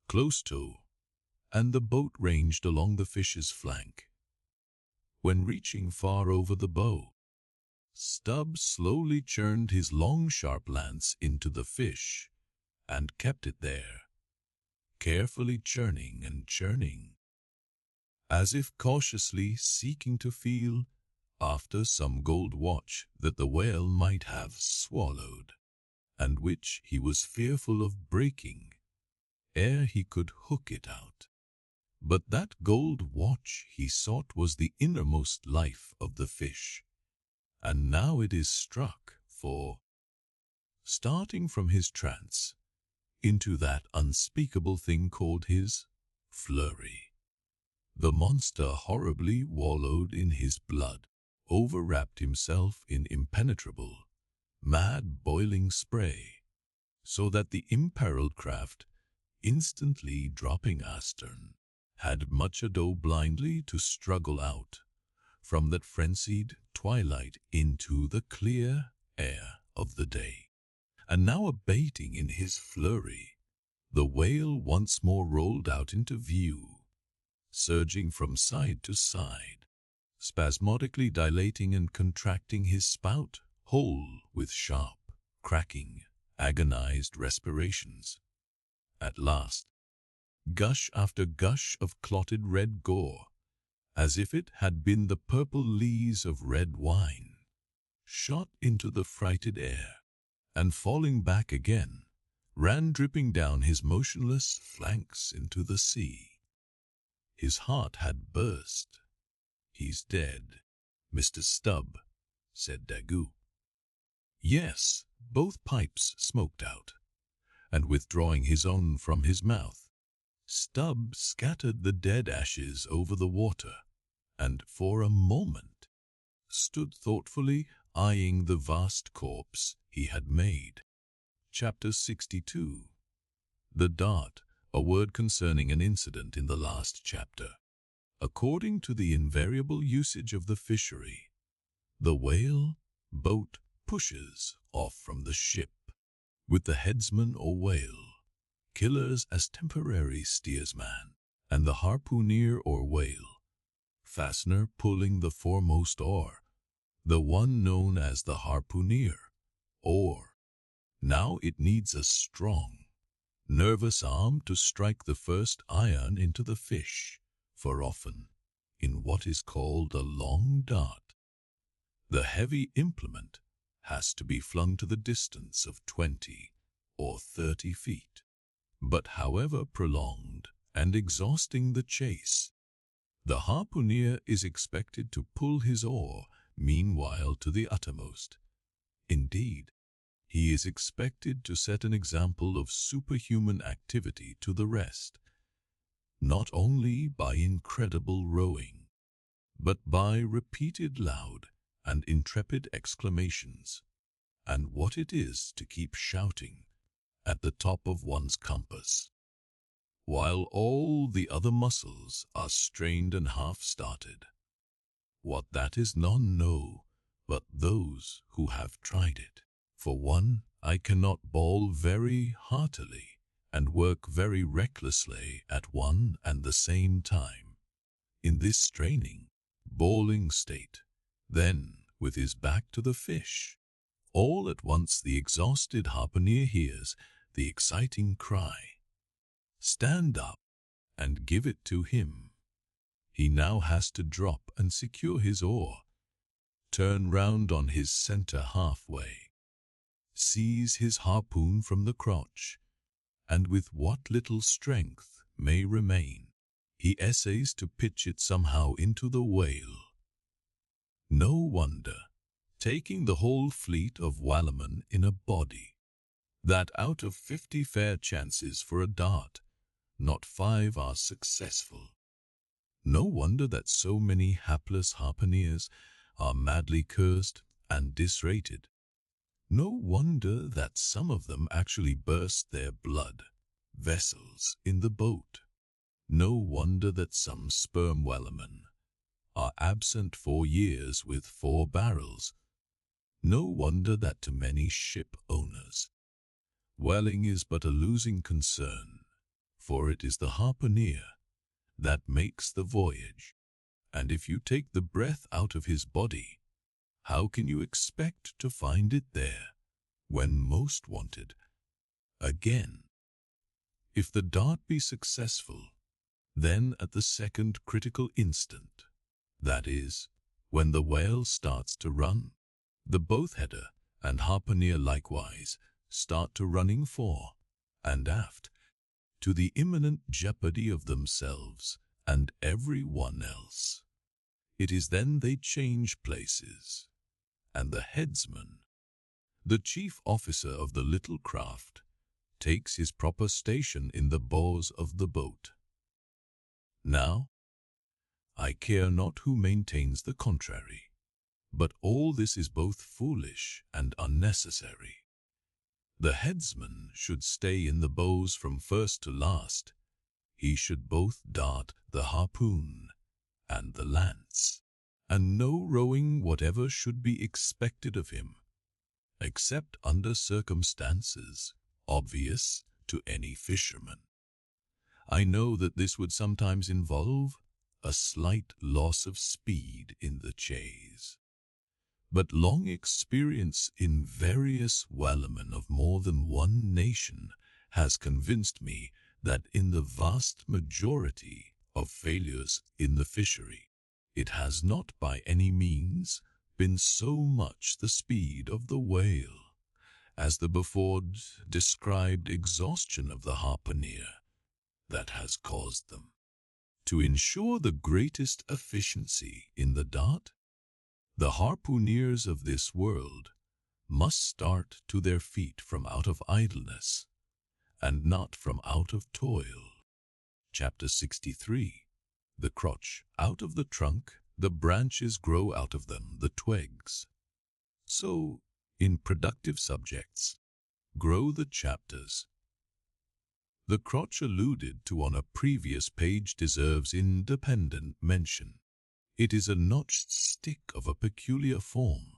Close to, and the boat ranged along the fish's flank. When reaching far over the bow, Stubb slowly churned his long sharp lance into the fish, and kept it there, carefully churning and churning, as if cautiously seeking to feel after some gold watch that the whale might have swallowed, and which he was fearful of breaking ere he could hook it out. But that gold watch he sought was the innermost life of the fish, and now it is struck, for, starting from his trance into that unspeakable thing called his flurry, the monster horribly wallowed in his blood, overwrapped himself in impenetrable, mad boiling spray, so that the imperiled craft, instantly dropping astern, had much ado blindly to struggle out from that frenzied twilight into the clear air of the day. And now abating in his flurry, the whale once more rolled out into view, surging from side to side, spasmodically dilating and contracting his spout whole with sharp, cracking, agonized respirations. At last, gush after gush of clotted red gore, as if it had been the purple lees of red wine, shot into the frighted air, and falling back again, ran dripping down his motionless flanks into the sea. His heart had burst. "He's dead, Mr. Stubb," said Daggoo. Yes, both pipes smoked out, and withdrawing his own from his mouth, Stubb scattered the dead ashes over the water, and for a moment stood thoughtfully eyeing the vast corpse he had made. Chapter 62. The Dart, a word concerning an incident in the last chapter. According to the invariable usage of the fishery, the whale boat pushes off from the ship, with the headsman or whale killers as temporary steersman, and the harpooner or whale fastener pulling the foremost oar, the one known as the harpooner, or now it needs a strong, nervous arm to strike the first iron into the fish, for often in what is called a long dart. The heavy implement has to be flung to the distance of 20 or 30 feet. But however prolonged and exhausting the chase, the harpooner is expected to pull his oar meanwhile to the uttermost. Indeed, he is expected to set an example of superhuman activity to the rest, not only by incredible rowing, but by repeated loud and intrepid exclamations, and what it is to keep shouting at the top of one's compass, while all the other muscles are strained and half-started. What that is none know but those who have tried it. For one, I cannot bawl very heartily and work very recklessly at one and the same time. In this straining, bawling state, then, with his back to the fish, all at once the exhausted harpooner hears the exciting cry, "Stand up and give it to him." He now has to drop and secure his oar, turn round on his center halfway, seize his harpoon from the crotch, and with what little strength may remain, he essays to pitch it somehow into the whale. No wonder, taking the whole fleet of whalemen in a body, that out of 50 fair chances for a dart, not 5 are successful. No wonder that so many hapless harpooneers are madly cursed and disrated. No wonder that some of them actually burst their blood vessels in the boat. No wonder that some sperm whalemen are absent 4 years with 4 barrels. No wonder that to many ship owners, whaling is but a losing concern, for it is the harpooner that makes the voyage, and if you take the breath out of his body, how can you expect to find it there when most wanted? Again, if the dart be successful, then at the second critical instant, that is, when the whale starts to run, the boatheader and harpooner likewise start to running fore and aft, to the imminent jeopardy of themselves and every one else. It is then they change places, and the headsman, the chief officer of the little craft, takes his proper station in the bows of the boat. Now, I care not who maintains the contrary, but all this is both foolish and unnecessary. The headsman should stay in the bows from first to last. He should both dart the harpoon and the lance, and no rowing whatever should be expected of him, except under circumstances obvious to any fisherman. I know that this would sometimes involve a slight loss of speed in the chase, but long experience in various whalemen of more than one nation has convinced me that in the vast majority of failures in the fishery, it has not by any means been so much the speed of the whale as the before described exhaustion of the harpooner that has caused them. To ensure the greatest efficiency in the dart, the harpooneers of this world must start to their feet from out of idleness, and not from out of toil. Chapter 63. The crotch. Out of the trunk, the branches grow out of them, the twigs. So, in productive subjects, grow the chapters. The crotch alluded to on a previous page deserves independent mention. It is a notched stick of a peculiar form,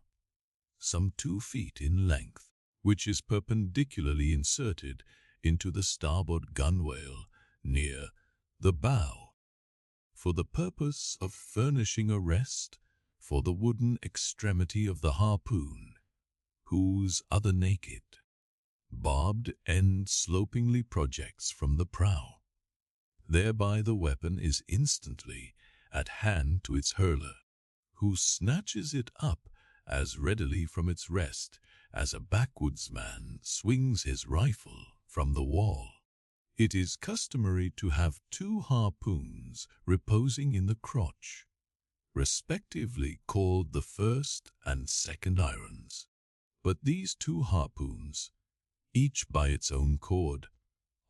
some 2 feet in length, which is perpendicularly inserted into the starboard gunwale near the bow, for the purpose of furnishing a rest for the wooden extremity of the harpoon, whose other naked, barbed end slopingly projects from the prow. Thereby the weapon is instantly at hand to its hurler, who snatches it up as readily from its rest as a backwoodsman swings his rifle from the wall. It is customary to have 2 harpoons reposing in the crotch, respectively called the first and second irons. But these 2 harpoons, each by its own cord,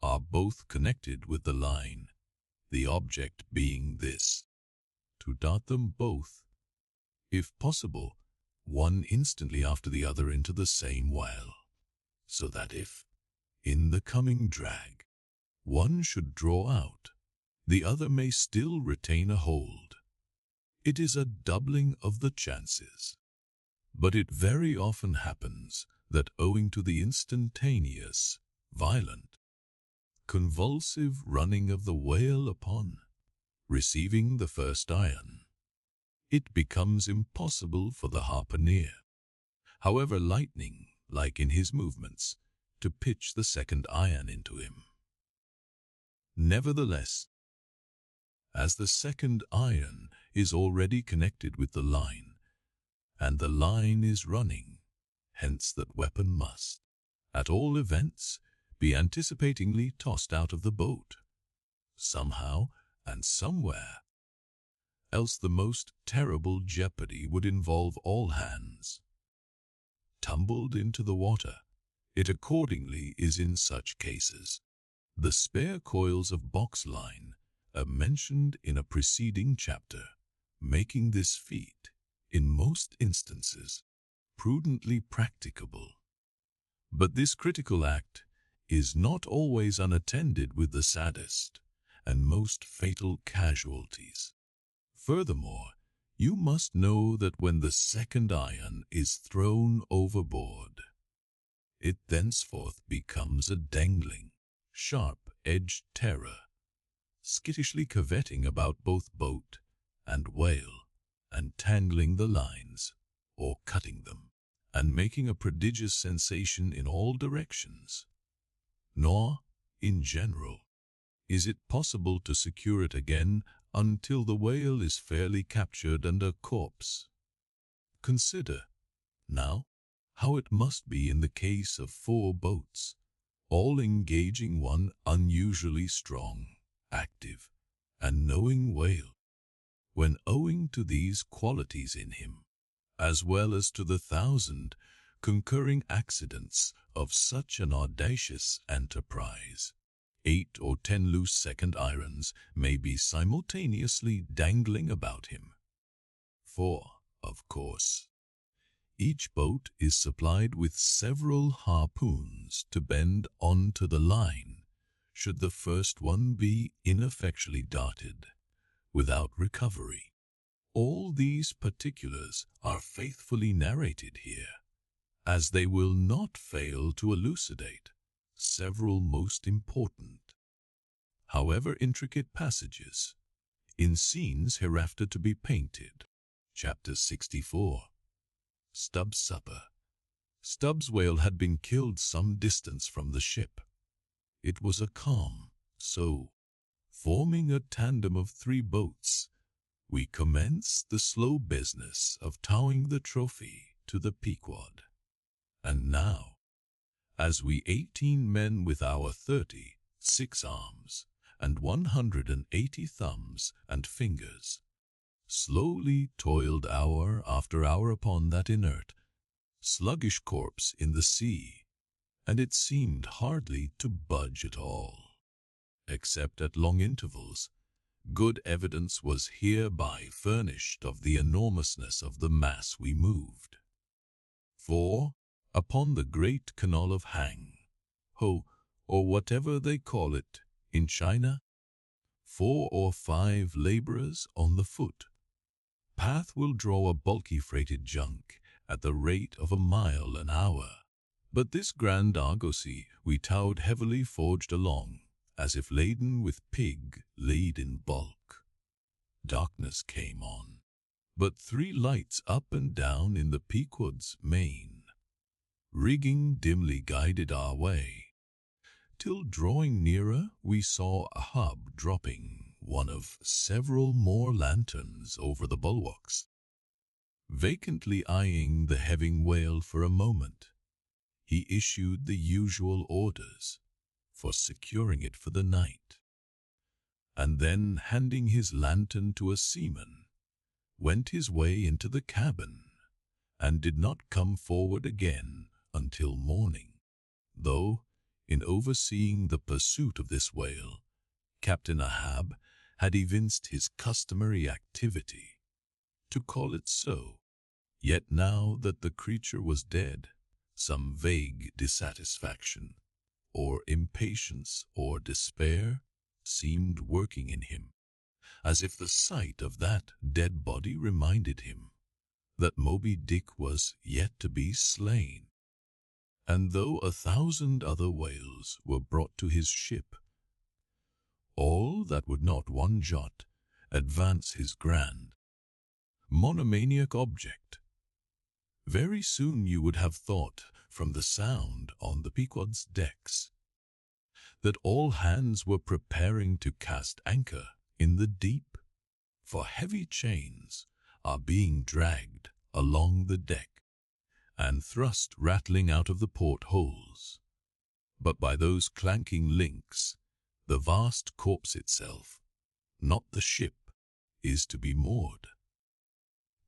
are both connected with the line, the object being this: to dart them both, if possible, one instantly after the other into the same well, so that if, in the coming drag, one should draw out, the other may still retain a hold. It is a doubling of the chances. But it very often happens that owing to the instantaneous, violent, convulsive running of the whale upon receiving the first iron, it becomes impossible for the harpooner, however lightning-like in his movements, to pitch the second iron into him. Nevertheless, as the second iron is already connected with the line, and the line is running, hence that weapon must, at all events, be anticipatingly tossed out of the boat, somehow and somewhere, else the most terrible jeopardy would involve all hands tumbled into the water. It accordingly is in such cases. The spare coils of box line are mentioned in a preceding chapter, making this feat, in most instances, prudently practicable. But this critical act is not always unattended with the saddest and most fatal casualties. Furthermore, you must know that when the second iron is thrown overboard, it thenceforth becomes a dangling, sharp-edged terror, skittishly curvetting about both boat and whale, and tangling the lines, or cutting them, and making a prodigious sensation in all directions. Nor, in general, is it possible to secure it again until the whale is fairly captured and a corpse. Consider, now, how it must be in the case of 4 boats, all engaging one unusually strong, active, and knowing whale, when owing to these qualities in him, as well as to the 1,000 concurring accidents of such an audacious enterprise, 8 or 10 loose second irons may be simultaneously dangling about him. For, of course, each boat is supplied with several harpoons to bend onto the line, should the first one be ineffectually darted, without recovery. All these particulars are faithfully narrated here, as they will not fail to elucidate several most important, however intricate passages, in scenes hereafter to be painted. Chapter 64. Stubb's Supper. Stubb's whale had been killed some distance from the ship. It was a calm, so, forming a tandem of 3 boats, we commenced the slow business of towing the trophy to the Pequod. And now, as we 18 men with our 36 arms and 180 thumbs and fingers slowly toiled hour after hour upon that inert, sluggish corpse in the sea, and it seemed hardly to budge at all, except at long intervals, good evidence was hereby furnished of the enormousness of the mass we moved. For, upon the great canal of Hang, Ho, or whatever they call it in China, 4 or 5 laborers on the foot path will draw a bulky freighted junk at the rate of a mile an hour. But this grand argosy we towed heavily forged along, as if laden with pig laid in bulk. Darkness came on, but 3 lights up and down in the Pequod's main rigging dimly guided our way, till drawing nearer we saw a hub dropping one of several more lanterns over the bulwarks. Vacantly eyeing the heavy whale for a moment, he issued the usual orders for securing it for the night, and then, handing his lantern to a seaman, went his way into the cabin and did not come forward again until morning, though, in overseeing the pursuit of this whale, Captain Ahab had evinced his customary activity, to call it so. Yet now that the creature was dead, some vague dissatisfaction, or impatience, or despair seemed working in him, as if the sight of that dead body reminded him that Moby Dick was yet to be slain. And though 1,000 other whales were brought to his ship, all that would not one jot advance his grand, monomaniac object, very soon you would have thought, from the sound on the Pequod's decks, that all hands were preparing to cast anchor in the deep, for heavy chains are being dragged along the deck and thrust rattling out of the portholes. But by those clanking links, the vast corpse itself, not the ship, is to be moored,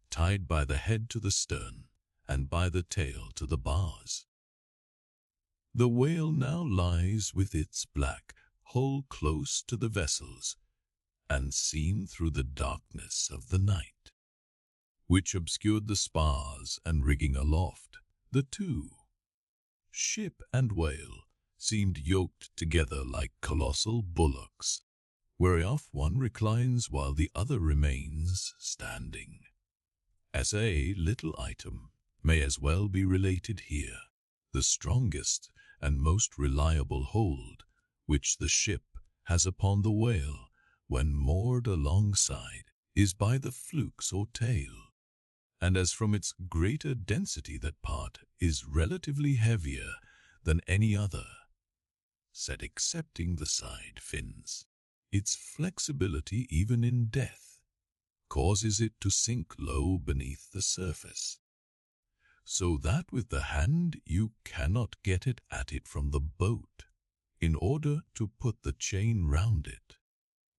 tied by the head to the stern and by the tail to the bars. The whale now lies with its black hull close to the vessels and seen through the darkness of the night, which obscured the spars and rigging aloft. The two, ship and whale, seemed yoked together like colossal bullocks, whereof one reclines while the other remains standing. As a little item may as well be related here, the strongest and most reliable hold which the ship has upon the whale when moored alongside is by the flukes or tail, and as from its greater density that part is relatively heavier than any other, set excepting the side fins, its flexibility even in death causes it to sink low beneath the surface, so that with the hand you cannot get it at it from the boat in order to put the chain round it.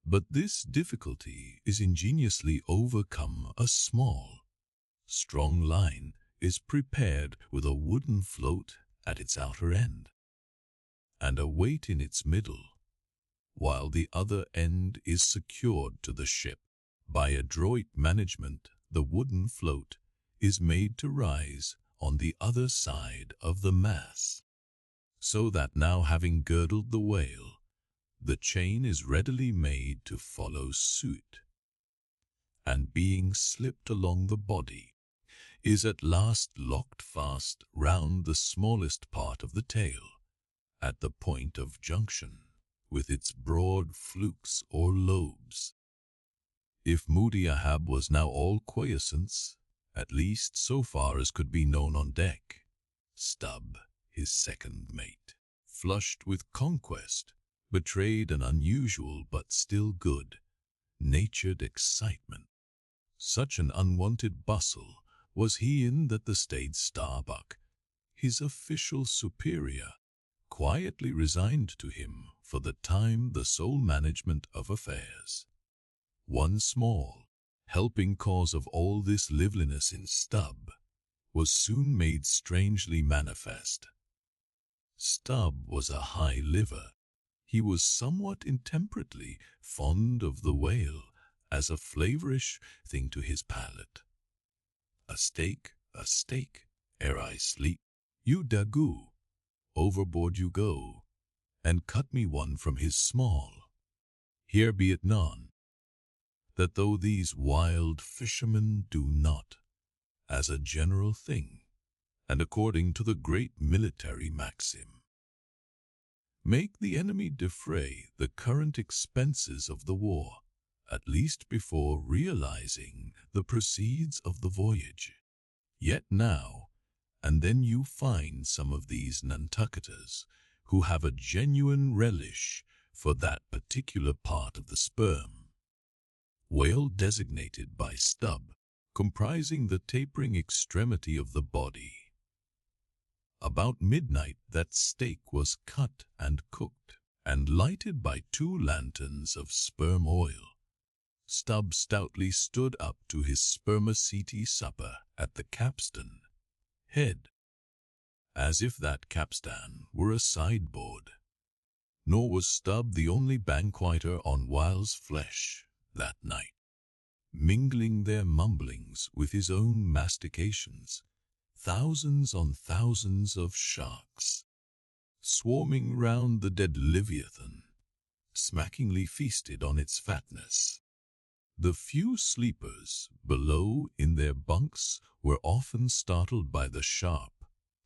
But this difficulty is ingeniously overcome. A small, strong line is prepared with a wooden float at its outer end, and a weight in its middle, while the other end is secured to the ship. By adroit management, the wooden float is made to rise on the other side of the mass, so that now, having girdled the whale, the chain is readily made to follow suit, and being slipped along the body, is at last locked fast round the smallest part of the tail, at the point of junction with its broad flukes or lobes. If Moody Ahab was now all quiescence, at least so far as could be known on deck, Stubb, his second mate, flushed with conquest, betrayed an unusual but still good-natured excitement. Such an unwonted bustle was he in that the staid Starbuck, his official superior, quietly resigned to him for the time the sole management of affairs. One small, helping cause of all this liveliness in Stubb was soon made strangely manifest. Stubb was a high liver. He was somewhat intemperately fond of the whale as a flavorish thing to his palate. A steak, ere I sleep, you dagoo, overboard you go, and cut me one from his small. Here be it known, that though these wild fishermen do not, as a general thing, and according to the great military maxim, make the enemy defray the current expenses of the war, at least before realizing the proceeds of the voyage, yet now and then you find some of these Nantucketers who have a genuine relish for that particular part of the sperm whale designated by Stubb, comprising the tapering extremity of the body. About midnight that steak was cut and cooked, and lighted by 2 lanterns of sperm oil. Stubb stoutly stood up to his spermaceti supper at the capstan head, as if that capstan were a sideboard. Nor was Stubb the only banqueter on Wile's flesh that night. Mingling their mumblings with his own mastications, thousands on thousands of sharks, swarming round the dead Leviathan, smackingly feasted on its fatness. The few sleepers below in their bunks were often startled by the sharp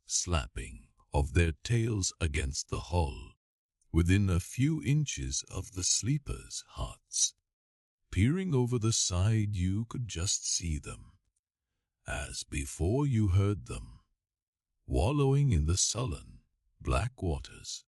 slapping of their tails against the hull, within a few inches of the sleepers' hearts. Peering over the side, you could just see them, as before you heard them, wallowing in the sullen, black waters,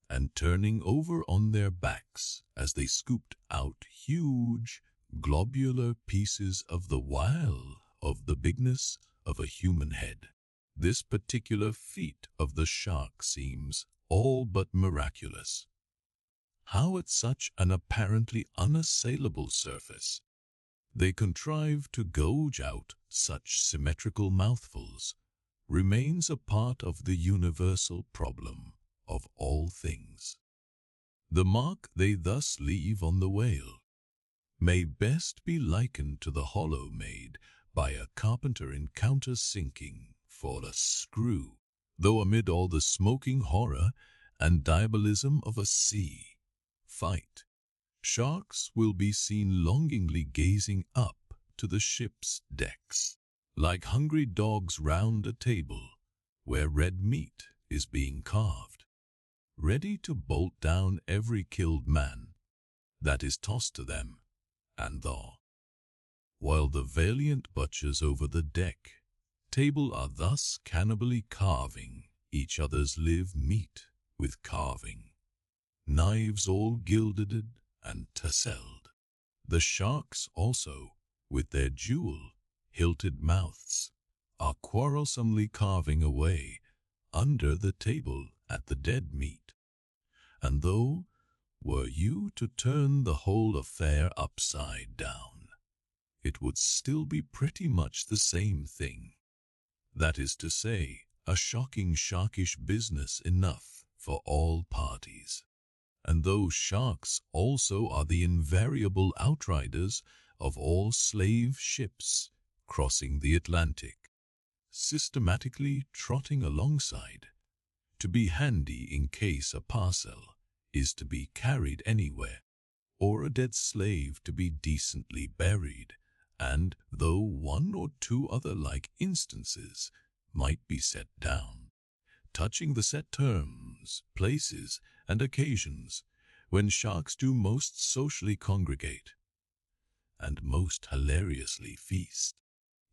and turning over on their backs as they scooped out huge, globular pieces of the wile of the bigness of a human head. This particular feat of the shark seems all but miraculous. How at such an apparently unassailable surface they contrive to gouge out such symmetrical mouthfuls remains a part of the universal problem of all things. The mark they thus leave on the whale may best be likened to the hollow made by a carpenter in countersinking for a screw, though amid all the smoking horror and diabolism of a sea fight, sharks will be seen longingly gazing up to the ship's decks, like hungry dogs round a table where red meat is being carved, ready to bolt down every killed man that is tossed to them and thaw, while the valiant butchers over the deck table are thus cannibally carving each other's live meat with carving knives all gilded and tasseled. The sharks also, with their jewel-hilted mouths, are quarrelsomely carving away under the table at the dead meat. And though were you to turn the whole affair upside down, it would still be pretty much the same thing. That is to say, a shocking sharkish business enough for all parties. And those sharks also are the invariable outriders of all slave ships crossing the Atlantic, systematically trotting alongside, to be handy in case a parcel is to be carried anywhere, or a dead slave to be decently buried, and though 1 or 2 other like instances might be set down, touching the set terms, places, and occasions when sharks do most socially congregate and most hilariously feast.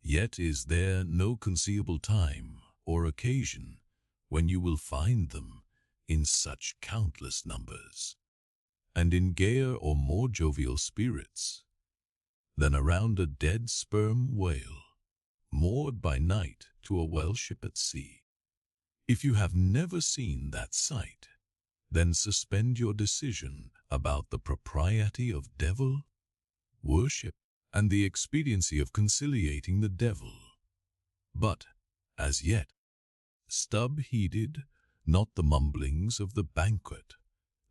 Yet is there no conceivable time or occasion when you will find them in such countless numbers, and in gayer or more jovial spirits, than around a dead sperm whale, moored by night to a whale ship at sea. If you have never seen that sight, then suspend your decision about the propriety of devil worship and the expediency of conciliating the devil. But, as yet, Stubb heeded not the mumblings of the banquet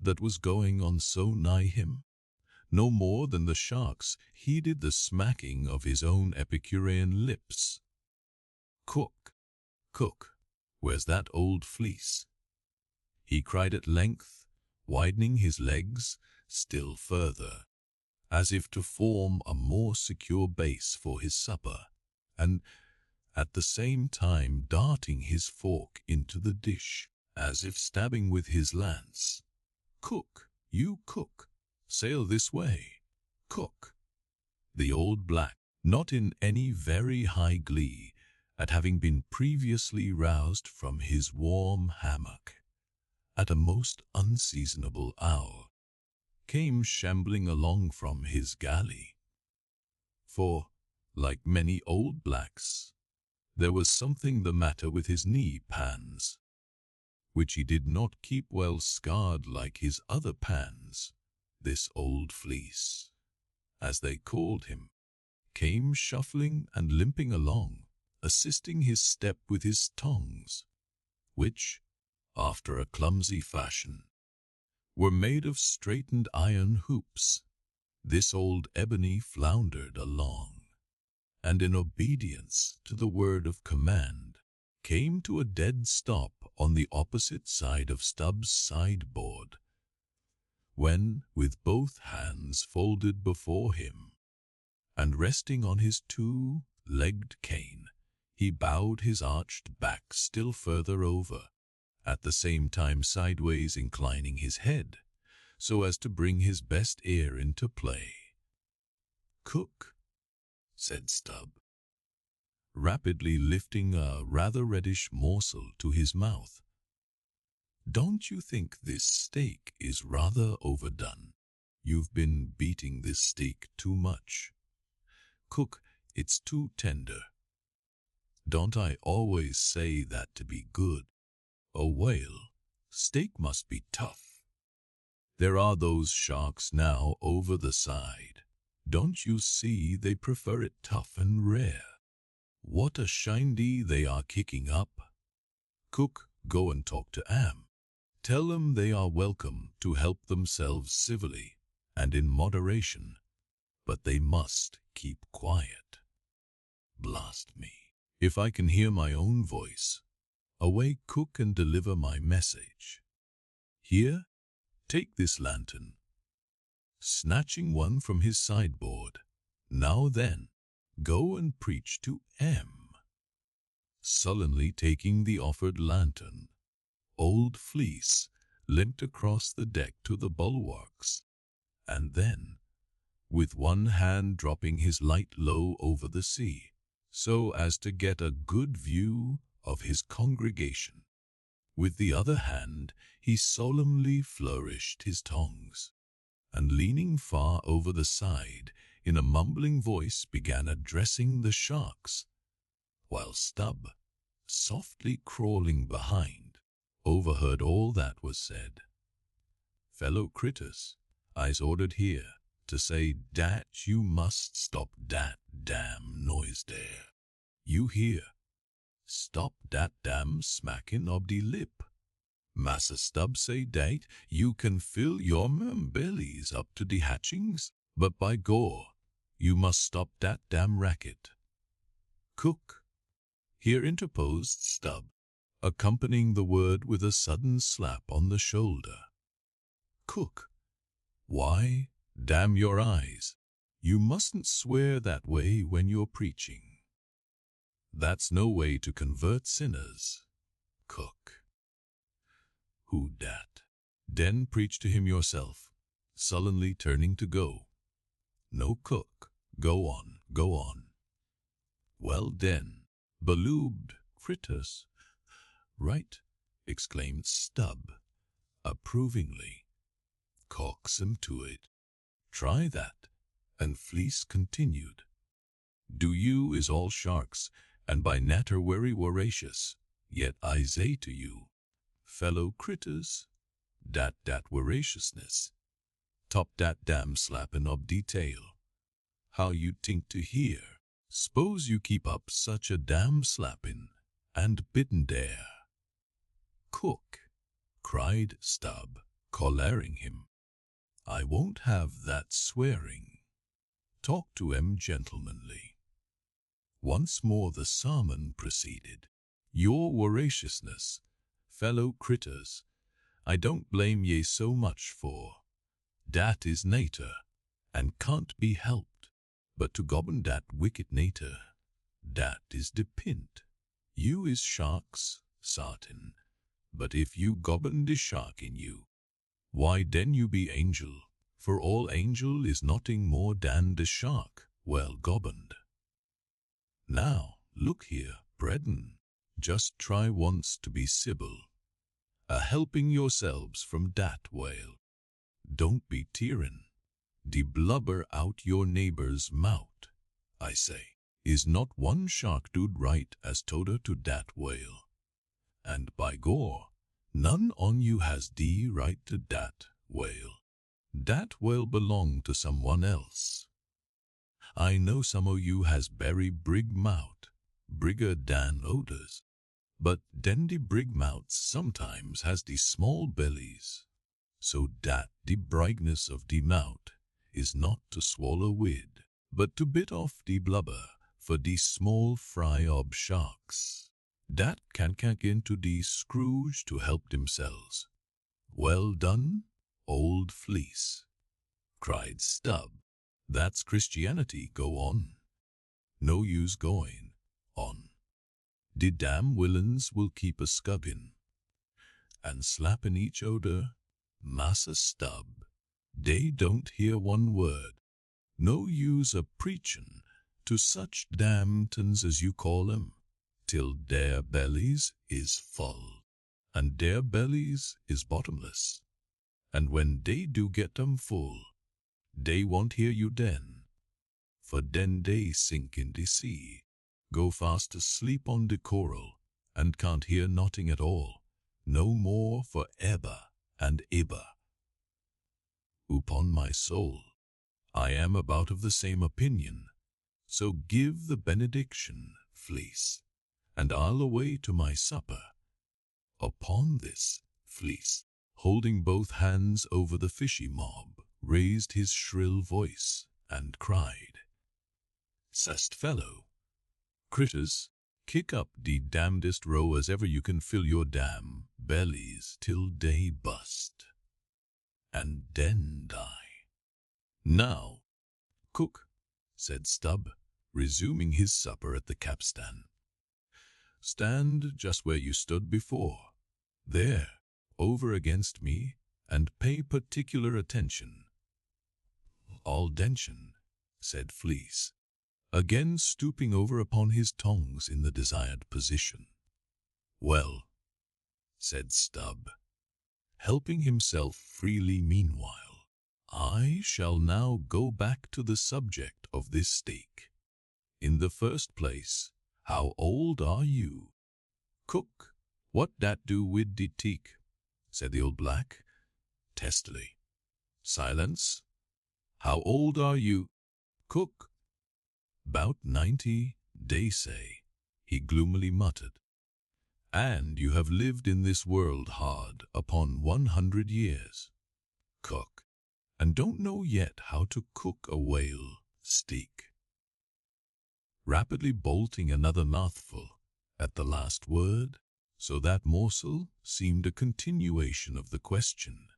that was going on so nigh him, no more than the sharks heeded the smacking of his own Epicurean lips. "Cook, cook, where's that old fleece?" he cried at length, widening his legs still further, as if to form a more secure base for his supper, and at the same time darting his fork into the dish, as if stabbing with his lance. "Cook, you cook, sail this way, cook." The old black, not in any very high glee at having been previously roused from his warm hammock at a most unseasonable hour, came shambling along from his galley, for, like many old blacks, there was something the matter with his knee pans, which he did not keep well scarred like his other pans. This old fleece, as they called him, came shuffling and limping along, assisting his step with his tongs, which, after a clumsy fashion, were made of straightened iron hoops. This old ebony floundered along, and in obedience to the word of command, came to a dead stop on the opposite side of Stubb's sideboard, when, with both hands folded before him, and resting on his two-legged cane, he bowed his arched back still further over, at the same time sideways inclining his head, so as to bring his best ear into play. "Cook," said Stubb, rapidly lifting a rather reddish morsel to his mouth, "don't you think this steak is rather overdone? You've been beating this steak too much. Cook, it's too tender. Don't I always say that to be good? A whale steak must be tough. There are those sharks now over the side. Don't you see they prefer it tough and rare? What a shindy they are kicking up. Cook, go and talk to Am. Tell them they are welcome to help themselves civilly and in moderation, but they must keep quiet. Blast me, if I can hear my own voice. Away, cook, and deliver my message. Here, take this lantern." Snatching one from his sideboard, "Now then, go and preach to M." Sullenly taking the offered lantern, Old Fleece limped across the deck to the bulwarks, and then, with one hand dropping his light low over the sea, so as to get a good view of his congregation, with the other hand he solemnly flourished his tongs, and leaning far over the side, in a mumbling voice began addressing the sharks, while Stubb, softly crawling behind, overheard all that was said. "Fellow critters, I's ordered here to say dat you must stop dat damn noise there. You hear? Stop dat damn smacking of de lip. Massa Stubb say dat you can fill your bellies up to de hatchings, but by gore, you must stop dat damn racket." "Cook," here interposed Stubb, accompanying the word with a sudden slap on the shoulder. "Cook, why, damn your eyes, you mustn't swear that way when you're preaching. That's no way to convert sinners, Cook." "Who dat?" "Den preach to him yourself," sullenly turning to go. "No, Cook, go on, go on." "Well den, beloobed critters." "Right," exclaimed Stubb, approvingly. "Coax 'em to it. Try that." And Fleece continued, "Do you is all sharks, and by natur very voracious, yet I say to you, fellow critters, dat voraciousness, top dat damn slappin' of de tail. How you tink to hear? S'pose you keep up such a damn slappin' and bitten dare." "Cook," cried Stubb, collaring him, "I won't have that swearing. Talk to 'em gentlemanly." Once more the sermon proceeded. "Your voraciousness, fellow critters, I don't blame ye so much for. Dat is natur, and can't be helped. But to gobern dat wicked natur, dat is de pint. You is sharks, sartin, but if you gobern de shark in you, why den you be angel, for all angel is nothing more dan de shark well governed. Now, look here, brethren, just try once to be civil, a-helping yourselves from dat whale. Don't be tearin' de blubber out your neighbor's mout, I say. Is not one shark dood right as toda to dat whale? And by gore, none on you has de right to dat whale. Dat whale belong to someone else. I know some o' you has berry brig mout, brigger dan oders, but den de brig mouts sometimes has de small bellies, so dat de brightness of de mout is not to swallow wid, but to bit off de blubber for de small fry ob sharks. Dat can into de Scrooge to help themselves. Well done, old fleece, cried Stubb. That's Christianity, go on. No use going on. De damn villains will keep a scubbin' and slappin' each oder. Massa Stubb, dey don't hear one word. No use a preachin' to such damtons as you call 'em, till their bellies is full, and their bellies is bottomless. And when they do get 'em full, they won't hear you den, for den they sink in the sea, go fast asleep on the coral, and can't hear nothing at all, no more for eber and eber. Upon my soul, I am about of the same opinion, so give the benediction, Fleece, and I'll away to my supper. Upon this, Fleece, holding both hands over the fishy mob, raised his shrill voice and cried, "Cest fellow, critters, kick up de damnedest row as ever you can fill your damn bellies till they bust, and then die." "Now, cook," said Stubb, resuming his supper at the capstan. "Stand just where you stood before, there, over against me, and pay particular attention." "All dention," said Fleece, again stooping over upon his tongs in the desired position. "Well," said Stubb, helping himself freely meanwhile, "I shall now go back to the subject of this steak. In the first place, how old are you?" "Cook, what dat do wid de teak?" said the old black, testily. "Silence. How old are you?" "Cook." "'Bout 90, they say," he gloomily muttered. "And you have lived in this world hard upon 100 years. Cook, and don't know yet how to cook a whale steak." Rapidly bolting another mouthful at the last word, so that morsel seemed a continuation of the question.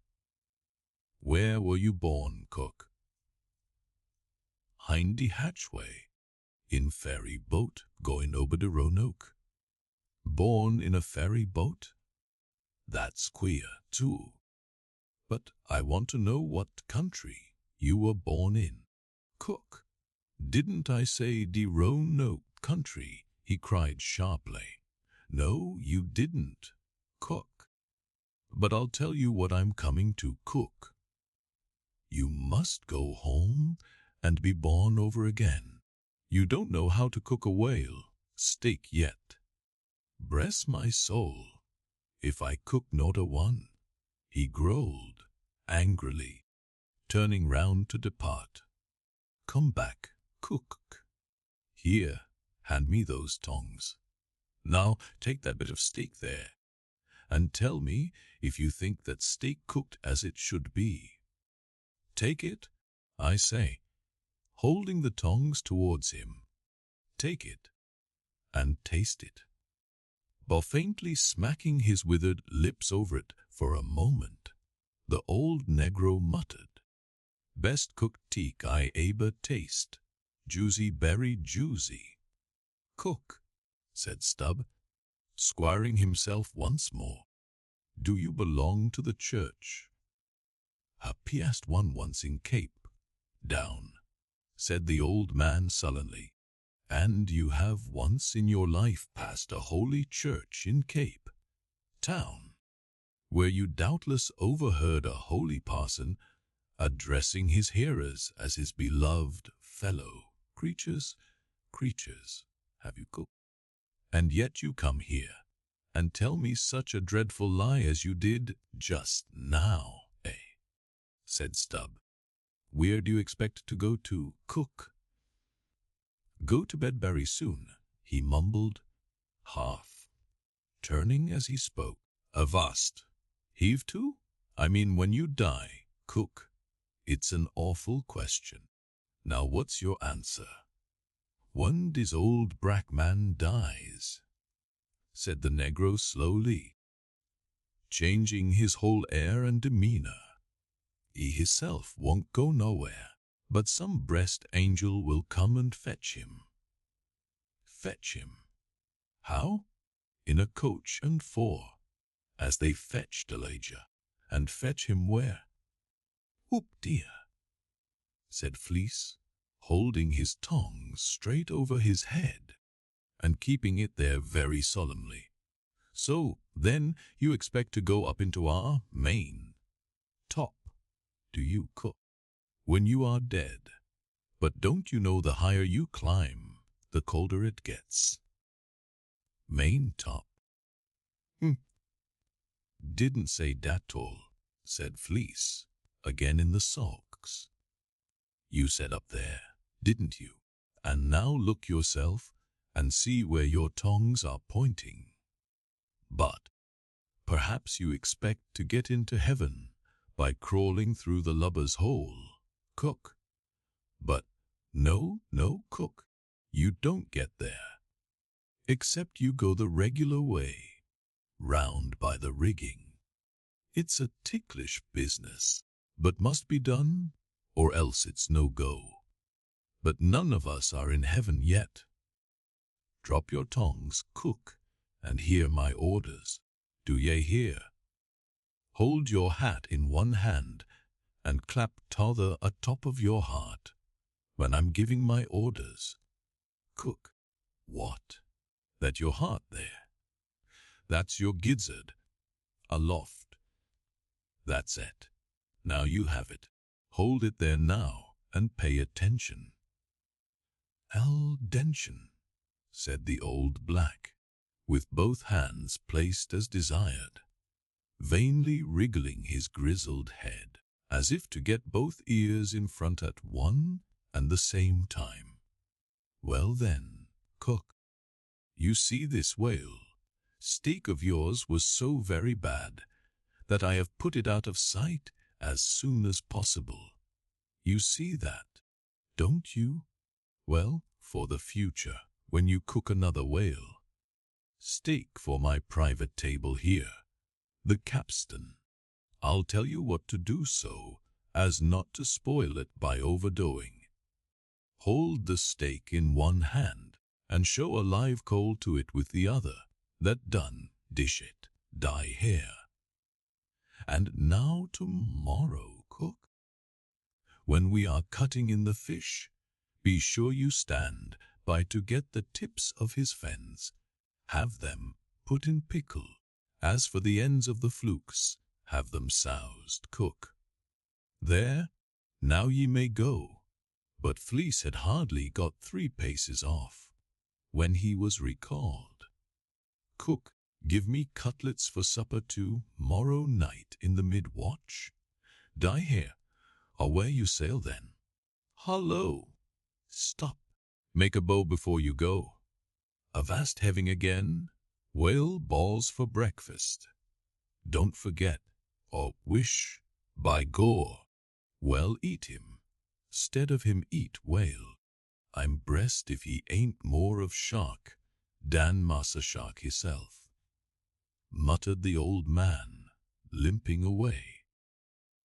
"Where were you born, cook?" "Hind de hatchway, in ferry boat going over the Roanoke." "Born in a ferry boat? That's queer, too. But I want to know what country you were born in." "Cook, didn't I say de Roanoke country?" he cried sharply. "No, you didn't, cook. But I'll tell you what I'm coming to, cook. You must go home and be born over again. You don't know how to cook a whale steak yet." "Bless my soul, if I cook not a one," he growled angrily, turning round to depart. "Come back, cook. Here, hand me those tongs. Now take that bit of steak there, and tell me if you think that steak cooked as it should be. Take it, I say," holding the tongs towards him. "Take it, and taste it." While faintly smacking his withered lips over it for a moment, the old negro muttered, "Best cooked teak I eber taste. Juicy, berry juicy." "Cook," said Stubb, squiring himself once more, "do you belong to the church?" "A piast one once in Cape Down," said the old man sullenly. "And you have once in your life passed a holy church in Cape Town, where you doubtless overheard a holy parson addressing his hearers as his beloved fellow creatures creatures have you cooked? And yet you come here and tell me such a dreadful lie as you did just now, eh? Said Stubb. Where do you expect to go to, cook? Go to bed very soon, he mumbled, half turning as he spoke. Avast. Heave to? I mean when you die, cook. It's an awful question. Now what's your answer? When this old black man dies, said the negro slowly, changing his whole air and demeanor. He himself won't go nowhere, but some breast angel will come and fetch him. Fetch him? How? In a coach and four, as they fetched Elijah. And fetch him where? Whoop dear, said Fleece, holding his tongs straight over his head and keeping it there very solemnly. So, then, you expect to go up into our main top, do you, cook, when you are dead? But don't you know the higher you climb, the colder it gets? Main top? Didn't say dat all, said Fleece, again in the sulks. You said up there, didn't you? And now look yourself and see where your tongs are pointing. But perhaps you expect to get into heaven by crawling through the lubber's hole, cook. But no, cook, you don't get there, except you go the regular way, round by the rigging. It's a ticklish business, but must be done, or else it's no go. But none of us are in heaven yet. Drop your tongs, cook, and hear my orders. Do ye hear? Hold your hat in one hand, and clap t'other atop of your heart, when I'm giving my orders. Cook. What? That your heart there? That's your gizzard. Aloft. That's it. Now you have it. Hold it there now, and pay attention. Aldention, said the old black, with both hands placed as desired, vainly wriggling his grizzled head, as if to get both ears in front at one and the same time. Well then, cook, you see this whale steak of yours was so very bad that I have put it out of sight as soon as possible. You see that, don't you? Well, for the future, when you cook another whale, steak for my private table here, the capstan, I'll tell you what to do so as not to spoil it by overdoing. Hold the steak in one hand, and show a live coal to it with the other. That done, dish it, die here. And now tomorrow, cook, when we are cutting in the fish, be sure you stand by to get the tips of his fins. Have them put in pickle. As for the ends of the flukes, have them soused, cook. There, now ye may go. But Fleece had hardly got 3 paces off, when he was recalled. Cook, give me cutlets for supper to-morrow night in the mid-watch. Die here, or where you sail then. Hallo! Stop! Make a bow before you go. Avast having again, whale balls for breakfast. Don't forget, or wish, by gore, well eat him, 'stead of him eat whale. I'm brest if he ain't more of shark dan Massa Shark hisself, muttered the old man, limping away.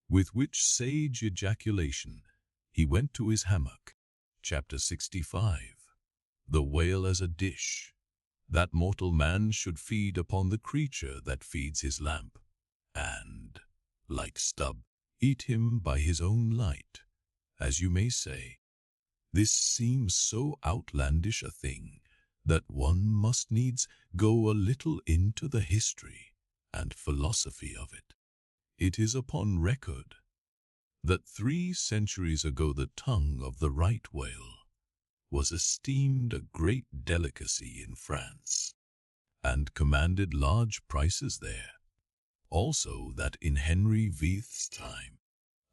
With which sage ejaculation he went to his hammock. Chapter 65. The whale as a dish. That mortal man should feed upon the creature that feeds his lamp, and, like Stubb, eat him by his own light, as you may say. This seems so outlandish a thing that one must needs go a little into the history and philosophy of it. It is upon record that 3 centuries ago the tongue of the right whale was esteemed a great delicacy in France, and commanded large prices there. Also that in Henry VIII's time,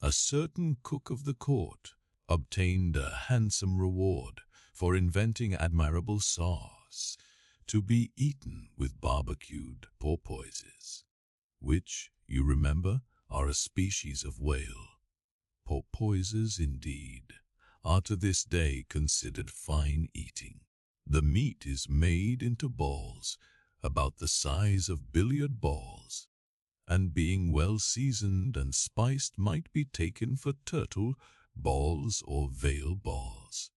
a certain cook of the court obtained a handsome reward for inventing admirable sauce to be eaten with barbecued porpoises, which, you remember, are a species of whale. Porpoises, indeed, are to this day considered fine eating. The meat is made into balls about the size of billiard balls, and being well seasoned and spiced might be taken for turtle balls or whale balls.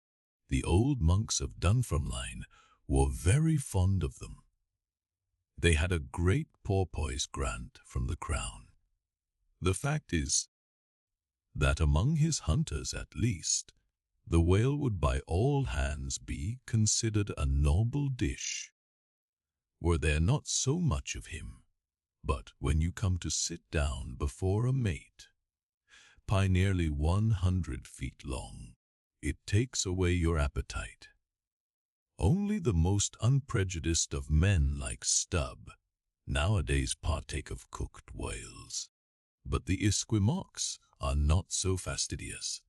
The old monks of Dunfermline were very fond of them. They had a great porpoise grant from the crown. The fact is that among his hunters at least, the whale would by all hands be considered a noble dish, were there not so much of him. But when you come to sit down before a mate, pie nearly 100 feet long, it takes away your appetite. Only the most unprejudiced of men like Stubb nowadays partake of cooked whales. But the Esquimaux are not so fastidious.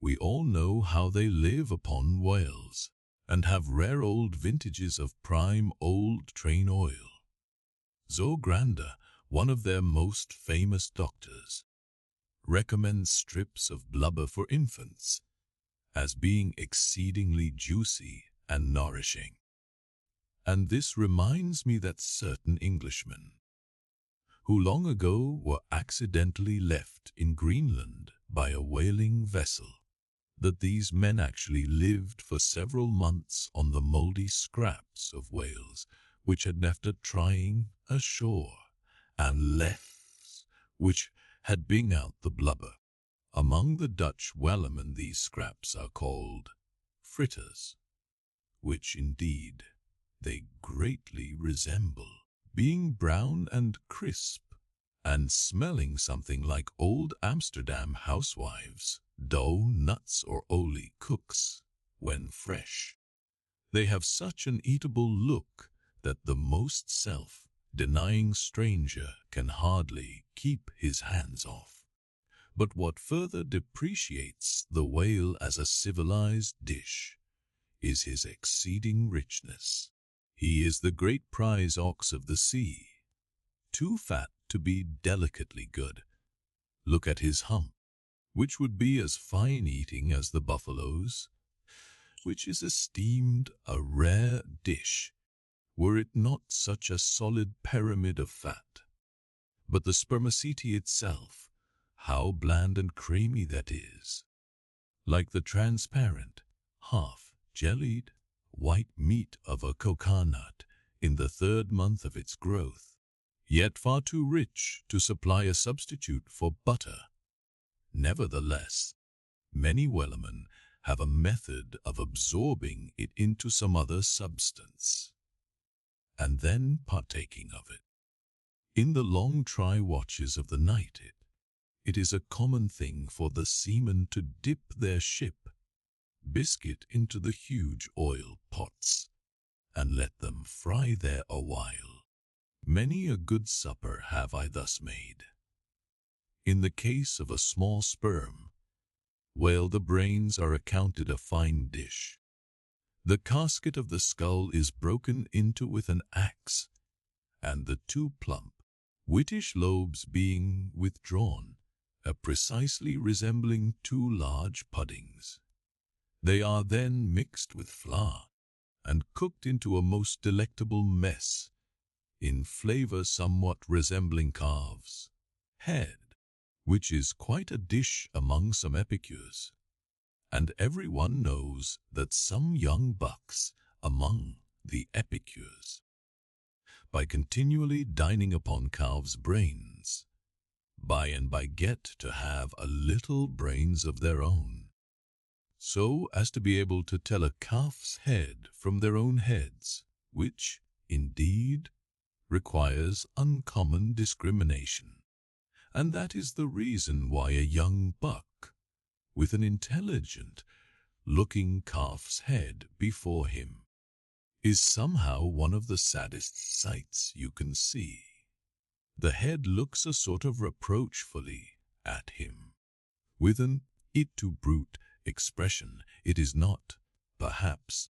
We all know how they live upon whales, and have rare old vintages of prime old train oil. Zogrander, one of their most famous doctors, recommends strips of blubber for infants as being exceedingly juicy and nourishing. And this reminds me that certain Englishmen, who long ago were accidentally left in Greenland by a whaling vessel, that these men actually lived for several months on the mouldy scraps of whales which had left trying ashore, and left which had bring out the blubber. Among the Dutch whalemen these scraps are called fritters, which indeed they greatly resemble, being brown and crisp, and smelling something like old Amsterdam housewives' dough, nuts, or olie cooks when fresh. They have such an eatable look that the most self-denying stranger can hardly keep his hands off. But what further depreciates the whale as a civilized dish is his exceeding richness. He is the great prize ox of the sea, too fat to be delicately good. Look at his hump, which would be as fine eating as the buffalo's, which is esteemed a rare dish, were it not such a solid pyramid of fat. But the spermaceti itself, how bland and creamy that is, like the transparent, half-jellied, white meat of a coconut in the 3rd month of its growth, yet far too rich to supply a substitute for butter. Nevertheless, many whalemen have a method of absorbing it into some other substance, and then partaking of it. In the long try watches of the night, it is a common thing for the seamen to dip their ship biscuit into the huge oil pots, and let them fry there a while. Many a good supper have I thus made. In the case of a small sperm whale, the brains are accounted a fine dish. The casket of the skull is broken into with an axe, and the 2 plump, whitish lobes being withdrawn, precisely resembling 2 large puddings. They are then mixed with flour, and cooked into a most delectable mess, in flavor somewhat resembling calves' head, which is quite a dish among some epicures. And everyone knows that some young bucks among the epicures, by continually dining upon calves' brains, by and by get to have a little brains of their own, so as to be able to tell a calf's head from their own heads, which, indeed, requires uncommon discrimination. And that is the reason why a young buck, with an intelligent looking calf's head before him, is somehow one of the saddest sights you can see. The head looks a sort of reproachfully at him, with an it-to-brute expression. It is not, perhaps,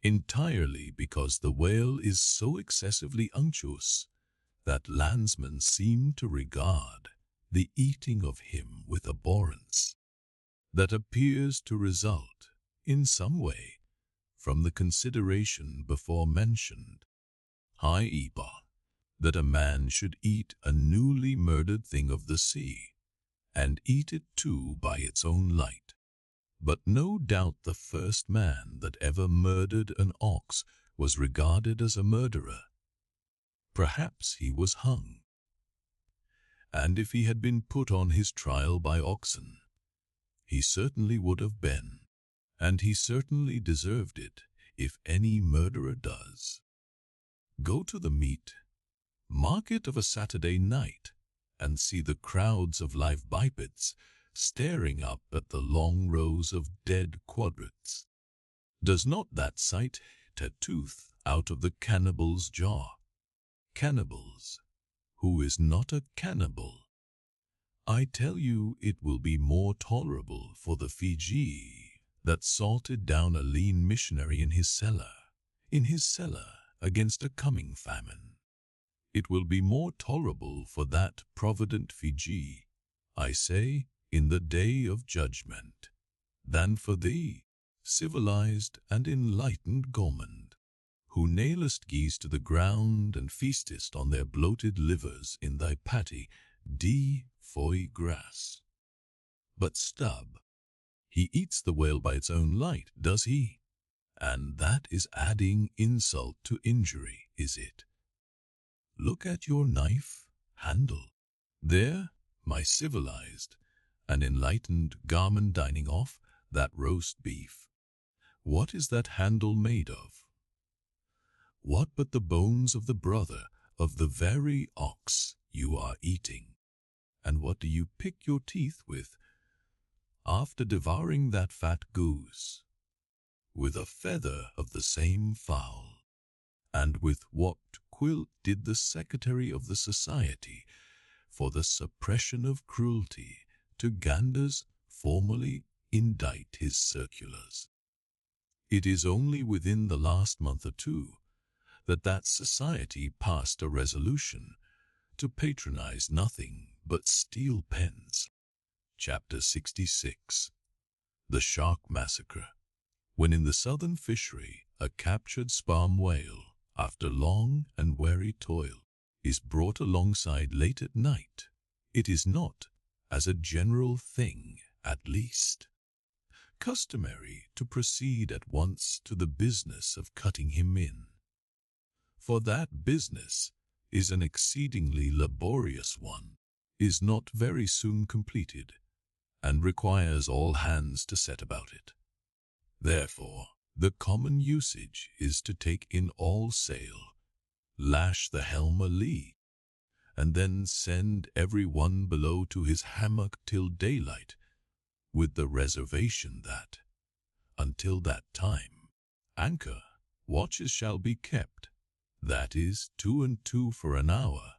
entirely because the whale is so excessively unctuous that landsmen seem to regard the eating of him with abhorrence, that appears to result, in some way, from the consideration before mentioned, i.e., that a man should eat a newly murdered thing of the sea, and eat it too by its own light. But no doubt the first man that ever murdered an ox was regarded as a murderer. Perhaps he was hung. And if he had been put on his trial by oxen, he certainly would have been, and he certainly deserved it, if any murderer does. Go to the meat market of a Saturday night and see the crowds of live bipeds staring up at the long rows of dead quadrates. Does not that sight tear tooth out of the cannibal's jaw? Cannibals. Who is not a cannibal? I tell you, it will be more tolerable for the Fiji that salted down a lean missionary in his cellar against a coming famine. It will be more tolerable for that provident Fiji, I say, in the day of judgment, than for thee, civilized and enlightened gourmand, who nailest geese to the ground and feastest on their bloated livers in thy patty de foie gras. But Stubb, he eats the whale by its own light, does he? And that is adding insult to injury, is it? Look at your knife handle. There, my civilized and enlightened garment dining off that roast beef. What is that handle made of? What but the bones of the brother of the very ox you are eating? And what do you pick your teeth with after devouring that fat goose? With a feather of the same fowl. And with what quill did the Secretary of the Society for the Suppression of Cruelty to Ganders formally indite his circulars? It is only within the last month or two that society passed a resolution to patronize nothing but steel pens. Chapter 66. The Shark Massacre. When in the southern fishery a captured sperm whale, after long and weary toil, is brought alongside late at night, it is not, as a general thing at least, customary to proceed at once to the business of cutting him in. For that business is an exceedingly laborious one, is not very soon completed, and requires all hands to set about it. Therefore, the common usage is to take in all sail, lash the helm a lee, and then send every one below to his hammock till daylight, with the reservation that, until that time, anchor watches shall be kept, that is, 2 and 2 for an hour,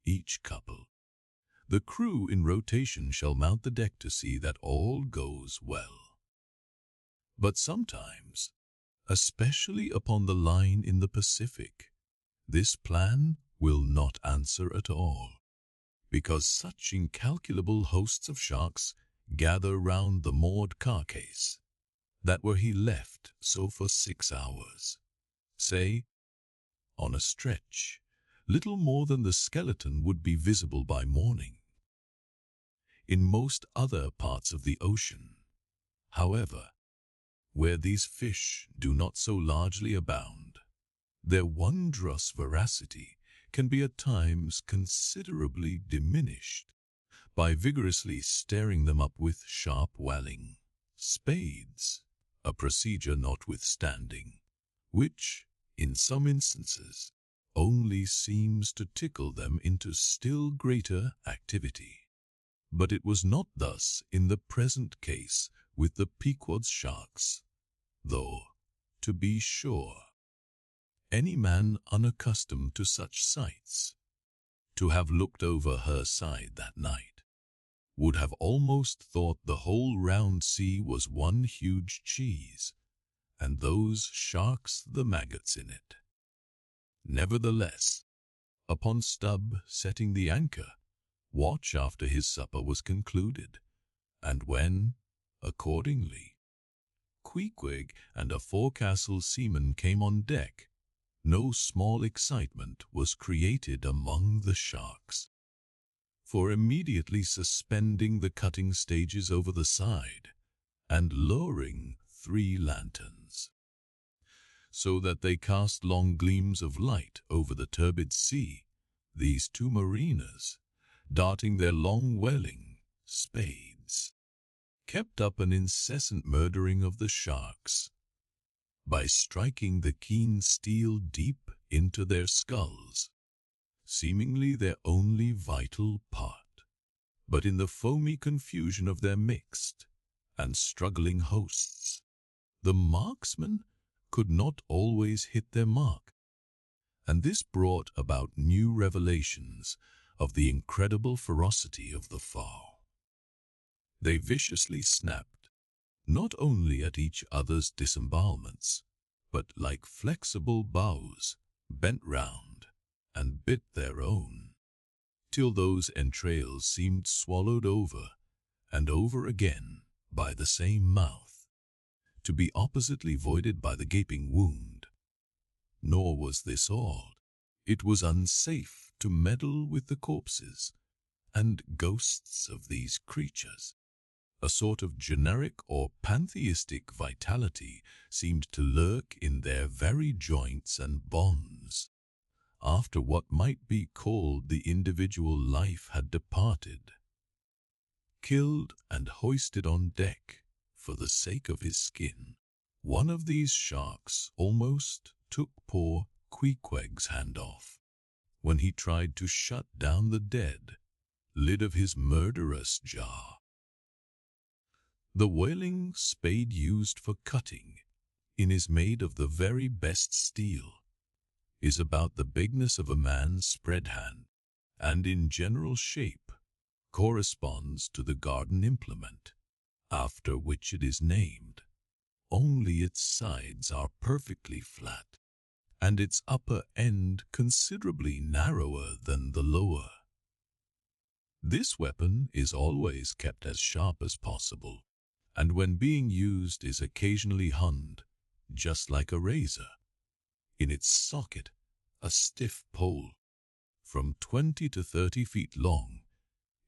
each couple. The crew in rotation shall mount the deck to see that all goes well. But sometimes, especially upon the line in the Pacific, this plan will not answer at all, because such incalculable hosts of sharks gather round the moored carcase, that were he left so for 6 hours, say, on a stretch, little more than the skeleton would be visible by morning. In most other parts of the ocean, however, where these fish do not so largely abound, their wondrous voracity can be at times considerably diminished by vigorously stirring them up with sharp whaling spades, a procedure notwithstanding, which, in some instances, only seems to tickle them into still greater activity. But it was not thus in the present case with the Pequod sharks, though, to be sure, any man unaccustomed to such sights, to have looked over her side that night, would have almost thought the whole round sea was one huge cheese, and those sharks the maggots in it. Nevertheless, upon Stubb setting the anchor, watch after his supper was concluded, and when, accordingly, Queequeg and a forecastle seaman came on deck, no small excitement was created among the sharks. For immediately suspending the cutting stages over the side, and lowering 3 lanterns, so that they cast long gleams of light over the turbid sea, these 2 mariners, darting their long welling spades, kept up an incessant murdering of the sharks, by striking the keen steel deep into their skulls, seemingly their only vital part. But in the foamy confusion of their mixed and struggling hosts, the marksmen could not always hit their mark, and this brought about new revelations of the incredible ferocity of the foe. They viciously snapped, not only at each other's disembowelments, but like flexible bows, bent round and bit their own, till those entrails seemed swallowed over and over again by the same mouth, to be oppositely voided by the gaping wound. Nor was this all. It was unsafe to meddle with the corpses and ghosts of these creatures. A sort of generic or pantheistic vitality seemed to lurk in their very joints and bonds, after what might be called the individual life had departed. Killed and hoisted on deck for the sake of his skin, one of these sharks almost took poor Queequeg's hand off, when he tried to shut down the dead lid of his murderous jar. The whaling spade used for cutting in is made of the very best steel, is about the bigness of a man's spread hand, and in general shape corresponds to the garden implement, after which it is named, only its sides are perfectly flat, and its upper end considerably narrower than the lower. This weapon is always kept as sharp as possible, and when being used is occasionally hunned, just like a razor. In its socket, a stiff pole, from 20 to 30 feet long,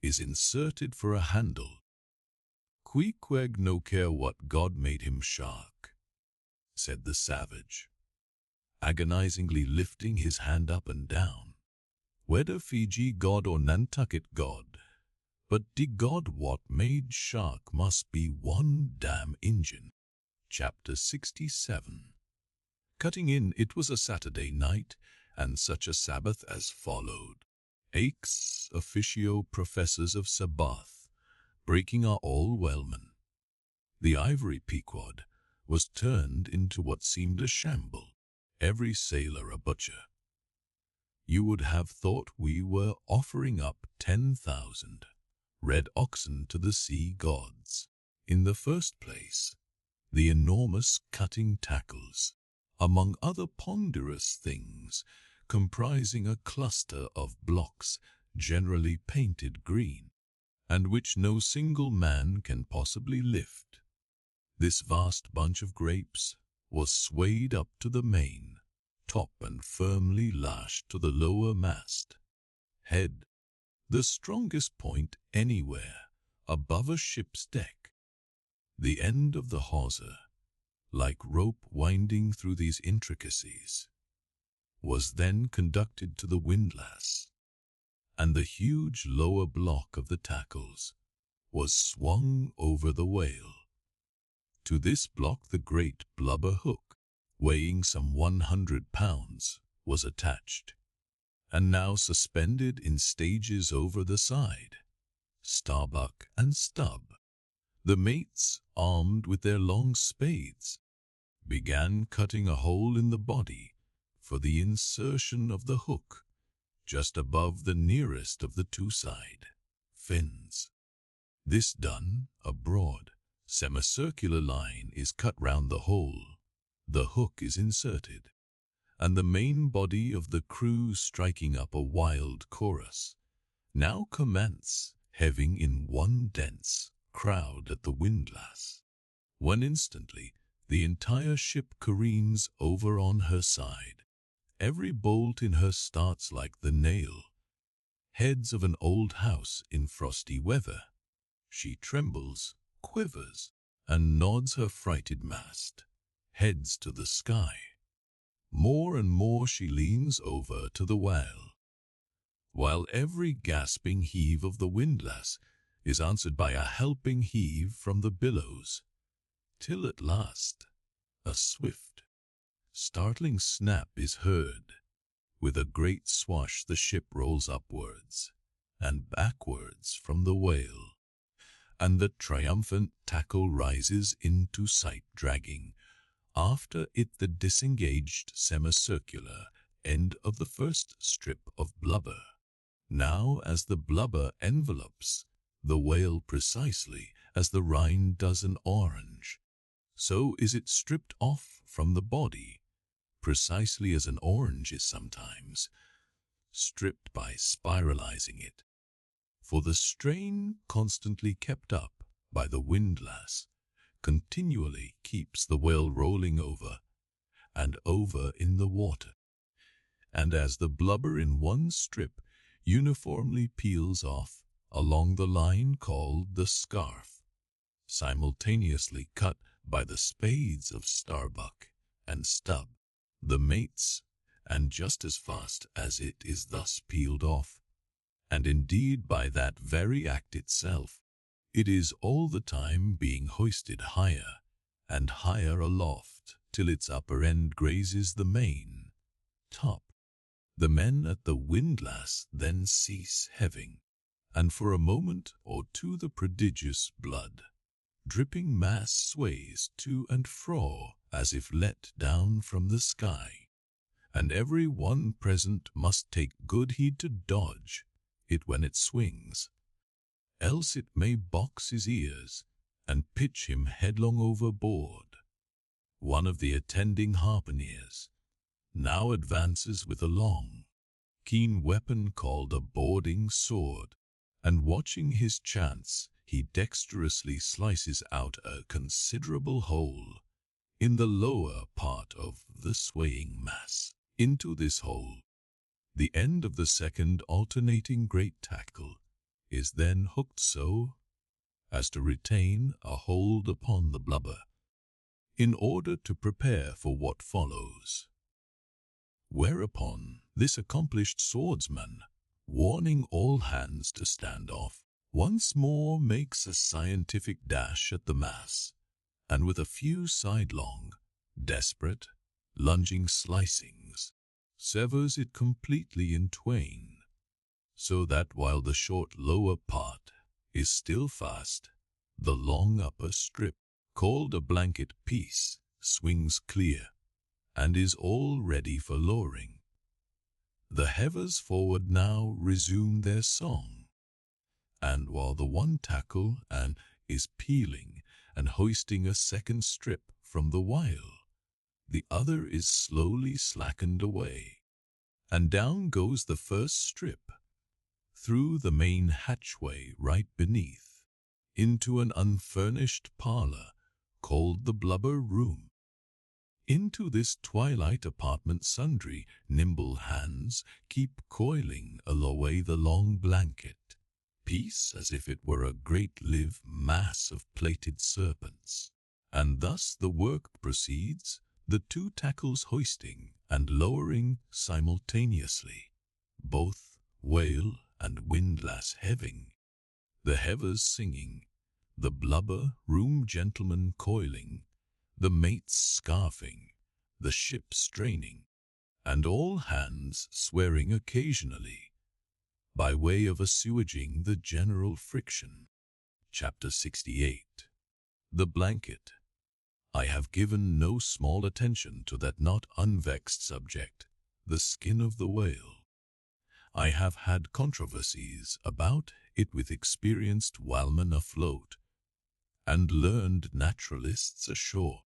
is inserted for a handle. Queequeg no care what God made him shark, said the savage, agonizingly lifting his hand up and down. Whether Fiji God or Nantucket God, but de God what made shark must be one damn Injun. Chapter 67. Cutting in, it was a Saturday night, and such a Sabbath as followed. Ex officio professors of Sabbath, breaking are all whalemen. The ivory Pequod was turned into what seemed a shamble, every sailor a butcher. You would have thought we were offering up 10,000 red oxen to the sea gods. In the first place, the enormous cutting tackles, among other ponderous things, comprising a cluster of blocks generally painted green, and which no single man can possibly lift. This vast bunch of grapes was swayed up to the main top and firmly lashed to the lower mast head, the strongest point anywhere above a ship's deck. The end of the hawser, like rope winding through these intricacies, was then conducted to the windlass, and the huge lower block of the tackles was swung over the whale. To this block the great blubber hook, weighing some 100 pounds, was attached, and now suspended in stages over the side, starbuck and stub, The mates, armed with their long spades, began cutting a hole in the body for the insertion of the hook just above the nearest of the two side fins. This done, a broad, semicircular line is cut round the hole. The hook is inserted, and the main body of the crew, striking up a wild chorus, now commence heaving in one dense crowd at the windlass, when instantly the entire ship careens over on her side. Every bolt in her starts like the nail heads of an old house in frosty weather. She trembles, quivers, and nods her frighted mast, heads to the sky. More and more she leans over to the while every gasping heave of the windlass is answered by a helping heave from the billows, till at last a swift, startling snap is heard. With a great swash the ship rolls upwards and backwards from the whale, and the triumphant tackle rises into sight, dragging after it the disengaged semicircular end of the first strip of blubber. Now as the blubber envelopes the whale precisely as the rind does an orange, so is it stripped off from the body, precisely as an orange is sometimes stripped by spiralizing it. For the strain constantly kept up by the windlass continually keeps the whale rolling over and over in the water, and as the blubber in one strip uniformly peels off along the line called the scarf, simultaneously cut by the spades of Starbuck and Stubb, the mates, and just as fast as it is thus peeled off, and indeed by that very act itself, it is all the time being hoisted higher and higher aloft till its upper end grazes the main top. The men at the windlass then cease heaving, and for a moment or two the prodigious blood-dripping mass sways to and fro as if let down from the sky, and every one present must take good heed to dodge it when it swings, else it may box his ears and pitch him headlong overboard. One of the attending harpooneers now advances with a long, keen weapon called a boarding sword, and watching his chance, he dexterously slices out a considerable hole in the lower part of the swaying mass. Into this hole, the end of the second alternating great tackle is then hooked so as to retain a hold upon the blubber, in order to prepare for what follows. Whereupon this accomplished swordsman, warning all hands to stand off, once more makes a scientific dash at the mass, and with a few sidelong, desperate, lunging slicings, severs it completely in twain, so that while the short lower part is still fast, the long upper strip, called a blanket piece, swings clear, and is all ready for lowering. The heavers forward now resume their song, and while the one tackle and is peeling and hoisting a second strip from the while, the other is slowly slackened away, and down goes the first strip, through the main hatchway right beneath, into an unfurnished parlor called the blubber room. Into this twilight apartment sundry nimble hands keep coiling away the long blanket piece as if it were a great live mass of plaited serpents, and thus the work proceeds, the two tackles hoisting and lowering simultaneously, both whale and windlass heaving, the heavers singing, the blubber room gentlemen coiling, the mates scarfing, the ship straining, and all hands swearing occasionally, by way of assuaging the general friction. Chapter 68. The blanket. I have given no small attention to that not unvexed subject, the skin of the whale. I have had controversies about it with experienced whalemen afloat and learned naturalists ashore.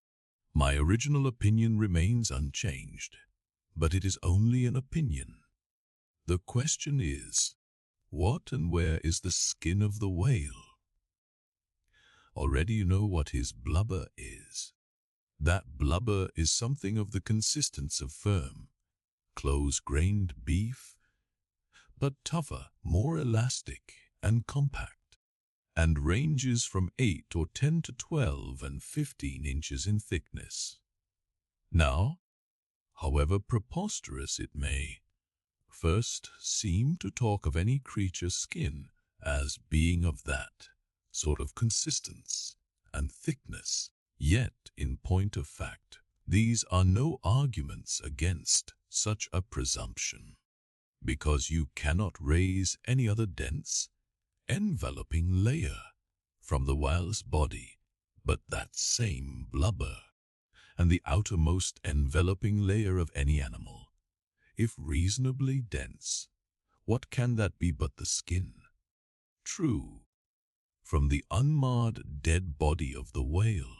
My original opinion remains unchanged, but it is only an opinion. The question is, what and where is the skin of the whale? Already you know what his blubber is. That blubber is something of the consistence of firm, close-grained beef, but tougher, more elastic and compact, and ranges from 8 or 10 to 12 and 15 inches in thickness. Now, however preposterous it may first seem to talk of any creature's skin as being of that sort of consistence and thickness, yet, in point of fact, these are no arguments against such a presumption, because you cannot raise any other dense, enveloping layer from the whale's body but that same blubber, and the outermost enveloping layer of any animal, if reasonably dense, what can that be but the skin? True, from the unmarred dead body of the whale,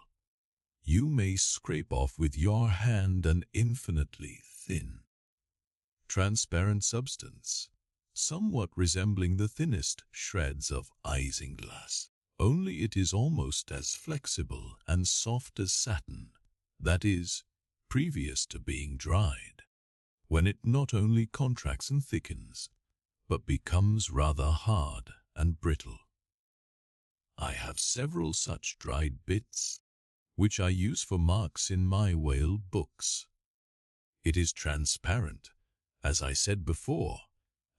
you may scrape off with your hand an infinitely thin, transparent substance, somewhat resembling the thinnest shreds of isinglass, only it is almost as flexible and soft as satin, that is, previous to being dried, when it not only contracts and thickens, but becomes rather hard and brittle. I have several such dried bits, which I use for marks in my whale books. It is transparent, as I said before,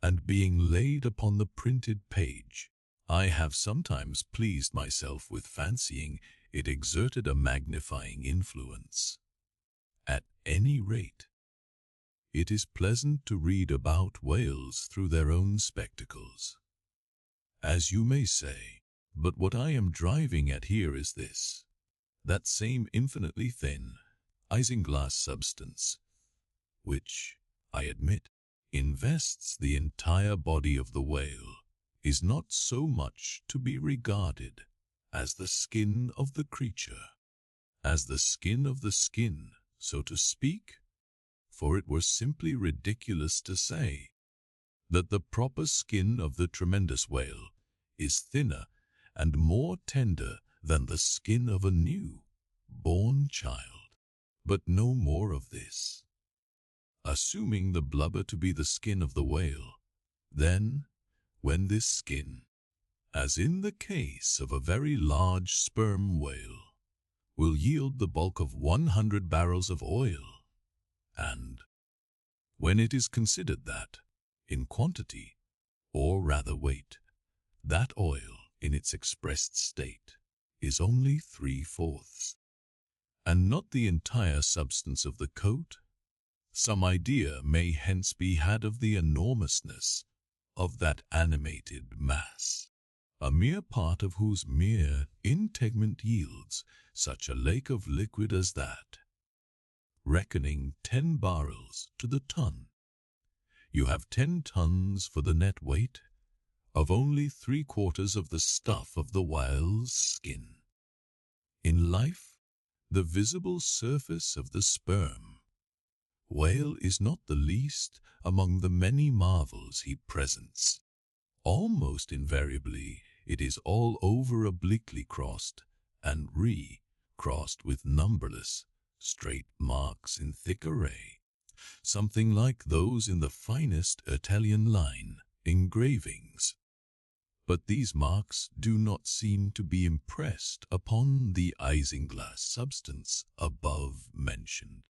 and being laid upon the printed page, I have sometimes pleased myself with fancying it exerted a magnifying influence. At any rate, it is pleasant to read about whales through their own spectacles, as you may say, but what I am driving at here is this: that same infinitely thin, isinglass substance, which, I admit, invests the entire body of the whale, is not so much to be regarded as the skin of the creature, as the skin of the skin, so to speak, for it were simply ridiculous to say that the proper skin of the tremendous whale is thinner and more tender than the skin of a new-born child. But no more of this. Assuming the blubber to be the skin of the whale, then, when this skin, as in the case of a very large sperm whale, will yield the bulk of 100 barrels of oil, and when it is considered that, in quantity, or rather weight, that oil, in its expressed state, is only 3/4, and not the entire substance of the coat, some idea may hence be had of the enormousness of that animated mass, a mere part of whose mere integument yields such a lake of liquid as that. Reckoning 10 barrels to the ton, you have 10 tons for the net weight of only 3/4 of the stuff of the whale's skin. In life, the visible surface of the sperm whale is not the least among the many marvels he presents. Almost invariably, it is all over obliquely crossed and re-crossed with numberless straight marks in thick array, something like those in the finest Italian line engravings. But these marks do not seem to be impressed upon the isinglass substance above mentioned,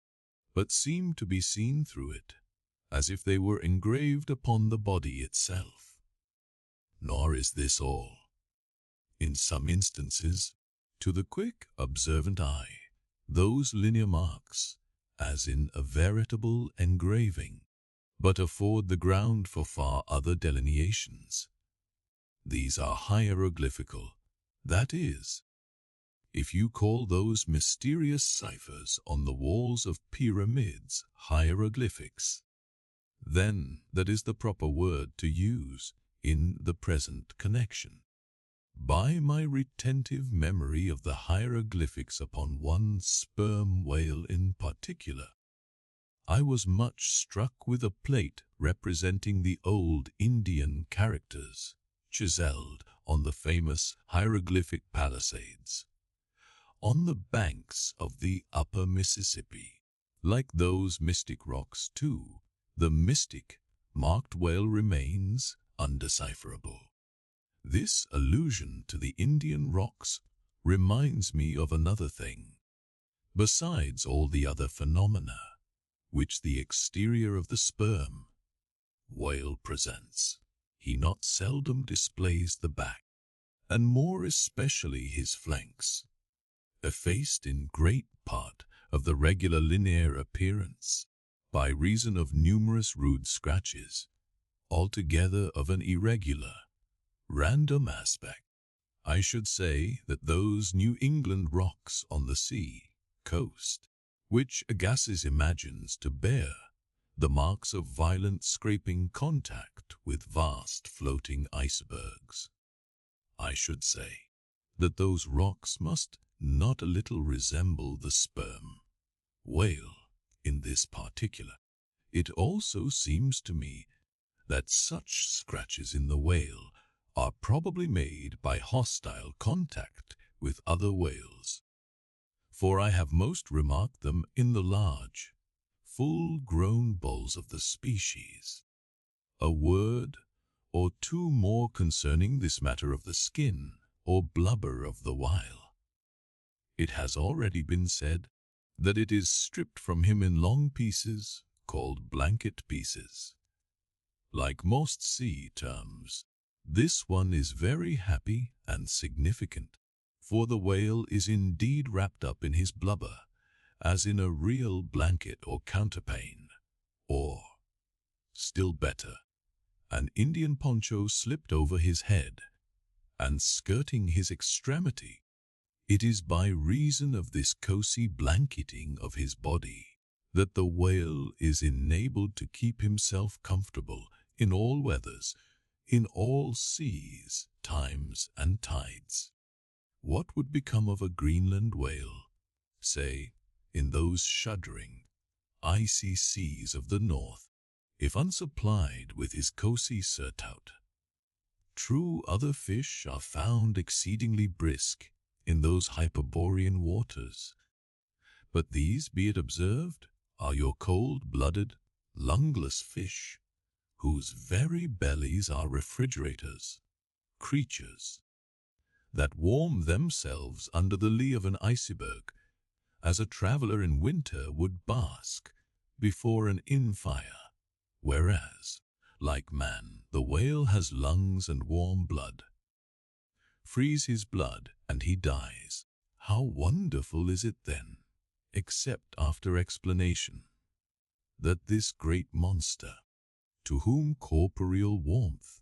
but seem to be seen through it, as if they were engraved upon the body itself. Nor is this all. In some instances, to the quick, observant eye, those linear marks, as in a veritable engraving, but afford the ground for far other delineations. These are hieroglyphical, that is, If you call those mysterious ciphers on the walls of pyramids hieroglyphics, then that is the proper word to use in the present connection. By my retentive memory of the hieroglyphics upon one sperm whale in particular, I was much struck with a plate representing the old Indian characters chiseled on the famous hieroglyphic palisades on the banks of the upper Mississippi. Like those mystic rocks, too, the mystic marked whale remains undecipherable. This allusion to the Indian rocks reminds me of another thing. Besides all the other phenomena which the exterior of the sperm whale presents, he not seldom displays the back, and more especially his flanks, effaced in great part of the regular linear appearance, by reason of numerous rude scratches, altogether of an irregular, random aspect. I should say that those New England rocks on the sea coast, which Agassiz imagines to bear the marks of violent scraping contact with vast floating icebergs, I should say that those rocks must not a little resemble the sperm whale in this particular. It also seems to me that such scratches in the whale are probably made by hostile contact with other whales, for I have most remarked them in the large, full-grown bulls of the species. A word or two more concerning this matter of the skin or blubber of the whale. It has already been said that it is stripped from him in long pieces called blanket pieces. Like most sea terms, this one is very happy and significant, for the whale is indeed wrapped up in his blubber, as in a real blanket or counterpane, or, still better, an Indian poncho slipped over his head, and skirting his extremity. It is by reason of this cosy blanketing of his body that the whale is enabled to keep himself comfortable in all weathers, in all seas, times, and tides. What would become of a Greenland whale, say, in those shuddering, icy seas of the north, if unsupplied with his cosy surtout? True, other fish are found exceedingly brisk in those Hyperborean waters, but these, be it observed, are your cold-blooded, lungless fish, whose very bellies are refrigerators, creatures that warm themselves under the lee of an iceberg, as a traveler in winter would bask before an inn-fire, whereas, like man, the whale has lungs and warm blood. Freeze his blood, and he dies. How wonderful is it then, except after explanation, that this great monster, to whom corporeal warmth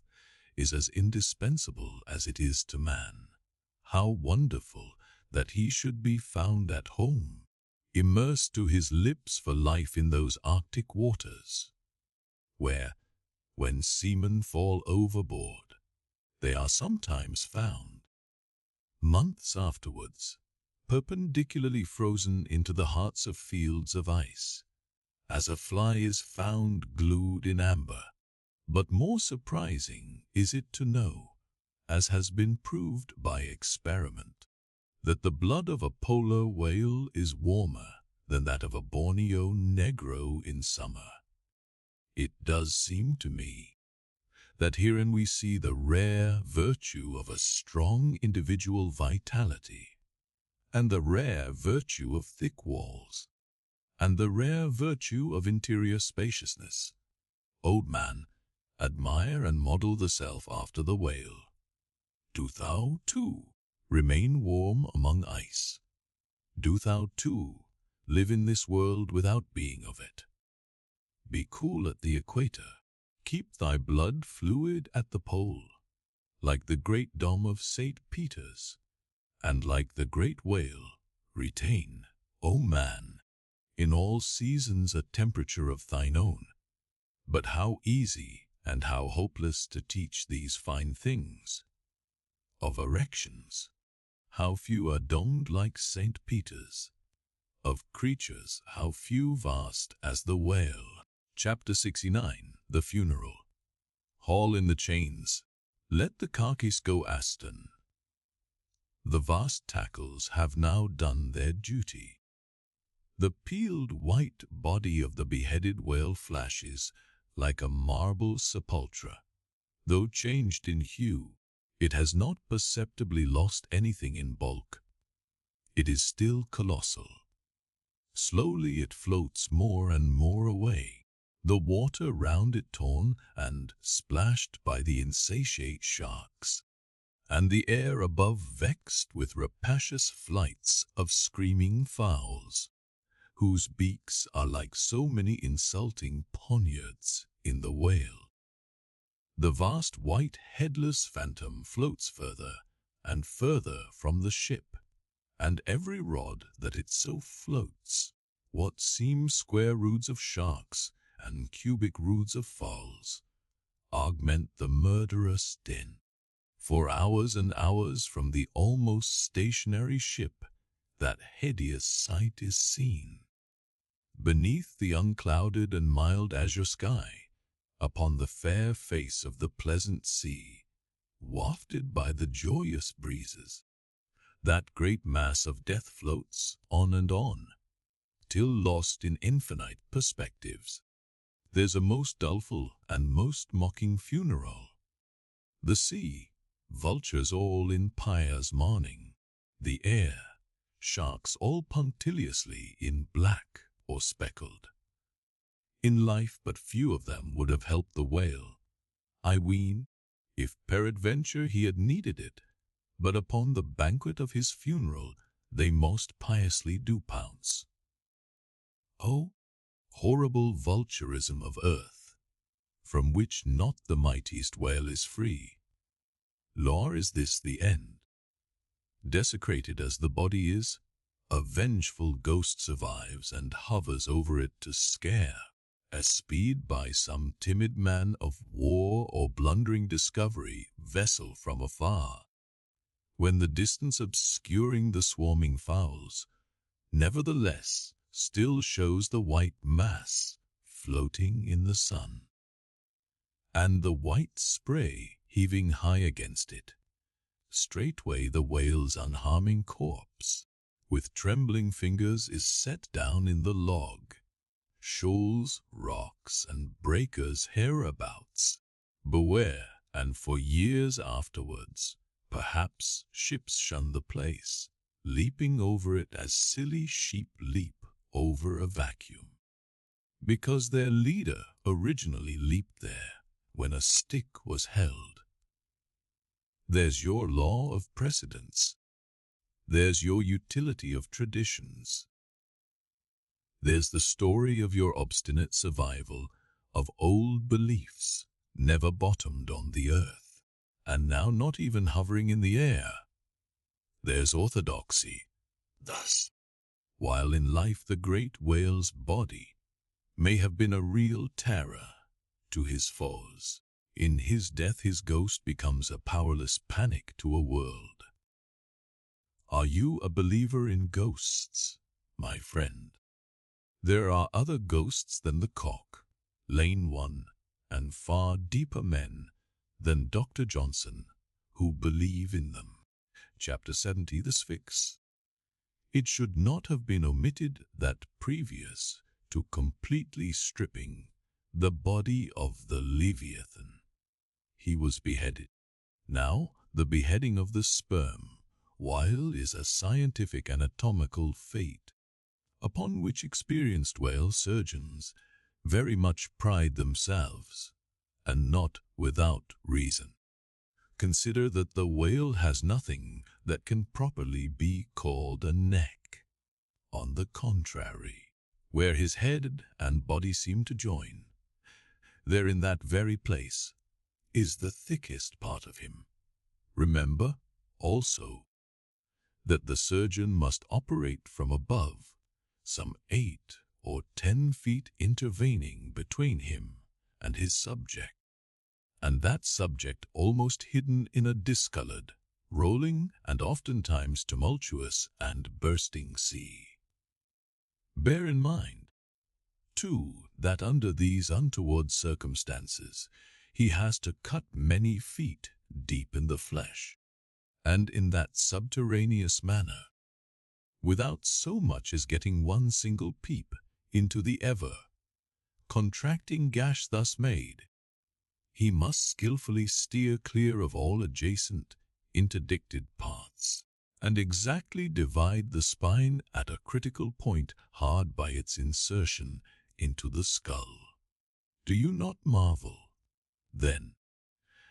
is as indispensable as it is to man, how wonderful that he should be found at home, immersed to his lips for life in those Arctic waters, where, when seamen fall overboard, they are sometimes found, months afterwards, perpendicularly frozen into the hearts of fields of ice, as a fly is found glued in amber. But more surprising is it to know, as has been proved by experiment, that the blood of a polar whale is warmer than that of a Borneo negro in summer. It does seem to me that herein we see the rare virtue of a strong individual vitality, and the rare virtue of thick walls, and the rare virtue of interior spaciousness. Old man, admire and model thyself after the whale. Do thou, too, remain warm among ice. Do thou, too, live in this world without being of it. Be cool at the equator. Keep thy blood fluid at the pole, like the great dome of St. Peter's, and like the great whale, retain, O man, in all seasons a temperature of thine own. But how easy and how hopeless to teach these fine things. Of erections, how few are domed like St. Peter's. Of creatures, how few vast as the whale. Chapter 69, The Funeral. Haul in the chains, let the carcass go astern. The vast tackles have now done their duty. The peeled white body of the beheaded whale flashes like a marble sepulchre. Though changed in hue, it has not perceptibly lost anything in bulk. It is still colossal. Slowly it floats more and more away, the water round it torn and splashed by the insatiate sharks, and the air above vexed with rapacious flights of screaming fowls, whose beaks are like so many insulting poniards in the whale. The vast white headless phantom floats further and further from the ship, and every rod that it so floats, what seem square roods of sharks and cubic roods of fowls, augment the murderous din. For hours and hours from the almost stationary ship, that hideous sight is seen. Beneath the unclouded and mild azure sky, upon the fair face of the pleasant sea, wafted by the joyous breezes, that great mass of death floats on and on, till lost in infinite perspectives. There's a most doleful and most mocking funeral. The sea, vultures all in pious mourning, the air, sharks all punctiliously in black or speckled. In life but few of them would have helped the whale, I ween, if peradventure he had needed it, but upon the banquet of his funeral they most piously do pounce. Oh, horrible vulturism of earth, from which not the mightiest whale is free. Nor is this the end. Desecrated as the body is, a vengeful ghost survives and hovers over it to scare, espied by some timid man of war or blundering discovery vessel from afar, when the distance obscuring the swarming fowls, nevertheless still shows the white mass floating in the sun, and the white spray heaving high against it. Straightway the whale's unharming corpse, with trembling fingers, is set down in the log. Shoals, rocks, and breakers hereabouts, beware, and for years afterwards, perhaps ships shun the place, leaping over it as silly sheep leap over a vacuum, because their leader originally leaped there when a stick was held. There's your law of precedence. There's your utility of traditions. There's the story of your obstinate survival of old beliefs never bottomed on the earth, and now not even hovering in the air. There's orthodoxy. Thus, while in life the great whale's body may have been a real terror to his foes, in his death his ghost becomes a powerless panic to a world. Are you a believer in ghosts, my friend? There are other ghosts than the cock, Lane One, and far deeper men than Dr. Johnson, who believe in them. Chapter 70, The Sphinx. It should not have been omitted that previous to completely stripping the body of the Leviathan, he was beheaded. Now, the beheading of the sperm whale is a scientific anatomical fate, upon which experienced whale surgeons very much pride themselves, and not without reason. Consider that the whale has nothing that can properly be called a neck. On the contrary, where his head and body seem to join, there in that very place is the thickest part of him. Remember, also, that the surgeon must operate from above, some 8 or 10 feet intervening between him and his subject, and that subject almost hidden in a discolored, rolling and oftentimes tumultuous and bursting sea. Bear in mind, too, that under these untoward circumstances he has to cut many feet deep in the flesh, and in that subterraneous manner, without so much as getting one single peep into the ever-contracting gash thus made. He must skillfully steer clear of all adjacent, interdicted paths, and exactly divide the spine at a critical point hard by its insertion into the skull. Do you not marvel, then,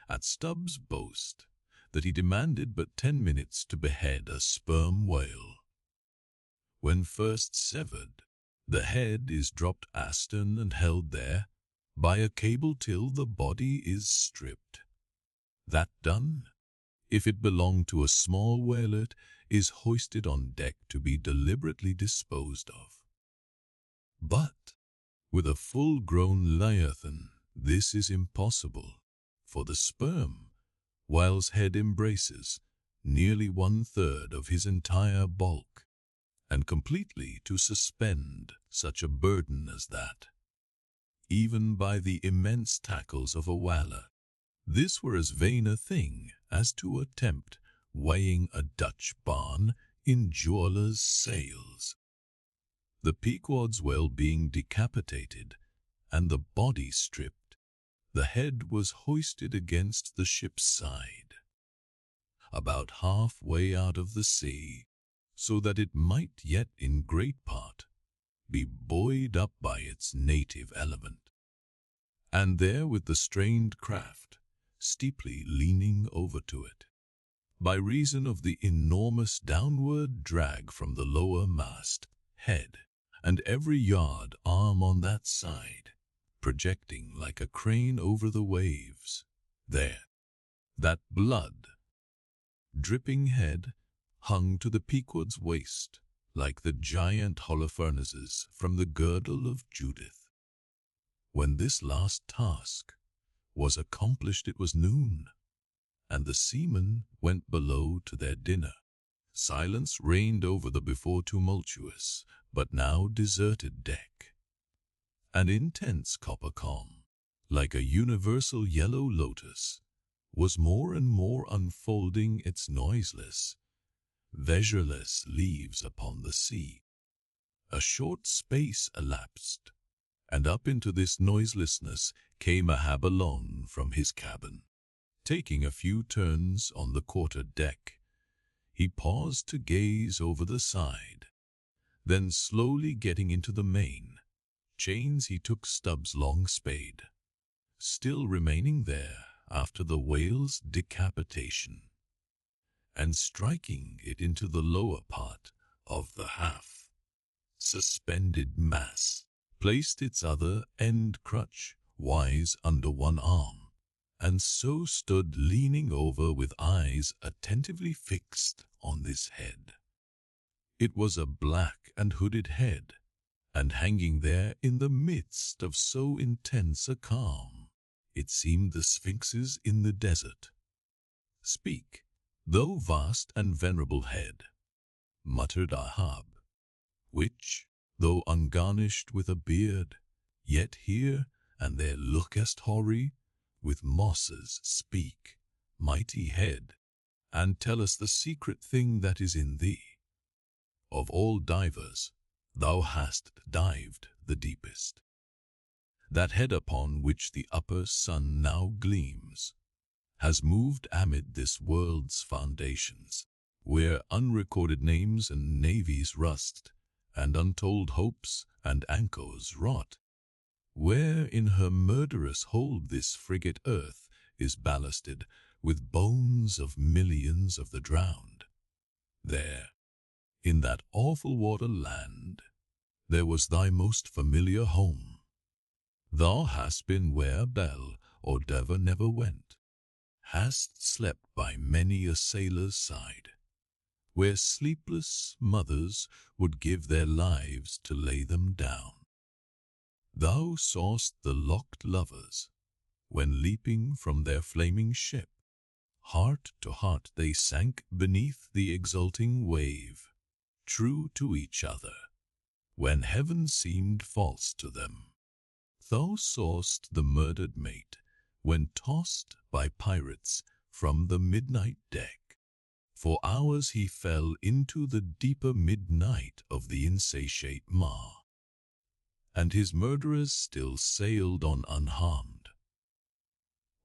at Stubbs' boast that he demanded but 10 minutes to behead a sperm whale? When first severed, the head is dropped astern and held there by a cable till the body is stripped. That done, if it belong to a small whaler, is hoisted on deck to be deliberately disposed of. But with a full-grown leviathan, this is impossible, for the sperm, while's head embraces nearly 1/3 of his entire bulk, and completely to suspend such a burden as that, even by the immense tackles of a whaler, this were as vain a thing as to attempt weighing a Dutch barn in jeweller's sails. The Pequod's whale being decapitated and the body stripped, the head was hoisted against the ship's side, about half-way out of the sea, so that it might yet in great part be buoyed up by its native element, and there with the strained craft steeply leaning over to it, by reason of the enormous downward drag from the lower mast, head, and every yard arm on that side, projecting like a crane over the waves. There, that blood-dripping head hung to the Pequod's waist, like the giant Holofernes's from the girdle of Judith. When this last task was accomplished, it was noon, and the seamen went below to their dinner. Silence reigned over the before tumultuous, but now deserted deck. An intense copper calm, like a universal yellow lotus, was more and more unfolding its noiseless, measureless leaves upon the sea. A short space elapsed, and up into this noiselessness came Ahab alone from his cabin. Taking a few turns on the quarter-deck, he paused to gaze over the side. Then slowly getting into the main chains, he took Stubbs' long spade, still remaining there after the whale's decapitation, and striking it into the lower part of the half-suspended mass, placed its other end crutch-wise under one arm, and so stood leaning over with eyes attentively fixed on this head. It was a black and hooded head, and hanging there in the midst of so intense a calm, it seemed the sphinxes in the desert. "Speak, thou vast and venerable head," muttered Ahab, "which, though ungarnished with a beard, yet here and there lookest hoary with mosses. Speak, mighty head, and tell us the secret thing that is in thee. Of all divers, thou hast dived the deepest. That head upon which the upper sun now gleams has moved amid this world's foundations, where unrecorded names and navies rust, and untold hopes and anchors rot, where in her murderous hold this frigate earth is ballasted with bones of millions of the drowned. There, in that awful water land, there was thy most familiar home. Thou hast been where bell or diver never went, hast slept by many a sailor's side, where sleepless mothers would give their lives to lay them down. Thou saw'st the locked lovers, when leaping from their flaming ship, heart to heart they sank beneath the exulting wave, true to each other, when heaven seemed false to them. Thou saw'st the murdered mate, when tossed by pirates from the midnight deck. For hours he fell into the deeper midnight of the insatiate maw, and his murderers still sailed on unharmed,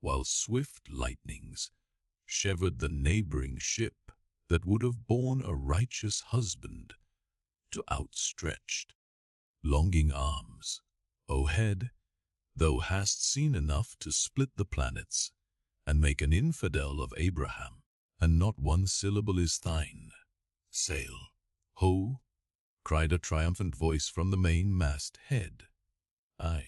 while swift lightnings severed the neighboring ship that would have borne a righteous husband to outstretched, longing arms. O head, thou hast seen enough to split the planets and make an infidel of Abraham, and not one syllable is thine. Sail, ho! Cried a triumphant voice from the mainmast head. Aye.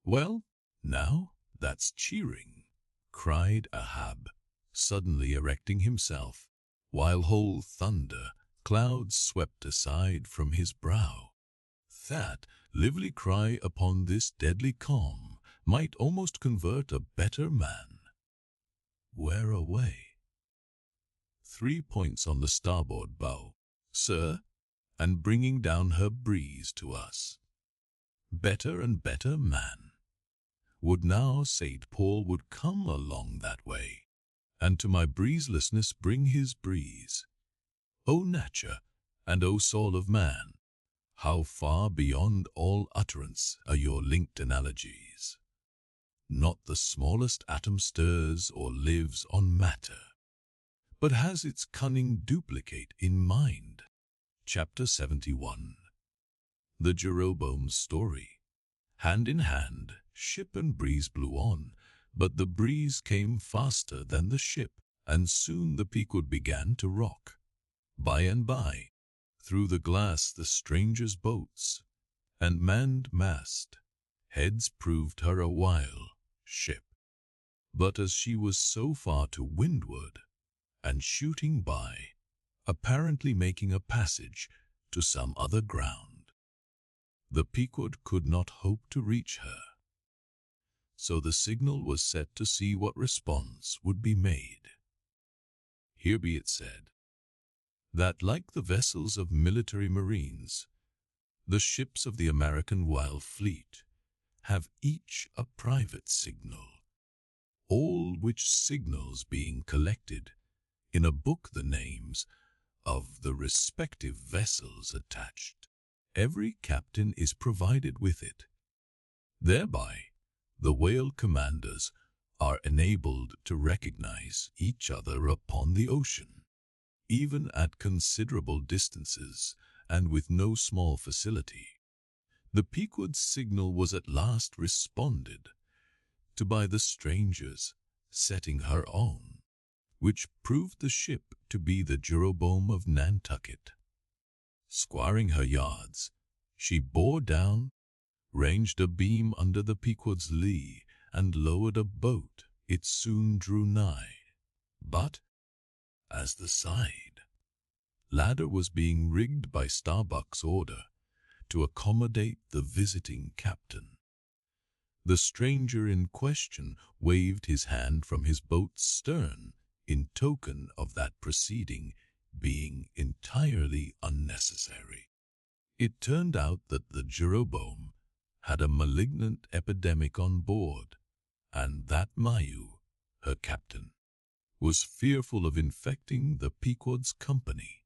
Well, now, that's cheering, cried Ahab, suddenly erecting himself, while whole thunder clouds swept aside from his brow. That lively cry upon this deadly calm might almost convert a better man. Where away? 3 points on the starboard bow, sir, and bringing down her breeze to us. Better and better man. Would now St. Paul would come along that way, and to my breezelessness bring his breeze. O nature, and O soul of man, how far beyond all utterance are your linked analogies! Not the smallest atom stirs or lives on matter, but has its cunning duplicate in mind. Chapter 71. The Jeroboam's Story. Hand in hand, ship and breeze blew on, but the breeze came faster than the ship, and soon the Pequod began to rock. By and by, through the glass the stranger's boats, and manned mast, heads proved her a while ship. But as she was so far to windward, and shooting by, apparently making a passage to some other ground, the Pequod could not hope to reach her. So the signal was set to see what response would be made. Here be it said, that like the vessels of military marines, the ships of the American Wild Fleet have each a private signal, all which signals being collected in a book the names of the respective vessels attached. Every captain is provided with it. Thereby, the whale commanders are enabled to recognize each other upon the ocean, even at considerable distances and with no small facility. The Pequod's signal was at last responded to by the strangers setting her own, which proved the ship to be the Jeroboam of Nantucket. Squaring her yards, she bore down, ranged a beam under the Pequod's lee, and lowered a boat. It soon drew nigh. But, as the side ladder was being rigged by Starbuck's order to accommodate the visiting captain, the stranger in question waved his hand from his boat's stern in token of that proceeding being entirely unnecessary. It turned out that the Jeroboam had a malignant epidemic on board, and that Mayu, her captain, was fearful of infecting the Pequod's company.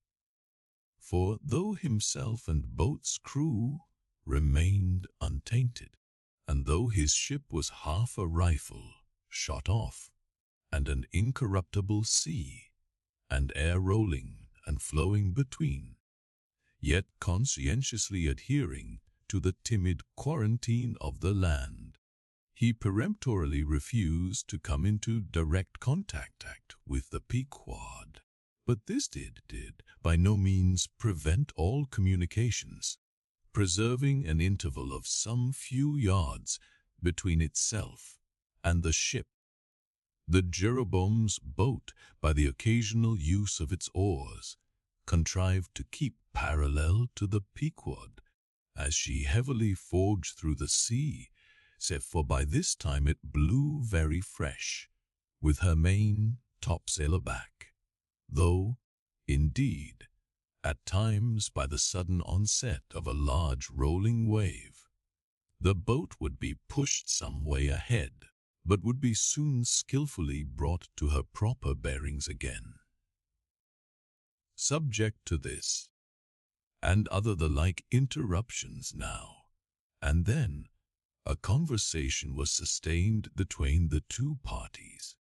For though himself and boat's crew remained untainted, and though his ship was half a rifle shot off, and an incorruptible sea and air rolling and flowing between, yet conscientiously adhering to the timid quarantine of the land, he peremptorily refused to come into direct contact with the Pequod. But this did by no means prevent all communications, preserving an interval of some few yards between itself and the ship. The Jeroboam's boat, by the occasional use of its oars, contrived to keep parallel to the Pequod as she heavily forged through the sea, for by this time it blew very fresh, with her main topsail aback, though, indeed, at times by the sudden onset of a large rolling wave, the boat would be pushed some way ahead, but would be soon skillfully brought to her proper bearings again. Subject to this, and other the like interruptions now and then, a conversation was sustained between the two parties,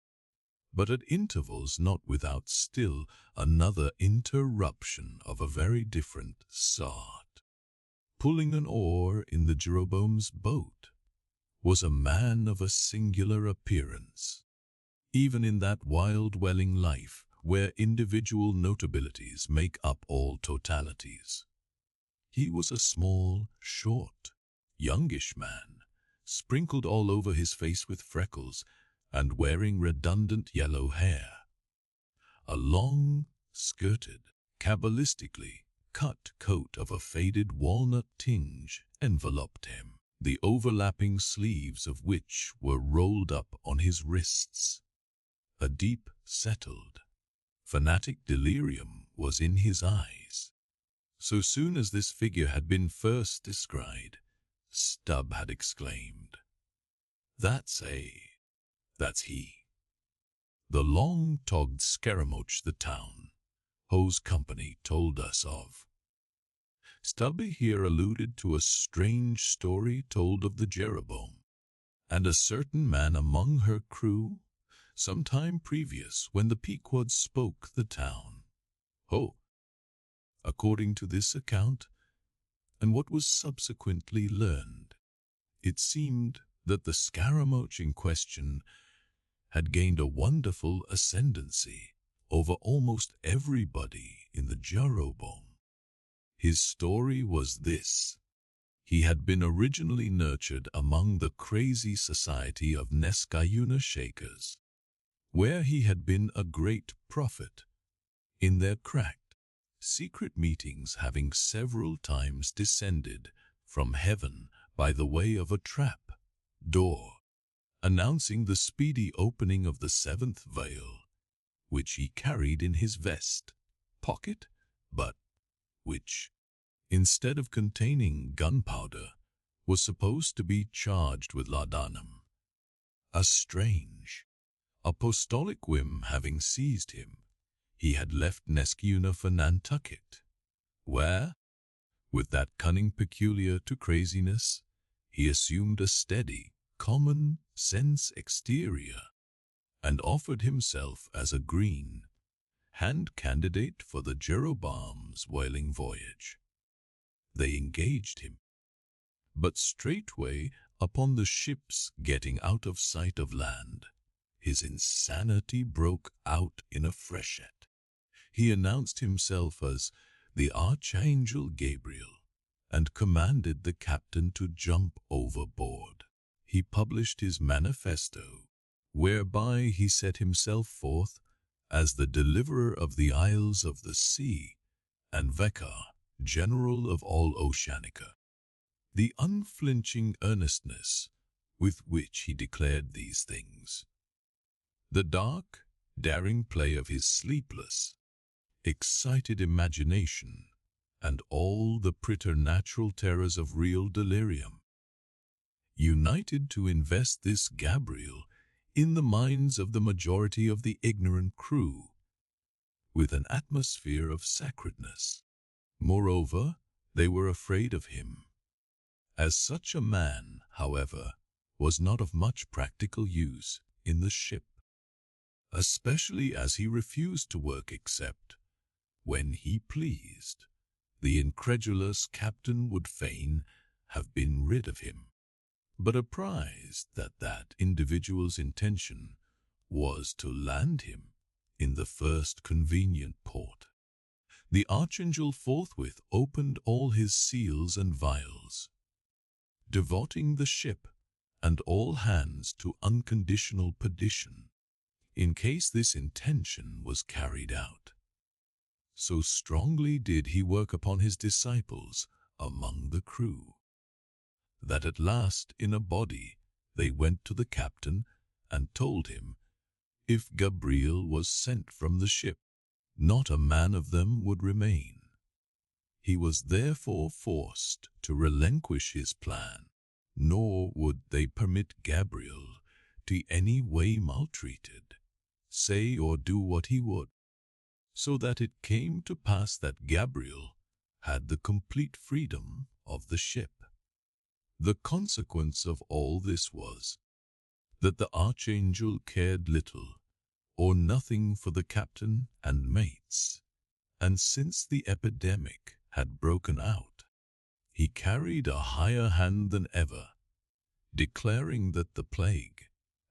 but at intervals not without still another interruption of a very different sort. Pulling an oar in the Jeroboam's boat was a man of a singular appearance, even in that wild dwelling life where individual notabilities make up all totalities. He was a small, short, youngish man, sprinkled all over his face with freckles and wearing redundant yellow hair. A long, skirted, cabalistically cut coat of a faded walnut tinge enveloped him, the overlapping sleeves of which were rolled up on his wrists. A deep, settled, fanatic delirium was in his eyes. So soon as this figure had been first descried, Stubb had exclaimed, That's he. The long-togged scaramouche the town, whose company told us of. Stubby here alluded to a strange story told of the Jeroboam, and a certain man among her crew, some time previous when the Pequod spoke the town. According to this account, and what was subsequently learned, it seemed that the scaramouche in question had gained a wonderful ascendancy over almost everybody in the Jeroboam. His story was this. He had been originally nurtured among the crazy society of Neskayuna Shakers, where he had been a great prophet, in their cracked, secret meetings having several times descended from heaven by the way of a trap door, announcing the speedy opening of the seventh veil, which he carried in his vest pocket, but which, instead of containing gunpowder, was supposed to be charged with laudanum. A strange, apostolic whim having seized him, he had left Neskayuna for Nantucket, where, with that cunning peculiar to craziness, he assumed a steady, common-sense exterior, and offered himself as a green hand candidate for the Jeroboam's whaling voyage. They engaged him, but straightway upon the ship's getting out of sight of land, his insanity broke out in a freshet. He announced himself as the Archangel Gabriel and commanded the captain to jump overboard. He published his manifesto, whereby he set himself forth as the deliverer of the isles of the sea and Vicar General of all Oceanica. The unflinching earnestness with which he declared these things, the dark, daring play of his sleepless, excited imagination, and all the preternatural terrors of real delirium, united to invest this Gabriel in the minds of the majority of the ignorant crew with an atmosphere of sacredness. Moreover, they were afraid of him. As such a man, however, was not of much practical use in the ship, especially as he refused to work except when he pleased. The incredulous captain would fain have been rid of him, but apprised that that individual's intention was to land him in the first convenient port, the Archangel forthwith opened all his seals and vials, devoting the ship and all hands to unconditional perdition. in case this intention was carried out. So strongly did he work upon his disciples among the crew, that at last in a body they went to the captain and told him, if Gabriel was sent from the ship, not a man of them would remain. He was therefore forced to relinquish his plan, nor would they permit Gabriel to any way maltreated, say or do what he would, so that it came to pass that Gabriel had the complete freedom of the ship. The consequence of all this was that the archangel cared little or nothing for the captain and mates, and since the epidemic had broken out, he carried a higher hand than ever, declaring that the plague,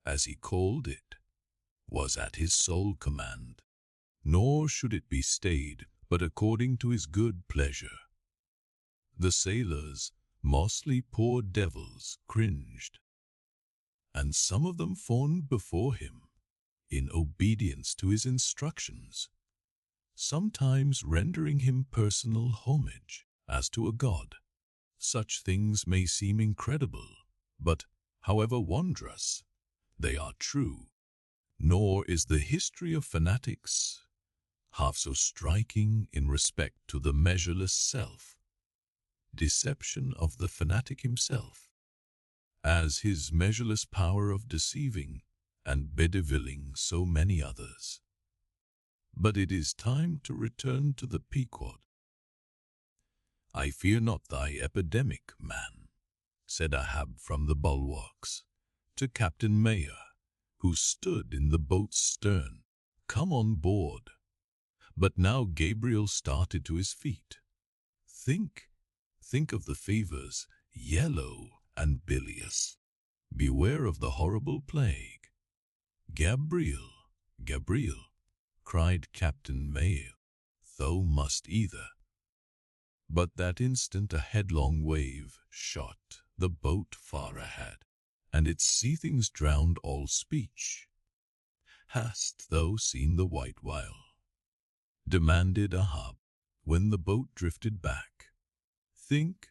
as he called it, was at his sole command, nor should it be stayed but according to his good pleasure. The sailors, mostly poor devils, cringed, and some of them fawned before him in obedience to his instructions, sometimes rendering him personal homage as to a god. Such things may seem incredible, but, however wondrous, they are true, nor is the history of fanatics half so striking in respect to the measureless self-deception of the fanatic himself, as his measureless power of deceiving and bedeviling so many others. But it is time to return to the Pequod. I fear not thy epidemic, man, said Ahab from the bulwarks to Captain Mayer, who stood in the boat's stern. Come on board. But now Gabriel started to his feet. Think of the fevers, yellow and bilious. Beware of the horrible plague. Gabriel, cried Captain Mayer, thou must either. But that instant a headlong wave shot the boat far ahead, and its seethings drowned all speech. Hast thou seen the white whale? Demanded Ahab, when the boat drifted back. Think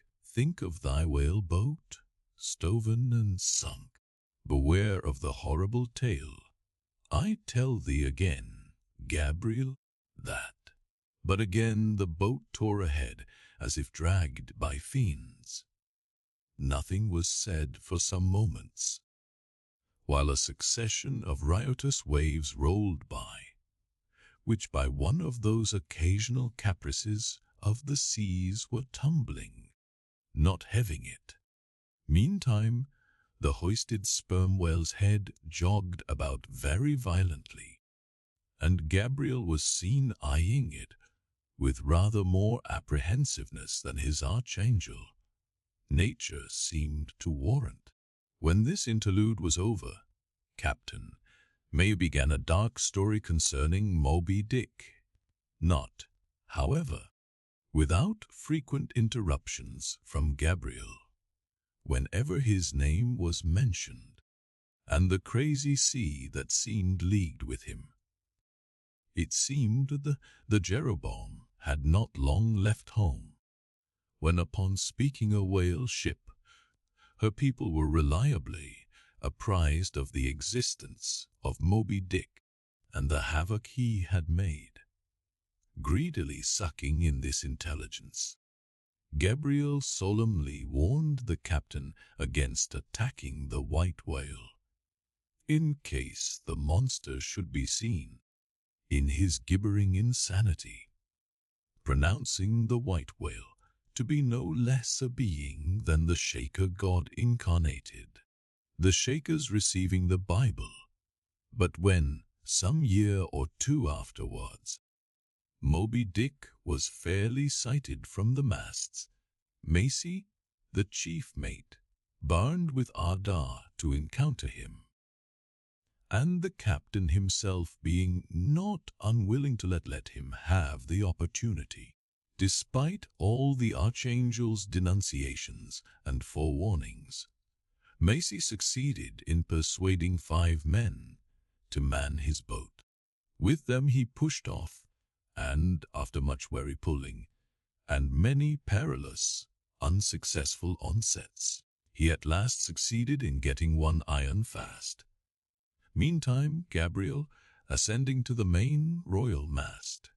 of thy whale boat, stoven and sunk. Beware of the horrible tale. I tell thee again, Gabriel, that. But again the boat tore ahead as if dragged by fiends. Nothing was said for some moments, while a succession of riotous waves rolled by, which by one of those occasional caprices of the seas were tumbling, not having it. Meantime, the hoisted sperm whale's head jogged about very violently, and Gabriel was seen eyeing it with rather more apprehensiveness than his archangel. Nature seemed to warrant. When this interlude was over, Captain Mayer began a dark story concerning Moby Dick, not, however, without frequent interruptions from Gabriel whenever his name was mentioned, and the crazy sea that seemed leagued with him. It seemed the Jeroboam had not long left home, when upon speaking a whale ship, her people were reliably apprised of the existence of Moby Dick and the havoc he had made. Greedily sucking in this intelligence, Gabriel solemnly warned the captain against attacking the white whale, in case the monster should be seen in his gibbering insanity, pronouncing the white whale to be no less a being than the Shaker God incarnated, the Shakers receiving the Bible. But when, some year or two afterwards, Moby Dick was fairly sighted from the masts, Macy, the chief mate, burned with ardor to encounter him, and the captain himself being not unwilling to let him have the opportunity, despite all the archangel's denunciations and forewarnings, Macy succeeded in persuading 5 men to man his boat. With them he pushed off, and after much weary pulling, and many perilous, unsuccessful onsets, he at last succeeded in getting one iron fast. Meantime, Gabriel, ascending to the main royal mast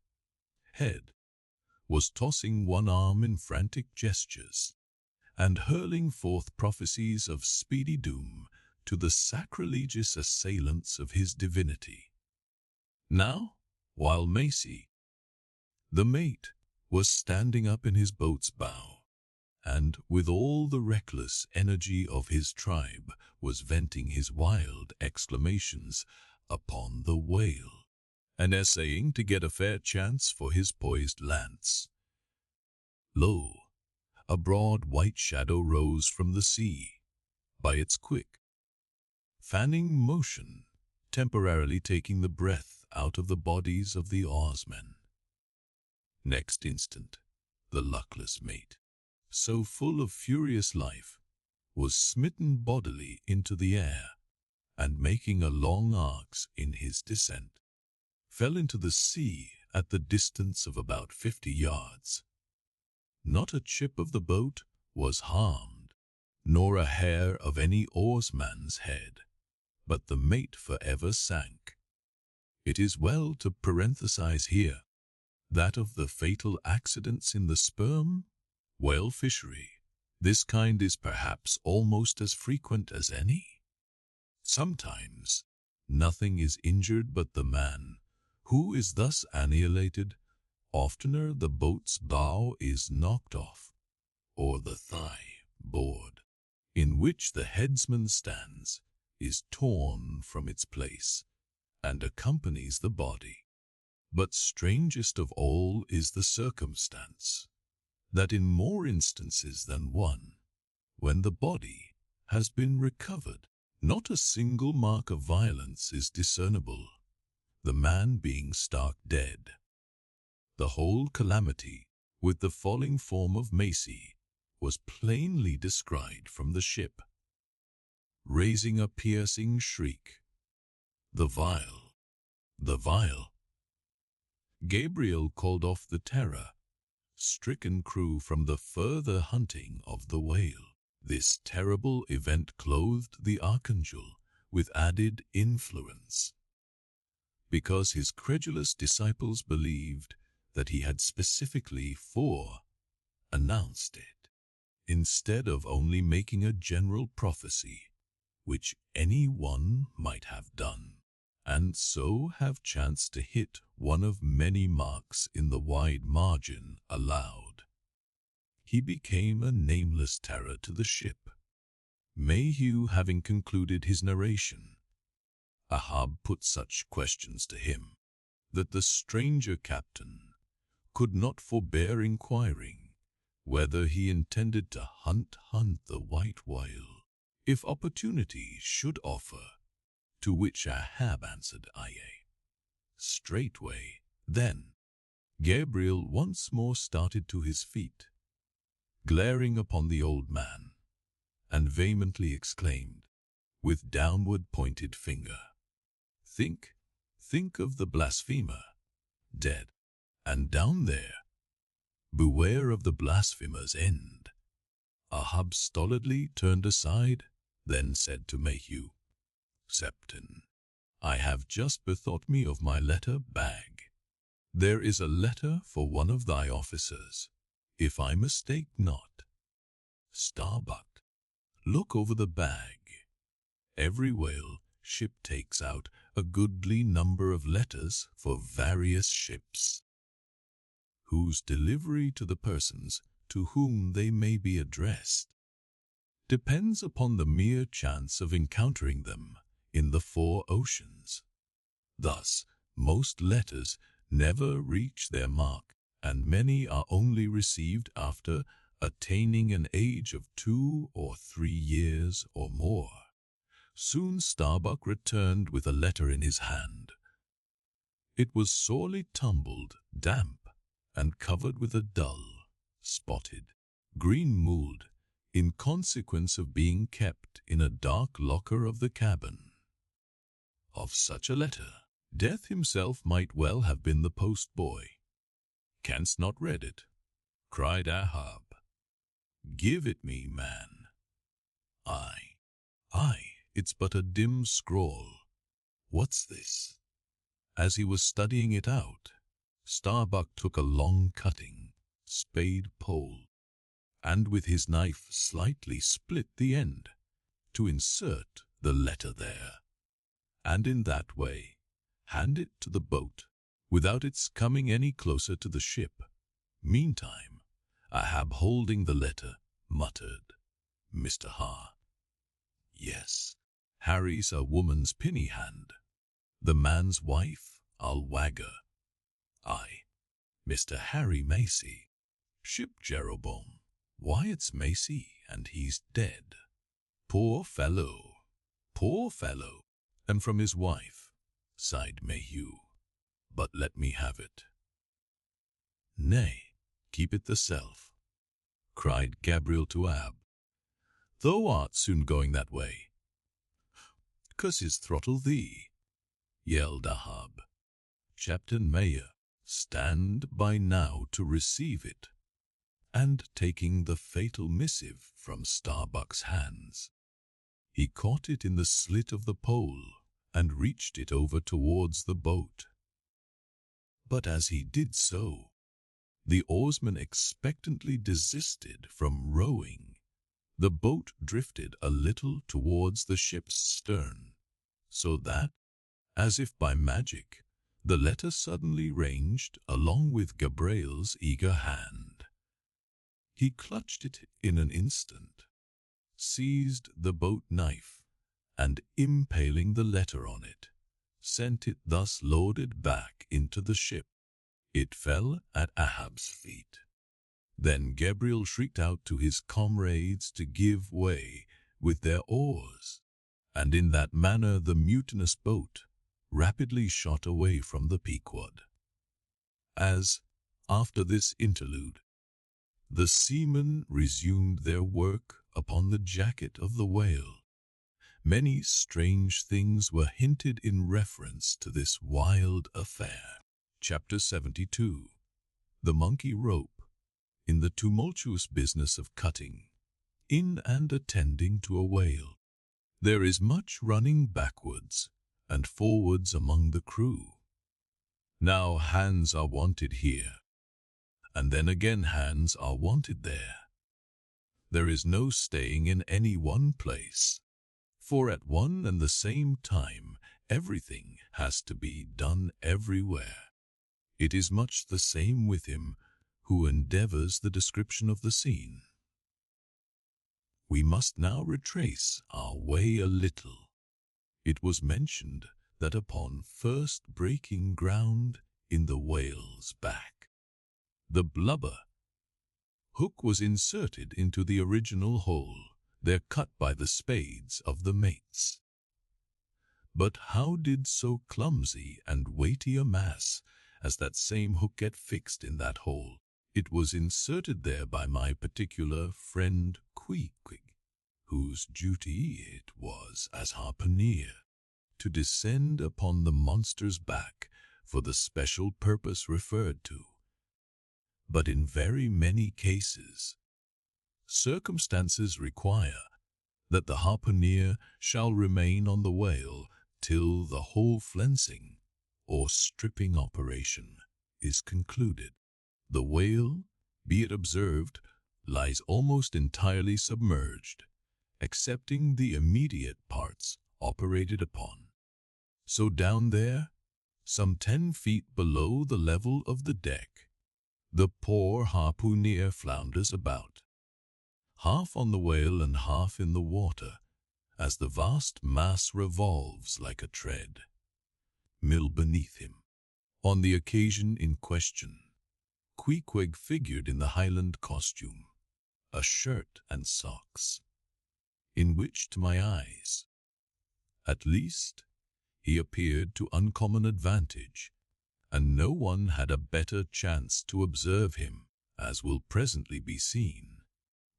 head, was tossing one arm in frantic gestures, and hurling forth prophecies of speedy doom to the sacrilegious assailants of his divinity. Now, while Macy, the mate, was standing up in his boat's bow, and with all the reckless energy of his tribe was venting his wild exclamations upon the whale, and essaying to get a fair chance for his poised lance. Lo, a broad white shadow rose from the sea, by its quick, fanning motion, temporarily taking the breath out of the bodies of the oarsmen. Next instant, the luckless mate, so full of furious life, was smitten bodily into the air, and making a long arc in his descent, fell into the sea at the distance of about 50 yards. Not a chip of the boat was harmed, nor a hair of any oarsman's head, but the mate forever sank. It is well to parenthesize here that of the fatal accidents in the sperm whale fishery, this kind is perhaps almost as frequent as any. Sometimes nothing is injured but the man who is thus annihilated. Oftener the boat's bow is knocked off, or the thigh board, in which the headsman stands, is torn from its place, and accompanies the body. But strangest of all is the circumstance that in more instances than one, when the body has been recovered, not a single mark of violence is discernible, the man being stark dead. The whole calamity, with the falling form of Macy, was plainly descried from the ship. Raising a piercing shriek, "The vile! The vile!" Gabriel called off the terror-stricken crew from the further hunting of the whale. This terrible event clothed the archangel with added influence, because his credulous disciples believed that he had specifically announced it, instead of only making a general prophecy, which any one might have done, and so have chanced to hit one of many marks in the wide margin allowed. He became a nameless terror to the ship. Mayhew having concluded his narration, Ahab put such questions to him that the stranger captain could not forbear inquiring whether he intended to hunt the white whale, if opportunity should offer, to which Ahab answered, "Aye." Straightway, then, Gabriel once more started to his feet, glaring upon the old man, and vehemently exclaimed, with downward pointed finger, Think of the blasphemer, dead, and down there. Beware of the blasphemer's end." Ahab stolidly turned aside, then said to Mayhew, "Septon, I have just bethought me of my letter bag. There is a letter for one of thy officers, if I mistake not. Starbuck, look over the bag. Every whale ship takes out a goodly number of letters for various ships, whose delivery to the persons to whom they may be addressed depends upon the mere chance of encountering them in the 4 oceans. Thus, most letters never reach their mark, and many are only received after attaining an age of 2 or 3 years or more. Soon Starbuck returned with a letter in his hand. It was sorely tumbled, damp, and covered with a dull, spotted, green mold, in consequence of being kept in a dark locker of the cabin. of such a letter. Death himself might well have been the postboy. "Canst not read it?" cried Ahab. "Give it me, man." Aye, it's but a dim scrawl. What's this?" As he was studying it out, Starbuck took a long-cutting spade pole, and with his knife slightly split the end to insert the letter there, and in that way hand it to the boat without its coming any closer to the ship. Meantime, Ahab, holding the letter, muttered, "Mr. Ha. Yes, Harry's a woman's pinny hand. The man's wife, I'll wag her. Aye, Mr. Harry Macy, ship Jeroboam. Why, it's Macy, and he's dead. Poor fellow, poor fellow." "And from his wife," sighed Mayhew. "But let me have it." "Nay, keep it thyself," cried Gabriel to Ab. "Thou art soon going that way." "Curse his throttle thee," yelled Ahab. "Captain Mayer, stand by now to receive it." And taking the fatal missive from Starbuck's hands, he caught it in the slit of the pole and reached it over towards the boat. But as he did so, the oarsman expectantly desisted from rowing. The boat drifted a little towards the ship's stern, so that, as if by magic, the letter suddenly ranged along with Gabriel's eager hand. He clutched it in an instant, seized the boat knife, and impaling the letter on it, sent it thus loaded back into the ship. It fell at Ahab's feet. Then Gabriel shrieked out to his comrades to give way with their oars, and in that manner the mutinous boat rapidly shot away from the Pequod. As, after this interlude, the seamen resumed their work upon the jacket of the whale, many strange things were hinted in reference to this wild affair. Chapter 72. The Monkey Rope. In the tumultuous business of cutting, in and attending to a whale, there is much running backwards and forwards among the crew. Now hands are wanted here, and then again hands are wanted there. There is no staying in any one place, for at one and the same time everything has to be done everywhere. It is much the same with him who endeavors the description of the scene. We must now retrace our way a little. It was mentioned that upon first breaking ground in the whale's back, the blubber hook was inserted into the original hole, there cut by the spades of the mates. But how did so clumsy and weighty a mass as that same hook get fixed in that hole? It was inserted there by my particular friend Queequeg, whose duty it was as harpooner to descend upon the monster's back for the special purpose referred to. But in very many cases, circumstances require that the harpooner shall remain on the whale till the whole flensing or stripping operation is concluded. The whale, be it observed, lies almost entirely submerged, excepting the immediate parts operated upon. So down there, some 10 feet below the level of the deck, the poor harpooner flounders about, half on the whale and half in the water, as the vast mass revolves like a tread mill beneath him. On the occasion in question, Queequeg figured in the Highland costume, a shirt and socks, in which, to my eyes, at least, he appeared to uncommon advantage, and no one had a better chance to observe him, as will presently be seen,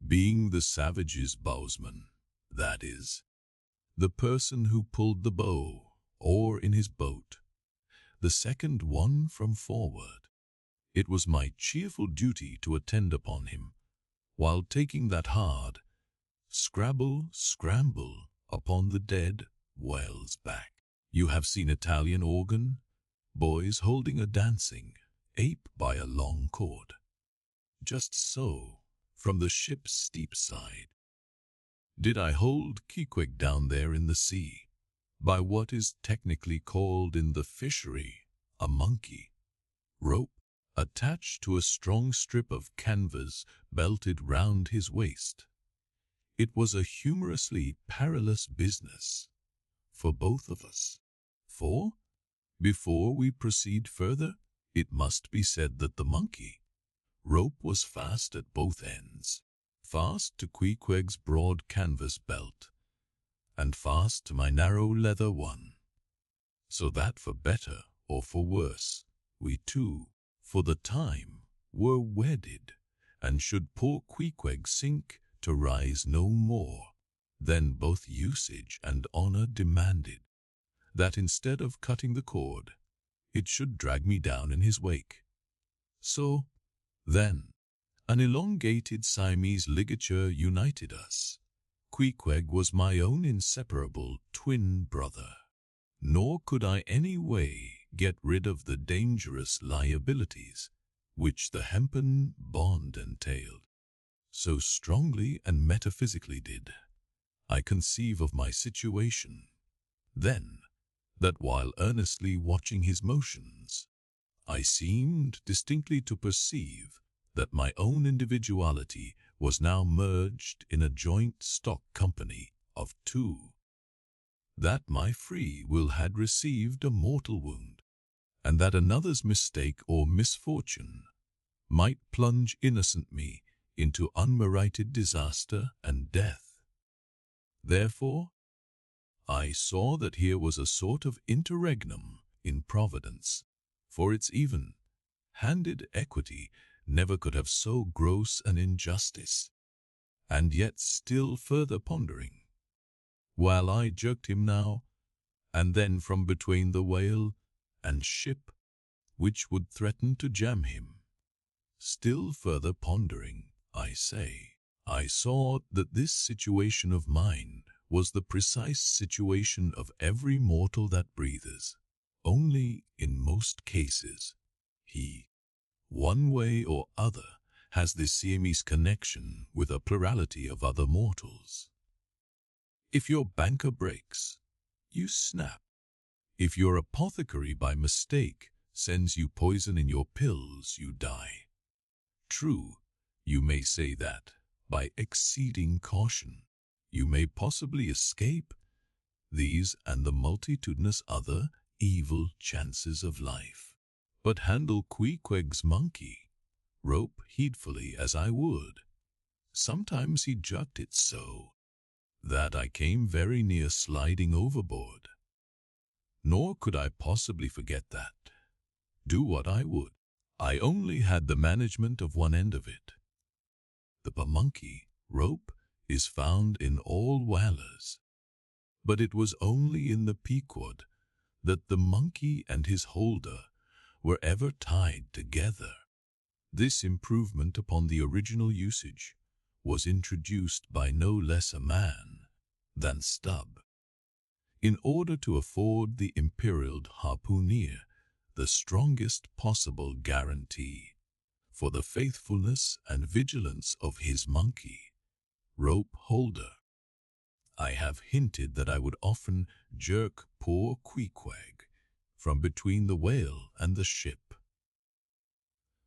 being the savage's bowsman, that is, the person who pulled the bow oar in his boat, the second one from forward. It was my cheerful duty to attend upon him, while taking that hard scramble upon the dead whale's back. You have seen Italian organ boys holding a dancing ape by a long cord. Just so, from the ship's steep side, did I hold Queequeg down there in the sea, by what is technically called in the fishery a monkey, rope, attached to a strong strip of canvas belted round his waist. It was a humorously perilous business for both of us. For, before we proceed further, it must be said that the monkey rope was fast at both ends, fast to Queequeg's broad canvas belt, and fast to my narrow leather one, so that for better or for worse, we two, for the time, were wedded, and should poor Queequeg sink to rise no more, then both usage and honor demanded that instead of cutting the cord, it should drag me down in his wake. So, then, an elongated Siamese ligature united us. Queequeg was my own inseparable twin brother, nor could I any way get rid of the dangerous liabilities which the hempen bond entailed. So strongly and metaphysically did I conceive of my situation, then, that while earnestly watching his motions, I seemed distinctly to perceive that my own individuality was now merged in a joint stock company of two, that my free will had received a mortal wound, and that another's mistake or misfortune might plunge innocent me into unmerited disaster and death. Therefore, I saw that here was a sort of interregnum in Providence, for its even-handed equity never could have so gross an injustice. And yet still further pondering, while I jerked him now and then from between the whale and ship, which would threaten to jam him, still further pondering, I say, I saw that this situation of mine was the precise situation of every mortal that breathes. Only, in most cases, he, one way or other, has this Siamese connection with a plurality of other mortals. If your banker breaks, you snap. If your apothecary by mistake sends you poison in your pills, you die. True, you may say that, by exceeding caution, you may possibly escape these and the multitudinous other evil chances of life. But handle Queequeg's monkey rope heedfully as I would, sometimes he jerked it so that I came very near sliding overboard. Nor could I possibly forget that, do what I would, I only had the management of one end of it. The monkey rope is found in all whalers, but it was only in the Pequod that the monkey and his holder were ever tied together. This improvement upon the original usage was introduced by no less a man than Stubb, in order to afford the imperiled harpooner the strongest possible guarantee for the faithfulness and vigilance of his monkey rope holder. I have hinted that I would often jerk poor Queequeg from between the whale and the ship,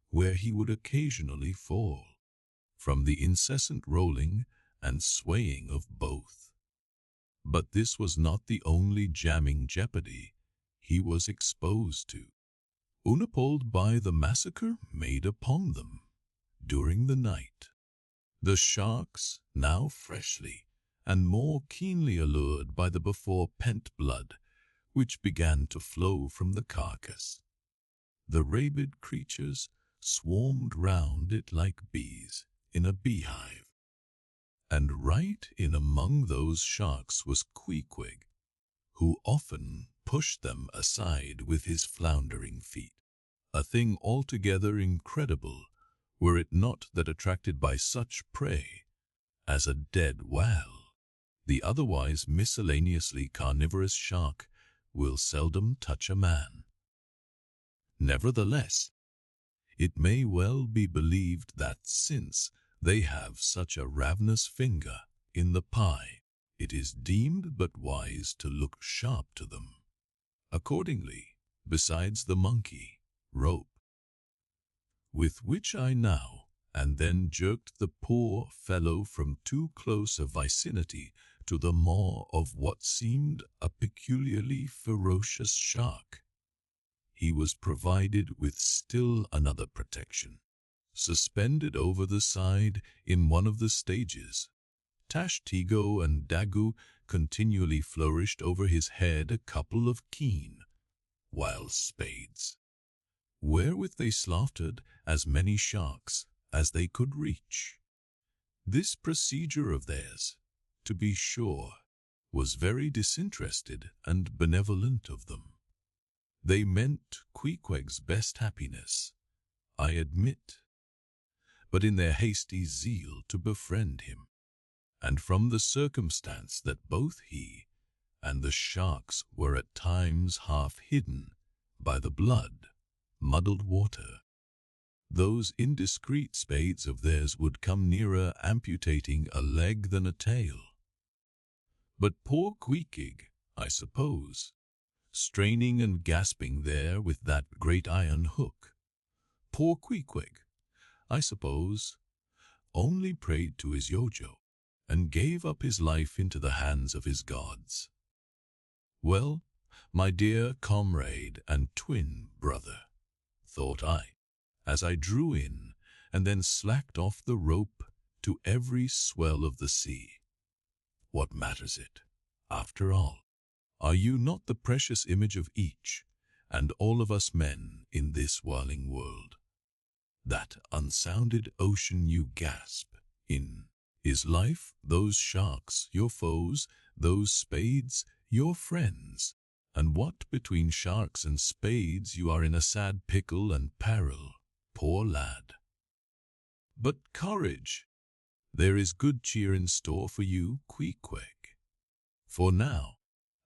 where he would occasionally fall from the incessant rolling and swaying of both. But this was not the only jamming jeopardy he was exposed to, unappalled by the massacre made upon them during the night. The sharks, now freshly and more keenly allured by the before-pent blood which began to flow from the carcass, the rabid creatures swarmed round it like bees in a beehive. And right in among those sharks was Queequeg, who often pushed them aside with his floundering feet. A thing altogether incredible, were it not that attracted by such prey as a dead whale, the otherwise miscellaneously carnivorous shark will seldom touch a man. Nevertheless, it may well be believed that since they have such a ravenous finger in the pie, it is deemed but wise to look sharp to them. Accordingly, besides the monkey, rope, with which I now and then jerked the poor fellow from too close a vicinity to the maw of what seemed a peculiarly ferocious shark, he was provided with still another protection. Suspended over the side in one of the stages, Tashtego and Dagu continually flourished over his head a couple of keen, wild spades, wherewith they slaughtered as many sharks as they could reach. This procedure of theirs, to be sure, was very disinterested and benevolent of them. They meant Queequeg's best happiness, I admit, but in their hasty zeal to befriend him, and from the circumstance that both he and the sharks were at times half hidden by the blood-muddled water, those indiscreet spades of theirs would come nearer amputating a leg than a tail. But poor Queequeg, I suppose, straining and gasping there with that great iron hook, poor Queequeg, I suppose, only prayed to his Yojo, and gave up his life into the hands of his gods. Well, my dear comrade and twin brother, thought I, as I drew in and then slacked off the rope to every swell of the sea, what matters it, after all? Are you not the precious image of each and all of us men in this whirling world? That unsounded ocean you gasp in, is life those sharks your foes, those spades your friends? And what between sharks and spades you are in a sad pickle and peril, poor lad. But courage! There is good cheer in store for you, Queequeg. For now,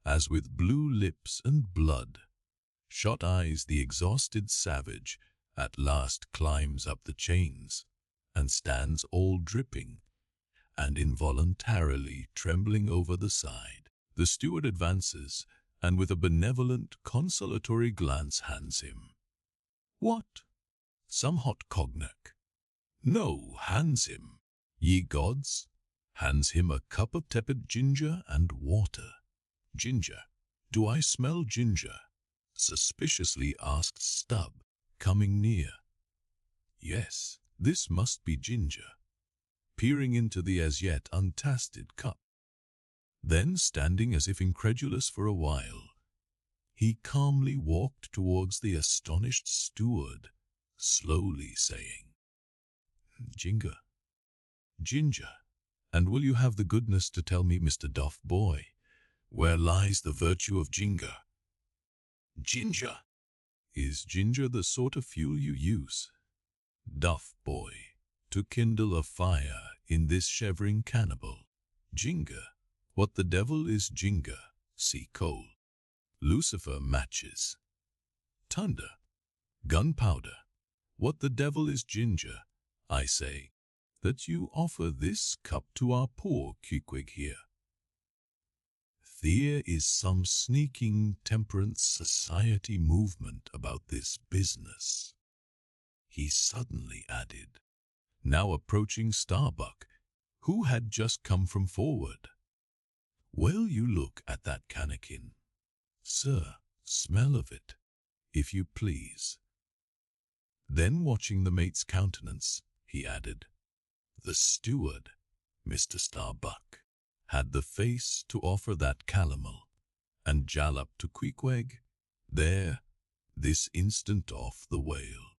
as with blue lips and blood-shot eyes the exhausted savage at last climbs up the chains, and stands all dripping and involuntarily trembling over the side, the steward advances, and with a benevolent, consolatory glance hands him. What? Some hot cognac? No, hands him, ye gods, hands him a cup of tepid ginger and water. Ginger? Do I smell ginger? Suspiciously asked Stubb, coming near. Yes, this must be ginger, peering into the as yet untasted cup. Then, standing as if incredulous for a while, he calmly walked towards the astonished steward, slowly saying, Ginger, ginger, and will you have the goodness to tell me, Mr. Duff boy, where lies the virtue of ginger? Ginger? Is ginger the sort of fuel you use, Duff boy, to kindle a fire in this shivering cannibal? Ginger? What the devil is ginger? See coal, lucifer matches, thunder, gunpowder. What the devil is ginger, I say, that you offer this cup to our poor Queequeg here? There is some sneaking temperance society movement about this business, he suddenly added, now approaching Starbuck, who had just come from forward. Will you look at that cannikin, sir, smell of it, if you please. Then watching the mate's countenance, he added, the steward, Mr. Starbuck, had the face to offer that calomel, and jalop to Queequeg, there, this instant off the whale.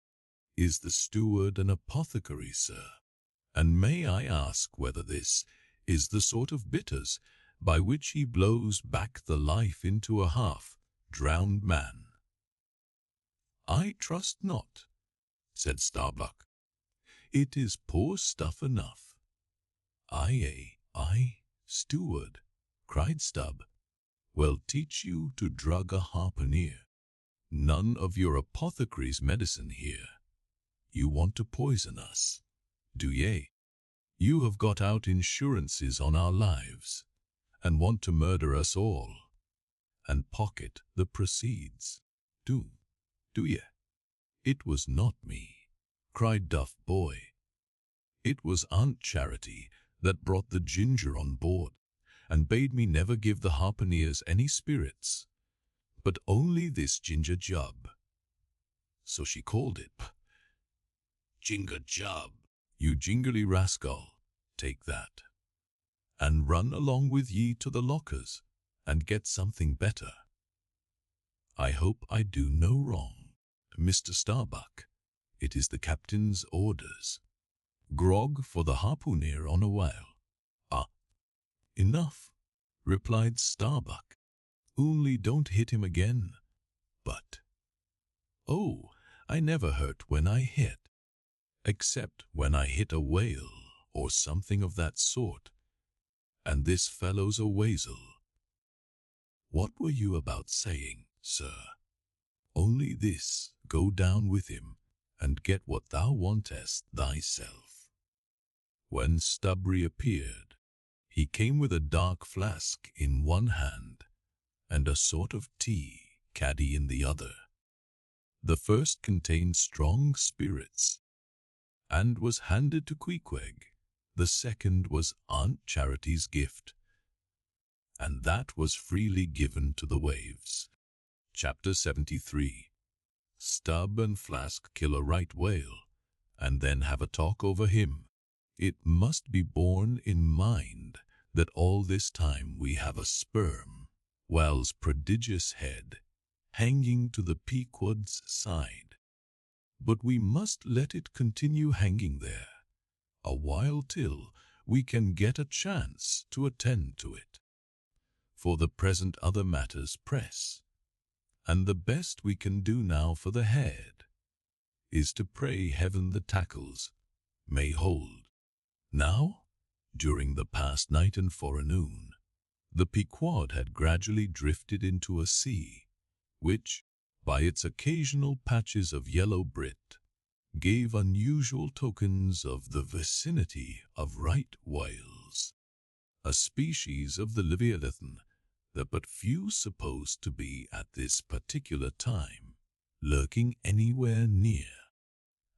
Is the steward an apothecary, sir? And may I ask whether this is the sort of bitters by which he blows back the life into a half drowned man. I trust not, said Starbuck. It is poor stuff enough. Aye, steward, cried Stubb. We'll teach you to drug a harpooner. None of your apothecary's medicine here. You want to poison us, do ye? You have got out insurances on our lives, and want to murder us all, and pocket the proceeds. Do ye? It was not me, cried Duff Boy. It was Aunt Charity that brought the ginger on board, and bade me never give the harpooneers any spirits, but only this ginger jub. So she called it Ginger Jub. You jingly rascal, take that, and run along with ye to the lockers, and get something better. I hope I do no wrong, Mr. Starbuck. It is the captain's orders. Grog for the harpooner on a whale. Ah, enough, replied Starbuck. Only don't hit him again. But, oh, I never hurt when I hit, except when I hit a whale or something of that sort, and this fellow's a weasel. What were you about saying, sir? Only this, go down with him, and get what thou wantest thyself. When Stubb reappeared, he came with a dark flask in one hand, and a sort of tea caddy in the other. The first contained strong spirits, and was handed to Queequeg. The second was Aunt Charity's gift, and that was freely given to the waves. Chapter 73. Stubb and Flask kill a right whale, and then have a talk over him. It must be borne in mind that all this time we have a sperm, whale's prodigious head, hanging to the Pequod's side. But we must let it continue hanging there a while till we can get a chance to attend to it. For the present other matters press, and the best we can do now for the head is to pray heaven the tackles may hold. Now, during the past night and forenoon, the Pequod had gradually drifted into a sea, which, by its occasional patches of yellow brit, gave unusual tokens of the vicinity of right whales, a species of the Leviathan that but few supposed to be at this particular time lurking anywhere near.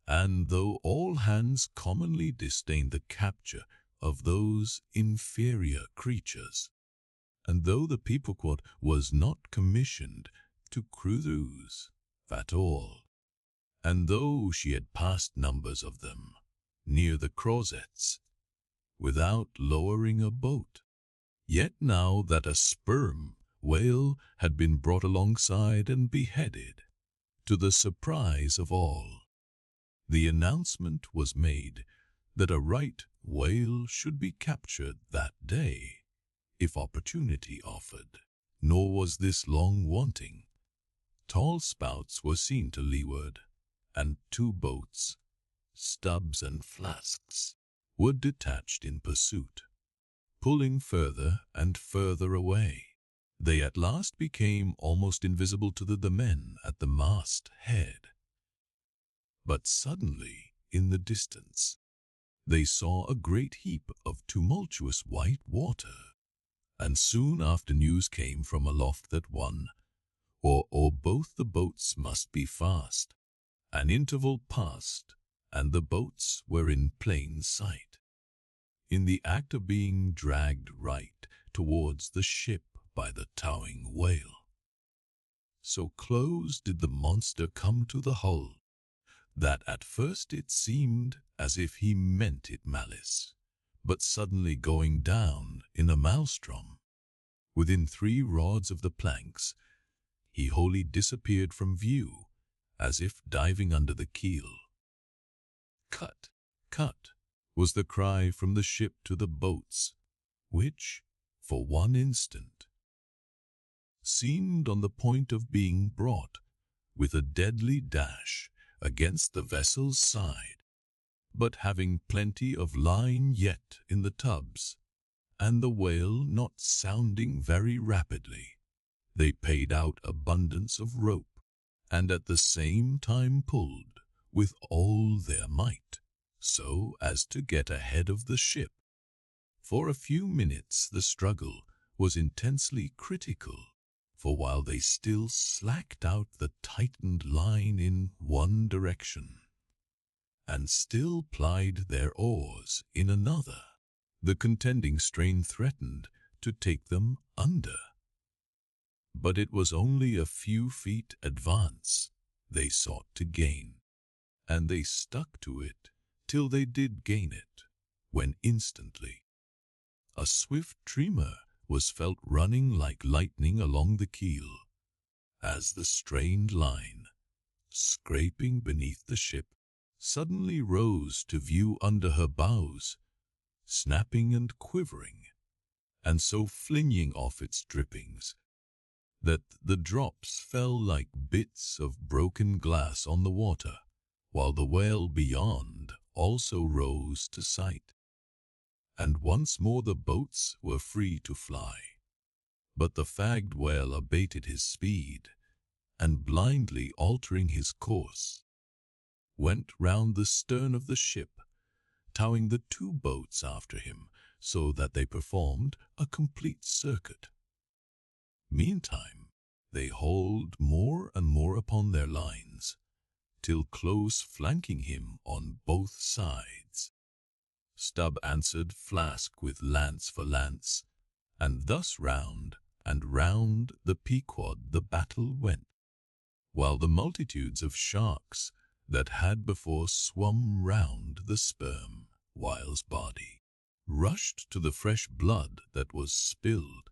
And though all hands commonly disdained the capture of those inferior creatures, and though the Pequod was not commissioned to cruise at all, and though she had passed numbers of them near the Crossets without lowering a boat, yet now that a sperm whale had been brought alongside and beheaded, to the surprise of all, the announcement was made that a right whale should be captured that day, if opportunity offered. Nor was this long wanting. Tall spouts were seen to leeward, and 2 boats, Stubbs and Flasks, were detached in pursuit, pulling further and further away. They at last became almost invisible to the men at the mast head. But suddenly, in the distance, they saw a great heap of tumultuous white water, and soon after news came from aloft that one or both the boats must be fast. An interval passed, and the boats were in plain sight, in the act of being dragged right towards the ship by the towing whale. So close did the monster come to the hull, that at first it seemed as if he meant it malice, but suddenly going down in a maelstrom, within 3 rods of the planks, he wholly disappeared from view, as if diving under the keel. "Cut, cut," was the cry from the ship to the boats, which, for one instant, seemed on the point of being brought, with a deadly dash, against the vessel's side. But having plenty of line yet in the tubs, and the whale not sounding very rapidly, they paid out abundance of rope, and at the same time pulled with all their might, so as to get ahead of the ship. For a few minutes the struggle was intensely critical, for while they still slacked out the tightened line in one direction, and still plied their oars in another, the contending strain threatened to take them under. But it was only a few feet advance they sought to gain, and they stuck to it till they did gain it, when instantly a swift tremor was felt running like lightning along the keel, as the strained line, scraping beneath the ship, suddenly rose to view under her bows, snapping and quivering, and so flinging off its drippings, that the drops fell like bits of broken glass on the water, while the whale beyond also rose to sight. And once more the boats were free to fly. But the fagged whale abated his speed, and blindly altering his course, went round the stern of the ship, towing the two boats after him, so that they performed a complete circuit. Meantime, they hauled more and more upon their lines, till close flanking him on both sides, Stubb answered Flask with lance for lance, and thus round and round the Pequod the battle went, while the multitudes of sharks that had before swum round the sperm whale's body rushed to the fresh blood that was spilled,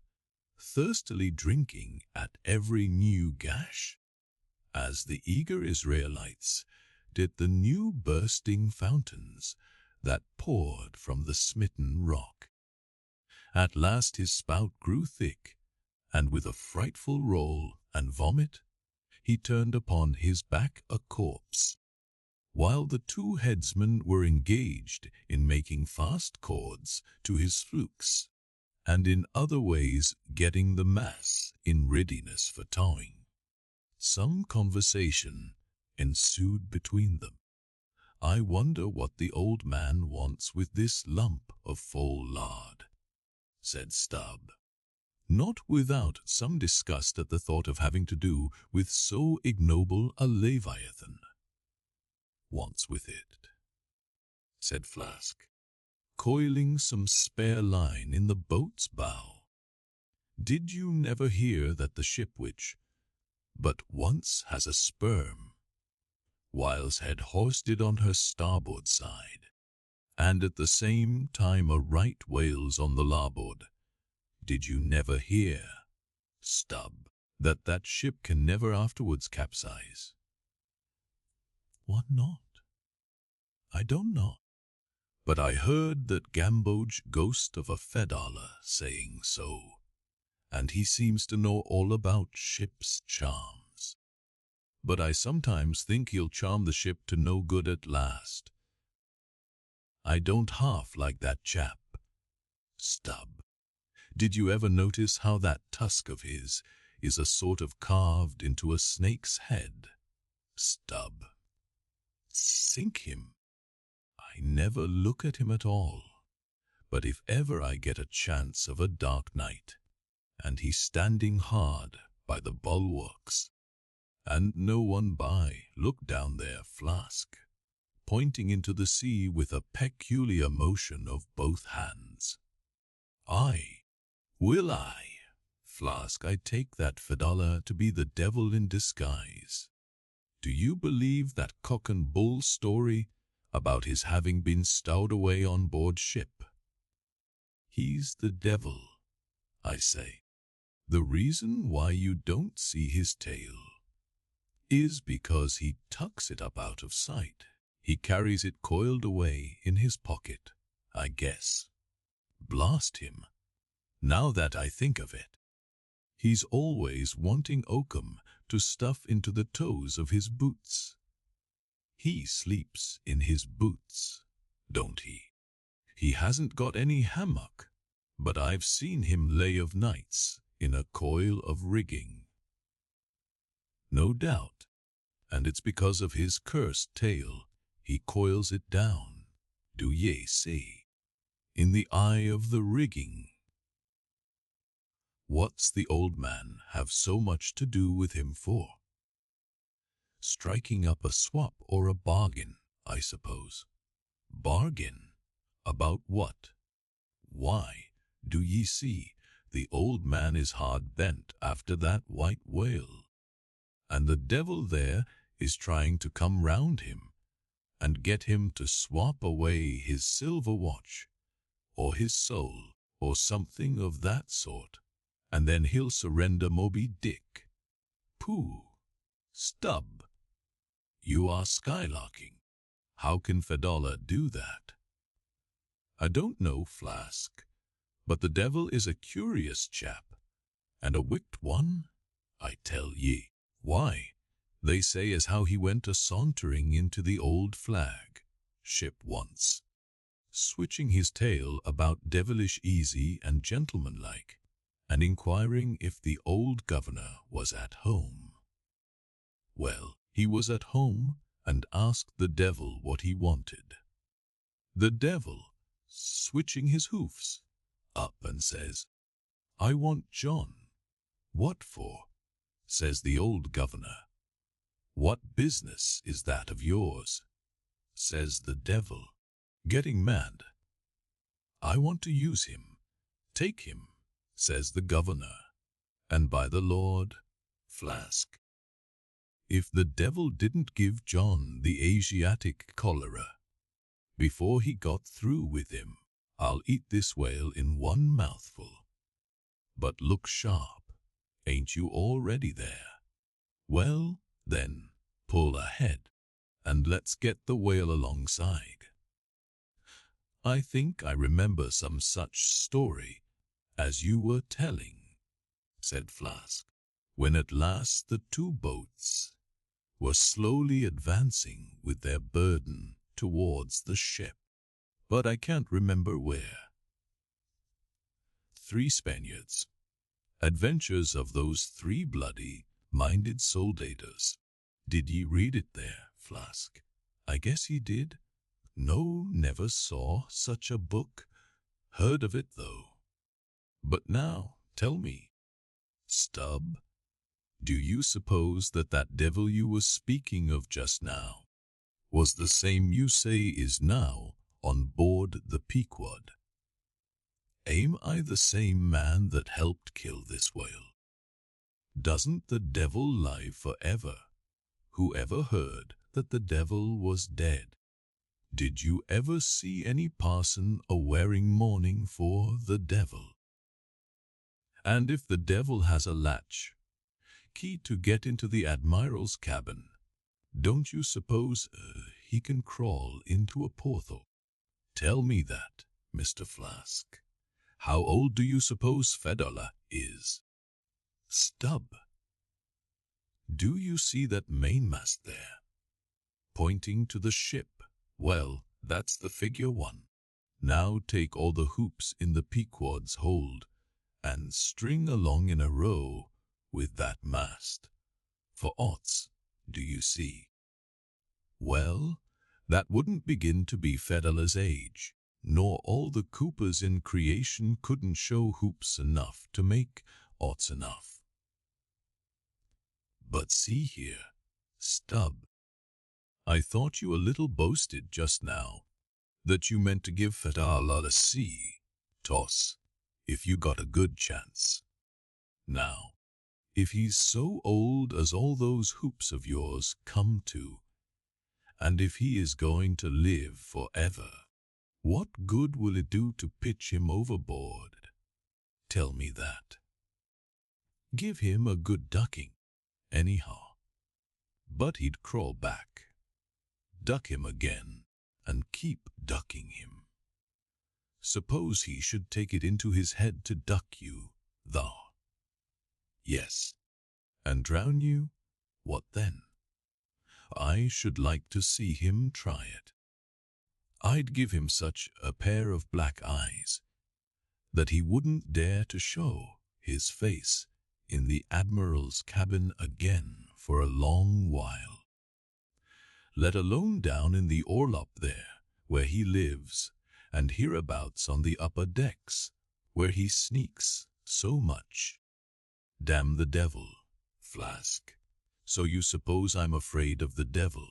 thirstily drinking at every new gash, as the eager Israelites did the new bursting fountains that poured from the smitten rock. At last his spout grew thick, and with a frightful roll and vomit, he turned upon his back a corpse, while the two headsmen were engaged in making fast cords to his flukes, and in other ways getting the mass in readiness for towing. Some conversation ensued between them. "I wonder what the old man wants with this lump of foal lard," said Stubb, not without some disgust at the thought of having to do with so ignoble a leviathan. "Wants with it," said Flask, coiling some spare line in the boat's bow. "Did you never hear that the ship which but once has a sperm, whiles had hoisted on her starboard side, and at the same time a right whales on the larboard, did you never hear, Stubb, that that ship can never afterwards capsize?" "What not?" "I don't know, but I heard that Gamboge ghost of a Fedallah saying so, and he seems to know all about ship's charms. But I sometimes think he'll charm the ship to no good at last. I don't half like that chap. Stubb, did you ever notice how that tusk of his is a sort of carved into a snake's head? Stubb, sink him. I never look at him at all, but if ever I get a chance of a dark night, and he's standing hard by the bulwarks, and no one by, look down there, Flask, pointing into the sea with a peculiar motion of both hands. Will I, Flask, I take that Fedallah to be the devil in disguise. Do you believe that cock and bull story about his having been stowed away on board ship? He's the devil, I say. The reason why you don't see his tail is because he tucks it up out of sight. He carries it coiled away in his pocket, I guess. Blast him, now that I think of it. He's always wanting oakum to stuff into the toes of his boots. He sleeps in his boots, don't he? He hasn't got any hammock, but I've seen him lay of nights in a coil of rigging. No doubt, and it's because of his cursed tail he coils it down, do ye see, in the eye of the rigging. What's the old man have so much to do with him for? Striking up a swap or a bargain, I suppose. Bargain? About what? Why, do ye see, the old man is hard bent after that white whale, and the devil there is trying to come round him and get him to swap away his silver watch, or his soul, or something of that sort, and then he'll surrender Moby Dick. Pooh! Stubb! You are skylarking. How can Fedallah do that? I don't know, Flask, but the devil is a curious chap, and a wicked one, I tell ye. Why, they say as how he went a-sauntering into the old flag ship once, switching his tail about devilish easy and gentlemanlike, and inquiring if the old governor was at home. Well, he was at home, and asked the devil what he wanted. The devil, switching his hoofs, up and says, I want John. What for? Says the old governor. What business is that of yours? Says the devil, getting mad. I want to use him. Take him, says the governor, and by the Lord, Flask, if the devil didn't give John the Asiatic cholera before he got through with him, I'll eat this whale in one mouthful. But look sharp, ain't you already there? Well, then, pull ahead, and let's get the whale alongside. I think I remember some such story as you were telling, said Flask, when at last the two boats were slowly advancing with their burden towards the ship, but I can't remember where. 3 Spaniards. Adventures of those 3 bloody-minded soldators. Did ye read it there, Flask? I guess ye did. No, never saw such a book. Heard of it, though. But now, tell me, Stubb, do you suppose that that devil you was speaking of just now was the same you say is now on board the Pequod? Am I the same man that helped kill this whale? Doesn't the devil lie forever? Who ever heard that the devil was dead? Did you ever see any parson a-wearing mourning for the devil? And if the devil has a latch key to get into the admiral's cabin, don't you suppose he can crawl into a porthole? Tell me that, Mr. Flask. How old do you suppose Fedallah is? Stubb, do you see that mainmast there, pointing to the ship? Well, that's the figure 1. Now take all the hoops in the Pequod's hold and string along in a row with that mast. For oughts, do you see? Well, that wouldn't begin to be Fedallah's age, nor all the coopers in creation couldn't show hoops enough to make oughts enough. But see here, Stubb, I thought you a little boasted just now that you meant to give Fedallah a sea toss if you got a good chance. Now, if he's so old as all those hoops of yours come to, and if he is going to live forever, what good will it do to pitch him overboard? Tell me that. Give him a good ducking, anyhow. But he'd crawl back. Duck him again, and keep ducking him. Suppose he should take it into his head to duck you, thou. Yes. And drown you? What then? I should like to see him try it. I'd give him such a pair of black eyes that he wouldn't dare to show his face in the Admiral's cabin again for a long while, let alone down in the orlop there, where he lives, and hereabouts on the upper decks, where he sneaks so much. Damn the devil, Flask. So you suppose I'm afraid of the devil?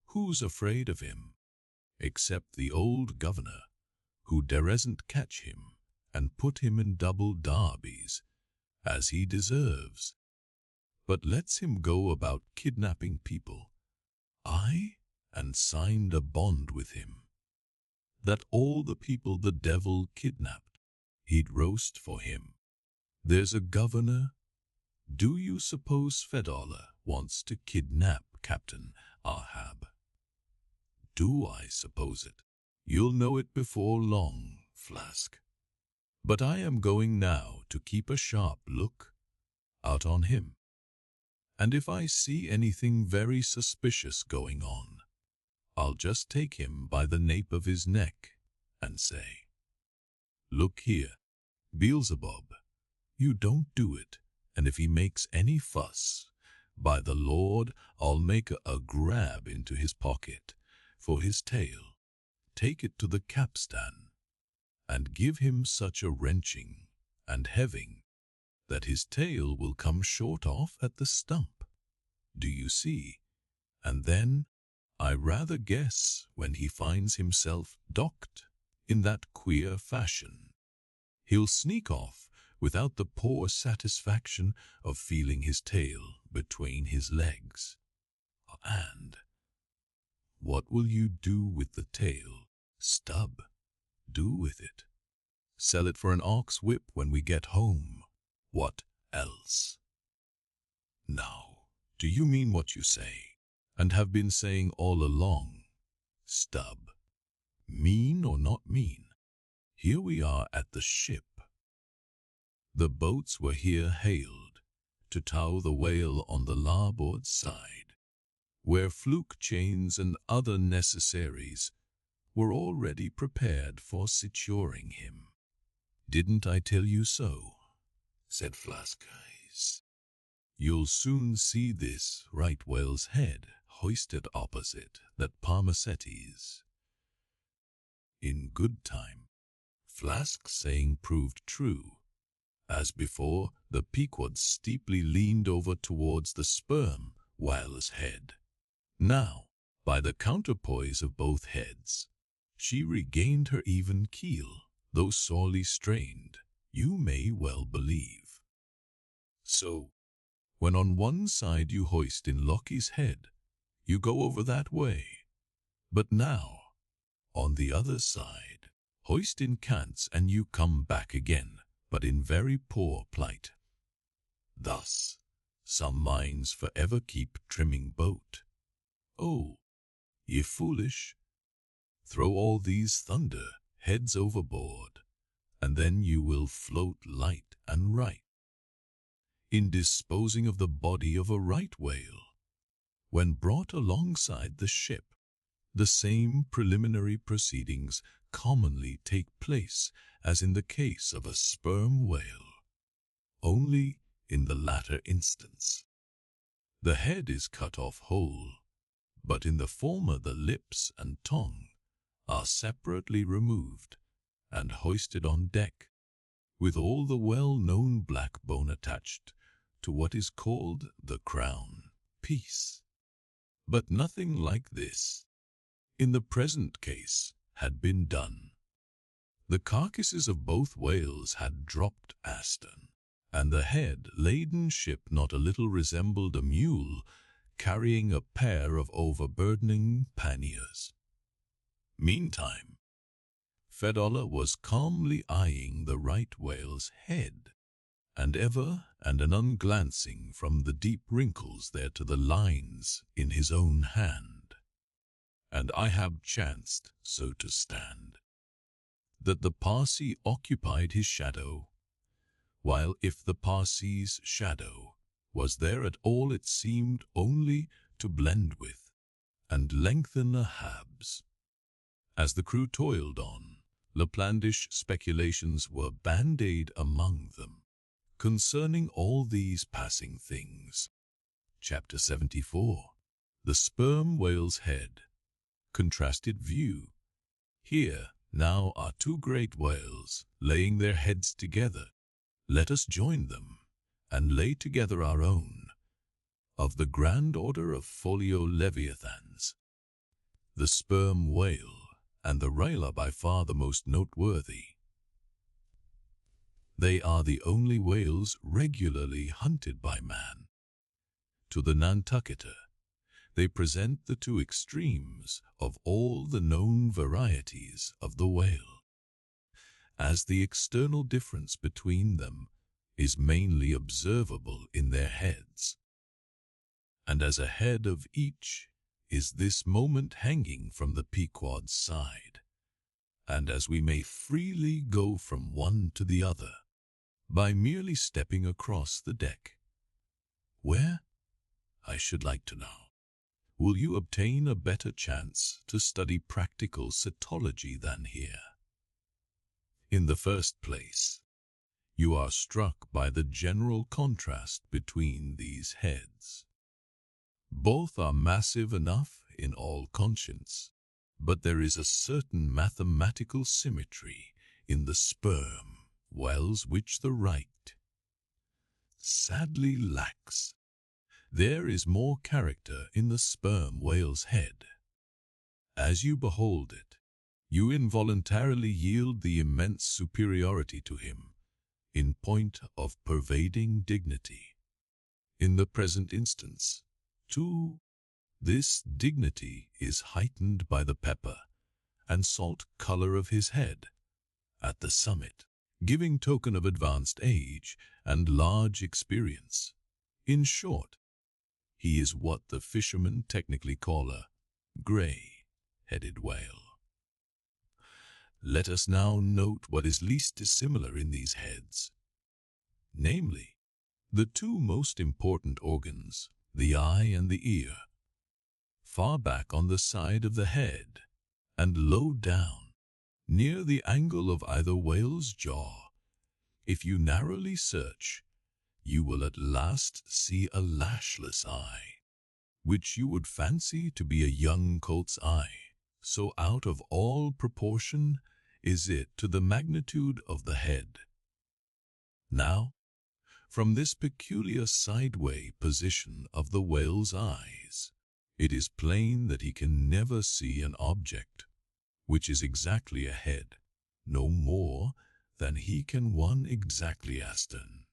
Who's afraid of him? Except the old governor, who daresn't catch him and put him in double darbies, as he deserves, but lets him go about kidnapping people. Aye, and signed a bond with him, that all the people the devil kidnapped, he'd roast for him. There's a governor. Do you suppose Fedallah wants to kidnap Captain Ahab? Do I suppose it? You'll know it before long, Flask. But I am going now to keep a sharp look out on him. And if I see anything very suspicious going on, I'll just take him by the nape of his neck and say, "Look here, Beelzebub, you don't do it, and if he makes any fuss, by the Lord, I'll make a grab into his pocket for his tail, take it to the capstan, and give him such a wrenching and heving that his tail will come short off at the stump. Do you see? And then, I rather guess, when he finds himself docked in that queer fashion, he'll sneak off without the poor satisfaction of feeling his tail between his legs. And what will you do with the tail, Stub? Do with it? Sell it for an ox whip when we get home. What else? Now, do you mean what you say, and have been saying all along, Stub? Mean or not mean? Here we are at the ship. The boats were here hailed to tow the whale on the larboard side, where fluke chains and other necessaries were already prepared for securing him. Didn't I tell you so? Said Flask. You'll soon see this right whale's head hoisted opposite that Parmacetes. In good time, Flask's saying proved true. As before, the Pequod steeply leaned over towards the sperm whale's head. Now, by the counterpoise of both heads, she regained her even keel, though sorely strained, you may well believe. So, when on one side you hoist in Loki's head, you go over that way. But now, on the other side, hoist in Cants and you come back again, but in very poor plight. Thus, some minds forever keep trimming boat. Oh, ye foolish! Throw all these thunder heads overboard, and then you will float light and right. In disposing of the body of a right whale, when brought alongside the ship, the same preliminary proceedings commonly take place as in the case of a sperm whale, only in the latter instance the head is cut off whole, but in the former the lips and tongue are separately removed and hoisted on deck, with all the well-known black bone attached to what is called the crown piece. But nothing like this, in the present case, had been done. The carcasses of both whales had dropped astern, and the head-laden ship not a little resembled a mule carrying a pair of overburdening panniers. Meantime, Fedallah was calmly eyeing the right whale's head, and ever and anon glancing from the deep wrinkles there to the lines in his own hand. And Ahab chanced so to stand, that the Parsee occupied his shadow, while if the Parsee's shadow was there at all, it seemed only to blend with and lengthen Ahab's. As the crew toiled on, Laplandish speculations were band-aid among them concerning all these passing things. Chapter 74. The Sperm Whale's Head. Contrasted view. Here now are two great whales laying their heads together. Let us join them and lay together our own, of the grand order of folio leviathans. The sperm whale and the rail are by far the most noteworthy. They are the only whales regularly hunted by man. To the Nantucketer, they present the two extremes of all the known varieties of the whale, as the external difference between them is mainly observable in their heads. And as a head of each is this moment hanging from the Pequod's side, and as we may freely go from one to the other by merely stepping across the deck. Where, I should like to know, will you obtain a better chance to study practical cetology than here? In the first place, you are struck by the general contrast between these heads. Both are massive enough in all conscience, but there is a certain mathematical symmetry in the sperm whales which the right sadly lacks. There is more character in the sperm whale's head. As you behold it, you involuntarily yield the immense superiority to him in point of pervading dignity. In the present instance, too, this dignity is heightened by the pepper and salt color of his head at the summit, giving token of advanced age and large experience. In short, he is what the fishermen technically call a gray-headed whale. Let us now note what is least dissimilar in these heads, namely, the two most important organs, the eye and the ear. Far back on the side of the head, and low down, near the angle of either whale's jaw, if you narrowly search, you will at last see a lashless eye, which you would fancy to be a young colt's eye, so out of all proportion is it to the magnitude of the head. Now, from this peculiar sideway position of the whale's eyes, it is plain that he can never see an object which is exactly ahead, no more than he can one exactly astern.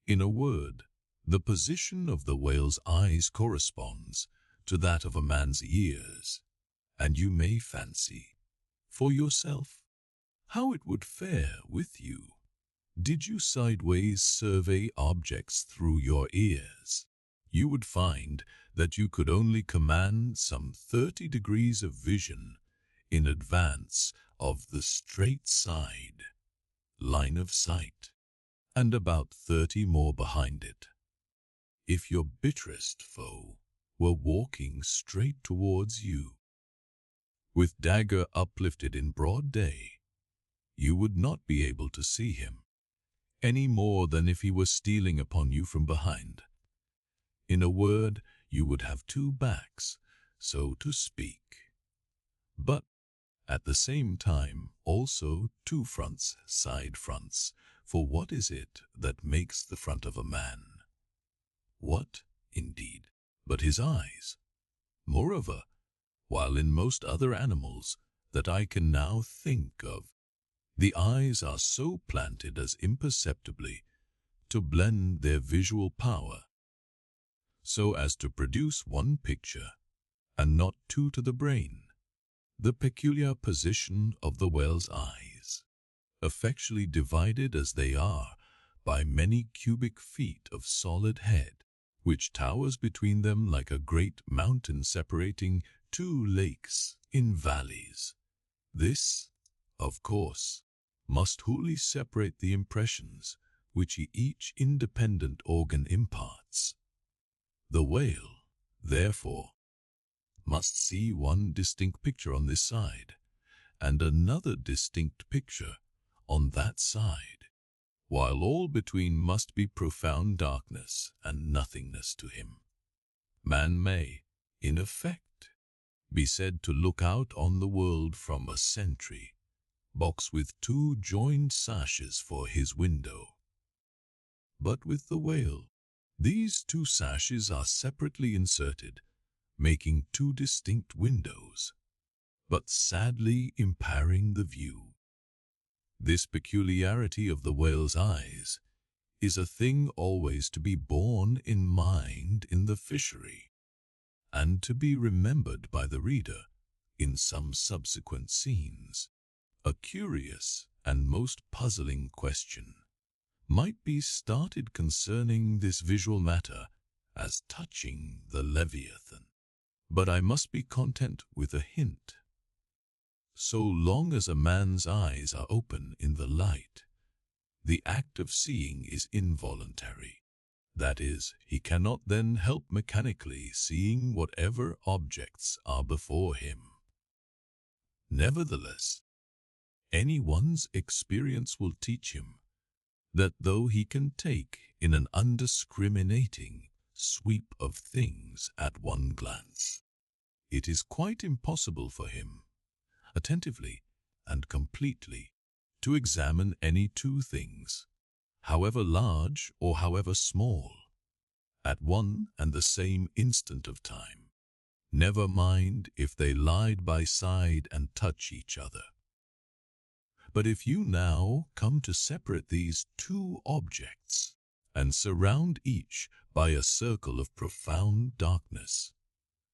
In a word, the position of the whale's eyes corresponds to that of a man's ears, and you may fancy for yourself how it would fare with you did you sideways survey objects through your ears. You would find that you could only command some 30 degrees of vision in advance of the straight side line of sight, and about 30 more behind it. If your bitterest foe were walking straight towards you, with dagger uplifted in broad day, you would not be able to see him, any more than if he were stealing upon you from behind. In a word, you would have two backs, so to speak, but at the same time also two fronts, side fronts, for what is it that makes the front of a man? What, indeed, but his eyes? Moreover, while in most other animals that I can now think of, the eyes are so planted as imperceptibly to blend their visual power, so as to produce one picture, and not two to the brain. The peculiar position of the whale's eyes, effectually divided as they are by many cubic feet of solid head, which towers between them like a great mountain separating two lakes in valleys. This, of course, must wholly separate the impressions which each independent organ imparts. The whale, therefore, must see one distinct picture on this side, and another distinct picture on that side, while all between must be profound darkness and nothingness to him. Man may, in effect, be said to look out on the world from a sentry box with two joined sashes for his window. But with the whale, these two sashes are separately inserted, making two distinct windows, but sadly impairing the view. This peculiarity of the whale's eyes is a thing always to be borne in mind in the fishery, and to be remembered by the reader in some subsequent scenes. A curious and most puzzling question might be started concerning this visual matter as touching the Leviathan, but I must be content with a hint. So long as a man's eyes are open in the light, the act of seeing is involuntary. That is, he cannot then help mechanically seeing whatever objects are before him. Nevertheless, anyone's experience will teach him that though he can take in an undiscriminating sweep of things at one glance, it is quite impossible for him, attentively and completely, to examine any two things, however large or however small, at one and the same instant of time. Never mind if they lie by side and touch each other. But if you now come to separate these two objects and surround each by a circle of profound darkness,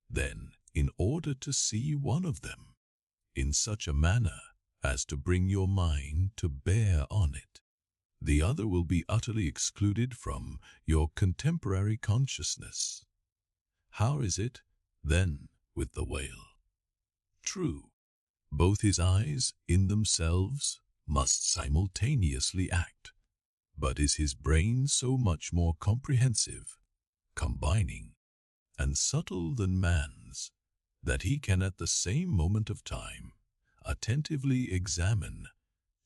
then, in order to see one of them in such a manner as to bring your mind to bear on it, the other will be utterly excluded from your contemporary consciousness. How is it, then, with the whale? True, both his eyes in themselves must simultaneously act, but is his brain so much more comprehensive, combining, and subtle than man's, that he can at the same moment of time attentively examine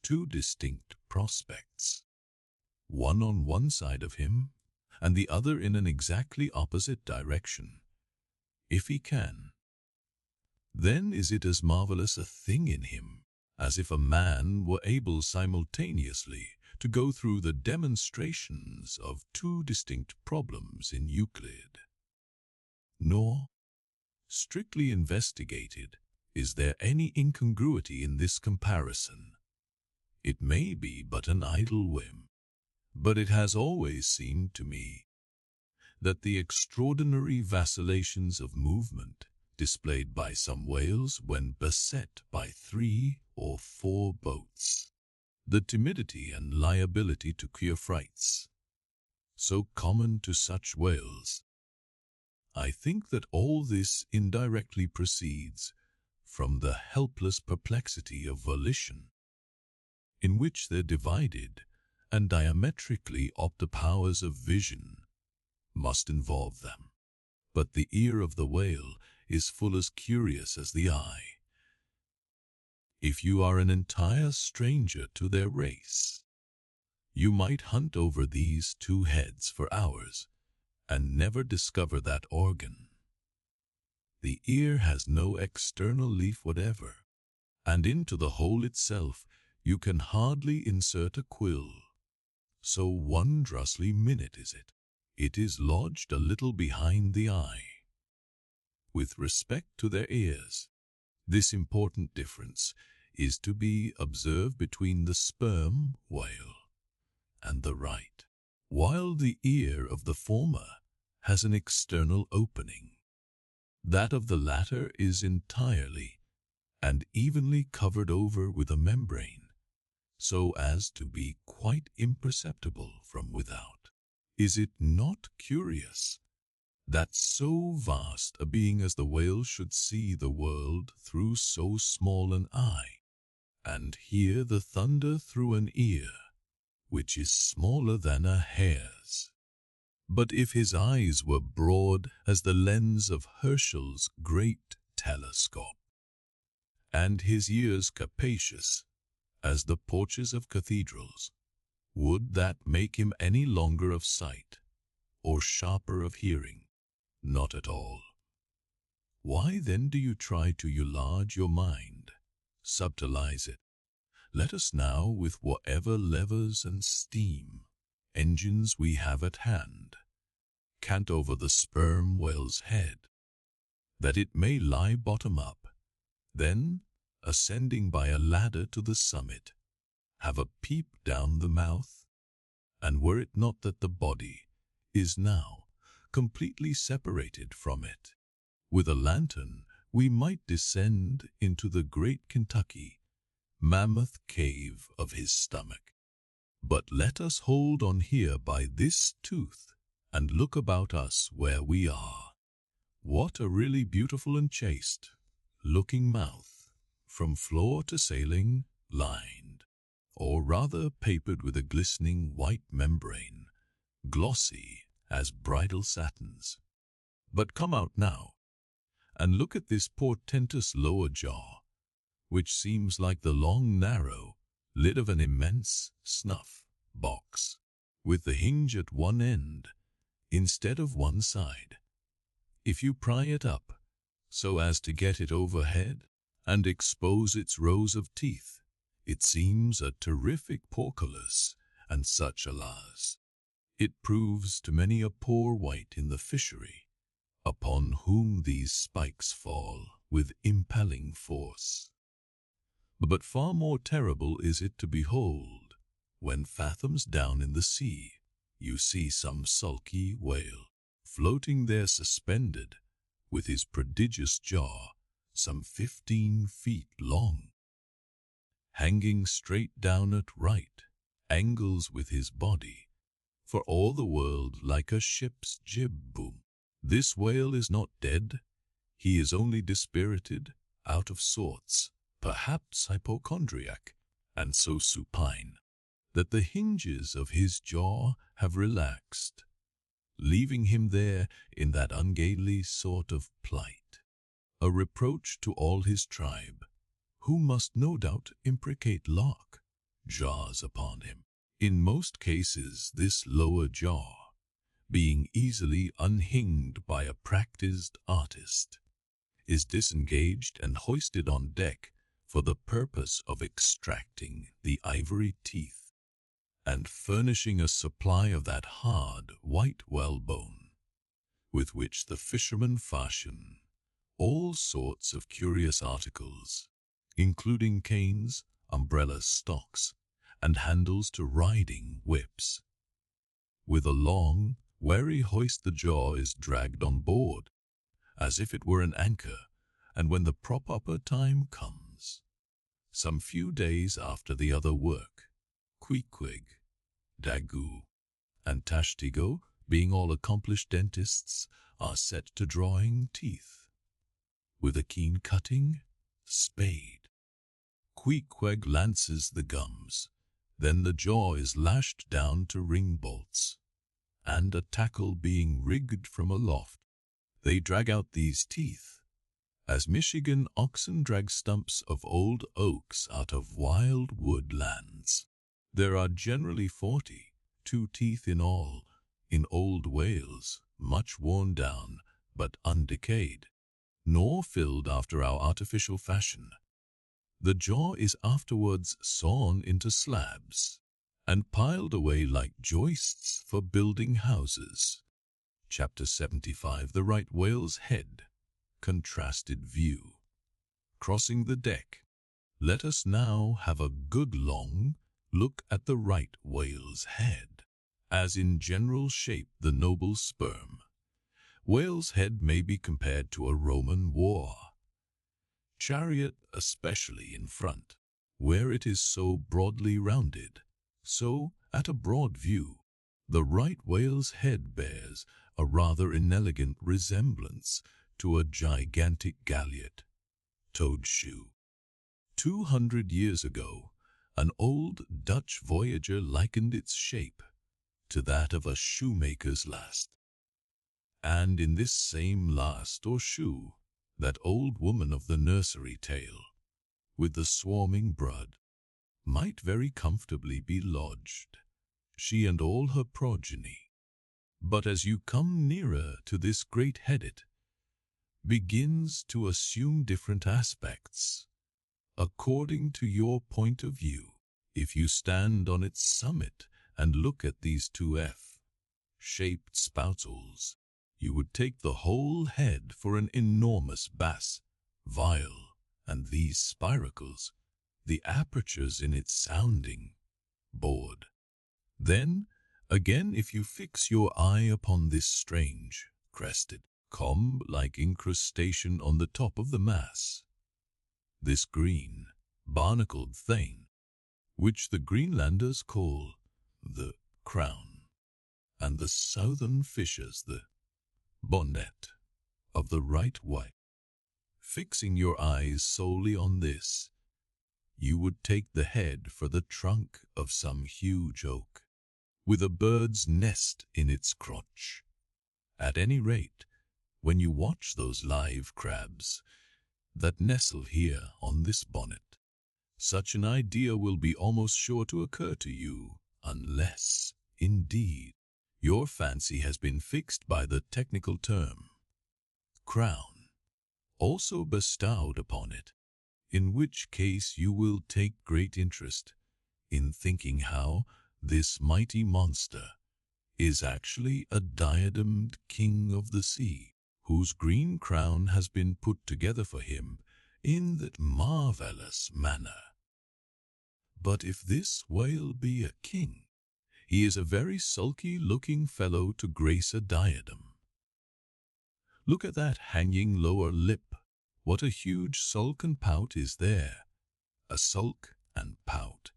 two distinct prospects, one on one side of him and the other in an exactly opposite direction, if he can? Then is it as marvelous a thing in him as if a man were able simultaneously to go through the demonstrations of two distinct problems in Euclid. Nor, strictly investigated, is there any incongruity in this comparison. It may be but an idle whim, but it has always seemed to me that the extraordinary vacillations of movement displayed by some whales when beset by 3 or 4 boats, the timidity and liability to queer frights, so common to such whales, I think that all this indirectly proceeds from the helpless perplexity of volition, in which their divided and diametrically opposite powers of vision must involve them. But the ear of the whale is full as curious as the eye. If you are an entire stranger to their race, you might hunt over these two heads for hours and never discover that organ. The ear has no external leaf whatever, and into the hole itself you can hardly insert a quill. So wondrously minute is it. It is lodged a little behind the eye. With respect to their ears, this important difference is to be observed between the sperm whale and the right. While the ear of the former has an external opening, that of the latter is entirely and evenly covered over with a membrane, so as to be quite imperceptible from without. Is it not curious that so vast a being as the whale should see the world through so small an eye, and hear the thunder through an ear, which is smaller than a hare's. But if his eyes were broad as the lens of Herschel's great telescope, and his ears capacious as the porches of cathedrals, would that make him any longer of sight, or sharper of hearing? Not at all. Why then do you try to enlarge your mind, subtilize it? Let us now, with whatever levers and steam engines we have at hand, cant over the sperm whale's head, that it may lie bottom up, then, ascending by a ladder to the summit, have a peep down the mouth, and were it not that the body is now completely separated from it, with a lantern we might descend into the great Kentucky mammoth cave of his stomach. But let us hold on here by this tooth, and look about us where we are. What a really beautiful and chaste looking mouth, from floor to ceiling, lined, or rather papered with a glistening white membrane, glossy as bridal satins. But come out now, and look at this portentous lower jaw, which seems like the long narrow lid of an immense snuff box, with the hinge at one end instead of one side. If you pry it up so as to get it overhead and expose its rows of teeth, it seems a terrific portcullis, and such, alas, it proves to many a poor wight in the fishery, upon whom these spikes fall with impelling force. But far more terrible is it to behold, when fathoms down in the sea you see some sulky whale, floating there suspended, with his prodigious jaw, some 15 feet long, hanging straight down at right angles with his body, for all the world like a ship's jib boom. This whale is not dead, he is only dispirited, out of sorts, perhaps hypochondriac, and so supine that the hinges of his jaw have relaxed, leaving him there in that ungainly sort of plight, a reproach to all his tribe, who must no doubt imprecate lock jaws upon him. In most cases this lower jaw, being easily unhinged by a practiced artist, is disengaged and hoisted on deck for the purpose of extracting the ivory teeth and furnishing a supply of that hard white whalebone with which the fishermen fashion all sorts of curious articles, including canes, umbrella stocks, and handles to riding whips. With a long, wary hoist the jaw is dragged on board, as if it were an anchor, and when the prop-upper time comes, some few days after the other work, Queequeg, Daggoo, and Tashtigo, being all accomplished dentists, are set to drawing teeth with a keen cutting spade. Queequeg lances the gums, then the jaw is lashed down to ring bolts, and a tackle being rigged from aloft, they drag out these teeth, as Michigan oxen drag stumps of old oaks out of wild woodlands. There are generally 42 teeth in all, in old whales, much worn down, but undecayed, nor filled after our artificial fashion. The jaw is afterwards sawn into slabs, and piled away like joists for building houses. Chapter 75. The Right Whale's Head. Contrasted View. Crossing the deck, let us now have a good long look at the right whale's head, as in general shape the noble sperm. Whale's head may be compared to a Roman war chariot, especially in front, where it is so broadly rounded. So, at a broad view, the right whale's head bears a rather inelegant resemblance to a gigantic galliot toad shoe. 200 years ago, An old Dutch voyager likened its shape to that of a shoemaker's last. And in this same last or shoe, that old woman of the nursery tale, with the swarming brood, might very comfortably be lodged, she and all her progeny. But as you come nearer to this great head, it begins to assume different aspects, according to your point of view. If you stand on its summit and look at these two F-shaped spoutles, you would take the whole head for an enormous bass viol, and these spiracles, the apertures in its sounding board. Then, again, if you fix your eye upon this strange, crested, comb-like incrustation on the top of the mass, this green, barnacled thing, which the Greenlanders call the crown, and the southern fishers the bonnet of the right whale. Fixing your eyes solely on this, you would take the head for the trunk of some huge oak, with a bird's nest in its crotch. At any rate, when you watch those live crabs that nestle here on this bonnet, such an idea will be almost sure to occur to you, unless, indeed, your fancy has been fixed by the technical term crown, also bestowed upon it, in which case you will take great interest in thinking how this mighty monster is actually a diademed king of the sea, whose green crown has been put together for him in that marvelous manner. But if this whale be a king, he is a very sulky-looking fellow to grace a diadem. Look at that hanging lower lip. What a huge sulk and pout is there! A sulk and pout,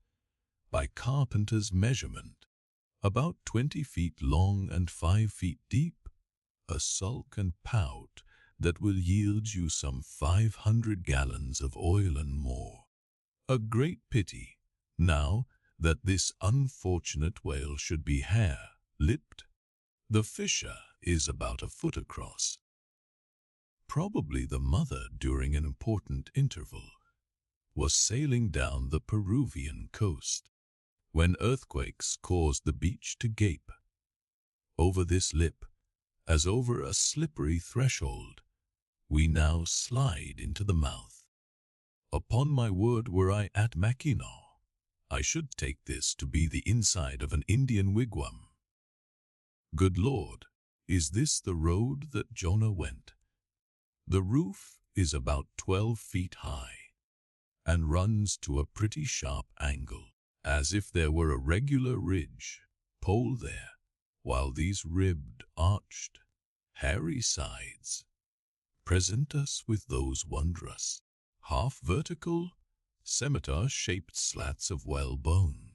by carpenter's measurement, about 20 feet long and 5 feet deep. A sulk and pout that will yield you some 500 gallons of oil and more. A great pity, now, that this unfortunate whale should be hare-lipped. The fisher is about a foot across. Probably the mother, during an important interval, was sailing down the Peruvian coast, when earthquakes caused the beach to gape. Over this lip, as over a slippery threshold, we now slide into the mouth. Upon my word, were I at Mackinac, I should take this to be the inside of an Indian wigwam. Good Lord, is this the road that Jonah went? The roof is about 12 feet high, and runs to a pretty sharp angle, as if there were a regular ridge pole there, while these ribbed, arched, hairy sides present us with those wondrous, half-vertical, scimitar-shaped slats of whalebone,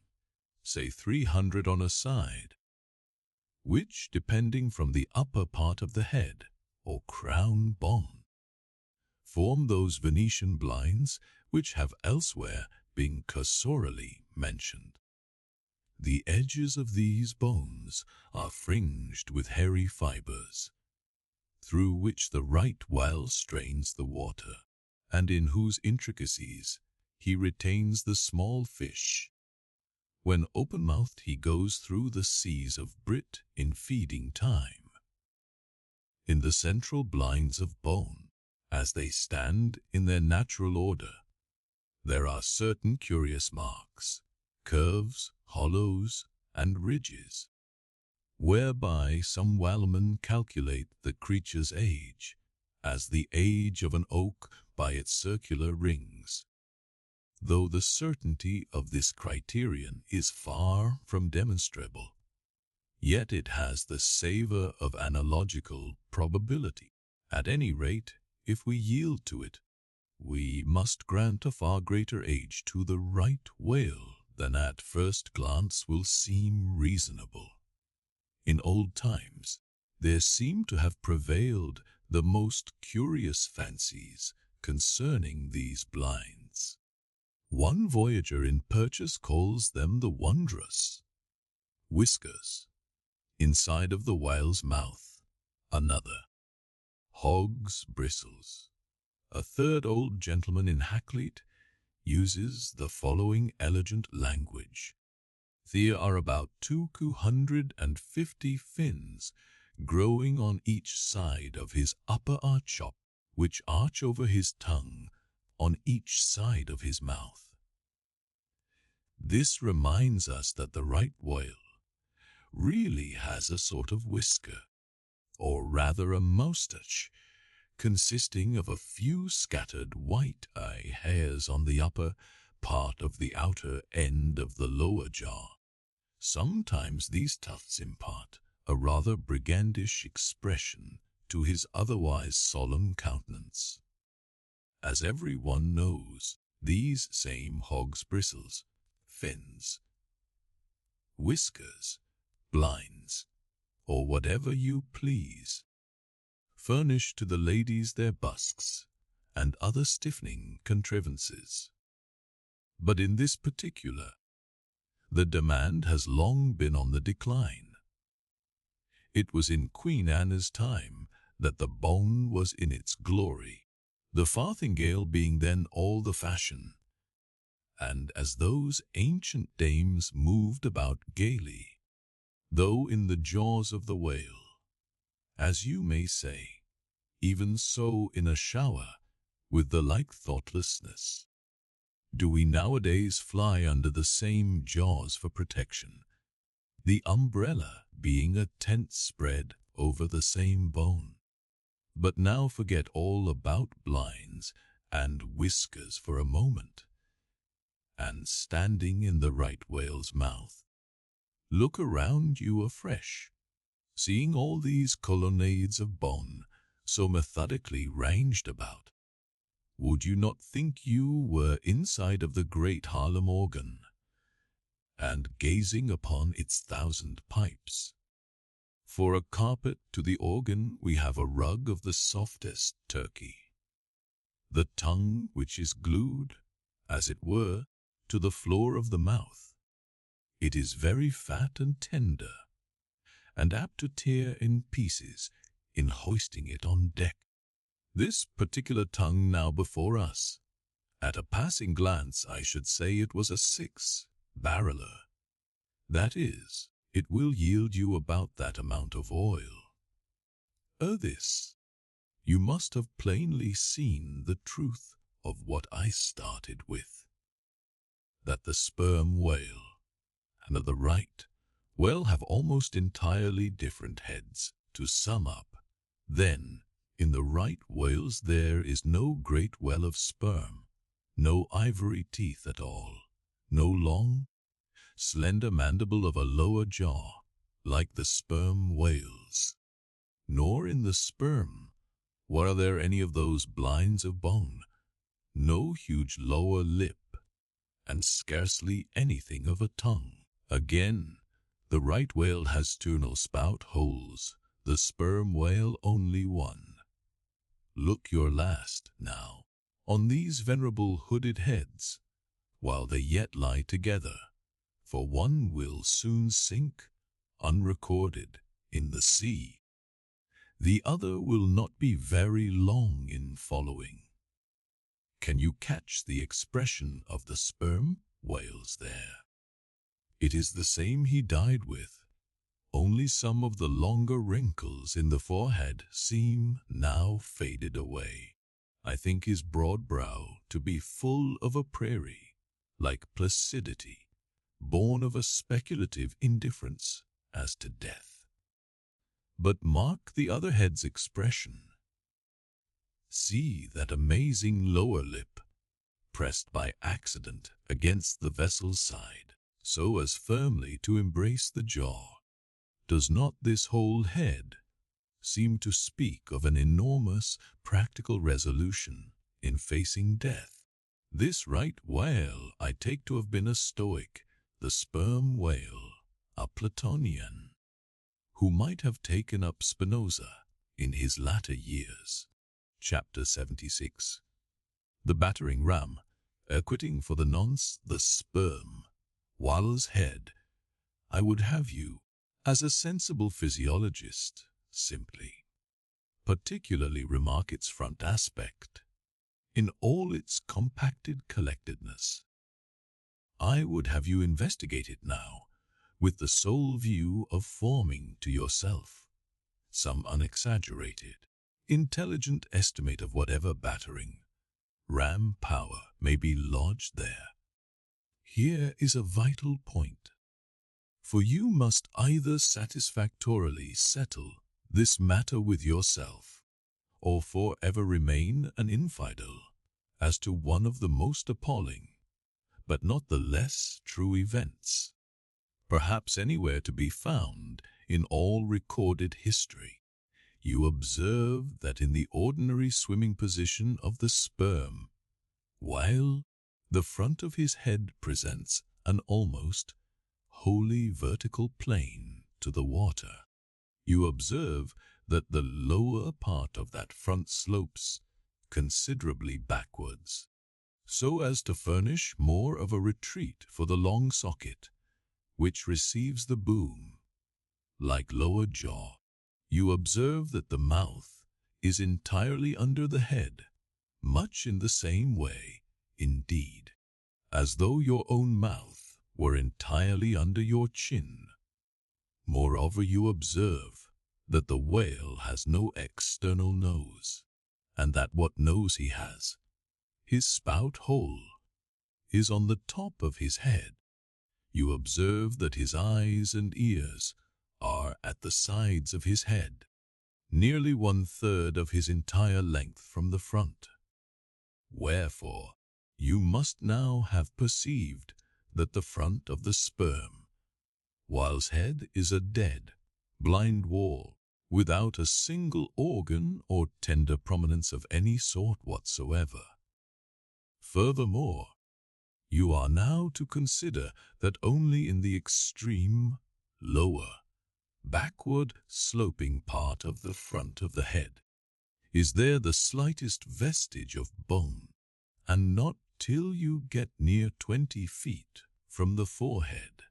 say 300 on a side, which, depending from the upper part of the head, or crown bone, form those Venetian blinds which have elsewhere been cursorily mentioned. The edges of these bones are fringed with hairy fibers, through which the right whale strains the water, and in whose intricacies he retains the small fish. When open-mouthed he goes through the seas of Brit in feeding time. In the central blinds of bone, as they stand in their natural order, there are certain curious marks, curves, hollows, and ridges, whereby some whalemen calculate the creature's age as the age of an oak by its circular rings. Though the certainty of this criterion is far from demonstrable, yet it has the savor of analogical probability. At any rate, if we yield to it, we must grant a far greater age to the right whale than at first glance will seem reasonable. In old times, there seem to have prevailed the most curious fancies concerning these blinds. One voyager in Purchas calls them the wondrous whiskers inside of the whale's mouth. Another, hog's bristles. A third old gentleman in Hackleat uses the following elegant language. There are about 250 fins growing on each side of his upper archop, which arch over his tongue on each side of his mouth. This reminds us that the right whale really has a sort of whisker, or rather a moustache, consisting of a few scattered white eye hairs on the upper part of the outer end of the lower jaw. Sometimes these tufts impart a rather brigandish expression to his otherwise solemn countenance. As everyone knows, these same hog's bristles, fins, whiskers, blinds, or whatever you please, furnish to the ladies their busks and other stiffening contrivances. But in this particular, the demand has long been on the decline. It was in Queen Anne's time that the bone was in its glory, the farthingale being then all the fashion, and as those ancient dames moved about gaily, though in the jaws of the whale, as you may say, even so in a shower, with the like thoughtlessness, do we nowadays fly under the same jaws for protection, the umbrella being a tent spread over the same bone. But now forget all about blinds and whiskers for a moment, and standing in the right whale's mouth, look around you afresh, seeing all these colonnades of bone so methodically ranged about. Would you not think you were inside of the great Harlem organ, and gazing upon its 1,000 pipes? For a carpet to the organ we have a rug of the softest Turkey, the tongue which is glued, as it were, to the floor of the mouth. It is very fat and tender, and apt to tear in pieces in hoisting it on deck. This particular tongue now before us, at a passing glance I should say it was a 6-barreler. That is, it will yield you about that amount of oil. This, you must have plainly seen the truth of what I started with, that the sperm whale and the right whale have almost entirely different heads. To sum up, then, in the right whales there is no great well of sperm, no ivory teeth at all, no long, slender mandible of a lower jaw, like the sperm whales. Nor in the sperm were there any of those blinds of bone, no huge lower lip, and scarcely anything of a tongue. Again, the right whale has sternal spout holes, the sperm whale only one. Look your last, now, on these venerable hooded heads, while they yet lie together, for one will soon sink, unrecorded, in the sea. The other will not be very long in following. Can you catch the expression of the sperm whales there? It is the same he died with, only some of the longer wrinkles in the forehead seem now faded away. I think his broad brow to be full of a prairie, like placidity, born of a speculative indifference as to death. But mark the other head's expression. See that amazing lower lip, pressed by accident against the vessel's side, so as firmly to embrace the jaw. Does not this whole head seem to speak of an enormous practical resolution in facing death? This right whale I take to have been a Stoic, the sperm whale a Platonian, who might have taken up Spinoza in his latter years. Chapter 76. The battering ram Acquitting for the nonce the sperm, while's head, I would have you, as a sensible physiologist, simply, particularly remark its front aspect, in all its compacted collectedness. I would have you investigate it now, with the sole view of forming to yourself some unexaggerated, intelligent estimate of whatever battering ram power may be lodged there. Here is a vital point, for you must either satisfactorily settle this matter with yourself, or forever remain an infidel as to one of the most appalling, but not the less true events, perhaps anywhere to be found in all recorded history. You observe that in the ordinary swimming position of the sperm, while the front of his head presents an almost wholly vertical plane to the water, you observe that the lower part of that front slopes considerably backwards, so as to furnish more of a retreat for the long socket, which receives the boom. Like lower jaw, you observe that the mouth is entirely under the head, much in the same way, indeed, as though your own mouth were entirely under your chin. Moreover, you observe that the whale has no external nose, and that what nose he has, his spout hole, is on the top of his head. You observe that his eyes and ears are at the sides of his head, nearly 1/3 of his entire length from the front. Wherefore, you must now have perceived that the front of the sperm, while's head is a dead, blind wall, without a single organ or tender prominence of any sort whatsoever. Furthermore, you are now to consider that only in the extreme, lower, backward sloping part of the front of the head is there the slightest vestige of bone, and not till you get near 20 feet from the forehead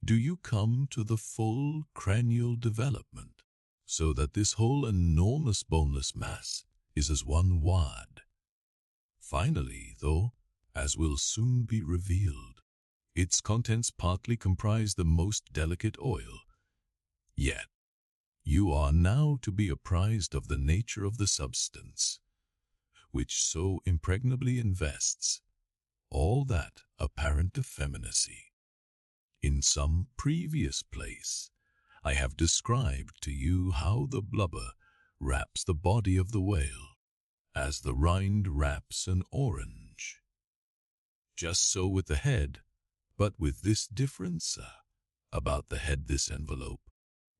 do you come to the full cranial development, so that this whole enormous boneless mass is as one wad. Finally, though, as will soon be revealed, its contents partly comprise the most delicate oil, yet you are now to be apprised of the nature of the substance, which so impregnably invests all that apparent effeminacy. In some previous place, I have described to you how the blubber wraps the body of the whale, as the rind wraps an orange. Just so with the head, but with this difference, about the head this envelope,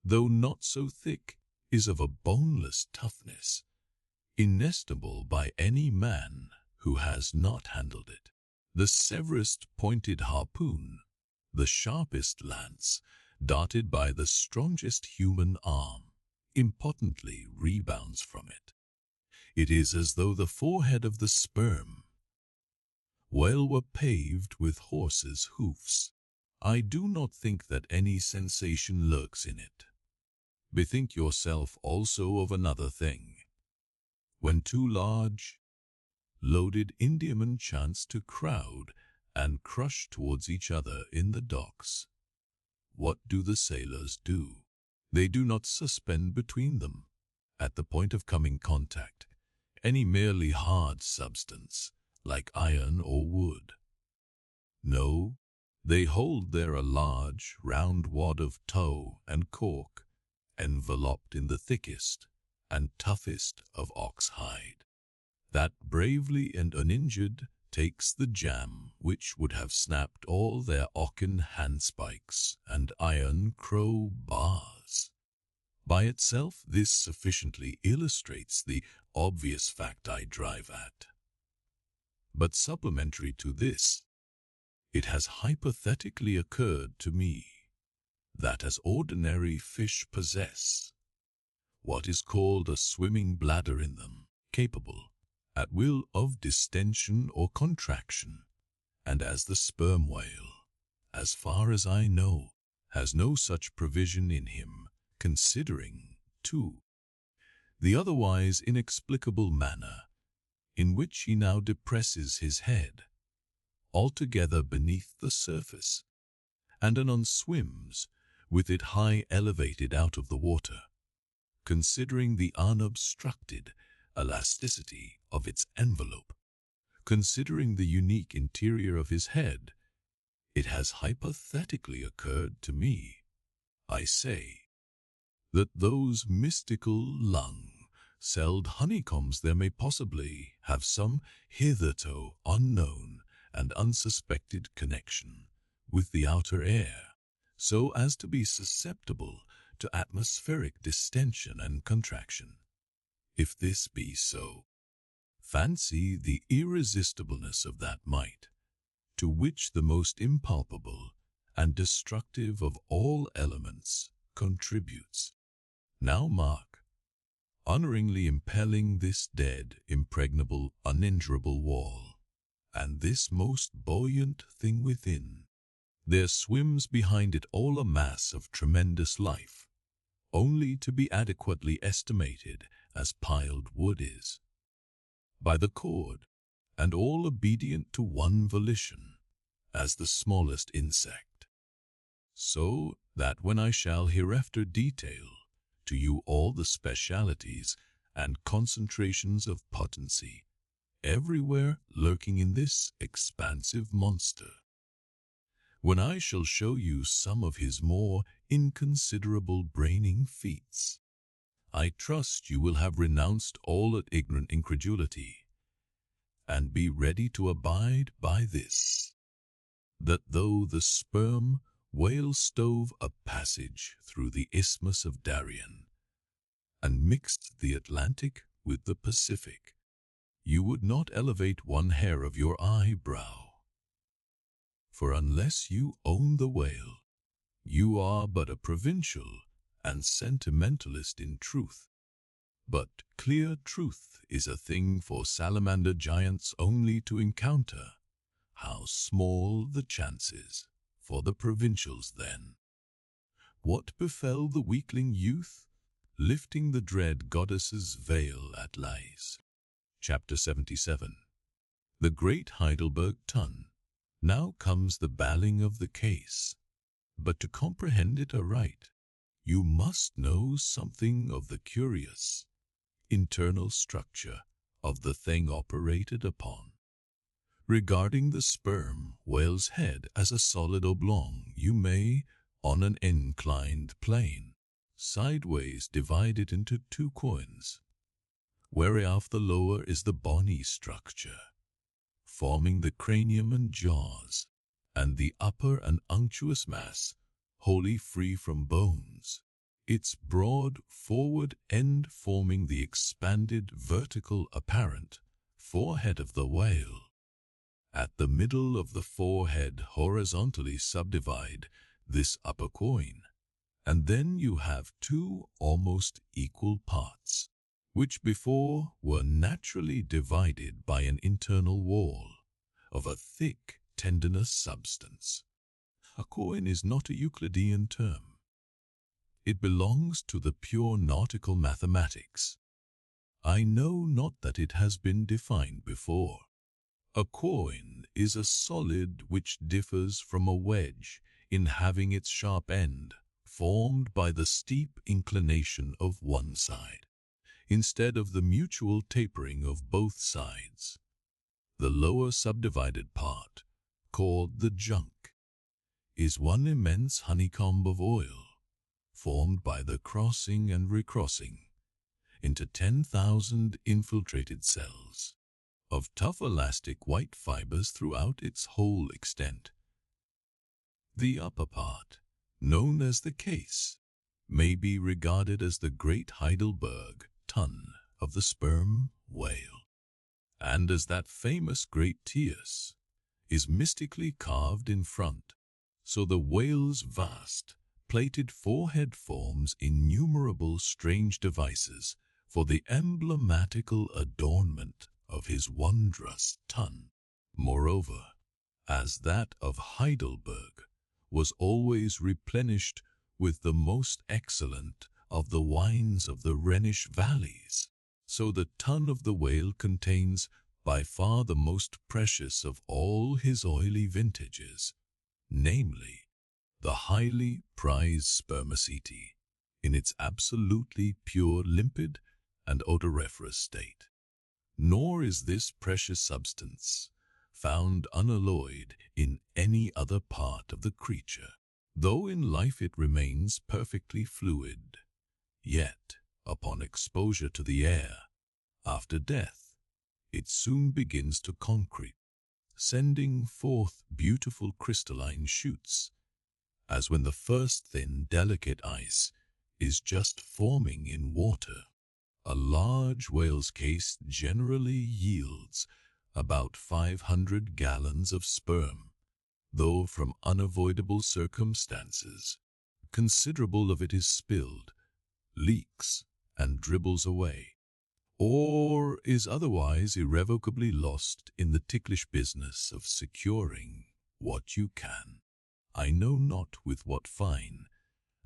though not so thick, is of a boneless toughness, inestimable by any man who has not handled it. The severest pointed harpoon, the sharpest lance, darted by the strongest human arm, impotently rebounds from it. It is as though the forehead of the sperm whale were paved with horses' hoofs. I do not think that any sensation lurks in it. Bethink yourself also of another thing. When two large, loaded Indiamen chance to crowd and crush towards each other in the docks, what do the sailors do? They do not suspend between them, at the point of coming contact, any merely hard substance, like iron or wood. No, they hold there a large, round wad of tow and cork, enveloped in the thickest and toughest of ox hide, that bravely and uninjured takes the jam which would have snapped all their oaken handspikes and iron crow bars. By itself, this sufficiently illustrates the obvious fact I drive at. But supplementary to this, it has hypothetically occurred to me that as ordinary fish possess what is called a swimming bladder in them, capable, at will of distension or contraction, and as the sperm whale, as far as I know, has no such provision in him, considering, too, the otherwise inexplicable manner in which he now depresses his head altogether beneath the surface, and anon swims with it high elevated out of the water, considering the unobstructed elasticity of its envelope, considering the unique interior of his head, it has hypothetically occurred to me, I say, that those mystical lung-celled honeycombs there may possibly have some hitherto unknown and unsuspected connection with the outer air, so as to be susceptible to atmospheric distension and contraction. If this be so, fancy the irresistibleness of that might, to which the most impalpable and destructive of all elements contributes. Now mark, honoringly impelling this dead, impregnable, uninjurable wall, and this most buoyant thing within, there swims behind it all a mass of tremendous life, only to be adequately estimated as piled wood is, by the cord, and all obedient to one volition, as the smallest insect. So that when I shall hereafter detail to you all the specialities and concentrations of potency everywhere lurking in this expansive monster, when I shall show you some of his more inconsiderable braining feats, I trust you will have renounced all ignorant incredulity, and be ready to abide by this, that though the sperm whale stove a passage through the Isthmus of Darien, and mixed the Atlantic with the Pacific, you would not elevate one hair of your eyebrow. For unless you own the whale, you are but a provincial and sentimentalist in truth. But clear truth is a thing for salamander giants only to encounter. How small the chances for the provincials then! What befell the weakling youth, lifting the dread goddess's veil at Lais? Chapter 77. The Great Heidelberg Tun. Now comes the bawling of the case, but to comprehend it aright, you must know something of the curious internal structure of the thing operated upon. Regarding the sperm whale's head as a solid oblong, you may, on an inclined plane, sideways divide it into two coins, whereof the lower is the bony structure, forming the cranium and jaws, and the upper an unctuous mass, wholly free from bones, its broad forward end forming the expanded vertical apparent forehead of the whale. At the middle of the forehead horizontally subdivide this upper coin, and then you have two almost equal parts, which before were naturally divided by an internal wall of a thick tendinous substance. A coin is not a Euclidean term. It belongs to the pure nautical mathematics. I know not that it has been defined before. A coin is a solid which differs from a wedge in having its sharp end formed by the steep inclination of one side, instead of the mutual tapering of both sides. The lower subdivided part, called the junk, is one immense honeycomb of oil, formed by the crossing and recrossing into 10,000 infiltrated cells of tough elastic white fibers throughout its whole extent. The upper part, known as the case, may be regarded as the great Heidelberg Tun of the sperm whale, and as that famous great Tias is mystically carved in front, so the whale's vast, plated forehead forms innumerable strange devices for the emblematical adornment of his wondrous tun. Moreover, as that of Heidelberg was always replenished with the most excellent of the wines of the Rhenish valleys, so the tun of the whale contains by far the most precious of all his oily vintages, namely, the highly prized spermaceti, in its absolutely pure, limpid, and odoriferous state. Nor is this precious substance found unalloyed in any other part of the creature. Though in life it remains perfectly fluid, yet, upon exposure to the air, after death, it soon begins to concrete, sending forth beautiful crystalline shoots, as when the first thin, delicate ice is just forming in water. A large whale's case generally yields about 500 gallons of sperm, though from unavoidable circumstances, considerable of it is spilled, leaks, and dribbles away, or is otherwise irrevocably lost in the ticklish business of securing what you can. I know not with what fine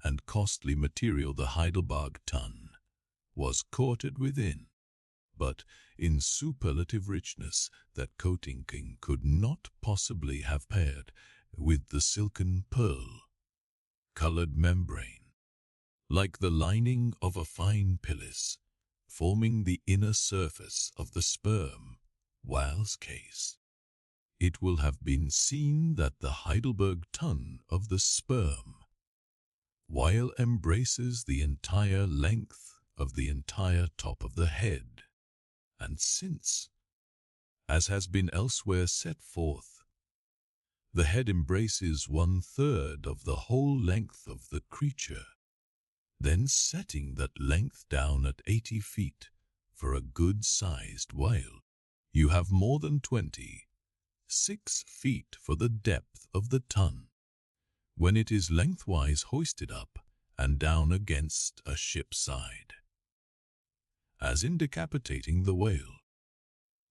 and costly material the Heidelberg tun was coated within, but in superlative richness that coating could not possibly have paired with the silken pearl-colored membrane, like the lining of a fine pilis, forming the inner surface of the sperm whale's case. It will have been seen that the Heidelberg tun of the sperm whale embraces the entire length of the entire top of the head, and since, as has been elsewhere set forth, the head embraces 1/3 of the whole length of the creature, then setting that length down at 80 feet for a good-sized whale, you have more than 26 feet for the depth of the tun, when it is lengthwise hoisted up and down against a ship's side. As in decapitating the whale,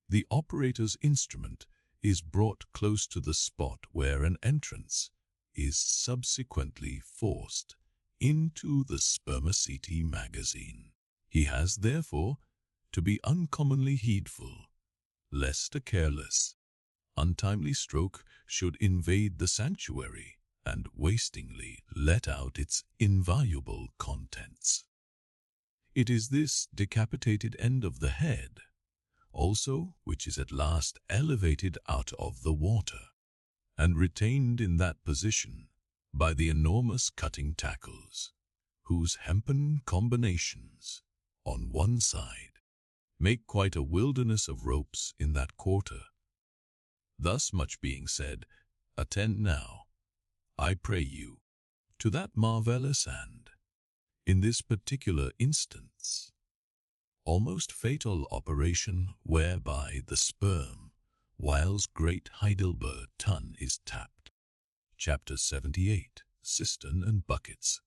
the operator's instrument is brought close to the spot where an entrance is subsequently forced into the spermaceti magazine. He has, therefore, to be uncommonly heedful, lest a careless, untimely stroke should invade the sanctuary and wastingly let out its invaluable contents. It is this decapitated end of the head, also, which is at last elevated out of the water, and retained in that position by the enormous cutting tackles, whose hempen combinations, on one side, make quite a wilderness of ropes in that quarter. Thus much being said, attend now, I pray you, to that marvellous and, in this particular instance, almost fatal operation whereby the sperm whale's great Heidelberg tun is tapped. Chapter 78, Cistern and Buckets.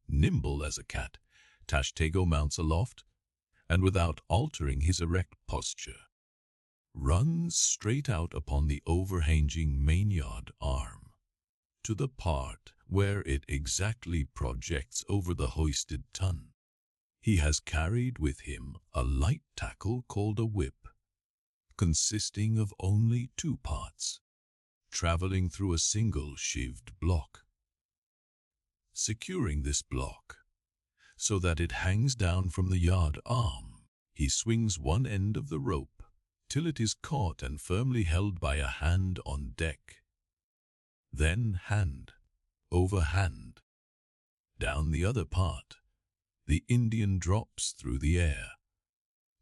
Nimble as a cat, Tashtego mounts aloft, and without altering his erect posture, runs straight out upon the overhanging mainyard arm, to the part where it exactly projects over the hoisted tun. He has carried with him a light tackle called a whip, consisting of only 2 parts, traveling through a single sheaved block. Securing this block, so that it hangs down from the yard arm, he swings one end of the rope till it is caught and firmly held by a hand on deck. Then hand over hand, down the other part, the Indian drops through the air,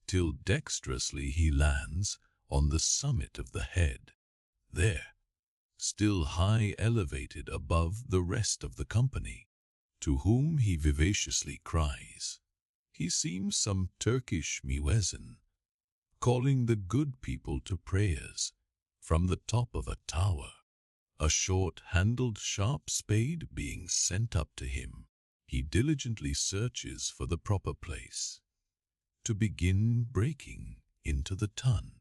till dexterously he lands on the summit of the head. There, still high elevated above the rest of the company, to whom he vivaciously cries. He seems some Turkish muezzin, calling the good people to prayers from the top of a tower. A short-handled sharp spade being sent up to him, he diligently searches for the proper place to begin breaking into the tun.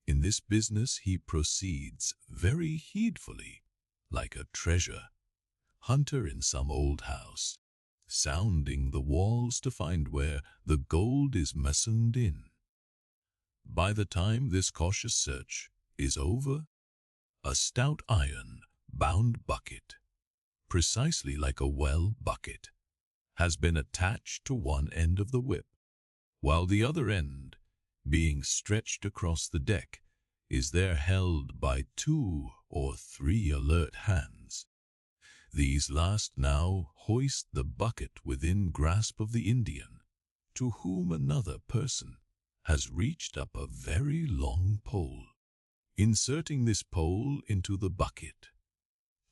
In this business he proceeds very heedfully, like a treasure hunter in some old house, sounding the walls to find where the gold is massoned in. By the time this cautious search is over, a stout iron-bound bucket, precisely like a well bucket, has been attached to one end of the whip, while the other end, being stretched across the deck, is there held by 2 or 3 alert hands. These last now hoist the bucket within grasp of the Indian, to whom another person has reached up a very long pole. Inserting this pole into the bucket,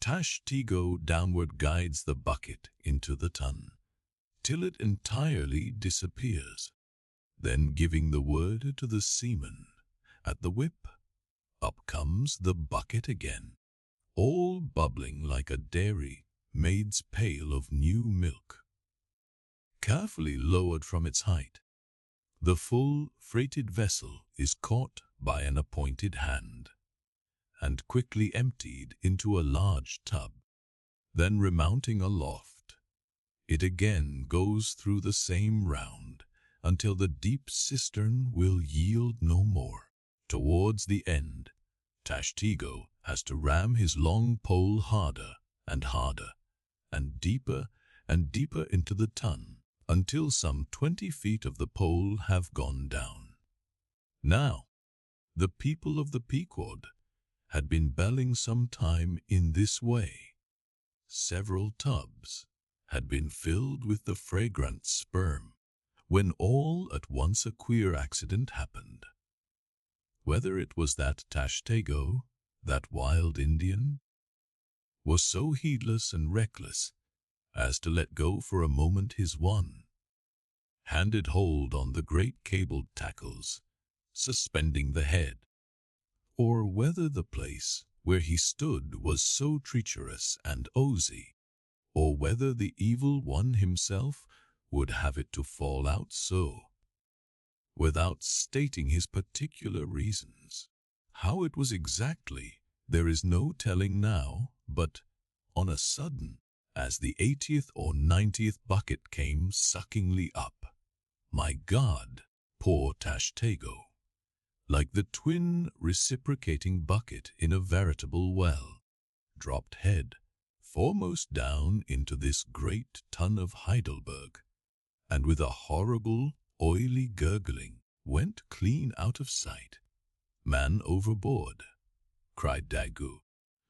Tashtego downward guides the bucket into the tun, till it entirely disappears. Then giving the word to the seaman at the whip, up comes the bucket again, all bubbling like a dairy maid's pail of new milk. Carefully lowered from its height, the full freighted vessel is caught by an appointed hand, and quickly emptied into a large tub. Then remounting aloft, it again goes through the same round until the deep cistern will yield no more. Towards the end, Tashtego has to ram his long pole harder and harder, and deeper into the tun, until some 20 feet of the pole have gone down. Now, the people of the Pequod had been belling some time in this way. Several tubs had been filled with the fragrant sperm, when all at once a queer accident happened. Whether it was that Tashtego, that wild Indian, was so heedless and reckless as to let go for a moment his one-handed hold on the great cabled tackles, suspending the head, or whether the place where he stood was so treacherous and oozy, or whether the evil one himself would have it to fall out so, without stating his particular reasons. How it was exactly, there is no telling now, but on a sudden, as the 80th or 90th bucket came suckingly up, my God, poor Tashtego, like the twin reciprocating bucket in a veritable well, dropped head foremost down into this great tun of Heidelberg, and with a horrible, oily gurgling, went clean out of sight. "Man overboard," cried Daggoo,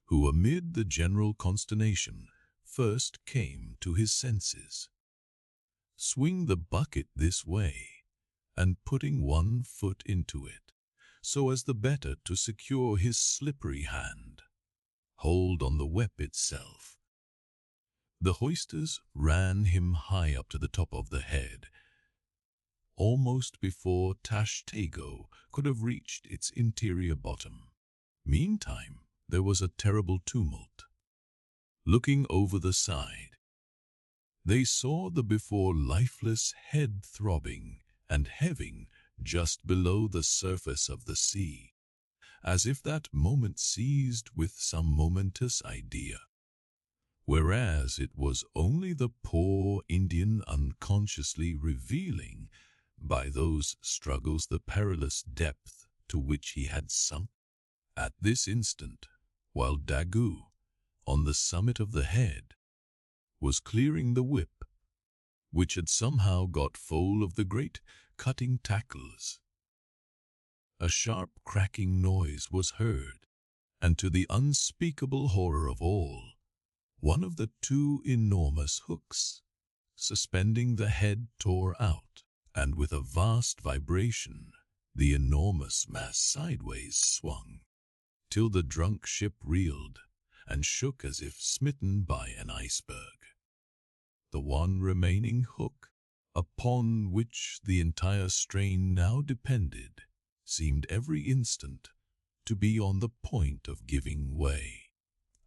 who amid the general consternation first came to his senses. "Swing the bucket this way," and putting one foot into it, so as the better to secure his slippery hand, hold on the whip itself. The hoisters ran him high up to the top of the head, almost before Tashtego could have reached its interior bottom. Meantime, there was a terrible tumult. Looking over the side, they saw the before lifeless head throbbing and heaving just below the surface of the sea, as if that moment seized with some momentous idea, whereas it was only the poor Indian unconsciously revealing by those struggles the perilous depth to which he had sunk. At this instant, while Daggoo, on the summit of the head, was clearing the whip, which had somehow got full of the great cutting tackles, a sharp cracking noise was heard, and to the unspeakable horror of all, one of the 2 enormous hooks suspending the head tore out, and with a vast vibration the enormous mass sideways swung, till the drunk ship reeled and shook as if smitten by an iceberg. The one remaining hook, upon which the entire strain now depended, seemed every instant to be on the point of giving way,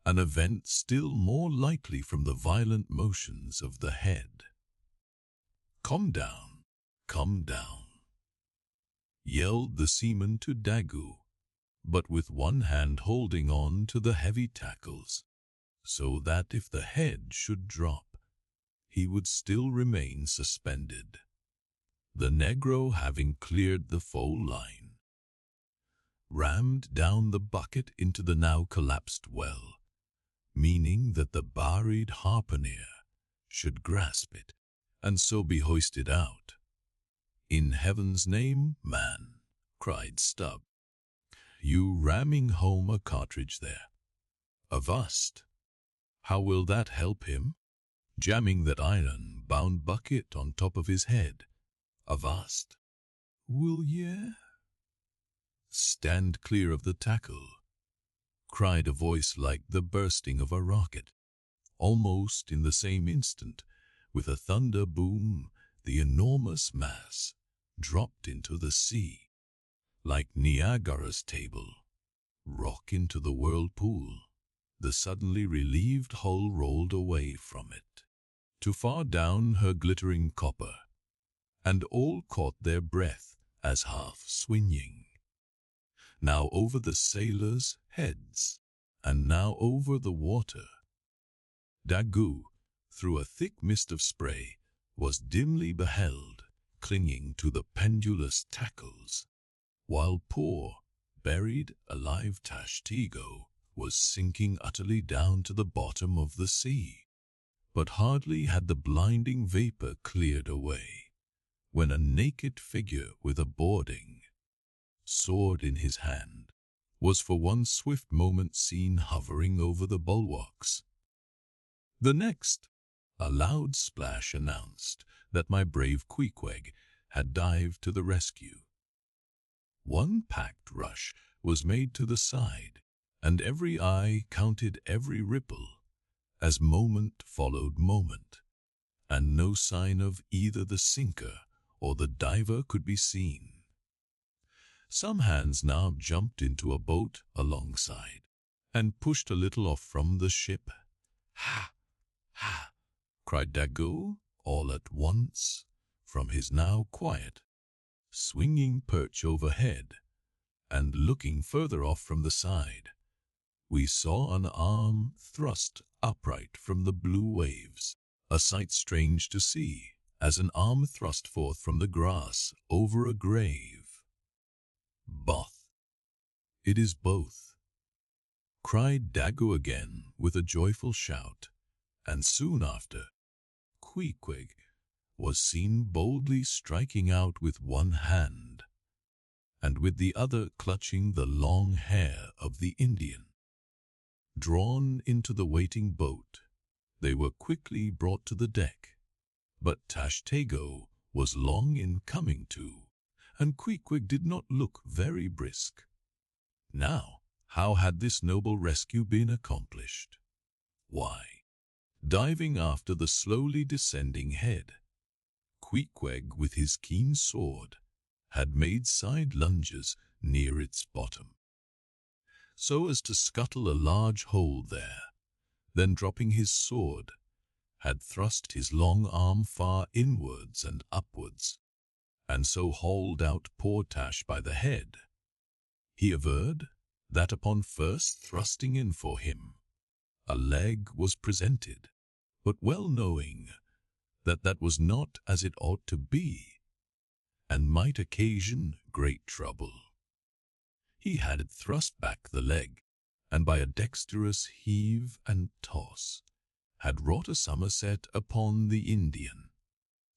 an event still more likely from the violent motions of the head. Come down, yelled yelled the seaman to Daggoo, but with one hand holding on to the heavy tackles, so that if the head should drop, he would still remain suspended. The negro, having cleared the foe line, rammed down the bucket into the now collapsed well, meaning that the buried harpooner should grasp it, and so be hoisted out. "In heaven's name, man," cried Stubb, "you ramming home a cartridge there. Avast! How will that help him? Jamming that iron-bound bucket on top of his head. Avast! Will ye?" "Stand clear of the tackle," cried a voice like the bursting of a rocket. Almost in the same instant, with a thunder boom, the enormous mass dropped into the sea, like Niagara's table, rock into the whirlpool. The suddenly relieved hull rolled away from it, to far down her glittering copper, and all caught their breath as half swinging, now over the sailors' heads, and now over the water. Daggoo, through a thick mist of spray, was dimly beheld, clinging to the pendulous tackles, while poor, buried alive Tashtego was sinking utterly down to the bottom of the sea. But hardly had the blinding vapor cleared away, when a naked figure with a boarding sword in his hand was for one swift moment seen hovering over the bulwarks. The next, a loud splash announced that my brave Queequeg had dived to the rescue. One packed rush was made to the side, and every eye counted every ripple, as moment followed moment, and no sign of either the sinker or the diver could be seen. Some hands now jumped into a boat alongside, and pushed a little off from the ship. "Ha! Ha!" cried Daggoo, all at once, from his now quiet, swinging perch overhead, and looking further off from the side, we saw an arm thrust upright from the blue waves, a sight strange to see, as an arm thrust forth from the grass over a grave. "Both! It is both!" cried Daggoo again with a joyful shout, and soon after, Queequeg was seen boldly striking out with one hand, and with the other clutching the long hair of the Indian. Drawn into the waiting boat, they were quickly brought to the deck, but Tashtego was long in coming to, and Queequeg did not look very brisk. Now, how had this noble rescue been accomplished? Why, diving after the slowly descending head, Queequeg with his keen sword had made side lunges near its bottom, so as to scuttle a large hole there, then dropping his sword, had thrust his long arm far inwards and upwards, and so hauled out poor Tash by the head. He averred that upon first thrusting in for him, a leg was presented, but well knowing that that was not as it ought to be, and might occasion great trouble, he had thrust back the leg, and by a dexterous heave and toss, had wrought a somerset upon the Indian,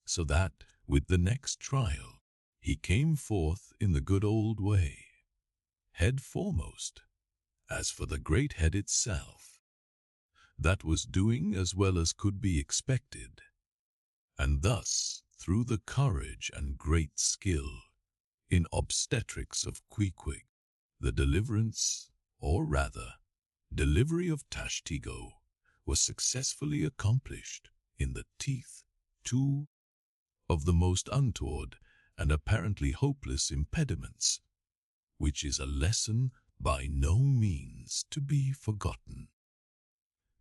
so that, with the next trial, he came forth in the good old way, head foremost. As for the great head itself, that was doing as well as could be expected, and thus, through the courage and great skill in obstetrics of Queequeg, the deliverance, or rather, delivery of Tashtego was successfully accomplished in the teeth, too, of the most untoward and apparently hopeless impediments, which is a lesson by no means to be forgotten.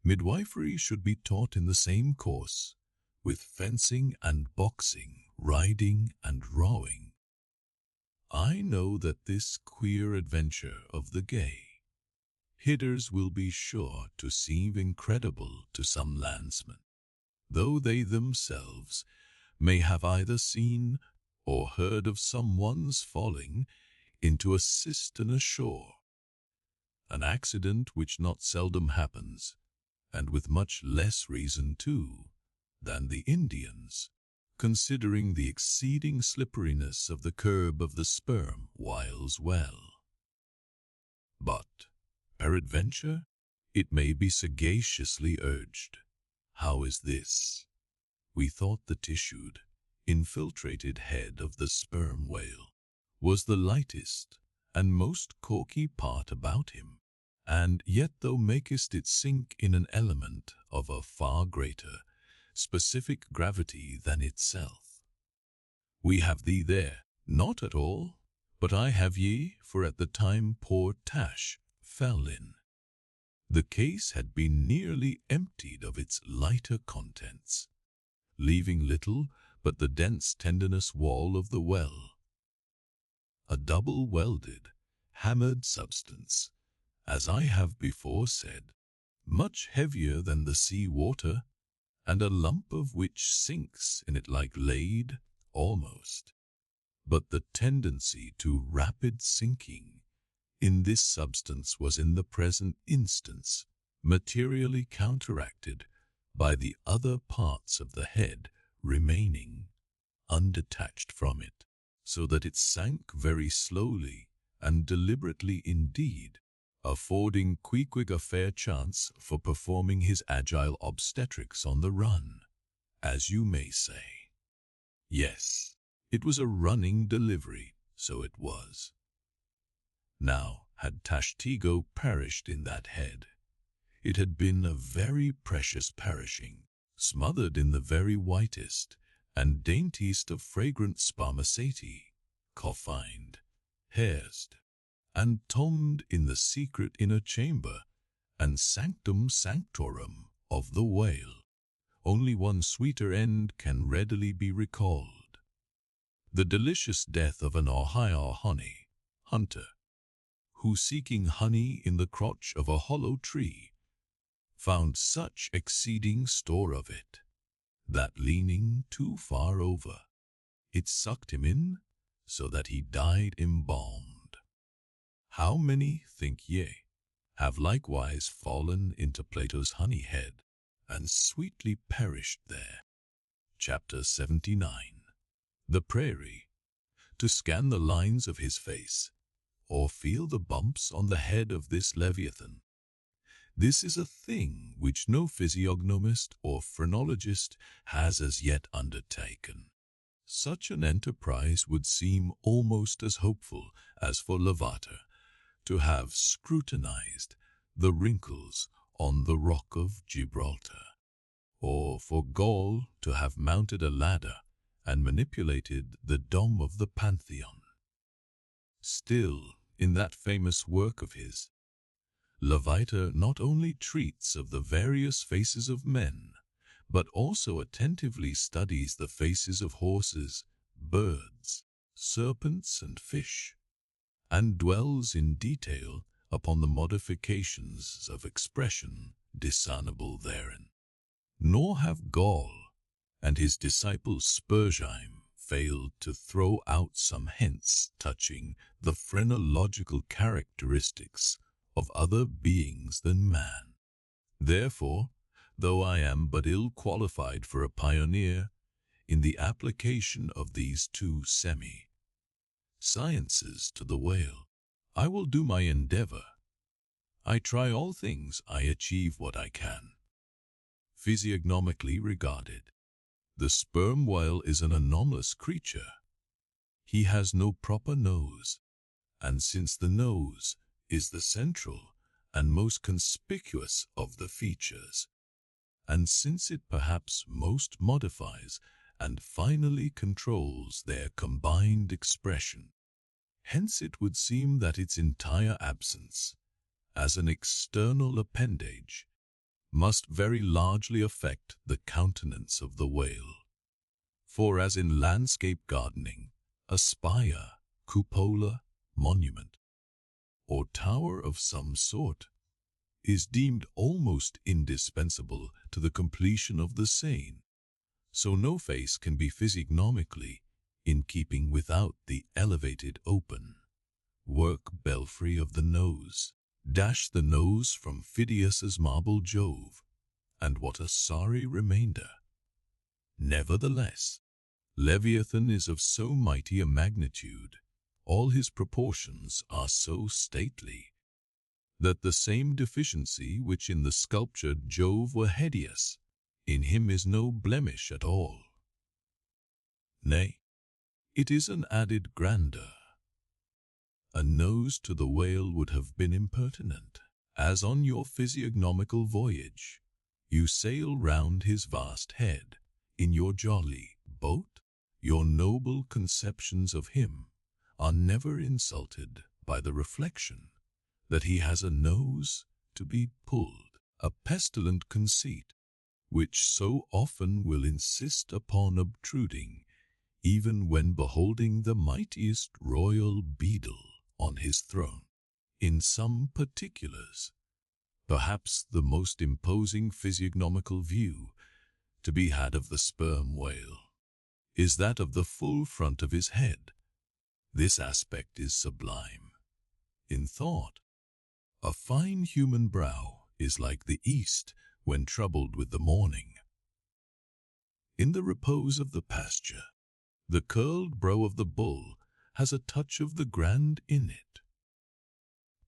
Midwifery should be taught in the same course, with fencing and boxing, riding and rowing. I know that this queer adventure of the gay hitters will be sure to seem incredible to some landsmen, though they themselves may have either seen or heard of someone's falling into a cistern ashore, an accident which not seldom happens, and with much less reason too, than the Indians, considering the exceeding slipperiness of the curb of the sperm whiles well. But, peradventure, it may be sagaciously urged, how is this? We thought the tissued, infiltrated head of the sperm whale was the lightest and most corky part about him, and yet thou makest it sink in an element of a far greater specific gravity than itself. We have thee there, not at all, but I have ye, for at the time poor Tash fell in, the case had been nearly emptied of its lighter contents, leaving little but the dense tendinous wall of the well, a double-welded, hammered substance, as I have before said, much heavier than the sea water, and a lump of which sinks in it like lead, almost. But the tendency to rapid sinking in this substance was in the present instance materially counteracted by the other parts of the head remaining undetached from it, so that it sank very slowly and deliberately indeed, affording Queequeg a fair chance for performing his agile obstetrics on the run, as you may say. Yes, it was a running delivery, so it was. Now, had Tashtego perished in that head, it had been a very precious perishing, smothered in the very whitest and daintiest of fragrant sparmaceti, coffined, hairsed, and tombed in the secret inner chamber and sanctum sanctorum of the whale. Only one sweeter end can readily be recalled. The delicious death of an Ohio honey hunter, who seeking honey in the crotch of a hollow tree, found such exceeding store of it, that leaning too far over, it sucked him in, so that he died embalmed. How many, think ye, have likewise fallen into Plato's honey head, and sweetly perished there? Chapter 79. The prairie, to scan the lines of his face, or feel the bumps on the head of this Leviathan. This is a thing which no physiognomist or phrenologist has as yet undertaken. Such an enterprise would seem almost as hopeful as for Lavater to have scrutinized the wrinkles on the rock of Gibraltar, or for Gaul to have mounted a ladder and manipulated the dome of the Pantheon. Still, in that famous work of his, Lavater not only treats of the various faces of men, but also attentively studies the faces of horses, birds, serpents, and fish, and dwells in detail upon the modifications of expression discernible therein. Nor have Gall and his disciple Spurzheim failed to throw out some hints touching the phrenological characteristics of other beings than man. Therefore, though I am but ill qualified for a pioneer in the application of these two sciences to the whale, I will do my endeavor. I try all things, I achieve what I can. Physiognomically regarded, the sperm whale is an anomalous creature. He has no proper nose, and since the nose is the central and most conspicuous of the features, and since it perhaps most modifies and finally controls their combined expression, hence it would seem that its entire absence, as an external appendage, must very largely affect the countenance of the whale. For as in landscape gardening, a spire cupola, monument, or tower of some sort, is deemed almost indispensable to the completion of the seine, so no face can be physiognomically in keeping without the elevated open work belfry of the nose. Dash the nose from Phidias's marble Jove, and what a sorry remainder! Nevertheless, Leviathan is of so mighty a magnitude, all his proportions are so stately, that the same deficiency which in the sculptured Jove were hideous, in him is no blemish at all. Nay, it is an added grandeur. A nose to the whale would have been impertinent, as on your physiognomical voyage you sail round his vast head in your jolly boat. Your noble conceptions of him are never insulted by the reflection that he has a nose to be pulled, a pestilent conceit which so often will insist upon obtruding even when beholding the mightiest royal beadle on his throne. In some particulars, perhaps the most imposing physiognomical view to be had of the sperm whale is that of the full front of his head. This aspect is sublime. In thought, a fine human brow is like the east when troubled with the morning. In the repose of the pasture, the curled brow of the bull has a touch of the grand in it.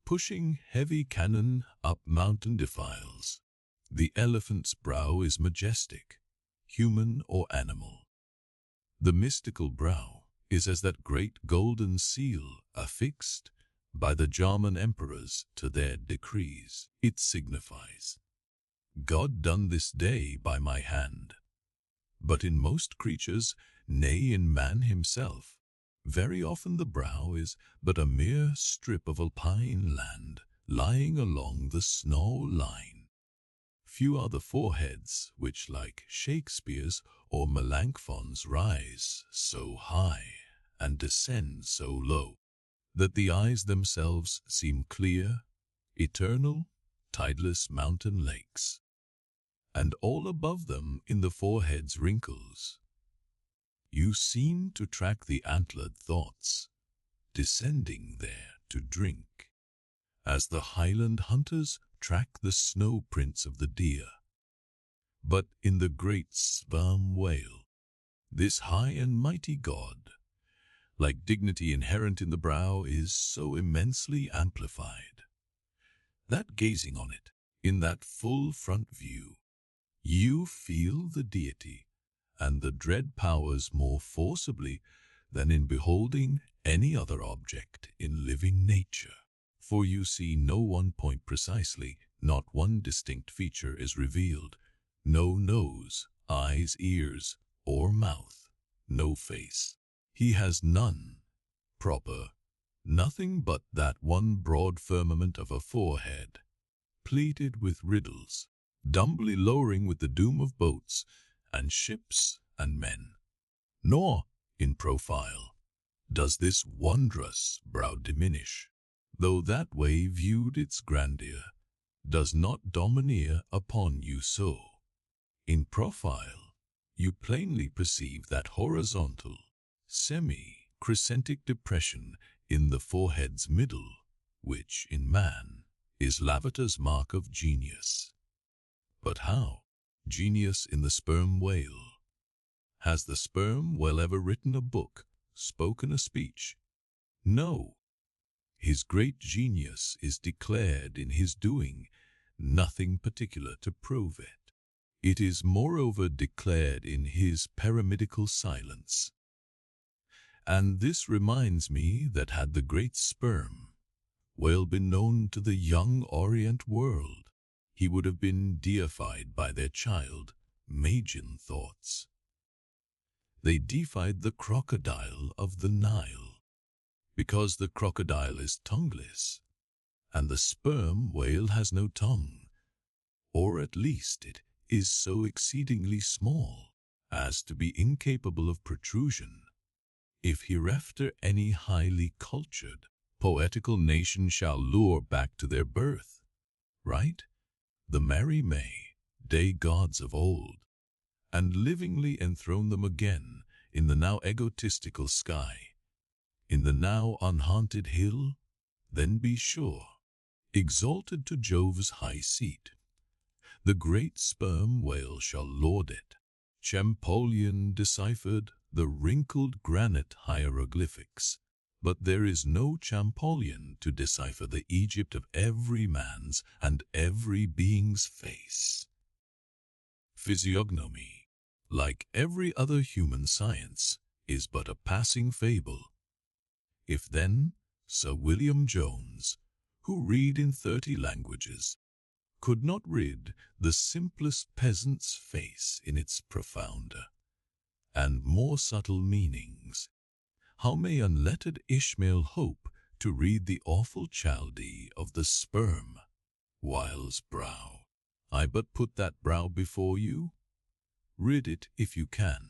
Pushing heavy cannon up mountain defiles, the elephant's brow is majestic, human or animal. The mystical brow is as that great golden seal affixed by the German emperors to their decrees. It signifies, God done this day by my hand. But in most creatures, nay in man himself, very often the brow is but a mere strip of alpine land lying along the snow line. Few are the foreheads which, like Shakespeare's or Melanchthon's, rise so high and descend so low that the eyes themselves seem clear, eternal, tideless mountain lakes, and all above them in the forehead's wrinkles you seem to track the antlered thoughts, descending there to drink, as the highland hunters track the snow prints of the deer. But in the great sperm whale, this high and mighty god, like dignity inherent in the brow, is so immensely amplified, that gazing on it, in that full front view, you feel the deity and the dread powers more forcibly than in beholding any other object in living nature. For you see no one point precisely, not one distinct feature is revealed, no nose, eyes, ears, or mouth, no face. He has none proper, nothing but that one broad firmament of a forehead, pleated with riddles, dumbly lowering with the doom of boats and ships and men. Nor, in profile, does this wondrous brow diminish, though that way viewed its grandeur does not domineer upon you so. In profile, you plainly perceive that horizontal, semi-crescentic depression in the forehead's middle, which, in man, is Lavater's mark of genius. But how? Genius in the sperm whale. Has the sperm whale ever written a book, spoken a speech? No. His great genius is declared in his doing nothing particular to prove it. It is moreover declared in his pyramidical silence. And this reminds me that had the great sperm whale been known to the young Orient world, he would have been deified by their child, Magian thoughts. They deified the crocodile of the Nile, because the crocodile is tongueless, and the sperm whale has no tongue, or at least it is so exceedingly small as to be incapable of protrusion. If hereafter any highly cultured, poetical nation shall lure back to their birth, right, the merry May-day gods of old, and livingly enthrone them again in the now egotistical sky, in the now unhaunted hill, then be sure, exalted to Jove's high seat, the great sperm whale shall lord it. Champollion deciphered the wrinkled granite hieroglyphics, but there is no Champollion to decipher the Egypt of every man's and every being's face. Physiognomy, like every other human science, is but a passing fable. If then Sir William Jones, who read in 30 languages, could not rid the simplest peasant's face in its profounder and more subtle meanings, how may unlettered Ishmael hope to read the awful Chaldee of the sperm whale's brow? I but put that brow before you. Read it if you can.